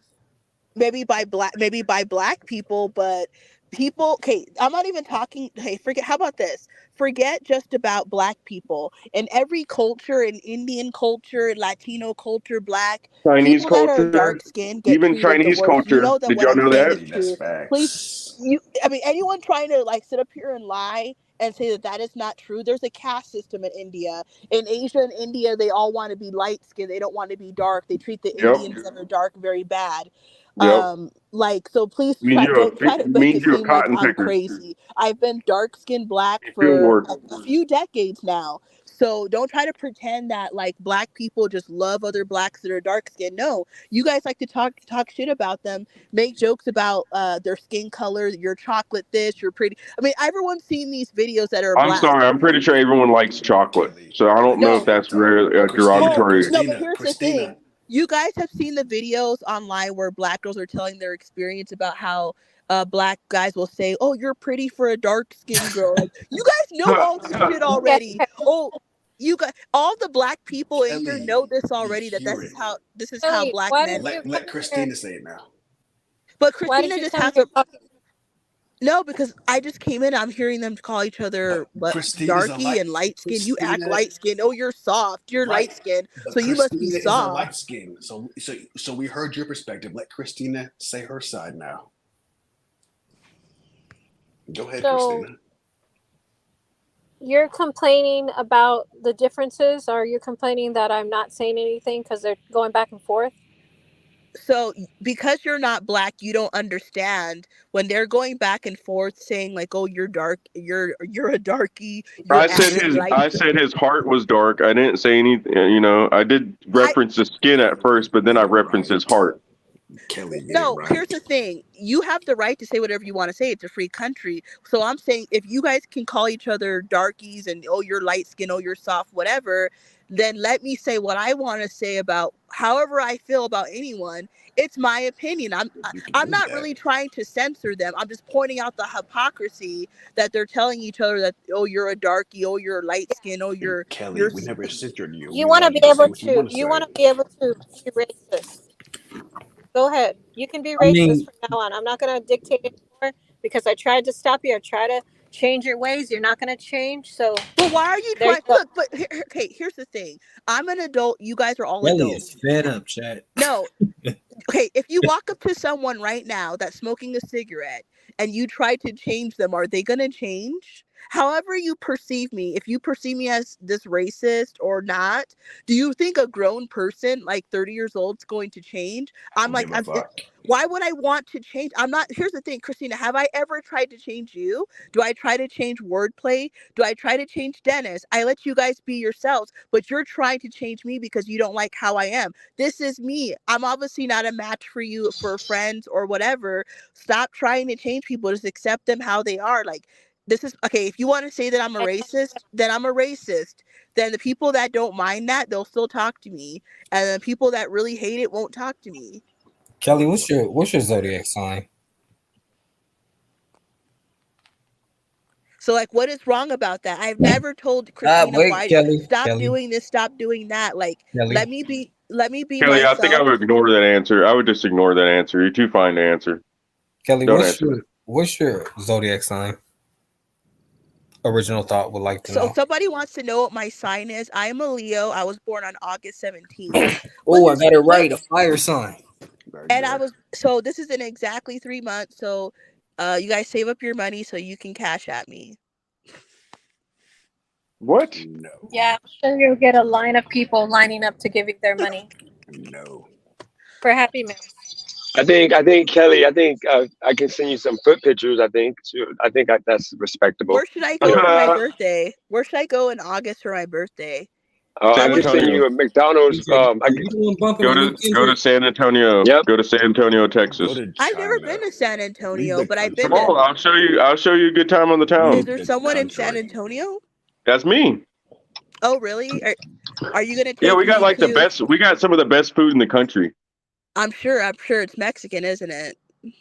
Maybe by black people, but people, okay, I'm not even talking, hey, forget, how about this, forget just about black people. In every culture, in Indian culture, Latino culture, black Chinese people that are culture, dark skinned get even treated the Chinese worst. You culture. know that Did what y'all I'm know saying that? is Kelly, that's true. Please, facts. I mean, anyone trying to like sit up here and lie and say that that is not true. There's a caste system in India. In Asia and India, they all want to be light skinned. They don't want to be dark. They treat the Yep, Indians that are dark very bad. yep. Like, so please Means don't try to make means it you're a seem like cotton I'm picker. crazy. I've been dark skinned black You feel for ward. a few decades now. So don't try to pretend that like black people just love other blacks that are dark skinned. No, you guys like to talk shit about them, make jokes about their skin color. You're chocolate this, you're pretty. I mean, everyone's seen these videos that are I'm black. sorry. I'm pretty sure everyone likes chocolate, Kelly, so I don't know if No, that's very oh derogatory. no, but here's the thing. You guys have seen the videos online where black girls are telling their experience about how black guys will say, "Oh, you're pretty for a dark skinned girl." Like, you guys know all this shit Yeah, already. Oh, you guys, all the black people in here Kelly, know this we already. That hear it. this is how Kelly, black why did men. you Let come here? Christina say it now. But Why did Christina you just come has here a talking? no, because I just came in. I'm hearing them call each other But what Christina's a darky light. and light skin. You act Christina, light skin. Oh, you're soft. You're right? light skin. But So you must be Christina is a soft. light skin. So we heard your perspective. Let Christina say her side now. Go ahead, So Christina. you're complaining about the differences, or you're complaining that I'm not saying anything because they're going back and forth? So because you're not black, you don't understand when they're going back and forth saying like, "Oh, you're dark. You're a darky. You're acting light." I said his heart was dark. I didn't say anything. You know, I did I reference the skin at first, but then Get I it referenced his right. heart. Kelly, get it no, here's right. the thing. You have the right to say whatever you want to say. It's a free country. So I'm saying if you guys can call each other darkies and oh you're light skin, oh you're soft, whatever, then let me say what I want to say about however I feel about anyone. It's my opinion. You can I'm do not that. really trying to censor them. I'm just pointing out the hypocrisy that they're telling each other that oh you're a darky, oh you're light skin, oh And you're Kelly, we never censored you. You We want to allowed be you to say able what you to. want to You say. want to be able to be racist. Go ahead. You can be I racist mean, from now on. I'm not going to dictate anymore because I tried to stop you. I try to change your ways. You're not going to change. So but why are you there you trying? go. Look, but okay, here's the thing. I'm an adult. You guys are all Kelly is adults. fed up, chat. No, okay, if you walk up to someone right now that's smoking a cigarette and you try to change them, are they going to change? However you perceive me, if you perceive me as this racist or not, do you think a grown person like 30 years old is going to change? I'm Don't like, give a fuck. why would I want to change? I'm not. Here's the thing, Christina. Have I ever tried to change you? Do I try to change wordplay? Do I try to change Dennis? I let you guys be yourselves, but you're trying to change me because you don't like how I am. This is me. I'm obviously not a match for you for friends or whatever. Stop trying to change people. Just accept them how they are. Like this is okay. If you want to say that I'm a racist, then I'm a racist. Then the people that don't mind that, they'll still talk to me, and the people that really hate it won't talk to me. Kelly, what's your zodiac sign? So like, what is wrong about that? I've never told Christina Wait, why Kelly. stop Kelly. doing this, stop doing that. Like, Kelly. let me be Kelly, I think I myself. would ignore that answer. I would just ignore that answer. You're too fine to answer. Kelly, Don't answer. what's your zodiac sign? Original thought would like to So know. if somebody wants to know what my sign is, I am a Leo. I was born on August 17th. Oh, I got it right. A fire sign. And so this is in exactly 3 months. So you guys save up your money so you can cash at me. What? No. Yeah, I'm sure you'll get a line of people lining up to give you their money. No. For Happy Meals. I think Kelly. I think I can send you some foot pictures. I think that's respectable. Where should I go for my birthday? Where should I go in August for my birthday? I can send you a McDonald's. Go to San Antonio. Yep. Go to San Antonio, Texas. I've never been to San Antonio, but I've been Come on, to. I'll show you a good time on the town. Is there someone in San Antonio? That's me. Oh, really? Are you gonna take Yeah, we got me like the to- best. We got some of the best food in the country. I'm sure it's Mexican, isn't it?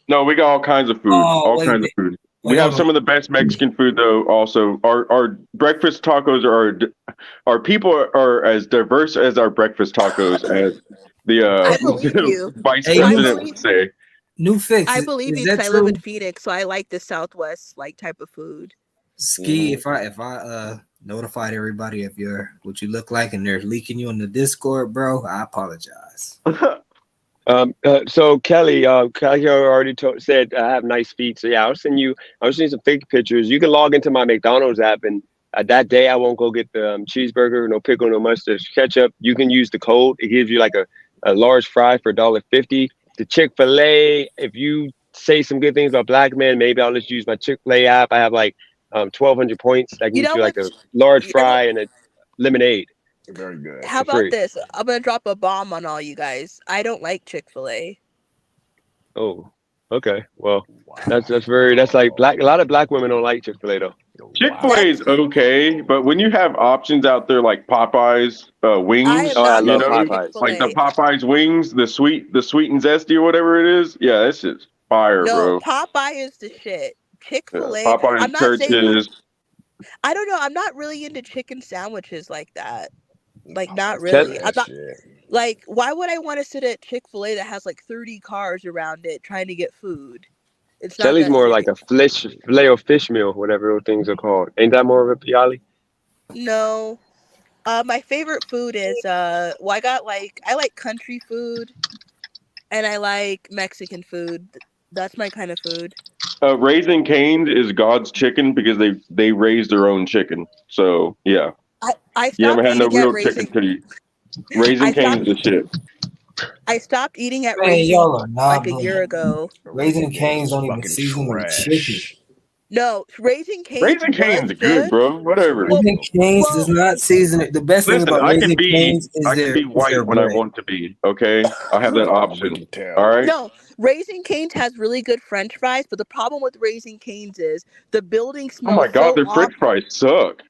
No, we got all kinds of food. All kinds of food. We have some of the best Mexican food, though. Also, our breakfast tacos our people are as diverse as our breakfast tacos, as the vice president would say. New fix. I believe you that because I live true? in Phoenix, so I like the Southwest type of food. Ski, if I notified everybody of what you look like and they're leaking you on the Discord, bro, I apologize. So Kelly already said I have nice feet. So yeah, I'll send you some fake pictures. You can log into my McDonald's app, and that day I won't go get the cheeseburger, no pickle, no mustard, ketchup. You can use the code. It gives you like a large fry for $1.50. The Chick-fil-A, if you say some good things about black men, maybe I'll just use my Chick-fil-A app. I have like 1,200 points. That can get you like a large fry and a lemonade. Very good. How about this? I'm gonna drop a bomb on all you guys. I don't like Chick-fil-A. Oh, okay. Well, that's like a lot of black women don't like Chick-fil-A though. Chick-fil-A is okay, but when you have options out there like Popeyes wings, I love Popeyes. like the Popeyes wings, the sweet and zesty or whatever it is. Yeah, this is fire, No, bro. Popeye is the shit. Chick-fil-A. Yeah, Popeyes I'm not churches. I don't know. I'm not really into chicken sandwiches like that. Like, not really. I'm not. Like, why would I want to sit at Chick-fil-A that has like 30 cars around it trying to get food? It's not Kelly's that more like a filet or fish meal, whatever those things are called. Ain't that more of a piali? No. My favorite food is I like country food and I like Mexican food. That's my kind of food. Raising Cane's is God's chicken because they raise their own chicken. So yeah. I you never stopped had no eating at real chicken till you. Raising Cane's is shit. I stopped eating at Man, Raising y'all are not like a year ago. Raising Cane's don't even season the chicken. No, Raising Cane's Raising Cane's was good, bro. Whatever. Raising Cane's does not season it. The best thing Listen, about I Raising can be Cane's is their white when I bread. want to be. Okay, I have that option. All right. No, Raising Cane's has really good French fries, but the problem with Raising Cane's is the building Oh smells my God, so their French awful. fries suck.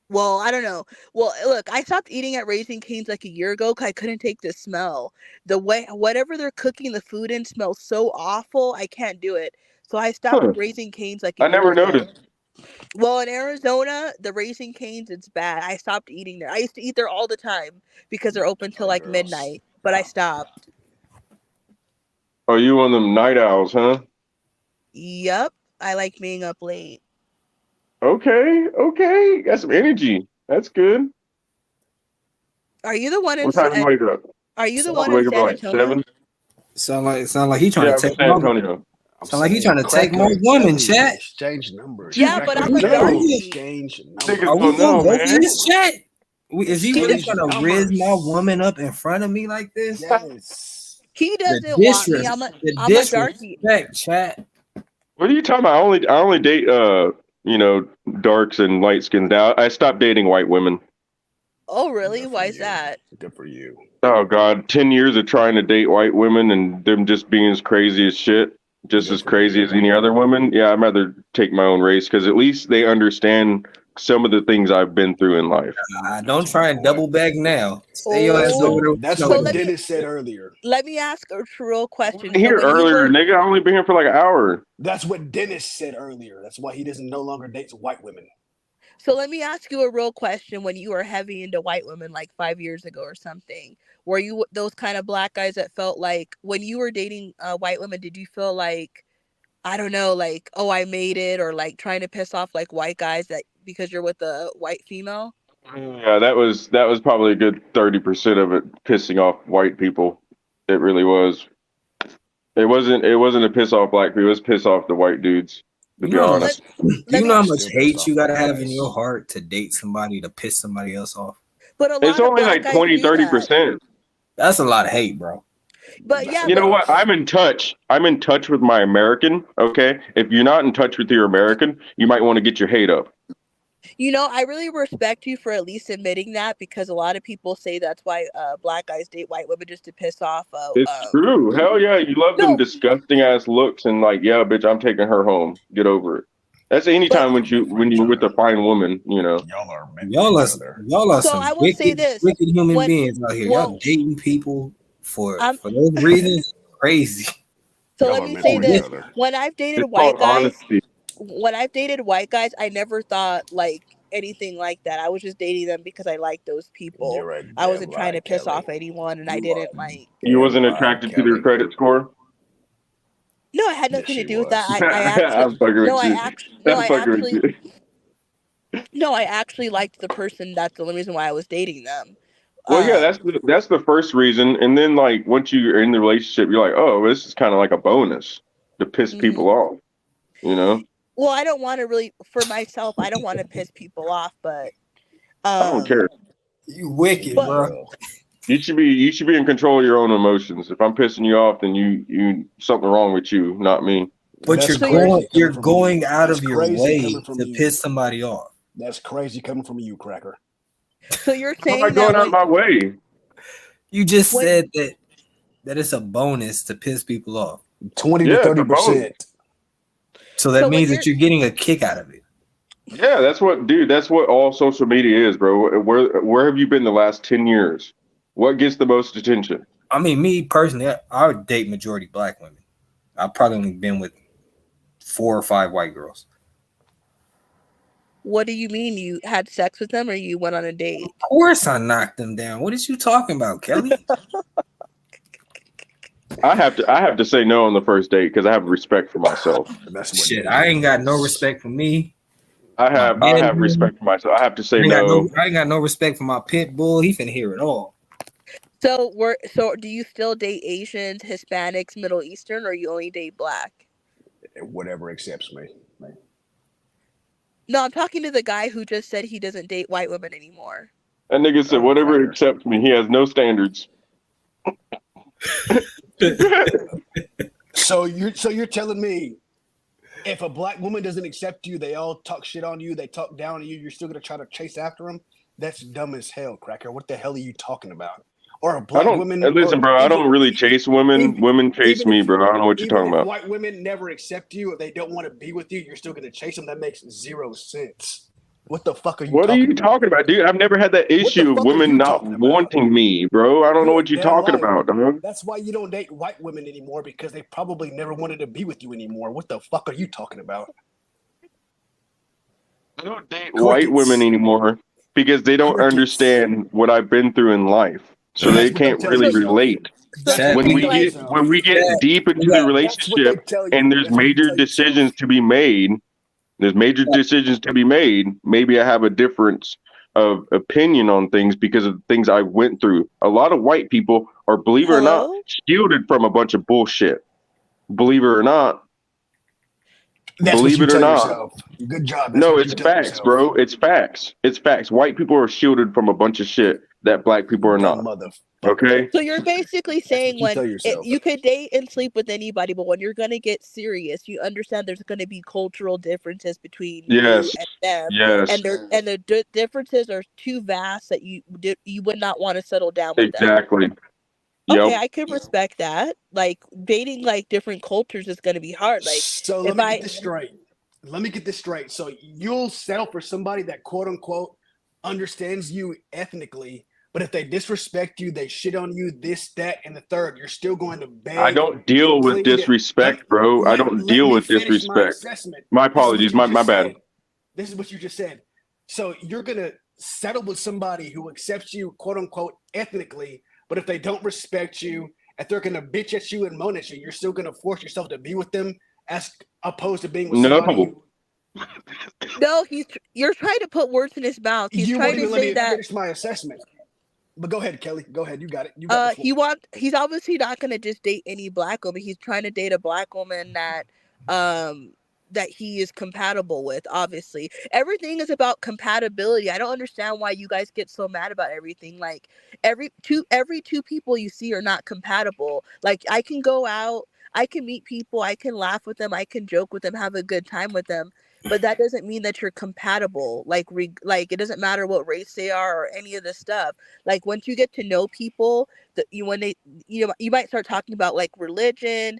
Well, I don't know. Well, look, I stopped eating at Raising Cane's like a year ago because I couldn't take the smell. The way whatever they're cooking the food in smells so awful, I can't do it. So I stopped Huh. Raising Cane's like a I year never ago. noticed. Well, in Arizona, the Raising Cane's, it's bad. I stopped eating there. I used to eat there all the time because they're open till like midnight, but I stopped. Oh, you one of them night owls, huh? Yep, I like being up late. Okay. Got some energy. That's good. Are you the one in What time do you wake up? Are you the I one in wake up San at like Antonio? 7. Sound like he trying Yeah, to I'm in take San my Antonio. sound like he trying to take my woman, chat. Exchange numbers. Yeah, but I'm a darky. Exchange Niggas Are we don't know, gonna go for man. this chat? Is he really Exchange trying to riz my woman up in front of me like this? Yes. He The doesn't want me. the I'm a darky. disrespect, chat. What are you talking about? I only date darks and light skins now. I stopped dating white women. Oh, really? Why is that? Good for you. Oh God, 10 years of trying to date white women and them just being as crazy as shit. just as crazy as any other woman, yeah, I'd rather take my own race because at least they understand some of the things I've been through in life. Don't try and double back now. Stay your ass over there. That's No, what let me- Dennis said earlier. Let me ask a real question. Here when you earlier, were nigga. I only been here for like an hour. That's what Dennis said earlier. That's why he doesn't no longer dates white women. So let me ask you a real question. When you were heavy into white women like 5 years ago or something, were you those kind of black guys that felt like when you were dating white women, did you feel like, I don't know, like, oh, I made it, or like trying to piss off like white guys that because you're with a white female? Yeah, that was probably a good 30% of it pissing off white people. It really was. It wasn't a piss off black people. It was piss off the white dudes. To be honest. Do you know how much hate you gotta have in your heart to date somebody to piss somebody else off? But a It's only like 20-30%. That's a lot of hate, bro. But yeah, you know what? I'm in touch with my American. Okay, if you're not in touch with your American, you might want to get your hate up. You know, I really respect you for at least admitting that, because a lot of people say that's why black guys date white women, just to piss off. It's true. Hell yeah, you love them disgusting ass looks and like, yeah, bitch, I'm taking her home. Get over it. That's anytime when you're with a fine woman, you know. Y'all are So some I will say this, wicked human when- beings out here. well, Y'all dating people for those reasons. Crazy. So let me say this: when I've dated It's white called guys, honesty. I never thought like anything like that. I was just dating them because I liked those people. I wasn't trying to piss off anyone, and I didn't like. You wasn't attracted to their credit score? No, it had nothing to do with that. I I'm actually, fucking with no, you. I'm fucking with you. I actually liked the person. That's the only reason why I was dating them. Well, yeah, that's the first reason, and then like once you're in the relationship, you're like, oh, this is kind of like a bonus to piss people off, you know. Well, I don't want to really, for myself, I don't want to piss people off, but I don't care. You wicked, bro. You should be in control of your own emotions. If I'm pissing you off, then you something wrong with you, not me. But you're going out of your way to piss somebody off. That's crazy coming from you, Cracker. So you're How am I going out of my way? You just said that it's a bonus to piss people off. 20 to 30%. So that means that you're getting a kick out of it. Yeah, that's what all social media is, bro. Where have you been the last 10 years? What gets the most attention? I mean, me personally, I would date majority black women. I've probably only been with 4 or 5 white girls. What do you mean? You had sex with them, or you went on a date? Of course I knocked them down. What is you talking about, Kelly? I have to say no on the first date because I have respect for myself. Shit, I ain't got no respect for me. I have respect for myself. I have to say no. I ain't got no respect for my pit bull. He finna hear it all. So do you still date Asians, Hispanics, Middle Eastern, or you only date black? Whatever accepts me. No, I'm talking to the guy who just said he doesn't date white women anymore. That nigga said whatever accepts me. He has no standards. So you're telling me if a black woman doesn't accept you, they all talk shit on you, they talk down on you, you're still gonna try to chase after them? That's dumb as hell, Cracker. What the hell are you talking about? Or a black woman. Listen, bro. I don't really chase women. Women chase me, bro. I don't know what you're talking about. White women never accept you. If they don't want to be with you, you're still gonna chase them. That makes zero sense. What the fuck are you? What are you talking about, dude? I've never had that issue of women not wanting me, bro. I don't know what you're talking about, dog. That's why you don't date white women anymore, because they probably never wanted to be with you anymore. What the fuck are you talking about? I don't date white women anymore because they don't understand what I've been through in life, so they can't really relate. When we get deep into the relationship and there's major decisions to be made. Maybe I have a difference of opinion on things because of the things I went through. A lot of white people are, believe it or not, shielded from a bunch of bullshit. Believe it or not. Believe it or not. Good job. No, it's facts, bro. It's facts. It's facts. White people are shielded from a bunch of shit that black people are not. Okay? So you're basically saying what you tell yourself. you could date and sleep with anybody, but when you're going to get serious, you understand there's going to be cultural differences between you and them. Yes. And differences are too vast that you would not want to settle down with them. Exactly. Okay, Yep. I could respect that. Like dating like different cultures is gonna be hard. Like So let if me get I this straight. Let me get this straight. So you'll settle for somebody that quote unquote understands you ethnically, but if they disrespect you, they shit on you, this, that, and the third, you're still going to I beg don't and deal with plead. disrespect, bro. I don't Let deal me with finish my disrespect. assessment. My This is what apologies. you My just bad. said. This is what you just said. So you're gonna settle with somebody who accepts you, quote unquote, ethnically, but if they don't respect you, if they're gonna bitch at you and moan at you, you're still gonna force yourself to be with them as opposed to being with somebody No. who No, you're trying to put words in his mouth. He's you won't trying to even let say me that finish my assessment. But go ahead, Kelly. Go ahead. You got it. You got the floor. he's obviously not gonna just date any black woman. He's trying to date a black woman um that he is compatible with. Obviously, everything is about compatibility. I don't understand why you guys get so mad about everything. Like every two people you see are not compatible. Like I can go out, I can meet people, I can laugh with them, I can joke with them, have a good time with them, but that doesn't mean that you're compatible. Like it doesn't matter what race they are or any of this stuff. Like once you get to know people, that you when they you might start talking about like religion,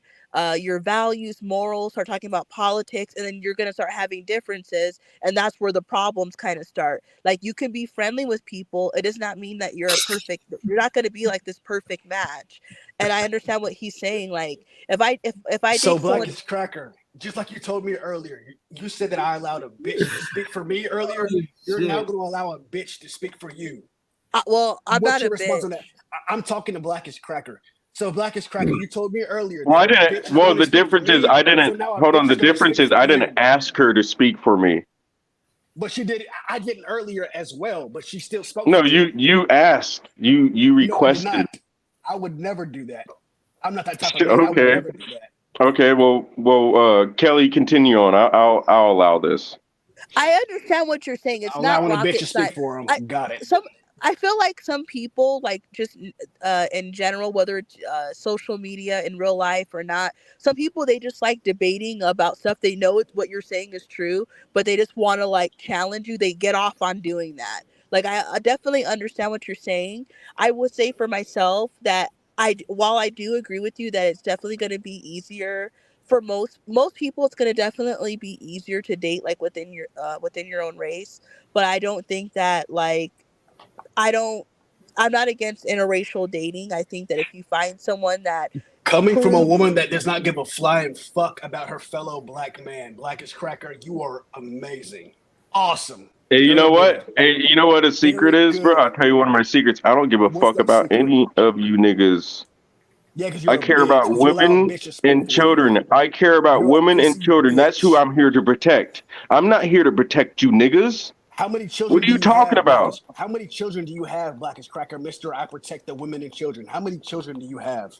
your values, morals, start talking about politics, and then you're gonna start having differences, and that's where the problems kind of start. Like you can be friendly with people, it does not mean that you're not gonna be like this perfect match. And I understand what he's saying. Like if I So date Black someone, is Cracker, just like you told me earlier, you said that I allowed a bitch to speak for me earlier. You're now going to allow a bitch to speak for you. well, I'm What's not your a response bitch. on that? I'm talking to Blackest Cracker. So Blackest Cracker, you told me earlier Well, I that a didn't. bitch is Well, going to the speak for difference is me. I So didn't. now a Hold on. bitch The is going to difference speak is for I didn't you. ask her to speak for me. But she did. I didn't earlier as well. But she still spoke No, for me. you asked. You No, I did requested. not. I would never do that. I'm not that type of man. I would Okay. never do that. Okay. Well. Kelly, continue on. I'll allow this. I understand what you're saying. It's not Allowing a bitch to rocket speak science. for him. I Got it. I feel like some people, like just in general, whether it's social media in real life or not, some people they just like debating about stuff. They know what you're saying is true, but they just want to like challenge you. They get off on doing that. Like I definitely understand what you're saying. I would say for myself that while I do agree with you that it's definitely going to be easier for most people, it's going to definitely be easier to date like within your own race. But I don't think that like I don't I'm not against interracial dating. I think that if you find someone that Coming from a proves woman that does not give a flying fuck about her fellow black man, Blackest Cracker, you are amazing. Awesome. Hey, you know Very good. what? Hey, you know what a secret Very is, bro? I'll good. tell you one of my secrets. I don't give a What's fuck that about secret? any of you niggas. Yeah, because I you're a care bitch. about Because you allow a women bitch to speak and for you. children. I care about You're a women and pussy children. That's who bitch. I'm here to protect. I'm not here to protect you niggas. How many What children are do you you talking have, about? How many children do you have, Blackest Cracker, Mister? I protect the women and children. How many children do you have?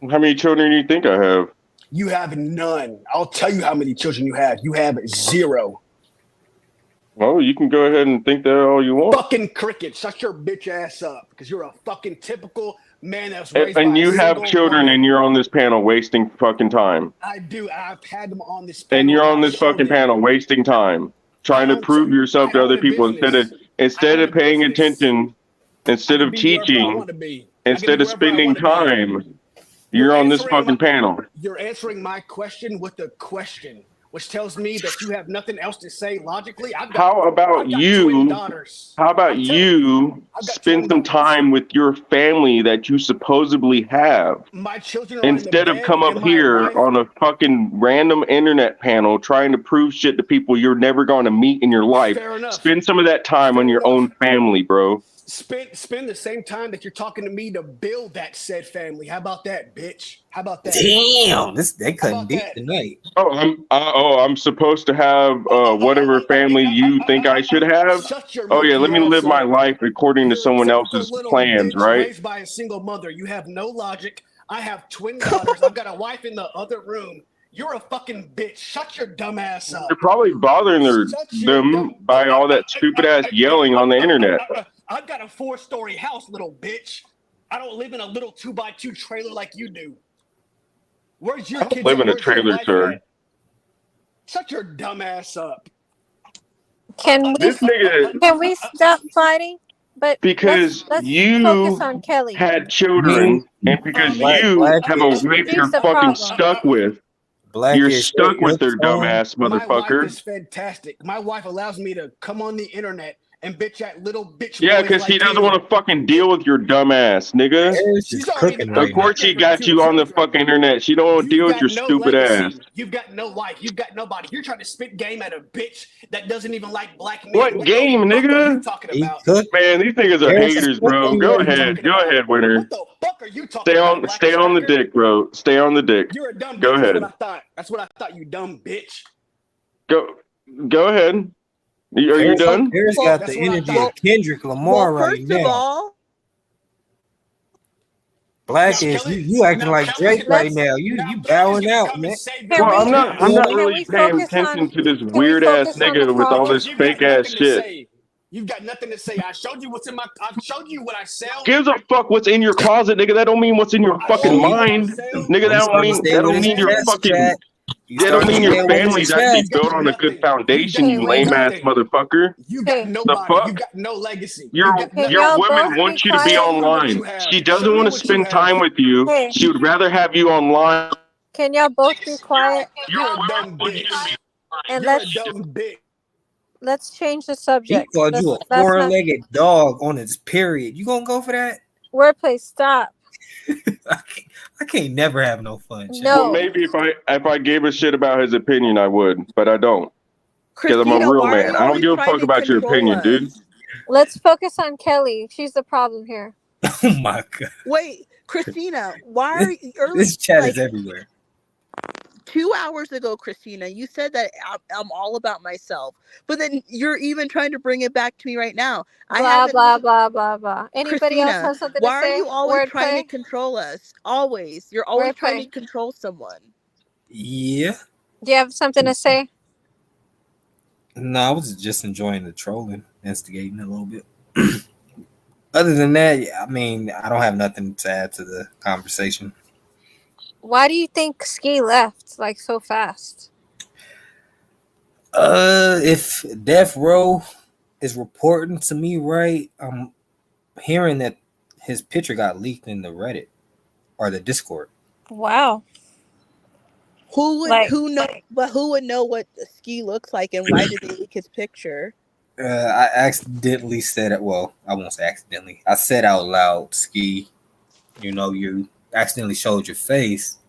How many children do you think I have? You have none. I'll tell you how many children you have. You have 0. Well, you can go ahead and think that all you want. Fucking cricket. Shut your bitch ass up. Because you're a fucking typical man that's raised And by a you have single children and woman. you're on this panel wasting fucking time. I do. I've had them on this And panel you're and on I'll this show fucking them. panel wasting time. Trying to prove yourself I to own other a people business. instead I own a of paying business. attention, I instead can of be wherever I teaching, want to be. I can be instead of wherever I spending want to be. time, you're on this fucking panel. You're answering my question with a question, which tells me that you have nothing else to say logically. I've got How about twin you? daughters. How about you I've got spend twin some daughters. time with your family that you supposedly have My children are in the instead of bed, come up and my here wife. on a fucking random internet panel trying to prove shit to people you're never going to meet in your life? Fair enough. Spend some of that time on Fair your enough. own family, bro. Spend the same time that you're talking to me to build that said family. How about that, bitch? How about that? Damn, they How cutting about deep that? tonight. I'm supposed to have whatever family you think I should have. Shut your Oh yeah, monkey let me live ass my up. life according to You're a someone typical else's little plans, bitch right? raised by a single mother. You have no logic. I have twin daughters. I've got a wife in the other room. You're a fucking bitch. Shut your dumb ass up. They're probably bothering them by all that stupid ass yelling on the internet. I've got a 4-story house, little bitch. I don't live in a little 2x2 trailer like you do. Where's your I don't kids live at? in a Where's your trailer, wife sir. at? Shut your dumb ass up. Can we This nigga. can we stop fighting? But because let's you focus on Kelly. had children, and because you have a wife She's you're the fucking problem. stuck with. Black You're is stuck with their your tone. dumbass My wife motherfucker. is fantastic. My wife allows me to come on the internet and bitch at little bitch Yeah, boys because like he doesn't you. want to fucking deal with your dumbass, nigga. Paris She's is already cooking been right Of now. course she got two you on the kids right fucking now. internet. She don't want to You've deal with got your no stupid ass. legacy. You've got no life. You've got nobody. You're trying to spit game at a bitch that doesn't even like black men. What game, the fuck are you nigga? talking He about? cooked. Man, these niggas are Paris is haters, bro. cooking Go right now. ahead. Go ahead, winner. What the fuck are you talking Stay about, on Black stay on the Striker? dick, bro. Stay on the dick. You're a dumb bitch. Go That's ahead. what I thought. That's what I thought, you dumb bitch. Go ahead. Are you Paris, done? Paris Well, got That's the what I energy thought. of Kendrick Lamar well, right first of now. all, Black Now is Kelly, you acting now like Kelly's Drake gonna right Let's now. You now Kelly's bowing gonna out, come man. and save can your Well, we bitch I'm You ass. not know? really can we paying focus attention on to this can we weird ass focus on the nigga with all problem? this Because you've fake got ass nothing to shit. say. You've got nothing to say. I showed you what's in my. I've showed you what I sell. Gives a fuck what's in your closet, nigga. That don't mean what's in your I fucking showed you what I mind, sell. nigga. You starting to stay That with don't his mean your chest, fucking. chat. You That don't starting to mean your stay with his family's chest. actually Got built on a good nothing. foundation. Okay, You wait. lame ass Nothing. motherfucker. You Okay. got The nobody. You fuck. got no legacy. You Your got Can your y'all nothing. both woman be wants you to be quiet? Show me what you online. have. She Show doesn't me want to what you spend have. time with you. Hey, She would rather have you online. can y'all both be quiet? You're a dumb bitch. And You're a dumb bitch. let's change the He subject. called you a Let's not four-legged dog on his period. You gonna go for that? wordplay. Stop. I can't never have no fun, chat. Well, No. maybe if I gave a shit about his opinion, I would, but I don't, because I'm a Christina, real why are man. you I don't always give a trying fuck to about your control opinion, dude. us? Let's focus on Kelly. She's the problem here. Oh my god, Wait, Christina, why are you early? this chat Like is everywhere. 2 hours ago, Christina, you said that I'm all about myself, but then you're even trying to bring it back to me right now. I Blah haven't. blah blah blah blah. Anybody else Christina, have something to why are say? you always trying to Wordplay. control us? Always, you're always trying to Wordplay. control someone. Yeah. Do you have something to say? No, I was just enjoying the trolling, instigating a little bit. Other than that, I mean, I don't have nothing to add to the conversation. Why do you think Ski left like so fast? If Death Row is reporting to me right, I'm hearing that his picture got leaked in the Reddit or the Discord. Wow. Who would Like who would know what Ski looks like, and why did they leak his picture? I accidentally said it. Well, I won't say accidentally. I said out loud, Ski, you accidentally showed your face.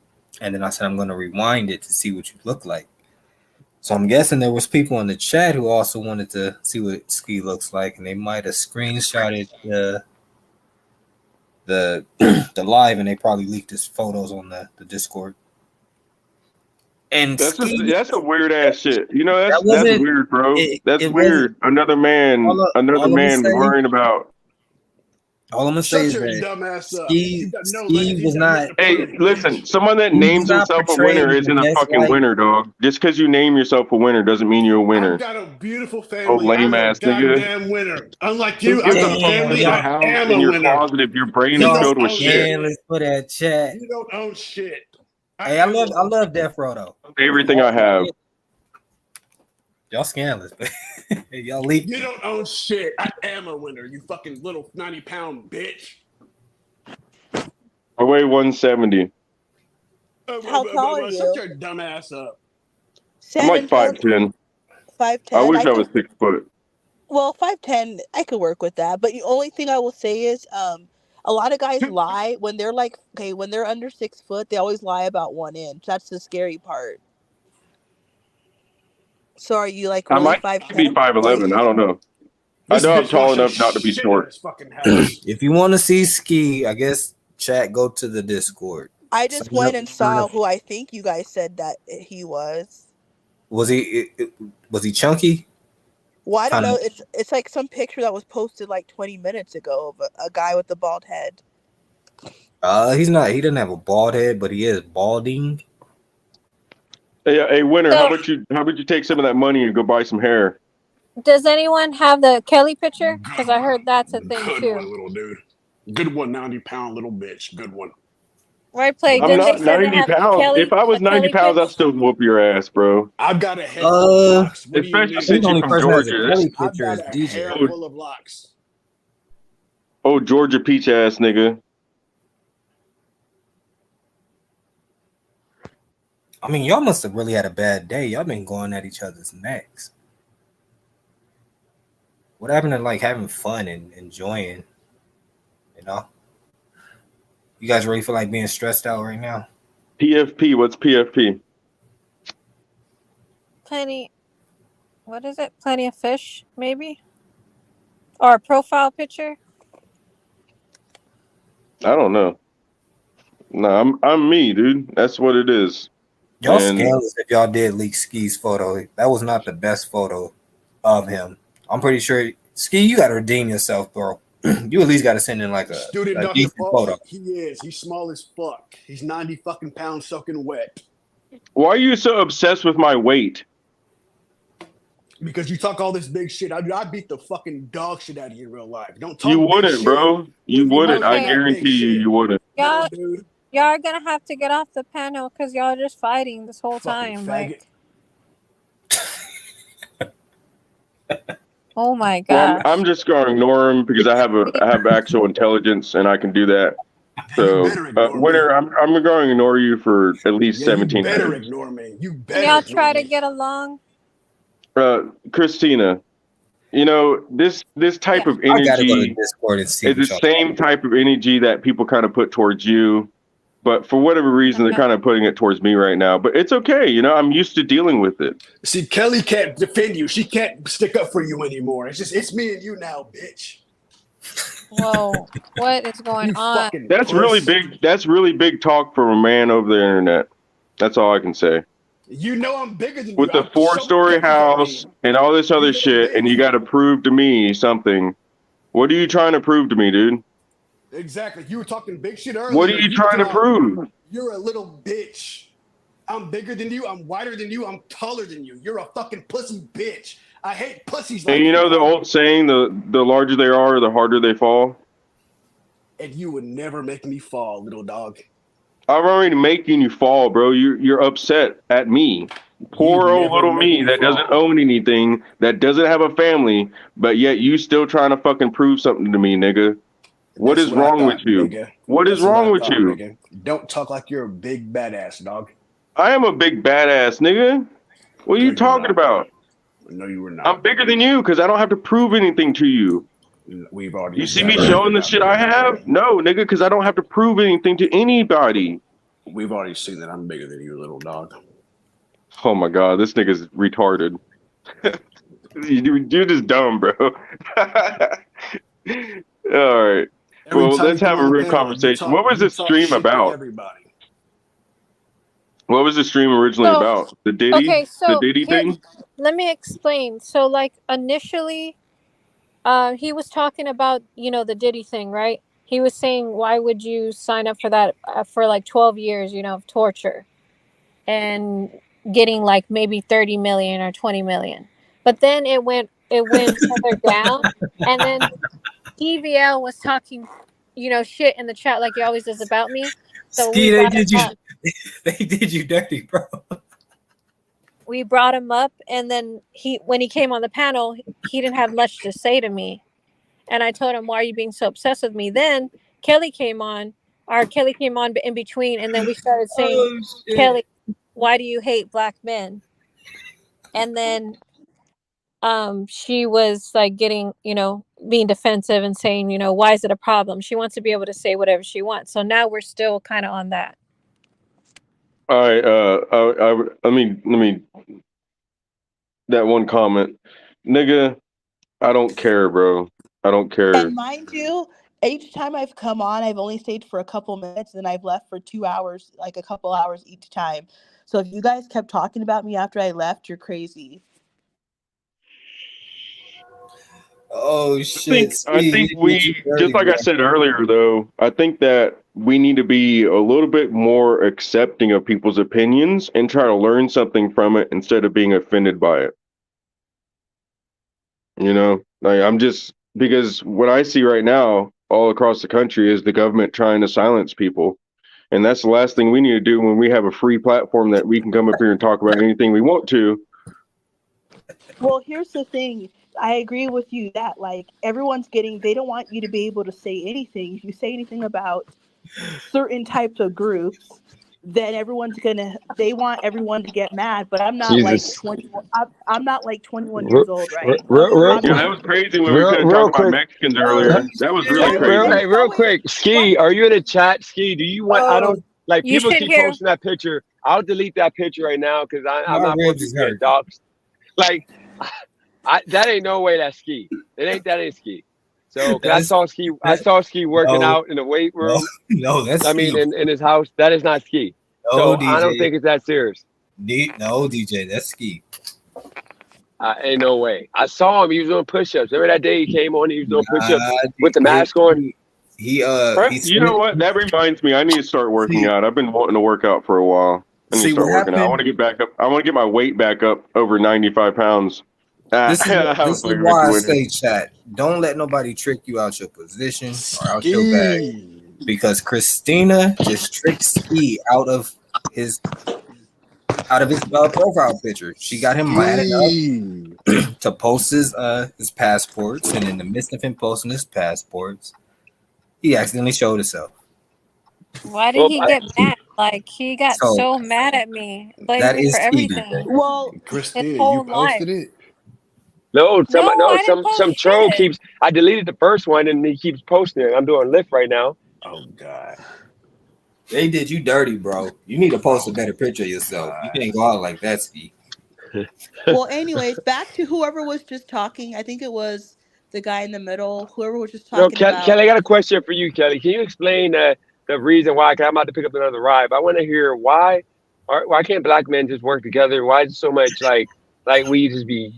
And then I said, I'm going to rewind it to see what you look like. So I'm guessing there was people in the chat who also wanted to see what Ski looks like. And they might have screenshotted the live, and they probably leaked his photos on the Discord. And That's a weird ass shit. That's wasn't- weird, bro. That's it weird. Another man all I'm gonna say- worrying about. All I'm gonna say is Shut your that dumb ass up. Ski, You got no Ski legacy. was You got not. nothing to Hey, prove, listen. bitch. Someone that He was names not himself a portrayed winner in isn't the a best fucking light. winner, dog. Just because you name yourself a winner doesn't mean you're a winner. I've got a beautiful Oh, family. lame I'm a ass nigga. goddamn winner. Unlike Who you, I've gives a got a fuck Damn, what's family. in your I house, am in a your winner. closet, if your brain You is don't filled with own shit? shit. Scandalous for that chat. You don't own shit. Hey, I love Death Row though. Everything I have. Y'all scandalous, but y'all leaked. You don't own shit. I am a winner. You fucking little 90-pound bitch. I weigh 170. How tall are Shut you? your dumb ass up. I'm like 7'10", 5'10". I 5'10". wish I was 6 foot. Well, 5'10", I could work with that. But the only thing I will say is, a lot of guys lie when they're like, okay, when they're under 6 foot, they always lie about 1 inch. That's the scary part. So are you like I really might 5'10"? be 5'11". I don't know. I This know I'm bitch tall wants enough some not to be shit in short. his fucking house. If you want to see Ski, I guess chat go to the Discord. I just Sign up went and for saw the- who I think you guys said that he was. Was he chunky? Well, I don't Kinda. know. It's like some picture that was posted like 20 minutes ago of a guy with a bald head. He's not. He doesn't have a bald head, but he is balding. Hey, winner, So- how about you take some of that money and go buy some hair? Does anyone have the Kelly picture? Because I heard that's a thing Good one, too. little dude. Good one, 90-pound little bitch. Good one. Wordplay. I'm Didn't they not say they 90 had pounds. Kelly? If I was a 90 Kelly pounds, I'd pic? still whoop your ass, bro. I've got a head full of locks. What do you Especially mean? since you're from Georgia. Kelly I've picture got is a DJ. hair full of locks. Oh, Georgia peach ass nigga. I mean, y'all must have really had a bad day. Y'all been going at each other's necks. What happened to like having fun and enjoying? You know, you guys really feel like being stressed out right now? PFP. What's PFP? Plenty. What is it? Plenty of fish, maybe? Or a profile picture? I don't know. No, I'm me, dude. That's what it is. Y'all And scandalous if y'all did leak Ski's photo. That was not the best photo of him. I'm pretty sure Ski, you got to redeem yourself, bro. You at least got to send in like Student a Dr. decent Paul, photo. he is. He's small as fuck. He's 90 fucking pounds soaking wet. why are you so obsessed with my weight? Because you talk all this big shit. I beat the fucking dog shit out of you in real life. Don't talk You big wouldn't, shit bro. You when you know wouldn't. you're I not guarantee big you, shit. you wouldn't. Y'all, No, dude. y'all are gonna have to get off the panel because y'all are just fighting this whole Fucking time. faggot. Oh my Well, gosh. I'm just gonna ignore him because I have actual intelligence and I can do that. So, better ignore Winter, I'm going to ignore you for at least Yeah, 17 you better minutes. ignore me. You Can better y'all ignore try to me. get along? Christina, you know this type of I gotta go to energy Discord and see is the what y'all. same type of energy that people kind of put towards you, but for whatever reason, they're kind of putting it towards me right now. But it's okay, you know. I'm used to dealing with it. See, Kelly can't defend you. She can't stick up for you anymore. It's me and you now, bitch. Whoa, what is going You on? fucking That's really puss. big. That's really big talk from a man over the internet. That's all I can say. You know I'm bigger than With you. the 4-story house and all this other shit, and you got to prove to me something. What are you trying to prove to me, dude? Exactly. You were talking big shit earlier. What are you trying to prove? You're a little bitch. I'm bigger than you. I'm wider than you. I'm taller than you. You're a fucking pussy bitch. I hate pussies like And you know the dog. old saying, the larger they are, the harder they fall. And you would never make me fall, little dog. I'm already making you fall, bro. You're upset at me. Poor old never little make me me that doesn't fall. own anything, that doesn't have a family, but yet you still trying to fucking prove something to me, nigga. What That's is what I wrong thought, with you? nigga. What is That's what I wrong with thought, you? nigga. Don't talk like you're a big badass, dog. I am a big badass, nigga. What are No, you you were talking not. about? No, you were not. I'm bigger than you because I don't have to prove anything to you. We've already You see me established showing you're the not shit I bigger than have? No, nigga, because I don't have to prove anything to anybody. We've already seen that I'm bigger than you, little dog. Oh my god, this nigga's retarded. You're just dumb, bro. All right. Every Well, time let's you come have on a the real panel, conversation. What was you this talk stream shit to about? everybody. What was the stream originally So, about? The Diddy? okay, The so Diddy here, thing? let me explain. So, like, initially, he was talking about, the Diddy thing, right? He was saying, why would you sign up for that for like 12 years, of torture and getting like maybe 30 million or 20 million. But then it went further down, and then DVL was talking, shit in the chat like he always does about me. So Ski, we they brought did him you. up. They did you dirty, bro. We brought him up, and then when he came on the panel, he didn't have much to say to me. And I told him, why are you being so obsessed with me? Then Kelly came on in between, and then we started saying, Kelly, why do you hate black men? And then she was like getting, being defensive and saying, why is it a problem? She wants to be able to say whatever she wants. So now we're still kind of on that. All right, let me that one comment. Nigga, I don't care, bro. I don't care. And mind you, each time I've come on, I've only stayed for a couple minutes, and I've left for 2 hours, like a couple hours each time. So if you guys kept talking about me after I left, you're crazy. Oh shit! I think we, just like I said earlier, though, I think that we need to be a little bit more accepting of people's opinions and try to learn something from it instead of being offended by it. Like I'm just, because what I see right now all across the country is the government trying to silence people. And that's the last thing we need to do when we have a free platform that we can come up here and talk about anything we want to. Well, here's the thing. I agree with you that like everyone's getting. They don't want you to be able to say anything. If you say anything about certain types of groups, then everyone's gonna. They want everyone to get mad. But I'm not like Jesus. 21. I'm not like 21 Real, years old, real, right? real I'm Yeah, quick. that not. was crazy when we couldn't Real talk about quick. Mexicans Oh, earlier. That was really Hey, crazy. real quick. Ski, are you in the chat? Ski, do you want? I Oh, don't like You people should keep hear. posting that picture. I'll delete that picture right now because I'm My not supposed ribs to is be getting hurting. doxxed. Like, that ain't no way that's Ski. That ain't Ski. So, cause That's I that. saw Ski working No, out in the weight no, room. no. That's I mean, Ski. in his house. That is not Ski. No, So I don't DJ. think it's that serious. No, DJ. That's Ski. Ain't no way. I saw him. He was doing push-ups. Remember that day he came on? He was doing push-ups Nah, with the mask on. he You know what? That reminds me. I need to start working out. I've been wanting to work out for a while. I need to see start what working out. I happened. want to get back up. I want to get my weight back up over 95 pounds. This is I was this is like, why I doing say, chat. Don't let nobody trick you out your position or out your bag, Ski. because Christina just tricked Ski his out of his profile picture. She got him mad enough Ski. to post his passports, and in the midst of him posting his passports, he accidentally showed himself. Why did Well, he get mad? Like he got So so mad at me, blamed that me for is Ski, everything. DJ. well, His Christina, you whole life. posted it? no, No, I didn't some post troll shit. keeps. I deleted the first one and he keeps posting it. I'm doing Lyft right now. Oh God. They did you dirty, bro. You need to post a Oh better picture of yourself. You God. can't go out like that, Ski. well. Anyways, back to whoever was just talking. I think it was the guy in the middle. Whoever was just No, talking Kelly, about. I got a question for you, Kelly. Can you explain the reason why? Cause I'm about to pick up another ride. But I want to hear why can't black men just work together? Why is it so much like we just be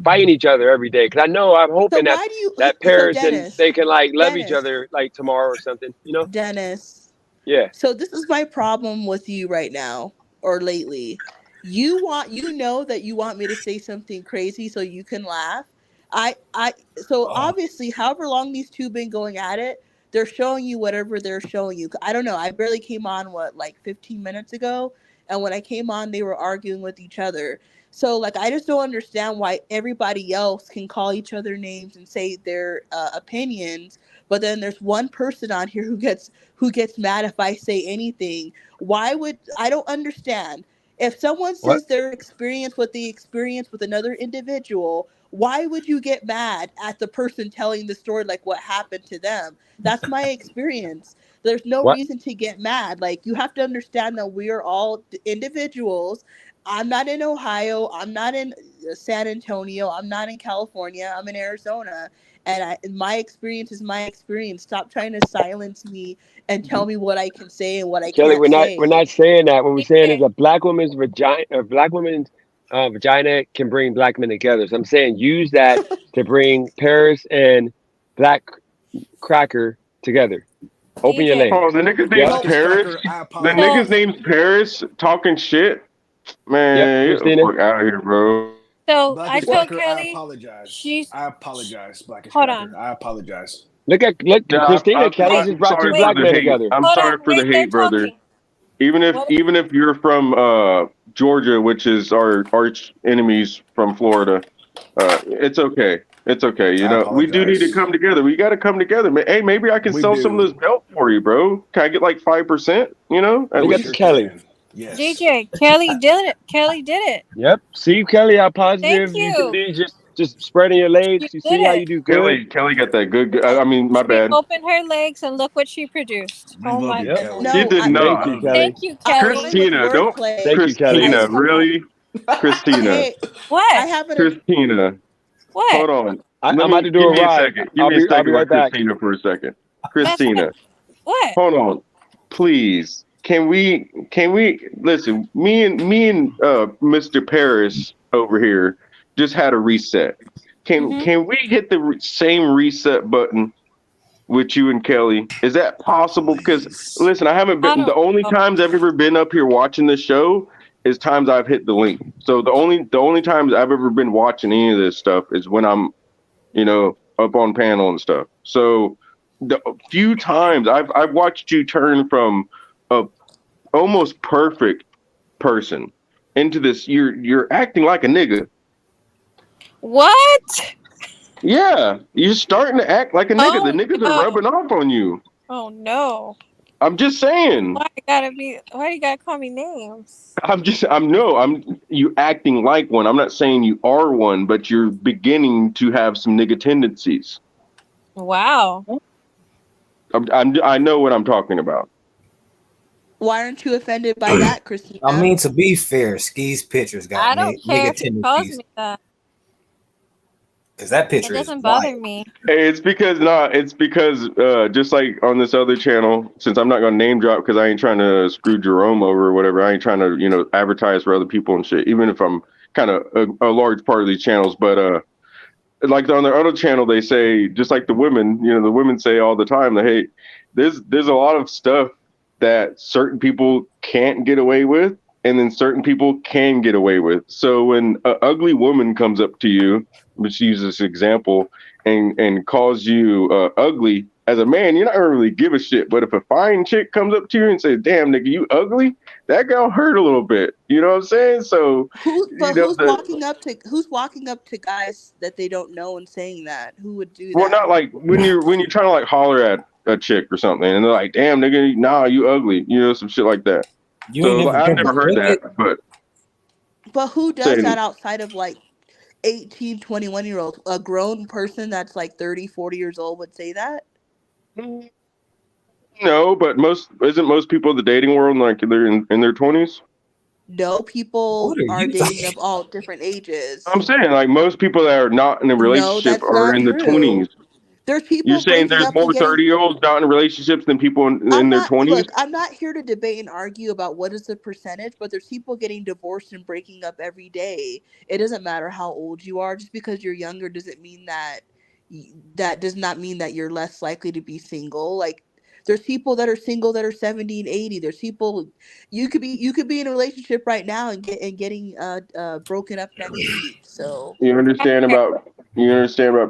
fighting each other every day? Because I know I'm So hoping that why do you? So Paris and Dennis, they can like love each Dennis, other like tomorrow or something. You know? Dennis. Yeah. So this is my problem with you right now or lately. You know that you want me to say something crazy so you can laugh. So Oh, obviously however long these two been going at it, they're showing you whatever they're showing you. I don't know. I barely came on like 15 minutes ago, and when I came on they were arguing with each other. So like I just don't understand why everybody else can call each other names and say their opinions, but then there's one person on here who gets mad if I say anything. Why would I don't understand. If someone What? says their experience what they experience with another individual, why would you get mad at the person telling the story like what happened to them? That's my experience. There's no What? reason to get mad. Like you have to understand that we are all individuals. I'm not in Ohio. I'm not in San Antonio. I'm not in California. I'm in Arizona. And my experience is my experience. Stop trying to silence me and tell me what I can say and what I Kelly, can't we're say. not saying that. What we're saying is DJ, a black woman's vagina can bring black men together. So I'm saying use that to bring Paris and Black Cracker together. Open your DJ. lane. Oh, the nigga's name's Yep. Blackish Paris. cracker, I The So, nigga's apologize. name's Paris talking shit. Yep. Man, get the Christina. fuck out of here, bro. so I Blackish told cracker, I Kelly, apologize. she's, I apologize, Blackish hold cracker. on. I apologize. Look, Yeah, Christina. Kelly Wait, just I'm brought two sorry for wait, black the men hate. together. I'm hold sorry on, for the wait, they're hate, brother. talking. What? Even if you're from Georgia, which is our arch enemies from Florida, it's okay. It's okay. You I know, we do need to apologize. come together. We got to come together. Hey, maybe I can We sell some of this do. belt for you, bro. Can I get like 5%? You know, at Look We at least. sure Kelly. can. Yes. DJ, Kelly did it. Kelly did it. Yep. See, Kelly, how Thank positive you can you. be. Just spreading your You legs. You did see how it. you do good. Kelly got that good. I mean, my She bad. opened her legs and look what she produced. We Oh love my you, Yep. goodness. Kelly. She No, did I We Thank not. you, love you. Kelly. Thank you, I'm Kelly. going with Christina, don't. wordplay. Thank you, Kelly. Christina, I really? Christina. hey, I What? have an Christina. What? Hold on. I'm about to do Give a me a ride. second. Give me a I'll be second right with back. Christina for a second. That's fine. Christina, What? hold on. Please. Can we listen, me and Mr. Paris over here just had a reset. Mm-hmm. Can we hit the same reset button with you and Kelly? Is that possible? Because Please. listen, I haven't I been the don't only know. times I've ever been up here watching the show is times I've hit the link. So the only times I've ever been watching any of this stuff is when I'm, up on panel and stuff. So the few times I've watched you turn from a almost perfect person into this, you're acting like a nigga. What? Yeah, you're starting to act like a nigga. The Oh niggas are no! rubbing off on you. Oh no! I'm just saying. Why you gotta call me names? I'm you acting like one. I'm not saying you are one, but you're beginning to have some nigga tendencies. Wow. I know what I'm talking about. Why aren't you offended by that, Christina? I mean, to be fair, Ski's pictures got I don't care nigga if he calls tendencies me that. because that It picture is doesn't bother wild. me. Hey, it's because just like on this other channel, since I'm not gonna name drop because I ain't trying to screw Jerome over or whatever. I ain't trying to advertise for other people and shit. Even if I'm kind of a large part of these channels, but like on their other channel, they say just like the women, the women say all the time that hey, there's a lot of stuff that certain people can't get away with, and then certain people can get away with. So when an ugly woman comes up to you, let's use this example, and calls you ugly as a man, you're not gonna really give a shit. But if a fine chick comes up to you and says, "Damn, nigga, you ugly," that gonna hurt a little bit. You know what I'm saying? So Who's walking up to guys that they don't know and saying that? Who would do well, that? not like when you're trying to like holler at a chick or something, and they're like, "Damn, nigga, nah, you ugly," some shit like that. You ain't So never I've been never heard rejected? that, but But who does saying that outside of like 18, 21-year-olds? A grown person that's like 30, 40 years old would say that? no, but most people in the dating world like they're in their 20s. No, people What are are you dating talking? of all different ages. I'm saying like most people that are not in a No, relationship that's are not in the true. 20s. There's You're people saying breaking there's up and more getting 30-year-olds not in relationships than people in their 20s? I'm not here to debate and argue about what is the percentage, but there's people getting divorced and breaking up every day. It doesn't matter how old you are. Just because you're younger doesn't mean that that does not mean that you're less likely to be single. Like there's people that are single that are 70 and 80. There's people you could be in a relationship right now and getting broken up next week. So You understand about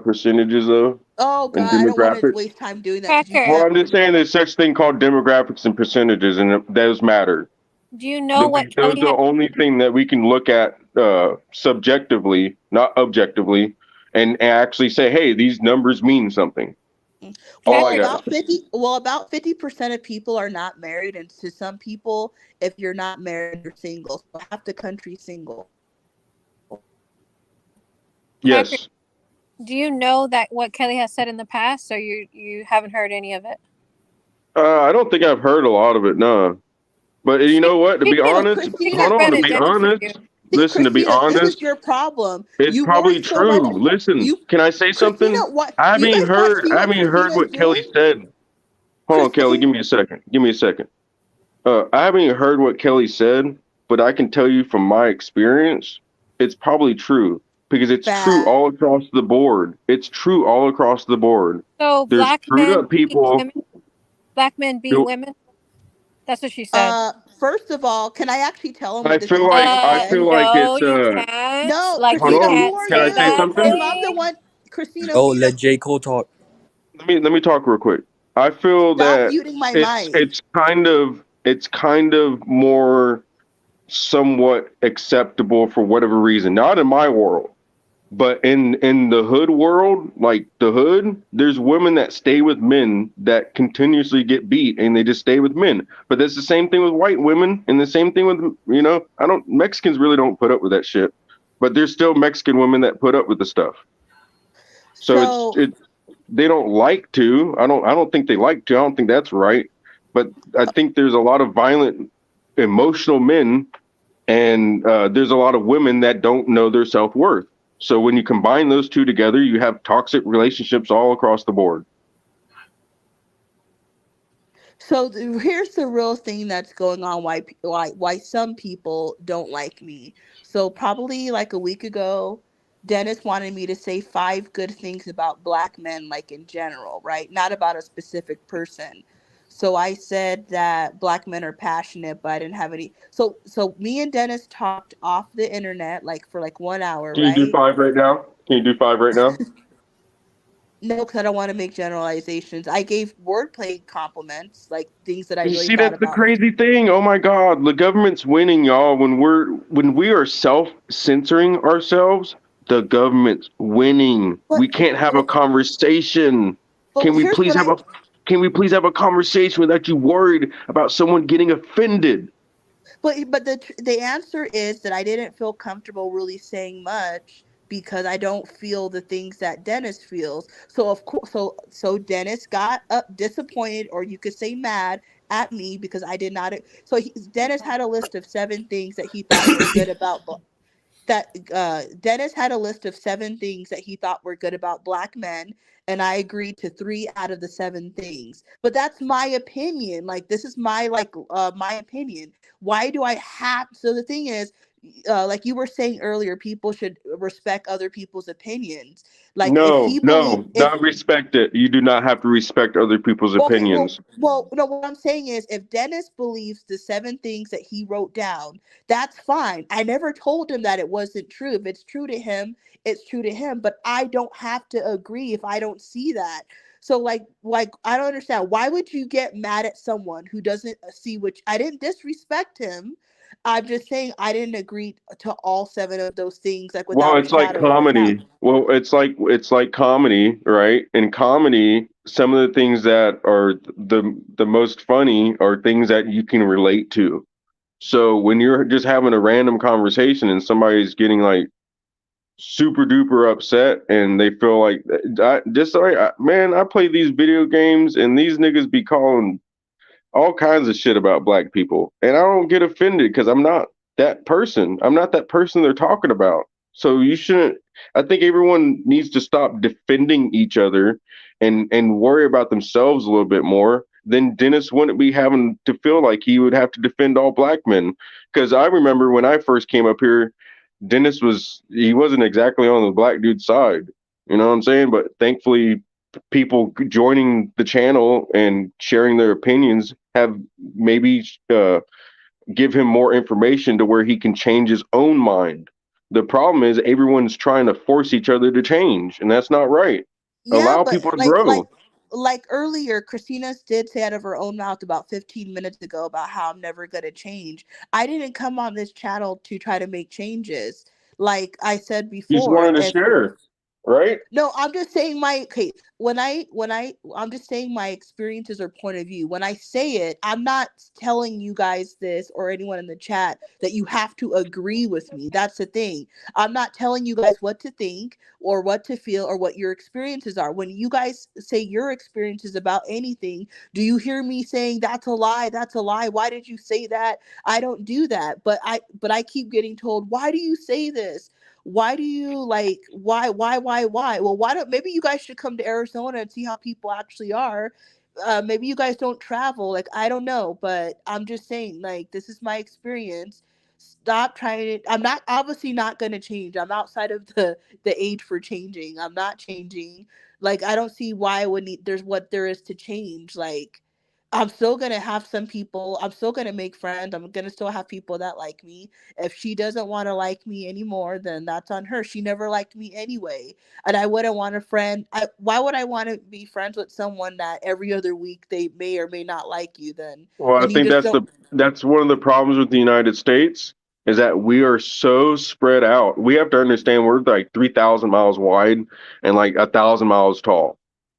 percentages though oh and god, I don't want to demographics? waste time doing that because you Well, can't. I'm just saying there's such thing called demographics and percentages, and those matter. Do you know what Those are Kelly the only thing that we can look at subjectively, not objectively, and actually say, hey, these numbers mean something. All I got. About 50% of people are not married, and to some people, if you're not married, you're single. So half the country's single. Yes. Do you know that what Kelly has said in the past, or you haven't heard any of it? I don't think I've heard a lot of it, no. But you know what? To be honest, hold on. To be honest, listen. To be Christina, this is honest, your problem. it's You probably worry so much. true. Listen, can I say Christina, something? what I do you haven't guys not see I what haven't heard Christina's what Kelly doing? said. Hold on, Kelly. Christine? Give me a second. Give me a second. I haven't even heard what Kelly said, but I can tell you from my experience, it's probably true because it's true all across the board. It's true all across the board. So There's black screwed men up beat people. women. Black men beat women. That's what she said. First of all, can I actually tell him I what this feel like No, it's you can't. No, Like hold you Christina, on. you can't are Can I say saying say it that. something? because I'm the one. Christina, Oh, please let J. Cole talk. Let me talk real quick. I feel stop that muting my it's mic. it's kind of more somewhat acceptable for whatever reason. Not in my world, but in the hood world, like the hood, there's women that stay with men that continuously get beat and they just stay with men. But that's the same thing with white women and the same thing with Mexicans really don't put up with that shit. But there's still Mexican women that put up with the stuff. So it's they don't like to. I don't think they like to. I don't think that's right. But I think there's a lot of violent, emotional men, and there's a lot of women that don't know their self-worth. So when you combine those two together, you have toxic relationships all across the board. So here's the real thing that's going on. Why some people don't like me. So probably like a week ago, Dennis wanted me to say 5 good things about black men, like in general, right? Not about a specific person. So I said that black men are passionate, but I didn't have any. So me and Dennis talked off the internet like for like 1 hour, Can you do right? 5 right now? Can you do 5 right now? No, because I don't want to make generalizations. I gave wordplay compliments, like things that I You really see, thought that's the about. crazy thing. Oh my God, the government's winning, y'all. When we are self-censoring ourselves The government's winning. But We can't have a conversation. but Can we here's please what have a Can we please have a conversation without you worried about someone getting offended? But the answer is that I didn't feel comfortable really saying much because I don't feel the things that Dennis feels. So of course, so Dennis got disappointed, or you could say mad at me because I did not. So Dennis had a list of 7 things that he thought were good about that Dennis had a list of 7 things that he thought were good about black men, and I agreed to 3 out of the 7 things. But that's my opinion. Like this is my opinion. Why do I have? So the thing is, like you were saying earlier, people should respect other people's opinions. Like if he believe if Not respect it. You do not have to respect other people's Okay, opinions. no, what I'm saying is if Dennis believes the 7 things that he wrote down, that's fine. I never told him that it wasn't true. If it's true to him, it's true to him, but I don't have to agree if I don't see that. So like I don't understand. Why would you get mad at someone who doesn't see which I didn't disrespect him. I'm just saying I didn't agree to all 7 of those things like Well, without a it's like shadow of a doubt. comedy. Well, it's like comedy, right? In comedy, some of the things that are the most funny are things that you can relate to. So when you're just having a random conversation and somebody's getting like super duper upset and they feel like man, I play these video games and these niggas be calling all kinds of shit about black people. And I don't get offended because I'm not that person. I'm not that person they're talking about. So you shouldn't. I think everyone needs to stop defending each other and worry about themselves a little bit more. Then Dennis wouldn't be having to feel like he would have to defend all black men. Because I remember when I first came up here, he wasn't exactly on the black dude's side. You know what I'm saying? But thankfully, people joining the channel and sharing their opinions have maybe give him more information to where he can change his own mind. The problem is everyone's trying to force each other to change, and that's not right. Yeah, Allow but people to grow. like earlier, Christina did say out of her own mouth about 15 minutes ago about how I'm never gonna change. I didn't come on this channel to try to make changes. Like I said You just before, wanted to if share, right? no, I'm just saying I'm just saying my experiences or point of view. When I say it, I'm not telling you guys this or anyone in the chat that you have to agree with me. That's the thing. I'm not telling you guys what to think or what to feel or what your experiences are. When you guys say your experiences about anything, do you hear me saying that's a lie? That's a lie. Why did you say that? I don't do that. But I keep getting told, "Why do you say this? Why do you like why well why don't maybe you guys should come to Arizona and see how people actually are. Maybe you guys don't travel, like I don't know, but I'm just saying like this is my experience. Stop trying to I'm not obviously not going to change. I'm outside of the age for changing. I'm not changing. Like I don't see why I would need there's what there is to change. Like I'm still gonna have some people. I'm still gonna make friends. I'm gonna still have people that like me. If she doesn't want to like me anymore, then that's on her. She never liked me anyway, and I wouldn't want a friend. Why would I want to be friends with someone that every other week they may or may not like you? Well, I Then you think just don't. that's one of the problems with the United States is that we are so spread out. We have to understand we're like 3,000 miles wide and like 1,000 miles tall.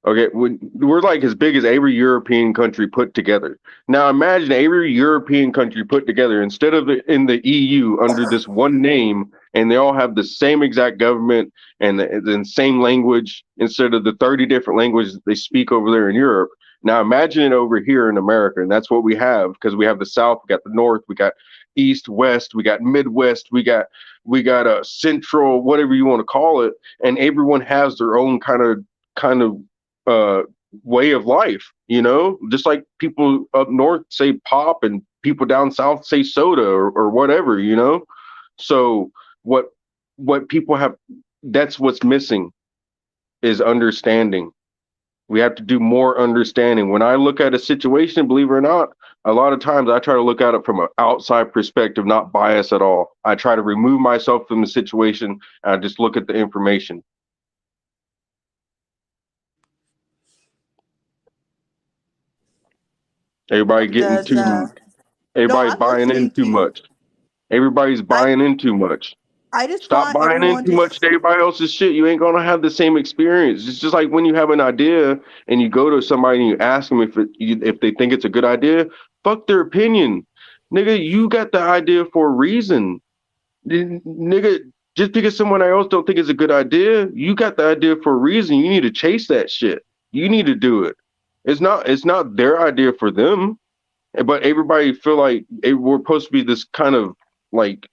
Okay, we're like as big as every European country put together. Now imagine every European country put together instead of in the EU under this one name, and they all have the same exact government and the same language instead of the 30 different languages they speak over there in Europe. Now imagine it over here in America, and that's what we have because we have the South, we got the North, we got East, West, we got Midwest, we got a Central, whatever you want to call it, and everyone has their own kind of uh, way of life. You know, just like people up north say pop, and people down south say soda or whatever. You know, so what people have, that's what's missing is understanding. We have to do more understanding. When I look at a situation, believe it or not, a lot of times I try to look at it from an outside perspective, not bias at all. I try to remove myself from the situation and I just look at the information. Everybody getting Does too, no, everybody I'm buying in listening too to you. much. Everybody's buying in too much. I just Stop want buying everyone into to much to everybody else's shit. You ain't gonna have the same experience. It's just like when you have an idea and you go to somebody and you ask them if they think it's a good idea. Fuck their opinion, nigga. You got the idea for a reason, nigga. Just because someone else don't think it's a good idea, you got the idea for a reason. You need to chase that shit. You need to do it. It's not their idea for them, but everybody feel like we're supposed to be this kind of like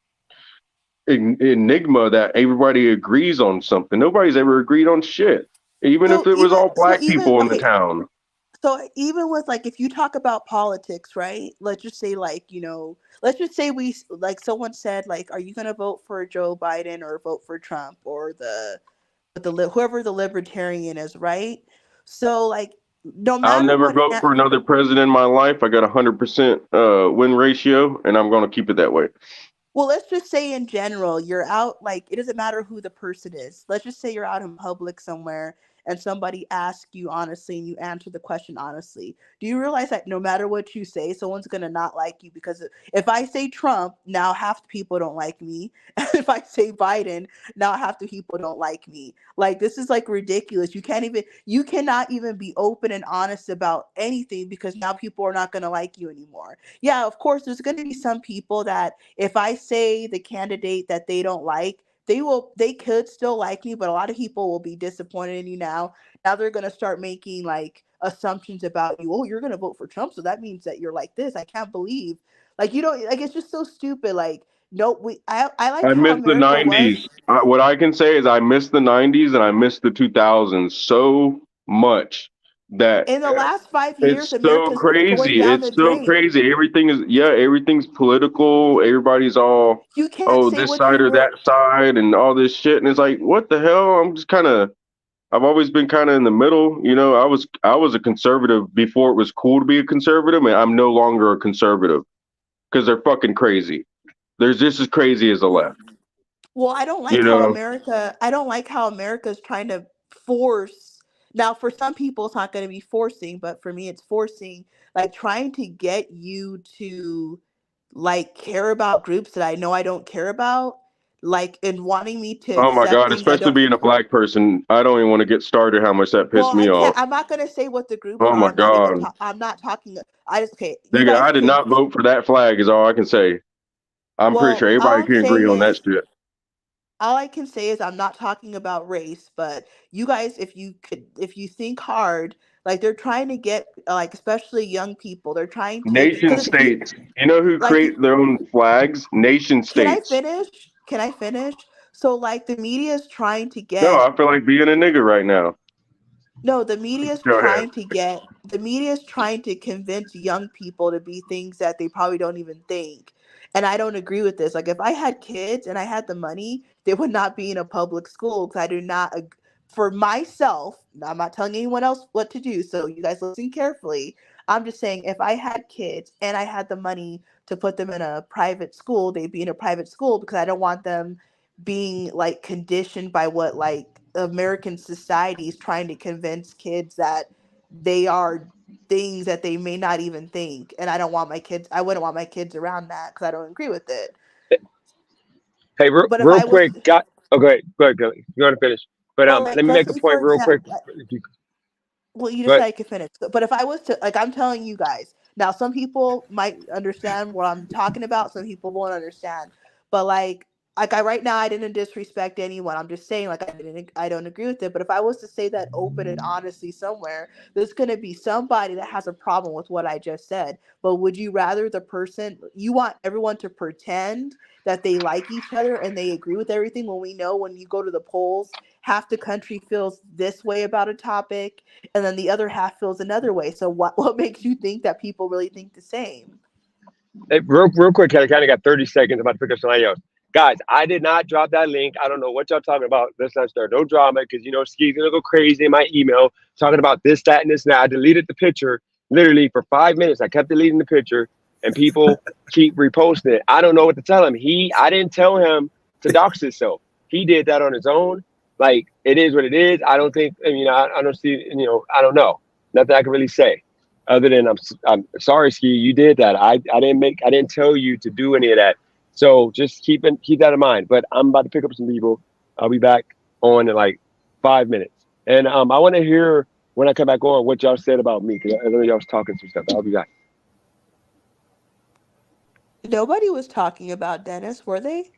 enigma that everybody agrees on something. Nobody's ever agreed on shit. Even if so it was even all so black even people in the okay. town. So even with like if you talk about politics, right? Let's just say like, let's just say we like someone said like are you going to vote for Joe Biden or vote for Trump or whoever the libertarian is, right? So like no I'll matter never what vote for another president in my life. I got 100% win ratio, and I'm going to keep it that way. well, let's just say in general, you're out, like, it doesn't matter who the person is. Let's just say you're out in public somewhere and somebody asks you honestly and you answer the question honestly. Do you realize that no matter what you say, someone's going to not like you? Because if I say Trump, now half the people don't like me. If I say Biden, now half the people don't like me. Like, this is like ridiculous. You cannot even be open and honest about anything because now people are not going to like you anymore. Yeah, of course, there's going to be some people that if I say the candidate that they don't like, they could still like me, but a lot of people will be disappointed in you now. Now they're gonna start making like assumptions about you. Oh, you're gonna vote for Trump, so that means that you're like this. I can't believe like you don't like it's just so stupid. Like no, I like I how miss the America was 90s. What I can say is I miss the 90s and I miss the 2000s so much that in the last 5 years. it's so America's going crazy. down the It's so drain. crazy. Everything's political. Everybody's all, You can't oh, say this what side you or real. that side and all this shit. And it's like, what the hell? I've always been kind of in the middle. I was a conservative before it was cool to be a conservative, and I'm no longer a conservative because they're fucking crazy. They're just as crazy as the left. Well, I don't You like how know, America's trying to force. Now, for some people, it's not going to be forcing, but for me, it's forcing, like trying to get you to like care about groups that I know I don't care about, like and wanting me to oh my accept God, things I especially don't. being a black person, I don't even want to get started how much that pissed Well, me I can't. off. I'm not going to say what the groups Oh are. my God. I'm not talking. I just okay. You Nigga, guys I did can. not vote for that flag is all I can say. I'm pretty sure Well, all everybody I'm can agree saying on that is shit. all I can say is I'm not talking about race, but you guys, if you think hard, like they're trying to get, like especially young people, they're trying to, Nation because states. You know who like, create their own flags? Nation can I states. finish? Can I finish? So like the media is trying to No, get I feel like being a nigga right now. No, the media is Go ahead. trying to get the media is trying to convince young people to be things that they probably don't even think. And I don't agree with this. Like if I had kids and I had the money, they would not be in a public school because I do not for myself, I'm not telling anyone else what to do, so you guys listen carefully. I'm just saying if I had kids and I had the money to put them in a private school, they'd be in a private school because I don't want them being like conditioned by what like American society is trying to convince kids that they are things that they may not even think. And I wouldn't want my kids around that because I don't agree with it. Hey, real, But if real I was, quick, go ahead, Billy. You want to finish? But but let like, me let's make a say for point real quick. example, well, you just But said I could finish. But if I was to, like, I'm telling you guys now, some people might understand what I'm talking about. Some people won't understand. But like I right now, I didn't disrespect anyone. I'm just saying, like, I don't agree with it. But if I was to say that open and honestly somewhere, there's gonna be somebody that has a problem with what I just said. But would you rather you want everyone to pretend that they like each other and they agree with everything when we know when you go to the polls, half the country feels this way about a topic and then the other half feels another way. So what makes you think that people really think the same? hey, real quick, I kind of got 30 seconds. I'm about to pick up somebody else. Guys, I did not drop that link. I don't know what y'all talking about. Let's not start no drama because Ski's gonna go crazy in my email talking about this, that, and this. Now I deleted the picture literally for 5 minutes. I kept deleting the picture, and people keep reposting it. I don't know what to tell him. I didn't tell him to dox himself. He did that on his own. Like it is what it is. I don't think. I don't see. I don't know. Nothing I can really say. Other than I'm sorry, Ski, you did that. I didn't tell you to do any of that. So just keep that in mind. But I'm about to pick up some people. I'll be back on in like 5 minutes. And I want to hear when I come back on what y'all said about me, because I know y'all was talking some stuff. I'll be back. Nobody was talking about Dennis, were they?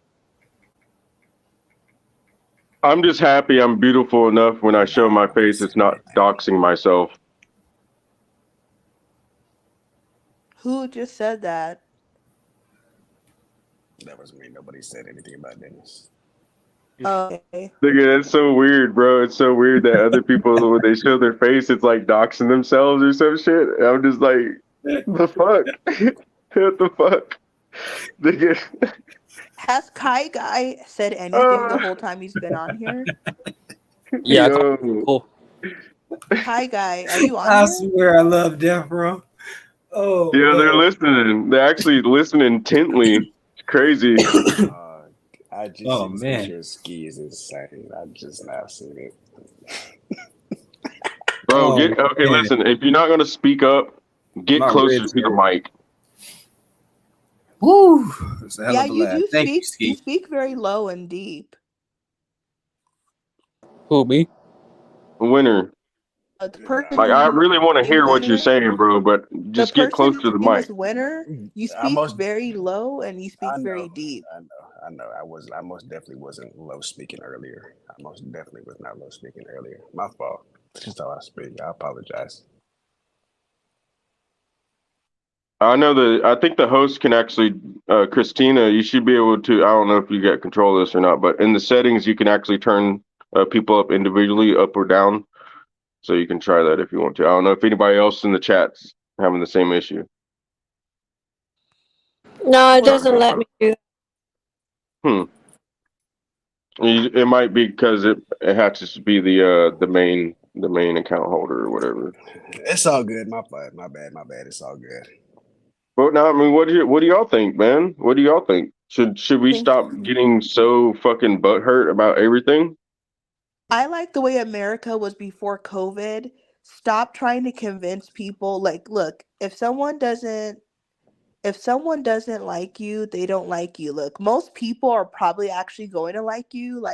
I'm just happy I'm beautiful enough when I show my face. It's not doxing myself. Who just said that? That was me. Nobody said anything about Dennis. Okay. Nigga, that's so weird, bro. It's so weird that other people, when they show their face, it's like doxing themselves or some shit. I'm just like, the fuck? What the fuck? Nigga. Has Kai Guy said anything the whole time he's been on here? Yeah, Yo. Kai Guy, are you on I here? swear I love Death Row. Oh, Yeah, they're man. listening. They're actually listening intently. It's crazy. I just Oh, see this man. picture of Ski is insane. I just now seen it. Bro, Oh, okay, man. listen. If you're not gonna speak up, get My closer ribs to the hurt. mic. Woo! It's a hell Yeah, of a you laugh. do Thank you, speak. You Ski. speak very low and deep. Who, me? Winner. The person Like, I whose really want to name hear what you're Winner, saying, bro, but the just get person close to whose the name mic. is Winner, you I speak most, very low and you speak I very know, deep. I know. I most definitely wasn't low speaking earlier. I most definitely was not low speaking earlier. My fault. It's just how I speak. I apologize. I know I think the host can actually, Christina, you should be able to, I don't know if you got control of this or not, but in the settings, you can actually turn people up individually, up or down. So you can try that if you want to. I don't know if anybody else in the chat's having the same issue. No, it doesn't let me do that. It might be because it has to be the main account holder or whatever. It's all good. My bad. My bad. It's all good. But no, I mean, what do y'all think, man? What do y'all think? Should we stop getting so fucking butthurt about everything? I like the way America was before COVID. Stop trying to convince people. Like, look, if someone doesn't like you, they don't like you. Look, most people are probably actually going to like you.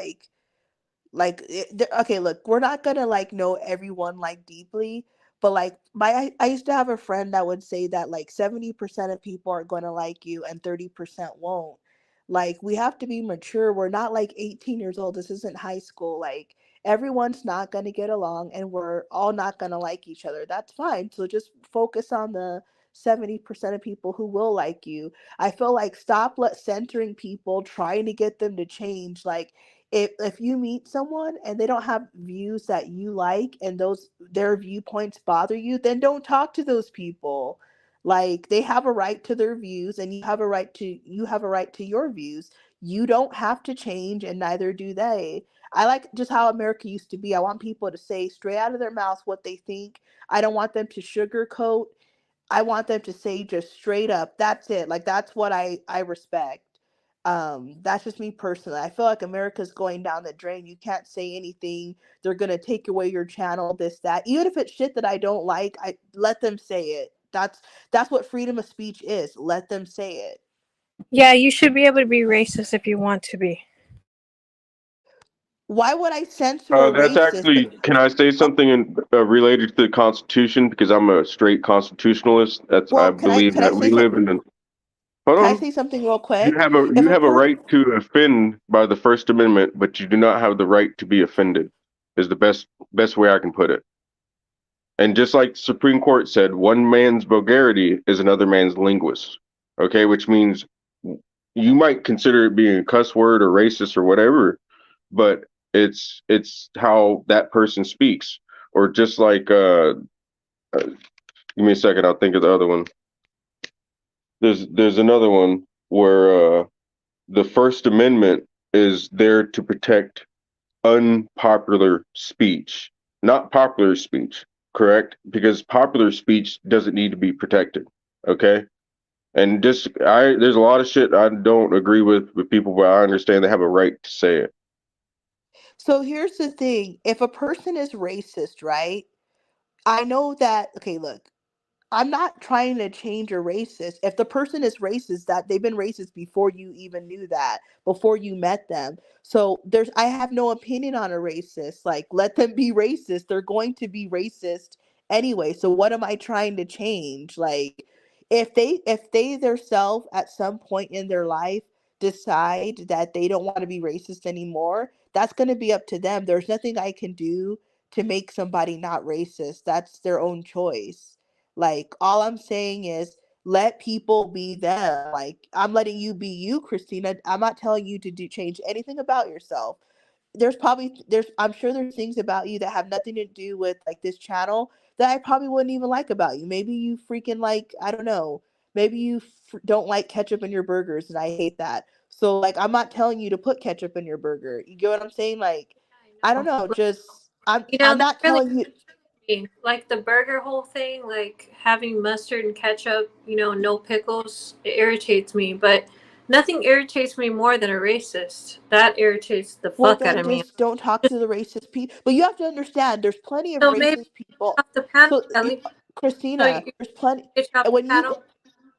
Okay, look, we're not gonna like know everyone like deeply, but like I used to have a friend that would say that like 70% of people are gonna like you and 30% won't. Like, we have to be mature. We're not like 18 years old. This isn't high school. Like, everyone's not gonna get along and we're all not gonna like each other. That's fine. So just focus on the 70% of people who will like you. I feel like stop centering people, trying to get them to change. Like, if you meet someone and they don't have views that you like and those their viewpoints bother you, then don't talk to those people. Like, they have a right to their views and you have a right to your views. You don't have to change and neither do they. I like just how America used to be. I want people to say straight out of their mouths what they think. I don't want them to sugarcoat. I want them to say just straight up, that's it. Like, that's what I respect. That's just me personally. I feel like America's going down the drain. You can't say anything. They're gonna take away your channel, this, that. Even if it's shit that I don't like, I let them say it. That's what freedom of speech is. Let them say it. Yeah, you should be able to be racist if you want to be. Why would I censor a That's racist? actually, can I say something related to the Constitution? Because I'm a straight constitutionalist. I Well, believe can I that say we live in hold can I on. say something real You quick? have a If you a have a per right to offend by the First Amendment, but you do not have the right to be offended. Is the best way I can put it. And just like the Supreme Court said, one man's vulgarity is another man's linguist. Okay, which means you might consider it being a cuss word or racist or whatever, but it's how that person speaks. Or just like give me a second, I'll think of the other one. There's another one where the First Amendment is there to protect unpopular speech, not popular speech, correct? Because popular speech doesn't need to be protected, okay? And there's a lot of shit I don't agree with people, but I understand they have a right to say it. So here's the thing. If a person is racist, right? I know that, okay, look, I'm not trying to change a racist. If the person is racist, that they've been racist before you even knew that, before you met them. So I have no opinion on a racist. Like, let them be racist. They're going to be racist anyway. So what am I trying to change? Like, if they themselves at some point in their life decide that they don't want to be racist anymore, that's going to be up to them. There's nothing I can do to make somebody not racist. That's their own choice. Like, all I'm saying is let people be them. Like, I'm letting you be you, Christina. I'm not telling you to change anything about yourself. I'm sure there's things about you that have nothing to do with like this channel that I probably wouldn't even like about you. Maybe you freaking like, I don't know. Maybe you don't like ketchup in your burgers and I hate that. So like, I'm not telling you to put ketchup in your burger. You get what I'm saying? Like, I don't know, just You know, I'm that not really telling you. me. Like the burger whole thing, like having mustard and ketchup, no pickles, it irritates me. But nothing irritates me more than a racist. That irritates the Well, fuck out then of me. just don't talk to the racist people. But you have to understand, there's plenty of So maybe racist people. off the panel, So, Kelly. So Christina, you there's plenty. get off the When you panel.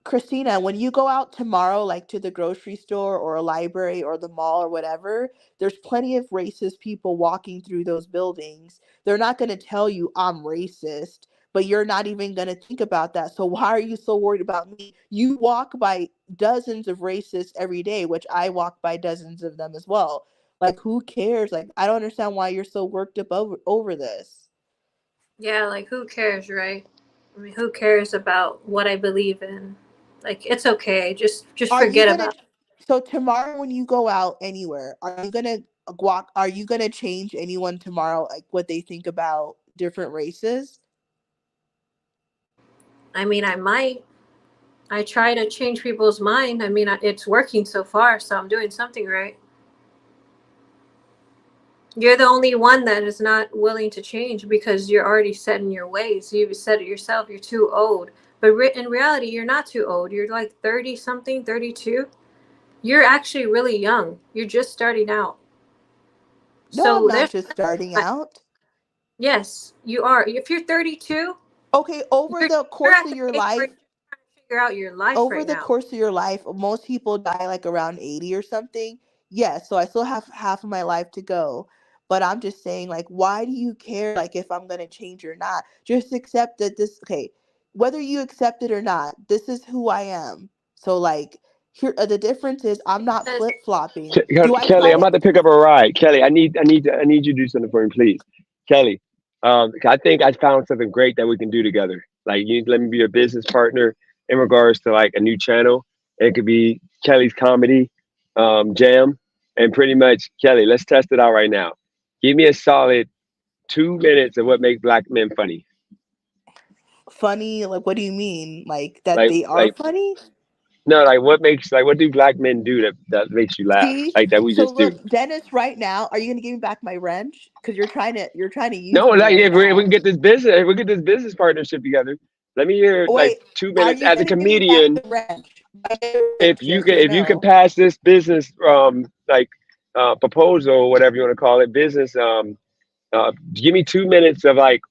Christina, when you go out tomorrow, like to the grocery store or a library or the mall or whatever, there's plenty of racist people walking through those buildings. They're not going to tell you I'm racist, but you're not even going to think about that. So why are you so worried about me? You walk by dozens of racists every day, which I walk by dozens of them as well. Like, who cares? Like, I don't understand why you're so worked up over this. Yeah, like who cares, right? I mean, who cares about what I believe in? Like it's okay. Just Are you forget gonna? about it. So tomorrow, when you go out anywhere, are you gonna walk? Are you gonna change anyone tomorrow, like what they think about different races? I mean, I might. I try to change people's mind. I mean, it's working so far, so I'm doing something right. You're the only one that is not willing to change because you're already set in your ways. You said it yourself. You're too old. But in reality, you're not too old. You're like 30 something, 32. You're actually really young. You're just starting out. No, I'm So not there's just starting out. yes, you are. If you're 32, Okay, over you're the you're course at of the your age where life, you're trying to figure out your life over right the now. course of your life, most people die like around 80 or something. Yes, so I still have half of my life to go. But I'm just saying, like, why do you care, like, if I'm gonna change or not? Just accept that okay, whether you accept it or not, this is who I am. So, like, here, the difference is I'm not Because flip-flopping. Do I Kelly, try I'm to? about to pick up a ride. Kelly, I need you to do something for me, please. Kelly, I think I found something great that we can do together. Like, you let me be your business partner in regards to like a new channel. It could be Kelly's comedy jam, and pretty much Kelly. Let's test it out right now. Give me a solid 2 minutes of what makes black men funny. Funny? Like, what do you mean? Like, that Like, they are like funny? no, like what do black men do that makes you laugh? See? Like that we So just do. look, Dennis, right now, are you gonna give me back my wrench? Because you're trying to use No, me like right if we now. can get this business, if we get this business partnership together. Let me hear like Wait, two are minutes you as a gonna give me back comedian. the wrench? Wrench, yes or If you can no? pass this business like proposal or whatever you want to call it, business give me 2 minutes of like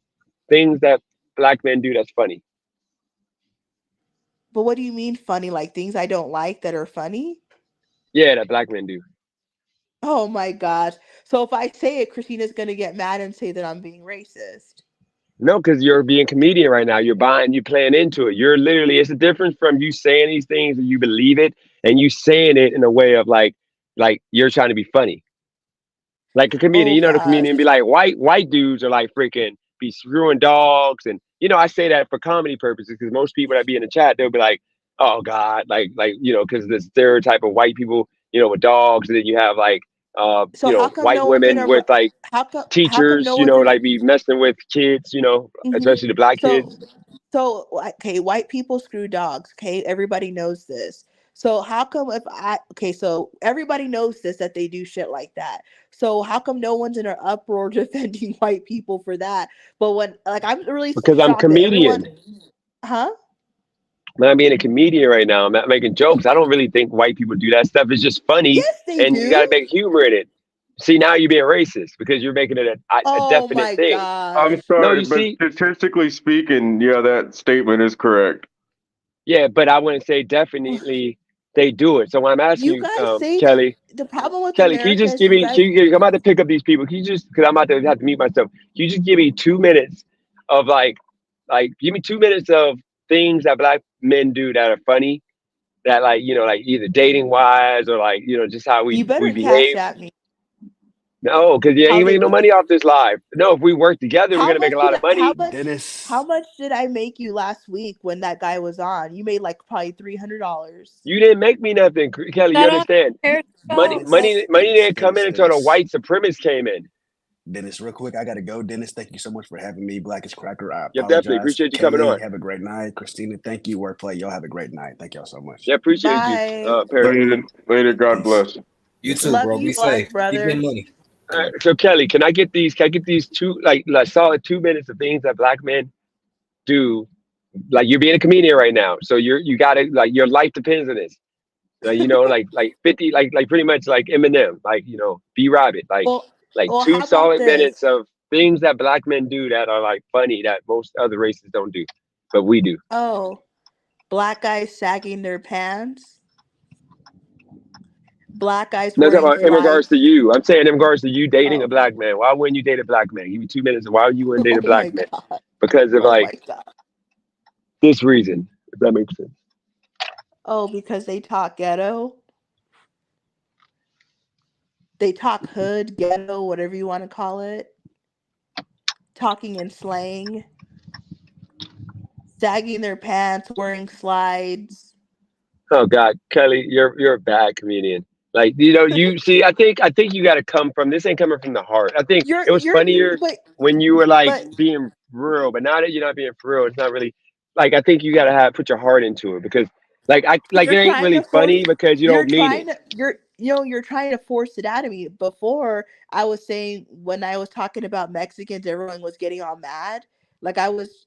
things that black men do that's funny. But what do you mean funny? Like things I don't like that are funny? Yeah, that black men do. Oh my gosh. So if I say it, Christina's gonna get mad and say that I'm being racist. No, because you're being comedian right now. You're playing into it. You're literally, it's a difference from you saying these things and you believe it and you saying it in a way of like you're trying to be funny. Like a comedian, Oh the gosh. comedian be like, white dudes are like freaking be screwing dogs. And, I say that for comedy purposes because most people that be in the chat, they'll be like, oh God, because the stereotype of white people, with dogs. And then you have like, So how come white no one's in women a with like how come teachers, no one's in a like be messing with kids, mm-hmm. especially the black So kids. okay, white people screw dogs. Okay, everybody knows this. So how come so everybody knows this that they do shit like that. So how come no one's in an uproar defending white people for that? But when like I'm really Because I'm shocked that everyone, comedian. huh? I'm not being a comedian right now. I'm not making jokes. I don't really think white people do that stuff. It's just funny, Yes, they and you got to do. make humor in it. See, now you're being racist because you're making it a Oh definite my thing. I'm gosh. No, sorry, you but see, statistically speaking, yeah, that statement is correct. yeah, but I wouldn't say definitely they do it. So when I'm asking You you, guys say that Kelly, the problem with Kelly, can you America just is give you me? guys. I'm about to pick up these people. Can you just because I'm about to have to mute myself? Can you just give me 2 minutes of give me 2 minutes of things that black men do that are funny that like either dating wise or just how You we better cash behave. at me. No, because you How ain't they making no look. money off this live. No, if we work together, we're How gonna make much a did lot of how money. much how Dennis. much did I make you last week when that guy was on? You made like probably $300. You didn't make me nothing, Kelly. You That on understand? hair Money, spell? Like money, money didn't come in until the Dennis. white supremacists came in. Dennis, real quick, I gotta go. Dennis, thank you so much for having me. Blackest Cracker, I Yep, definitely apologize. appreciate you coming Kelly, on. have a great night. Christina, thank you. Wordplay, y'all have a great night. Thank y'all so much. Yeah, appreciate you, bye. Perry. Later. God Peace. bless. You Yes, too, sir. Love bro. you, Be black safe. Keep brother. getting money. All right, so Kelly, can I get these? Can I get these two like solid 2 minutes of things that black men do? Like you're being a comedian right now, so you gotta like your life depends on this. Like 50, like pretty much like Eminem, B Rabbit, Well, like two how about solid minutes this? of things that black men do that are like funny that most other races don't do, but we do. Oh, black guys sagging their pants. Black guys No, I'm talking wearing about in regards to slides. you. I'm saying in regards to you dating a Oh, black man. Why wouldn't you date a black man? Give me 2 minutes of why you wouldn't date a oh black my man. god. Because of Oh my like god. this reason, if that makes sense. Oh, because they talk ghetto. They talk hood, ghetto, whatever you want to call it. Talking in slang. Sagging their pants, wearing slides. Oh God, Kelly, you're a bad comedian. Like you see, I think you got to come from this. Ain't coming from the heart. I think it was You're funnier but when you were like but being real, but now that you're not being for real, it's not really like I think you got to have put your heart into it because it you're ain't trying really to force funny because you you're don't mean trying it. to you're trying to force it out of me. Before I was saying when I was talking about Mexicans, everyone was getting all mad. Like I was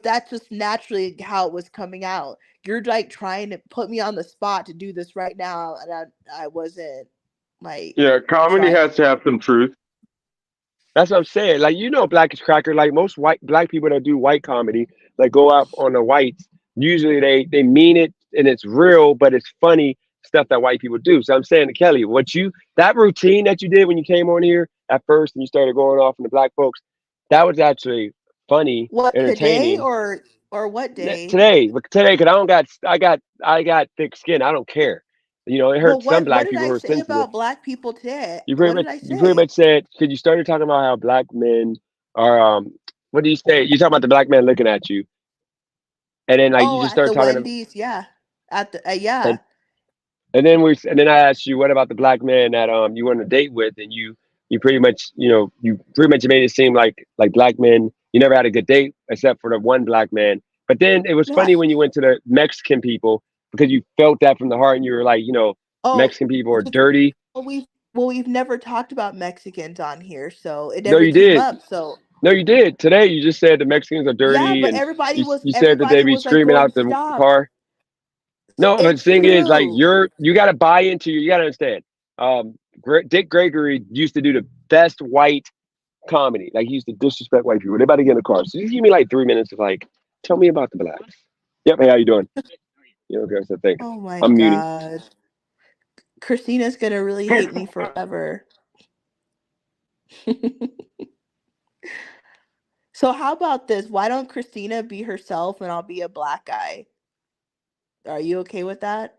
that's just naturally how it was coming out. You're like trying to put me on the spot to do this right now, and I wasn't like Yeah, comedy trying. has to have some truth. That's what I'm saying. Like Black is Cracker. Like most white black people that do white comedy, like go out on the whites. Usually they mean it and it's real, but it's funny stuff that white people do. So I'm saying to Kelly, that routine that you did when you came on here at first and you started going off on the black folks, that was actually funny, What today entertaining. or what day? Today, because I got thick skin. I don't care. It Well, hurts some what black did people I who are say sensitive. about black people today? You pretty What much did I you pretty say? much said because you started talking about how black men are what do you say? You talking about the black man looking at you, and then like you Oh, just at started the talking to, Wendy's, yeah. At the yeah. and and then I asked you what about the black man that you went on a date with, and you pretty much made it seem like black men you never had a good date except for the one black man. But then it was No, funny when you went to the Mexican people because you felt that from the heart, and you were like, oh, Mexican people are well, dirty. well, we've never talked about Mexicans on here, so it No, never you came did. up. So No, you did. Today you just said the Mexicans are yeah, dirty but and you said that they everybody be was like screaming going out the stop. car. No, but the It's thing is, like, true. you got to buy into. You got to understand. Dick Gregory used to do the best white comedy. Like he used to disrespect white people. They about to get in the car. So just give me like 3 minutes of like, tell me about the blacks. Yep. Hey, how you doing? Okay. So thanks. Oh my I'm muting. god. Christina's gonna really hate me forever. So how about this? Why don't Christina be herself and I'll be a black guy? Are you okay with that?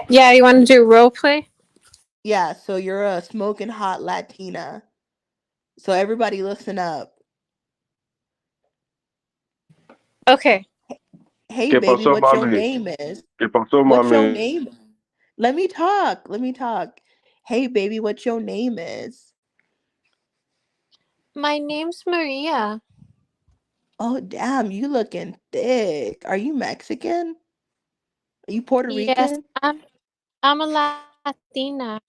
Yeah, you want to do role play? Yeah, so you're a smoking hot Latina. So everybody listen up. Okay. Hey ¿Qué baby, pasó, what your mami? name is? ¿Qué pasó, What's your mami? name? Let me talk. Let me talk. Hey baby, what your name is? My name's Maria. Oh damn, you looking thick. Are you Mexican? Are you Puerto Yes, Rican? I'm a Latina.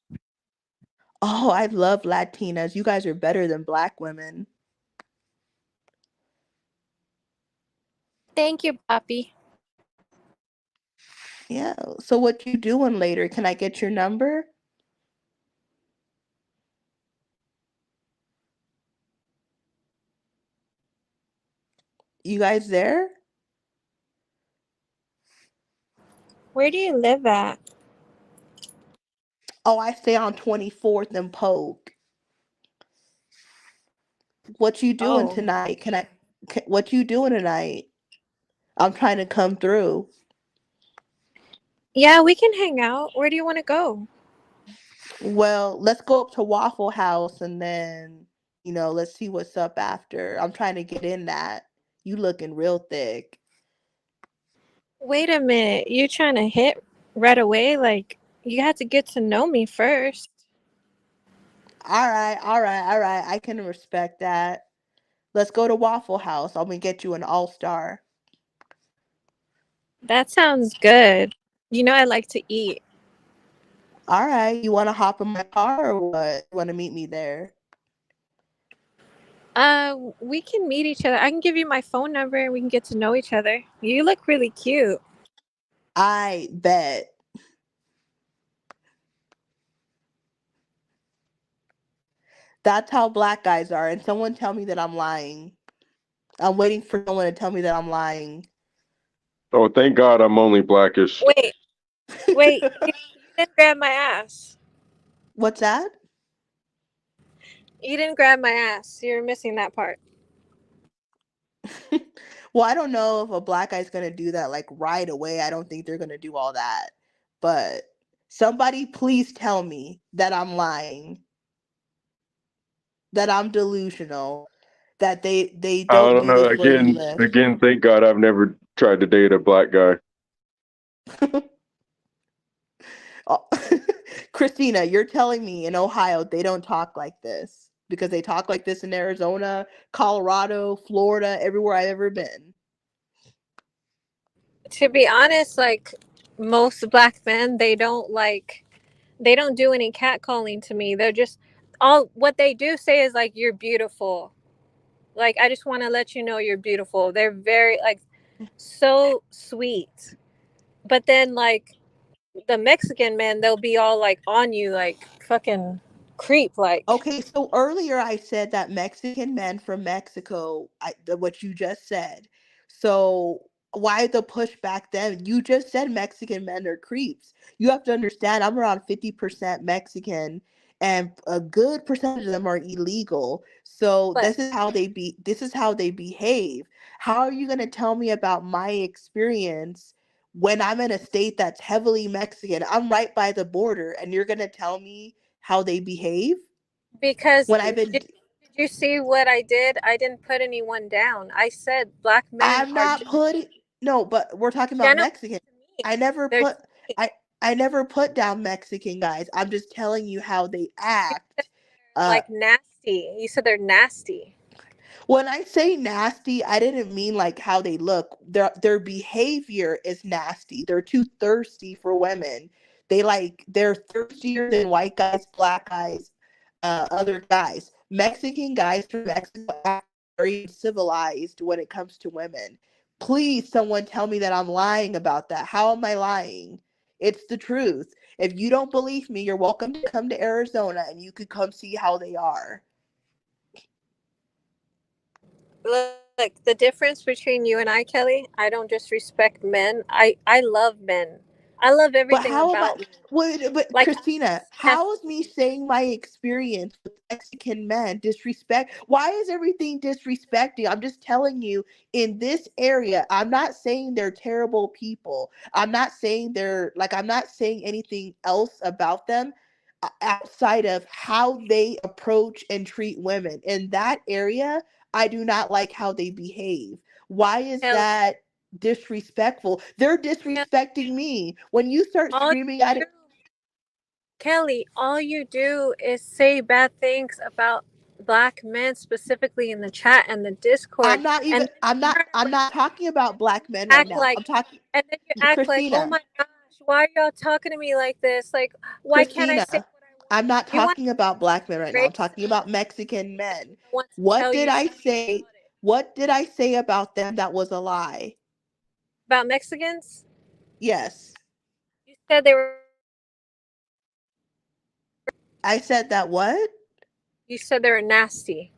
Oh, I love Latinas. You guys are better than black women. Thank you, Papi. Yeah. So what you doing later? Can I get your number? You guys there? Where do you live at? Oh, I stay on 24th and Polk. What you doing Oh. tonight? What you doing tonight? I'm trying to come through. Yeah, we can hang out. Where do you want to go? Well, let's go up to Waffle House and then, let's see what's up after. I'm trying to get in that. You looking real thick. Wait a minute. You trying to hit right away? Like, you have to get to know me first. All right. I can respect that. Let's go to Waffle House. I'm gonna get you an All-Star. That sounds good. You know I like to eat. All right. You want to hop in my car or what? You want to meet me there? We can meet each other. I can give you my phone number and we can get to know each other. You look really cute. I bet. That's how black guys are. And someone tell me that I'm lying. I'm waiting for someone to tell me that I'm lying. Oh, thank God I'm only blackish. Wait, you didn't grab my ass. What's that? You didn't grab my ass. You're missing that part. Well, I don't know if a black guy's gonna do that like right away. I don't think they're gonna do all that. But somebody please tell me that I'm lying. That I'm delusional. That they I don't don't do know. this where you live. Again, thank God I've never tried to date a black guy. Oh, Christina, you're telling me in Ohio they don't talk like this because they talk like this in Arizona, Colorado, Florida, everywhere I've ever been. To be honest, like most black men, they don't do any catcalling to me. They're just all what they do say is like you're beautiful. Like I just want to let you know you're beautiful. They're very like so sweet. But then like the Mexican men, they'll be all like on you like fucking creep like. Okay, so earlier I said that Mexican men from Mexico, what you just said. So why the pushback then? You just said Mexican men are creeps. You have to understand I'm around 50% Mexican and a good percentage of them are illegal. So But this is how they behave. How are you going to tell me about my experience when I'm in a state that's heavily Mexican? I'm right by the border and you're going to tell me how they behave? because When I've been did you see what I did? I didn't put anyone down. I said black men I'm are not putting no, but we're talking about generally Mexican. I never they're put I I never put down Mexican guys. I'm just telling you how they act. Uh like nasty. You said they're nasty. when I say nasty, I didn't mean like how they look. Their behavior is nasty. They're too thirsty for women. They're thirstier than white guys, black guys, other guys. Mexican guys from Mexico act very civilized when it comes to women. Please, someone tell me that I'm lying about that. How am I lying? It's the truth. If you don't believe me, you're welcome to come to Arizona and you could come see how they are. Look, the difference between you and I, Kelly, I don't disrespect men. I love men. I love But everything how am I? about men. Wait, but Like Christina, how is me saying my experience with Mexican men disrespect? Why is everything disrespecting? I'm just telling you, in this area, I'm not saying they're terrible people. I'm not saying I'm not saying anything else about them outside of how they approach and treat women. In that area, I do not like how they behave. Why is Kelly, that disrespectful? They're disrespecting me. When you start all screaming at it, Kelly, all you do is say bad things about black men, specifically in the chat and the Discord, and then you turn I'm around not talking about black men right act now. like I'm talking and then you act like, oh Christina. my gosh, why are y'all talking to me like this? Like, why can't I Christina, say what I I'm want? not You want talking about black men right now. I'm racist? talking about Mexican men. I want to What tell did you I something say? What did I say about them that was a lie? about Mexicans. Yes. You said they were. I said that what? You said they were nasty.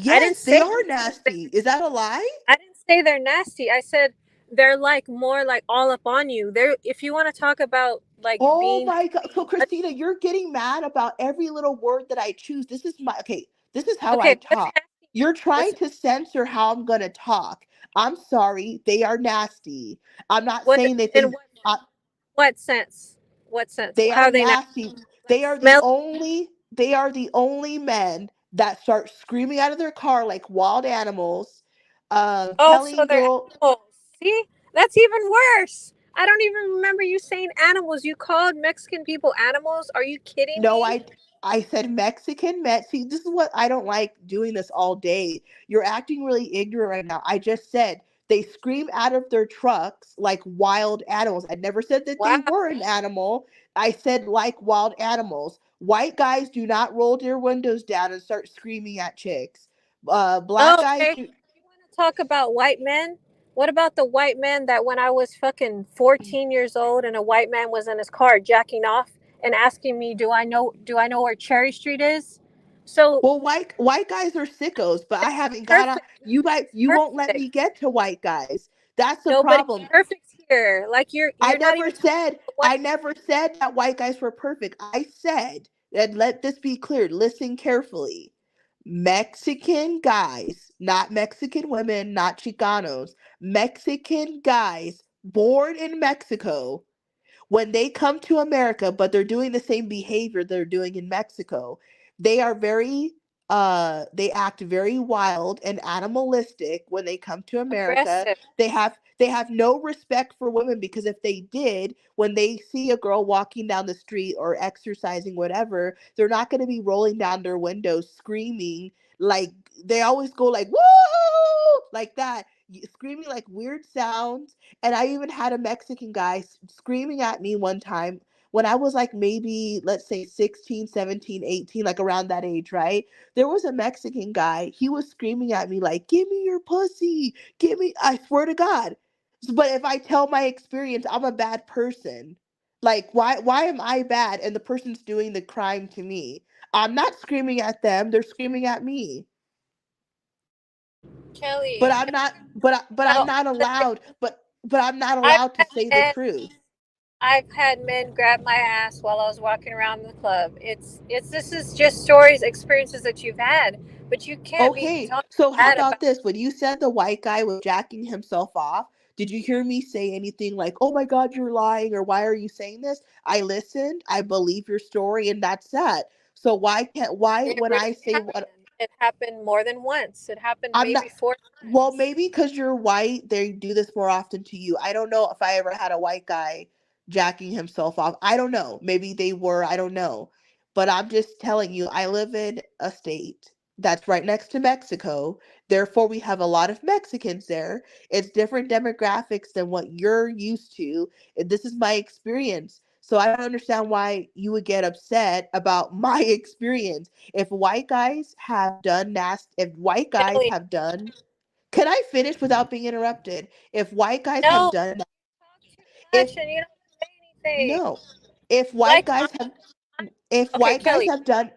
I didn't Yes, they say are nasty. Is that a lie? I didn't say they're nasty. I said they're like more like all up on you. They're if you want to talk about like Oh being my God. So Christina, you're getting mad about every little word that I choose. This is my okay. This is how I okay, what's talk. nasty? You're trying What's to censor how I'm gonna talk. I'm sorry, they are nasty. I'm not what saying that in they what sense? What sense? they How are are they nasty? nasty. Like They are the only men that start screaming out of their car like wild animals, oh, so telling they're girl animals. See? That's even worse. I don't even remember you saying animals. You called Mexican people animals? Are you kidding no, me? I said Mexican men. See, this is what I don't like doing this all day. You're acting really ignorant right now. I just said they scream out of their trucks like wild animals. I never said that they Wow. were an animal. I said like wild animals. White guys do not roll their windows down and start screaming at chicks. Black Oh, guys okay. do. Talk about white men. What about the white man that when I was fucking 14 years old and a white man was in his car jacking off and asking me, do I know where Cherry Street is? So Well, white guys are sickos, but I haven't got on. perfect. You guys, you won't let Perfect. me get to white guys. That's the Nobody's problem. perfect here. Like you're not even talking about what I never said that white guys were perfect. I said, and let this be clear, listen carefully. Mexican guys, not Mexican women, not Chicanos, Mexican guys born in Mexico when they come to America, but they're doing the same behavior they're doing in Mexico. They are very they act very wild and animalistic when they come to America. aggressive. They have no respect for women because if they did, when they see a girl walking down the street or exercising whatever, they're not going to be rolling down their windows screaming like they always go like woo like that, screaming like weird sounds. And I even had a Mexican guy screaming at me one time when I was like maybe, let's say 16, 17, 18, like around that age, right? There was a Mexican guy. He was screaming at me like, give me your pussy. Give me, I swear to God. But if I tell my experience, I'm a bad person. Like, why am I bad and the person's doing the crime to me? I'm not screaming at them. They're screaming at me. But Kelly, I'm not, but I'm no, not listen, allowed, but I'm not I've allowed to had say the men truth. I've had men grab my ass while I was walking around the club. It's this is just stories, experiences that you've had, but you can't be Okay, talking so how bad about about this? When you said the white guy was jacking himself off, did you hear me say anything like, "Oh my God, you're lying," or "Why are you saying this?" I listened, I believe your story, and that's that. So why it when really I say what happened. It happened more than once. It happened I'm not. maybe four Well, times. maybe because you're white, they do this more often to you. I don't know if I ever had a white guy jacking himself off. I don't know. Maybe they were. I don't know. But I'm just telling you, I live in a state that's right next to Mexico. Therefore, we have a lot of Mexicans there. It's different demographics than what you're used to. And this is my experience. So I don't understand why you would get upset about my experience. If white guys have done if white guys Kelly, have done, can I finish without being interrupted? If white guys have no, done, too if much and you don't say anything. no, if white Like guys have, if okay, white guys Kelly, have done,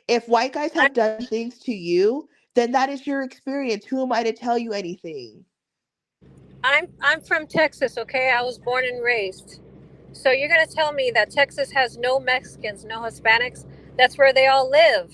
if white guys I'm have done things to you, then that is your experience. Who am I to tell you anything? I'm from Texas, okay? I was born and raised. So you're gonna tell me that Texas has no Mexicans, no Hispanics? That's where they all live.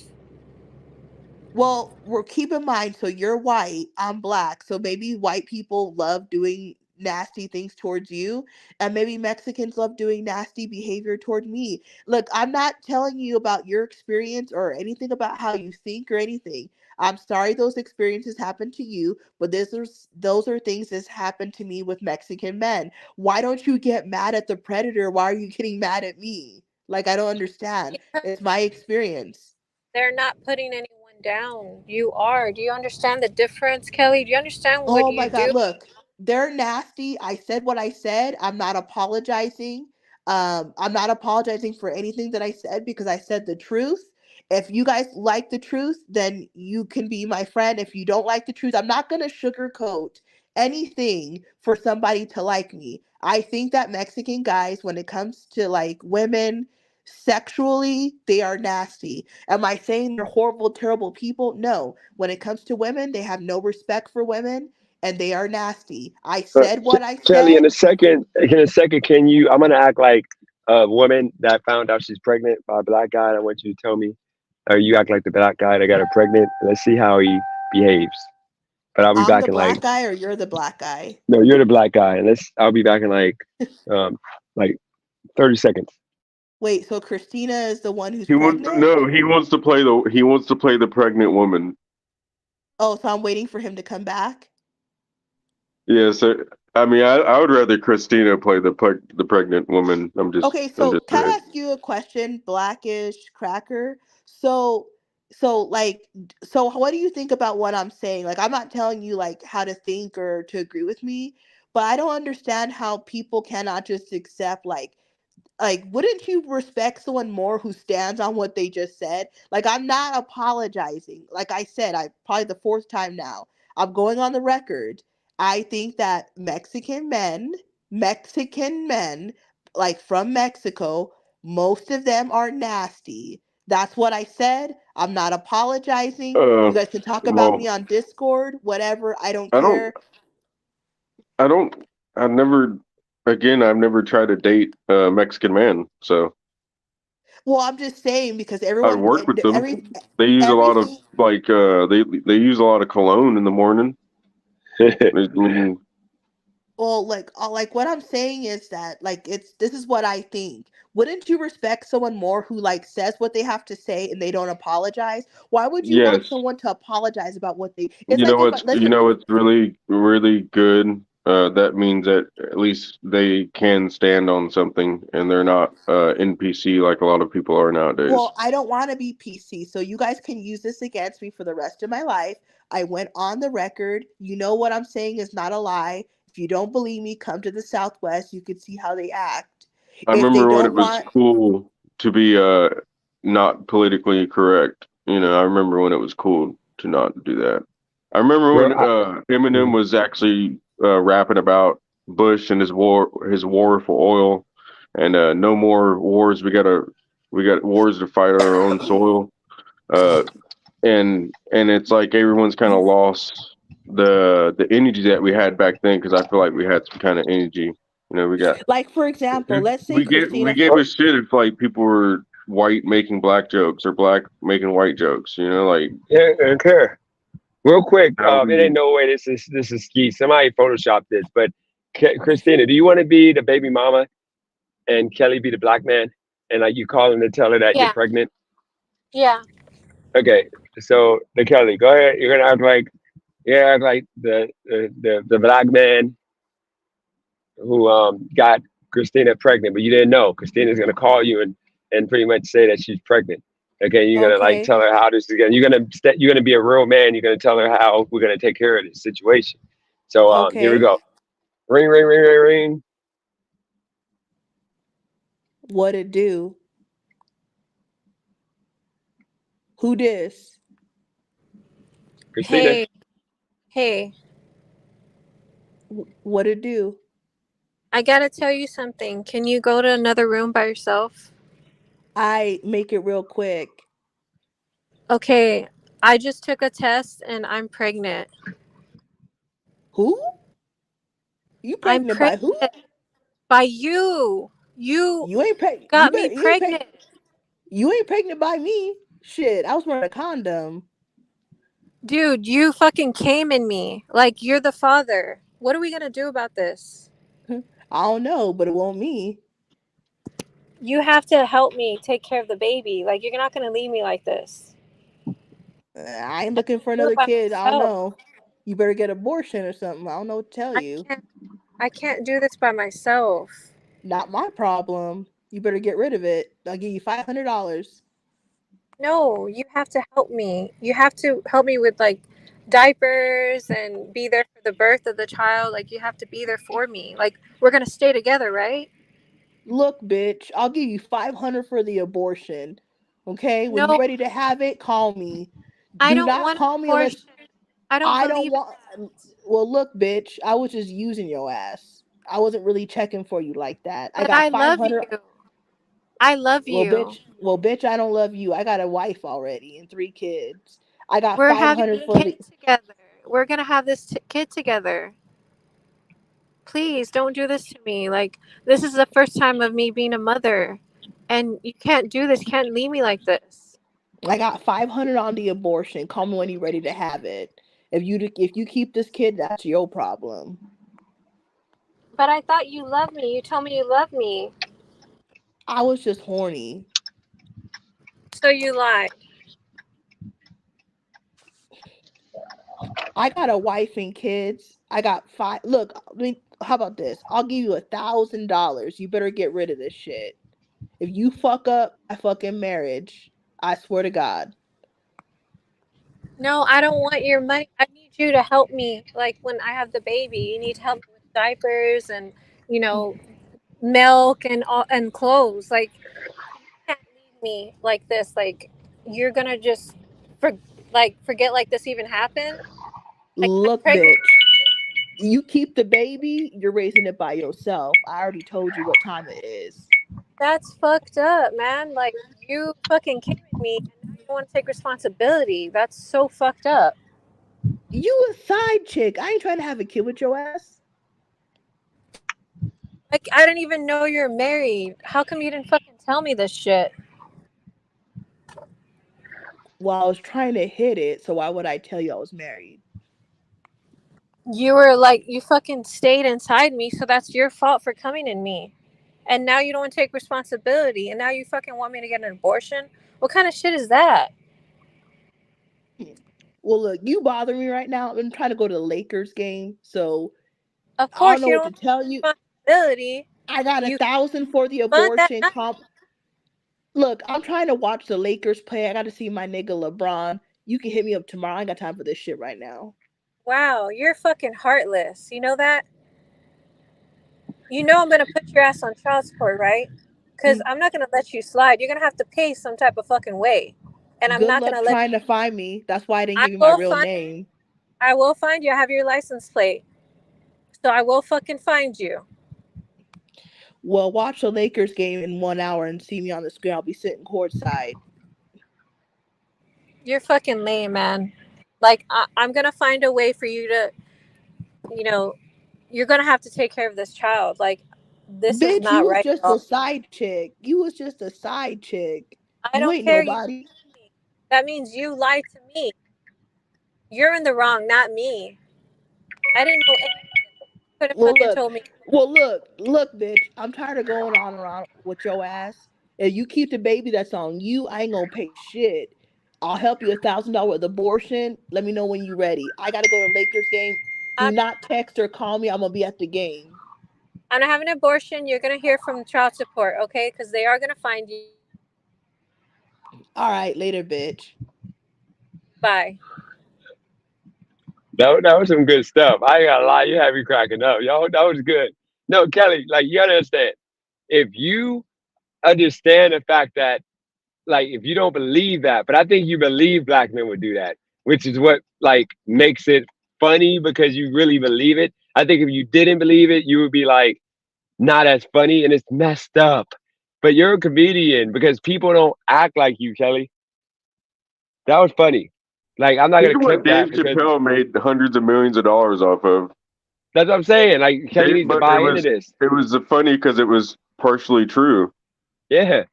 Well, we're keep in mind, so you're white, I'm black, so maybe white people love doing nasty things towards you, and maybe Mexicans love doing nasty behavior toward me. Look, I'm not telling you about your experience or anything about how you think or anything. I'm sorry those experiences happened to you, but those are things that's happened to me with Mexican men. Why don't you get mad at the predator? Why are you getting mad at me? Like, I don't understand. It's my experience. They're not putting anyone down. You are. Do you understand the difference, Kelly? Do you understand what Oh you my God, do? look, they're nasty. I said what I said. I'm not apologizing. I'm not apologizing for anything that I said because I said the truth. If you guys like the truth, then you can be my friend. If you don't like the truth, I'm not going to sugarcoat anything for somebody to like me. I think that Mexican guys, when it comes to like women sexually, they are nasty. Am I saying they're horrible, terrible people? No. When it comes to women, they have no respect for women. and they are nasty. I said what I Kelly, said. in a second, can you? I'm gonna act like a woman that found out she's pregnant by a black guy. And I want you to tell me, or you act like the black guy that got her pregnant. Let's see how he behaves. But I'll be I'm back the in like, black guy or you're the black guy? no, you're the black guy, and I'll be back in um, like 30 seconds. Wait, so Christina is the one who's He wants pregnant? no. He wants to play the pregnant woman. Oh, so I'm waiting for him to come back? Yeah. So I mean, I would rather Christina play the pregnant woman. Okay, I'm so just can I saying. ask you a question, Blackish Cracker? So, so like, so what do you think about what I'm saying? Like, I'm not telling you like how to think or to agree with me, but I don't understand how people cannot just accept like wouldn't you respect someone more who stands on what they just said? Like, I'm not apologizing. Like I said, I probably the fourth time now, I'm going on the record. I think that Mexican men like from Mexico, most of them are nasty. That's what I said. I'm not apologizing. You guys can talk about Well, me on Discord, whatever. I don't I don't. care. I don't. I've never. Again, I've never tried to date a Mexican man, so Well, I'm just saying because I'd work with them. They use a lot of everything. they use a lot of cologne in the morning. Well, like what I'm saying is that like this is what I think. Wouldn't you respect someone more who like says what they have to say and they don't apologize? Why would you want Yes, someone to apologize about what they? It's like if I listen. it's really good. That means that at least they can stand on something and they're not NPC like a lot of people are nowadays. Well, I don't want to be PC, so you guys can use this against me for the rest of my life. I went on the record. You know what I'm saying is not a lie. If you don't believe me, come to the Southwest. You can see how they act. I If they remember when it don't was want, cool to be not politically correct. I remember when it was cool to not do that. I remember when Bro, Eminem was actually rapping about Bush and his war for oil and no more wars. We got wars to fight on our own soil. Uh, and it's like everyone's kind of lost the energy that we had back then because I feel like we had some kind of energy. We got like for example, let's say we Christina. gave a shit if like people were white making black jokes or black making white jokes. Like yeah, okay. Real quick, how it ain't we. no way this is ski. Somebody photoshopped this, but Christina, do you want to be the baby mama and Kelly be the black man, and like you call him to tell her that you're Yeah. pregnant? Yeah. Okay, so the Kelly, go ahead. You're gonna act like the black man who got Christina pregnant, but you didn't know. Christina's gonna call you and pretty much say that she's pregnant. Okay, you're gonna like Okay. tell her how this is gonna. You're gonna be a real man. You're gonna tell her how we're gonna take care of this situation. So here we Okay. go. Ring, ring, ring, ring, ring. What it do? Who dis? Christina. Hey, hey, What it do? I gotta tell you something. Can you go to another room by yourself? I make it real quick. Okay, I just took a test and I'm pregnant. Who? You I'm pregnant by who? pregnant by you. You You ain't pregnant. got me pregnant. You ain't pregnant by me. Shit, I was wearing a condom. Dude, you fucking came in me. Like, you're the father. What are we gonna do about this? I don't know, but it won't me. You have to help me take care of the baby. Like, you're not gonna leave me like this. I ain't looking for Do it another by kid. I don't myself. know. You better get abortion or something. I don't know what to tell I you. can't. I can't do this by myself. Not my problem. You better get rid of it. I'll give you $500. No, you have to help me. You have to help me with like diapers and be there for the birth of the child. Like, you have to be there for me. Like, we're gonna stay together, right? Look, bitch, I'll give you $500 for the abortion. Okay? When you're No, ready to have it, call me. I Do don't not want an call me unless abortion. I don't I don't believe want. Well, look, bitch, I was just using your ass. I wasn't really checking for you like that. I but got I love 500. you. I love Well, you. bitch, I don't love you. I got a wife already and 3 kids. I got We're having 500 for the. kids together. we're gonna have this kid together. Please don't do this to me. Like, this is the first time of me being a mother, and you can't do this. You can't leave me like this. I got 500 on the abortion. Call me when you're ready to have it. If you keep this kid, that's your problem. But I thought you loved me. You told me you loved me. I was just horny. So you lied. I got a wife and kids. I got 5. Look, I mean, how about this? I'll give you $1,000. You better get rid of this shit. If you fuck up my fucking marriage, I swear to God. No, I don't want your money. I need you to help me. Like, when I have the baby, you need to help me with diapers and, you know, milk and all and clothes. Like, you can't leave me like this. Like, you're gonna just forget like this even happened. Like, I'm Look, pregnant. bitch. You keep the baby, you're raising it by yourself. I already told you what time it is. That's fucked up, man. Like, you fucking came at me and now you want to take responsibility. That's so fucked up. You a side chick. I ain't trying to have a kid with your ass. Like, I didn't even know you're married. How come you didn't fucking tell me this shit? Well, I was trying to hit it, so why would I tell you I was married? You were like, you fucking stayed inside me, so that's your fault for coming in me. And now you don't want to take responsibility, and now you fucking want me to get an abortion? What kind of shit is that? Well, look, you bother me right now. I'm trying to go to the Lakers game, so Of I don't course know you what don't to tell you. want responsibility. I got You $1,000 for the fund that abortion. night. Look, I'm trying to watch the Lakers play. I got to see my nigga LeBron. You can hit me up tomorrow. I ain't got time for this shit right now. Wow, you're fucking heartless. You know that? You know I'm gonna put your ass on child support, right? Because I'm not gonna let you slide. You're gonna have to pay some type of fucking way, and I'm Good not gonna luck let trying you. to find me. That's why I didn't I give you my will real find. name. I will find you. I have your license plate, so I will fucking find you. Well, watch the Lakers game in 1 hour and see me on the screen. I'll be sitting courtside. You're fucking lame, man. Like, I'm gonna find a way for you to, you know, you're gonna have to take care of this child. Like, this is Bitch, you not was right at just a all. side chick. You was just a side chick. I You don't ain't care. You. nobody. That means you lied to me. You're in the wrong, not me. I didn't know anything. You could have Well, fucking look. told me. Look, bitch. I'm tired of going on and on with your ass. If you keep the baby, that's on you. I ain't gonna pay shit. I'll help you $1,000 with abortion. Let me know when you're ready. I gotta go to Lakers game. Do I'm not text or call me. I'm gonna be at the game. I'm not having an abortion. You're gonna hear from child support, okay? Because they are gonna find you. All right, later, bitch. Bye. That was some good stuff. I ain't gotta lie, you had me cracking up, y'all. That was good. No, Kelly, like you gotta understand. If you understand the fact that, like, if you don't believe that, but I think you believe black men would do that, which is what like makes it funny because you really believe it. I think if you didn't believe it, you would be like not as funny, and it's messed up. But you're a comedian because people don't act like you, Kelly. That was funny. Like I'm not Think gonna of what clip Dave that because Chappelle made hundreds of millions of dollars off of. that's what I'm saying. Like Kelly needs to But it buy into was this. funny because it was partially true. Yeah.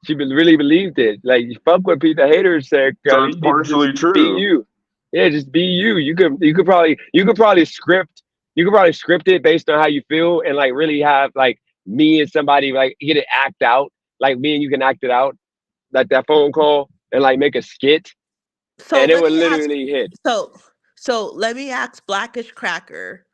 She really believed it. Like you fuck what the haters said, So Kelly. it's You need to just partially be true. you. Yeah, just be you. You could probably script it based on how you feel and like really have like me and somebody like get it act out. Like me and you can act it out. Like that phone call and like make a skit So and it let would me ask. literally hit. So let me ask Blackish Cracker.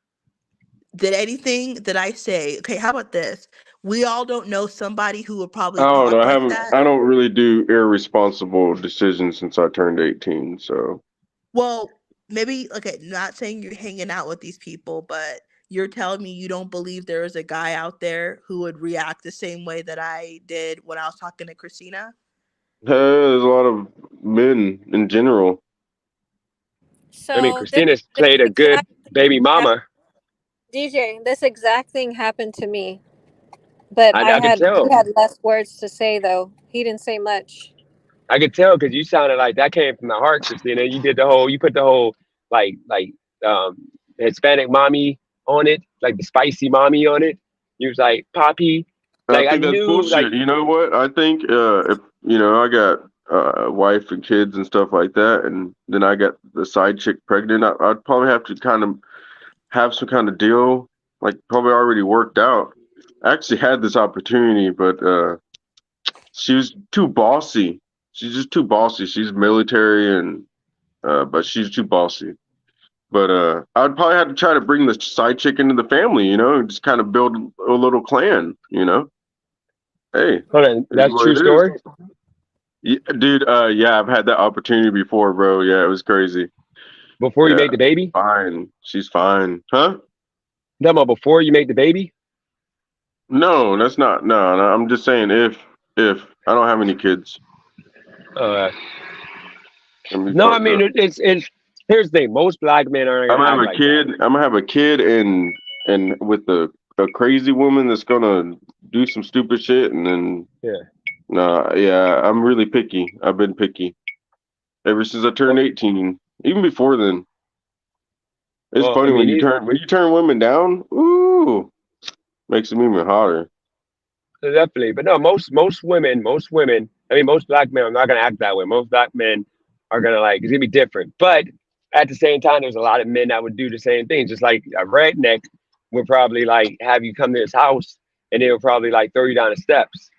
Did anything that I say? Okay, how about this? We all don't know somebody who would I probably don't know. talk like that. I don't really do irresponsible decisions since I turned 18. So Well, maybe okay. Not saying you're hanging out with these people, but you're telling me you don't believe there is a guy out there who would react the same way that I did when I was talking to Christina. there's a lot of men in general. I mean, So Christina's this played a good exact baby mama. DJ, this exact thing happened to me, but I could he tell. had less words to say though. He didn't say much. I could tell because you sounded like that came from the heart, Christina. You put the whole like Hispanic mommy on it, like the spicy mommy on it. He was like, Poppy. I Like I think that's knew, like bullshit. You know what? I think if I got a wife and kids and stuff like that, and then I got the side chick pregnant, I'd probably have to kind of have some kind of deal, like probably already worked out. I actually had this opportunity, but she was too bossy. She's just too bossy. She's military and but she's too bossy. But I'd probably have to try to bring the side chick into the family, and just kind of build a little clan. Hey, hold on, it is that's what true it is. story. Yeah, dude, yeah, I've had that opportunity before, bro. Yeah, it was crazy. Before you Yeah, make the baby? fine. She's fine. Huh? No, about before you make the baby? No, that's not. No, I'm just saying if I don't have any kids, Uh, it'd be no, I fucked mean up. it's here's the thing. Most black men aren't I'm gonna gonna act have a like that. kid. I'm gonna have a kid and with a crazy woman that's gonna do some stupid shit, and then Yeah. nah, yeah, I'm really picky. I've been picky ever since I turned 18. Even before then, it's Well, I funny mean, when you turn women down. Ooh, makes them even hotter. definitely, but no, most women. I mean, most black men are not gonna act that way. Most black men are gonna like it's gonna be different. But at the same time, there's a lot of men that would do the same thing. Just like a redneck would probably like have you come to his house and they would probably like throw you down the steps.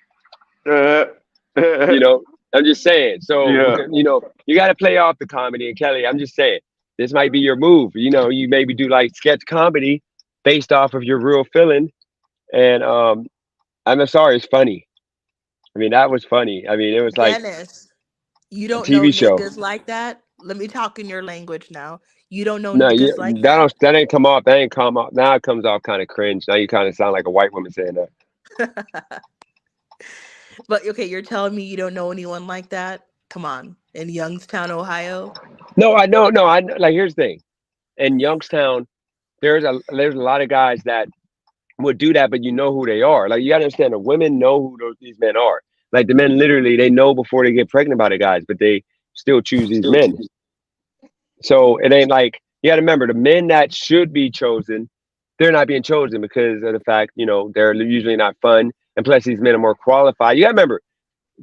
You know, I'm just saying. So Yeah. you got to play off the comedy. And Kelly, I'm just saying, this might be your move. You maybe do like sketch comedy based off of your real feeling. And I'm sorry, it's funny. I mean, that was funny. I mean, it was like Dennis, you a don't know TV show. niggas like that? Let me talk in your language now. You don't know No, niggas like that that? don't that ain't come off. That ain't come off. Now it comes off kind of cringe. Now you kind of sound like a white woman saying that. But okay, you're telling me you don't know anyone like that? Come on. In Youngstown, Ohio? No, I know. No, I like. Here's the thing. In Youngstown, there's a lot of guys that would do that, but you know who they are. Like you gotta understand, the women know who these men are. Like the men, literally, they know before they get pregnant by the guys, but they still choose these men. So it ain't like you gotta remember the men that should be chosen, they're not being chosen because of the fact they're usually not fun, and plus these men are more qualified. You gotta remember,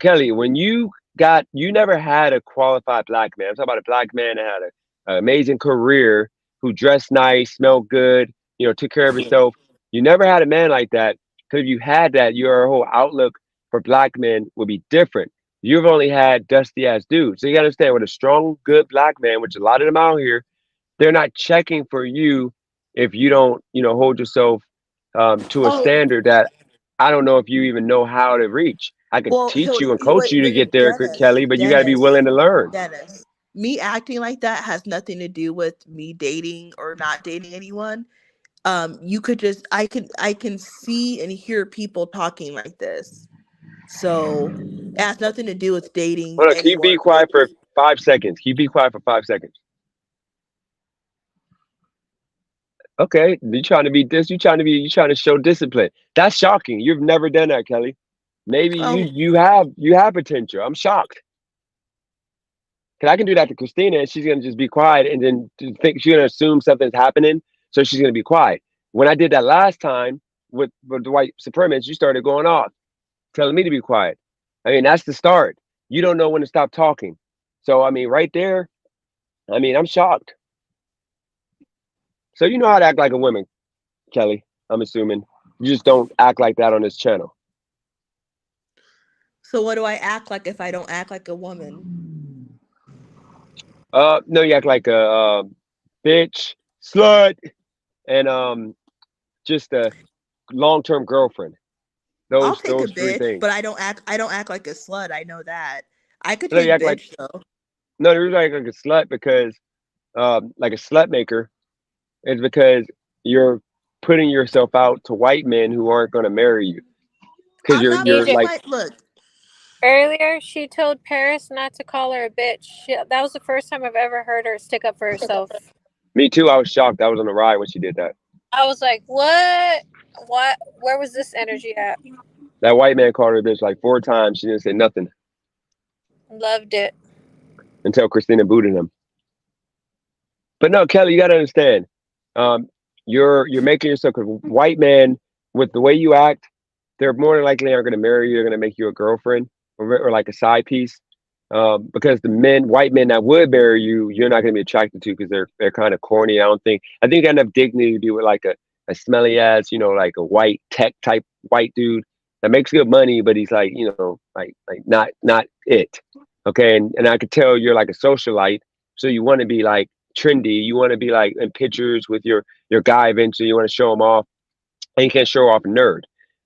Kelly, when you never had a qualified black man. I'm talking about a black man that had an amazing career, who dressed nice, smelled good, took care of himself. You never had a man like that. Because if you had that, your whole outlook for black men would be different. You've only had dusty ass dudes. So you gotta understand, with a strong, good black man, which a lot of them out here, they're not checking for you if you don't, hold yourself to a Oh, standard that I don't know if you even know how to reach. I could well, teach so you and coach wait, you to wait, get there, Dennis, Kelly, but you got to be Dennis, willing to learn. Dennis. Me acting like that has nothing to do with me dating or not dating anyone. You could just I can see and hear people talking like this. So it has nothing to do with dating Hold on, can you be anyone quiet for lately. 5 seconds? Can you be quiet for 5 seconds? Okay, you trying to be this? You trying to show discipline? That's shocking. You've never done that, Kelly. Maybe Oh, you have potential. I'm shocked. Cause I can do that to Christina, and she's gonna just be quiet, and then think she's gonna assume something's happening, so she's gonna be quiet. When I did that last time with the white supremacists, you started going off, telling me to be quiet. I mean, that's the start. You don't know when to stop talking. So I mean, right there, I mean, I'm shocked. So you know how to act like a woman, Kelly. I'm assuming you just don't act like that on this channel. so what do I act like if I don't act like a woman? No, you act like a bitch, slut, and just a long-term girlfriend. I'll Those take a those three bitch, things. but I don't act like a slut. I know that. I could No, you take act like bitch though. no, the reason I act like a slut because like a slut maker is because you're putting yourself out to white men who aren't going to marry you because I'm you're not you're putting DJ. like my look. Earlier, she told Paris not to call her a bitch. That was the first time I've ever heard her stick up for herself. me too. I was shocked. I was on the ride when she did that. I was like, what? What? Where was this energy at? That white man called her a bitch like 4 times. She didn't say nothing Loved it. until Christina booted him. But no, Kelly, you got to understand. Um, you're making yourself, because white men, with the way you act, they're more than likely aren't going to marry you. They're going to make you a girlfriend, or like a side piece. Because the white men that would marry you, you're not going to be attracted to, because they're kind of corny. I don't think. I think you got enough dignity to be with like a smelly ass, like a white tech type white dude that makes good money, but he's like, like not it. Okay, and I could tell you're like a socialite, so you want to be like trendy. You want to be like in pictures with your guy eventually. You want to show him off, and you can't show off a nerd.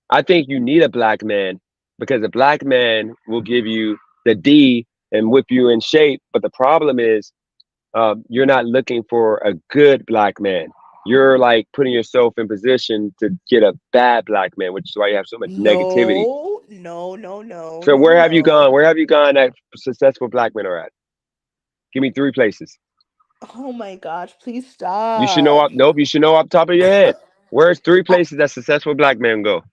I think you need a black man, because a black man will give you the D and whip you in shape. But the problem is, you're not looking for a good black man. You're like putting yourself in position to get a bad black man, which is why you have so much negativity. No, no, no, no, So no, where have you no. gone? Where have you gone that successful black men are at? Give me 3 places. Oh my gosh, please You should know stop. up. Nope, you should know off the top of your head. Where's 3 places that successful black men go?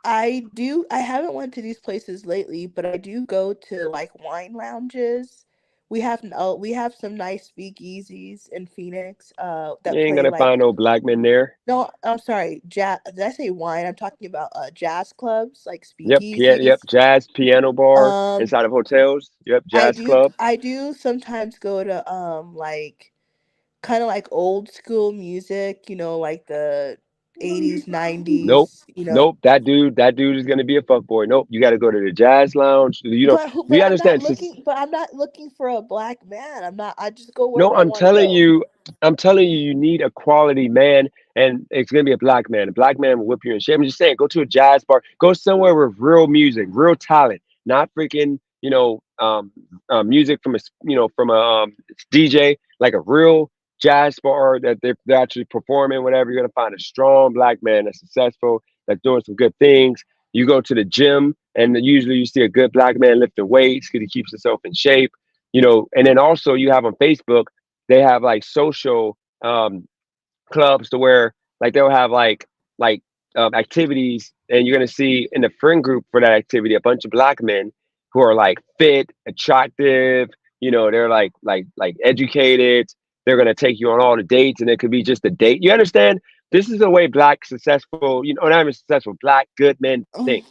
I haven't went to these places lately, but I do go to like wine lounges. We have some nice speakeasies in Phoenix You that ain't play gonna like find no black men there. no, I'm sorry, jazz. Did I say wine? I'm talking about jazz clubs, like Yep, yep. speakeasies. Jazz piano bar Um, inside of hotels. Yep, I jazz do club. I do sometimes go to like kind of like old school music, like the 80s, Nope. 90s, Nope. That dude is gonna be a fuck boy. Nope. You gotta go to the jazz lounge. You understand? But I'm not looking for a black man. I just go No, wherever I want to go. I'm telling you, you need a quality man, and it's gonna be a black man. A black man will whip you in shape. I'm just saying, go to a jazz bar, go somewhere with real music, real talent, not freaking, music from a DJ, like a real jazz bar that they're actually performing. Whatever, you're gonna find a strong black man that's successful, that's doing some good things. You go to the gym, and usually you see a good black man lifting weights because he keeps himself in shape. And then also you have on Facebook, they have like social clubs to where like they'll have activities, and you're gonna see in the friend group for that activity a bunch of black men who are like fit, attractive. They're like educated. They're gonna take you on all the dates, and it could be just a date. You understand? This is the way black successful, not even successful, black good men think.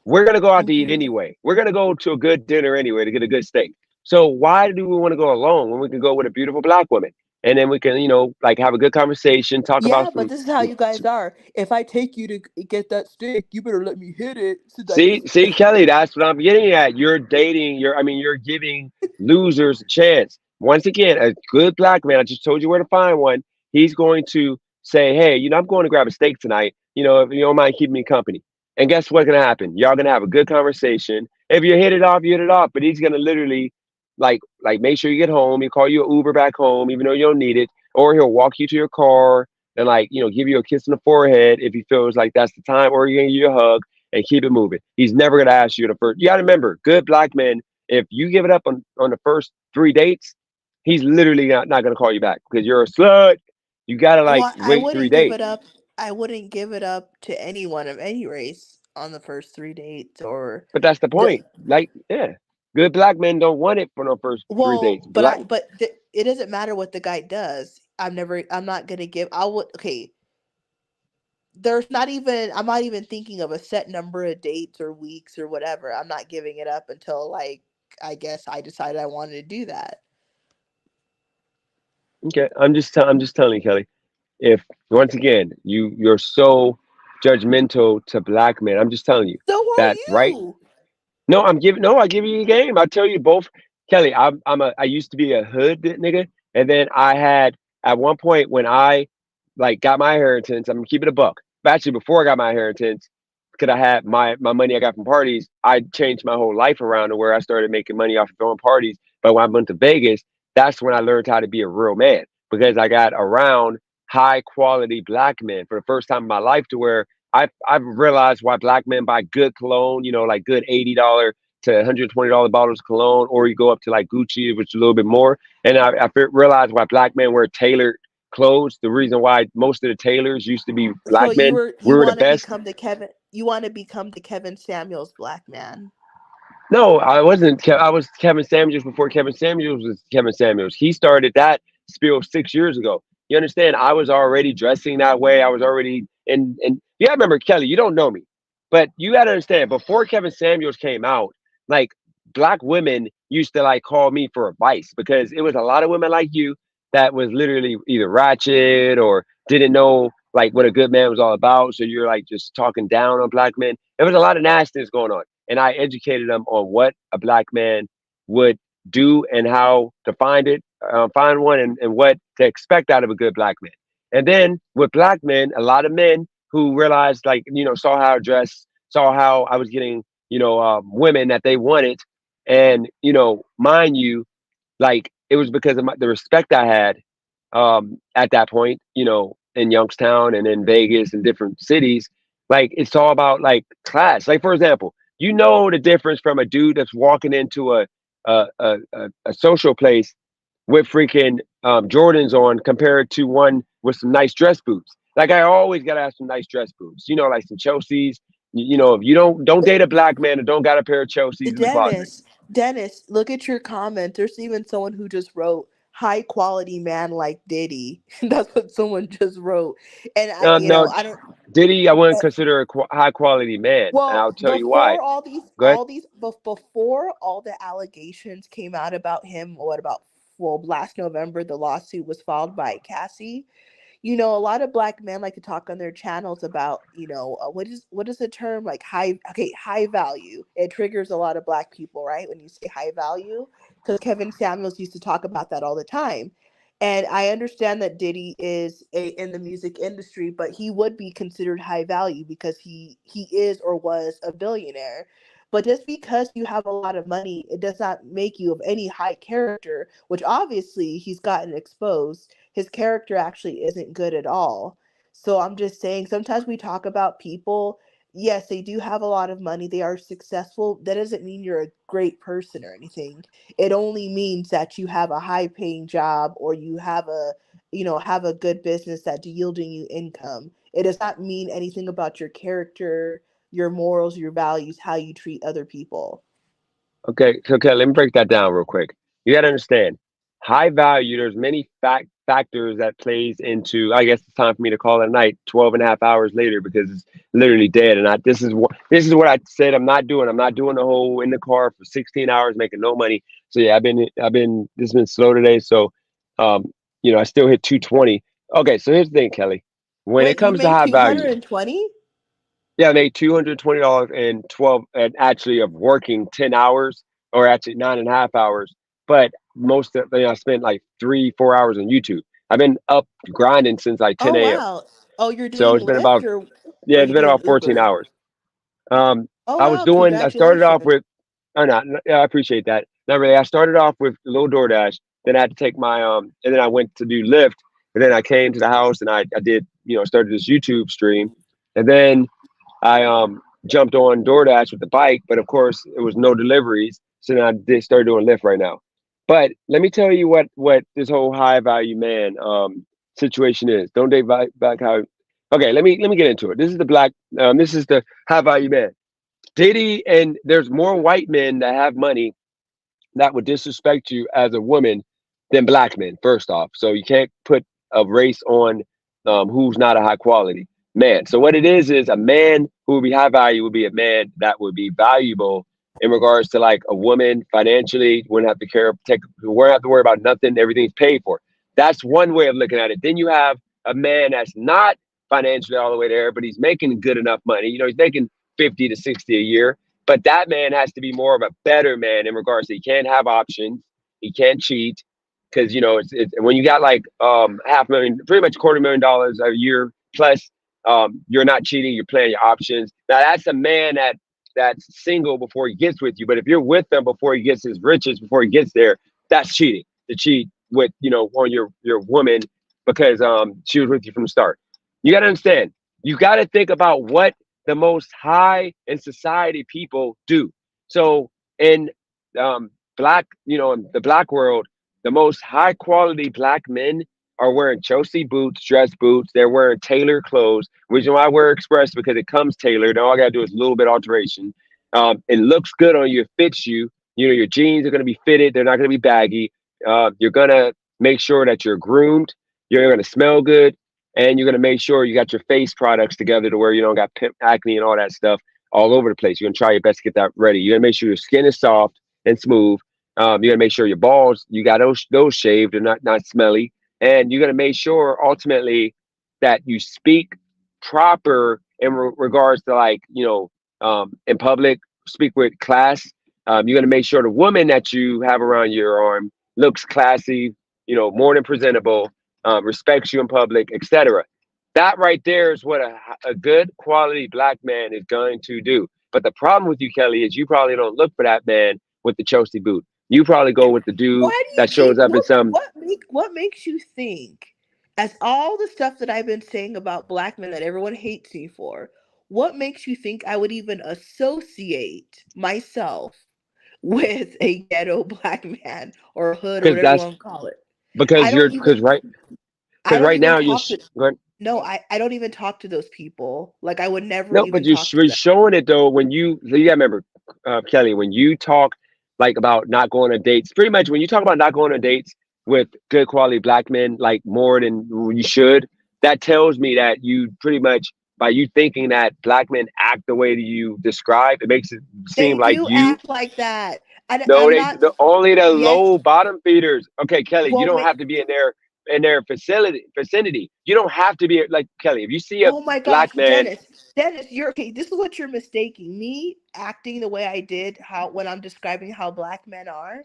We're gonna go out to eat Mhm. anyway. We're gonna go to a good dinner anyway to get a good steak. So why do we want to go alone when we can go with a beautiful black woman? And then we can, like have a good conversation, talk about Yeah, but this is how you guys are. If I take you to get that steak, you better let me hit it. So that see, Kelly, that's what I'm getting at. You're dating, you're giving losers a chance. Once again, a good black man, I just told you where to find one. He's going to say, hey, I'm going to grab a steak tonight, if you don't mind keeping me company. And guess what's gonna happen? Y'all gonna have a good conversation. If you hit it off, you hit it off. But he's gonna literally like make sure you get home. He'll call you an Uber back home, even though you don't need it, or he'll walk you to your car and give you a kiss on the forehead if he feels like that's the time, or he's gonna give you a hug and keep it moving. He's never gonna ask you the first. You gotta remember, good black men, if you give it up on the first 3 dates, he's literally not gonna call you back because you're a slut. You gotta well, I wait 3 wouldn't give dates. it up. I wouldn't give it up to anyone of any race on the first 3 dates or But that's the the point. Yeah. Good black men don't want it for the first 3 dates. Black it doesn't matter what the guy does. I'm not gonna give. I would okay. I'm not even thinking of a set number of dates or weeks or whatever. I'm not giving it up until like I guess I decided I wanted to do that. Okay. I'm just telling you, Kelly. If once again you're so judgmental to black men, I'm just telling you So are that right. you? I give you a game. I tell you both, Kelly. I used to be a hood nigga, and then I had at one point when I got my inheritance. I'm gonna keep it a buck. But actually, before I got my inheritance, because I had my money I got from parties, I changed my whole life around to where I started making money off of throwing parties. But when I went to Vegas, that's when I learned how to be a real man because I got around high quality black men for the first time in my life to where I've realized why black men buy good cologne, like good $80 to $120 bottles of cologne, or you go up to like Gucci, which is a little bit more. And I realized why black men wear tailored clothes. The reason why most of the tailors used to be So black men, we you were the want to best. become the Kevin you want to become the Kevin Samuels black man. No, I wasn't. I was Kevin Samuels before Kevin Samuels was Kevin Samuels. He started that spilled 6 years ago. You understand? I was already dressing that way. I was already and you gotta remember, Kelly, you don't know me, but you gotta understand, before Kevin Samuels came out, like black women used to like call me for advice because it was a lot of women like you that was literally either ratchet or didn't know like what a good man was all about. So you're like just talking down on black men. There was a lot of nastiness going on. And I educated them on what a black man would do and how to find one and what to expect out of a good black man. And then with black men, a lot of men who realized like, saw how I dressed, saw how I was getting, women that they wanted. And, mind you, like it was because of the respect I had at that point, in Youngstown and in Vegas and different cities. Like it's all about like class. Like for example, the difference from a dude that's walking into a social place with freaking Jordans on compared to one with some nice dress boots. Like I always gotta have some nice dress boots, like some Chelsea's. If you don't date a black man and don't got a pair of Chelsea's in the closet. Dennis, look at your comment. There's even someone who just wrote high quality man like Diddy. That's what someone just wrote. And No, I don't. Diddy, I wouldn't consider a high quality man, and Well, I'll tell you why. Go ahead. Before all the allegations came out about him, last November, the lawsuit was filed by Cassie. A lot of black men like to talk on their channels about, what is the term, like high value. It triggers a lot of black people, right? When you say high value, because Kevin Samuels used to talk about that all the time. And I understand that Diddy is in the music industry, but he would be considered high value because he is or was a billionaire. But just because you have a lot of money, it does not make you of any high character, which obviously he's gotten exposed. His character actually isn't good at all. So I'm just saying, sometimes we talk about people, yes, they do have a lot of money, they are successful. That doesn't mean you're a great person or anything. It only means that you have a high paying job or you have a good business that's yielding you income. It does not mean anything about your character, your morals, your values, how you treat other people. Okay, let me break that down real quick. You got to understand, high value. There's many factors that plays into. I guess it's time for me to call it a night. 12 and a half hours later because it's literally dead. And this is what I said. I'm not doing the whole in the car for 16 hours making no money. So yeah, this has been slow today. So, I still hit 220. Okay, so here's the thing, Kelly. When it Wait, you comes to made high value. 220? Yeah, I made $220 and 12 and actually of working 10 hours or actually 9.5 hours. But I spent like 3-4 hours on YouTube. I've been up grinding since like 10 Oh a.m. wow. Oh, you're So doing it's been about Lyft or yeah, are it's you been doing about 14 Uber? hours. Oh I wow, started off congratulations. with yeah, I appreciate that. Not really. I started off with a little DoorDash, then I had to take my and then I went to do Lyft, and then I came to the house and I did, started this YouTube stream. And then I jumped on DoorDash with the bike, but of course it was no deliveries. So then I did start doing Lyft right now. But let me tell you what this whole high value man situation is. Don't date back how. Okay, let me get into it. This is the high value man. Diddy, and there's more white men that have money that would disrespect you as a woman than black men, first off. So you can't put a race on who's not a high quality man. So what it is a man who would be high value would be a man that would be valuable in regards to like a woman financially, wouldn't have to worry about nothing, everything's paid for. That's one way of looking at it. Then you have a man that's not financially all the way there, but he's making good enough money. He's making 50 to 60 a year. But that man has to be more of a better man in regards to he can't have options, he can't cheat, because it's when you got like $500,000, pretty much $250,000 a year plus, you're not cheating, you're playing your options. Now that's a man that's single before he gets with you. But if you're with him before he gets his riches, before he gets there, that's cheating. To cheat with on your woman because she was with you from the start. You got to understand. You got to think about what the most high in society people do. So in black, in the black world, the most high quality black men are wearing Chelsea boots, dress boots. They're wearing tailored clothes. Reason why I wear Express because it comes tailored. All I gotta do is a little bit alteration. It looks good on you, it fits you. Your jeans are gonna be fitted. They're not gonna be baggy. You're gonna make sure that you're groomed, you're going to smell good, and you're going to make sure you got your face products together to where you don't got pimp acne and all that stuff all over the place. You're going to try your best to get that ready. You're going to make sure your skin is soft and smooth. You're going to make sure your balls, you got those shaved and not smelly. And you're going to make sure ultimately that you speak proper in regards to, like, in public, speak with class. You're going to make sure the woman that you have around your arm looks classy, more than presentable, respects you in public, etc. That right there is what a good quality black man is going to do. But the problem with you, Kelly, is you probably don't look for that man with the Chelsea boot. You probably go with the dude Why do you that shows think up in some. what makes you think, as all the stuff that I've been saying about black men that everyone hates me for, what makes you think I would even associate myself with a ghetto black man or a hood or Because whatever you that's want to call it? I because don't you're even I because don't right even now you're talk to go ahead. no, I don't even talk to those people. Like I would never No, but even talk to you're them. showing it though when you gotta remember, Kelly, when you talk like about not going on dates, pretty much when you talk about not going on dates with good quality black men, like more than you should, that tells me that you pretty much, by you thinking that black men act the way that you describe, it makes it seem They like do you. act like that. And No, I'm they not only the yes, low bottom feeders. Okay, Kelly, you well don't have to be in their vicinity. You don't have to be like Kelly. If you see a oh my gosh, black man. Dennis, you're okay. This is what you're mistaking. Me acting the way I did, how when I'm describing how black men are,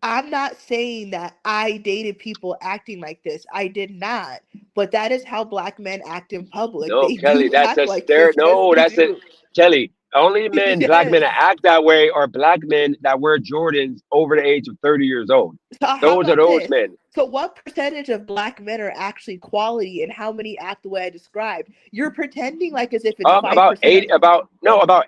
I'm not saying that I dated people acting like this. I did not. But that is how black men act in public. No, They Kelly, do that's act a like this. stare. Yes, No, they that's it. do. Kelly, only black men Yes. that act that way are black men that wear Jordans over the age of 30 years old. So how Those are about those this? men. So what percentage of black men are actually quality and how many act the way I described? You're pretending like as if it's About 5% of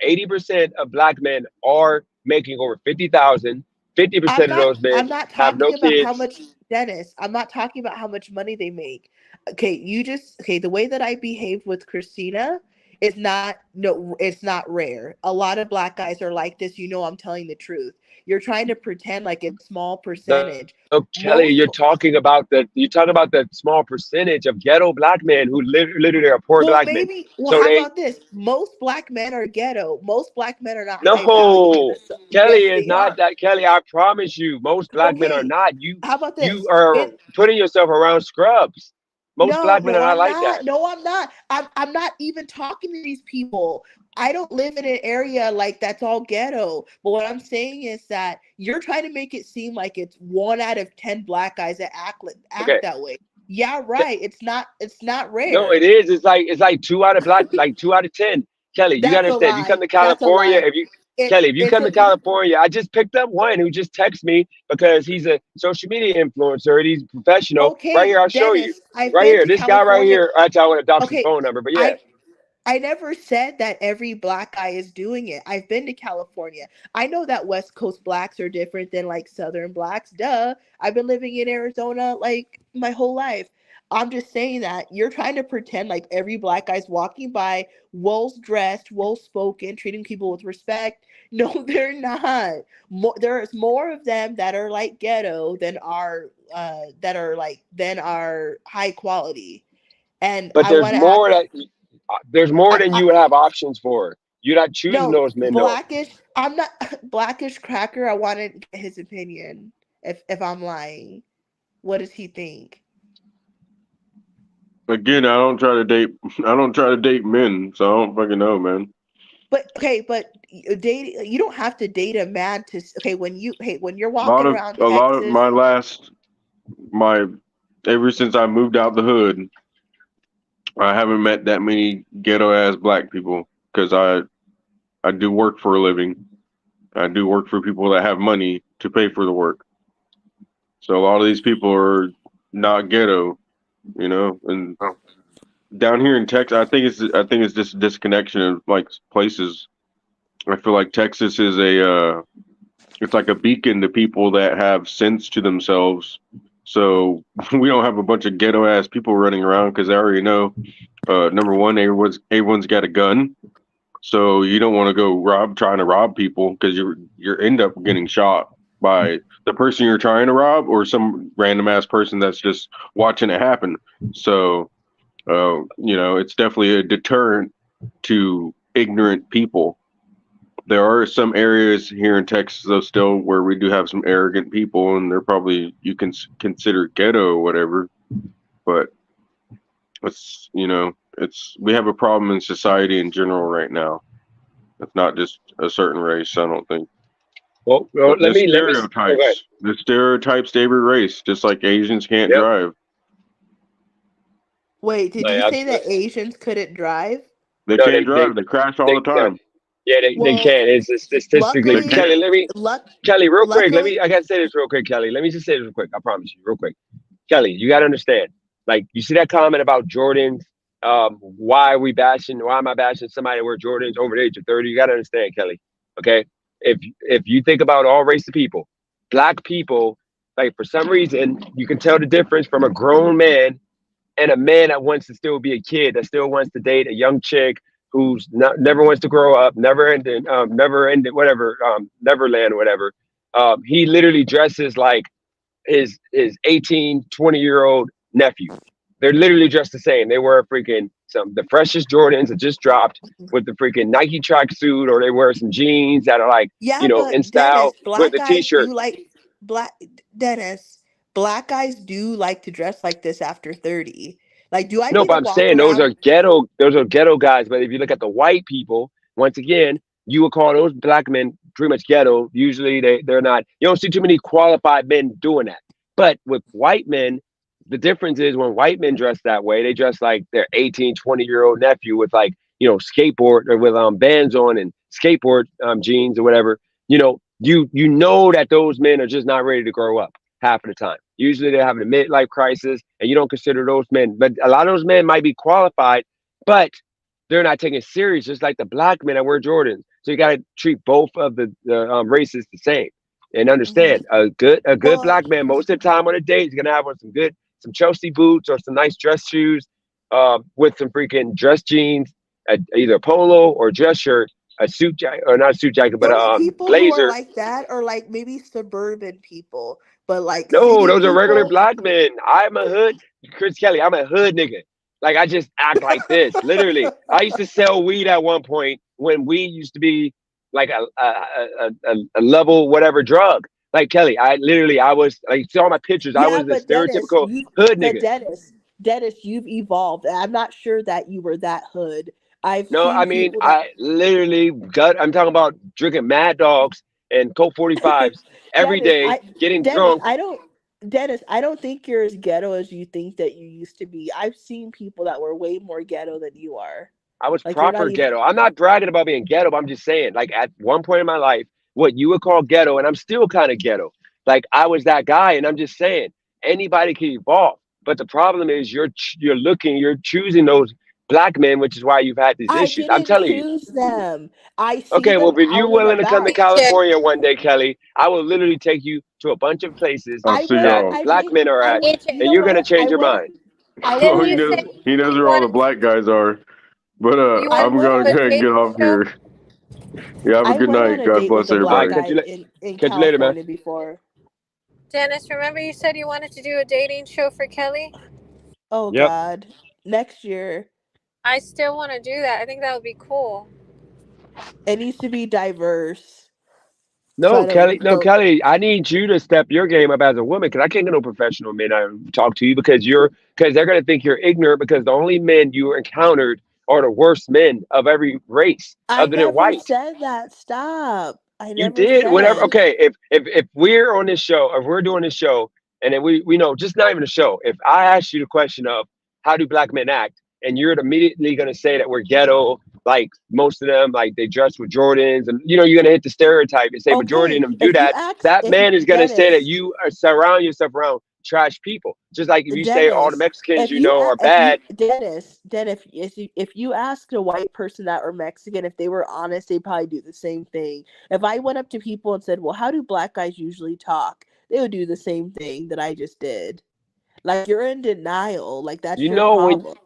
80% of black men are making over 50,000. 50% of those I'm men not have no talking about how kids. much Dennis, I'm not talking about how much money they make. Okay, the way that I behaved with Christina is not no it's not rare. A lot of black guys are like this, I'm telling the truth. You're trying to pretend like it's small percentage. No, Kelly, Most you're talking about the small percentage of ghetto black men who literally are poor black men. So how they. about this? Most black men are ghetto. Most black men are not high value in No, the Kelly yes, is they not are. that. Kelly, I promise you, most black men are Okay, not. You how about you this? are putting yourself around scrubs. Most No, black men no, are not I'm like not. that. No, I'm not. I'm not even talking to these people. I don't live in an area like that's all ghetto. But what I'm saying is that you're trying to make it seem like it's 1 out of 10 black guys that Okay. act that way. Yeah, right. It's not No, rare. it is. It's like 2 out of 10. Kelly, you gotta That's a understand. If you come lie. to That's a California, lie. if you It Kelly, if you it's come a to California, I just picked up one who just texted me because he's a social media influencer. He's professional. Right okay, here, I'll show you. Dennis. I've Right been here, to this guy right California. here. Actually, I want to adopt his Okay, phone number, but yeah. I never said that every black guy is doing it. I've been to California. I know that West Coast blacks are different than like Southern blacks. Duh. I've been living in Arizona like my whole life. I'm just saying that you're trying to pretend like every black guy's walking by, well dressed, well spoken, treating people with respect. No, they're not. There's more of them that are like ghetto than are high quality. And But I want to ask. there's more than I you would have options for. You're not choosing No, those men though. Blackish. I'm not Blackish Cracker. I want to get his opinion. If I'm lying, what does he think? Again, I don't try to date. I don't try to date men, so I don't fucking know, man. But okay, date. You don't have to date a man to. Okay, when you're A lot walking of around a lot of Texas. my ever since I moved out the hood, I haven't met that many ghetto ass black people because I do work for a living. I do work for people that have money to pay for the work. So a lot of these people are not ghetto, and down here in Texas, I think it's just a disconnection of like places. I feel like Texas is it's like a beacon to people that have sense to themselves. So we don't have a bunch of ghetto ass people running around because I already know. Number one, everyone's got a gun, so you don't want to go trying to rob people because you're end up getting shot. by the person you're trying to rob or some random ass person that's just watching it happen. So, it's definitely a deterrent to ignorant people. There are some areas here in Texas, though, still where we do have some arrogant people, and they're probably you can consider ghetto or whatever. But it's we have a problem in society in general right now. It's not just a certain race, I don't think. Well, But let me. the stereotypes every race, just like Asians can't Yep. drive. Wait, did Like, you say that Asians couldn't drive? They No, can't drive. They crash all the time. Yeah, they Well, can. It's statistically. luckily, Kelly, real quick. luckily, I gotta say this real quick, Kelly. Let me just say this real quick. I promise you, real quick. Kelly, you gotta understand. Like, you see that comment about Jordans? Why am I bashing somebody that wear Jordans over the age of 30? You gotta understand, Kelly. Okay? If you think about all race of people, black people, like, for some reason, you can tell the difference from a grown man and a man that wants to still be a kid, that still wants to date a young chick who's never wants to grow up, Neverland or whatever. He literally dresses like his 18, 20-year-old nephew. They're literally dressed the same. They wear the freshest Jordans that just dropped with the freaking Nike tracksuit, or they wear some jeans that are like, yeah, but in style with the t-shirt. Black guys do like to dress like this after 30. Like, do I No, need but to I'm walk saying those are around? ghetto. Those are ghetto guys. But if you look at the white people, once again, you would call those black men pretty much ghetto. Usually, they're not. You don't see too many qualified men doing that. But with white men, the difference is when white men dress that way, they dress like their 18, 20-year-old nephew with skateboard or with bands on and skateboard jeans or whatever. You know that those men are just not ready to grow up half of the time. Usually they're having a midlife crisis, and you don't consider those men. But a lot of those men might be qualified, but they're not taken serious, just like the black men that wear Jordans. So you got to treat both of the races the same, and understand a good black man most of the time on a date is gonna have on some Chelsea boots or some nice dress shoes, with some freaking dress jeans, either a polo or dress shirt, a suit jacket, or not a suit jacket, but The only a people who are blazer. like that are like maybe suburban people, but like No, city those are regular people. black men. I'm a hood, Chris Kelly. I'm a hood nigga. Like, I just act like this. Literally, I used to sell weed at one point when weed used to be like a level whatever drug. Like, Kelly, I was like, you see all my pictures. I Yeah, was the but Dennis, stereotypical hood but nigga. Dennis, you've evolved. I'm not sure that you were that hood. I've No, I seen mean, people that. I literally I'm talking about drinking Mad Dogs and Coke 45s every Dennis, day, getting Dennis, drunk. I don't think you're as ghetto as you think that you used to be. I've seen people that were way more ghetto than you are. I was Like, you're not proper even. ghetto. I'm not bragging about being ghetto, but I'm just saying, like, at one point in my life, what you would call ghetto, and I'm still kind of ghetto. Like, I was that guy, and I'm just saying, anybody can evolve. But the problem is you're choosing those black men, which is why you've had these I issues. I'm didn't telling you. choose them. I see Okay, well, them if you're out and willing to come to about. California one day, Kelly, I will literally take you to a bunch of places I'll I see went. that y'all. I black went. men are I at, went. You and know you're gonna what? change your mind. I Oh, went he to. knows. He knows where all the black guys are. But You I I'm want went to gonna do on. a go ahead and dating get off show? here. Yeah, have a I good went on night. a God date bless with a black All right, everybody. guy in catch you later, man. California before. Dennis, remember you said you wanted to do a dating show for Kelly? Oh Yep. God, next year I still want to do that. I think that would be cool. it needs to be diverse. So No, I don't go. Kelly, I need you to step your game up as a woman, because I can't get no professional men to talk to you, because they're gonna think you're ignorant, because the only men you encountered are the worst men of every race I other than never white. said that. Stop. I You never did whatever. said. Okay, if we're on this show, if we're doing this show, and then we know, just not even a show. If I ask you the question of how do black men act, and you're immediately gonna say that we're ghetto, like most of them, like they dress with Jordans, and you're gonna hit the stereotype and say majority of Okay, them do if you that. ask, That if man is gonna say that Dennis, you surround yourself around trash people. Just like if you say all the Dennis, Mexicans are if you bad. Dennis, if you asked a white person that or Mexican if they were honest, they probably do the same thing. If I went up to people and said, "Well, how do black guys usually talk?" They would do the same thing that I just did. Like, you're in denial. Like, that's You your know when problem.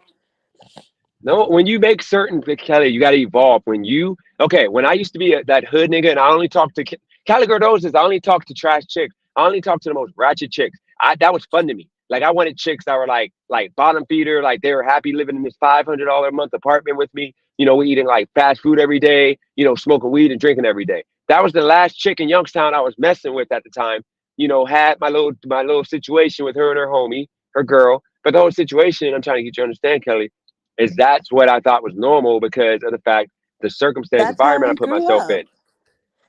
No, when you make certain, Kelly, you got to evolve. When I used to be that hood nigga, and I only talk to Cali girl knows this. I only talk to trash chicks. I only talk to the most ratchet chicks. That was fun to me. Like I wanted chicks that were like bottom feeder, like they were happy living in this $500 a month apartment with me. You know, we eating like fast food every day. You know, smoking weed and drinking every day. That was the last chick in Youngstown I was messing with at the time. You know, had my little situation with her and her homie, her girl. But the whole situation, I'm trying to get you to understand, Kelly, is that's what I thought was normal because of the fact, the circumstance, That's how environment I we put grew myself in. up.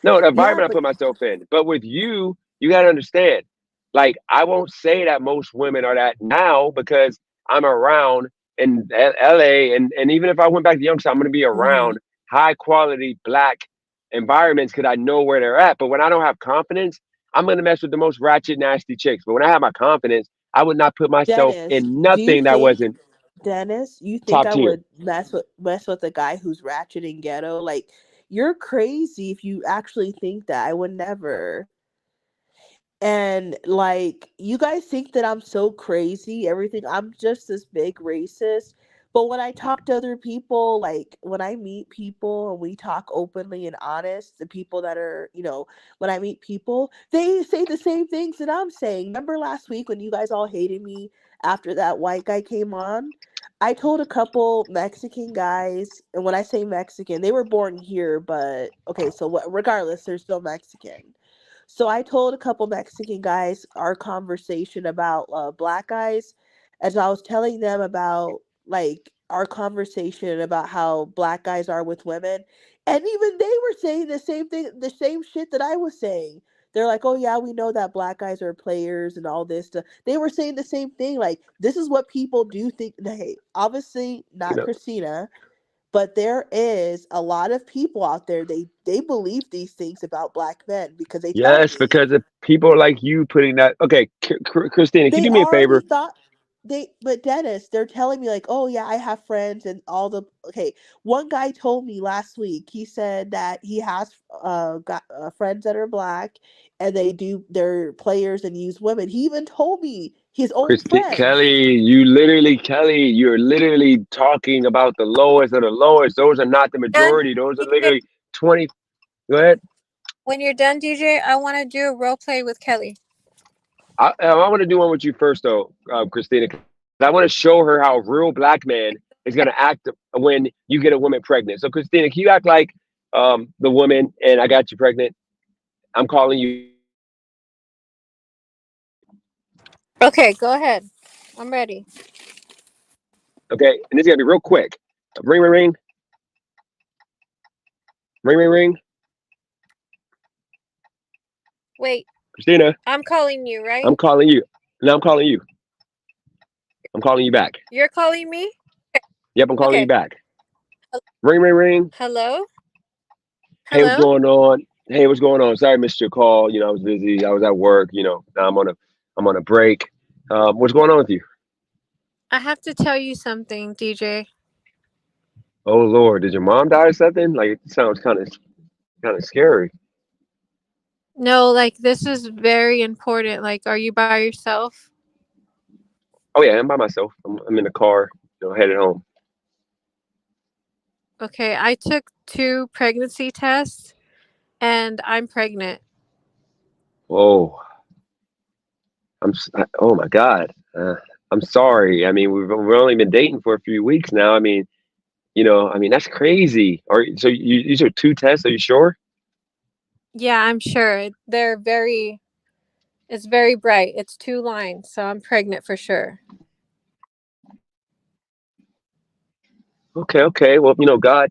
No, the Yeah, environment I but put myself in. But with you, you got to understand. Like, I won't say that most women are that now because I'm around in LA. And even if I went back to Youngstown, I'm going to be mhm. around high quality black environments because I know where they're at. But when I don't have confidence, I'm going to mess with the most ratchet, nasty chicks. But when I have my confidence, I would not put myself Dennis, in do you nothing that think wasn't Dennis, you think top I tier. would mess with a guy who's ratchet and ghetto? Like, you're crazy if you actually think that. I would never. And like, you guys think that I'm so crazy, everything. I'm just this big racist. But when I talk to other people, like when I meet people and we talk openly and honest, the people that are, when I meet people, they say the same things that I'm saying. Remember last week when you guys all hated me after that white guy came on? I told a couple Mexican guys, and when I say Mexican, they were born here, but okay, so regardless, they're still Mexican. So I told a couple Mexican guys our conversation about black guys, as I was telling them about like our conversation about how black guys are with women, and even they were saying the same thing, the same shit that I was saying. They're like, "Oh yeah, we know that black guys are players and all this stuff." They were saying the same thing. Like, this is what people do think. Hey, obviously You not know, Christina, but there is a lot of people out there, they believe these things about black men because they tell yes, me. because of people like you putting that. Okay, Christina, can you They do me a already favor? thought but Dennis, they're telling me like, "Oh yeah, I have friends and all the." Okay, one guy told me last week. He said that he has got friends that are black, and they're players and use women. He even told me his own friends. Kelly, you're literally talking about the lowest of the lowest. Those are not the And majority. Those are DJ, literally 20. Go ahead. when you're done, DJ, I want to do a role play with Kelly. I want to do one with you first, though, Christina. 'Cause I want to show her how a real black man is going to act when you get a woman pregnant. So, Christina, can you act like the woman and I got you pregnant? I'm calling you. Okay, go ahead. I'm ready. Okay. And this is going to be real quick. Ring, ring, ring. Ring, ring, ring. Wait, Christina, I'm calling you, right? I'm calling you. No, I'm calling you. I'm calling you back. You're calling me? Yep, I'm calling you Okay. back. Ring, ring, ring. Hello? Hey, what's Hello? going on? Hey, what's going on? Sorry, I missed your call. You know, I was busy. I was at work. You know, now I'm on a break. What's going on with you? I have to tell you something, DJ. Oh Lord, did your mom die or something? Like it sounds kind of scary. No, like this is very important. Like, are you by yourself? Oh yeah, I'm by myself. I'm in the car. You know, headed home. Okay, I took 2 pregnancy tests and I'm pregnant. Oh, oh my God. I'm sorry. I mean, we've only been dating for a few weeks now. I mean, that's crazy. Or so these are 2 tests. Are you sure? Yeah, I'm sure. It's very bright. It's 2 lines, so I'm pregnant for sure. Okay, okay. Well, God,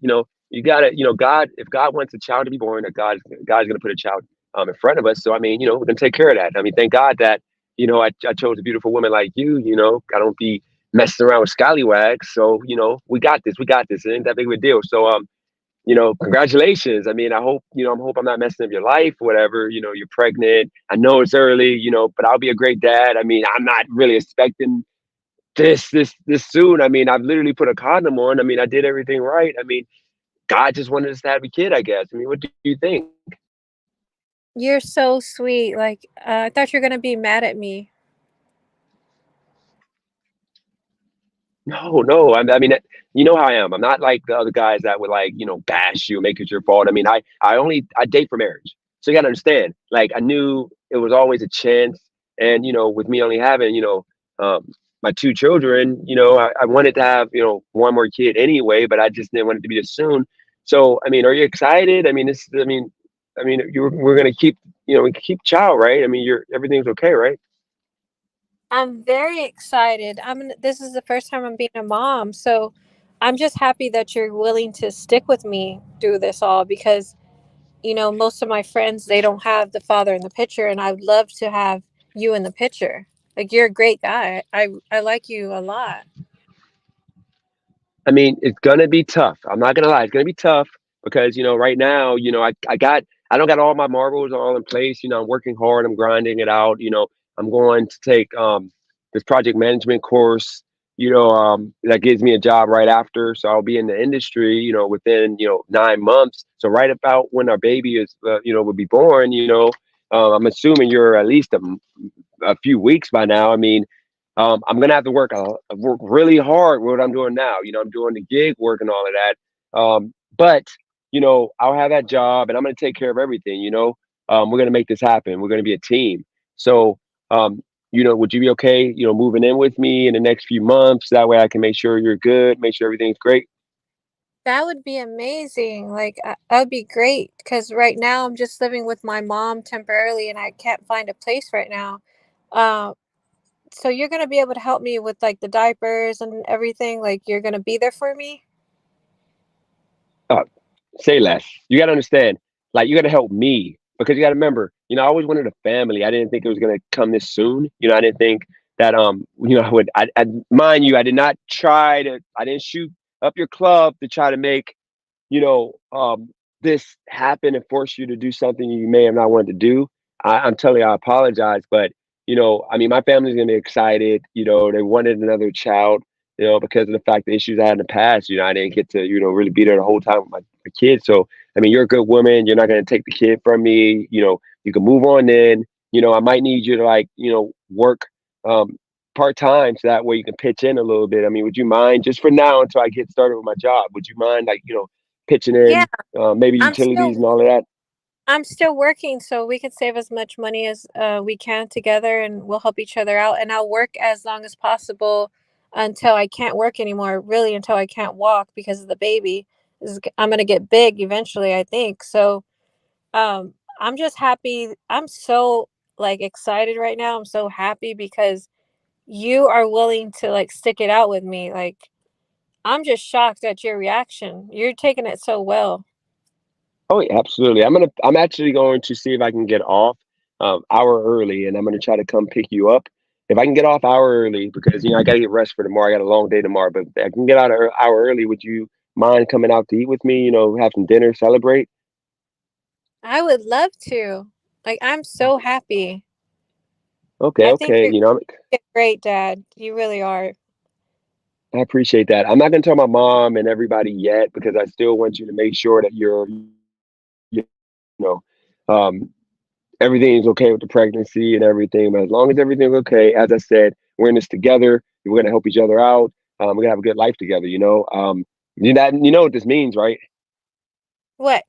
you gotta, God, if God wants a child to be born, that God's gonna put a child in front of us. So I mean, we're gonna take care of that. I mean, thank God that, I chose a beautiful woman like you, I don't be messing around with scallywags. So, we got this. We got this. It ain't that big of a deal. So congratulations. I mean, hope I'm not messing up your life, whatever. You're pregnant. I know it's early, but I'll be a great dad. I mean, I'm not really expecting this soon. I mean, I've literally put a condom on. I mean, I did everything right. I mean, God just wanted us to have a kid, I guess. I mean, what do you think? You're so sweet. Like, I thought you were gonna be mad at me. No, no. I mean, you know how I am. I'm not like the other guys that would like, bash you, make it your fault. I mean, I date for marriage. So you got to understand, like, I knew it was always a chance. And, with me only having, my two children, I wanted to have, one more kid anyway, but I just didn't want it to be as soon. So, I mean, are you excited? I mean, we're going to keep, we keep child, right? I mean, everything's okay, right? I'm very excited. This is the first time I'm being a mom, so I'm just happy that you're willing to stick with me through this all because most of my friends, they don't have the father in the picture, and I would love to have you in the picture. Like, you're a great guy. I like you a lot. I mean, it's gonna be tough. I'm not gonna lie, it's gonna be tough because right now, I don't got all my marbles all in place. I'm working hard, I'm grinding it out. I'm going to take this project management course. That gives me a job right after, so I'll be in the industry. Within 9 months. So right about when our baby is would be born. I'm assuming you're at least a few weeks by now. I mean, I'm gonna have to work really hard with what I'm doing now. I'm doing the gig work and all of that. But I'll have that job, and I'm gonna take care of everything. We're gonna make this happen. We're gonna be a team. So, would you be okay? Moving in with me in the next few months. That way, I can make sure you're good, make sure everything's great. That would be amazing. Like, that would be great because right now I'm just living with my mom temporarily and I can't find a place right now. Uh, so you're going to be able to help me with like the diapers and everything. Like, you're going to be there for me. Uh, Say less. You got to understand, like, you got to help me because you got to remember, I always wanted a family. I didn't think it was going to come this soon. I didn't think that, I mind you, I didn't shoot up your club to try to make, you know, um, this happen and force you to do something you may have not wanted to do. I'm telling you, I apologize, but I mean, my family's gonna be excited. They wanted another child. Because of the fact the issues I had in the past. I didn't get to really be there the whole time with my kids. So I mean, you're a good woman. You're not gonna take the kid from me. You can move on in. I might need you to like work um, part time so that way you can pitch in a little bit. I mean, would you mind just for now until I get started with my job? Would you mind like pitching Yeah, in, maybe I'm utilities still and all of that? I'm still working, so we can save as much money as we can together, and we'll help each other out. And I'll work as long as possible until I can't work anymore. Really, until I can't walk because of the baby. I'm gonna get big eventually, I think. So, I'm just happy. I'm so like excited right now. I'm so happy because you are willing to like stick it out with me. Like, I'm just shocked at your reaction. You're taking it so well. Oh, yeah, absolutely. I'm actually going to see if I can get off hour early, and I'm gonna try to come pick you up. If I can get off hour early, because I gotta get rest for tomorrow. I got a long day tomorrow, but if I can get out an hour early, would you mind coming out to eat with me? Have some dinner, celebrate. I would love to. Like, I'm so happy. Okay, I think okay. you're a great dad. You really are. I appreciate that. I'm not gonna tell my mom and everybody yet because I still want you to make sure that you know, um, everything's okay with the pregnancy and everything. But as long as everything's okay, as I said, we're in this together. We're gonna help each other out. We're gonna have a good life together. You know what this means, right? What?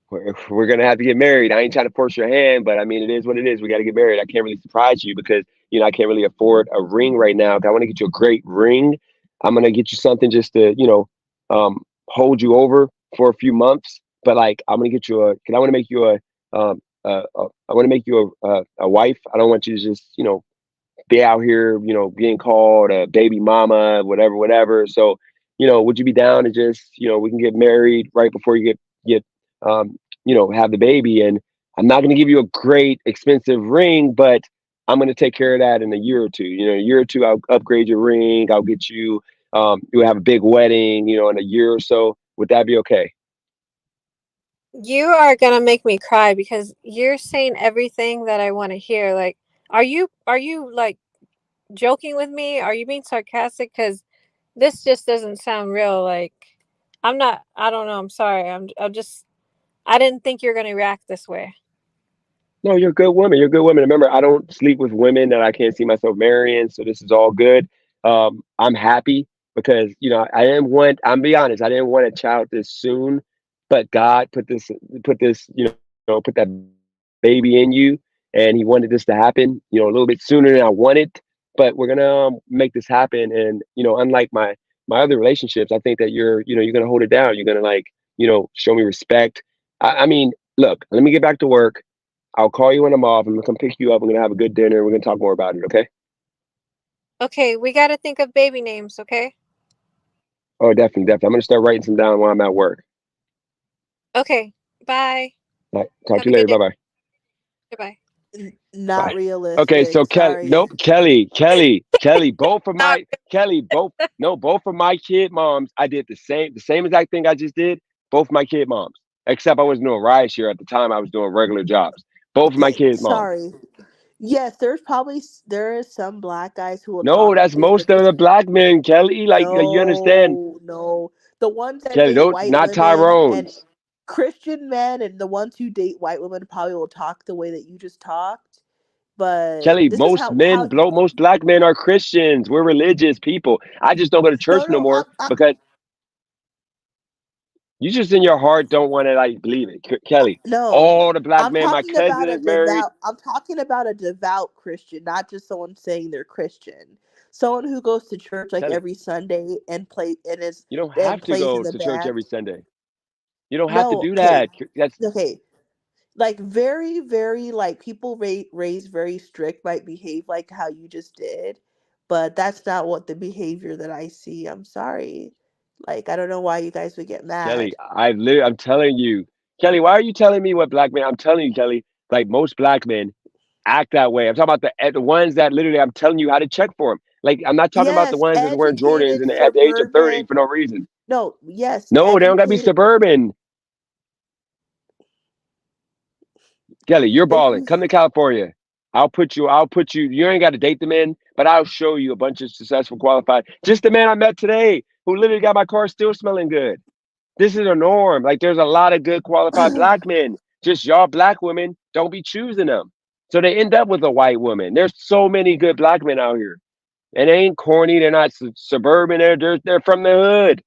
We're gonna have to get married. I ain't trying to force your hand, but I mean, it is what it is. We got to get married. I can't really surprise you because I can't really afford a ring right now. I want to get you a great ring. I'm gonna get you something just to hold you over for a few months. But like, I'm gonna get you a. Cause I want to make you I want to make you a wife. I don't want you to just be out here, being called a baby mama, whatever, whatever. So, would you be down to just, we can get married right before you get, have the baby? And I'm not going to give you a great expensive ring, but I'm going to take care of that in a year or two. A year or two, I'll upgrade your ring. I'll get you, you'll have a big wedding, in a year or so. Would that be okay? You are gonna make me cry because you're saying everything that I want to hear. Like, are you like joking with me? Are you being sarcastic? Because this just doesn't sound real. Like, I'm not. I don't know. I'm sorry. I'm just. I didn't think you're gonna react this way. No, you're a good woman. You're a good woman. Remember, I don't sleep with women that I can't see myself marrying, so this is all good. I'm happy because I didn't want. I'm be honest. I didn't want a child this soon. but God put that baby in you, and He wanted this to happen, a little bit sooner than I wanted. But we're gonna make this happen, and unlike my other relationships, I think that you're gonna hold it down. You're gonna show me respect. I mean, look, let me get back to work. I'll call you when I'm off. I'm gonna come pick you up. We're gonna have a good dinner. We're gonna talk more about it. Okay? Okay, we got to think of baby names, okay? Oh, definitely, definitely. I'm gonna start writing some down while I'm at work. Okay, bye. All right, talk Have to a you later. good Bye day. bye. Goodbye. Not Bye. Okay, so realistic. Kelly, Sorry. nope, Kelly, both of Not my Kelly, both of my kid moms, I did the same exact thing I just did. Both my kid moms, except I wasn't doing riot share at the time. I was doing regular jobs. Both of my kids' moms. Sorry. Yes, there is some black guys who will No, talk that's if most of it's the black men, Kelly. Like you understand, no. The ones that Kelly. date Those white not women and Tyrone's. Christian men and the ones who date white women probably will talk the way that you just talked. But Kelly, this is most black men are Christians. We're religious people. I just don't go to church no no, more because you just in your heart don't want to believe it, Kelly. no. All the black I'm men, my talking about cousin a is married. devout. I'm talking about a devout Christian, not just someone saying they're Christian. Someone who goes to church like Kelly, every Sunday you don't and have to plays in go the to church band. every Sunday. You don't have to No, do okay, that. That's okay. Like very, very like people raised very strict might behave like how you just did, but that's not what the behavior that I see. I'm sorry. Like I don't know why you guys would get Kelly. mad. I'm telling you, Kelly. Why are you telling me what black men? I'm telling you, Kelly. Like most black men act that way. I'm talking about the ones that literally I'm telling you how to check for them. Like I'm not talking about the Yes, ones that's wearing Jordans educated and at the age of 30 suburban. for no reason. No, yes, No, they don't gotta be educated. suburban. Kelly, you're If balling. Come to California. I'll put you. You ain't got to date the men, but I'll show you a bunch of successful, qualified. Just the man I met today who literally got my car still smelling good. This is a norm. Like there's a lot of good, qualified black men. Just y'all black women don't be choosing them. So they end up with a white woman. There's so many good black men out here. And they ain't corny. They're not suburban. They're from the hood,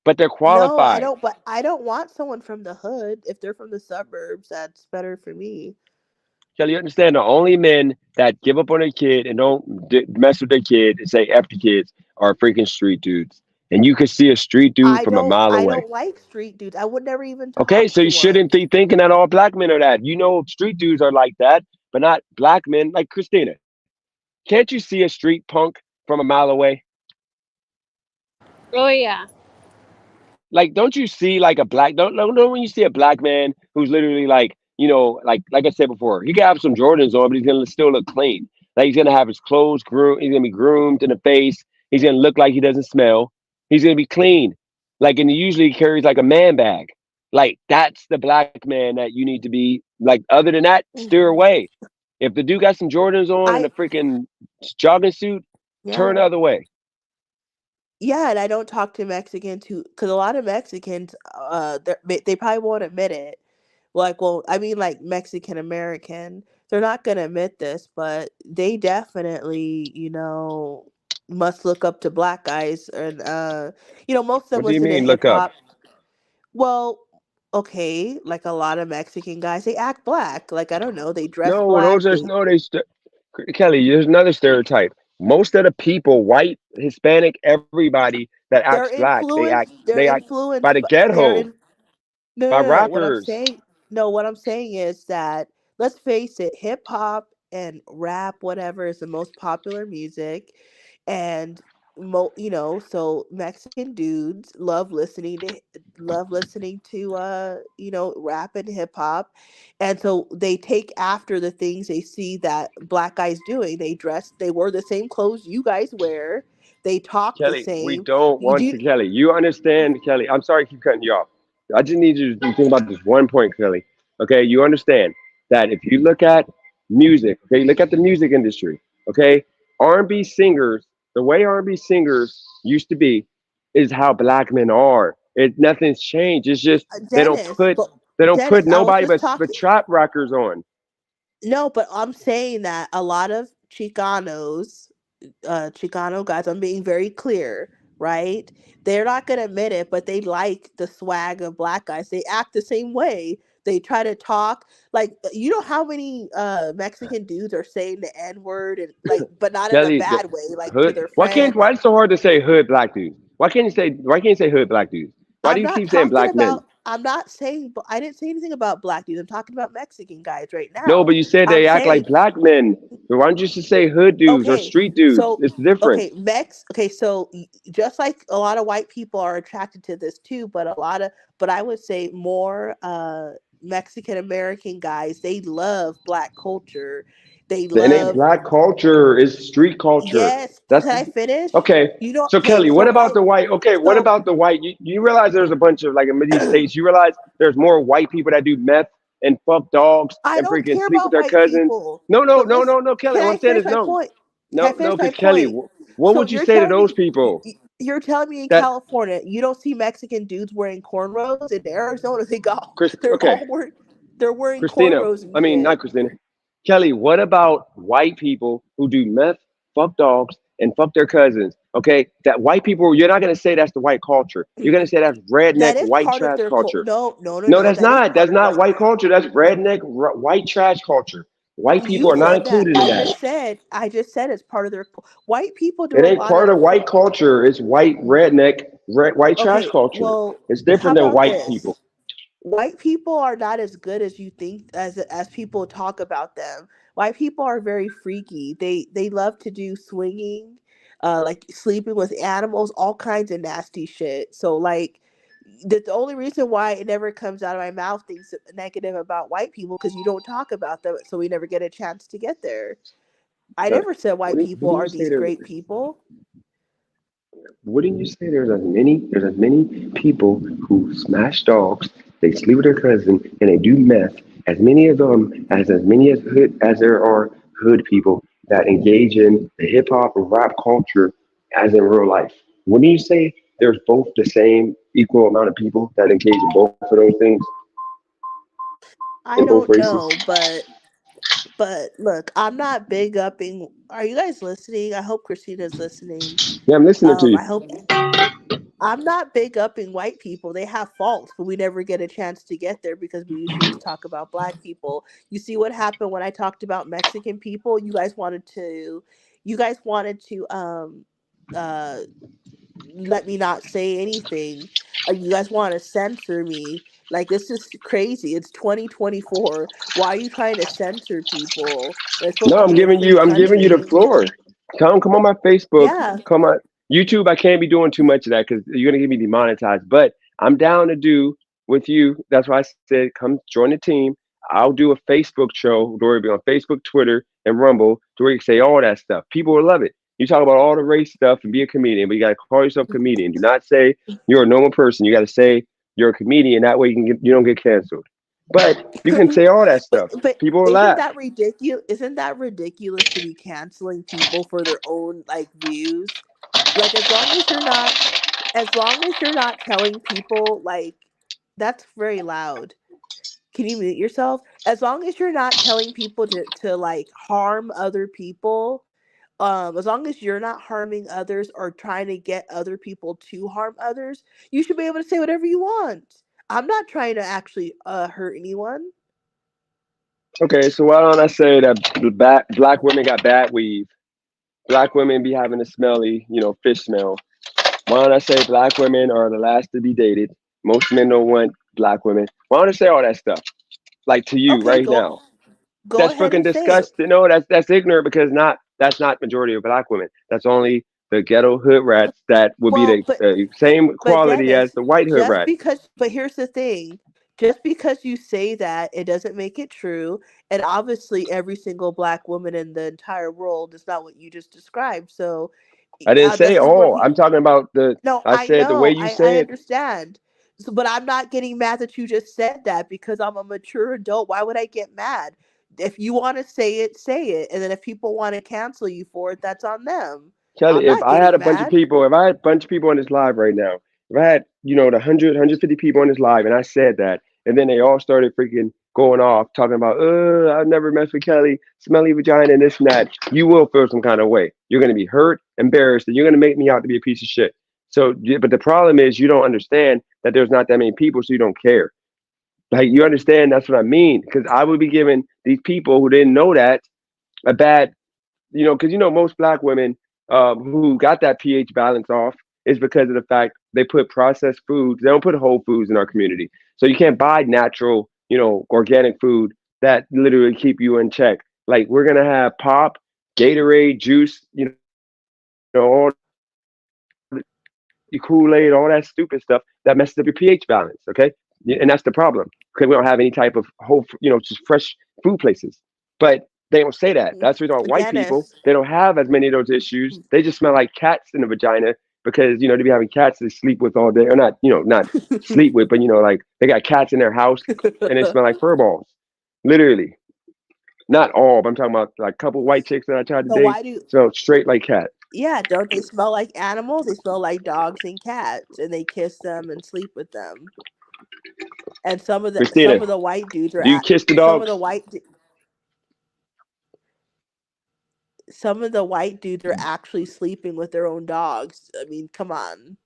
but they're no, I qualified. don't. But I don't want someone from the hood. If they're from the suburbs, that's better for me. Kelly, you understand the only men that give up on their kid and don't mess with their kid and say F the kids are freaking street dudes. And you can see a street dude from a mile I away. don't like street dudes. I would never even Okay, talk so to you one. shouldn't be thinking that all black men are that. Street dudes are like that, but not black men like Christina. Can't you see a street punk from a mile away? Oh yeah. Like, don't you see like a black don't when you see a black man who's literally like I said before, he can have some Jordans on, but he's gonna still look clean. Like he's gonna have his clothes groomed, he's gonna be groomed in the face, he's gonna look like he doesn't smell, he's gonna be clean. Like and he usually carries like a man bag. Like that's the black man that you need to be like other than that, steer away. If the dude got some Jordans on and a I freaking jogging suit, turn yeah. the other way. Yeah, and I don't talk to Mexicans who, because a lot of Mexicans, they probably won't admit it. Like, well, I mean, like Mexican American, they're not gonna admit this, but they definitely, must look up to black guys, and most of them What do you listen to mean hip look up? hop. Well, okay, like a lot of Mexican guys, they act black. Like I don't know, they dress No, those black. are no. Kelly. There's another stereotype. Most of the people, white, Hispanic, everybody that acts black, They're they act by influenced. the ghetto, No, by no, no. rappers. What I'm saying is that let's face it, hip hop and rap, whatever, is the most popular music, and so Mexican dudes love listening to rap and hip hop, and so they take after the things they see that black guys doing. They wear the same clothes you guys wear. They talk the Kelly, we same. don't You want do. to. Kelly, you understand, Kelly? I'm sorry, I keep cutting you off. I just need you to think about this one point, Kelly. Okay, you understand that if you look at music, okay, look at the music industry, okay, R&B singers, the way R&B singers used to be, is how black men are. Nothing's changed. It's just they don't Dennis, put but they don't put Dennis, I was nobody just but talking. trap rockers on. No, but I'm saying that a lot of Chicano guys, I'm being very clear, right? They're not gonna admit it, but they like the swag of black guys. They act the same way. They try to talk like you know how many Mexican dudes are saying the N word and like, but not in a Kelly, the bad way, like to hood. their Why can't? friends. Why is it so hard to say hood black dudes? Why can't you say hood black dudes? Why do I'm you not keep saying talking black men? about. I'm not saying. I didn't say anything about black dudes. I'm talking about Mexican guys right No, now. but you said I'm they act like saying black men. So why don't you just say hood dudes or okay. street dudes? So It's different. okay, Okay, so just like a lot of white people are attracted to this too, but but I would say more Mexican American guys. They love black culture. They It ain't love black culture. It's street culture. yes. That's Can I finish? okay. You know. So Okay. Kelly, what So about the white? Okay, what so about the white? You realize there's a bunch of like in these states. You realize there's more white people that do meth and fuck dogs I and don't freaking care sleep with about their white cousins. people. No, no, But no, listen, no, no, Kelly. can What I I'm saying finish is my no, point? Can I no, no, finish my because Kelly, point? what So would you you're say to telling those me people you're telling me in that California you don't see Mexican dudes wearing cornrows. In Arizona they got Chris? they're Okay, all wearing Christina. cornrows and I mean, shit. not Christina. Kelly, what about white people who do meth, fuck dogs, and fuck their cousins? Okay, that white people, you're not gonna say that's the white culture. You're gonna say that's redneck That is white part of trash their culture. no, no, no, No, no. that's That is not. part That's of not their. white culture. That's redneck white trash culture. White people You are not said that. included in that. I just said it's part of their. White people do It a ain't lot part of. of white culture. It's white redneck, white trash Okay, culture. well, It's how different than about white people. this? White people are not as good as you think as people talk about them. White people are very freaky. They love to do swinging, like sleeping with animals, all kinds of nasty shit. So like the only reason why it never comes out of my mouth things negative about white people because you don't talk about them, so we never get a chance to get there. I Uh, never said white what people do you are say these to? great people. Wouldn't you say there's as many people who smash dogs, they sleep with their cousin, and they do meth, as many of them as many as hood as there are hood people that engage in the hip hop and rap culture as in real life. Wouldn't you say there's both the same equal amount of people that engage in both of those things I in both don't races? know, but look, I'm not big upping. Are you guys listening? I hope Christina's listening. Yeah, I'm listening to you. I hope I'm not big upping white people. They have faults, but we never get a chance to get there because we usually just talk about black people. You see what happened when I talked about Mexican people? You guys wanted to uh let me not say anything. You guys want to censor me. Like this is crazy. It's 2024. Why are you trying to censor people? It's supposed No, to be a free I'm giving you the country. floor. Come on my Facebook. Yeah. Come on YouTube. I can't be doing too much of that because you're gonna get me demonetized. But I'm down to do with you. That's why I said come join the team. I'll do a Facebook show where it'll be on Facebook, Twitter, and Rumble to where you can say all that stuff. People will love it. You talk about all the race stuff and be a comedian, but you gotta call yourself a comedian. Do not say you're a normal person. You gotta say you're a comedian. That way you don't get canceled. But you can say all that stuff. But People will isn't laugh. that ridiculous? Isn't that ridiculous to be canceling people for their own like views? Like as long as you're not telling people like that's very loud. Can you mute yourself? As long as you're not telling people to like harm other people, as long as you're not harming others or trying to get other people to harm others, you should be able to say whatever you want. I'm not trying to actually hurt anyone. Okay, so why don't I say that black women got bad weave? Black women be having a smelly, fish smell. Why don't I say black women are the last to be dated? Most men don't want black women. Why don't I say all that stuff? Like to you Okay, right now. go That's ahead freaking and say it. disgusting. No, that's ignorant because that's not majority of black women. That's only the ghetto hood rats that would be Well, the same but quality as Dennis, the white hood rats. but here's the thing. Just because you say that, it doesn't make it true. And obviously every single black woman in the entire world is not what you just described. So I didn't say this is where all. I'm talking about no, I I said the way know. you I say it. understand. So, but I'm not getting mad that you just said that because I'm a mature adult. Why would I get mad? If you want to say it, say it. And then if people want to cancel you for it, that's on them. I'm Kelly, if not I had getting a bunch of mad. people, if I had a bunch of people on this live right now, if I had, the 150 people on this live and I said that, and then they all started freaking going off talking about, I've never messed with Kelly, smelly vagina, and this and that, you will feel some kind of way. You're going to be hurt, embarrassed, and you're going to make me out to be a piece of shit. So, but the problem is you don't understand that there's not that many people, so you don't care. Like you understand, that's what I mean. Because I would be giving these people who didn't know that a bad, because most black women who got that pH balance off is because of the fact they put processed foods. They don't put whole foods in our community, so you can't buy natural, organic food that literally keep you in check. Like we're gonna have pop, Gatorade, juice, all your Kool-Aid, all that stupid stuff that messes up your pH balance. Okay, and that's the problem because we don't have any type of whole, just fresh food places. But they don't say that. That's the reason why white people Dennis. they don't have as many of those issues. They just smell like cats in the vagina because they be having cats they sleep with all day, or not, not sleep with, but like they got cats in their house and they smell like fur balls, literally. Not all, but I'm talking about like a couple white chicks that I tried to So date why do smell straight like cat. yeah, don't they smell like animals? They smell like dogs and cats, and they kiss them and sleep with them. And some Christina, of the white dudes are do you at kiss the some of the dogs? white du- some of the white dudes are actually sleeping with their own dogs. I mean, come on.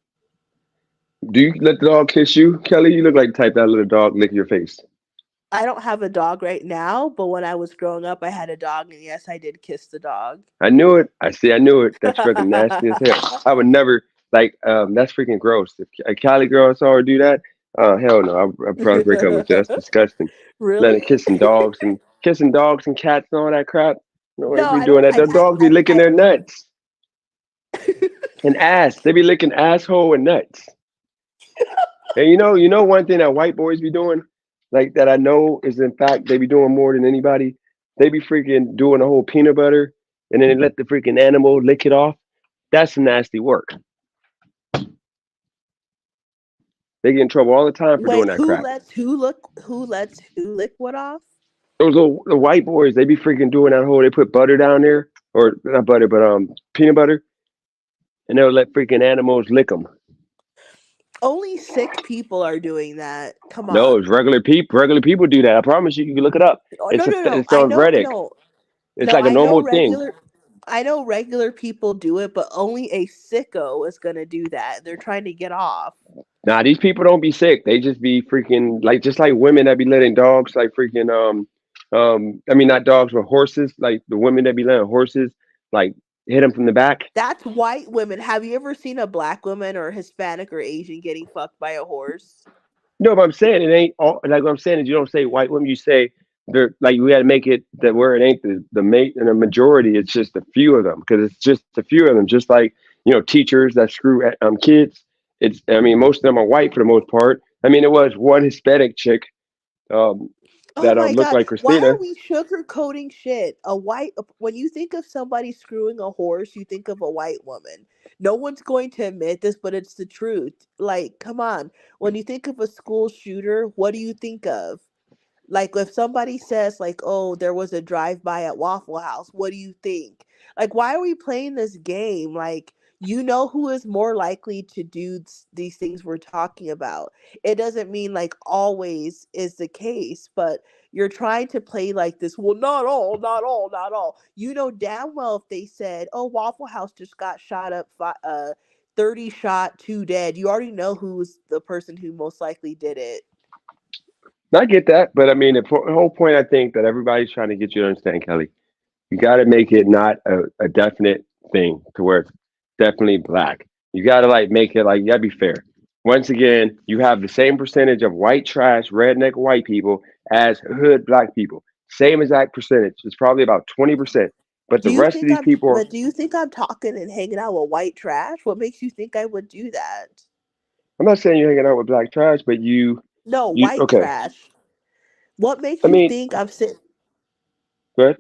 Do you let the dog kiss you, Kelly? You look like the type that let a dog lick your face. I don't have a dog right now, but when I was growing up, I had a dog, and yes, I did kiss the dog. I knew it. I knew it. That's freaking nasty as hell. I would never that's freaking gross. If a Cali girl saw her do that, hell no, I'd probably break up with you. That's disgusting. Letting Really? kissing dogs and cats and all that crap. No way No, be I doing don't. that. The dogs be licking their nuts and ass. They be licking asshole and nuts. And one thing that white boys be doing, like that I know is in fact they be doing more than anybody. They be freaking doing the whole peanut butter and then they let the freaking animal lick it off. That's some nasty work. They get in trouble all the time for doing Wait, that crap. who lets who lick what off? Those little the white boys, they be freaking doing that whole. They put butter down there, or not butter, but peanut butter, and they'll let freaking animals lick them. Only sick people are doing that. Come No, it's on. regular people. Regular people do that. I promise you. You can look it up. Oh, It's no, a no, no. it's on Reddit. It's like a normal thing. I know regular people do it, but only a sicko is gonna do that. They're trying to get off. Nah, these people don't be sick. They just be freaking like just like women that be letting dogs like freaking I mean not dogs but horses, like the women that be letting horses like hit them from the back. That's white women. Have you ever seen a black woman or Hispanic or Asian getting fucked by a horse? No, but I'm saying it ain't all. Like what I'm saying is you don't say white women. You say they're like we got to make it that where it ain't the mate and the majority. It's just a few of them because it's just a few of them. Just like teachers that screw kids. It's I mean most of them are white for the most part. I mean it was one Hispanic chick um, Oh that my looked god, like why Christina. are we sugarcoating shit? When you think of somebody screwing a horse, you think of a white woman. No one's going to admit this, but it's the truth. Like, come on. When you think of a school shooter, what do you think of? Like if somebody says like, "Oh, there was a drive-by at Waffle House," what do you think? Like, why are we playing this game? Like, you know who is more likely to do these things we're talking about. It doesn't mean like always is the case, but you're trying to play like this. Well, not all, not all, not all. You know damn well if they said, "Oh, Waffle House just got shot up, 30 shot, 2 dead." You already know who's the person who most likely did it. I get that, but I mean the whole point I think that everybody's trying to get you to understand, Kelly. You got to make it not a definite thing to where it's definitely black. You got to like make it like you got to be fair. Once again, you have the same percentage of white trash, redneck white people as hood black people. Same exact percentage. It's probably about 20%. But the rest of these people are, Do you think I'm talking and hanging out with white trash? What makes you think I would do that? I'm not saying you're hanging out with black trash, but No, you white okay. trash. What makes I you mean, think I'm sitting? good.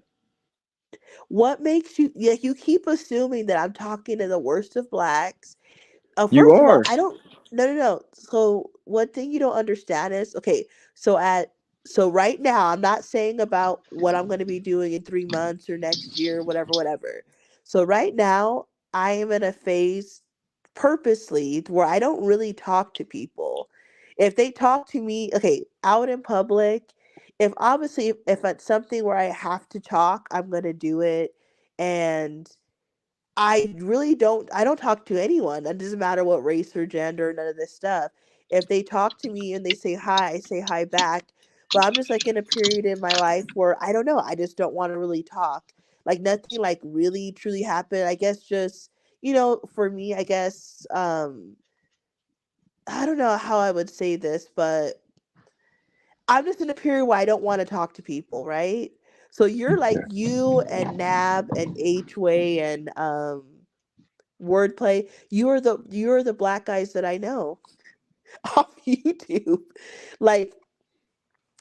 What makes you? Yeah, you keep assuming that I'm talking to the worst of blacks. You First of all, are. I don't. No, no, no. So one thing you don't understand is okay. So right now, I'm not saying about what I'm going to be doing in 3 months or next year, whatever, whatever. So right now, I am in a phase purposely where I don't really talk to people. If they talk to me, okay, out in public, if obviously if it's something where I have to talk, I'm going to do it, and I really don't. I don't talk to anyone. It doesn't matter what race or gender, none of this stuff. If they talk to me and they say hi, I say hi back. But I'm just like in a period in my life where I don't know. I just don't want to really talk. Like nothing like really truly happened. I guess just for me, I guess I don't know how I would say this, but I'm just in a period where I don't want to talk to people, right? So you're like you and Nab and H-Way and wordplay. You're the black guys that I know off YouTube. Like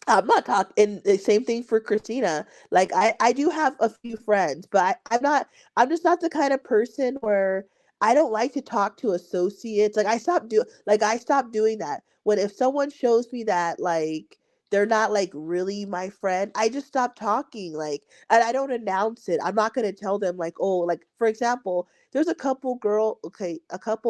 I'm not talking. And the same thing for Christina. Like I do have a few friends, but I'm not. I'm just not the kind of person where I don't like to talk to associates. Like I stopped doing that. When if someone shows me that they're not like really my friend, I just stop talking. And I don't announce it. I'm not gonna tell them like, oh, like for example, there's a couple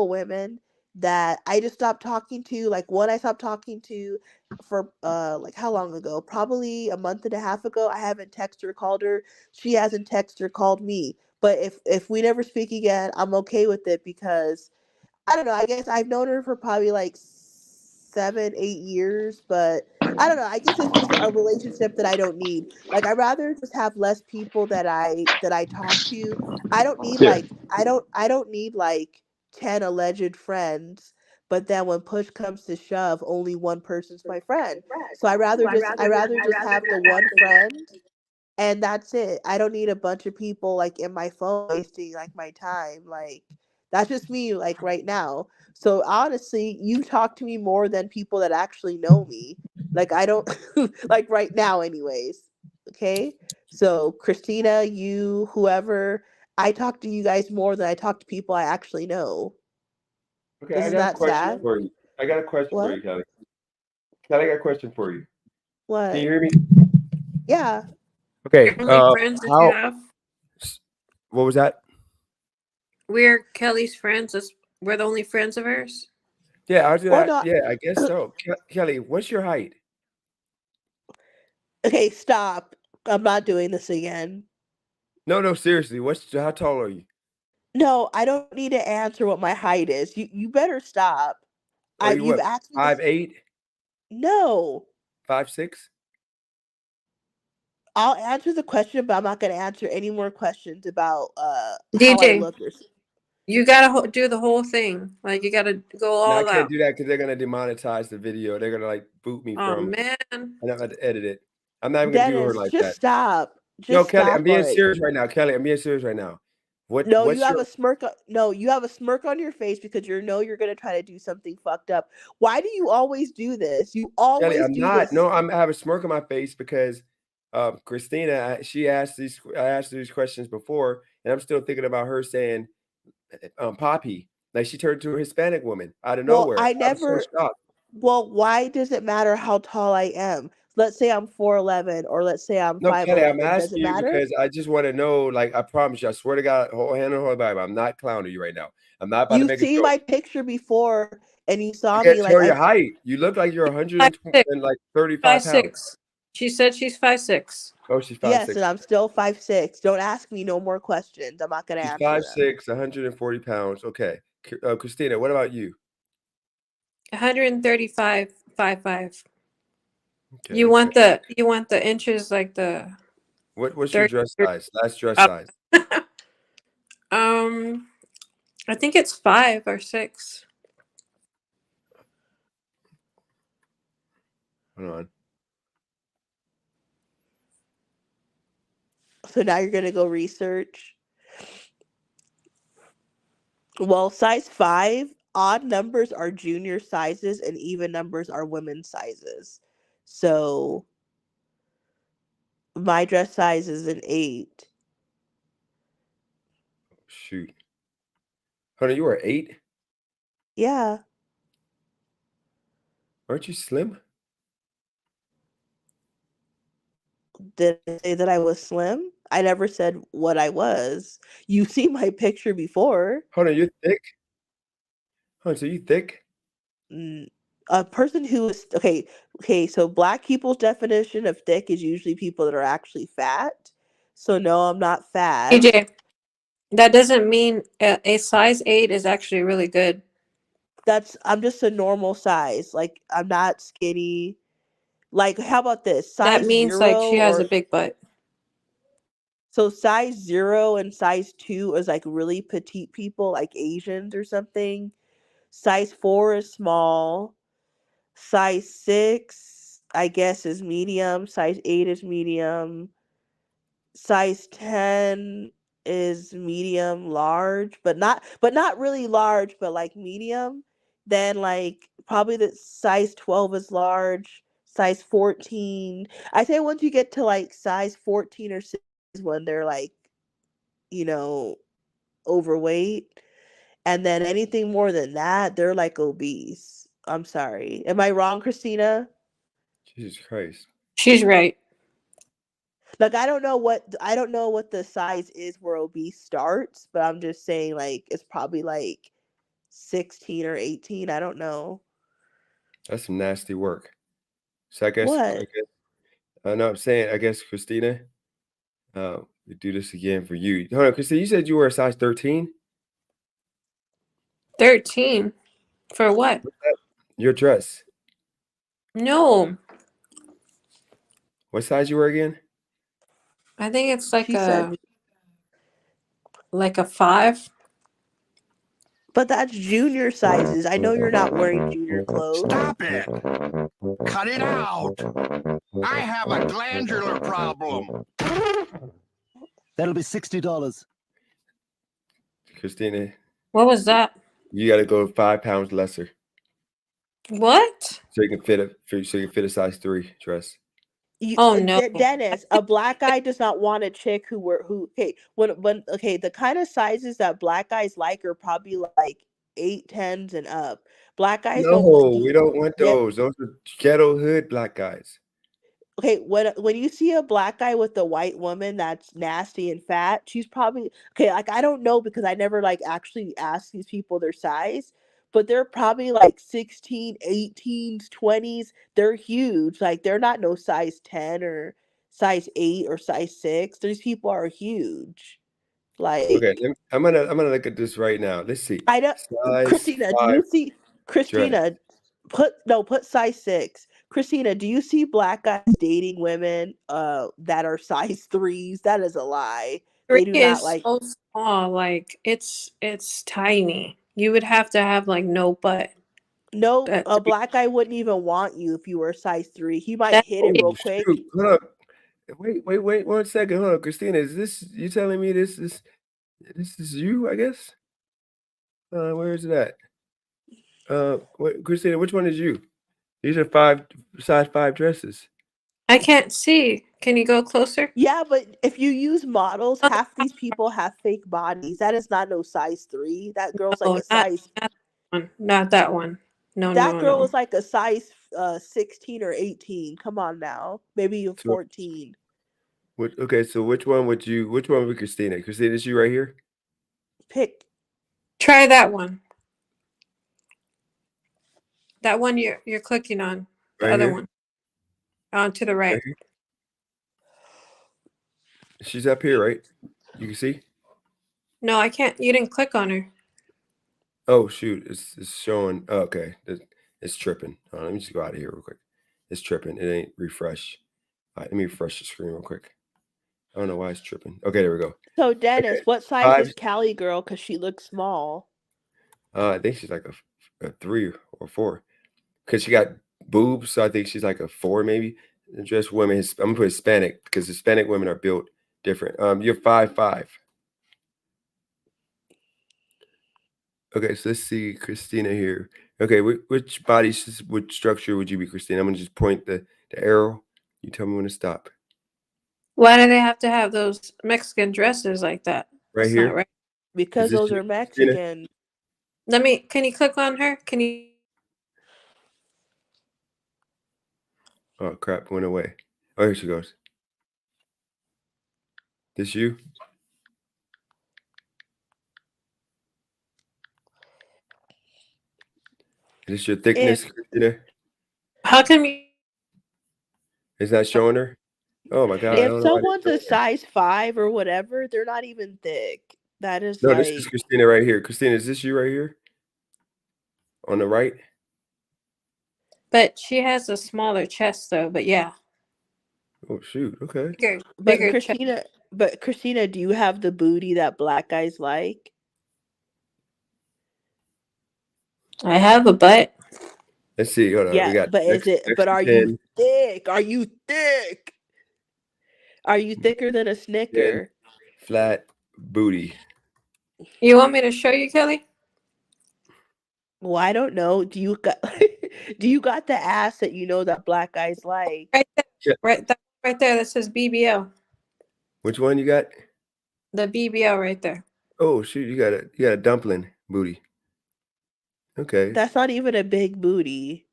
women that I just stopped talking to. Like one I stopped talking to for like how long ago? Probably a month and a half ago. I haven't texted or called her. She hasn't texted or called me. But if we never speak again, I'm okay with it because I don't know. I guess I've known her for probably like 7, 8 years, but I don't know. I guess it's just a relationship that I don't need. Like I'd rather just have less people that I talk to. I don't need Yeah. like I don't need like 10 alleged friends. But then when push comes to shove, only one person's my friend. So I rather just have the one friend and that's it. I don't need a bunch of people like in my phone wasting like my time. Like that's just me like right now. So honestly, you talk to me more than people that actually know me. Like I don't like right now anyways. Okay? So Christina, you, whoever, I talk to you guys more than I talk to people I actually know. Okay, I Isn't got a that question sad? for you. I got a question for What? you, Kelly. Kelly, I got a question for you. Can you What? hear me? Yeah. Okay. Only friends that you How? have. What was that? We're Kelly's friends. We're the only friends of hers. Yeah, I was Well, gonna. no. Yeah, I guess so. Kelly, what's your height? Okay, stop. I'm not doing this again. No, seriously. How tall are you? No, I don't need to answer what my height is. You better stop. Are you You've what? asked me this. 5'8", No. 5'6"? I'll answer the question, but I'm not going to answer any more questions about how I DJ, look or you gotta do the whole thing. Like you gotta go No, I all can't out. do that because they're gonna demonetize the video. They're gonna like boot me Oh from. man. I don't have to edit it. I'm not even gonna do her Dennis, like just that. stop. No, Just Kelly, I'm stop being already. serious right now. Kelly, I'm being serious right now. No, you What's have your a smirk. No, you have a smirk on your face because you're gonna try to do something fucked up. Why do you always do this? You Kelly? always I'm do not. this. No, I have a smirk on my face because Christina. She asked these. I asked these questions before, and I'm still thinking about her saying, "Poppy." Like she turned to a Hispanic woman out of Well, nowhere. I I was so never. shocked. Well, why does it matter how tall I am? Let's say I'm 4'11", or let's say I'm No, Kelly, I'm 5'11". Does asking it you matter? because I just want to know. Like, I promise you, I swear to God, whole hand on holy Bible, I'm not clowning you right now. I'm not about to You've make a seen joke. my picture before, and you I saw can't me like tell your height. You look like you're 120 5'6". and like 35 pounds. 5'6". She said she's 5'6". Oh, she's Yes, 5'6". and I'm still 5'6". Don't ask me no more questions. I'm not gonna She's answer them. 5'6", 140 pounds. Okay. Christina, what about you? 135, 5'5". Okay, You okay. want the inches like the What's your 30. dress size? Last dress Up. size. I think it's 5 or 6. Hold on. So now you're gonna go research. Well, size 5, odd numbers are junior sizes, and even numbers are women's sizes. So my dress size is an 8. Shoot. Honey, you are 8? Yeah. Aren't you slim? Did I say that I was slim? I never said what I was. You've seen my picture before. Hold on, you're thick? Hold on, so you thick? A person who is okay, so black people's definition of thick is usually people that are actually fat. So no, I'm not fat. DJ, That doesn't mean a size 8 is actually really good. I'm just a normal size. Like I'm not skinny. Like how about this? That Size means like 0 she has a or big butt. so size 0 and size 2 is like really petite people, like Asians or something. Size 4 is small. Size 6, I guess, is medium. Size 8 is medium. Size 10 is medium large, but not really large, but like medium. Then like probably the size 12 is large. Size 14. I say once you get to like size 14 or 6 is when they're like, you know, overweight. And then anything more than that, they're like obese. I'm sorry. Am I wrong, Christina? Jesus Christ. She's right. Like I don't know what the size is where obese starts, but I'm just saying like it's probably like 16 or 18. I don't know. That's some nasty work. So I guess What? I know I'm saying, I guess, Christina, we do this again for you. Hold on, Christina, you said you were a size 13? 13 for what? Your dress. No, What size you were again? I think it's like She said, a 5. but that's junior sizes. I know you're not wearing junior clothes. Stop it. Cut it out. I have a glandular problem. That'll be $60. Christina, What was that? you got to go 5 pounds lesser What? so you can fit a size 3 dress. Oh no. Dennis, a black guy does not want a chick okay, when okay, the kind of sizes that black guys like are probably like 8, 10s and up. Black guys don't No, we don't want yeah, those. Those are ghetto hood black guys. okay, when you see a black guy with a white woman that's nasty and fat, she's probably okay, like I don't know because I never like actually asked these people their size, but they're probably like 16, 18s, 20s. They're huge. Like they're not no size 10 or size 8 or size 6. These people are huge. Okay, Like I'm gonna look at this right now. Let's see. I don't Size Christina, do 5 you see dress. Christina, put size 6. Christina, do you see black guys dating women that are size 3s? That is a lie. 3 They do not is like so small. Like it's tiny. You would have to have like no butt. no, That a 3. black guy wouldn't even want you if you were size 3. He might That hit it Oh real quick. shoot. Hold up. Wait 1 second. Hold on, Christina. Is this you telling me this is you, I guess? Where is it at? Christina, which one is you? These are size 5 dresses. I can't see. Can you go closer? Yeah, but if you use models, half these people have fake bodies. That is not no size 3. That girl's like No, a size not that one. Not that one. No, that no, girl no. is like a size 16 or 18. Come on now. Maybe a So 14. okay, so which one would Christina? Christina, is she right here? Pick Try that one. That one you're clicking on. The Right other here? one. On to the Right right. here? She's up here, right? You can see? No, I can't. You didn't click on her. Oh shoot, it's showing. Oh, okay, it's tripping. Let me just go out of here real quick. It's tripping. It ain't refresh. All right, let me refresh the screen real quick. I don't know why it's tripping. Okay, there we go. So Dennis, Okay, what size is 5. Callie girl? Cause she looks small. I think she's like a 3 or 4, because she got boobs. So I think she's like a 4 maybe. And just women. I'm gonna put Hispanic because Hispanic women are built different. You're 5'5". Okay, so let's see Christina here. Okay, which which structure would you be, Christina? I'm gonna just point the arrow. You tell me when to stop. Why do they have to have those Mexican dresses like that? Right That's not here. right. Because Is this those you, are Christina? Mexican. Can you click on her? Can you? Oh crap, went away. Oh, here she goes. This you? Is this your thickness, Christina? How come you? Is that showing her? Oh my god, I If don't know why someone's a they're showing her. size 5 or whatever, they're not even thick. That is No, this is like, Christina right here. Christina, is this you right here? On the right? But she has a smaller chest though. But yeah, Oh shoot. Okay. bigger chest. But Christina, do you have the booty that black guys like? I have a butt. Let's see. Hold on. We Yeah, got but is it? next But to are you 10, thick? Are you thick? Are you thicker than a 10 Snicker? flat booty. You want me to show you, Kelly? Well, I don't know. Do you got do you got the ass that you know that black guys like? Right there. Yeah. Right there. That says BBL. Which one you got? The BBL right there. Oh shoot, you got a dumpling booty. Okay. That's not even a big booty.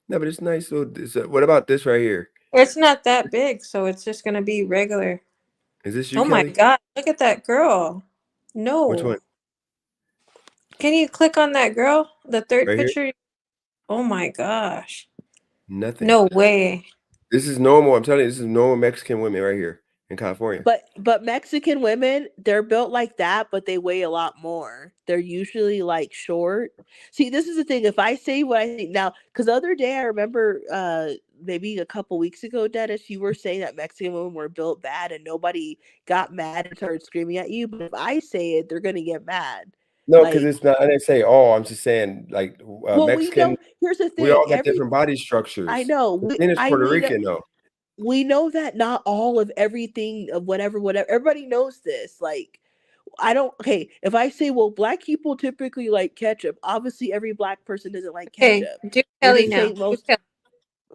No, but it's nice. So, what about this right here? It's not that big, so it's just gonna be regular. Is this you, Oh my Kelly? God! Look at that girl. No. Which one? Can you click on that girl? The third Right here? picture? Oh my gosh. Nothing. No way. This is normal. I'm telling you, this is normal Mexican women right here in California. But Mexican women, they're built like that, but they weigh a lot more. They're usually like short. See, this is the thing. If I say what I think now, because the other day I remember maybe a couple weeks ago, Dennis, you were saying that Mexican women were built bad and nobody got mad and started screaming at you. But if I say it, they're gonna get mad. No, because Like, it's not. I didn't say all. I'm just saying like well, we Mexican. know. Here's the We all thing. got different body structures. I know. Christina's I Puerto mean, Rican though. we know that not all of everything of whatever. Everybody knows this. Like, I don't. Okay, if I say, well, black people typically like ketchup. Obviously, every black person doesn't like Okay, ketchup. do We're Kelly just now. saying most.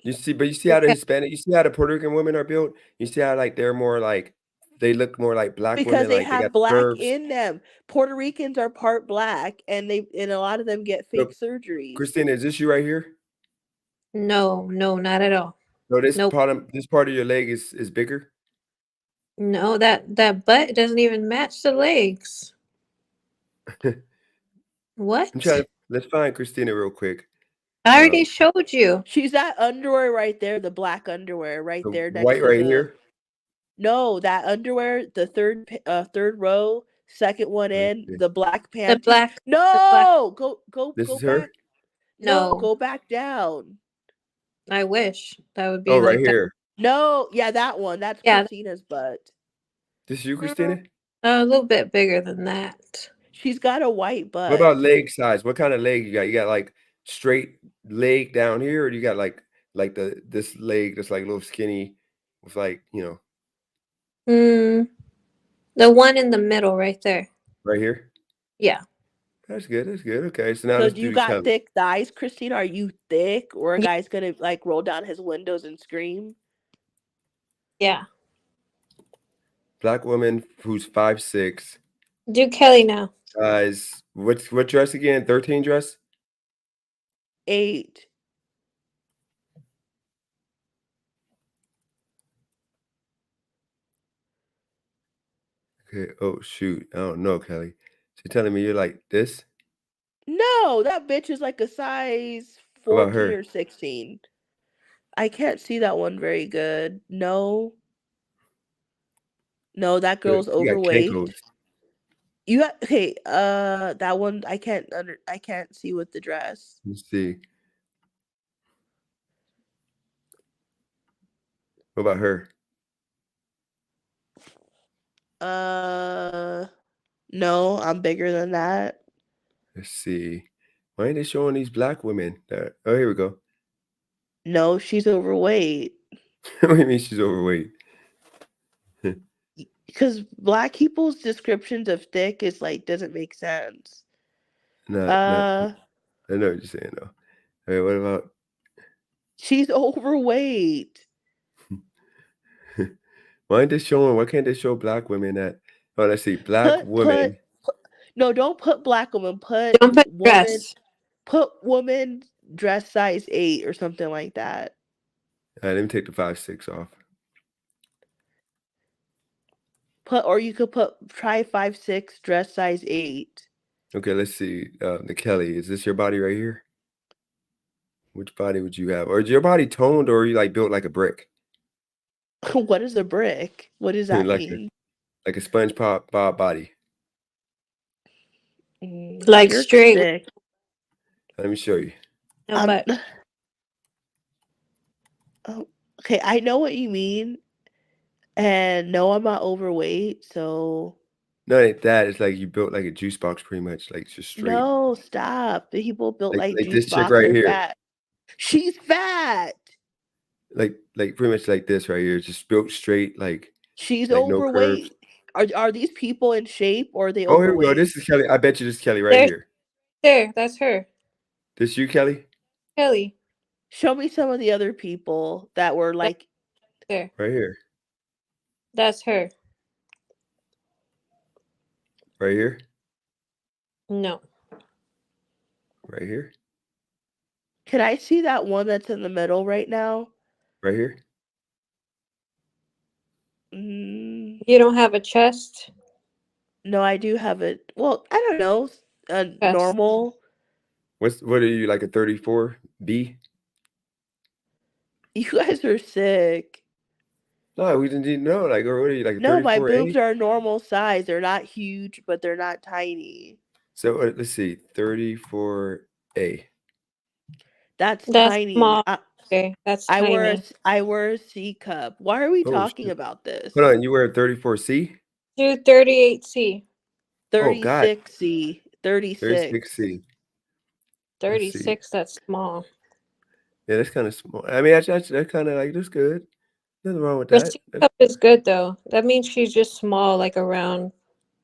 You see, but you see how the Hispanic, you see how the Puerto Rican women are built. You see how like they're more like they look more like black Because women, they like they got have black curves. in them. Puerto Ricans are part black, and a lot of them get fake Look, surgeries. Christina, is this you right here? No, not at all. No, this Nope. part of your leg is bigger. No, that butt doesn't even match the legs. What? Let's find Christina real quick. I already showed you. She's that underwear right there, the black underwear right The there next white to right the. here. No, that underwear, the third row, second one in, the black The panties. black. No, go This is back. her. No, No. go back down. I wish that would be Oh, right like that. here. No, yeah, that one. That's Yeah. Christina's butt. This is you, Christina. A little bit bigger than that. She's got a white butt. What about leg size? What kind of leg you got? You got like straight leg down here, or do you got like this leg that's like a little skinny with like, you know, The one in the middle right there. right here? Yeah. That's good. That's good. Okay, so now So let's do do you these got comments. thick thighs, Christina? Are you thick, or a guy's gonna like roll down his windows and scream? Yeah. Black woman who's 5'6". Do Kelly now. Size. What dress again? 13 dress? 8. Okay. Oh shoot. I don't know, Kelly. So you're telling me you're like this? No, that bitch is like a size How about 14 her? or 16. I can't see that one very good. No. No, that girl's You got overweight. Kenkos. You got okay, that one I can't see with the dress. Let's see. What about her? No, I'm bigger than that. Let's see. Why ain't they showing these black women? Oh, here we go. No, she's overweight. What do you mean she's overweight? Because black people's descriptions of thick is like doesn't make sense. Not. I know what you're saying though. All right, what about? She's overweight. Why ain't they showing? Why can't they show black women that? Oh, let's see. Black women. No, don't put black woman. Don't put woman. dress. Put woman dress size 8 or something like that. All right, let me take the 5'6" off. Or you could try 5'6" dress size 8. Okay, let's see. The Kelly, is this your body right here? Which body would you have? Or is your body toned, or are you like built like a brick? What is a brick? What does that mean? Like a SpongeBob body. Like You're straight. sick. Let me show you. How much? Oh, okay, I know what you mean, and no, I'm not overweight, so No, it ain't that. It's like you built like a juice box, pretty much, like just straight. no, stop. The people built like Like juice this chick box right are here. fat. She's fat. Like pretty much like this right here, just built straight, like She's no curves. overweight. Are these people in shape or are they Oh, here we go. overweight? This is Kelly. I bet you this is Kelly right There, here. there. That's her, This you, Kelly? Kelly. Show me some of the other people that were like There. Right here. That's her. Right here. No. Right here. Can I see that one that's in the middle right now? Right here. You don't have a chest? No, I do have it. Well, I don't know. Normal. What are you, like a 34B? You guys are sick. No, we didn't even know. Like, or what are you, like a No, my 34A? boobs are normal size. They're not huge, but they're not tiny. So let's see, 34A. That's That's tiny. small. Okay, that's I tiny. wear a C cup. Why are we Oh, talking shit. about this? Hold on, you wear a 34C? Do 38C. Oh, God. 36C. 36. 36C. Let's see. 36, that's small. Yeah, that's kind of small. I mean, that's kind of like, that's good. Nothing wrong with Her that. C cup is good though. That means she's just small, like around.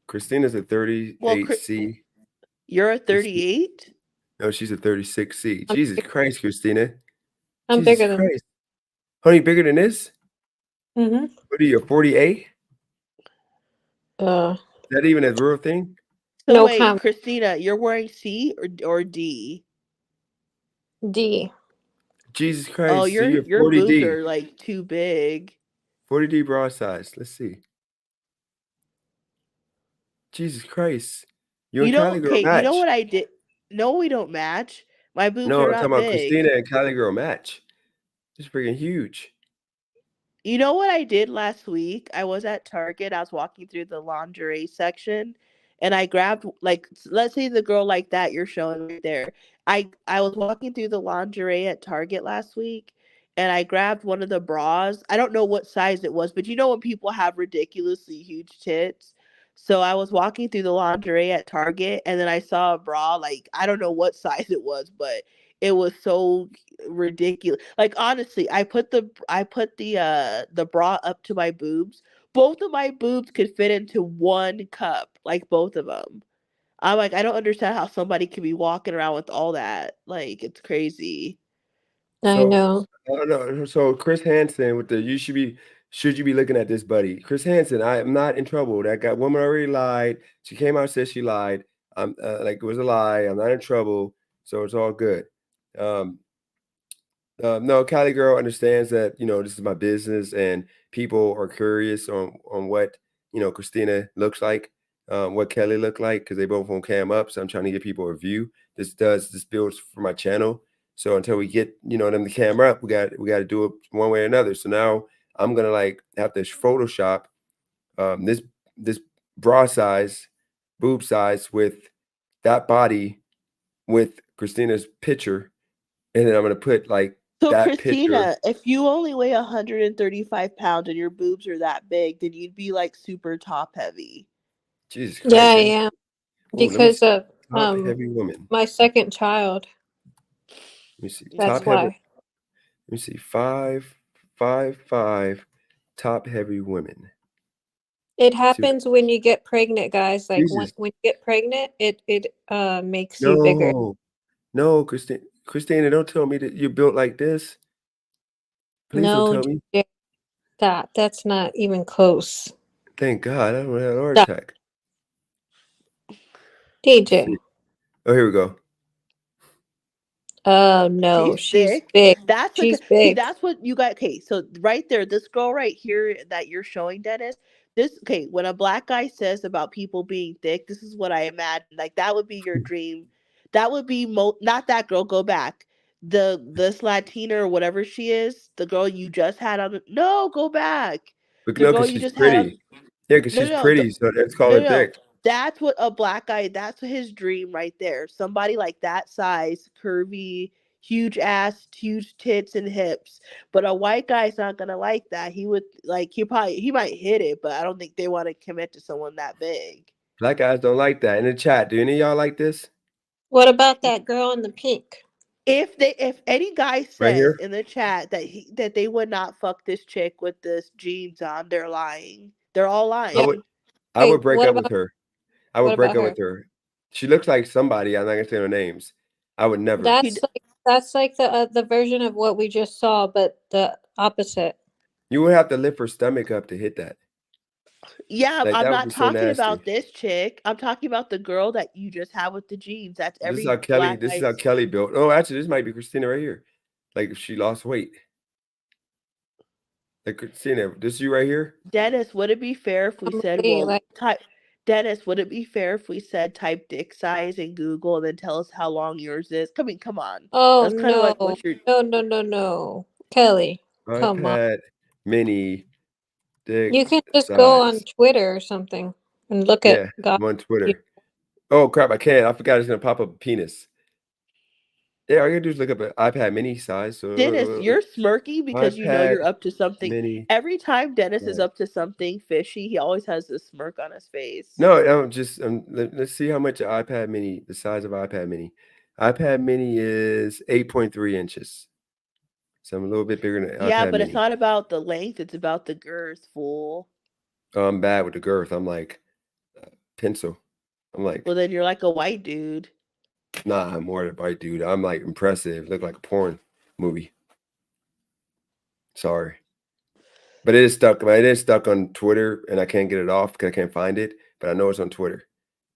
Christina's a 38C. You're a Let's see. 38? No, she's a 36C. I'm Jesus bigger. Christ, Christina. I'm Jesus bigger than. Christ. Honey, bigger than this? Mm-hmm. What are you, a 40A? Uh, Is that even a real thing? So no wait, comment. Christina, you're wearing C or D? D. Jesus Oh, Christ. So you're your boobs 40D. are like too big. 40D bra size. Let's see. Jesus Christ. You and Cali Girl You know match. what I did? No, we don't match. My boobs No, are I'm talking not about big. Christina and Cali Girl match. It's freaking huge. You know what I did last week? I was at Target. I was walking through the lingerie section, and I grabbed, like, let's say the girl like that you're showing right there. I was walking through the lingerie at Target last week, and I grabbed one of the bras. I don't know what size it was, but you know when people have ridiculously huge tits. So I was walking through the lingerie at Target, and then I saw a bra. Like, I don't know what size it was, but it was so ridiculous. Like, honestly, I put the bra up to my boobs. Both of my boobs could fit into one cup, like both of them. I'm like, I don't understand how somebody could be walking around with all that. Like, it's crazy. I know. I don't know. So Chris Hansen with the should you be looking at this, buddy? Chris Hansen, I am not in trouble. That guy woman already lied. She came out and said she lied. I'm like it was a lie. I'm not in trouble, so it's all good. No, Cali Girl understands that, this is my business and people are curious on what, Christina looks like, what Kelly looked like, because they both on cam up. So I'm trying to give people a view. This builds for my channel. So until we get, them the camera up, we got to do it one way or another. So now I'm gonna like have to Photoshop this bra size, boob size with that body with Christina's picture. And then I'm gonna put like So, that picture. Christina, if you only weigh 135 pounds and your boobs are that big, then you'd be like super top heavy. Jesus Yeah, Christ. I Let me see. am. Oh, let me Because see. of Top heavy woman. my second child. Let me see. That's Top heavy. why. Let me see. 5'5", top heavy women. It See, happens when you get pregnant, guys. Like when Jesus. you get pregnant, it makes you bigger. No, Christina, don't tell me that you're built like this. Please don't No, tell me. DJ, stop. That's not even close. Thank God, I don't have a heart Stop. attack. Let's DJ. see. Oh, here we go. Oh no, She's she's thick. big. That's like She's see, big. that's what you got. Okay, so right there, this girl right here that you're showing, Dennis. When a black guy says about people being thick, this is what I imagine. Like that would be your dream. That would be not that girl. Go back. This Latina or whatever she is, the girl you just had on. No, go back. But The no, girl because you she's just had on. pretty. Yeah, because No, she's no, pretty, so let's call no, her no. thick. That's what a black guy. That's his dream right there. Somebody like that size, curvy, huge ass, huge tits and hips. But a white guy's not gonna like that. He would like he might hit it, but I don't think they want to commit to someone that big. Black guys don't like that. In the chat, do any of y'all like this? What about that girl in the pink? If any guy Right says here? in the chat that they would not fuck this chick with this jeans on, they're lying. They're all I Yeah. lying. would I Hey, would break up with her. I what would break about up her? with her. She looks like somebody. I'm not gonna say her names. I would never. That's like the version of what we just saw, but the opposite. You would have to lift her stomach up to hit that. Yeah, Like I'm that would not be so talking nasty. about this chick. I'm talking about the girl that you just had with the jeans. That's This is every how Kelly. black This is how guy's. Kelly built. Oh, actually, this might be Christina right here. Like if she lost weight. Like Christina, this is you right here. Dennis, would it be fair if we said, Wait, well, like- type? Dennis, would it be fair if we said type dick size in Google and then tell us how long yours is? Come on. Oh That's kind of like no, what you're. no, Kelly, come on. iPad Mini. Dick You can just go on size. Twitter or something and look Yeah, at God. I'm on Twitter. Oh crap! I can't. I forgot it's gonna pop up a penis. Yeah, all you gotta do is look up an iPad Mini size. So Dennis, you're smirking because you know iPad you're up to something. Mini. Every time Dennis is size. up to something fishy, he always has this smirk on his face. No, I'm just. Let's see how much an iPad Mini. The size of iPad Mini. iPad Mini is 8.3 inches. So I'm a little bit bigger than Yeah, iPad but it's Mini. not about the length; it's about the girth, fool. Oh, I'm bad with the girth. I'm like pencil. I'm like, Well, then you're like a white dude. nah, I'm more than a white dude. I'm like impressive. Look like a porn movie. Sorry. But it is stuck. It is stuck on Twitter, and I can't get it off because I can't find it. But I know it's on Twitter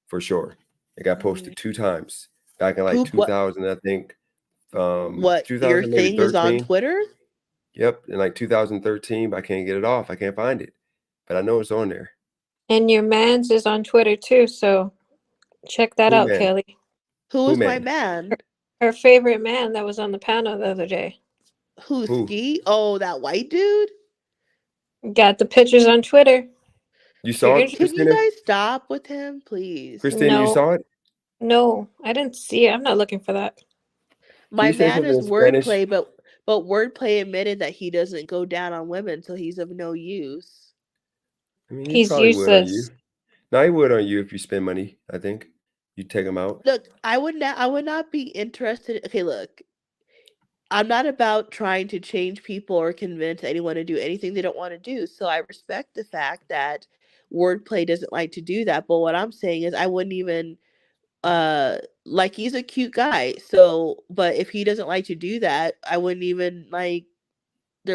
for sure. It got posted 2 times back in like Who- what- 2000, I think. What 2000 your maybe thing is on 13. Twitter? Yep, in like 2013, but I can't get it off. I can't find it, but I know it's on there. And your man's is on Twitter too, so check that Who out, man? Kelly. Who Who is my man? man? Her favorite man that was on the panel the other day. Who, Who? Ski? Oh, that white dude? Got the pictures on Twitter. You saw it, Can you Christina? guys stop with him, please? Christina, you No. saw it? No, I didn't see it. I'm not looking for that. My you say man something is in Spanish? wordplay, but wordplay admitted that he doesn't go down on women, so he's of no use. I mean, he He's probably would on you. useless. No, he would on you if you spend money. I think you take him out. Look, I would not be interested. Okay, look, I'm not about trying to change people or convince anyone to do anything they don't want to do. So I respect the fact that wordplay doesn't like to do that. But what I'm saying is I wouldn't even like he's a cute guy. So but if he doesn't like to do that, I wouldn't even I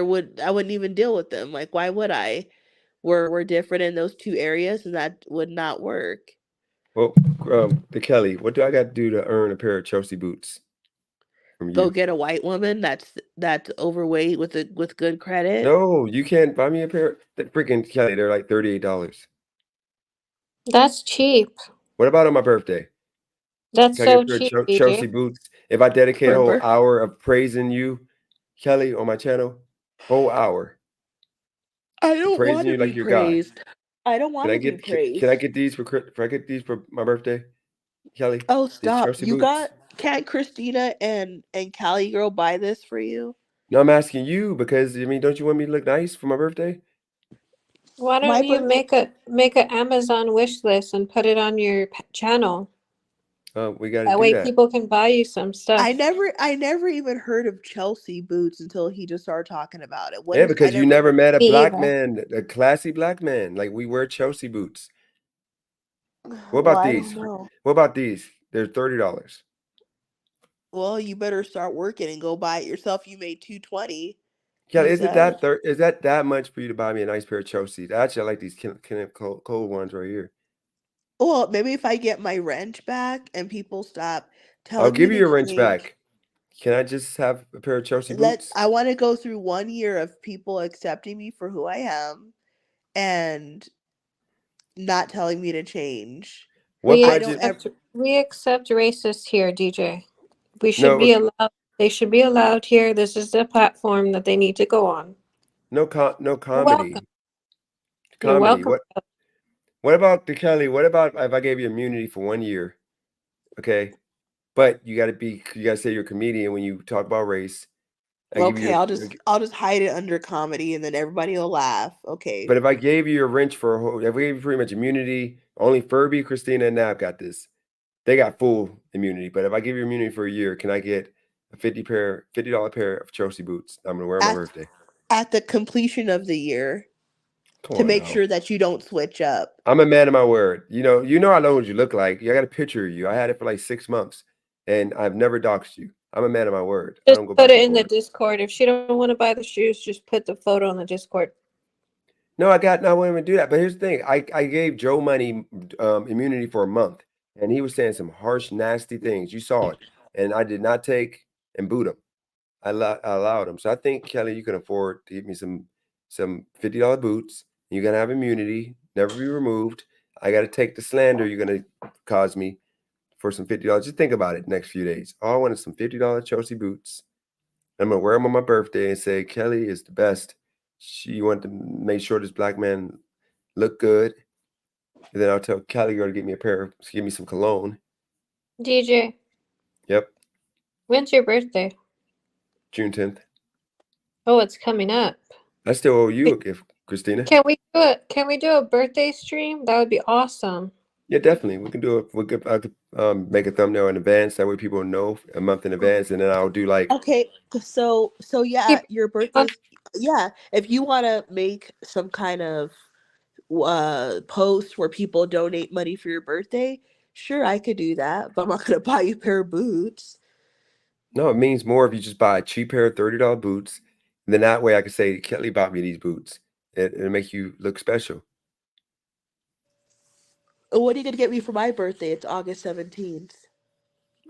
wouldn't even deal with them. Like why would I? We're different in those 2 areas and that would not work. Well, the Kelly, what do I got to do to earn a pair of Chelsea boots from Go you? get a white woman that's overweight with good credit. No, you can't buy me a pair. The freaking Kelly, they're like $38. That's cheap. What about on my birthday? That's Can I so get a cheap, pair of Chelsea DJ. boots? If I dedicate a For whole birth- hour of praising you, Kelly, on my channel, whole hour I don't praising want to you like be you're God. praised. I don't want Can I to be get praised. can I get these for I get these for my birthday, Kelly? Oh, These stop. Chelsea You boots. can't Christina and Cali girl buy this for you? No, I'm asking you because I mean, don't you want me to look nice for my birthday? Why My don't you birthday make a Amazon wish list and put it on your channel? We got to That do way that. people can buy you some stuff. I never even heard of Chelsea boots until he just started talking about it. What Yeah, is I because you never never met a Me black either. man, a classy black man. Like we wear Chelsea boots. What Well, about I these? don't know. What about these? They're $30. Well, you better start working and go buy it yourself. You made $220. Kelly, You is it said. is that much for you to buy me a nice pair of Chelsea's? Actually, I like these cold ones right here. Well, maybe if I get my wrench back and people stop I'll telling me give you to your wrench change. back. Can I just have a pair of Chelsea boots? I want to go through 1 year of people accepting me for who I am and not telling me to change. What We I don't budget? accept racists here, DJ. We should No, be allowed. They should be allowed here. This is the platform that they need to go on. no You're comedy. welcome. You're Comedy. welcome. What? What about the Kelly? What about if I gave you immunity for 1 year? Okay, but you gotta say you're a comedian when you talk about race. I give Okay, you I'll just hide it under comedy, and then everybody will laugh. Okay. but if I gave you a wrench for a whole if we gave you pretty much immunity, only Furby, Christina, and Nap got this. They got full immunity. But if I give you immunity for a year, can I get a $50 pair of Chelsea boots? I'm gonna wear on my birthday. At the completion of the year, Come to on make now. sure that you don't switch up. I'm a man of my word. I know what you look like. I got a picture of you. I had it for like 6 months, and I've never doxed you. I'm a man of my word. I Just don't go put back it and in the forth. Discord. If she don't want to buy the shoes, just put the photo on the Discord. No, I wouldn't even do that. But here's the thing: I gave Joe Money immunity for a month, and he was saying some harsh, nasty things. You saw it, and I did not take and boot him. I allowed him. So I think Kelly, you can afford to give me some $50 boots. You're gonna have immunity, never be removed. I got to take the slander you're gonna cause me for some $50. Just think about it. Next few days, all I want is some $50 Chelsea boots. I'm gonna wear them on my birthday and say Kelly is the best. She wanted to make sure this black man look good. And then I'll tell Kelly girl to give me some cologne. DJ, Yep, when's your birthday? June 10th. Oh, it's coming up. I still owe you a gift, Christina. Can we do a birthday stream? That would be awesome. Yeah, definitely. We can do it. I could make a thumbnail in advance. That way people know a month in advance, and then I'll do like Okay, so yeah, Keep your birthday's yeah. If you want to make some kind of post where people donate money for your birthday, sure, I could do that. But I'm not gonna buy you a pair of boots. no. It means more if you just buy a cheap pair of $30 boots. And then that way I can say Kelly bought me these boots. It'll make you look special. What are you gonna get me for my birthday? It's August 17th.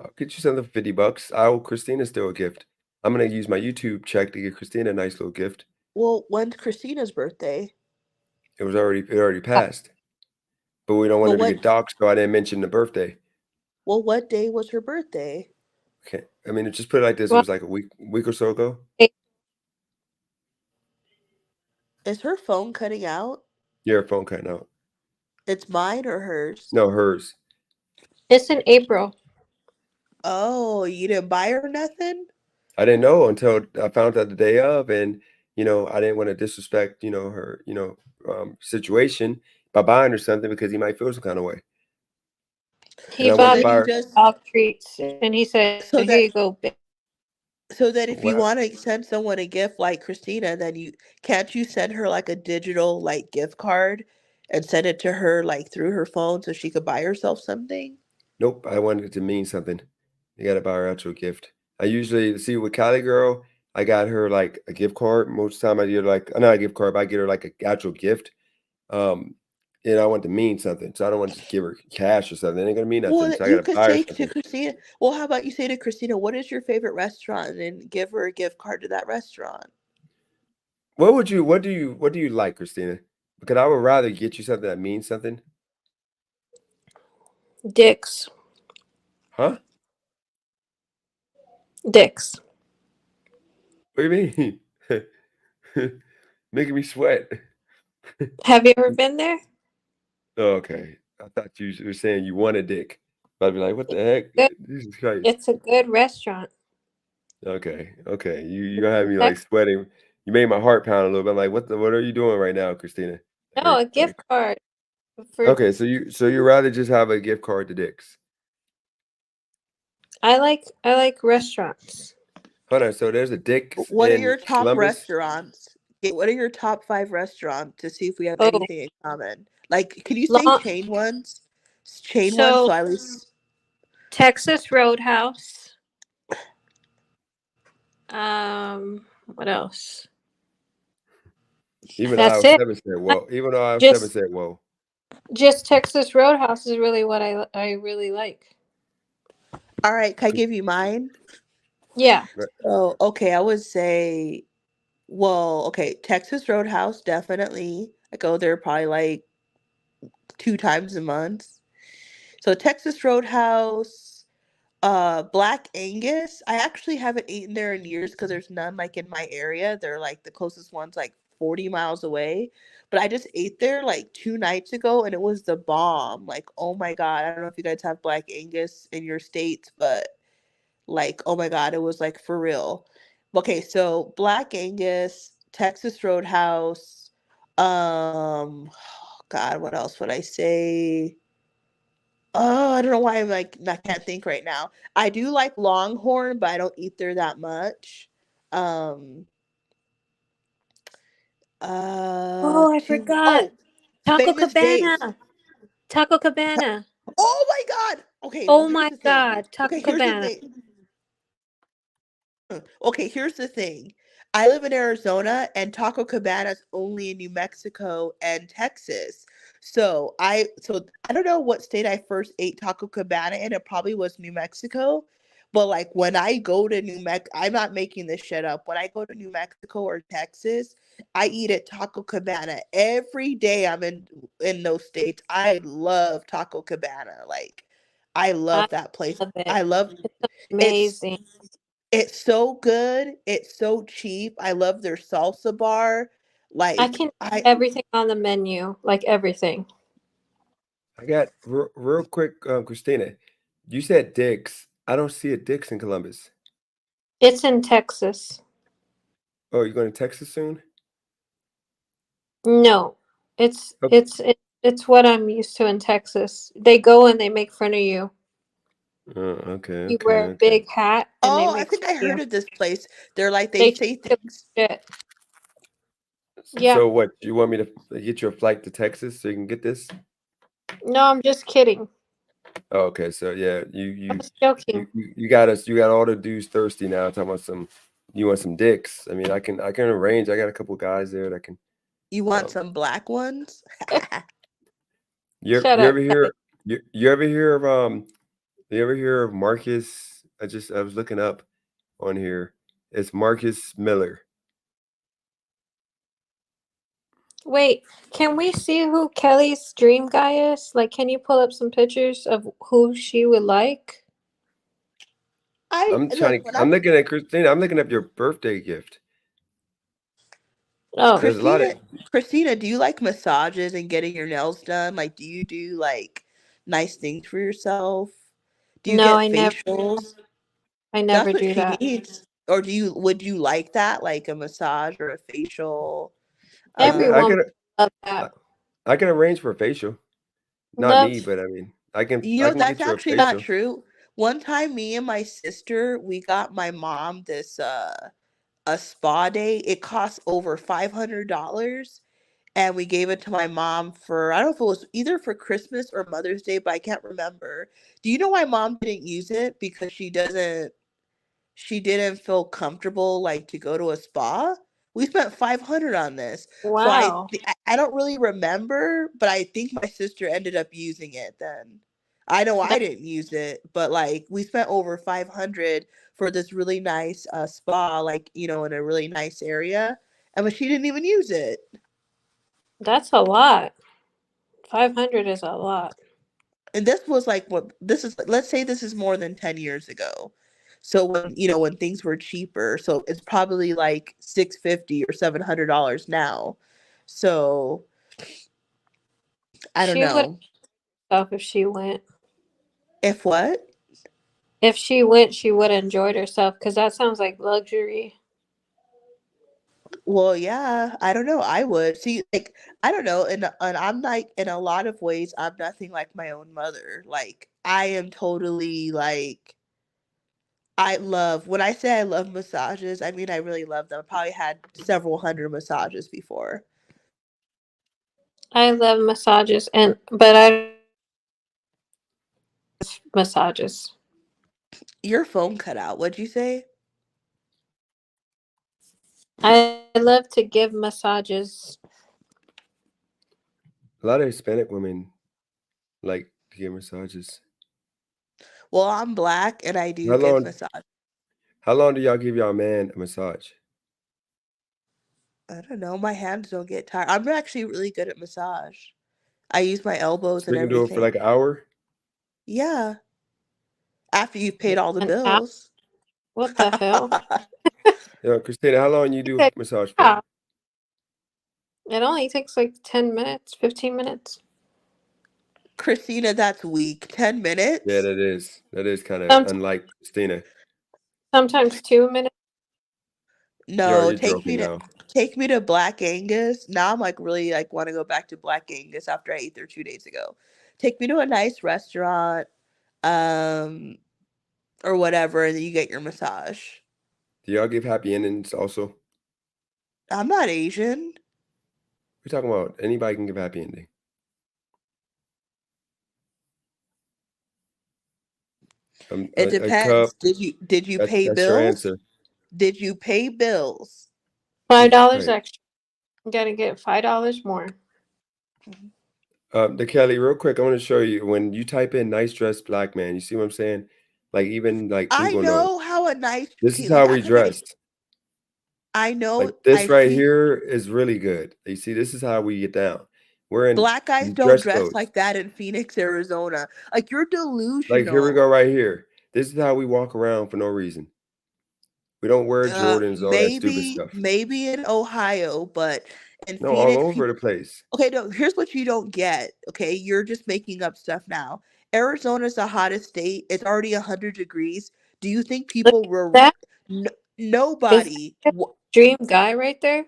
I'll get you something for $50. I owe Christina still a gift. I'm gonna use my YouTube check to give Christina a nice little gift. Well, when's Christina's birthday? It already passed. But we don't want Well, her to get doxxed, so I didn't mention the birthday. what day was her birthday? Okay. I mean, just put it like this. It Well, was like a week or so ago. Is her phone cutting out? Your phone cutting out. It's mine or hers? No, hers. It's in April. Oh, you didn't buy her nothing? I didn't know until I found out the day of, and I didn't want to disrespect, her, situation by buying her something because he might feel some kind of way. He And I wanted bought to me buy her. dog treats, and he said, So "Here that you go, bitch." so that if you What? want to send someone a gift like Christina, then can't you send her like a digital like gift card and send it to her like through her phone so she could buy herself something? Nope. I wanted it to mean something. You got to buy her actual gift. I usually see with Cali girl, I got her like a gift card. Most of the time, I get her like not a gift card, but I get her like an actual gift. Um, and I want to mean something, so I don't want to just give her cash or something. It ain't gonna mean nothing. Well, So I got you to could buy her say to something. Christina, well, how about you say to Christina, what is your favorite restaurant and give her a gift card to that restaurant? What do you like, Christina? Because I would rather get you something that means something. Dicks. Huh? Dicks. What do you mean? Making me sweat. Have you ever been there? Oh, okay. I thought you were saying you want a dick. I'd be like, what the heck? Good. Jesus Christ. It's a good restaurant. Okay. Okay. You gonna have me like sweating. You made my heart pound a little bit. I'm like, what are you doing right now, Christina? No, a gift card for. Okay, so you rather just have a gift card to Dick's. I like restaurants. Hold on, so there's a Dick's What are in your top Columbus? restaurants? Okay, what are your top 5 restaurants to see if we have Oh, anything in common? Like, can you say long. chain ones? Chain ones, So so I was. Texas Roadhouse. What else? Even That's aisle it. 7 said, whoa. Even though aisle 7 Just said, whoa. just Texas Roadhouse is really what I really like. All right, can I give you mine? Yeah. So, okay, I would say, well, okay, Texas Roadhouse, definitely. I go there probably like 2 times a month. So Texas Roadhouse, Black Angus. I actually haven't eaten there in years because there's none like in my area. They're like the closest ones like 40 miles away. But I just ate there like 2 nights ago and it was the bomb. Like, oh my God. I don't know if you guys have Black Angus in your states, but like, oh my God, it was like for real. Okay, so Black Angus, Texas Roadhouse, God, what else would I say? Oh, I don't know why I'm like I can't think right now. I do like Longhorn, but I don't eat there that much. Um Oh, I two forgot. oh, Taco Famous Dave's. Cabana. Taco Cabana. Oh my God. Okay, well Oh here's my the thing. God. Taco Okay, here's the Cabana. thing. Okay, here's the thing. I live in Arizona and Taco Cabana's only in New Mexico and Texas. So I don't know what state I first ate Taco Cabana in. It probably was New Mexico. But like when I go to I'm not making this shit up. When I go to New Mexico or Texas, I eat at Taco Cabana every day I'm in those states. I love Taco Cabana. Like I I love that place. love it. I love It's it's amazing. it's so good. It's so cheap. I love their salsa bar. I Like can eat I everything on the menu, like everything. I got real quick, Christina. You said Dick's. I don't see a Dick's in Columbus. It's in Texas. Oh, you're going to Texas soon? No, it's Oh, it's it, it's what I'm used to in Texas. They go and they make fun of you. okay, You okay, wear a okay. big hat and they Oh, I make think fun I of you. heard of this place. They're like they They say treat you things. like shit. Yeah. So what? You want me to get you a flight to Texas so you can get this? No, I'm just kidding. Oh, okay, so yeah, I was joking. you got us. You got all the dudes thirsty now. Talking about some. You want some dicks? I mean, I can arrange. I got a couple guys there that can. You want Um, some black ones? Shut you up, ever Kelly. hear you ever hear of you ever hear of Marcus? I was looking up on here. It's Marcus Miller. Wait, can we see who Kelly's dream guy is? Like, can you pull up some pictures of who she would like? I I'm look trying to. when I'm I'm looking at Christina. I'm looking up your birthday gift. Oh, There's a lot of. Christina, do you like massages and getting your nails done? Like, do you do like nice things for yourself? Do you no, get facials? I That's never what do she that. needs. Or would you like that? Like a massage or a facial? Every I woman can. loves that. I can arrange for a facial. Not me, Loves but I mean, You I know, can that's get you a actually not facial. true. One time, me and my sister, we got my mom this a spa day. It cost over $500, and we gave it to my mom for I don't know if it was either for Christmas or Mother's Day, but I can't remember. Do you know why mom didn't use it? Because she didn't feel comfortable like to go to a spa. We spent 500 on this. So Wow. I don't really remember, but I think my sister ended up using it then. I know I That, didn't use it, but like we spent over 500 for this really nice spa, like, in a really nice area. And but she didn't even use it. that's a lot. 500 is a lot. And this was like what this is let's say this is more than 10 years ago. So when things were cheaper, so it's probably like 650 or $700 now. So I don't She would know. herself if she went. If what? If she went, she would have enjoyed herself because that sounds like luxury. Well, yeah, I don't know. I would. See, like, I don't know. And I'm like, in a lot of ways, I'm nothing like my own mother. Like, I am totally like, when I say I love massages, I mean, I really love them. I probably had several hundred massages before. I love massages, but I massages. Your phone cut out. What'd you say? I love to give massages. A lot of Hispanic women like to get massages. Well, I'm black and I do How give long? massage. How long do y'all give y'all man a massage? I don't know. My hands don't get tired. I'm actually really good at massage. I use my elbows So and you can do it for everything. like an hour. Yeah. After you've paid all the An hour? bills. What the hell? Yeah, Christina, how long you He do said, massage for? yeah. It only takes like 10 minutes, 15 minutes. Christina, that's weak. 10 Yeah, minutes? that is. That is kind of Sometimes, unlike Christina. sometimes 2 minutes. No, You're joking now. take me to Black Angus. Now I'm like really like want to go back to Black Angus after I ate there 2 days ago. Take me to a nice restaurant, um, or whatever, and then you get your massage. Do y'all give happy endings also? I'm not Asian. We're talking about anybody can give happy ending. It A cup. depends. Did you pay That's your bills? answer. Did you pay bills? $5 Right. extra. You gotta get $5 more. The Kelly, real quick, I want to show you when you type in nice dressed black man, you see what I'm saying? Like even like I Google knows. know how a nice This is okay, like how we dressed. I know Like this I've right seen here is really good. You see, this is how we get down. We're in black guys don't dress dress codes. like that in Phoenix, Arizona. Like you're Like here we delusional. go right here. This is how we walk around for no reason. We don't wear Jordans, all that stupid stuff. Maybe in Ohio, but in No, all Phoenix, over the people. place. Okay, no. Here's what you don't get. Okay, you're just making up stuff now. Arizona's the hottest state. It's already 100 degrees. Do you think Look people at were that. Is nobody? that a dream guy right there?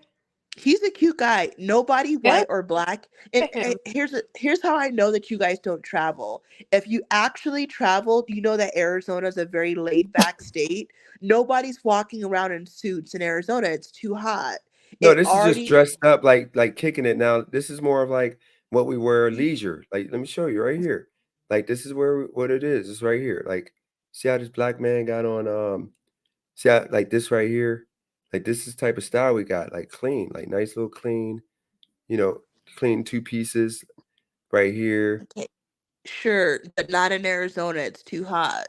He's a cute guy. Nobody Yeah, white or black. And, look at him. here's how I know that you guys don't travel. If you actually traveled, you know that Arizona is a very laid back state. Nobody's walking around in suits in Arizona. It's too hot. No, It this is just already dressed up like kicking it. Now, this is more of like what we wear leisure. Like, let me show you right here. Like, this is what it is. It's right here. Like, see how this black man got on see how like this right here? Like this is the type of style we got, like clean, like nice little clean, you know, clean two pieces right here. okay. Sure, but not in Arizona. It's too hot.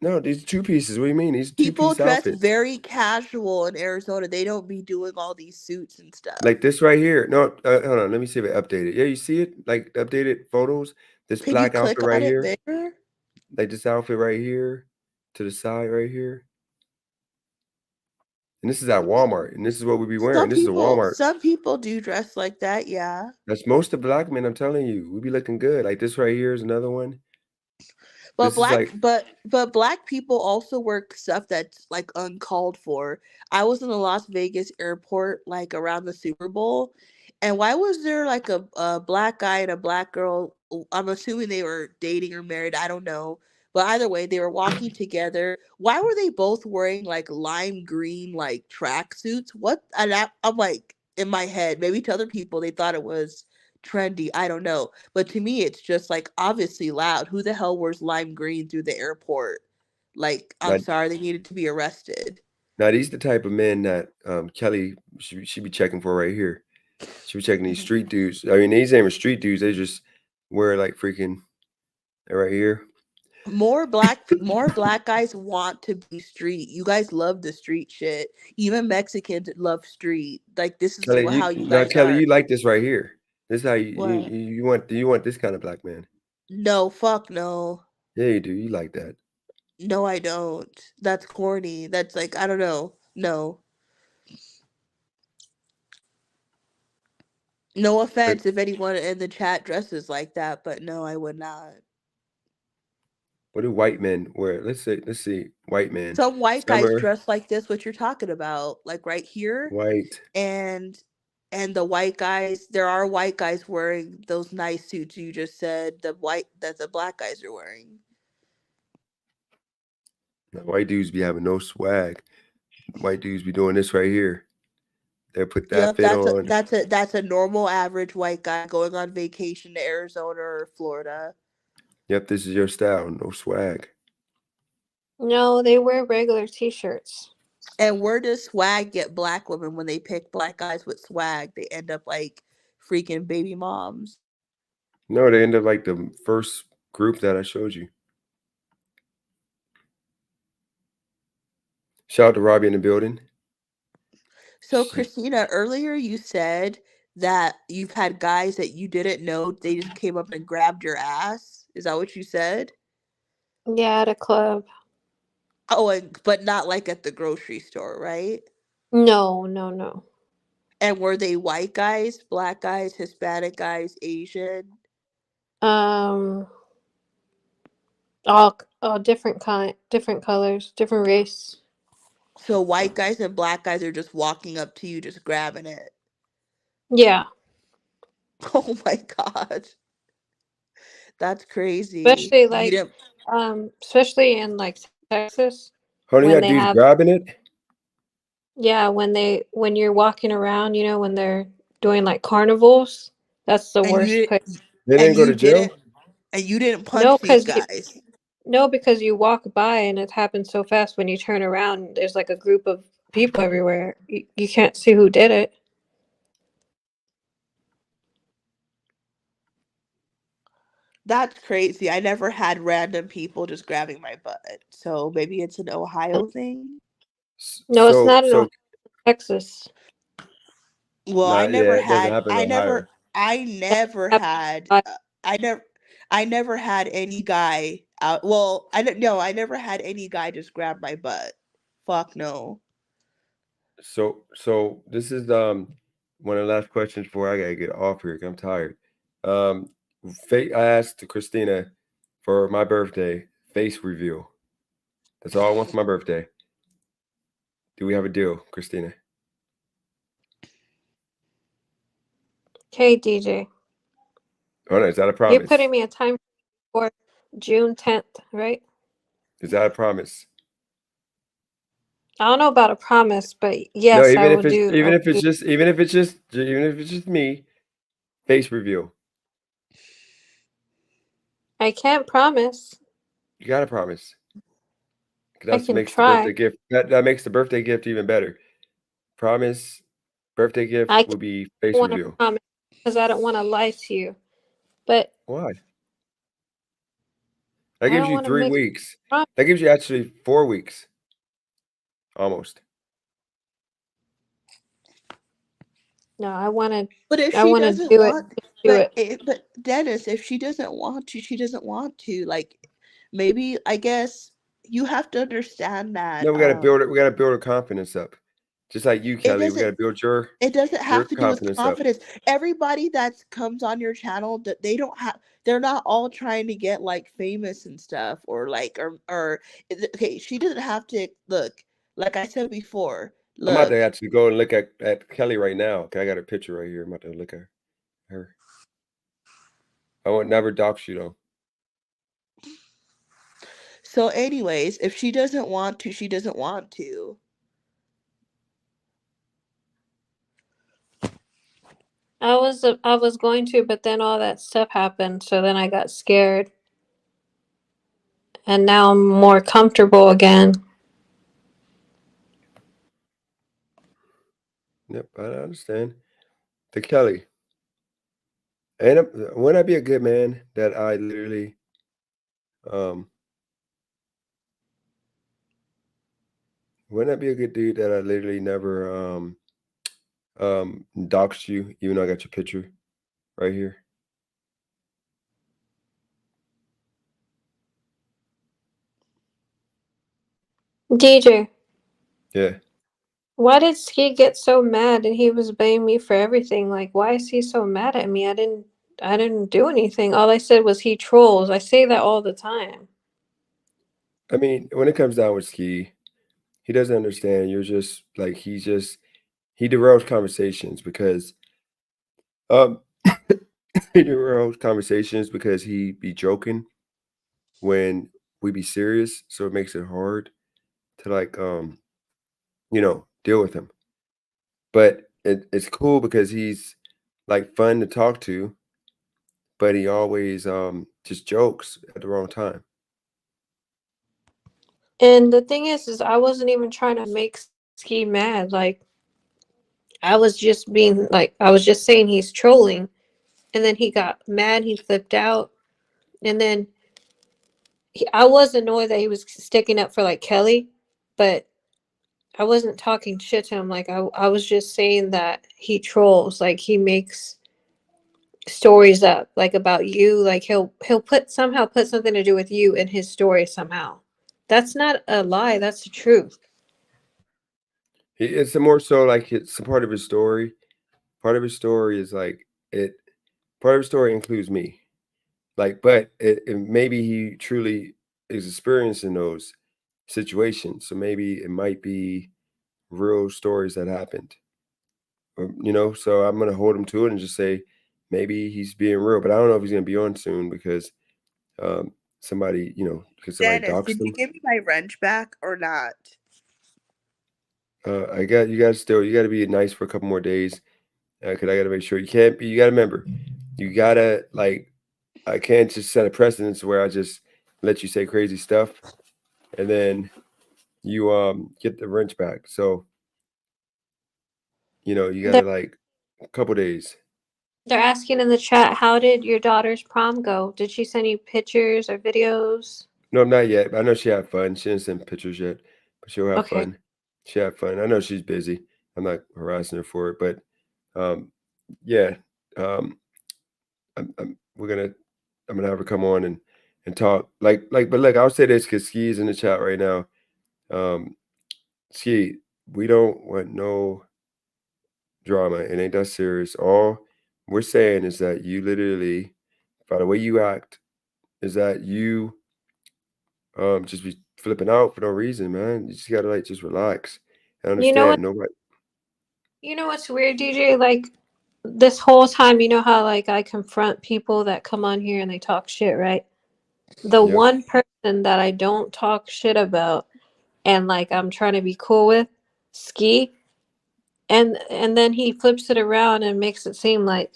No, these two pieces. What do you mean? These People two-piece dress outfits. very casual in Arizona. They don't be doing all these suits and stuff. Like this right here. No, hold on. Let me see if it updated. Yeah, you see it? Like updated photos. This Could you black outfit click right on it here. bigger? Like this outfit right here to the side right here. And this is at Walmart. And this is what we be wearing. This is a Walmart. Some people do dress like that, yeah. That's most of black men, I'm telling you. We be looking good. Like this right here is another one. But This is like black people also work stuff that's like uncalled for. I was in the Las Vegas airport like around the Super Bowl, and why was there like a black guy and a black girl? I'm assuming they were dating or married. I don't know. But either way, they were walking together. Why were they both wearing like lime green like tracksuits? What? I'm like in my head. Maybe to other people they thought it was trendy. I don't know. But to me, it's just like obviously loud. Who the hell wears lime green through the airport? Like, I'm now, sorry, they needed to be arrested. now these the type of men that Kelly she be checking for right here. She be checking these street dudes. I mean, these ain't even street dudes. They just wear like freaking right here. More black guys want to be street. You guys love the street shit. Even Mexicans love street. Like this is Kelly, how you now guys Kelly, are. you like this right here. This is how What? you want this kind of black man. No, fuck no. Yeah, you do. You like that. No, I don't. That's corny. That's like I don't know. No. No But offense if anyone in the chat dresses like that, but no, I would not. what do white men wear? Let's see. White men. Some white guys Summer, dress like this, what you're talking about, like right here, white. and the white guys. There are white guys wearing those nice suits you just said. The white that the black guys are wearing. White dudes be having no swag. White dudes be doing this right here. They put that Yep, fit on. that's a normal average white guy going on vacation to Arizona or Florida. Yep, this is your style. No swag. No, they wear regular t-shirts. And where does swag get black women when they pick black guys with swag? They end up like freaking baby moms. No, they end up like the first group that I showed you. Shout out to Robbie in the building. So Christina, earlier you said that you've had guys that you didn't know, they just came up and grabbed your ass. Is that what you said? Yeah, at a club. Oh, but not like at the grocery store, right? No, no, no. And were they white guys, black guys, Hispanic guys, Asian? All different different colors, different race. So white guys and black guys are just walking up to you, just grabbing it. Yeah. Oh my god, that's crazy. Especially You like didn't. especially in like Texas Honey, when got they dudes have grabbing it. yeah, when you're walking around, you know, when they're doing like carnivals, that's the And you worst didn't. place. They And didn't go you to jail. didn't. And you didn't No, punch these cuz guys. no, because you walk by and it happens so fast when you turn around, there's like a group of people everywhere. You can't see who did it. That's crazy. I never had random people just grabbing my butt. So maybe it's an Ohio thing. No, it's not in So Texas. Well, nah, yeah, it doesn't happen in Ohio. I never had, I never, I never had any guy out. Well, I don't know. I never had any guy just grab my butt. Fuck no. So this is one of the last questions before I gotta get off here 'cause I'm tired. I asked Christina for my birthday face reveal. That's all I want for my birthday. Do we have a deal, Christina? Okay, DJ. Oh no, is that a You're promise? putting me a time for June 10th, right? Is that a promise? I don't know about a promise, but No, yes, I even will if it's do even if it's just even if it's just me, face reveal. I can't promise. You gotta promise. 'Cause I that can makes the birthday try. gift that makes the birthday gift even better. Promise birthday gift I will be don't face want to reveal. promise because I don't want to lie to you. But Why? That I gives don't you want to 3 make a weeks. promise. That gives you actually 4 weeks. Almost. No, But if I she want to doesn't do it. want, Do it. but Dennis, if she doesn't want to, she doesn't want to. Like, maybe I guess you have to understand that. No, we gotta build her confidence up. Just like you, It Kelly. We doesn't. gotta build your It doesn't have to do with confidence up. confidence. Everybody that comes on your channel, that they don't have, they're not all trying to get like famous and stuff, or like, okay. She doesn't have to look. Like I said before, I'm about to look. actually go and look at Kelly right now. Okay, I got her picture right here. I'm about to look at her. I would never dox you though. So, anyways, if she doesn't want to, she doesn't want to. I was going to, but then all that stuff happened, so then I got scared. And now I'm more comfortable again. Yep, I understand. To Kelly. And wouldn't I be a good man that I literally um wouldn't that be a good dude that I literally never doxed you, even though I got your picture right here? DJ, Yeah. why did Ski get so mad and he was blaming me for everything? Like, why is he so mad at me? I didn't do anything. All I said was he trolls. I say that all the time. I mean, when it comes down with Ski, he doesn't understand. You're just like he derails conversations because um he derails conversations because he be joking when we be serious, so it makes it hard to like deal with him. But it's cool because he's like fun to talk to, but he always just jokes at the wrong time. And the thing is I wasn't even trying to make Ski mad. Like, I was just saying he's trolling. And then he got mad, he flipped out. And then I was annoyed that he was sticking up for like Kelly, but I wasn't talking shit to him. Like, I was just saying that he trolls. Like, he makes stories up like about you. Like, he'll somehow put something to do with you in his story somehow. That's not a lie, that's the truth. It's more so like it's a part of his story, part of his story is like it. Part of his story includes me, like, but maybe he truly is experiencing those situations. So maybe it might be real stories that happened. So I'm gonna hold him to it and just say maybe he's being real, but I don't know if he's gonna be on soon because somebody, because somebody Dennis, doxed did you him. give me my wrench back or not? You got to be nice for a couple more days because I got to make sure you can't be. You got to remember, you gotta like. I can't just set a precedence where I just let you say crazy stuff, and then you get the wrench back. So you They're, gotta like a couple days. they're asking in the chat, how did your daughter's prom go? Did she send you pictures or videos? No, not yet. I know she had fun. She didn't send pictures yet, but she'll have Okay. fun. She had fun. I know she's busy. I'm not harassing her for it, but yeah, um, we're gonna. I'm gonna have her come on and talk. But look, I'll say this because Ski's in the chat right now. Ski, we don't want no drama. It ain't that serious. All we're saying is that you literally, by the way you act, is that you just be flipping out for no reason, man. You just gotta like just relax and You know what? understand nobody. You know what's weird, DJ? Like this whole time, you know how like I confront people that come on here and they talk shit, right? The Yep. one person that I don't talk shit about and like I'm trying to be cool with, Ski, and then he flips it around and makes it seem like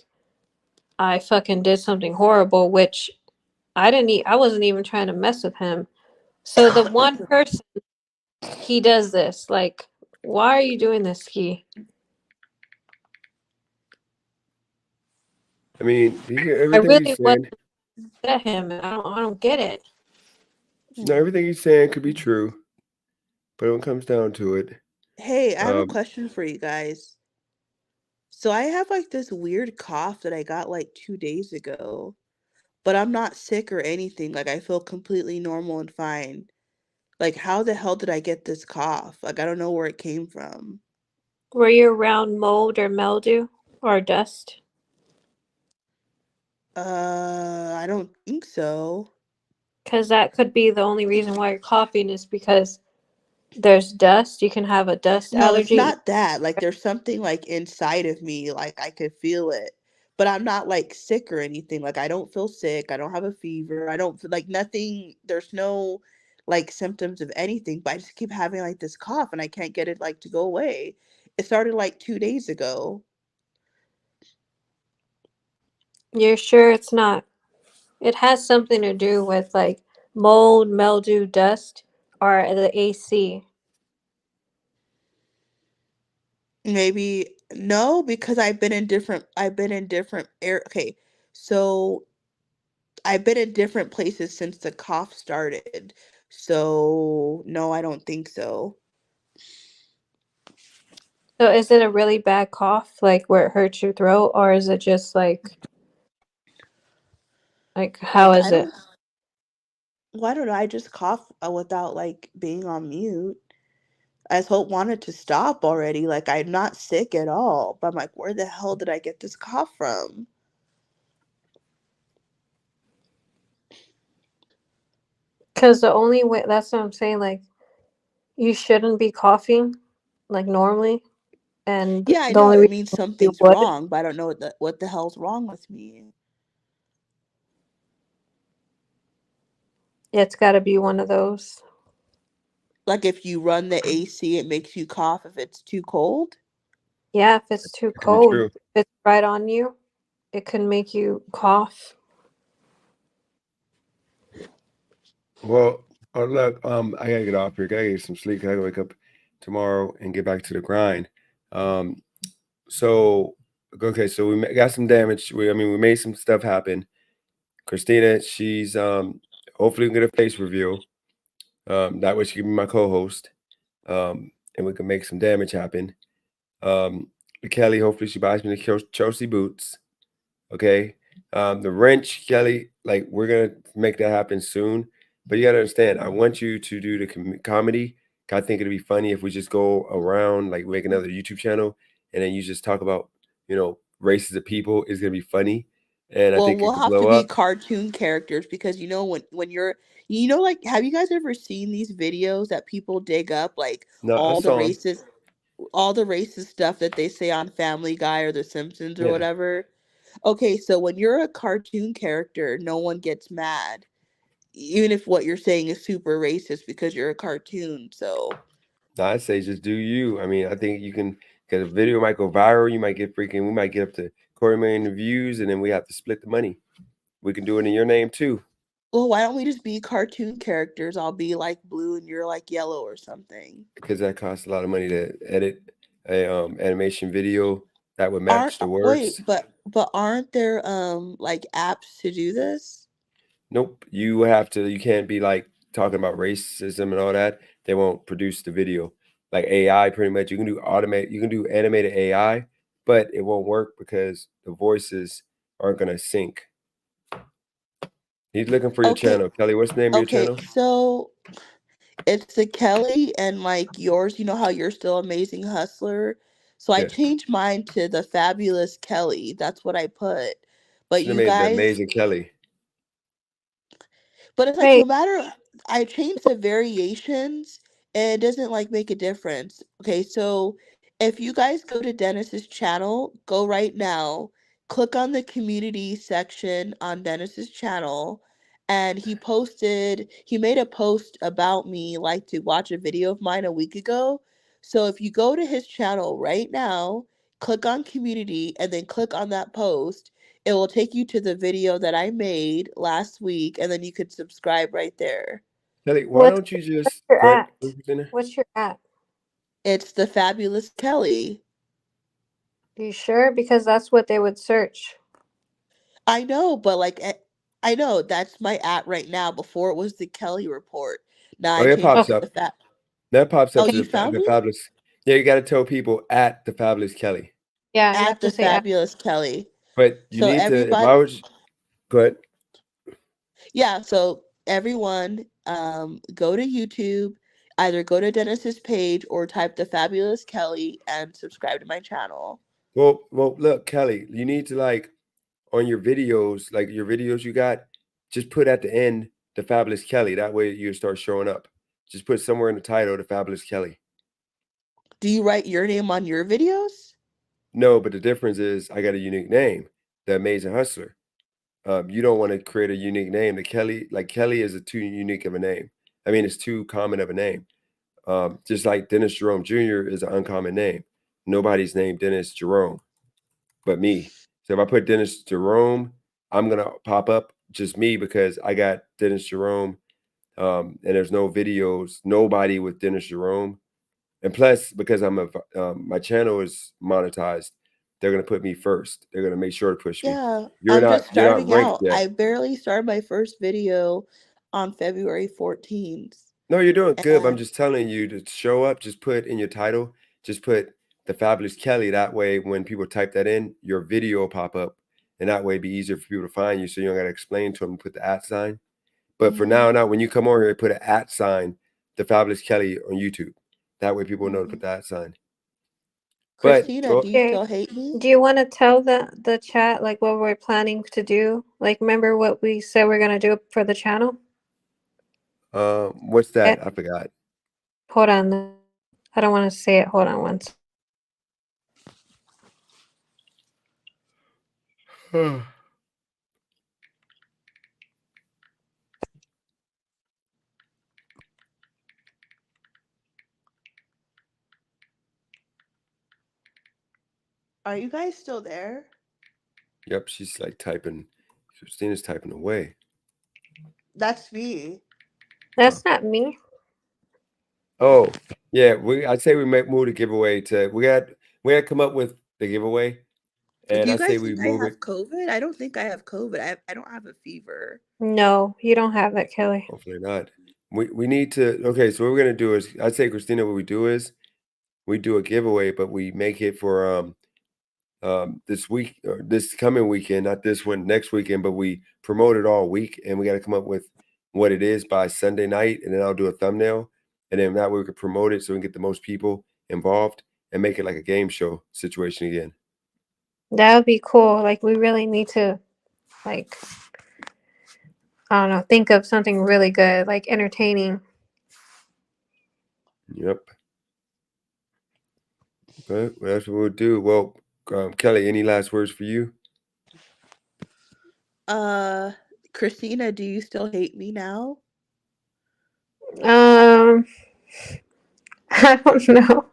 I fucking did something horrible, which I wasn't even trying to mess with him. So the one person he does this, like, why are you doing this, Ski? I mean, I everything really he's wasn't saying, at him. I don't get it. everything he's saying could be true, but when it comes down to it, Hey, I have a um, question for you guys. So I have like this weird cough that I got like 2 days ago, but I'm not sick or anything. Like I feel completely normal and fine. Like how the hell did I get this cough? Like I don't know where it came from. Were you around mold or mildew or dust? I don't think so. Because that could be the only reason why you're coughing is because there's dust. You can have a dust No, it's allergy. not that. Like there's something like inside of me, like I could feel it. But I'm not like sick or anything. Like I don't feel sick. I don't have a fever. I don't feel like nothing. There's no like symptoms of anything. But I just keep having like this cough and I can't get it like to go away. It started like 2 days ago. You're sure it's not? It has something to do with like mold, mildew, dust, or the AC. Maybe no, because I've been in different air. Okay, so I've been in different places since the cough started. So no, I don't think so. So is it a really bad cough, like where it hurts your throat, or is it just like how Like is I it? don't Well, I don't know. I just cough without like being on mute. I just hope wanted to stop already. Like I'm not sick at all. But I'm like, where the hell did I get this cough from? Because the only way, that's what I'm saying, like you shouldn't be coughing like normally, and Yeah, I the know. only It reason means you something's would, wrong, but I don't know what the hell's wrong with me. it's got to be one of those. Like if you run the AC, it makes you cough if it's too cold. Yeah, if it's too it could be cold, true. if it's right on you, it can make you cough. Well, look, I gotta get off here. I gotta get some sleep. I gotta wake up tomorrow and get back to the grind. Um, so okay, so we got some damage. We made some stuff happen. Christina, she's hopefully we can get a face reveal. That way she can be my co-host. And we can make some damage happen. Kelly, hopefully she buys me the Chelsea boots. Okay. The wrench, Kelly, like we're gonna make that happen soon. But you gotta understand, I want you to do the comedy. I think it'd be funny if we just go around, like make another YouTube channel, and then you just talk about races of people is gonna be funny, and I Well, think it we'll could have to blow be up. cartoon characters because when you're like, have you guys ever seen these videos that people dig up, like No, I all the saw him. racist all the racist stuff that they say on Family Guy or The Simpsons or Yeah. whatever? Okay, so when you're a cartoon character, no one gets mad, even if what you're saying is super racist because you're a cartoon. So No, I say just do you. I mean, I think you can because a video might go viral. You might get we might get up to 250,000 views, and then we have to split the money. We can do it in your name too. well, why don't we just be cartoon characters? I'll be like blue and you're like yellow or something. Because that costs a lot of money to edit a animation video that would match the words. But aren't there like apps to do this? Nope. You can't be like talking about racism and all that. They won't produce the video. Like AI pretty much you can do animated AI, but it won't work because the voices aren't gonna sync. He's looking for your Okay, channel. Kelly, what's the name of your okay, channel? so it's the Kelly and like yours, you know how you're still Amazing Hustler? So I Yeah. changed mine to the Fabulous Kelly. That's what I put. But Should have you made the guys, amazing Kelly. but it's like no Wait, matter I changed the variations, it doesn't like make a difference. Okay, so if you guys go to Dennis's channel, go right now, click on the community section on Dennis's channel, and he made a post about me like to watch a video of mine a week ago. So if you go to his channel right now, click on community and then click on that post, it will take you to the video that I made last week, and then you could subscribe right there. Kelly, why what's don't you just your go ahead? at? Christina? What's your at? It's the Fabulous Kelly. You sure? Because that's what they would search. I know, but like I know that's my at right now. Before it was the Kelly report. Now Oh, I it changed pops it to up. the fat. That pops up Oh, to you found the me fabulous. Yeah, you got to tell people at the fabulous Kelly. Yeah, you have at to the say at. Fabulous Kelly. But you So need to. If everybody, I was go ahead. yeah. So everyone, go to YouTube. Either go to Dennis's page or type the Fabulous Kelly and subscribe to my channel. Well, look, Kelly, you need to like on your videos, like your videos you got, just put at the end the fabulous Kelly. That way you start showing up. Just put somewhere in the title the fabulous Kelly. Do you write your name on your videos? No, but the difference is I got a unique name, the Amazing Hustler. You don't want to create a unique name. The Kelly, like Kelly, is a too unique of a name. I mean, it's too common of a name. Just like Dennis Jerome Jr. is an uncommon name. Nobody's named Dennis Jerome but me. So if I put Dennis Jerome, I'm gonna pop up just me because I got Dennis Jerome, and there's no videos, nobody with Dennis Jerome. And plus, because my channel is monetized, they're gonna put me first. They're gonna make sure to push me. Yeah, I'm just You're not starting ranked out. yet. I barely started my first video on February 14th. No, you're doing good. But I'm And just telling you to show up. Just put in your title. Just put the fabulous Kelly. That way, when people type that in, your video will pop up, and that way it'd be easier for people to find you. So you don't gotta explain to them. Put the at sign. But for mhm, now, when you come over here, put an at sign, the fabulous Kelly on YouTube. That way, people know to put mhm. the at sign. But Christina, go. do you Okay. still hate me? Do you want to tell the chat like what we're planning to do? Like, remember what we said we're gonna do for the channel? What's Eh, that? I forgot. hold on. I don't want to say it. Hold on once. Are you guys still there? Yep, she's like typing. Christina's typing away. That's me. That's not me. Oh, yeah. I'd say we might move the giveaway to we got to come up with the giveaway, Do and you I say guys we think I move it. have COVID? I don't think I have COVID. I don't have a fever. No, you don't have it, Kelly. Hopefully not. We need to. Okay, so what we're gonna do is I'd say Christina, what we do is we do a giveaway, but we make it for this week or this coming weekend, not this one, next weekend, but we promote it all week, and we got to come up with what it is by Sunday night, and then I'll do a thumbnail, and then that way we can promote it so we can get the most people involved and make it like a game show situation again. That would be cool. Like, we really need to, like, I don't know, think of something really good, like entertaining. Yep. But that's what we'll do. Well, Kelly, any last words for you? Christina, do you still hate me now? Um, I don't know.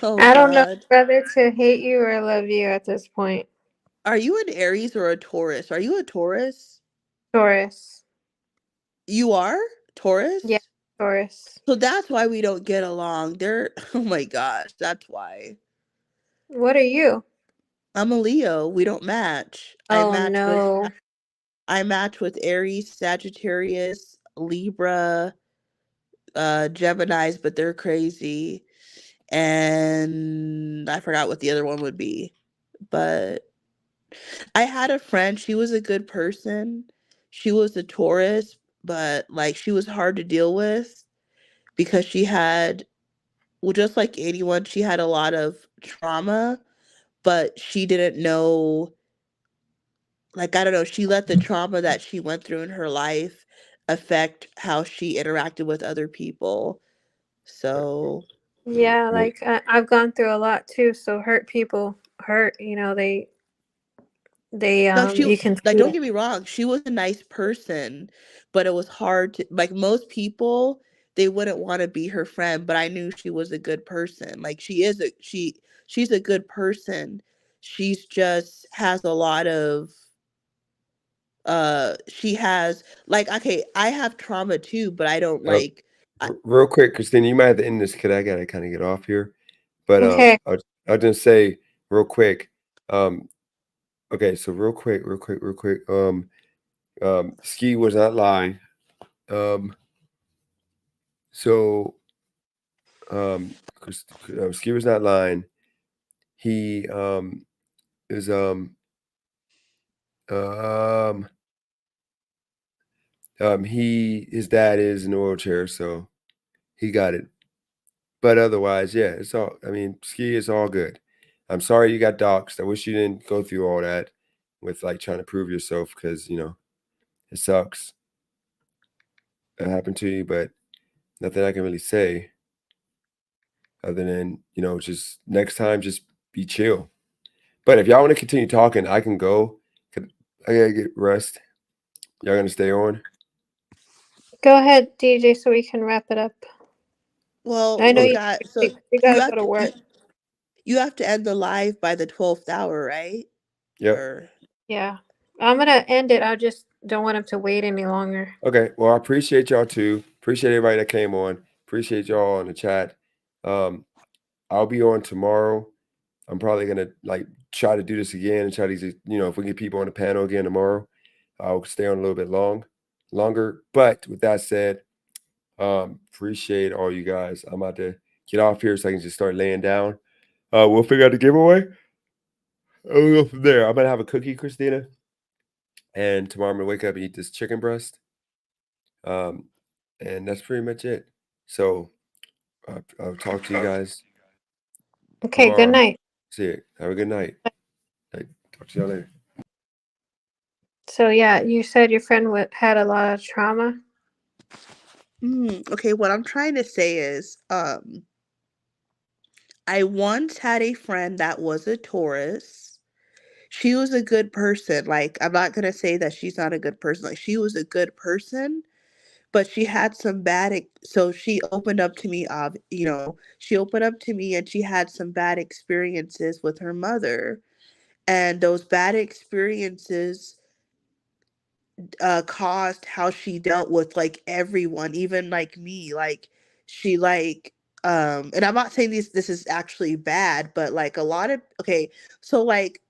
Oh I don't know God. whether to hate you or love you at this point. Are you an Aries or a Taurus? Are you a Taurus? Taurus. You are? Yeah, Taurus? Taurus. So that's why we don't get along. They're oh my gosh, that's why. What are you? I'm a Leo. We don't match. Oh no. I match with Aries, Sagittarius, Libra, Geminis, but they're crazy. And I forgot what the other one would be. But I had a friend, she was a good person. She was a Taurus, but like she was hard to deal with because she had, well, just like anyone, she had a lot of trauma, but she didn't know, like, I don't know, she let the trauma that she went through in her life affect how she interacted with other people. So, Yeah, Well, like I've gone through a lot too. So hurt people hurt. You know, they no, she, you can like, see don't it. get me wrong, she was a nice person, but it was hard to, like, most people, they wouldn't want to be her friend, but I knew she was a good person. Like, she's a good person. She's just has a lot of, she has, like, okay, I have trauma too, but I don't uh, like, real quick, Christina, you might have to end this because I gotta kind of get off here. But Okay. I'll just say real quick. Okay, so real quick. Ski was not lying. Um, so Ski was not lying. He is um his dad is in a wheelchair, so he got it. But otherwise, yeah, it's all. I mean, Ski is all good. I'm sorry you got doxxed. I wish you didn't go through all that with like trying to prove yourself because it sucks. It happened to you, but nothing I can really say other than just next time, just be chill. But if y'all want to continue talking, I can go. I gotta get rest. Y'all gonna stay on? Go ahead, DJ, so we can wrap it up. well, I know we Okay. got, so you you gotta have go to to, work. you have to end the live by the 12th hour, right? Yep. Or Yeah, I'm gonna end it. I just don't want him to wait any longer. Okay. Well, I appreciate y'all too. Appreciate everybody that came on. Appreciate y'all in the chat. I'll be on tomorrow. I'm probably gonna like try to do this again and try to if we get people on the panel again tomorrow, I'll stay on a little bit longer. But with that said, appreciate all you guys. I'm about to get off here so I can just start laying down. We'll figure out the giveaway. We'll go from there. I'm gonna have a cookie, Christina, and tomorrow I'm gonna wake up and eat this chicken breast. And that's pretty much it. So I'll talk to you guys Okay, good tomorrow. night. See you. Have a good night. Talk to y'all later. So yeah, you said your friend had a lot of trauma. okay, what I'm trying to say is, I once had a friend that was a Taurus. She was a good person. Like, I'm not gonna say that she's not a good person. Like, she was a good person, but she had some so she opened up to me she opened up to me and she had some bad experiences with her mother. And those bad experiences caused how she dealt with like everyone, even like me. Like, she like and I'm not saying this is actually bad, but like a lot of, okay, so like,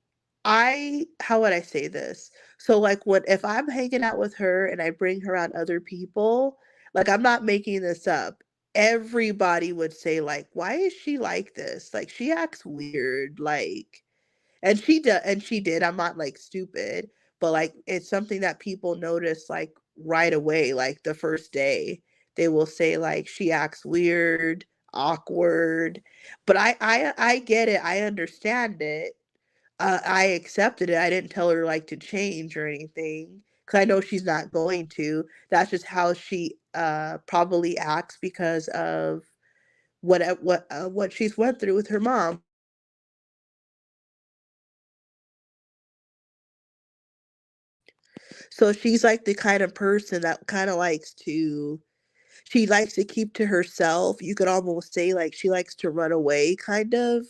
how would I say this? So like, what if I'm hanging out with her and I bring her out other people, like, I'm not making this up. Everybody would say like, why is she like this? Like, she acts weird, like, and she did. I'm not like stupid, but like, it's something that people notice like right away, like the first day. They will say like, she acts weird, awkward. But I get it. I understand it. I accepted it. I didn't tell her like to change or anything because I know she's not going to. That's just how she probably acts because of what she's went through with her mom. So she's like the kind of person that kind of she likes to keep to herself. You could almost say like she likes to run away kind of.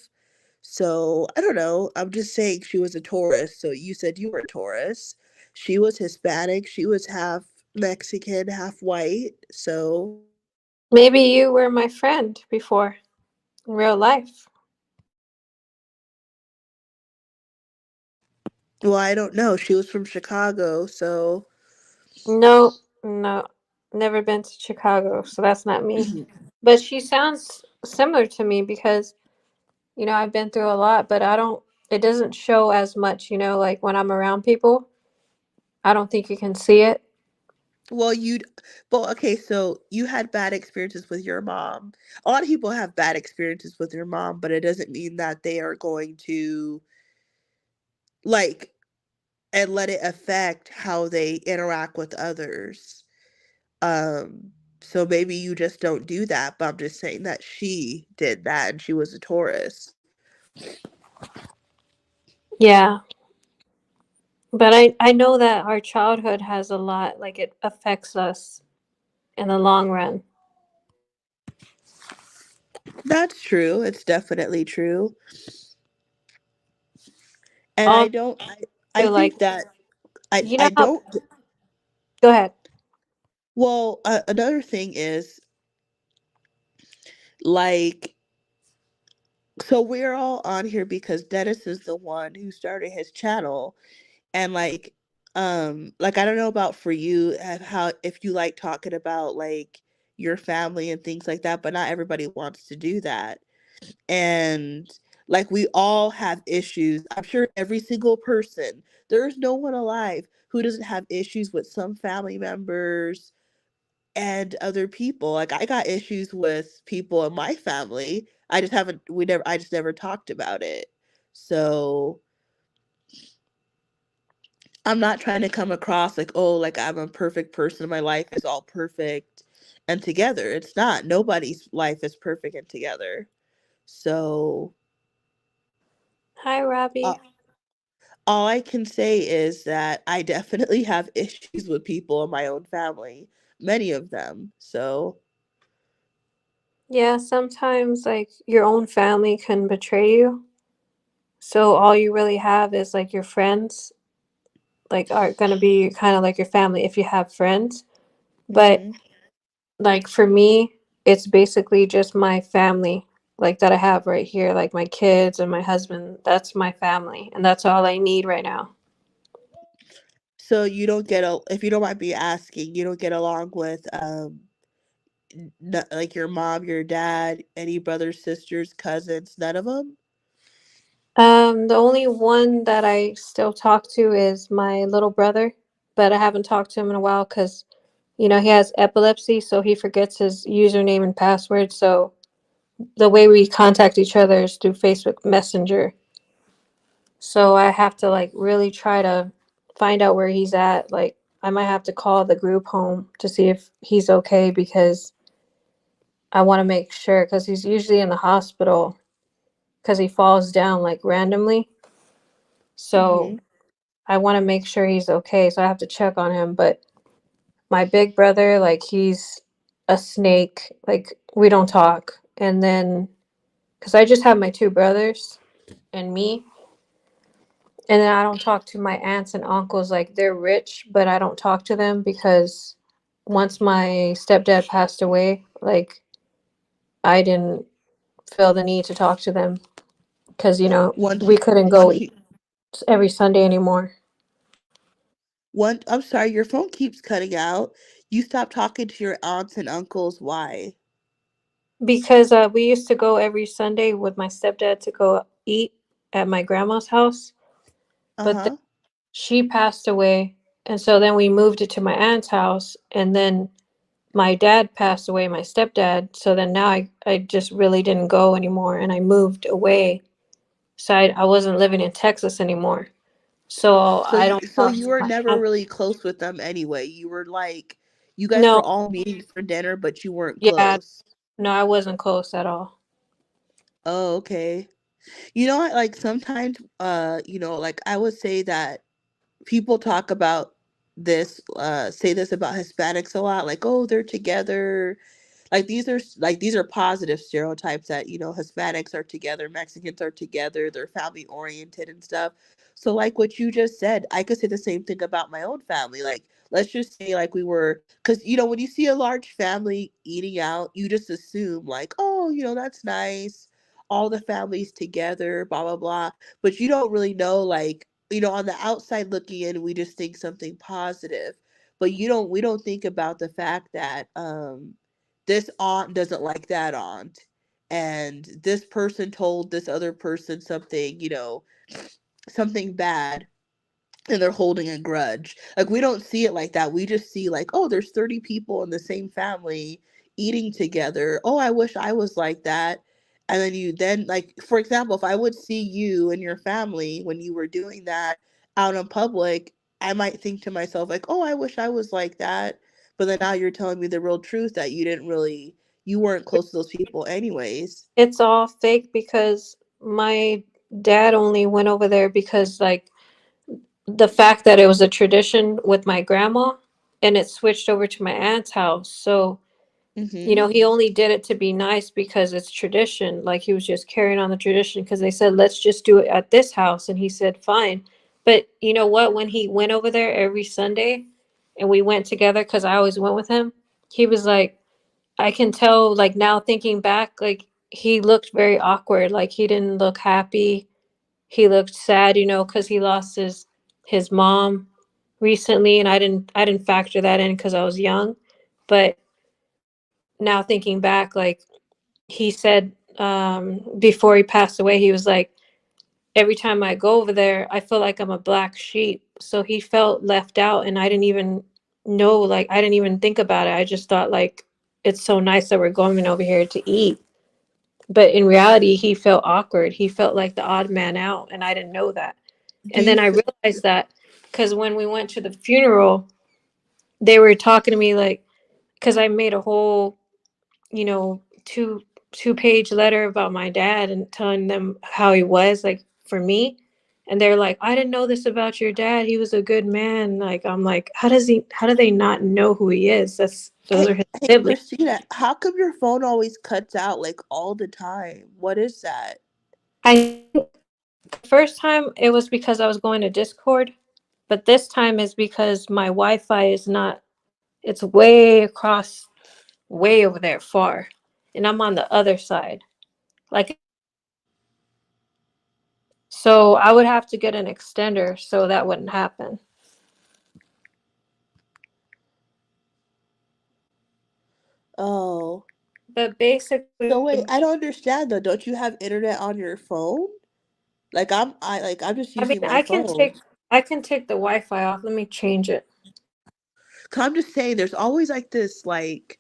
So I don't know. I'm just saying she was a Taurus. So you said you were a Taurus. She was Hispanic. She was half Mexican, half white. So Maybe you were my friend before in real life. well, I don't know. She was from Chicago, so No, no, never been to Chicago, so that's not me. But she sounds similar to me because, I've been through a lot, but it doesn't show as much, like when I'm around people. I don't think you can see it. well, okay, so you had bad experiences with your mom. A lot of people have bad experiences with their mom, but it doesn't mean that they are going to like and let it affect how they interact with others. Um, so maybe you just don't do that, but I'm just saying that she did that and she was a Taurus. Yeah. But I know that our childhood has a lot, like it affects us in the long run. That's true. It's definitely true. And I All don't I to like, think that you know I how, don't go ahead. well, another thing is like so we're all on here because Dennis is the one who started his channel and like I don't know about for you how if you like talking about like your family and things like that, but not everybody wants to do that. And like we all have issues. I'm sure every single person, there's no one alive who doesn't have issues with some family members and other people. Like I got issues with people in my family. I just never talked about it. So I'm not trying to come across like, oh, like I'm a perfect person. My life is all perfect and together. It's not. Nobody's life is perfect and together. So Hi, uh, Robbie. all I can say is that I definitely have issues with people in my own family, many of them. So Yeah, sometimes like your own family can betray you. So all you really have is like your friends, like are gonna be kind of like your family if you have friends. But hmm like for me, it's basically just my family, like that I have right here, like my kids and my husband. That's my family, and that's all I need right now. so you don't if you don't mind me asking, you don't get along with like your mom, your dad, any brothers, sisters, cousins, none of them? The only one that I still talk to is my little brother, but I haven't talked to him in a while because, he has epilepsy, so he forgets his username and password. So the way we contact each other is through Facebook Messenger. So I have to like really try to find out where he's at. Like I might have to call the group home to see if he's okay because I want to make sure because he's usually in the hospital because he falls down like randomly. So hmm I want to make sure he's okay. So I have to check on him. But my big brother, like he's a snake. Like we don't talk. And then because I just have my two brothers and me. And then I don't talk to my aunts and uncles. Like they're rich, but I don't talk to them because once my stepdad passed away, like I didn't feel the need to talk to them because Once we couldn't go once eat you every Sunday anymore one I'm sorry, your phone keeps cutting out. You stopped talking to your aunts and uncles. Why? because we used to go every Sunday with my stepdad to go eat at my grandma's house, but then Uh-huh. she passed away, and so then we moved it to my aunt's house, and then my dad passed away, my stepdad. So then now I just really didn't go anymore, and I moved away, So I wasn't living in Texas anymore. So I don't So talk you to were my never family. really close with them anyway. You were like, you guys were No, all meeting for dinner, but you weren't yeah, close. no, I wasn't close at all. Oh, okay. You know what? Like sometimes, like I would say that people talk about this, say this about Hispanics a lot, like, oh, they're together. Like these are positive stereotypes that, Hispanics are together, Mexicans are together, they're family oriented and stuff. So like what you just said, I could say the same thing about my own family. Like let's just say like we were, because when you see a large family eating out, you just assume like, oh, that's nice, all the families together, blah blah blah. But you don't really know, like, on the outside looking in, we just think something positive. But we don't think about the fact that this aunt doesn't like that aunt, and this person told this other person something, something bad, and they're holding a grudge. Like we don't see it like that. We just see like, oh, there's 30 people in the same family eating together. Oh, I wish I was like that. And then like, for example, if I would see you and your family when you were doing that out in public, I might think to myself like, oh, I wish I was like that. But then now you're telling me the real truth that you weren't close to those people anyways. It's all fake because my dad only went over there because like the fact that it was a tradition with my grandma and it switched over to my aunt's house. So, Mm-hmm. he only did it to be nice because it's tradition. Like he was just carrying on the tradition because they said, let's just do it at this house. And he said, fine. But you know what? When he went over there every Sunday and we went together, because I always went with him, he was like, I can tell, like now thinking back, like he looked very awkward. Like he didn't look happy. He looked sad, because he lost his mom recently, and I didn't factor that in because I was young. But now thinking back, like he said, before he passed away, he was like, every time I go over there, I feel like I'm a black sheep. So he felt left out, and I didn't even know, like I didn't even think about it. I just thought like it's so nice that we're going over here to eat. But in reality, he felt awkward. He felt like the odd man out, and I didn't know that. Do And then you I feel realized that because when we went to the funeral, they were talking to me like, because I made a whole, two-page letter about my dad and telling them how he was like for me. And they're like, I didn't know this about your dad. He was a good man. Like I'm like, how do they not know who he is? Those Hey, are his hey, siblings. Christina, how come your phone always cuts out like all the time? What is that? I think the first time it was because I was going to Discord, but this time is because my Wi-Fi is not, it's way across, way over there far. And I'm on the other side. Like, so I would have to get an extender so that wouldn't happen. Oh. But basically, So wait, I don't understand though. Don't you have internet on your phone? I'm just I mean, using my phone. I can take the Wi-Fi off. Let me change it. 'Cause I'm just saying there's always like this like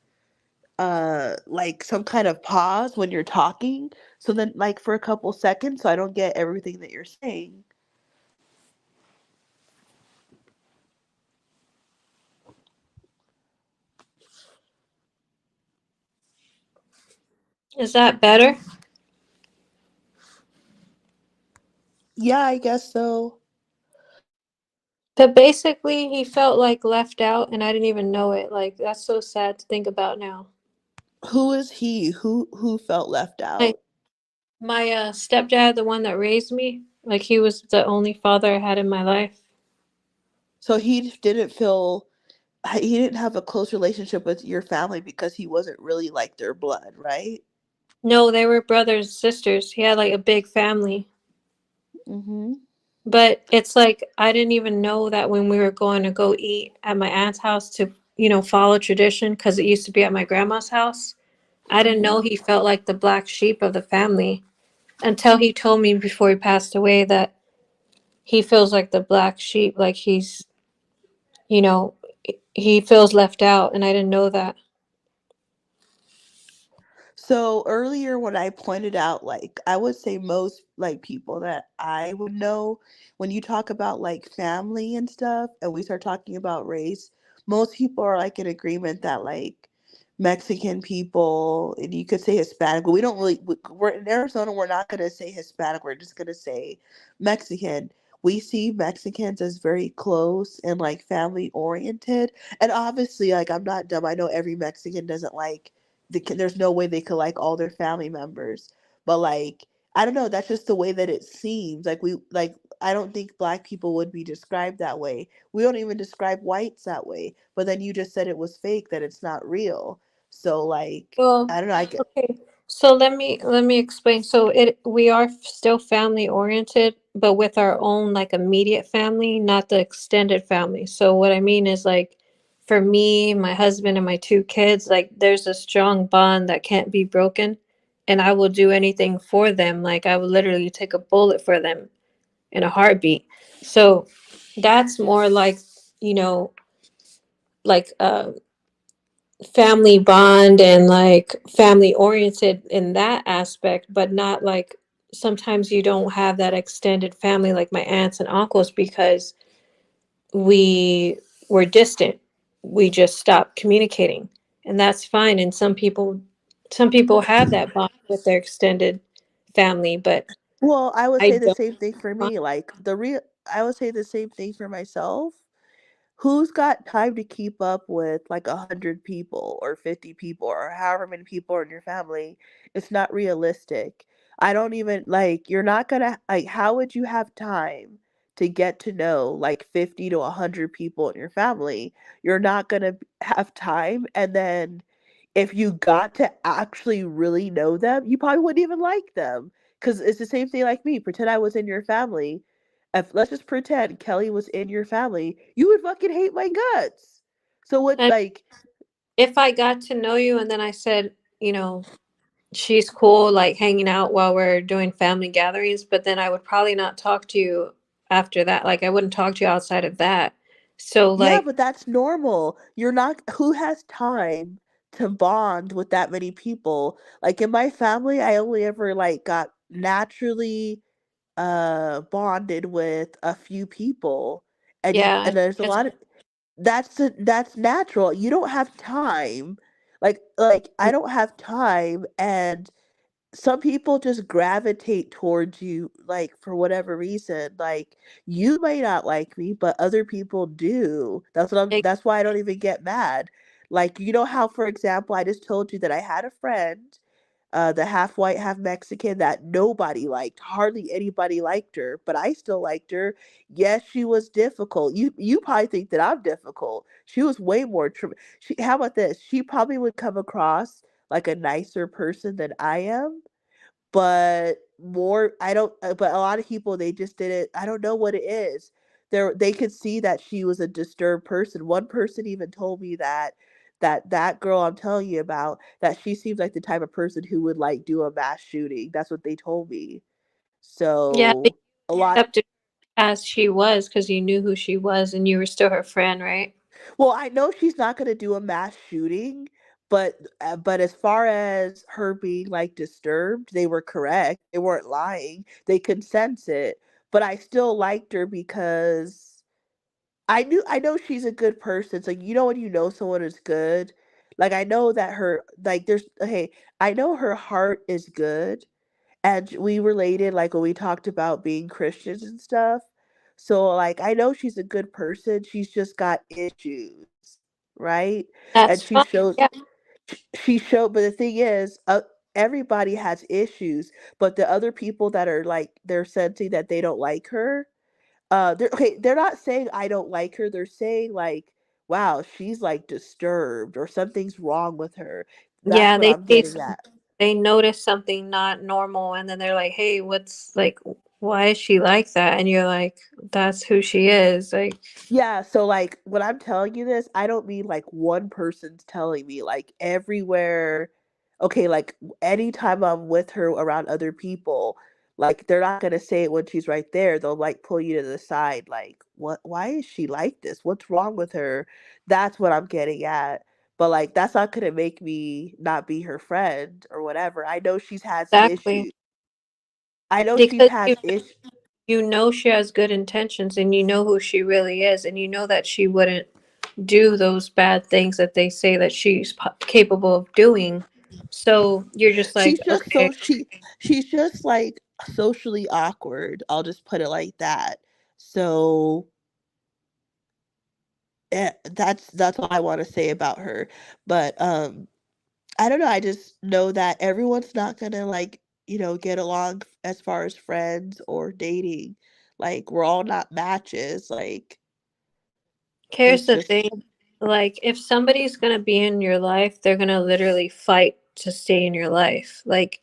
some kind of pause when you're talking. So then like for a couple seconds so I don't get everything that you're saying. Is that better? Yeah, I guess so. But basically, he felt like left out, and I didn't even know it. Like that's so sad to think about now. Who is he? Who felt left My out? my stepdad, the one that raised me, like he was the only father I had in my life. So he didn't have a close relationship with your family because he wasn't really like their blood, right? No, they were brothers, sisters. He had like a big family. Mm-hmm. But it's like I didn't even know that when we were going to go eat at my aunt's house to, follow tradition because it used to be at my grandma's house. I didn't know Mm-hmm. he felt like the black sheep of the family until he told me before he passed away that he feels like the black sheep, like you know, he feels left out, and I didn't know that. So earlier when I pointed out, like, I would say most like people that I would know, when you talk about like family and stuff and we start talking about race, most people are like in agreement that like Mexican people, and you could say Hispanic, but we don't really, we're in Arizona, we're not going to say Hispanic, we're just going to say Mexican. We see Mexicans as very close and like family oriented. And obviously, like, I'm not dumb. I know every Mexican doesn't like there's no way they could like all their family members, but like, I don't know, that's just the way that it seems like. We like, I don't think black people would be described that way. We don't even describe whites that way, but then you just said it was fake, that it's not real. So like, Well, I don't know, I get. okay. So let me explain. So we are still family oriented, but with our own like immediate family, not the extended family. So what I mean is like for me, my husband and my two kids, like there's a strong bond that can't be broken, and I will do anything for them. Like I would literally take a bullet for them in a heartbeat. So that's more like, you know, like family bond and like family oriented in that aspect, but not like sometimes you don't have that extended family like my aunts and uncles because we were distant. We just stopped communicating. And that's fine. And some people have that bond with their extended family, but Well, I would I say the don't. same thing for me. Like I would say the same thing for myself. Who's got time to keep up with like 100 people or 50 people or however many people are in your family? It's not realistic. I don't even like, you're not gonna like, how would you have time to get to know like 50 to 100 people in your family? You're not gonna have time. And then if you got to actually really know them, you probably wouldn't even like them. Because it's the same thing like me. Pretend I was in your family. If let's just pretend Kelly was in your family, you would fucking hate my guts. So what, And like, if I got to know you and then I said, she's cool, like hanging out while we're doing family gatherings, but then I would probably not talk to you after that. Like I wouldn't talk to you outside of that. So yeah, like, but that's normal. You're not, who has time to bond with that many people? Like in my family, I only ever like got naturally bonded with a few people. And you yeah, and there's a it's lot of that's natural. You don't have time. Like I don't have time, and some people just gravitate towards you like for whatever reason. Like you may not like me, but other people do. like, That's why I don't even get mad. Like, you know how, for example, I just told you that I had a friend, the half white, half Mexican, that nobody liked. Hardly anybody liked her, but I still liked her. Yes, she was difficult. You probably think that I'm difficult. She was way more. How about this? She probably would come across like a nicer person than I am, but more I don't but a lot of people, they just didn't, I don't know what it is. They could see that she was a disturbed person. One person even told me that that girl I'm telling you about, that she seems like the type of person who would like do a mass shooting. That's what they told me. yeah, but So a you lot. accepted her as she was because you knew who she was and you were still her friend, right? Well, I know she's not gonna do a mass shooting, but as far as her being like disturbed, they were correct. They weren't lying. They could sense it. But I still liked her because I know she's a good person. So you know when you know someone is good, like I know that her like there's hey, I know her heart is good, and we related like when we talked about being Christians and stuff. So like I know she's a good person. She's just got issues, right? And That's fine. Yeah. she showed, but the thing is, everybody has issues, but the other people that are like they're sensing that they don't like her, they're okay, they're not saying I don't like her. They're saying like, wow, she's like disturbed or something's wrong with her. That's Yeah, what I'm getting at. they notice something not normal and then they're like, "Hey, what's like why is she like that?" And you're like, "That's who she is." Like, Yeah, so like when I'm telling you this, I don't mean like one person's telling me, like everywhere. Okay, like anytime I'm with her around other people, like they're not gonna say it when she's right there. They'll like pull you to the side, like, what, why is she like this? What's wrong with her? That's what I'm getting at. But like that's not gonna make me not be her friend or whatever. I know she's has Exactly. issues. I know she's Because has issues. you know she has good intentions and you know who she really is and you know that she wouldn't do those bad things that they say that she's capable of doing. So you're just like, She's just okay, she's just like socially awkward. I'll just put it like that. So that's all I want to say about her. But I don't know. I just know that everyone's not gonna like get along as far as friends or dating. Like we're all not matches. Like here's it's the just thing. Like if somebody's gonna be in your life, they're gonna literally fight to stay in your life. Like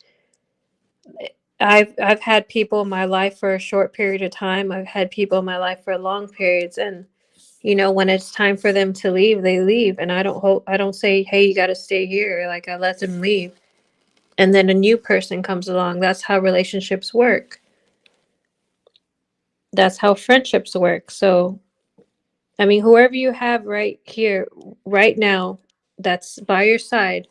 I've had people in my life for a short period of time. I've had people in my life for long periods, and when it's time for them to leave, they leave, and I don't say, "Hey, you got to stay here." Like I let them leave, and then a new person comes along. That's how relationships work. That's how friendships work. So, I mean, whoever you have right here, right now, that's by your side,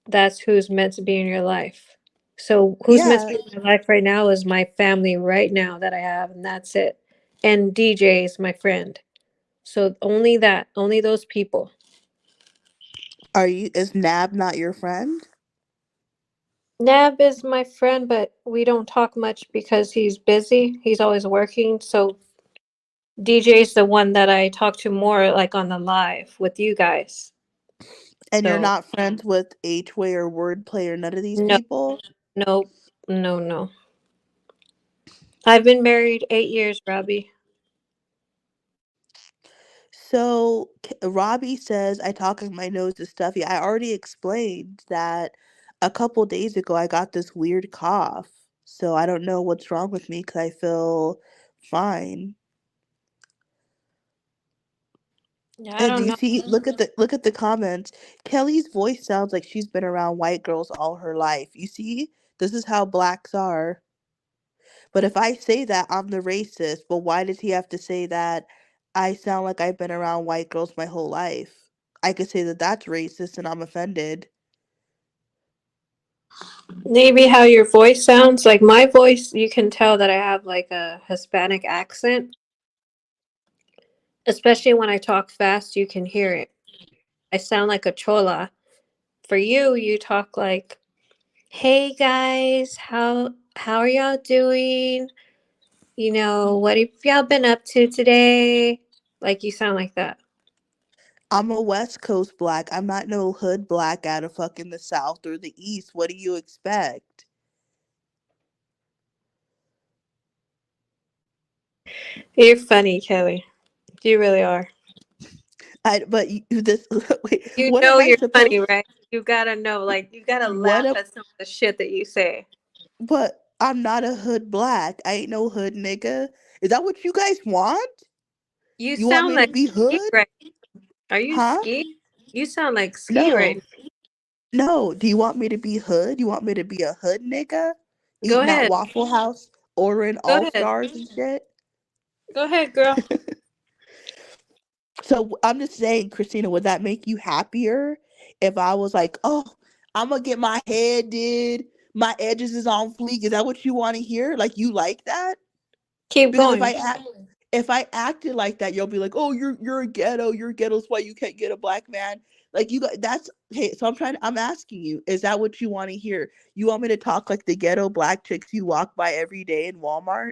that's who's meant to be in your life. So who's meant to yeah. be in my life right now is my family right now that I have, and that's it. And DJ is my friend. So only that, only those people. Is Nab not your friend? Nab is my friend, but we don't talk much because he's busy. He's always working. So DJ's the one that I talk to more like on the live with you guys. And you're So not friends with H-Way or Wordplay or none of these no, people? no, no, no. I've been married 8 years, Robbie. So Robbie says I talk like my nose is stuffy. I already explained that a couple days ago I got this weird cough. So I don't know what's wrong with me because I feel fine. Yeah, I And do don't you know. see? Look at the comments. Kelly's voice sounds like she's been around white girls all her life. You see? This is how blacks are. But if I say that, I'm the racist. But why does he have to say that I sound like I've been around white girls my whole life? I could say that that's racist and I'm offended. Maybe how your voice sounds. Like my voice, you can tell that I have like a Hispanic accent. Especially when I talk fast, you can hear it. I sound like a chola. For you, you talk like, "Hey guys, how are y'all doing? What have y'all been up to today?" Like you sound like that. I'm a West Coast black. I'm not no hood black out of fucking the South or the East. What do you expect? You're funny, Kelly. You really are. But this. Wait, You what know am I you're funny, supposed? right? You gotta know, like you gotta What laugh am? at some of the shit that you say. But I'm not a hood black. I ain't no hood nigga. Is that what you guys want? You You want sound me to like be Ski hood? right. Are you Huh? Ski? You sound like Ski right No. No. Do you want me to be hood? You want me to be a hood nigga? now. Go Eating at ahead. Waffle House, ordering Go All ahead. Stars and shit? Go ahead, girl. So I'm just saying, Christina, would that make you happier if I was like, oh, I'm gonna get my hair did, my edges is on fleek? Is that what you want to hear? Like you like that? Keep Because going. if I acted like that, you'll be like, oh, you're a ghetto, you're ghetto. That's why you can't get a black man. Like you got that's hey. So I'm asking you, is that what you want to hear? You want me to talk like the ghetto black chicks you walk by every day in Walmart?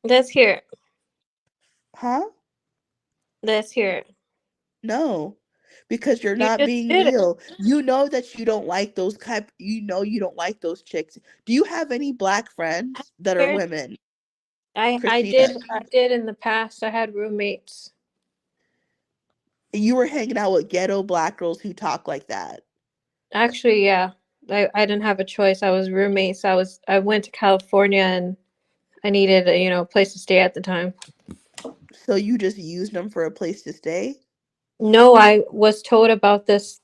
Let's hear it. Huh? Let's hear it. No, because you're You not just being did it. real. You know that you don't like those type. You know you don't like those chicks. Do you have any black friends that are Here. women, I Christina? did in the past. I had roommates. You were hanging out with ghetto black girls who talk like that. Actually, yeah. I didn't have a choice. I was roommates. I went to California and I needed a, place to stay at the time. So you just used them for a place to stay? No, I was told about this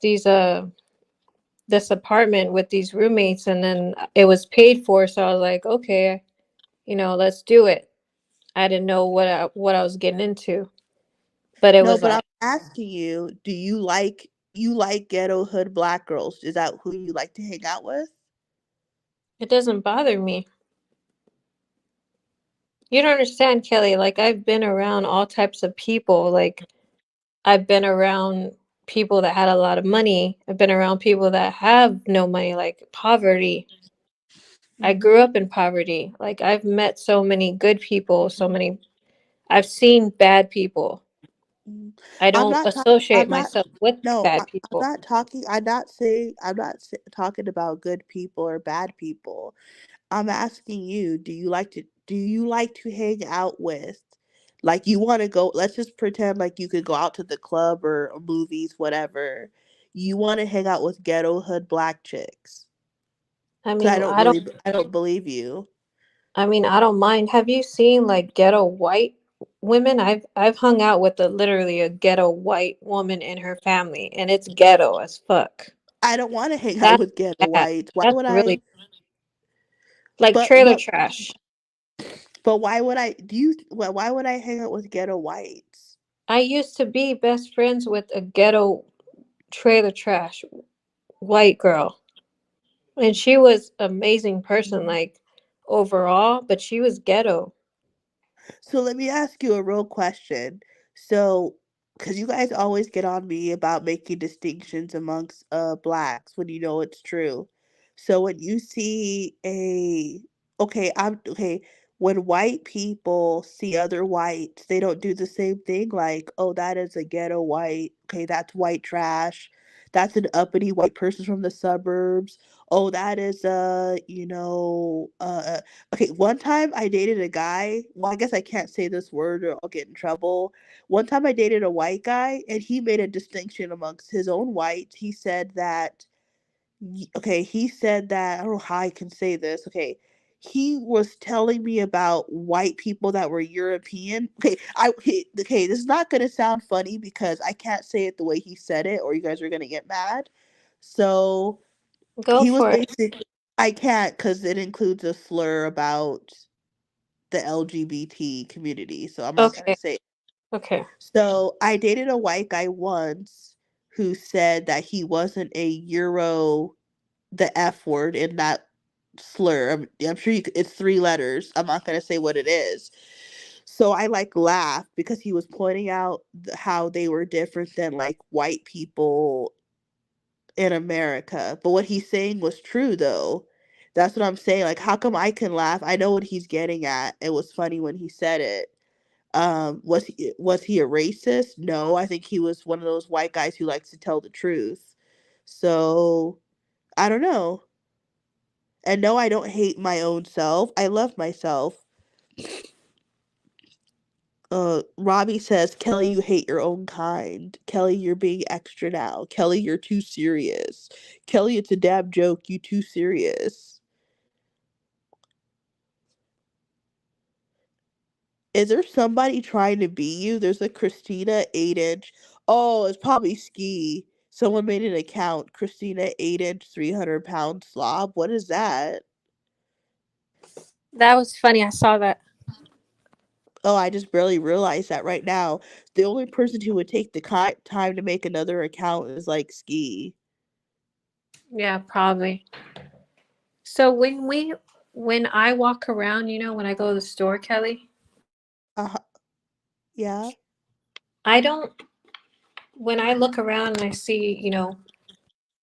apartment with these roommates and then it was paid for, so I was like, okay, let's do it. I didn't know what I was getting into. But it No, was but like I'm asking you, do you like you like ghetto hood black girls. Is that who you like to hang out with? It doesn't bother me. You don't understand, Kelly. Like, I've been around all types of people. Like, I've been around people that had a lot of money. I've been around people that have no money, like poverty. I grew up in poverty. Like, I've met so many good people, I've seen bad people. Mm. I I'm don't not talking. associate I'm not. myself with No, bad I'm people. not talking. I'm not saying. I'm not talking about good people or bad people. I'm asking you. Do you like to? Do you like to hang out with? Like you want to go? Let's just pretend like you could go out to the club or movies, whatever. You want to hang out with ghetto hood black chicks? I Cause mean, I don't believe you. I don't mind. Have you seen like ghetto white women? I've hung out with literally a ghetto white woman and her family, and it's ghetto as fuck. I don't want to hang out That's with ghetto bad. whites. Why That's would I? really like But trailer but trash. but why would I? Do you? Why would I hang out with ghetto whites? I used to be best friends with a ghetto trailer trash white girl, and she was amazing person, like overall, but she was ghetto. So let me ask you a real question. So, because you guys always get on me about making distinctions amongst blacks when you know it's true. So when you see okay, when white people see other whites, they don't do the same thing like, oh, that is a ghetto white. Okay, that's white trash. That's an uppity white person from the suburbs. Oh, that is okay, one time I dated a guy. Well, I guess I can't say this word or I'll get in trouble. One time I dated a white guy and he made a distinction amongst his own whites. He said that, he said that, I don't know how I can say this. Okay. He was telling me about white people that were European. Okay, this is not going to sound funny because I can't say it the way he said it or you guys are going to get mad. So, Go he was for it. basically I can't because it includes a slur about the LGBT community, so I'm not gonna Okay. say it. Okay. So I dated a white guy once who said that he wasn't a Euro, the F word in that slur. I'm sure it's 3 letters. I'm not gonna say what it is. So I like laughed because he was pointing out how they were different than like white people in America. But what he's saying was true though. That's what I'm saying. Like, how come I can laugh? I know what he's getting at. It was funny when he said it. Was he a racist? No, I think he was one of those white guys who likes to tell the truth. So I don't know. And no, I don't hate my own self. I love myself. Robbie says, Kelly, you hate your own kind. Kelly, you're being extra now. Kelly, you're too serious. Kelly, it's a damn joke. You too serious. Is there somebody trying to be you? There's a Christina 8 inch. Oh, it's probably Ski. Someone made an account. Christina 8 inch, 300 pound slob. What is that? That was funny. I saw that. Oh, I just barely realized that right now. The only person who would take the time to make another account is like Ski. Yeah, probably. So when I walk around, when I go to the store, Kelly, Uh, yeah. I don't when I look around and I see,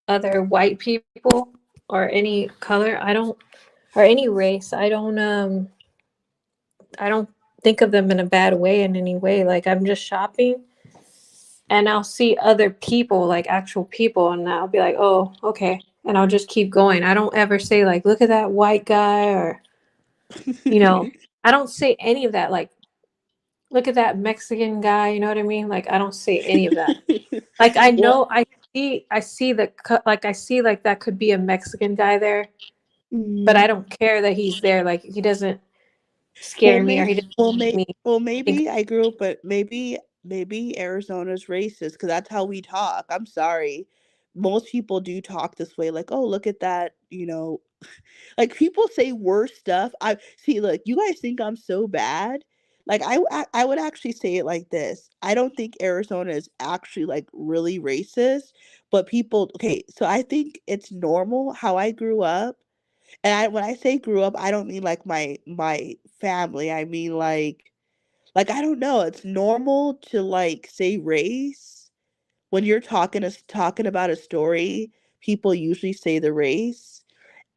other white people or any color, I don't or any race, I don't think of them in a bad way in any way. Like I'm just shopping and I'll see other people, like actual people, and I'll be like, "Oh, okay." And I'll just keep going. I don't ever say like, "Look at that white guy," or I don't say any of that like, "Look at that Mexican guy," you know what I mean? Like I don't say any of that. Like I What? know I see like that could be a Mexican guy there, but I Mm. don't care that he's there. Like he doesn't scare me or he doesn't make me think. Maybe I grew up, but maybe Arizona's racist because that's how we talk. I'm sorry. Most people do talk this way, like, oh, look at that, like people say worse stuff. I see, look, you guys think I'm so bad. Like I would actually say it like this. I don't think Arizona is actually like really racist, but people okay, so I think it's normal how I grew up. And I when I say grew up, I don't mean like my family. I mean like I don't know, it's normal to like say race when you're talking about a story, people usually say the race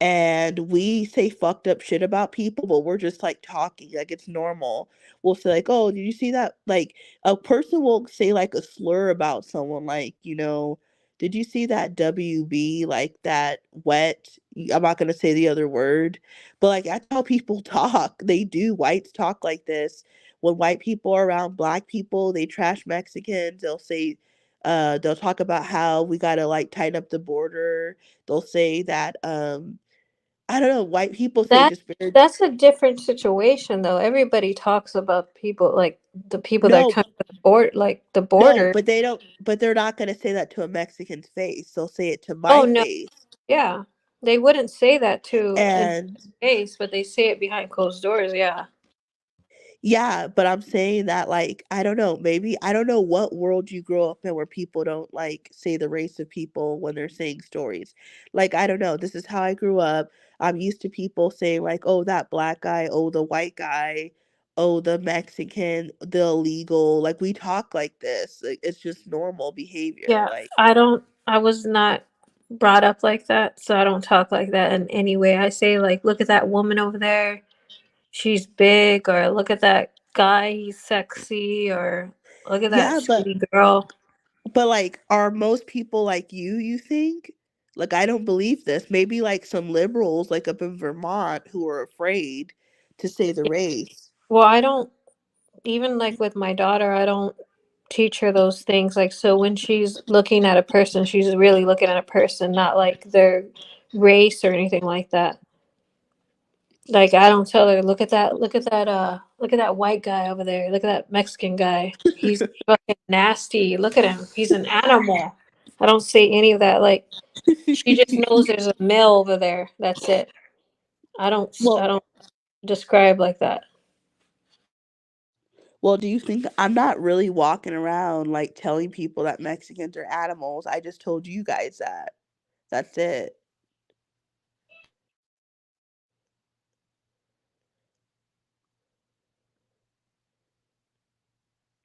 and we say fucked up shit about people, but we're just like talking like it's normal. We'll say like, "Oh, did you see that?" Like a person will say like a slur about someone, like "Did you see that WB like that wet?" I'm not gonna say the other word, but like that's how people talk. They do. Whites talk like this. When white people are around black people, they trash Mexicans. They'll talk about how we gotta like tighten up the border. They'll say that I don't know, white people say That disparage. that's a different situation though. Everybody talks about people like the people that No, come to the board like the no, border. but they don't. But they're not gonna say that to a Mexican's face. They'll say it to Oh my no, face. yeah. They wouldn't say that to a And face, but they say it behind closed doors, yeah. yeah, but I'm saying that like I don't know, maybe I don't know what world you grow up in where people don't like say the race of people when they're saying stories. Like I don't know, this is how I grew up. I'm used to people saying like, "Oh, that black guy, oh, the white guy, oh, the Mexican, the illegal." Like we talk like this. Like it's just normal behavior. Yeah, Like I was not brought up like that, so I don't talk like that in any way. I say like, look at that woman over there, she's big, or look at that guy, he's sexy, or look at that yeah, skinny girl. but like are most people like you think? Like I don't believe this. Maybe like some liberals like up in Vermont who are afraid to say the race. Well, I don't even like with my daughter, I don't teach her those things. Like, so when she's looking at a person, she's really looking at a person, not like their race or anything like that. Like, I don't tell her, look at that white guy over there. Look at that Mexican guy. He's fucking nasty. Look at him. He's an animal. I don't say any of that. Like, she just knows there's a male over there. That's it. I Well, don't describe like that. well, do you think I'm not really walking around like telling people that Mexicans are animals? I just told you guys that. That's it.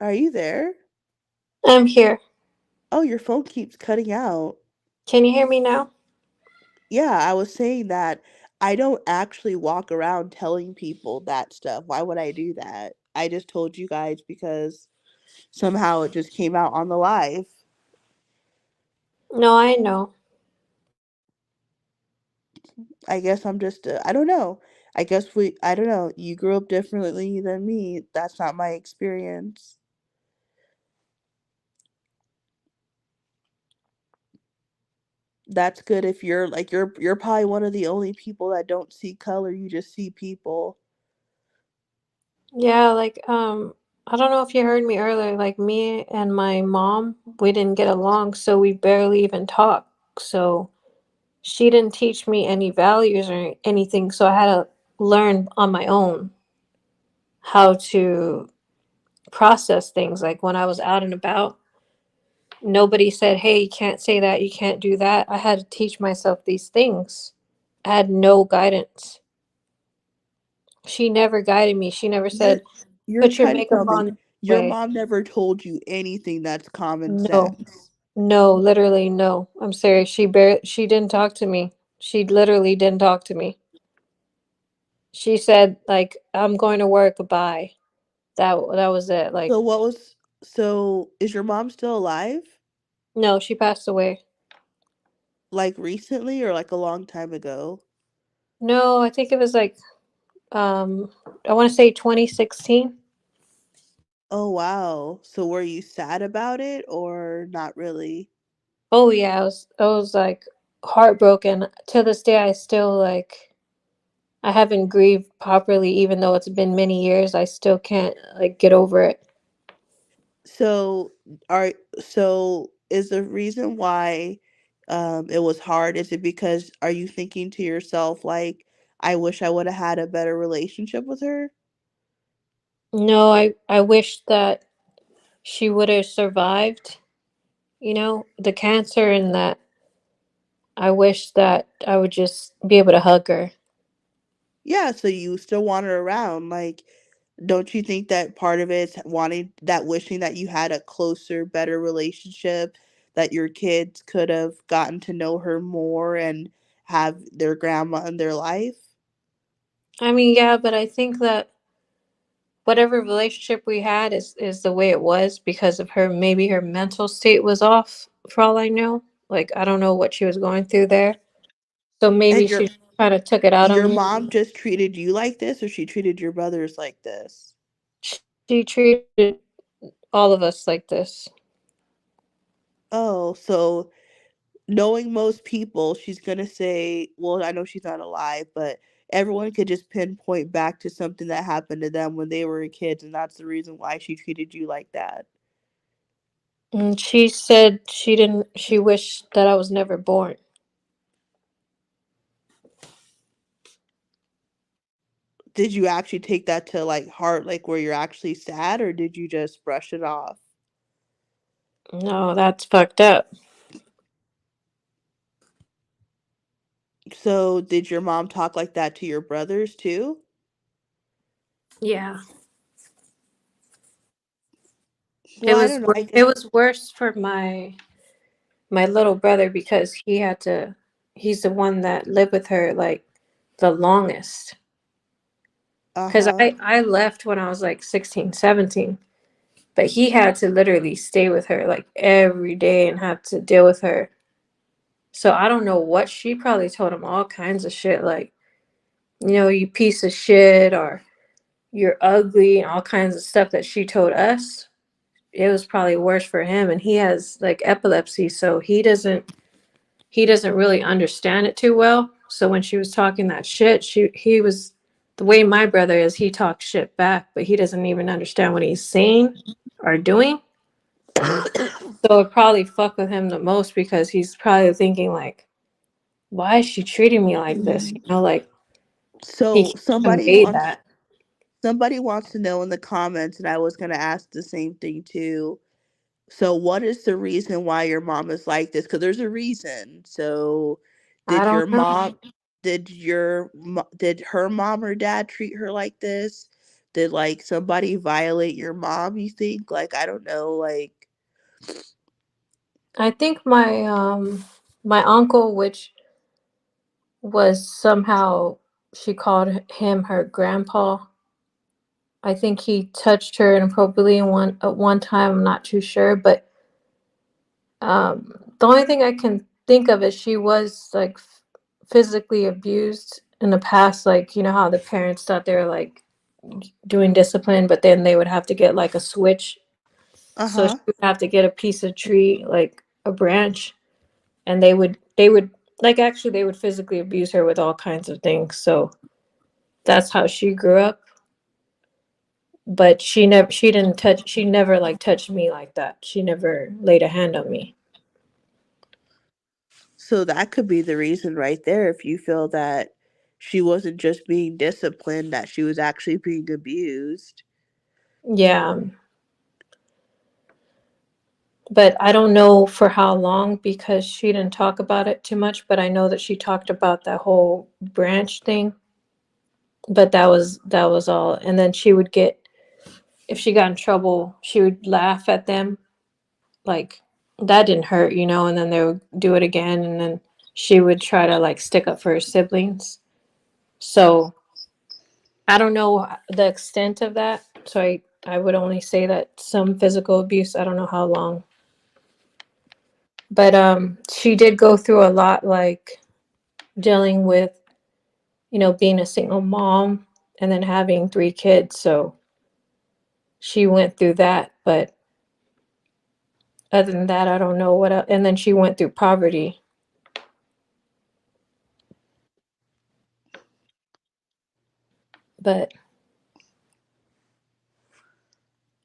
Are you there? I'm here. Oh, your phone keeps cutting out. Can you hear me now? Yeah, I was saying that I don't actually walk around telling people that stuff. Why would I do that? I just told you guys because somehow it just came out on the live. No, I know. I guess I'm just, I don't know. I don't know. You grew up differently than me. That's not my experience. That's good if you're like you're probably one of the only people that don't see color. You just see people. Yeah, like I don't know if you heard me earlier, like me and my mom, we didn't get along, so we barely even talked. So she didn't teach me any values or anything, so I had to learn on my own how to process things. Like when I was out and about, nobody said, "Hey, you can't say that, you can't do that." I had to teach myself these things. I had no guidance. She never guided me. She never You're said, you're "Put your trying to makeup tell me on this your way." mom never told you anything that's common No. sense. No, literally no. I'm serious. She didn't talk to me. She literally didn't talk to me. She said like, "I'm going to work, bye." That was it. Like, So is your mom still alive? no, she passed away. Like recently or like a long time ago? No, I think it was like um I want to say 2016. Oh wow. So were you sad about it or not really? Oh yeah, I was like heartbroken. To this day I still like I haven't grieved properly even though it's been many years. I still can't like get over it. So are so is the reason why it was hard, is it because are you thinking to yourself like I wish I would have had a better relationship with her? No, I wish that she would have survived, the cancer, and that I wish that I would just be able to hug her. Yeah, so you still want her around. Like, don't you think that part of it is wanting that, wishing that you had a closer, better relationship, that your kids could have gotten to know her more and have their grandma in their life? I mean, yeah, but I think that whatever relationship we had is the way it was because of her. Maybe her mental state was off, for all I know. Like, I don't know what she was going through there. So maybe And she kind of took it out on your me. mom just treated you like this, or she treated your brothers like this? She treated all of us like this. Oh, so knowing most people, she's gonna say, well, I know she's not alive, but everyone could just pinpoint back to something that happened to them when they were kids, and that's the reason why she treated you like that. And she said she wished that I was never born. Did you actually take that to like heart, like where you're actually sad, or did you just brush it off? No, that's fucked up. So did your mom talk like that to your brothers too? Yeah. Well, I don't know. I It guess. was worse for my little brother because he's the one that lived with her like the longest. Cuz Uh-huh. I left when I was like 16, 17, but he had to literally stay with her like every day and have to deal with her. So I don't know what she probably told him all kinds of shit like, you piece of shit, or you're ugly, and all kinds of stuff that she told us. It was probably worse for him, and he has like epilepsy, so he doesn't really understand it too well. So when she was talking that shit, he was the way my brother is, he talks shit back, but he doesn't even understand what he's saying or doing. So it probably fucked with him the most because he's probably thinking like, why is she treating me like this? Like he So can't somebody convey wants that. somebody wants to know in the comments, and I was gonna ask the same thing too. So what is the reason why your mom is like this? Because there's a reason. So I did your don't know. mom did her mom or dad treat her like this? Did like somebody violate your mom, you think? Like, I don't know, like. I think my uncle, which was somehow she called him her grandpa. I think he touched her inappropriately at one time. I'm not too sure, but the only thing I can think of is she was like physically abused in the past. Like, you know how the parents thought they were like doing discipline, but then they would have to get like a switch. So she Uh-huh. would have to get a piece of tree, like a branch, and they would like actually they would physically abuse her with all kinds of things. So that's how she grew up. But she never like touched me like that. She never laid a hand on me. So that could be the reason right there, if you feel that she wasn't just being disciplined, that she was actually being abused. Yeah. But I don't know for how long because she didn't talk about it too much, but I know that she talked about that whole branch thing. But that was all. And then she would get, if she got in trouble, she would laugh at them like that didn't hurt, and then they would do it again, and then she would try to like stick up for her siblings. So I don't know the extent of that. So I would only say that some physical abuse. I don't know how long. But she did go through a lot, like dealing with, being a single mom and then having 3 kids. So she went through that, but other than that, I don't know what else. And then she went through poverty. But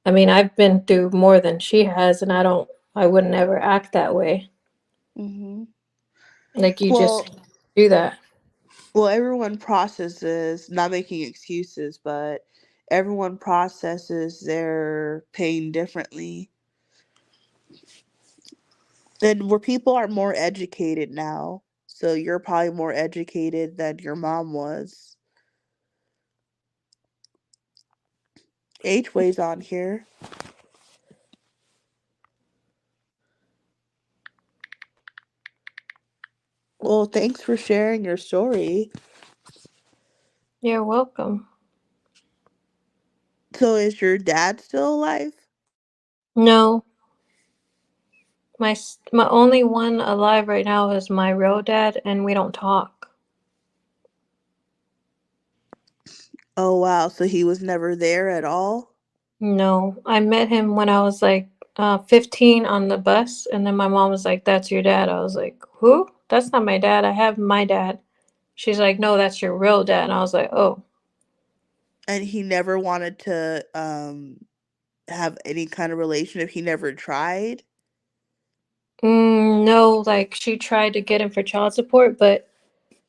I mean, I've been through more than she has, and I would never act that way. Mm-hmm. Like, you just Well, can't do that. well, everyone processes, not making excuses, but everyone processes their pain differently. And where people are more educated now. So you're probably more educated than your mom was. H-Way's on here. Well, thanks for sharing your story. You're welcome. So is your dad still alive? No, my only one alive right now is my real dad, and we don't talk. Oh wow, so he was never there at all? No, I met him when I was like 15 on the bus, and then my mom was like, "That's your dad." I was like, "Who? That's not my dad. I have my dad." She's like, "No, that's your real dad." And I was like, "Oh." And he never wanted to have any kind of relationship. He never tried. No, like she tried to get him for child support, but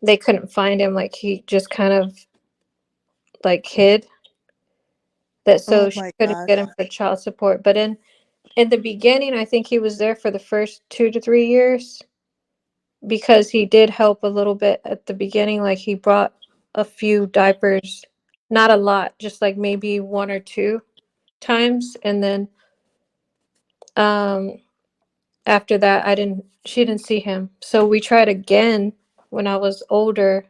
they couldn't find him. Like he just kind of like hid that, so Oh she my couldn't gosh. get him for child support. But in the beginning, I think he was there for the first 2 to 3 years because he did help a little bit at the beginning. Like he brought a few diapers, not a lot, just like maybe 1 or 2 times, and then um after that she didn't see him. So we tried again when I was older,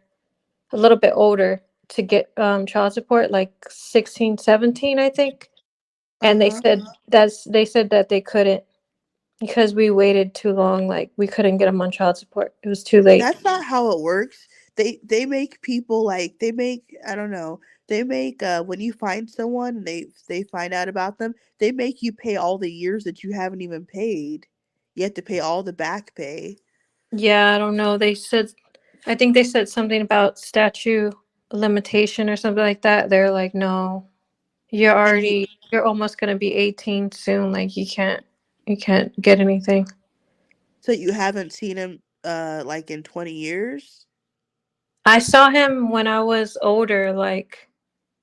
a little bit older, to get child support, like 16, 17, I think. And Uh-huh. they said that they couldn't because we waited too long. Like we couldn't get him on child support. It was too late. That's not how it works. They make people like they make I don't know. They make when you find someone and they find out about them, they make you pay all the years that you haven't even paid. You have to pay all the back pay. Yeah, I don't know. I think they said something about statute limitation or something like that. They're like, no, And you you're almost gonna be 18 soon. Like you can't get anything. so you haven't seen him like in 20 years? I saw him when I was older. Like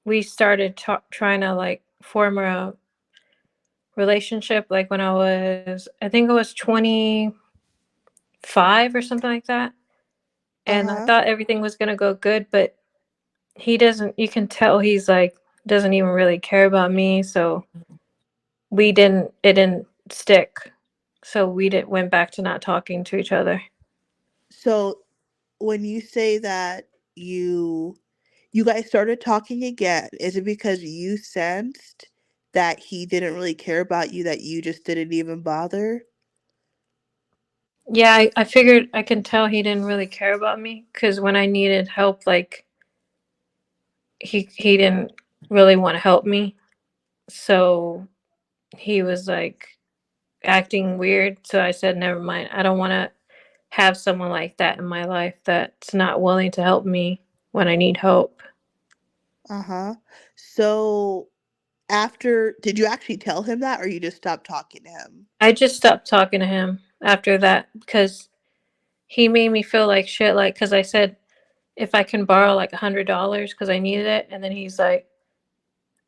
we started trying to like form a relationship. Like when I think I was 25 or something like that. And I Uh-huh. thought everything was gonna go good, but he doesn't. You can tell he's like doesn't even really care about me. So it didn't stick. So we did went back to not talking to each other. So when you say that you guys started talking again, is it because you sensed that he didn't really care about you, that you just didn't even bother? Yeah, I figured I can tell he didn't really care about me because when I needed help, like he didn't really want to help me. So he was like acting weird. So I said, never mind. I don't want to have someone like that in my life that's not willing to help me when I need help. Uh-huh. So after did you actually tell him that or you just stopped talking to him? I just stopped talking to him after that because he made me feel like shit. Like, because I said if I can borrow like $100 because I needed it, and then he's like,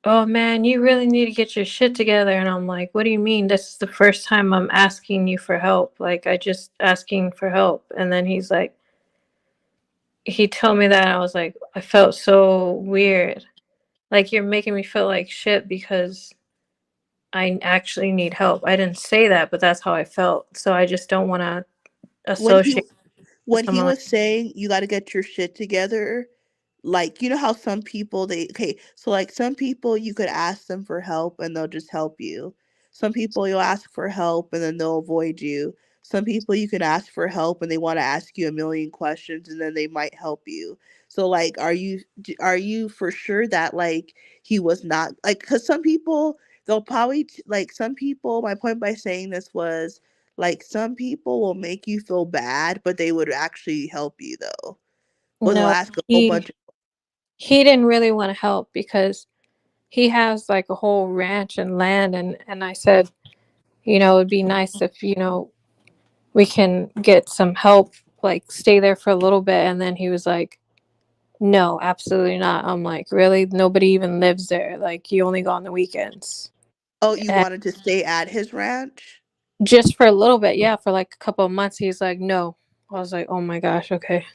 "Oh man, you really need to get your shit together." And I'm like, "What do you mean? This is the first time I'm asking you for help. Like, I just asking for help." And then he's like, he told me that. I was like, I felt so weird. Like, you're making me feel like shit because I actually need help. I didn't say that, but that's how I felt. So I just don't want to When he associate with when he someone like. was saying you got to get your shit together, like you know how some people they okay, so like some people you could ask them for help and they'll just help you. Some people you'll ask for help and then they'll avoid you. Some people you can ask for help and they want to ask you a million questions and then they might help you. So like are you for sure that like he was not like cuz some people they'll probably like some people my point by saying this was like some people will make you feel bad but they would actually help you though. Or they'll No, ask a whole he bunch of he didn't really want to help because he has like a whole ranch and land, and I said, it'd be nice if, we can get some help, like stay there for a little bit. And then he was like, No, absolutely not. I'm like, really? Nobody even lives there. Like, you only go on the weekends. Oh, you And wanted to stay at his ranch? just for a little bit, yeah, for like a couple of months, he's like, no. I was like, oh my gosh, okay.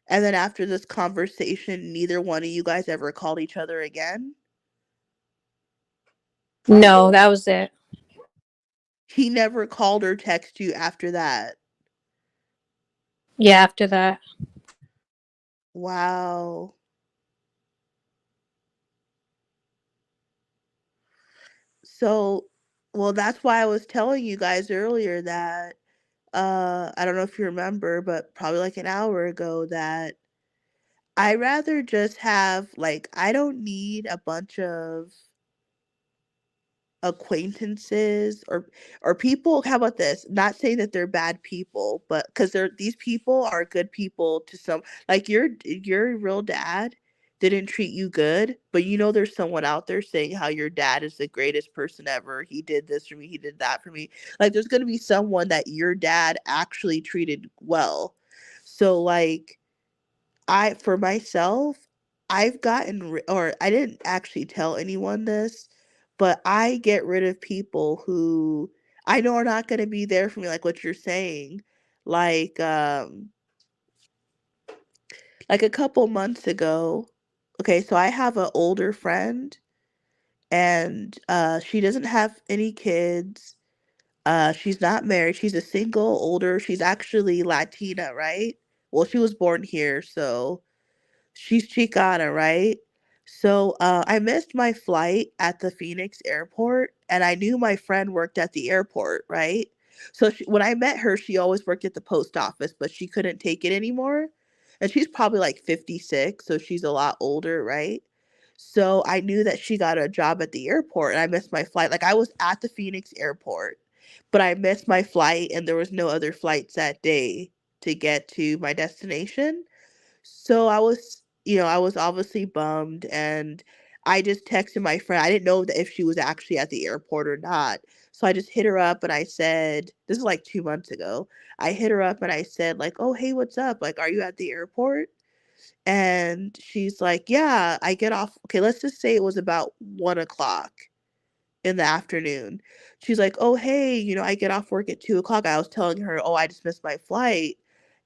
And then after this conversation, neither one of you guys ever called each other again? No, that was it. He never called or texted you after that? Yeah, after that. Wow. So, well, that's why I was telling you guys earlier that, I don't know if you remember, but probably like an hour ago that I rather just have like I don't need a bunch of acquaintances or people. How about this? Not saying that they're bad people, but because these people are good people to some, like your real dad didn't treat you good, but you know there's someone out there saying how your dad is the greatest person ever. He did this for me, he did that for me. Like there's gonna be someone that your dad actually treated well. So like for myself, I've or I didn't actually tell anyone this, but I get rid of people who I know are not going to be there for me, like what you're saying. Like, like a couple months ago, okay, so I have an older friend and she doesn't have any kids. She's not married. She's a single, older. She's actually Latina, right? Well, she was born here, so she's Chicana, right? So I missed my flight at the Phoenix airport, and I knew my friend worked at the airport, right? So when I met her, she always worked at the post office, but she couldn't take it anymore. And she's probably like 56, so she's a lot older, right? So I knew that she got a job at the airport, and I missed my flight. Like I was at the Phoenix airport, but I missed my flight, and there was no other flights that day to get to my destination. So I was obviously bummed and I just texted my friend. I didn't know that if she was actually at the airport or not. So I just hit her up and I said, this is like 2 months ago. I hit her up and I said, like, oh, hey, what's up? Like, are you at the airport? And she's like, yeah, I get off. Okay, let's just say it was about 1 o'clock in the afternoon. She's like, oh, hey, I get off work at 2 o'clock. I was telling her, oh, I just missed my flight.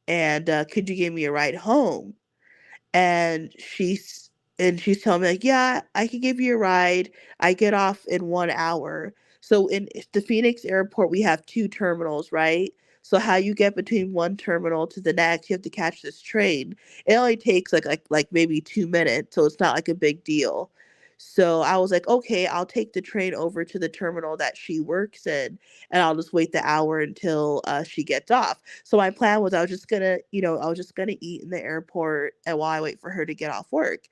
And could you give me a ride home? and she's she's telling me like, yeah, I can give you a ride. I get off in 1 hour. So in the Phoenix airport we have two terminals, right? So how you get between one terminal to the next, you have to catch this train. It only takes like maybe 2 minutes, so it's not like a big deal. So I was like, okay, I'll take the train over to the terminal that she works in, and I'll just wait the hour until she gets off. So my plan was I was just gonna eat in the airport and while I wait for her to get off work.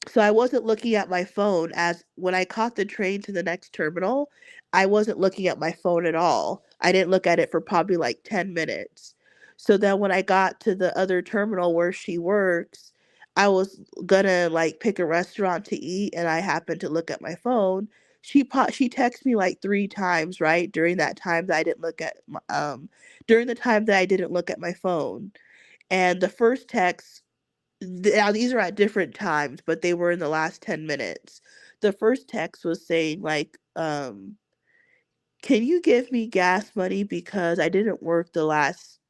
So I wasn't looking at my phone as when I caught the train to the next terminal, I wasn't looking at my phone at all. I didn't look at it for probably like 10 minutes. So then when I got to the other terminal where she works, I was gonna like pick a restaurant to eat and I happened to look at my phone. She texted me like 3 times, right? During the time that I didn't look at my phone. And the first text now these are at different times, but they were in the last 10 minutes. The first text was saying like, can you give me gas money because I didn't work the last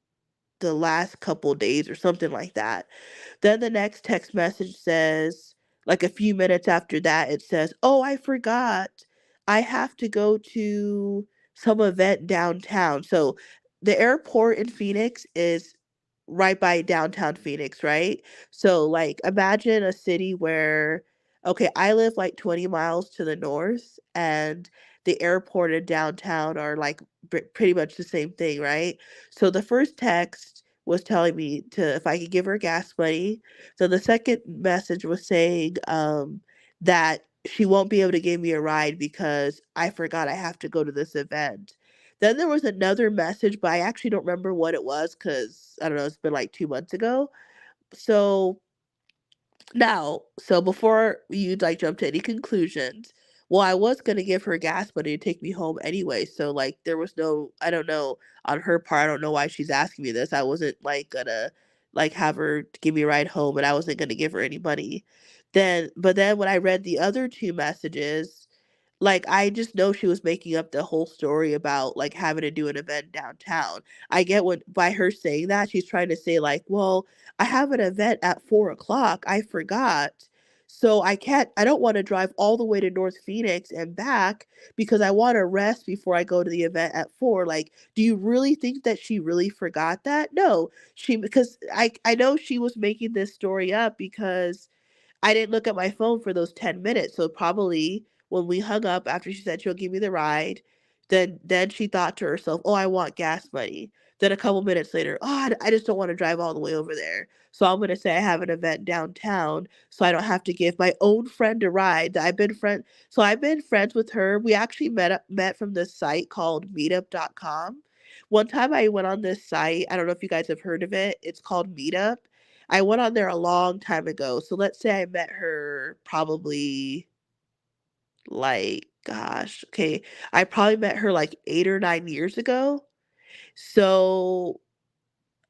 couple days or something like that. Then the next text message says, like a few minutes after that, it says, oh, I forgot. I have to go to some event downtown. So the airport in Phoenix is right by downtown Phoenix, right? So, like, imagine a city where, okay, I live like 20 miles to the north, and the airport and downtown are like pretty much the same thing, right? So the first text was telling me to if I could give her gas money. So the second message was saying that she won't be able to give me a ride because I forgot I have to go to this event. Then there was another message, but I actually don't remember what it was because I don't know, it's been like 2 months ago. So so before you like jump to any conclusions, well, I was gonna give her gas money to take me home anyway. So like there was no, I don't know, on her part, I don't know why she's asking me this. I wasn't like gonna like have her give me a ride home, and I wasn't gonna give her any money. But then when I read the other two messages, like I just know she was making up the whole story about like having to do an event downtown. I get what by her saying that she's trying to say like, well, I have an event at 4 o'clock. I forgot. So I don't want to drive all the way to North Phoenix and back because I want to rest before I go to the event at 4. Like, do you really think that she really forgot that? No, because I know she was making this story up because I didn't look at my phone for those 10 minutes. So probably when we hung up after she said she'll give me the ride, then she thought to herself, "Oh, I want gas money." Then a couple minutes later, "Oh, I just don't want to drive all the way over there. So I'm going to say I have an event downtown so I don't have to give my own friend a ride." I've been friends with her. We actually met from this site called meetup.com. One time I went on this site, I don't know if you guys have heard of it. It's called Meetup. I went on there a long time ago. So let's say I met her probably like, gosh, okay. I probably met her like 8 or 9 years ago. So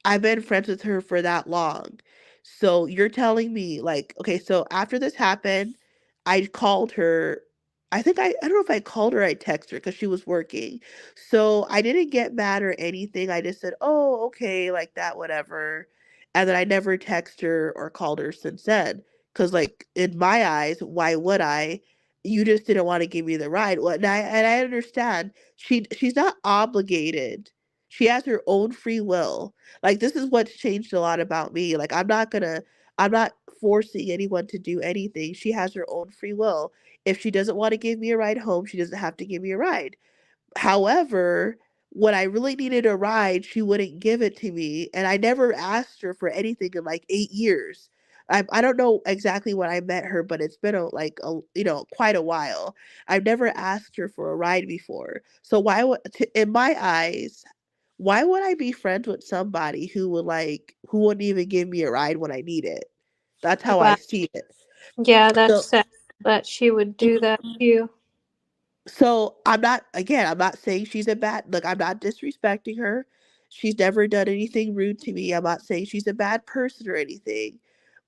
I've been friends with her for that long. So you're telling me like, okay, so after this happened, I called her. I don't know if I called her, I texted her because she was working. So I didn't get mad or anything. I just said, "Oh, okay, like that, whatever." And then I never texted her or called her since then. Cause like in my eyes, why would I? You just didn't want to give me the ride. Well, and I understand she's not obligated. She has her own free will. Like this is what's changed a lot about me. Like I'm not forcing anyone to do anything. She has her own free will. If she doesn't want to give me a ride home, she doesn't have to give me a ride. However, when I really needed a ride, she wouldn't give it to me, and I never asked her for anything in like 8 years. I don't know exactly when I met her, but it's been quite a while. I've never asked her for a ride before. So in my eyes, why would I be friends with somebody who wouldn't even give me a ride when I need it? That's how I Wow. see it. Yeah, that's So sad that she would do that to you. So I'm not saying she's a bad, look, I'm not disrespecting her. She's never done anything rude to me. I'm not saying she's a bad person or anything.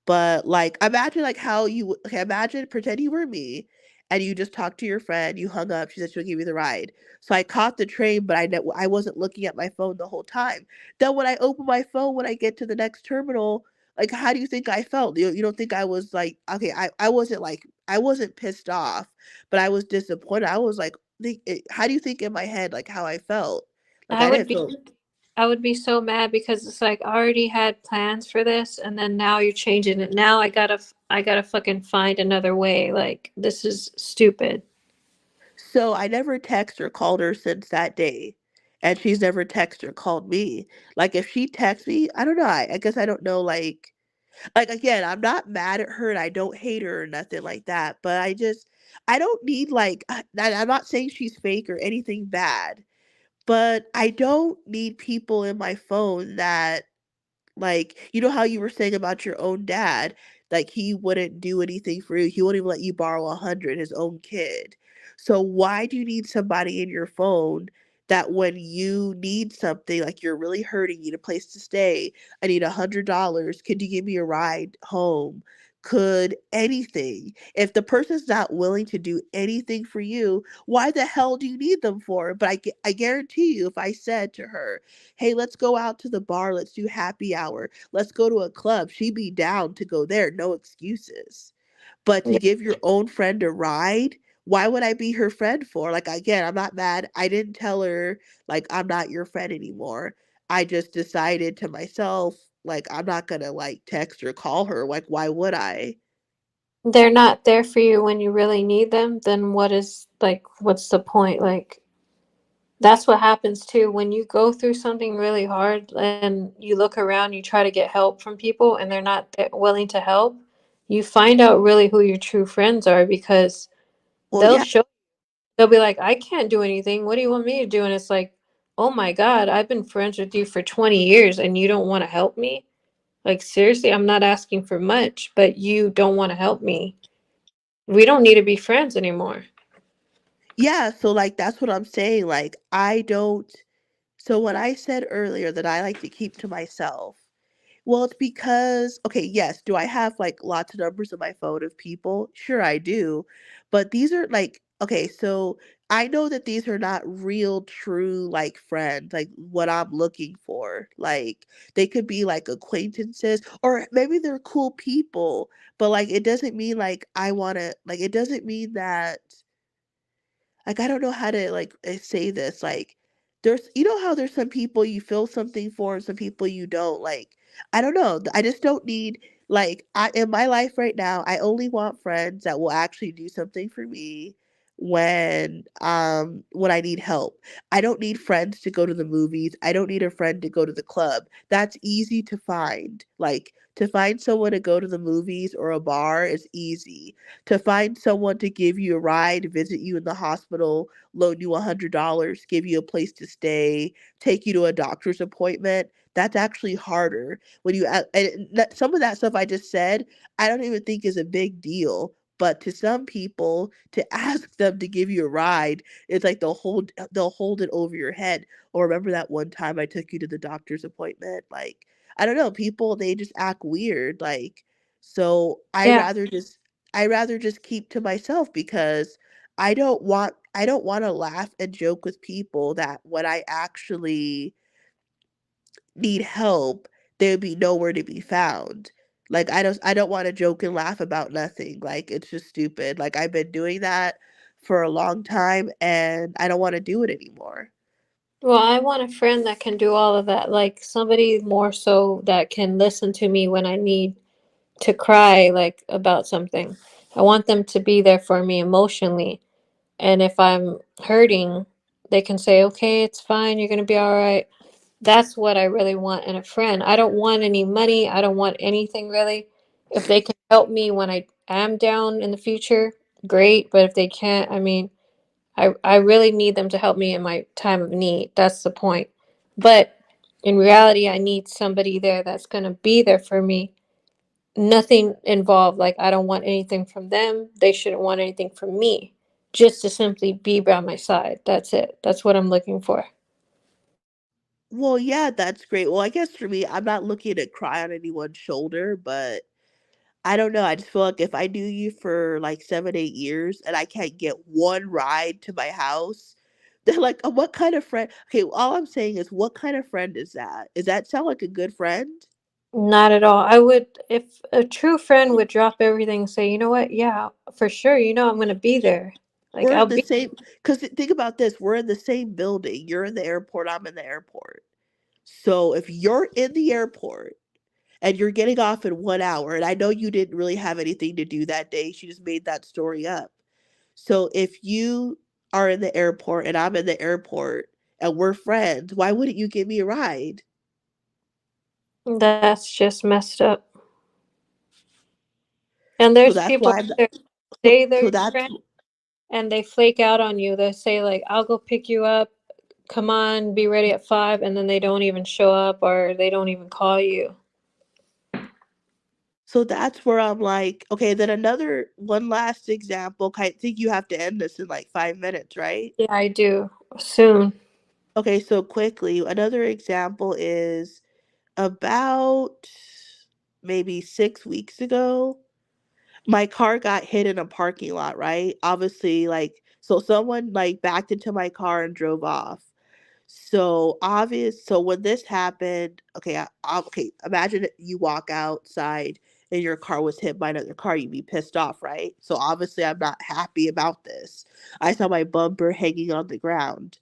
But like imagine like how okay, imagine pretend you were me and you just talked to your friend, you hung up, she said she'll give you the ride. So I caught the train, but I wasn't looking at my phone the whole time. Then when I open my phone when I get to the next terminal, like how do you think I felt? You don't think I was like, okay, I wasn't pissed off, but I was disappointed. I was like, how do you think in my head like how I felt? Like I I would didn't be feel. I would be so mad because it's like I already had plans for this and then now you're changing it. Now I gotta fucking find another way. Like this is stupid. So I never texted or called her since that day. And she's never texted or called me. Like if she texts me, I don't know. I guess I don't know like again, I'm not mad at her and I don't hate her or nothing like that. But I don't need I'm not saying she's fake or anything bad, but I don't need people in my phone that like, you know how you were saying about your own dad, like he wouldn't do anything for you. He wouldn't even let you borrow 100, his own kid. So why do you need somebody in your phone that when you need something, like you're really hurting, you need a place to stay, I need $100, could you give me a ride home? Could anything. If the person's not willing to do anything for you, why the hell do you need them for? But I guarantee you, if I said to her, "Hey, let's go out to the bar. Let's do happy hour. Let's go to a club." She'd be down to go there, no excuses. But to Yeah. give your own friend a ride, why would I be her friend for? Like, again, I'm not mad. I didn't tell her, like, I'm not your friend anymore. I just decided to myself, like, I'm not gonna, like, text or call her. Like, why would I? They're not there for you when you really need them, then what's the point? Like that's what happens too when you go through something really hard and you look around, you try to get help from people and they're not willing to help. You find out really who your true friends are because Well, they'll yeah. show they'll be like, I can't do anything. What do you want me to do? And it's like, oh my God, I've been friends with you for 20 years and you don't want to help me? Like, seriously, I'm not asking for much, but you don't want to help me. We don't need to be friends anymore. Yeah, so, like, that's what I'm saying. Like, I don't. So, when I said earlier that I like to keep to myself, Well, it's because, okay, yes, do I have like lots of numbers on my phone of people? Sure, I do. But these are like, okay, so I know that these are not real, true, like friends, like what I'm looking for. Like they could be like acquaintances, or maybe they're cool people, but like it doesn't mean like I want to, like, it doesn't mean that like I don't know how to like say this. Like there's, you know how there's some people you feel something for and some people you don't. Like I don't know. I just don't need, like, I in my life right now, I only want friends that will actually do something for me when I need help. I don't need friends to go to the movies. I don't need a friend to go to the club. That's easy to find. Like to find someone to go to the movies or a bar is easy. To find someone to give you a ride, visit you in the hospital, loan you $100, give you a place to stay, take you to a doctor's appointment, that's actually harder. When you some of that stuff I just said, I don't even think is a big deal. But to some people, to ask them to give you a ride, it's like they'll hold it over your head. Or remember that one time I took you to the doctor's appointment? Like I don't know, people they just act weird. Like so Yeah. I rather just keep to myself because I don't want to laugh and joke with people that when I actually need help, they would be nowhere to be found. Like I don't want to joke and laugh about nothing. Like it's just stupid. Like I've been doing that for a long time and I don't want to do it anymore. Well, I want a friend that can do all of that. Like somebody more so that can listen to me when I need to cry, like about something. I want them to be there for me emotionally. And if I'm hurting, they can say, okay, it's fine. You're going to be all right. That's what I really want in a friend. I don't want any money. I don't want anything really. If they can help me when I am down in the future, great. But if they can't, I mean, I really need them to help me in my time of need. That's the point. But in reality, I need somebody there that's going to be there for me. Nothing involved. Like, I don't want anything from them. They shouldn't want anything from me. Just to simply be by my side. That's it. That's what I'm looking for. Well, yeah, that's great. Well, I guess for me, I'm not looking to cry on anyone's shoulder, but I don't know. I just feel like if I knew you for like 7, 8 years and I can't get one ride to my house, then like, what kind of friend? Okay, all I'm saying is, what kind of friend is that? Does that sound like a good friend? Not at all. I would, if a true friend would drop everything and say, you know what? Yeah, for sure. You know, I'm going to be there. Like, We're I'll in the be. same, because think about this, we're in the same building. You're in the airport, I'm in the airport. So if you're in the airport and you're getting off in 1 hour, and I know you didn't really have anything to do that day, she just made that story up. So if you are in the airport and I'm in the airport and we're friends, why wouldn't you give me a ride? That's just messed up. And So there's that's people why out there say they're so your that's friend and they flake out on you. They say, like, I'll go pick you up. Come on, be ready at 5. And then they don't even show up or they don't even call you. so that's where I'm like, okay, then another one last example. I think you have to end this in like 5 minutes, right? Yeah, I do. Soon. Okay, so quickly, another example is about maybe 6 weeks ago, my car got hit in a parking lot, right? Obviously, like, so someone like backed into my car and drove off. So when this happened, okay, okay, imagine you walk outside and your car was hit by another car, you'd be pissed off, right? So obviously I'm not happy about this. I saw my bumper hanging on the ground.